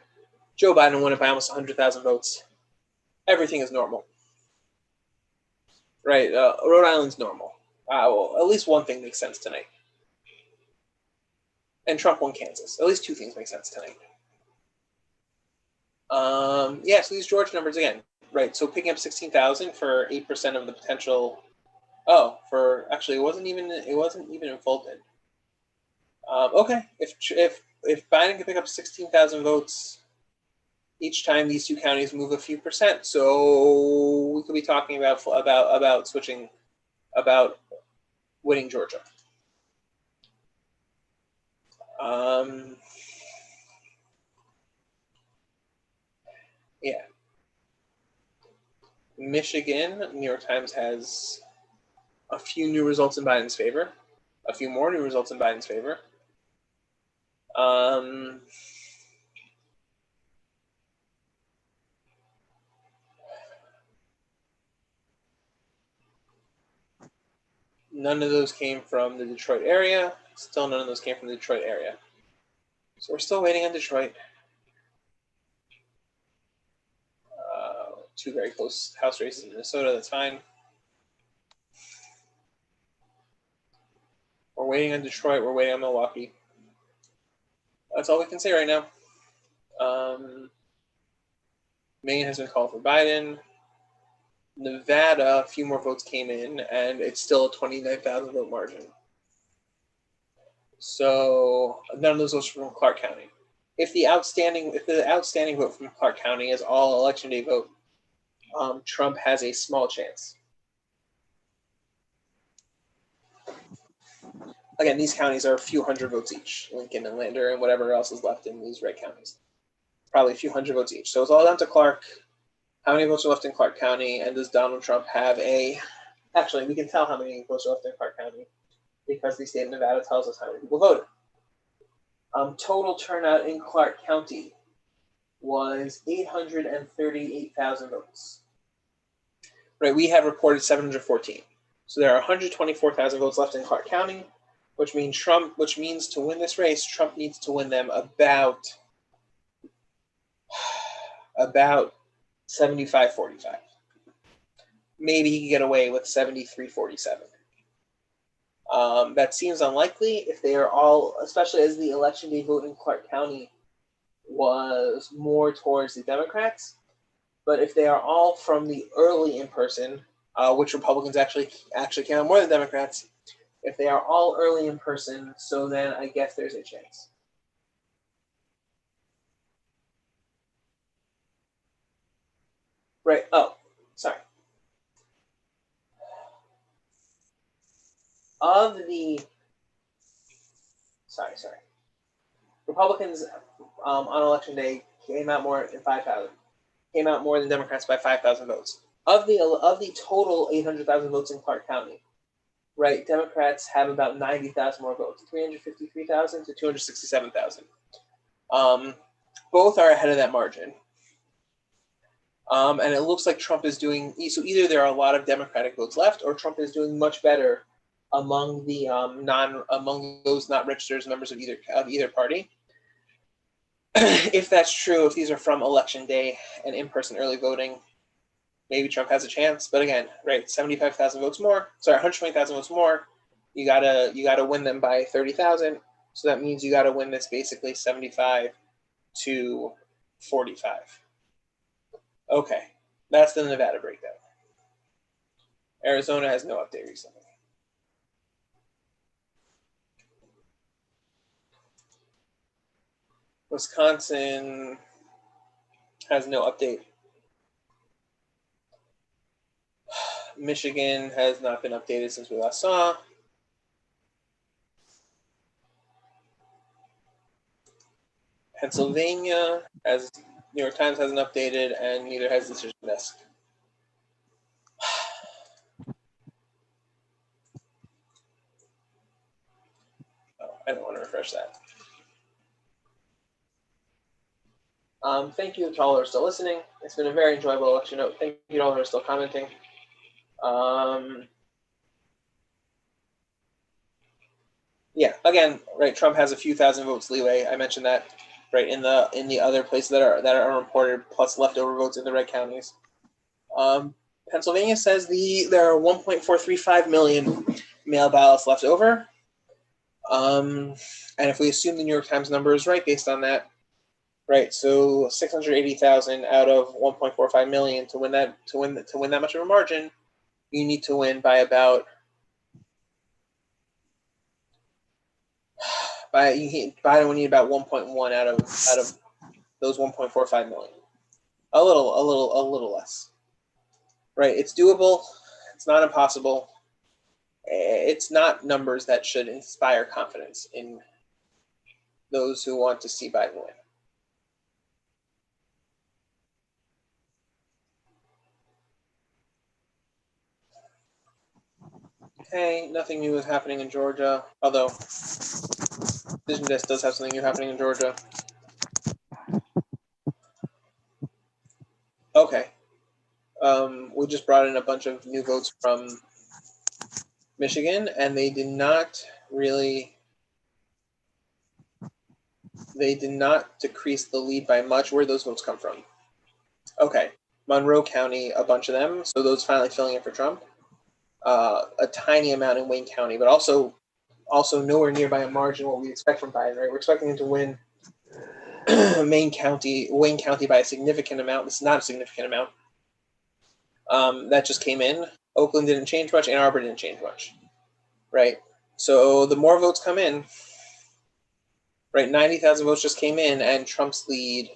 Joe Biden won it by almost 100,000 votes. Everything is normal, right? Rhode Island's normal. Well, at least one thing makes sense tonight. And Trump won Kansas. At least two things make sense tonight. Yeah, so these Georgia numbers again, right? So picking up 16,000 for 8% of the potential. Oh, for actually, it wasn't even in Fulton. Okay, if Biden can pick up 16,000 votes each time these two counties move a few percent, so we could be talking about winning Georgia. Yeah. Michigan, New York Times has a few new results in Biden's favor, a few more new results in Biden's favor. None of those came from the Detroit area. Still none of those came from the Detroit area. So we're still waiting on Detroit. Two very close House races in Minnesota, that's fine. We're waiting on Detroit, we're waiting on Milwaukee. That's all we can say right now. Maine has been called for Biden. Nevada, a few more votes came in, and it's still a 29,000 vote margin. So none of those votes from Clark County. If the outstanding vote from Clark County is all election day vote, Trump has a small chance. Again, these counties are a few hundred votes each, Lincoln and Lander and whatever else is left in these red counties. Probably a few hundred votes each. So it's all down to Clark. How many votes are left in Clark County, and does Donald Trump have a Actually, we can tell how many votes are left in Clark County because the state of Nevada tells us how many people voted. Total turnout in Clark County was 838,000 votes. Right, we have reported 714. So there are 124,000 votes left in Clark County, which means to win this race, Trump needs to win them about 75-45. Maybe he can get away with 73-47. That seems unlikely if they are all, especially as the election day vote in Clark County was more towards the Democrats. But if they are all from the early in-person, which Republicans actually count more than Democrats, if they are all early in-person, so then I guess there's a chance. Right. Oh, sorry. Republicans on election day came out more than 5,000. Came out more than Democrats by 5,000 votes. Of the total 800,000 votes in Clark County, right? Democrats have about 90,000 more votes, 353,000 to 267,000. Both are ahead of that margin. And it looks like Trump is doing, so either there are a lot of Democratic votes left, or Trump is doing much better among the among those not registered as members of either party. If that's true, if these are from election day and in-person early voting, maybe Trump has a chance. But again, right, 75,000 votes more. Sorry, 120,000 votes more. You gotta win them by 30,000. So that means you gotta win this basically 75-45. Okay, that's the Nevada breakdown. Arizona has no update recently. Wisconsin has no update. Michigan has not been updated since we last saw. Pennsylvania, as New York Times hasn't updated, and neither has Decision Desk. Oh, I don't want to refresh that. Thank you to all who are still listening. It's been a very enjoyable election note. Thank you to all who are still commenting. Yeah, again, right. Trump has a few thousand votes leeway. I mentioned that, right, in the other places that are unreported, plus leftover votes in the red counties. Pennsylvania says there are 1.435 million mail ballots left over. And if we assume the New York Times number is right based on that, right, so 680,000 out of 1.45 million to win that much of a margin, you need to win by about Biden would need about 1.1 out of those 1.45 million. A little less. Right, it's doable. It's not impossible. It's not numbers that should inspire confidence in those who want to see Biden win. Okay, nothing new is happening in Georgia, although Decision Desk does have something new happening in Georgia. Okay. We just brought in a bunch of new votes from Michigan, and they did not decrease the lead by much. Where those votes come from? Okay. Monroe County, a bunch of them, so those finally filling in for Trump. A tiny amount in Wayne County, but also nowhere near by a margin what we expect from Biden, right? We're expecting him to win Wayne County by a significant amount. This is not a significant amount. That just came in. Oakland didn't change much. Ann Arbor didn't change much, right? So the more votes come in, right? 90,000 votes just came in, and Trump's lead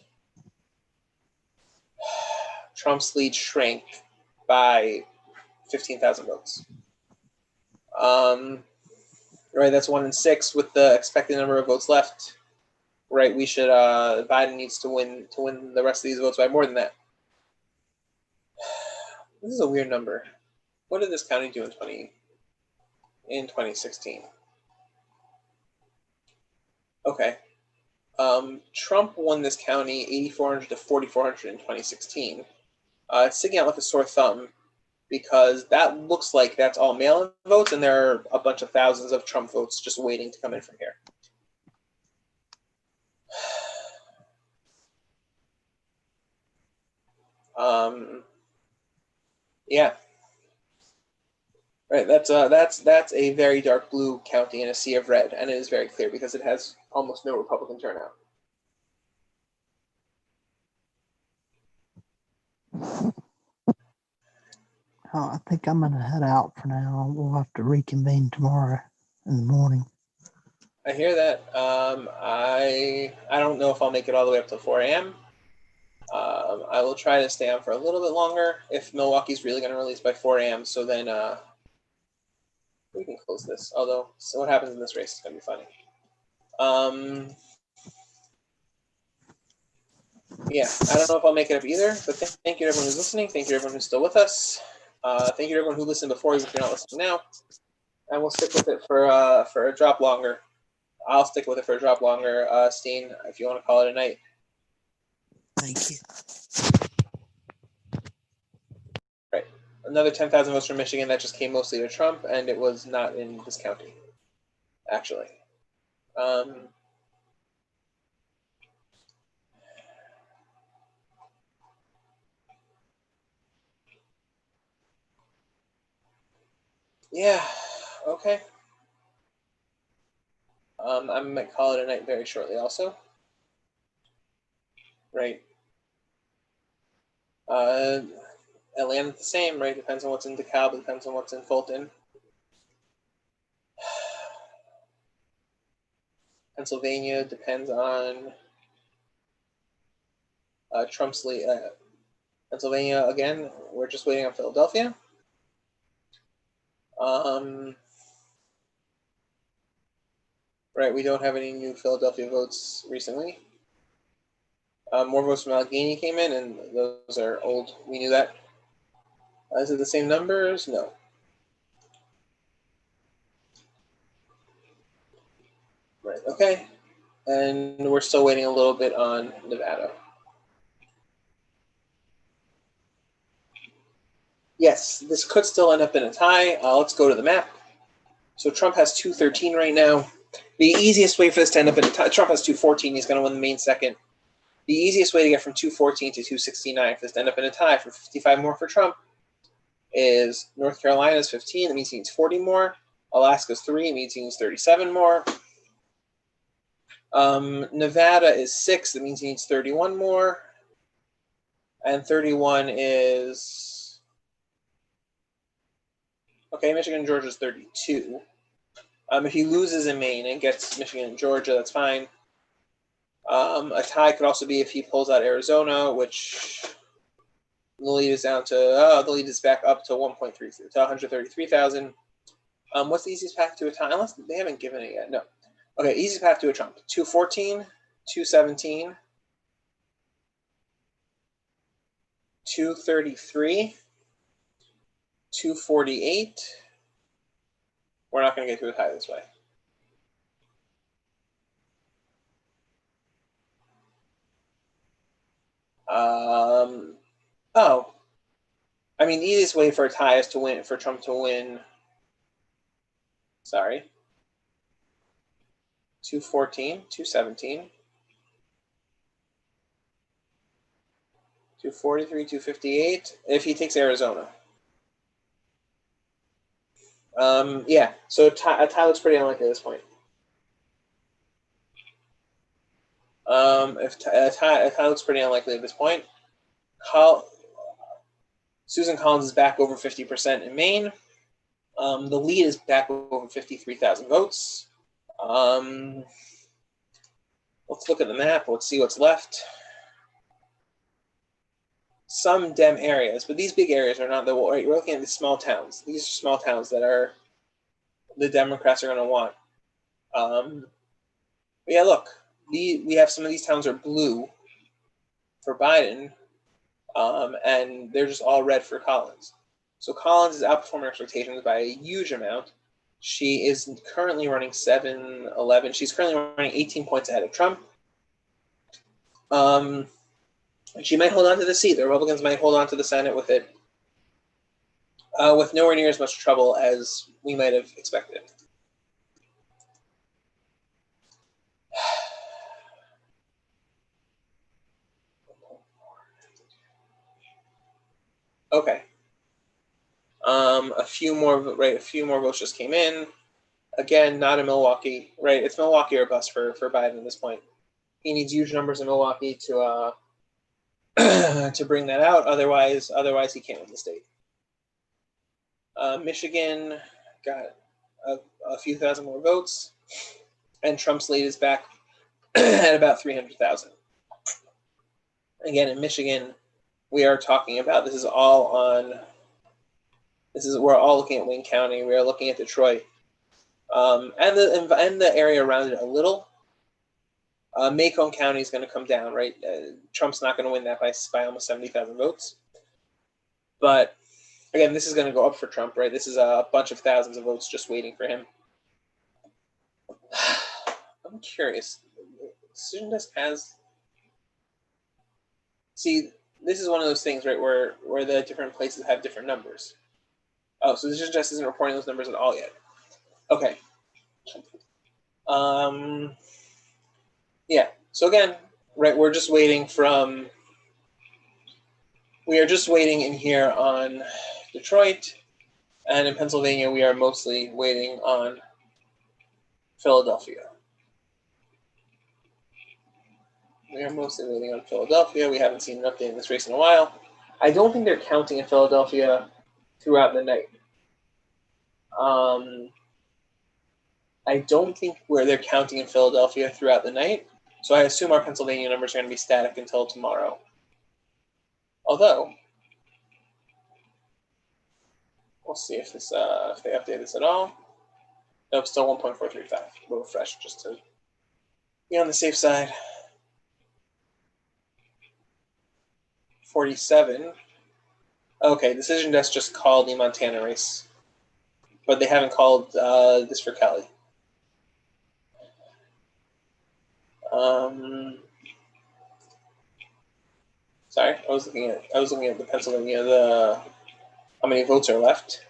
shrank by 15,000 votes. Right, that's 1 in 6 with the expected number of votes left. Right, we should Biden needs to win the rest of these votes by more than that. This is a weird number. What did this county do in 2016? Okay. Trump won this county 8,400 to 4,400 in 2016. It's sticking out like a sore thumb because that looks like that's all mail-in votes, and there are a bunch of thousands of Trump votes just waiting to come in from here. Yeah. Right, that's a very dark blue county in a sea of red, and it is very clear because it has almost no Republican turnout. Oh, I think I'm gonna head out for now. We'll have to reconvene tomorrow in the morning. I hear that. I don't know if I'll make it all the way up to 4 a.m. I will try to stay on for a little bit longer if Milwaukee's really going to release by 4 a.m. So then we can close this. Although, so what happens in this race is going to be funny. Yeah, I don't know if I'll make it up either, but thank you to everyone who's listening. Thank you to everyone who's still with us. Thank you to everyone who listened before, even if you're not listening now. And we'll stick with it for a drop longer. I'll stick with it for a drop longer. Steen, if you want to call it a night. Thank you. Right. Another 10,000 votes from Michigan that just came mostly to Trump, and it was not in this county, actually. Yeah, okay. I might call it a night very shortly also. Right. Atlanta's the same, right? Depends on what's in DeKalb, depends on what's in Fulton. Pennsylvania depends on Trump's lead. Pennsylvania, again, we're just waiting on Philadelphia. Right, we don't have any new Philadelphia votes recently. More votes from Allegheny came in, and those are old. We knew that. Is it the same numbers? No. Right, okay. And we're still waiting a little bit on Nevada. Yes, this could still end up in a tie. Let's go to the map. So Trump has 213 right now. The easiest way for this to end up in a tie, Trump has 214. He's going to win the main second. The easiest way to get from 214 to 269 for this to end up in a tie for 55 more for Trump is North Carolina's 15. That means he needs 40 more. Alaska's 3. It means he needs 37 more. Nevada is 6. That means he needs 31 more. And 31 is... Okay, Michigan and Georgia is 32. If he loses in Maine and gets Michigan and Georgia, that's fine. A tie could also be if he pulls out Arizona, which the lead is down to, the lead is back up to 1.33, to 133,000. What's the easiest path to a tie? Unless they haven't given it yet. No. Okay, easiest path to a Trump. 214, 217, 233, 248. We're not going to get to a tie this way. Oh, I mean, the easiest way for a tie is to win, for Trump to win. Sorry. 214, 217, 243, 258, if he takes Arizona. Yeah, so a tie looks pretty unlikely at this point. If a tie looks pretty unlikely at this point. Susan Collins is back over 50% in Maine. The lead is back over 53,000 votes. Let's look at the map. Let's see what's left. Some Dem areas, but these big areas are not the. Right, we're looking at these small towns. These are small towns that are the Democrats are going to want. Yeah, look, we have some of these towns are blue for Biden, and they're just all red for Collins. So Collins is outperforming expectations by a huge amount. She is currently running 7-11. She's currently running 18 points ahead of Trump. And she might hold on to the seat. The Republicans might hold on to the Senate with it, with nowhere near as much trouble as we might have expected. Okay. A few more votes just came in. Again, not in Milwaukee, right? It's Milwaukee or bust for Biden at this point. He needs huge numbers in Milwaukee to to bring that out. Otherwise he can't win the state. Michigan got a few thousand more votes, and Trump's lead is back at about 300,000. Again, in Michigan, we are talking about we're all looking at Wayne County. We are looking at Detroit, and the area around it a little. Macomb County is going to come down, right? Trump's not going to win that by almost 70,000 votes. But again, this is going to go up for Trump, right? This is a bunch of thousands of votes just waiting for him. I'm curious. Decision Desk has. See, this is one of those things, right, where the different places have different numbers. Oh, so Decision Desk isn't reporting those numbers at all yet. Okay. Yeah. So again, right, we are just waiting in here on Detroit, and in Pennsylvania, we are mostly waiting on Philadelphia. We haven't seen an update in this race in a while. I don't think they're counting in Philadelphia throughout the night. I don't think they're counting in Philadelphia throughout the night. So I assume our Pennsylvania numbers are going to be static until tomorrow. Although, we'll see if they update this at all. Nope, still 1.435. A little fresh just to be on the safe side. 47. Okay, Decision Desk just called the Montana race, but they haven't called this for Kelly. Sorry, I was looking at the Pennsylvania, how many votes are left.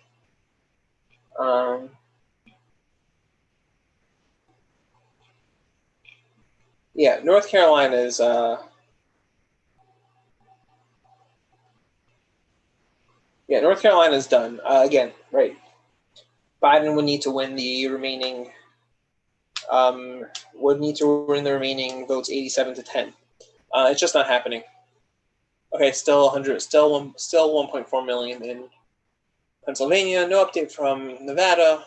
Yeah, North Carolina is North Carolina is done. Again, right. Biden would need to win the remaining votes 87-10. It's just not happening. Okay, still 1.4 million in Pennsylvania. No update from Nevada.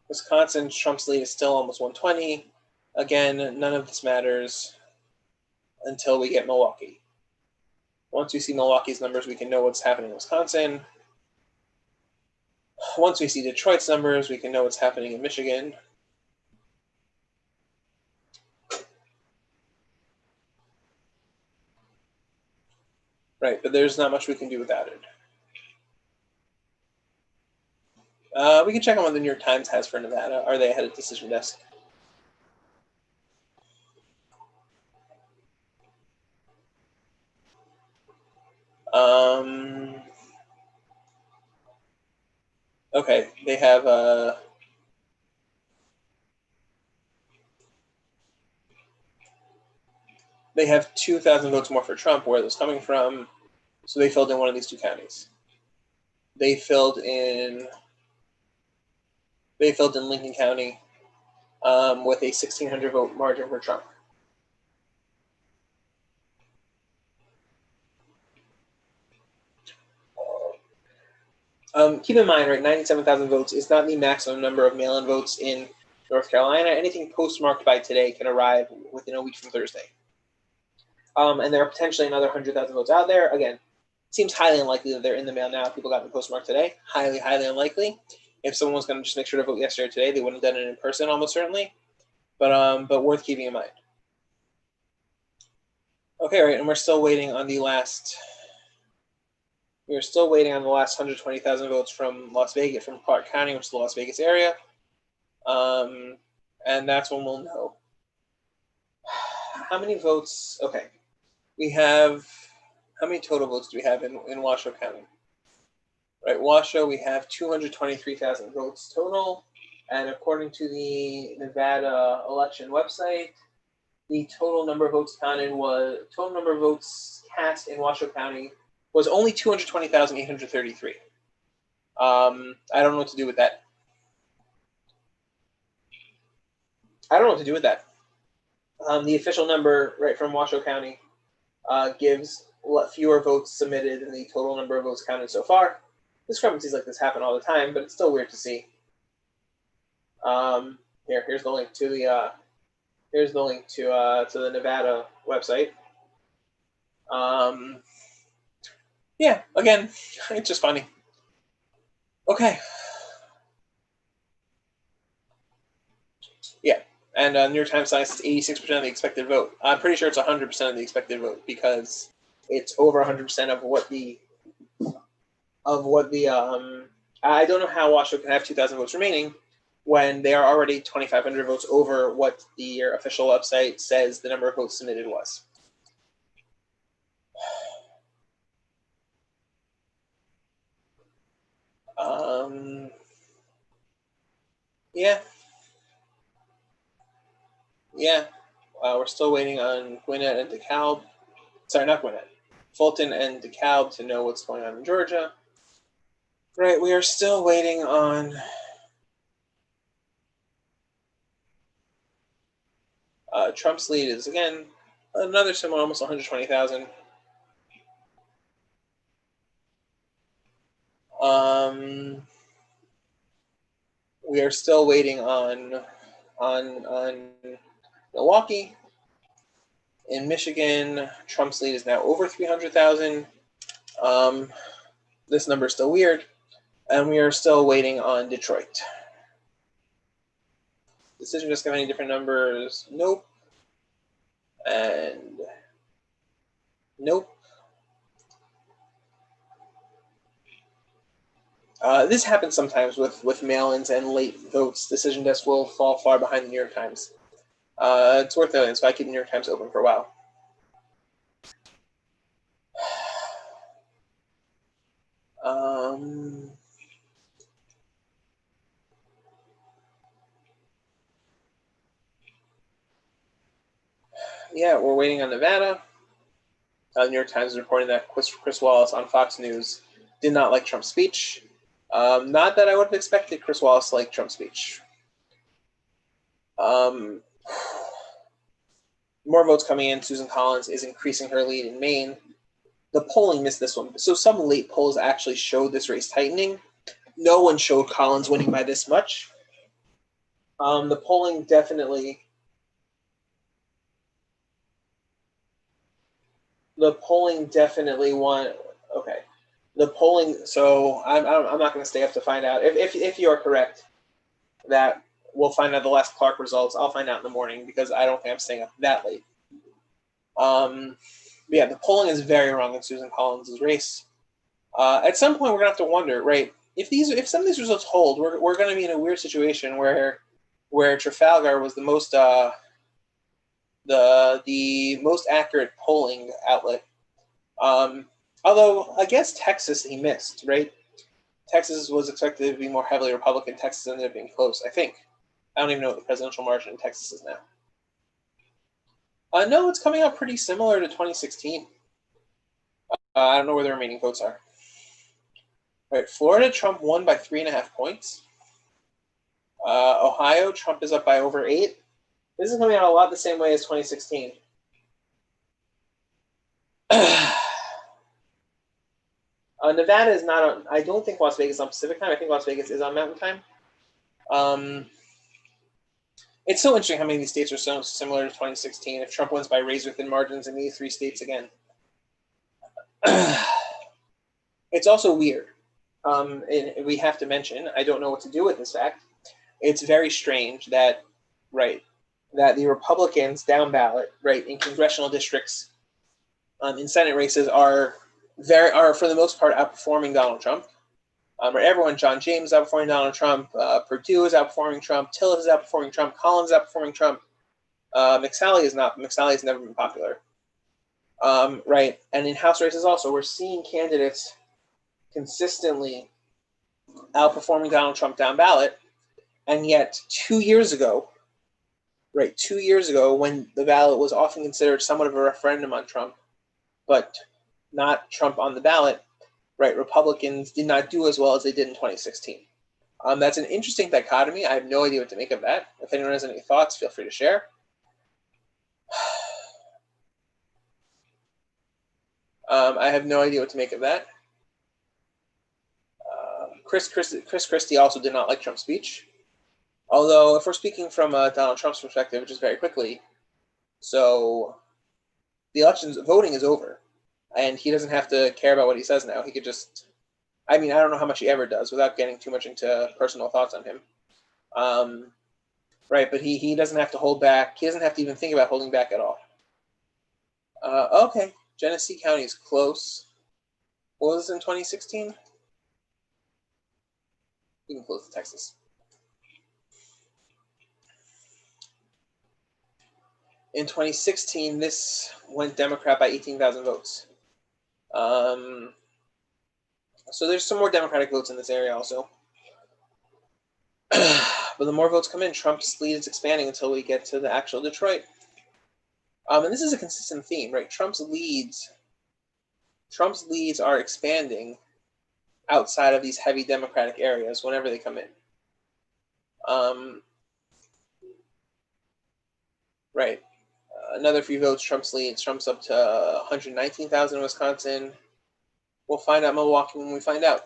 Wisconsin, Trump's lead is still almost 120. Again, none of this matters until we get Milwaukee. Once we see Milwaukee's numbers, we can know what's happening in Wisconsin. Once we see Detroit's numbers, we can know what's happening in Michigan. Right, but there's not much we can do without it. We can check on what the New York Times has for Nevada. Are they ahead of Decision Desk? Okay, they have they have 2,000 votes more for Trump. Where are those coming from? So they filled in one of these two counties. They filled in Lincoln County with a 1,600 vote margin for Trump. Keep in mind, right, 97,000 votes is not the maximum number of mail-in votes in North Carolina. Anything postmarked by today can arrive within a week from Thursday. And there are potentially another 100,000 votes out there. Again, it seems highly unlikely that they're in the mail now. People got the postmark today. Highly, highly unlikely. If someone was going to just make sure to vote yesterday or today, they wouldn't have done it in person, almost certainly. But worth keeping in mind. Okay, right, and we're still waiting on the last. We're still waiting on the last 120,000 votes from Las Vegas, from Clark County, which is the Las Vegas area, and that's when we'll know how many votes. Okay, we have. How many total votes do we have in Washoe County? Right, Washoe, we have 223,000 votes total, and according to the Nevada election website, the total number of votes cast in Washoe County was only 220,833. I don't know what to do with that. The official number, right, from Washoe County gives fewer votes submitted than the total number of votes counted so far. Discrepancies like this happen all the time, but it's still weird to see. Here's the link to the to the Nevada website. Yeah, again, it's just funny. Okay. Yeah, and New York Times cites 86% of the expected vote. I'm pretty sure it's 100% of the expected vote because it's over 100% of what the I don't know how Washoe can have 2,000 votes remaining when they are already 2,500 votes over what the official website says the number of votes submitted was. Yeah. We're still waiting on Gwinnett and DeKalb. Sorry, not Gwinnett. Fulton and DeKalb to know what's going on in Georgia. Right, we are still waiting on Trump's lead is, again, another similar, almost 120,000. We are still waiting on Milwaukee. In Michigan, Trump's lead is now over 300,000. This number is still weird. And we are still waiting on Detroit. Decision just got any different numbers? Nope. And nope. This happens sometimes with mail-ins and late votes. Decision desks will fall far behind the New York Times. It's worth noting, so I keep the New York Times open for a while. Yeah, we're waiting on Nevada. New York Times is reporting that Chris Wallace on Fox News did not like Trump's speech. Not that I would have expected Chris Wallace to like Trump's speech. More votes coming in. Susan Collins is increasing her lead in Maine. The polling missed this one. So some late polls actually showed this race tightening. No one showed Collins winning by this much. The polling definitely... won. Okay. The polling... So I'm not going to stay up to find out. If you are correct, that we'll find out the last Clark results. I'll find out in the morning because I don't think I'm staying up that late. Yeah, the polling is very wrong in Susan Collins' race. At some point, we're gonna have to wonder, right? If some of these results hold, we're gonna be in a weird situation where Trafalgar was the most accurate polling outlet. Although I guess Texas he missed, right? Texas was expected to be more heavily Republican. Texas ended up being close, I think. I don't even know what the presidential margin in Texas is now. No, it's coming out pretty similar to 2016. I don't know where the remaining votes are. All right, Florida, Trump won by 3.5 points. Ohio, Trump is up by over 8. This is coming out a lot the same way as 2016. Nevada is not on, I don't think Las Vegas is on Pacific time. I think Las Vegas is on Mountain time. It's so interesting how many of these states are so similar to 2016. If Trump wins by razor-thin margins in these 3 states again. It's also weird. And we have to mention, I don't know what to do with this fact. It's very strange that, right, that the Republicans down ballot, right, in congressional districts in Senate races are for the most part outperforming Donald Trump. Or everyone, John James is outperforming Donald Trump, Perdue is outperforming Trump, Tillis is outperforming Trump, Collins is outperforming Trump. McSally is not. McSally has never been popular. Right, and in House races also, we're seeing candidates consistently outperforming Donald Trump down ballot, and yet 2 years ago, right, 2 years ago, when the ballot was often considered somewhat of a referendum on Trump, but not Trump on the ballot, right, Republicans did not do as well as they did in 2016. That's an interesting dichotomy. I have no idea what to make of that. If anyone has any thoughts, feel free to share. I have no idea what to make of that. Chris Christie also did not like Trump's speech. Although, if we're speaking from Donald Trump's perspective, which is very quickly, so the voting is over, and he doesn't have to care about what he says now. He could just, I mean, I don't know how much he ever does without getting too much into personal thoughts on him. Right, but he doesn't have to hold back. He doesn't have to even think about holding back at all. Okay, Genesee County is close. What was this in 2016? We can close to Texas. In 2016, this went Democrat by 18,000 votes. So there's some more Democratic votes in this area also. But the more votes come in, Trump's lead is expanding until we get to the actual Detroit. And this is a consistent theme, right? Trump's leads are expanding outside of these heavy Democratic areas whenever they come in. Right. Another few votes, Trump's leads. Trump's up to 119,000 in Wisconsin. We'll find out Milwaukee when we find out.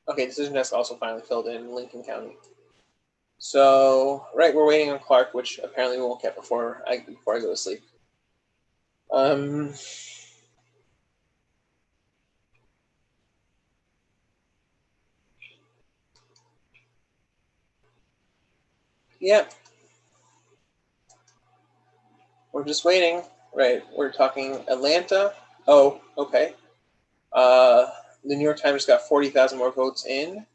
Okay, decision desk also finally filled in Lincoln County. So, right, we're waiting on Clark, which apparently we won't get before I go to sleep. Yeah. We're just waiting. Right, we're talking Atlanta. Oh, okay. The New York Times got 40,000 more votes in,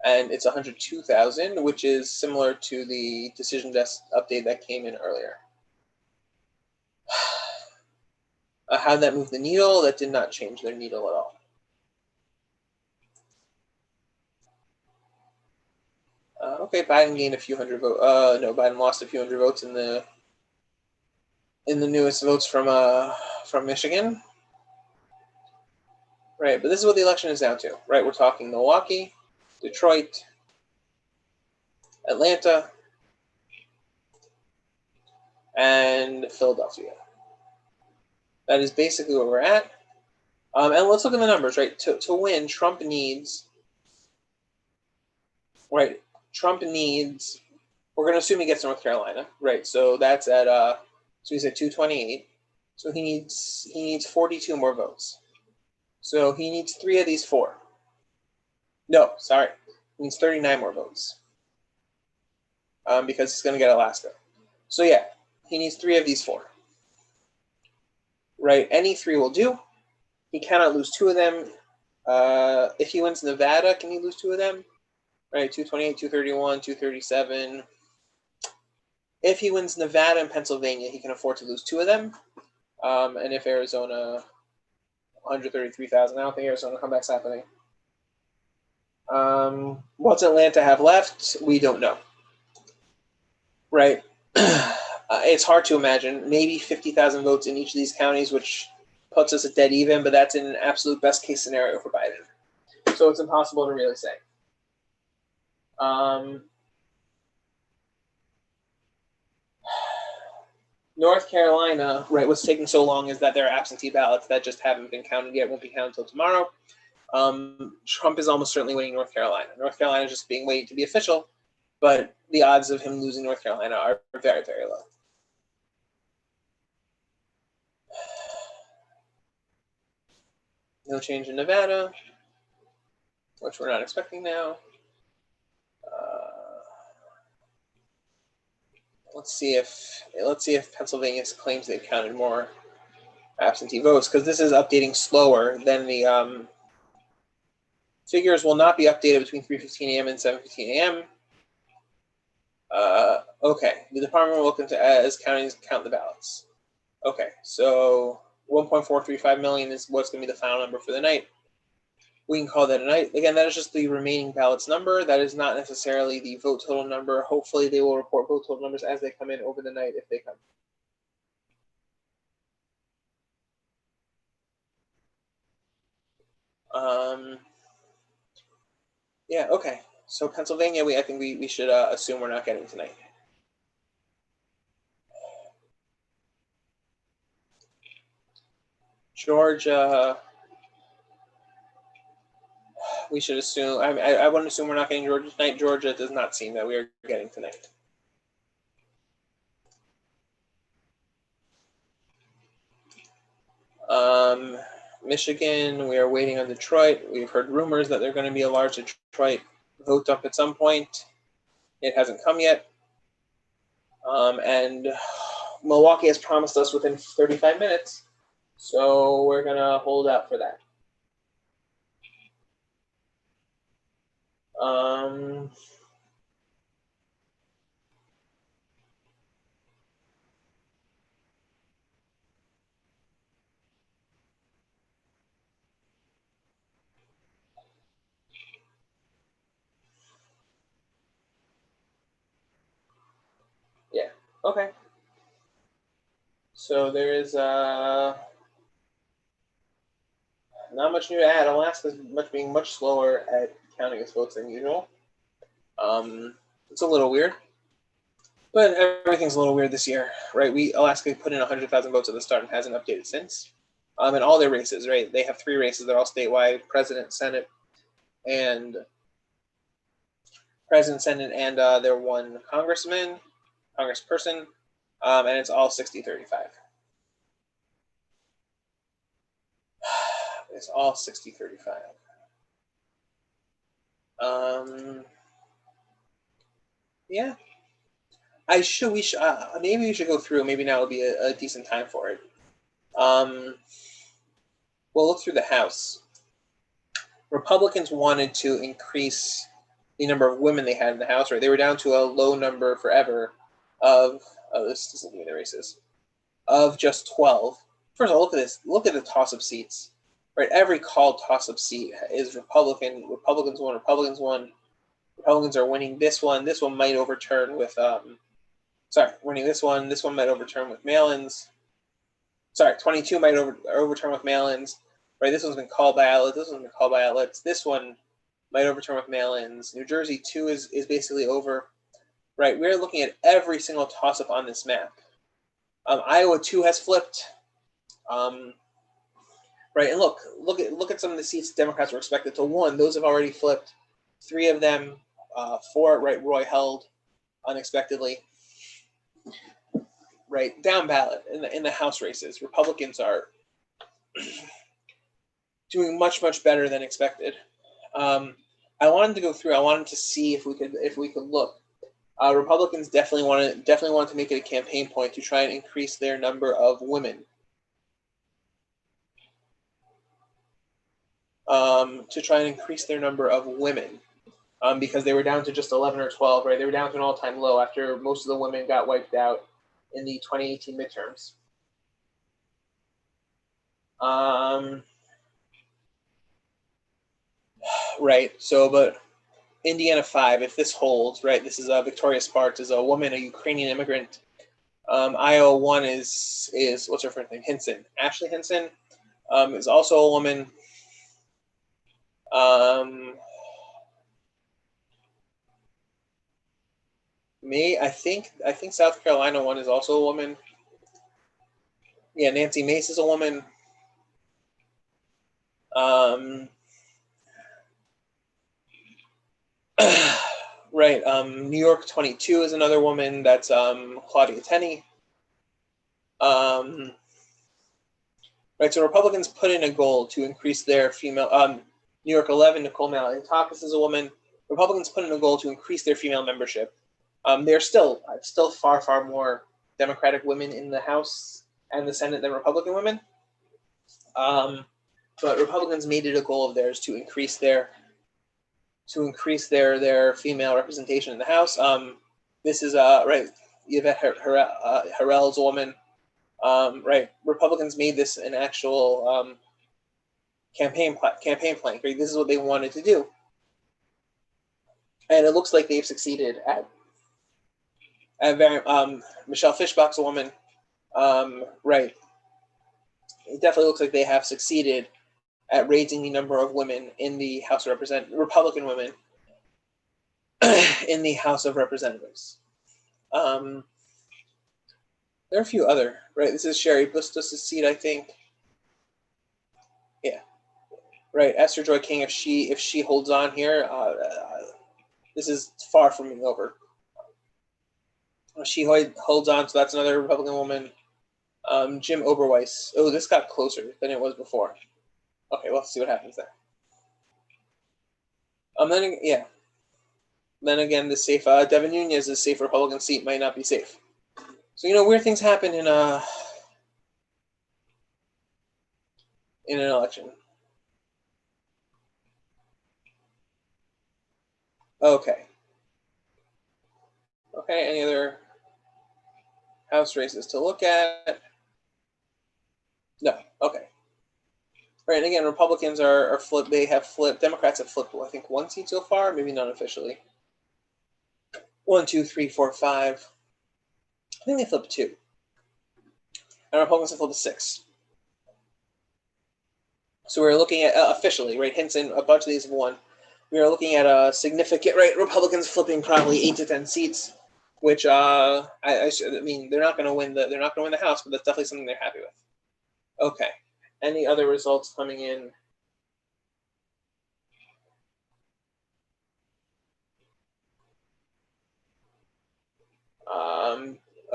and it's 102,000, which is similar to the decision desk update that came in earlier. How did that move the needle? That did not change their needle at all. Okay, Biden gained a few hundred votes. No, Biden lost a few hundred votes in the newest votes from Michigan. Right, but this is what the election is down to. Right, we're talking Milwaukee, Detroit, Atlanta, and Philadelphia. That is basically where we're at. And let's look at the numbers, right? To win, Trump needs, we're going to assume he gets North Carolina, right? So that's at, so he's at 228. So he needs 42 more votes. So he needs 3 of these 4. No, sorry. He needs 39 more votes. Because he's going to get Alaska. So yeah, he needs 3 of these 4. Right, any 3 will do. He cannot lose 2 of them. If he wins Nevada, can he lose 2 of them? Right, 228, 231, 237. If he wins Nevada and Pennsylvania, he can afford to lose 2 of them. And if Arizona, 133,000. I don't think Arizona comeback's happening. What's Atlanta have left? We don't know. Right. It's hard to imagine. Maybe 50,000 votes in each of these counties, which puts us at dead even, but that's an absolute best case scenario for Biden. So it's impossible to really say. North Carolina, right, what's taking so long is that there are absentee ballots that just haven't been counted yet, won't be counted until tomorrow. Trump is almost certainly winning North Carolina. North Carolina is just being waited to be official, but the odds of him losing North Carolina are very, very low. No change in Nevada, which we're not expecting now. Let's see if Pennsylvania claims they've counted more absentee votes, because this is updating slower than the figures will not be updated between 3:15 a.m. and 7:15 a.m. Okay, the department will look into as counties count the ballots. Okay, so 1.435 million is what's going to be the final number for the night. We can call that a night. Again, that is just the remaining ballots number. That is not necessarily the vote total number. Hopefully they will report vote total numbers as they come in over the night if they come. Yeah, okay. So Pennsylvania, I think we should assume we're not getting tonight. Georgia, we should assume, I wouldn't assume we're not getting Georgia tonight. Georgia does not seem that we are getting tonight. Michigan, we are waiting on Detroit. We've heard rumors that they're going to be a large Detroit vote dump at some point. It hasn't come yet. And Milwaukee has promised us within 35 minutes. So we're going to hold out for that. Yeah, okay. So there is not much new to add. Alaska's being much slower at counting its votes than usual. It's a little weird, but everything's a little weird this year, right? Alaska put in 100,000 votes at the start and hasn't updated since. In all their races, right? They have 3 races. They're all statewide: president, senate, and their one congressperson, and it's all 60-35. It's all 60-35. Yeah. Maybe we should go through. Maybe now would be a decent time for it. We'll look through the House. Republicans wanted to increase the number of women they had in the House, right? They were down to a low number forever this doesn't give me the races, of just 12. First of all, look at this. Look at the toss-up seats, right? Every called toss-up seat is Republican. Republicans won. Republicans are winning this one. This one might overturn with winning this one. This one might overturn with mail-ins. 22 might overturn with mail-ins. Right, this one's been called by outlets. This one's been called by outlets. This one might overturn with mail-ins. New Jersey 2 is basically over. Right, we're looking at every single toss-up on this map. Iowa 2 has flipped. Right, and look at some of the seats Democrats were expected to win. Those have already flipped. 3 of them, 4, right, Roy held unexpectedly. Right, down ballot in the House races, Republicans are doing much better than expected. I wanted to go through. I wanted to see if we could look. Republicans definitely wanted to make it a campaign point to try and increase their number of women. Because they were down to just 11 or 12, right? They were down to an all-time low after most of the women got wiped out in the 2018 midterms. Right. So, but Indiana 5, if this holds, right? This is Victoria Sparks, is a woman, a Ukrainian immigrant. Iowa 1 is what's her first name? Hinson. Ashley Hinson is also a woman. I think South Carolina 1 is also a woman. Yeah, Nancy Mace is a woman. Right. New York 22 is another woman. That's Claudia Tenney. right? So Republicans put in a goal to increase their female. New York 11, Nicole Maliotakis is a woman. Republicans put in a goal to increase their female membership. There's still far more Democratic women in the House and the Senate than Republican women. But Republicans made it a goal of theirs to increase their female representation in the House. This is right. Yvette Harrell is a woman. Right. Republicans made this an actual campaign plan. Right? This is what they wanted to do, and it looks like they've succeeded at Michelle Fischbach's a woman. Right. It definitely looks like they have succeeded at raising the number of women in the House of Representatives, Republican women in the House of Representatives. There are a few other, right? This is Sherry Bustos' seat, I think. Yeah, right. Esther Joy King, if she holds on here, this is far from being over. She holds on, so that's another Republican woman. Jim Oberweis. Oh, this got closer than it was before. Okay, well, let's see what happens there. Then again, the safe Devin Nunes' safe Republican seat might not be safe. So weird things happen in an election. Okay. Okay, any other House races to look at? No. Okay. Right, and again, Republicans are flipped. They have flipped. Democrats have flipped, I think, 1 seat so far, maybe not officially. 1, 2, 3, 4, 5. I think they flipped 2. And Republicans have flipped 6. So we're looking at officially, right? Hinson, a bunch of these have won. We are looking at a significant, right? Republicans flipping probably 8 to 10 seats, which I mean they're not going to win the House, but that's definitely something they're happy with. Okay. Any other results coming in?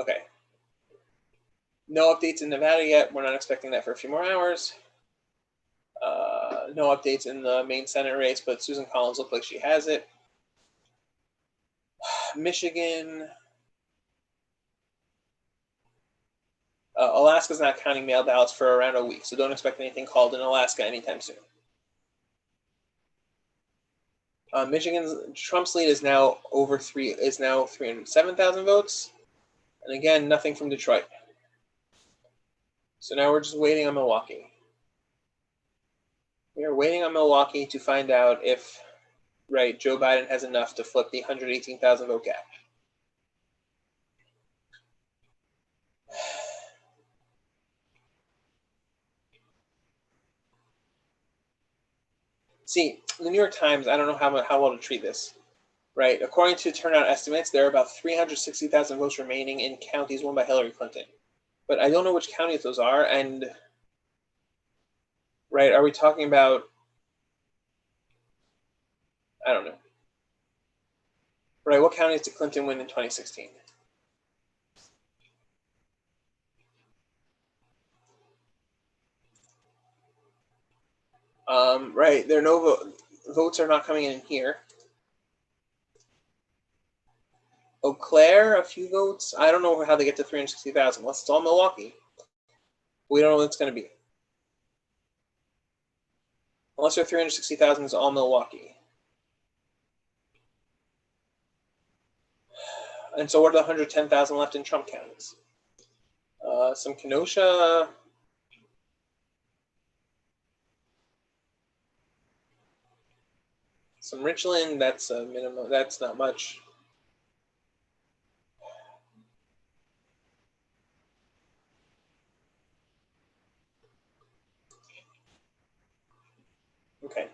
Okay. No updates in Nevada yet. We're not expecting that for a few more hours. No updates in the main Senate race, but Susan Collins looks like she has it. Michigan. Alaska's not counting mail ballots for around a week, so don't expect anything called in Alaska anytime soon. Michigan's Trump's lead is now 307,000 votes, and again, nothing from Detroit. So now we're just waiting on Milwaukee. We are waiting on Milwaukee to find out if, right, Joe Biden has enough to flip the 118,000 vote gap. See, the New York Times, I don't know how well to treat this. Right, according to turnout estimates, there are about 360,000 votes remaining in counties won by Hillary Clinton. But I don't know which counties those are, and right, are we talking about, I don't know. Right, what counties did Clinton win in 2016? Right, there are no votes are not coming in here. Eau Claire, a few votes. I don't know how they get to 360,000. Unless it's all Milwaukee. We don't know what it's going to be. Unless they're 360,000, it's all Milwaukee. And so what are the 110,000 left in Trump counties? Some Kenosha. Some Richland, that's a minimum. That's not much. Okay.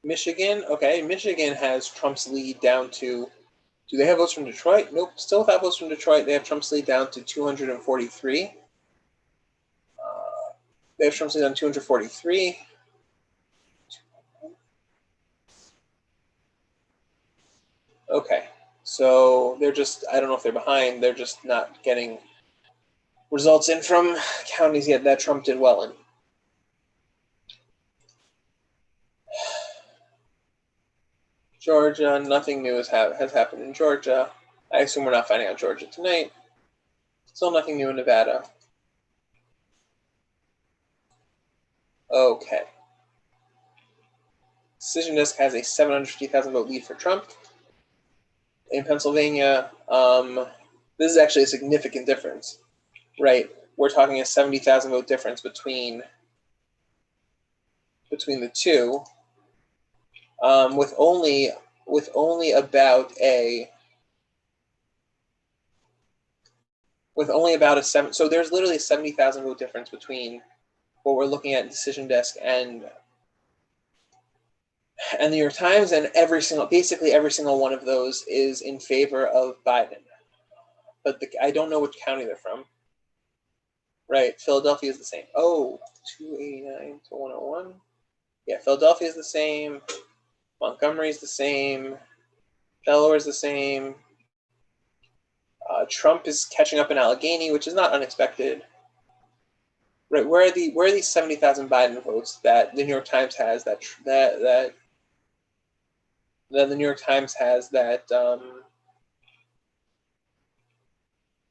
Michigan. Okay, Michigan has Trump's lead down to. Do they have votes from Detroit? Nope. Still without votes from Detroit. They have Trump's lead down to 243. They have Trump's lead on 243. Okay. So they're just, I don't know if they're behind. They're just not getting results in from counties yet that Trump did well in. Georgia, nothing new has happened in Georgia. I assume we're not finding out Georgia tonight. Still nothing new in Nevada. Okay. Decision Desk has a 750,000 vote lead for Trump. In Pennsylvania, this is actually a significant difference, right? We're talking a 70,000 vote difference between the two, with only about a 7. So there's literally a 70,000 vote difference between what we're looking at in Decision Desk and the New York Times, and basically every single one of those is in favor of Biden. But I don't know which county they're from. Right, Philadelphia is the same. Oh, 289 to 101. Yeah, Philadelphia is the same. Montgomery is the same. Delaware is the same. Trump is catching up in Allegheny, which is not unexpected. Right, where are these 70,000 Biden votes that the New York Times has that the New York Times has that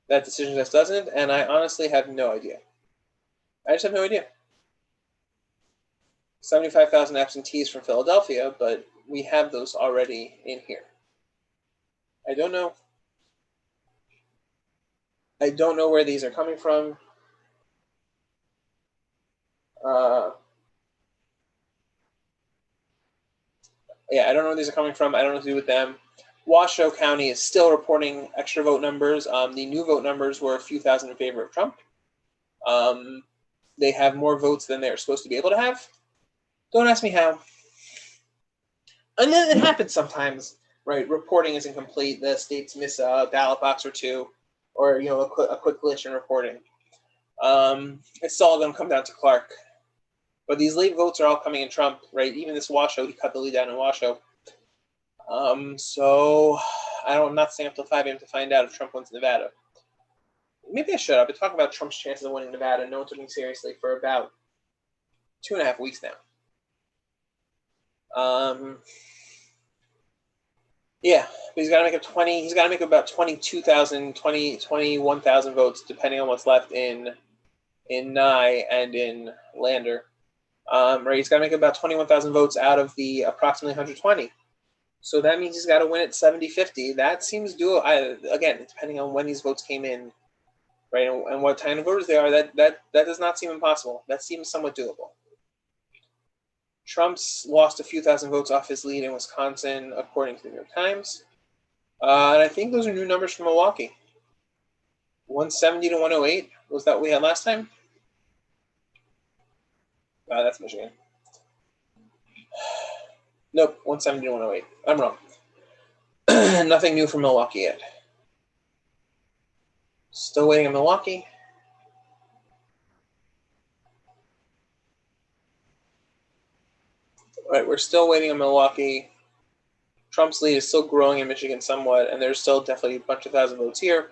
Decision Desk doesn't? And I honestly have no idea. I just have no idea. 75,000 absentees from Philadelphia, but we have those already in here. I don't know. I don't know where these are coming from. Yeah, I don't know where these are coming from. I don't know what to do with them. Washoe County is still reporting extra vote numbers. The new vote numbers were a few thousand in favor of Trump. They have more votes than they're supposed to be able to have. Don't ask me how. And then it happens sometimes, right? Reporting is incomplete. The states miss a ballot box or two, or a quick glitch in reporting. It's all going to come down to Clark. But these late votes are all coming in Trump, right? Even this Washoe, he cut the lead down in Washoe. So I'm not staying up till 5 a.m. to find out if Trump wins Nevada. Maybe I should. I've been talking about Trump's chances of winning Nevada. No one took me seriously for about 2.5 weeks now. Yeah, but he's got to make up 20. He's got to make about 22,000, 21,000 votes, depending on what's left in Nye and in Lander. Right, he's got to make about 21,000 votes out of the approximately 120. So that means he's got to win at 70-50. That seems doable. Again, depending on when these votes came in, right, and what kind of voters they are, that does not seem impossible. That seems somewhat doable. Trump's lost a few thousand votes off his lead in Wisconsin, according to the New York Times. And I think those are new numbers from Milwaukee. 170 to 108. Was that what we had last time? That's Michigan. Nope, 170 to 108. I'm wrong. Nothing new from Milwaukee yet. Still waiting on Milwaukee. Right, we're still waiting on Milwaukee. Trump's lead is still growing in Michigan somewhat, and there's still definitely a bunch of thousand votes here.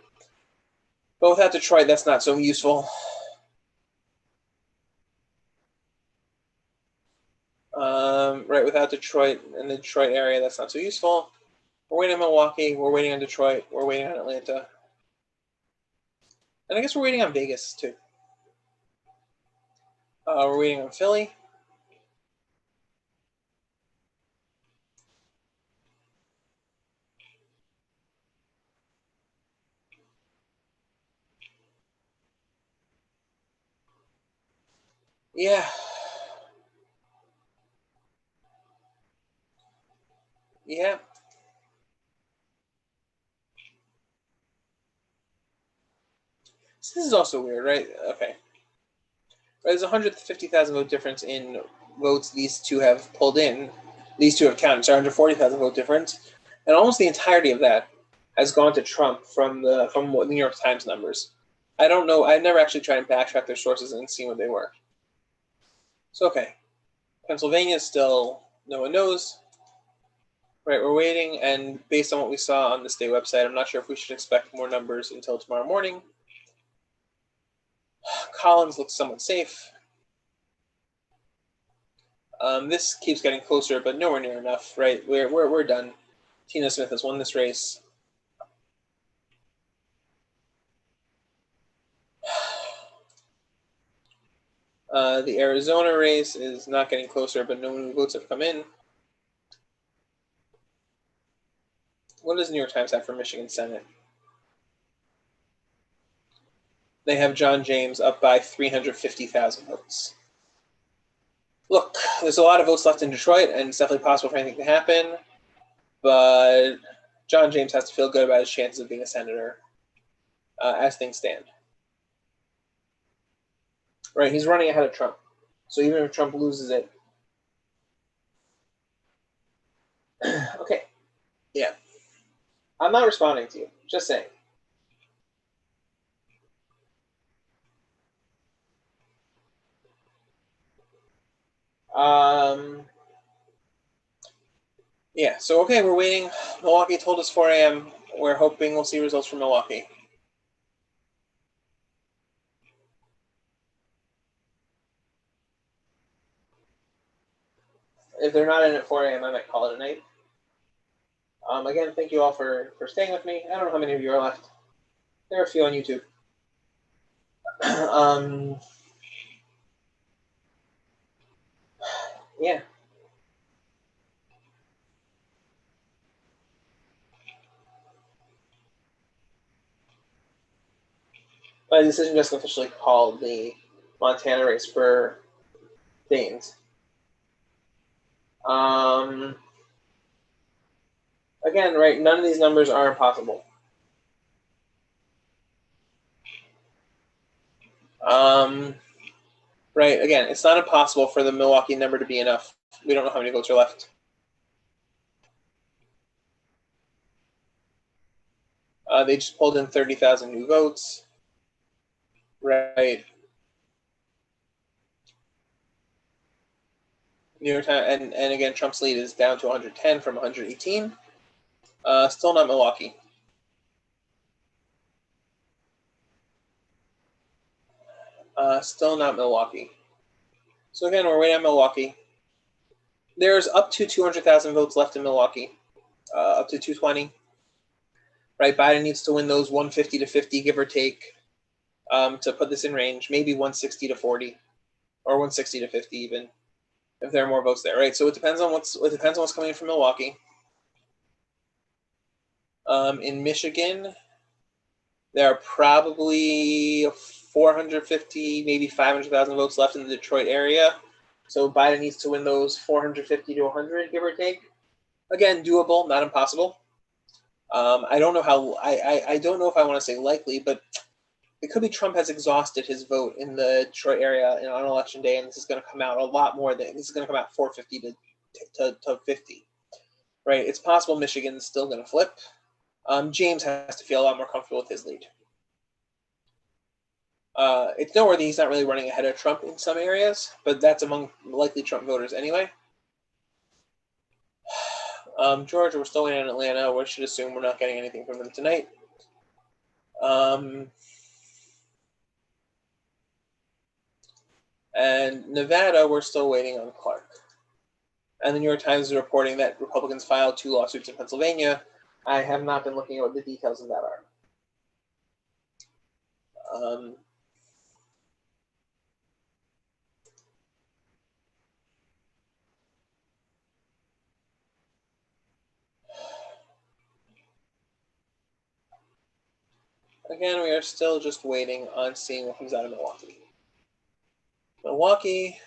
But without Detroit, that's not so useful. Right, without Detroit in the Detroit area, that's not so useful. We're waiting on Milwaukee. We're waiting on Detroit. We're waiting on Atlanta. And I guess we're waiting on Vegas, too. We're waiting on Philly. Yeah. Yeah. So this is also weird, right? Okay. Right, there's a 150,000 vote difference in votes these two have pulled in. These two have counted. So 140,000 vote difference. And almost the entirety of that has gone to Trump from the New York Times numbers. I don't know. I never actually tried to backtrack their sources and see what they were. So, okay. Pennsylvania is still no one knows. Right, we're waiting, and based on what we saw on the state website, I'm not sure if we should expect more numbers until tomorrow morning. Collins looks somewhat safe. This keeps getting closer, but nowhere near enough, right? We're done. Tina Smith has won this race. The Arizona race is not getting closer, but no new votes have come in. What does New York Times have for Michigan Senate? They have John James up by 350,000 votes. Look, there's a lot of votes left in Detroit, and it's definitely possible for anything to happen, but John James has to feel good about his chances of being a senator as things stand. Right, he's running ahead of Trump. So even if Trump loses it. Okay, yeah. I'm not responding to you, just saying. Yeah, so okay, we're waiting. Milwaukee told us 4 a.m. We're hoping we'll see results from Milwaukee. If they're not in at 4 a.m., I might call it a night. Again, thank you all for staying with me. I don't know how many of you are left. There are a few on YouTube. Yeah. My decision just officially called the Montana race for Daines. Again, right, none of these numbers are impossible. Right, again, it's not impossible for the Milwaukee number to be enough. We don't know how many votes are left. They just pulled in 30,000 new votes. Right. New York Times, and again, Trump's lead is down to 110 from 118. Still not Milwaukee. Still not Milwaukee. So again, we're waiting on Milwaukee. There's up to 200,000 votes left in Milwaukee, up to 220. Right, Biden needs to win those 150 to 50, give or take, to put this in range. Maybe 160 to 40, or 160 to 50 even, if there are more votes there. Right, so it depends on what's coming in from Milwaukee. In Michigan, there are probably 450, maybe 500,000 votes left in the Detroit area. So Biden needs to win those 450 to 100, give or take. Again, doable, not impossible. I don't know how. I don't know if I want to say likely, but it could be Trump has exhausted his vote in the Detroit area on election day, and this is going to come out a lot more than this is going to come out 450 to 50. Right? It's possible Michigan's still going to flip. James has to feel a lot more comfortable with his lead. It's noteworthy he's not really running ahead of Trump in some areas, but that's among likely Trump voters anyway. Georgia, we're still waiting in Atlanta. We should assume we're not getting anything from them tonight. And Nevada, we're still waiting on Clark. And the New York Times is reporting that Republicans filed 2 lawsuits in Pennsylvania. I have not been looking at what the details of that are. Again, we are still just waiting on seeing what comes out of Milwaukee. Milwaukee,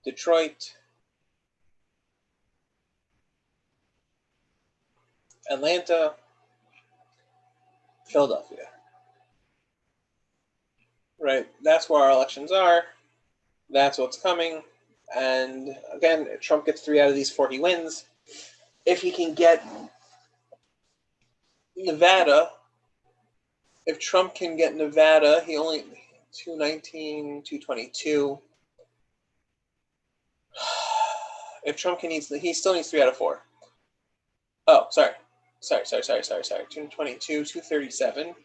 Detroit, Atlanta, Philadelphia. Right, that's where our elections are. That's what's coming. And again, if Trump gets 3 out of these 4, he wins. If he can get Nevada, if Trump can get Nevada, he only 219, 222. If Trump can he still needs 3 out of 4. Oh, sorry. 222, 237.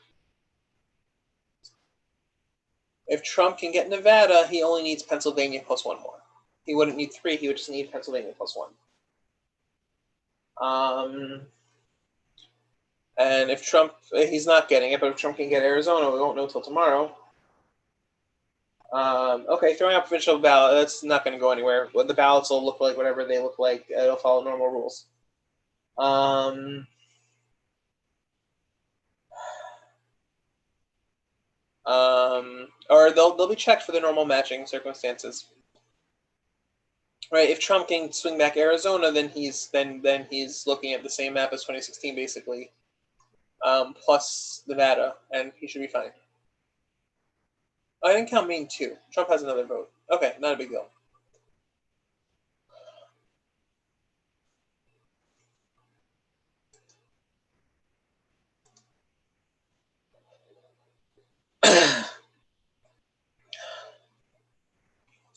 If Trump can get Nevada, he only needs Pennsylvania plus one more. He wouldn't need 3. He would just need Pennsylvania plus 1. And if Trump, he's not getting it, but if Trump can get Arizona, we won't know till tomorrow. Okay, throwing out provincial ballot, that's not going to go anywhere. The ballots will look like whatever they look like. It'll follow normal rules. Or they'll be checked for the normal matching circumstances. Right, if Trump can swing back Arizona, then he's looking at the same map as 2016 basically, plus Nevada, and he should be fine. I didn't count Maine too. Trump has another vote. Okay, not a big deal.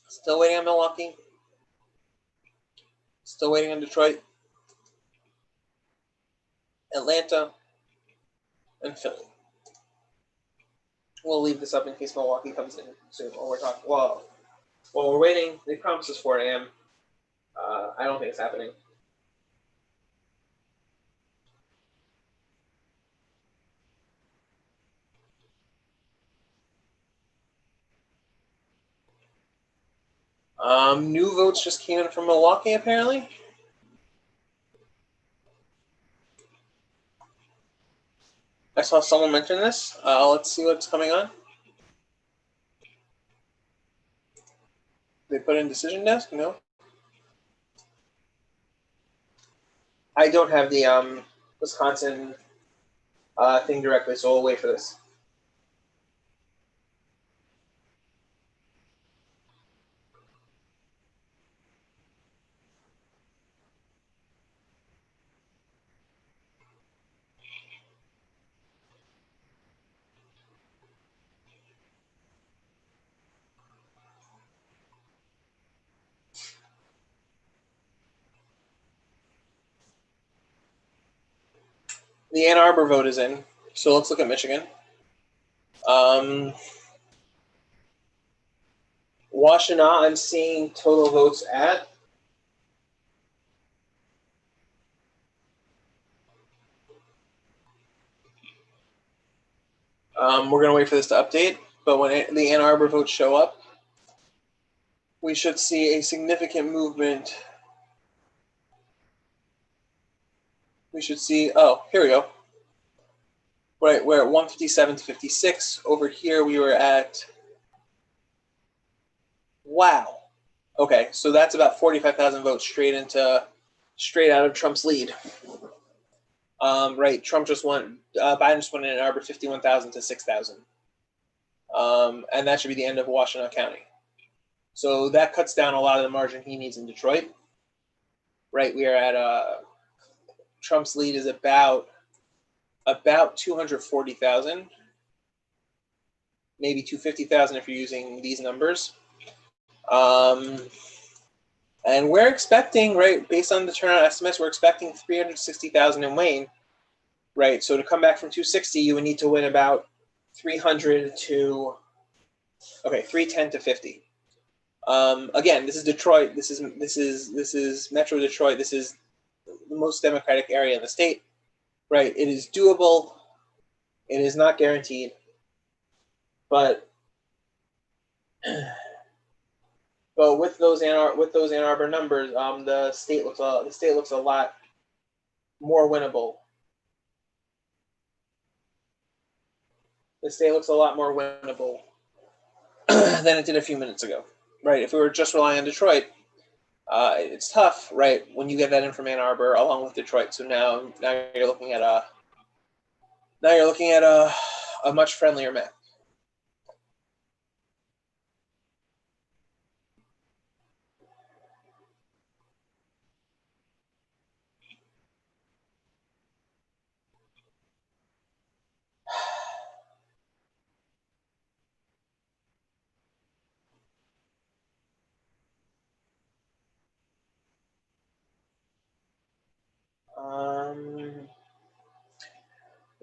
Still waiting on Milwaukee. Still waiting on Detroit, Atlanta, and Philly. We'll leave this up in case Milwaukee comes in soon. While we're talking, while we're waiting, they promised us 4 a.m. I don't think it's happening. New votes just came in from Milwaukee, apparently. I saw someone mention this. Let's see what's coming on. They put in decision desk? No. I don't have the Wisconsin thing directly, so we'll wait for this. The Ann Arbor vote is in, so let's look at Michigan. Washtenaw, I'm seeing total votes at. We're going to wait for this to update, but when the Ann Arbor votes show up, we should see a significant movement. We should see, oh, here we go. Right, we're at 157 to 56. Over here, we were at, wow. Okay, so that's about 45,000 votes straight out of Trump's lead. Right, Trump just won, Biden just won in Ann Arbor 51,000 to 6,000. And that should be the end of Washtenaw County. So that cuts down a lot of the margin he needs in Detroit. Right, we are at, Trump's lead is about 240,000, maybe 250,000 if you're using these numbers. And we're expecting, right, based on the turnout estimates, we're expecting 360,000 in Wayne, right? So to come back from 260, you would need to win about 310 to 50. Again, this is Detroit. This is Metro Detroit. This is the most Democratic area in the state, right? It is doable. It is not guaranteed, but with those Ann Arbor numbers, the state looks a lot more winnable. The state looks a lot more winnable than it did a few minutes ago, right? If we were just relying on Detroit, it's tough, right? When you get that in from Ann Arbor along with Detroit, so now you're looking at a much friendlier map.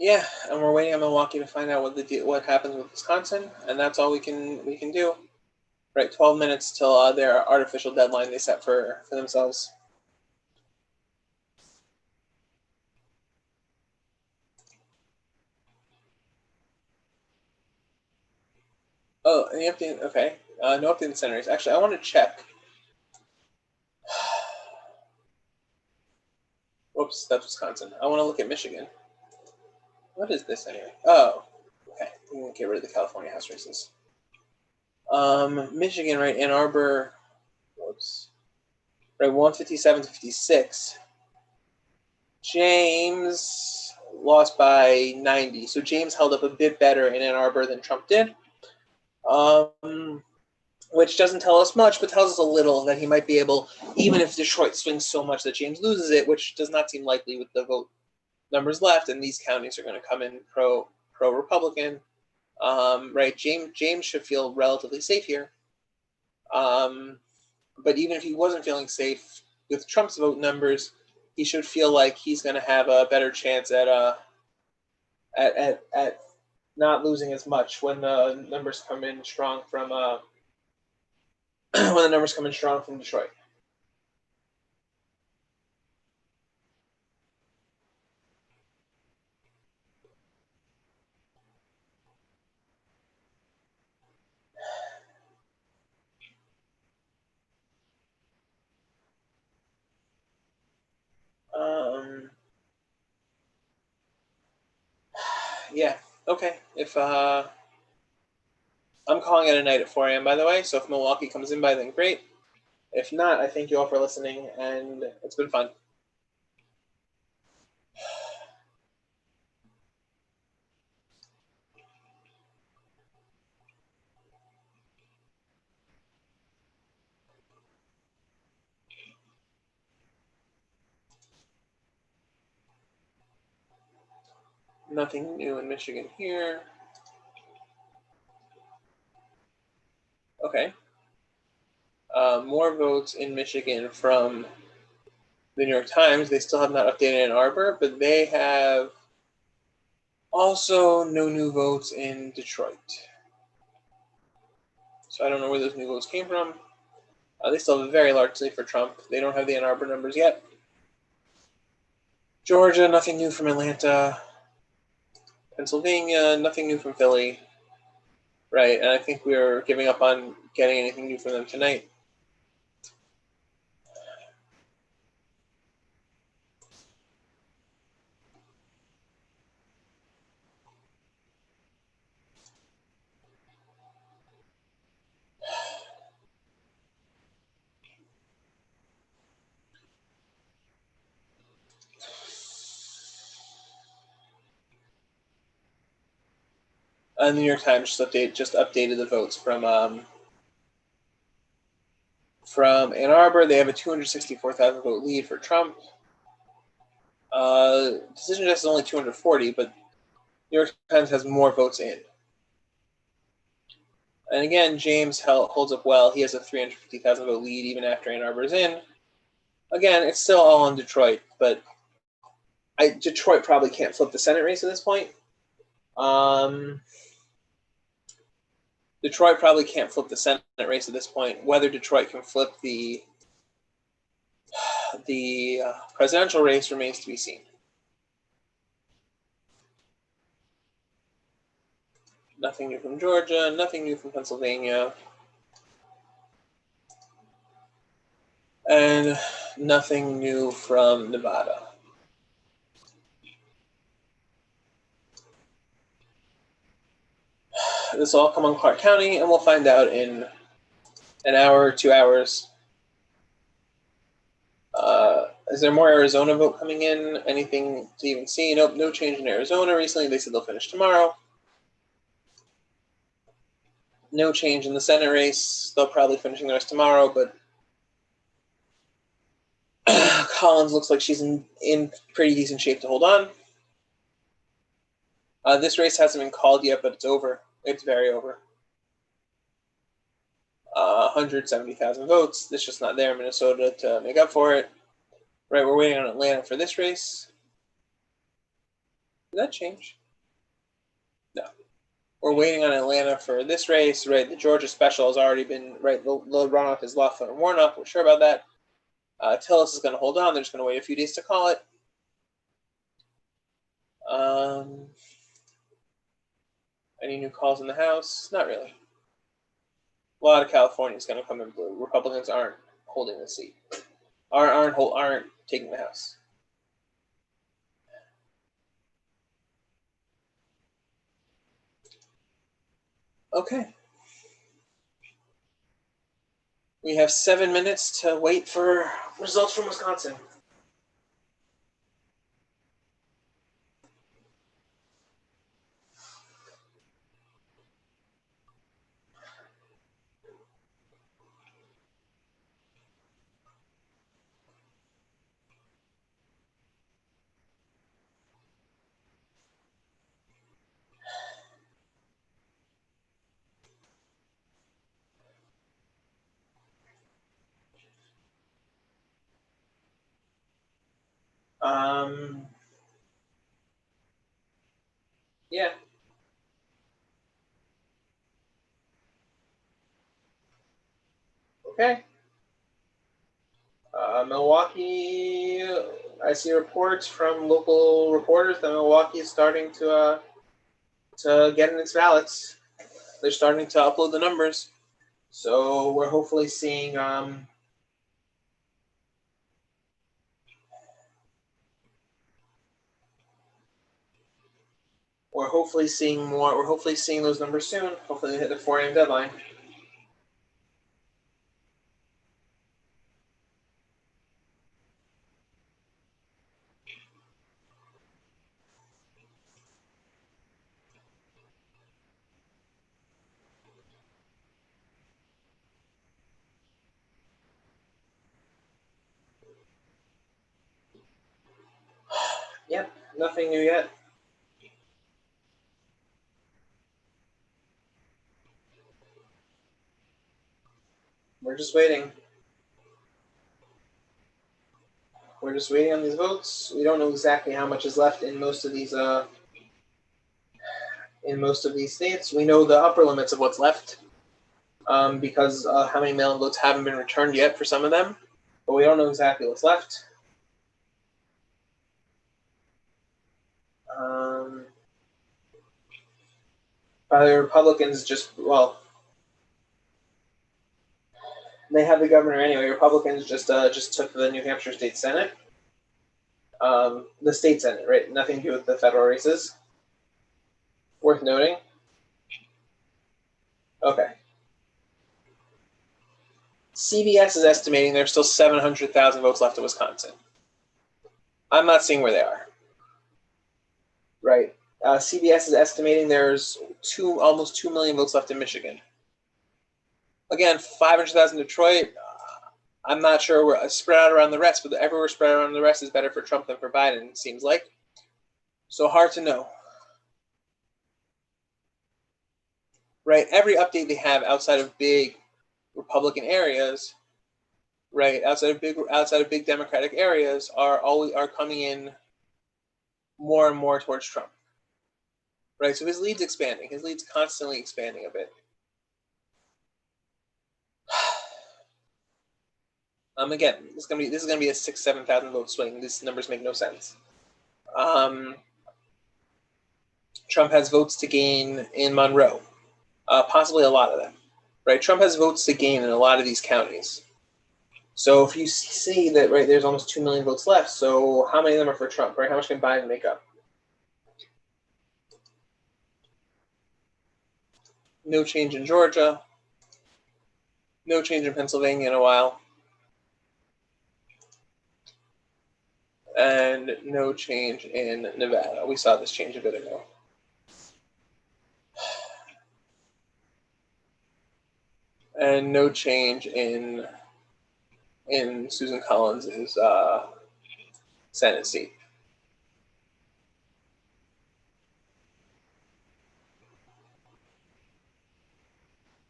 Yeah, and we're waiting on Milwaukee to find out what happens with Wisconsin, and that's all we can do. Right, 12 minutes till their artificial deadline they set for themselves. Oh, any update? Okay, no update in the center race. Actually, I want to check. Whoops, that's Wisconsin. I want to look at Michigan. What is this anyway? Oh, okay. We can get rid of the California House races. Michigan, right? Ann Arbor. Whoops. Right, 157 to 56. James lost by 90. So James held up a bit better in Ann Arbor than Trump did. Which doesn't tell us much, but tells us a little that he might be able, even if Detroit swings so much that James loses it, which does not seem likely with the vote numbers left, and these counties are going to come in pro-Republican. Right, James should feel relatively safe here. But even if he wasn't feeling safe with Trump's vote numbers, he should feel like he's going to have a better chance at not losing as much when the numbers come in strong from Detroit. Yeah. Okay. If I'm calling it a night at 4 a.m. by the way, so if Milwaukee comes in by then, great. If not, I thank you all for listening, and it's been fun. Nothing new in Michigan here. Okay. More votes in Michigan from the New York Times. They still have not updated Ann Arbor, but they have also no new votes in Detroit. So I don't know where those new votes came from. They still have a very large lead for Trump. They don't have the Ann Arbor numbers yet. Georgia, nothing new from Atlanta. Pennsylvania, nothing new from Philly. Right, and I think we're giving up on getting anything new from them tonight. The New York Times just updated the votes from Ann Arbor. They have a 264,000 vote lead for Trump. Decision Desk is only 240, but New York Times has more votes in. And again, James holds up well. He has a 350,000 vote lead even after Ann Arbor is in. Again, it's still all on Detroit, but Detroit probably can't flip the Senate race at this point. Detroit probably can't flip the Senate race at this point. Whether Detroit can flip the presidential race remains to be seen. Nothing new from Georgia, nothing new from Pennsylvania, and nothing new from Nevada. This will all come on Clark County, and we'll find out in an hour, 2 hours. Is there more Arizona vote coming in? Anything to even see? Nope, no change in Arizona recently. They said they'll finish tomorrow. No change in the Senate race. They'll probably finish the rest tomorrow, but Collins looks like she's in pretty decent shape to hold on. This race hasn't been called yet, but it's over. It's very over. 170,000 votes. It's just not there in Minnesota to make up for it. Right, we're waiting on Atlanta for this race. Did that change? No. We're waiting on Atlanta for this race, right? The Georgia special has already been, right? The runoff is Loeffler and Warnock. We're sure about that. Tillis is going to hold on. They're just going to wait a few days to call it. Any new calls in the House? Not really. A lot of California is going to come in blue. Republicans aren't holding the seat. Aren't taking the House. Okay. We have 7 minutes to wait for results from Wisconsin. Yeah. Okay. Milwaukee, I see reports from local reporters that Milwaukee is starting to get in its ballots. They're starting to upload the numbers. So we're hopefully seeing more. We're hopefully seeing those numbers soon. Hopefully they hit the 4 a.m. deadline. Yep, nothing new yet. We're just waiting. We're just waiting on these votes. We don't know exactly how much is left in most of these states. We know the upper limits of what's left because how many mail-in votes haven't been returned yet for some of them, but we don't know exactly what's left. The Republicans they have the governor anyway. Republicans just took the New Hampshire State Senate, the state Senate, right? Nothing to do with the federal races. Worth noting. Okay. CBS is estimating there's still 700,000 votes left in Wisconsin. I'm not seeing where they are. Right. CBS is estimating there's almost 2 million votes left in Michigan. Again, 500,000 Detroit. I'm not sure we're spread out around the rest, but everywhere spread around the rest is better for Trump than for Biden, it seems like. So hard to know. Right. Every update they have outside of big Republican areas, right, outside of big Democratic areas are coming in more and more towards Trump. Right. So his lead's expanding. His lead's constantly expanding a bit. Again, this is gonna be a 6,000-7,000 vote swing. These numbers make no sense. Trump has votes to gain in Monroe, possibly a lot of them. Right, Trump has votes to gain in a lot of these counties. So if you see that, right, there's almost 2 million votes left. So how many of them are for Trump? Right, how much can Biden make up? No change in Georgia. No change in Pennsylvania in a while. And no change in Nevada. We saw this change a bit ago. And no change in Susan Collins' Senate seat.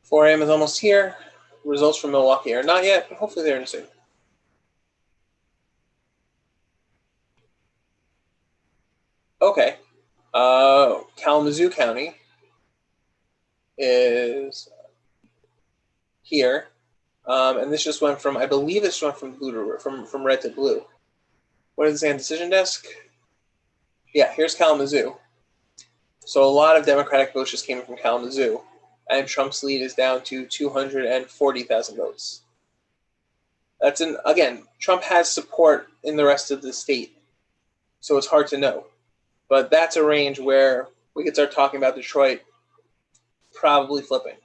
Four a.m. is almost here. Results from Milwaukee are not yet, but hopefully they're in soon. Okay. Kalamazoo County is here, and this just went from, I believe this went from blue to from red to blue. What does it say on decision desk? Yeah, here's Kalamazoo. So a lot of Democratic votes just came from Kalamazoo, and Trump's lead is down to 240,000 votes. That's again, Trump has support in the rest of the state, so it's hard to know. But that's a range where we could start talking about Detroit probably flipping.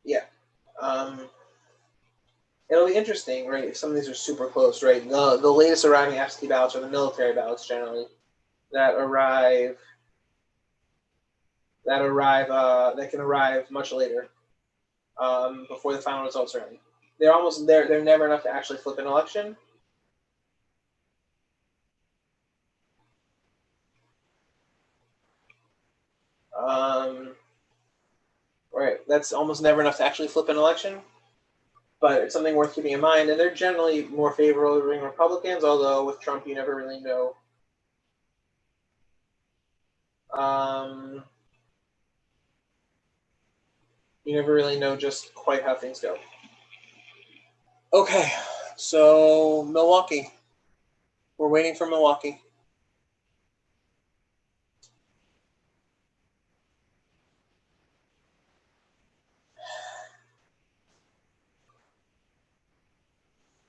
Yeah. It'll be interesting, right? If some of these are super close, right? The latest arriving absentee ballots are the military ballots generally that can arrive much later, before the final results are in. They're almost there. They're never enough to actually flip an election. Right. That's almost never enough to actually flip an election. But it's something worth keeping in mind, and they're generally more favorable to Republicans, although with Trump you never really know. You never really know just quite how things go. Okay, so Milwaukee. We're waiting for Milwaukee.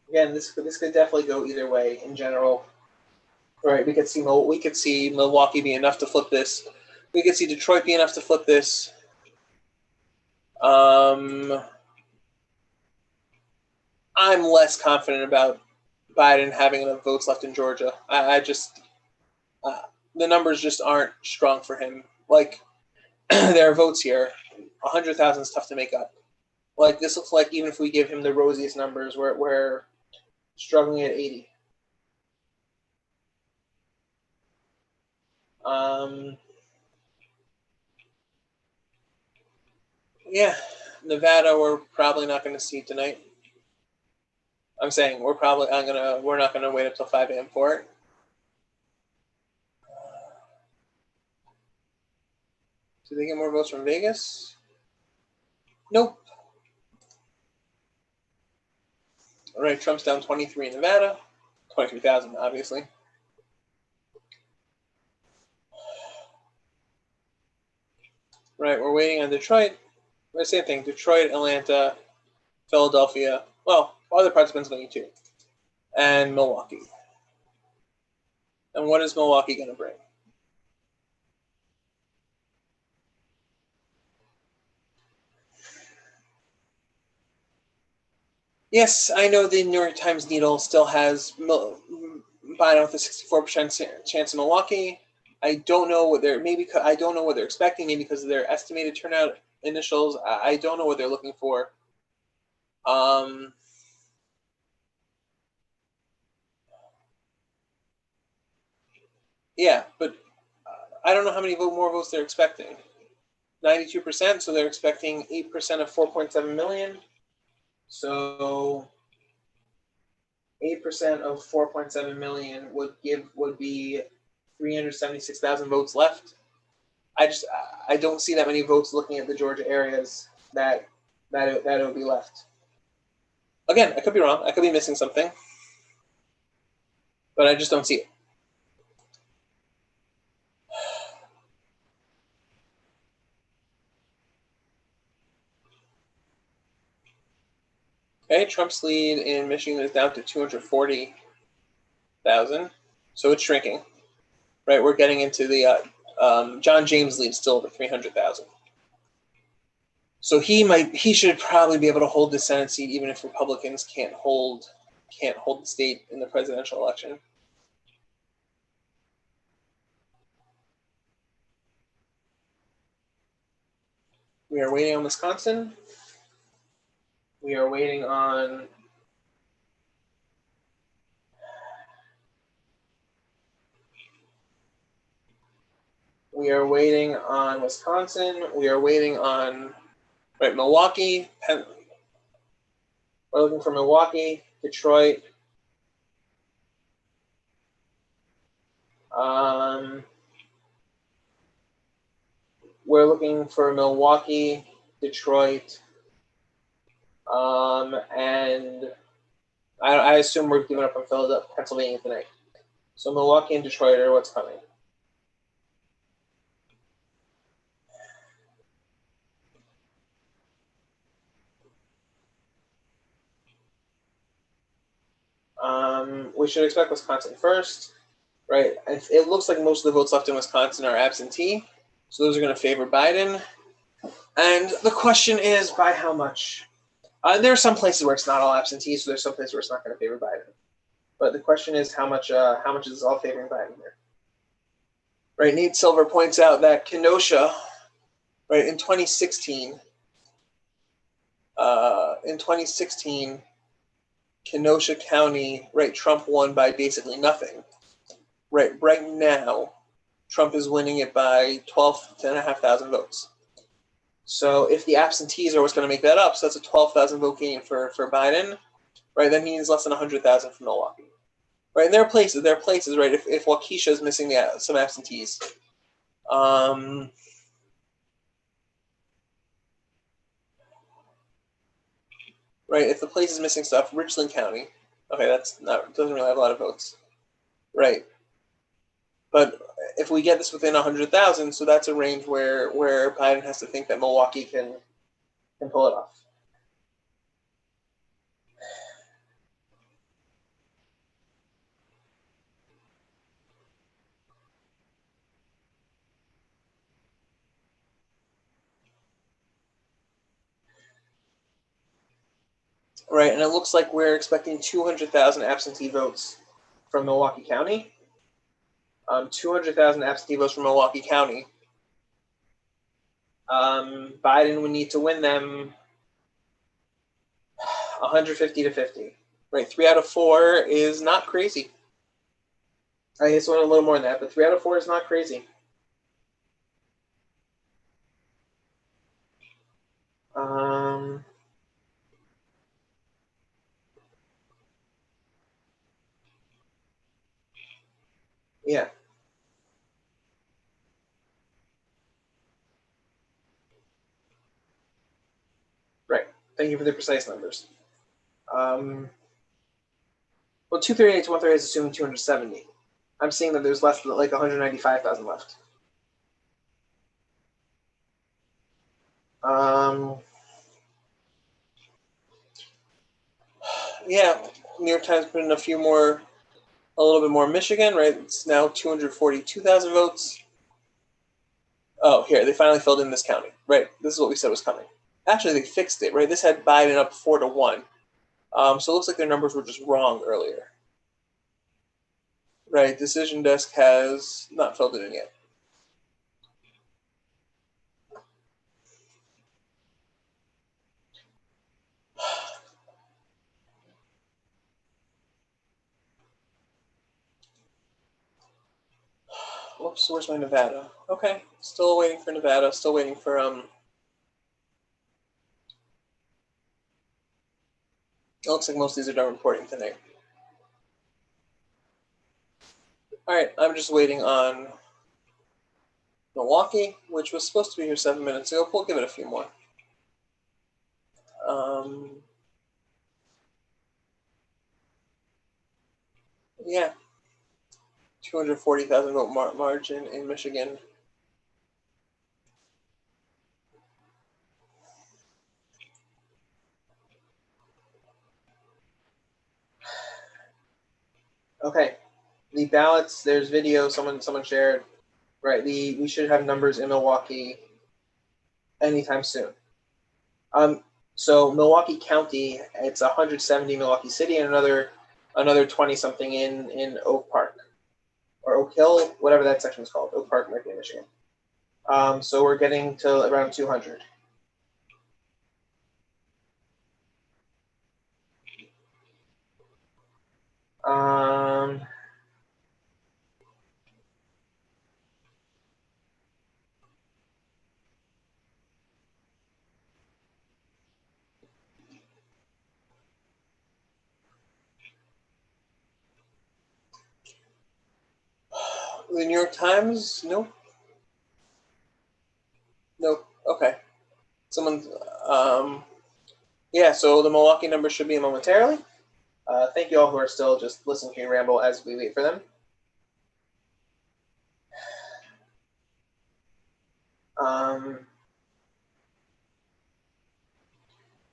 Again, this could definitely go either way in general. Right, we could see Milwaukee be enough to flip this. We could see Detroit be enough to flip this. I'm less confident about Biden having enough votes left in Georgia. The numbers just aren't strong for him. Like, there are votes here. 100,000 is tough to make up. Like, this looks like even if we give him the rosiest numbers, we're struggling at 80. Yeah, Nevada, we're probably not going to see tonight. I'm saying we're not gonna wait up till 5 a.m. for it. Did they get more votes from Vegas? Nope. All right, Trump's down 23 in Nevada, 23,000, obviously. Right, we're waiting on Detroit. Same thing, Detroit, Atlanta, Philadelphia. Well, other parts of Pennsylvania too, and Milwaukee. And what is Milwaukee going to bring? Yes, I know the New York Times Needle still has Biden with a 64% chance in Milwaukee. I don't know what they're expecting. Maybe because of their estimated turnout initials. I don't know what they're looking for. Yeah, but I don't know how many more votes they're expecting. 92%, so they're expecting 8% of 4.7 million. So 8% of 4.7 million would be 376,000 votes left. I don't see that many votes looking at the Georgia areas that it would be left. Again, I could be wrong. I could be missing something, but I just don't see it. Okay, Trump's lead in Michigan is down to 240,000, so it's shrinking. Right, we're getting into the John James lead still over 300,000. So he should probably be able to hold the Senate seat even if Republicans can't hold the state in the presidential election. We are waiting on Wisconsin. We are waiting on Wisconsin. We are waiting on Milwaukee. We're looking for Milwaukee, Detroit. We're looking for Milwaukee, Detroit, and I assume we're giving up on Philadelphia, Pennsylvania tonight. So Milwaukee and Detroit are what's coming. We should expect Wisconsin first, right? It looks like most of the votes left in Wisconsin are absentee, so those are going to favor Biden. And the question is, by how much? There are some places where it's not all absentee, so there's some places where it's not going to favor Biden. But the question is, how much is all favoring Biden here? Right, Nate Silver points out that Kenosha, right, in 2016, Kenosha County, right, Trump won by basically nothing. Right now, Trump is winning it by 12,500 votes. So if the absentees are what's going to make that up, so that's a 12,000 vote gain for Biden, right? Then he needs less than 100,000 for Milwaukee, right? And there are places, right? If Waukesha is missing some absentees, right? If the place is missing stuff, Richland County, okay, doesn't really have a lot of votes, right? But if we get this within 100,000, so that's a range where Biden has to think that Milwaukee can pull it off. Right, and it looks like we're expecting 200,000 absentee votes from Milwaukee County. 200,000 absentee votes from Milwaukee County. Biden would need to win them 150 to 50. Right, 3 out of 4 is not crazy. I guess a little more than that, but 3 out of 4 is not crazy. Yeah. Right. Thank you for the precise numbers. Well, 238 to 138 is assuming 270. I'm seeing that there's less than like 195,000 left. Yeah, New York Times put in a little bit more Michigan, right? It's now 242,000 votes. Oh, here, they finally filled in this county, right? This is what we said was coming. Actually, they fixed it, right? This had Biden up 4-1. So it looks like their numbers were just wrong earlier. Right, Decision Desk has not filled it in yet. Whoops, where's my Nevada? Okay, still waiting for Nevada, still waiting for it looks like most of these are done reporting tonight. All right, I'm just waiting on Milwaukee, which was supposed to be here 7 minutes ago. We'll give it a few more. Yeah, 240,000 vote margin in Michigan. Okay, the ballots. There's video. Someone shared. Right, we should have numbers in Milwaukee anytime soon. So Milwaukee County, it's 170 Milwaukee City and another 20 something in Oak Park or Oak Hill, whatever that section is called. Oak Park might be in Michigan. So we're getting to around 200. The New York Times? Nope. Nope. Okay. Someone, yeah, so the Milwaukee numbers should be momentarily. Thank you all who are still just listening to me ramble as we wait for them.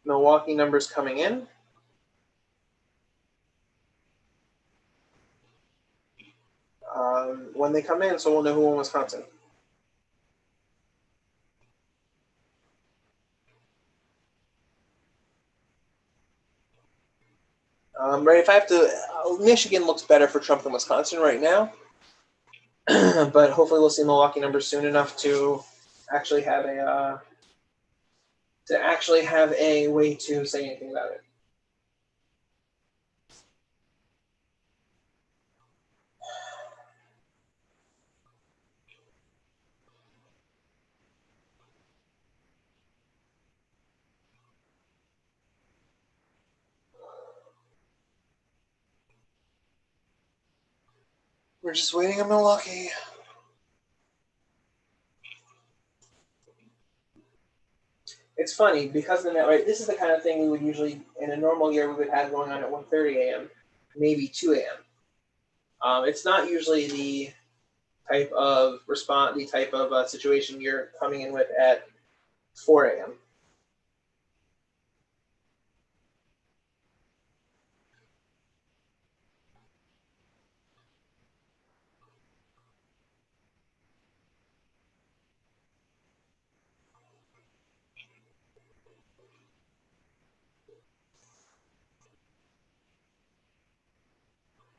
Milwaukee numbers coming in. When they come in, so we'll know who won Wisconsin. Right, if I have to, Michigan looks better for Trump than Wisconsin right now, but hopefully we'll see Milwaukee numbers soon enough to actually have a way to say anything about it. We're just waiting on Milwaukee. It's funny because of that, right? This is the kind of thing we would usually, in a normal year, we would have going on at 1:30 a.m., maybe 2 a.m. It's not usually the type of situation you're coming in with at 4 a.m.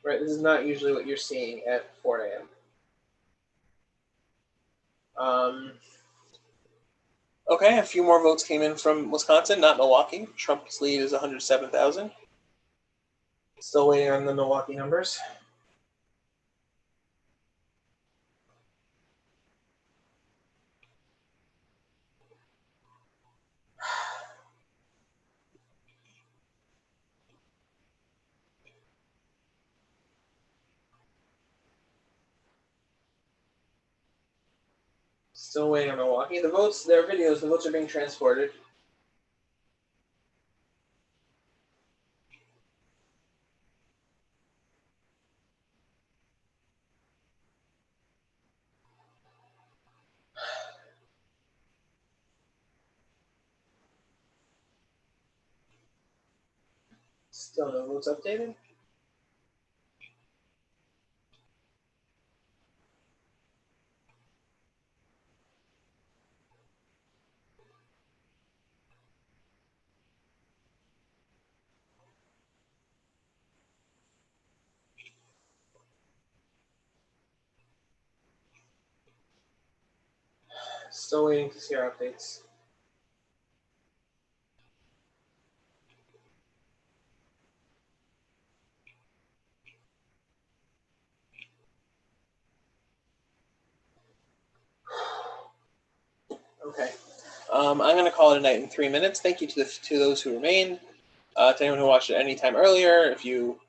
Right, this is not usually what you're seeing at 4 a.m. Okay, a few more votes came in from Wisconsin, not Milwaukee. Trump's lead is 107,000. Still waiting on the Milwaukee numbers. Still waiting on Milwaukee. The votes, their videos, the votes are being transported. Still no votes updated. Still waiting to see our updates. Okay. I'm going to call it a night in 3 minutes. Thank you to those who remained. To anyone who watched it any time earlier, if you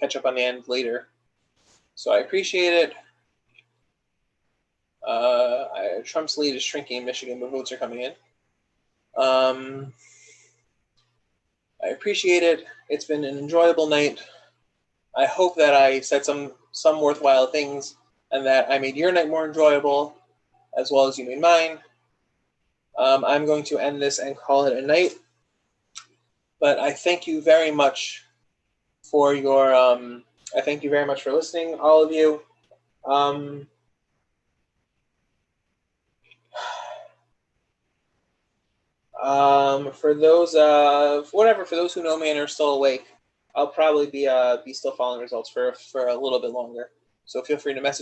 catch up on the end later. So I appreciate it. Trump's lead is shrinking in Michigan, but votes are coming in. I appreciate it. It's been an enjoyable night. I hope that I said some worthwhile things and that I made your night more enjoyable as well as you made mine. I'm going to end this and call it a night. But I thank you very much for your I thank you very much for listening, all of you. For those for those who know me and are still awake, I'll probably be still following results for a little bit longer. So feel free to message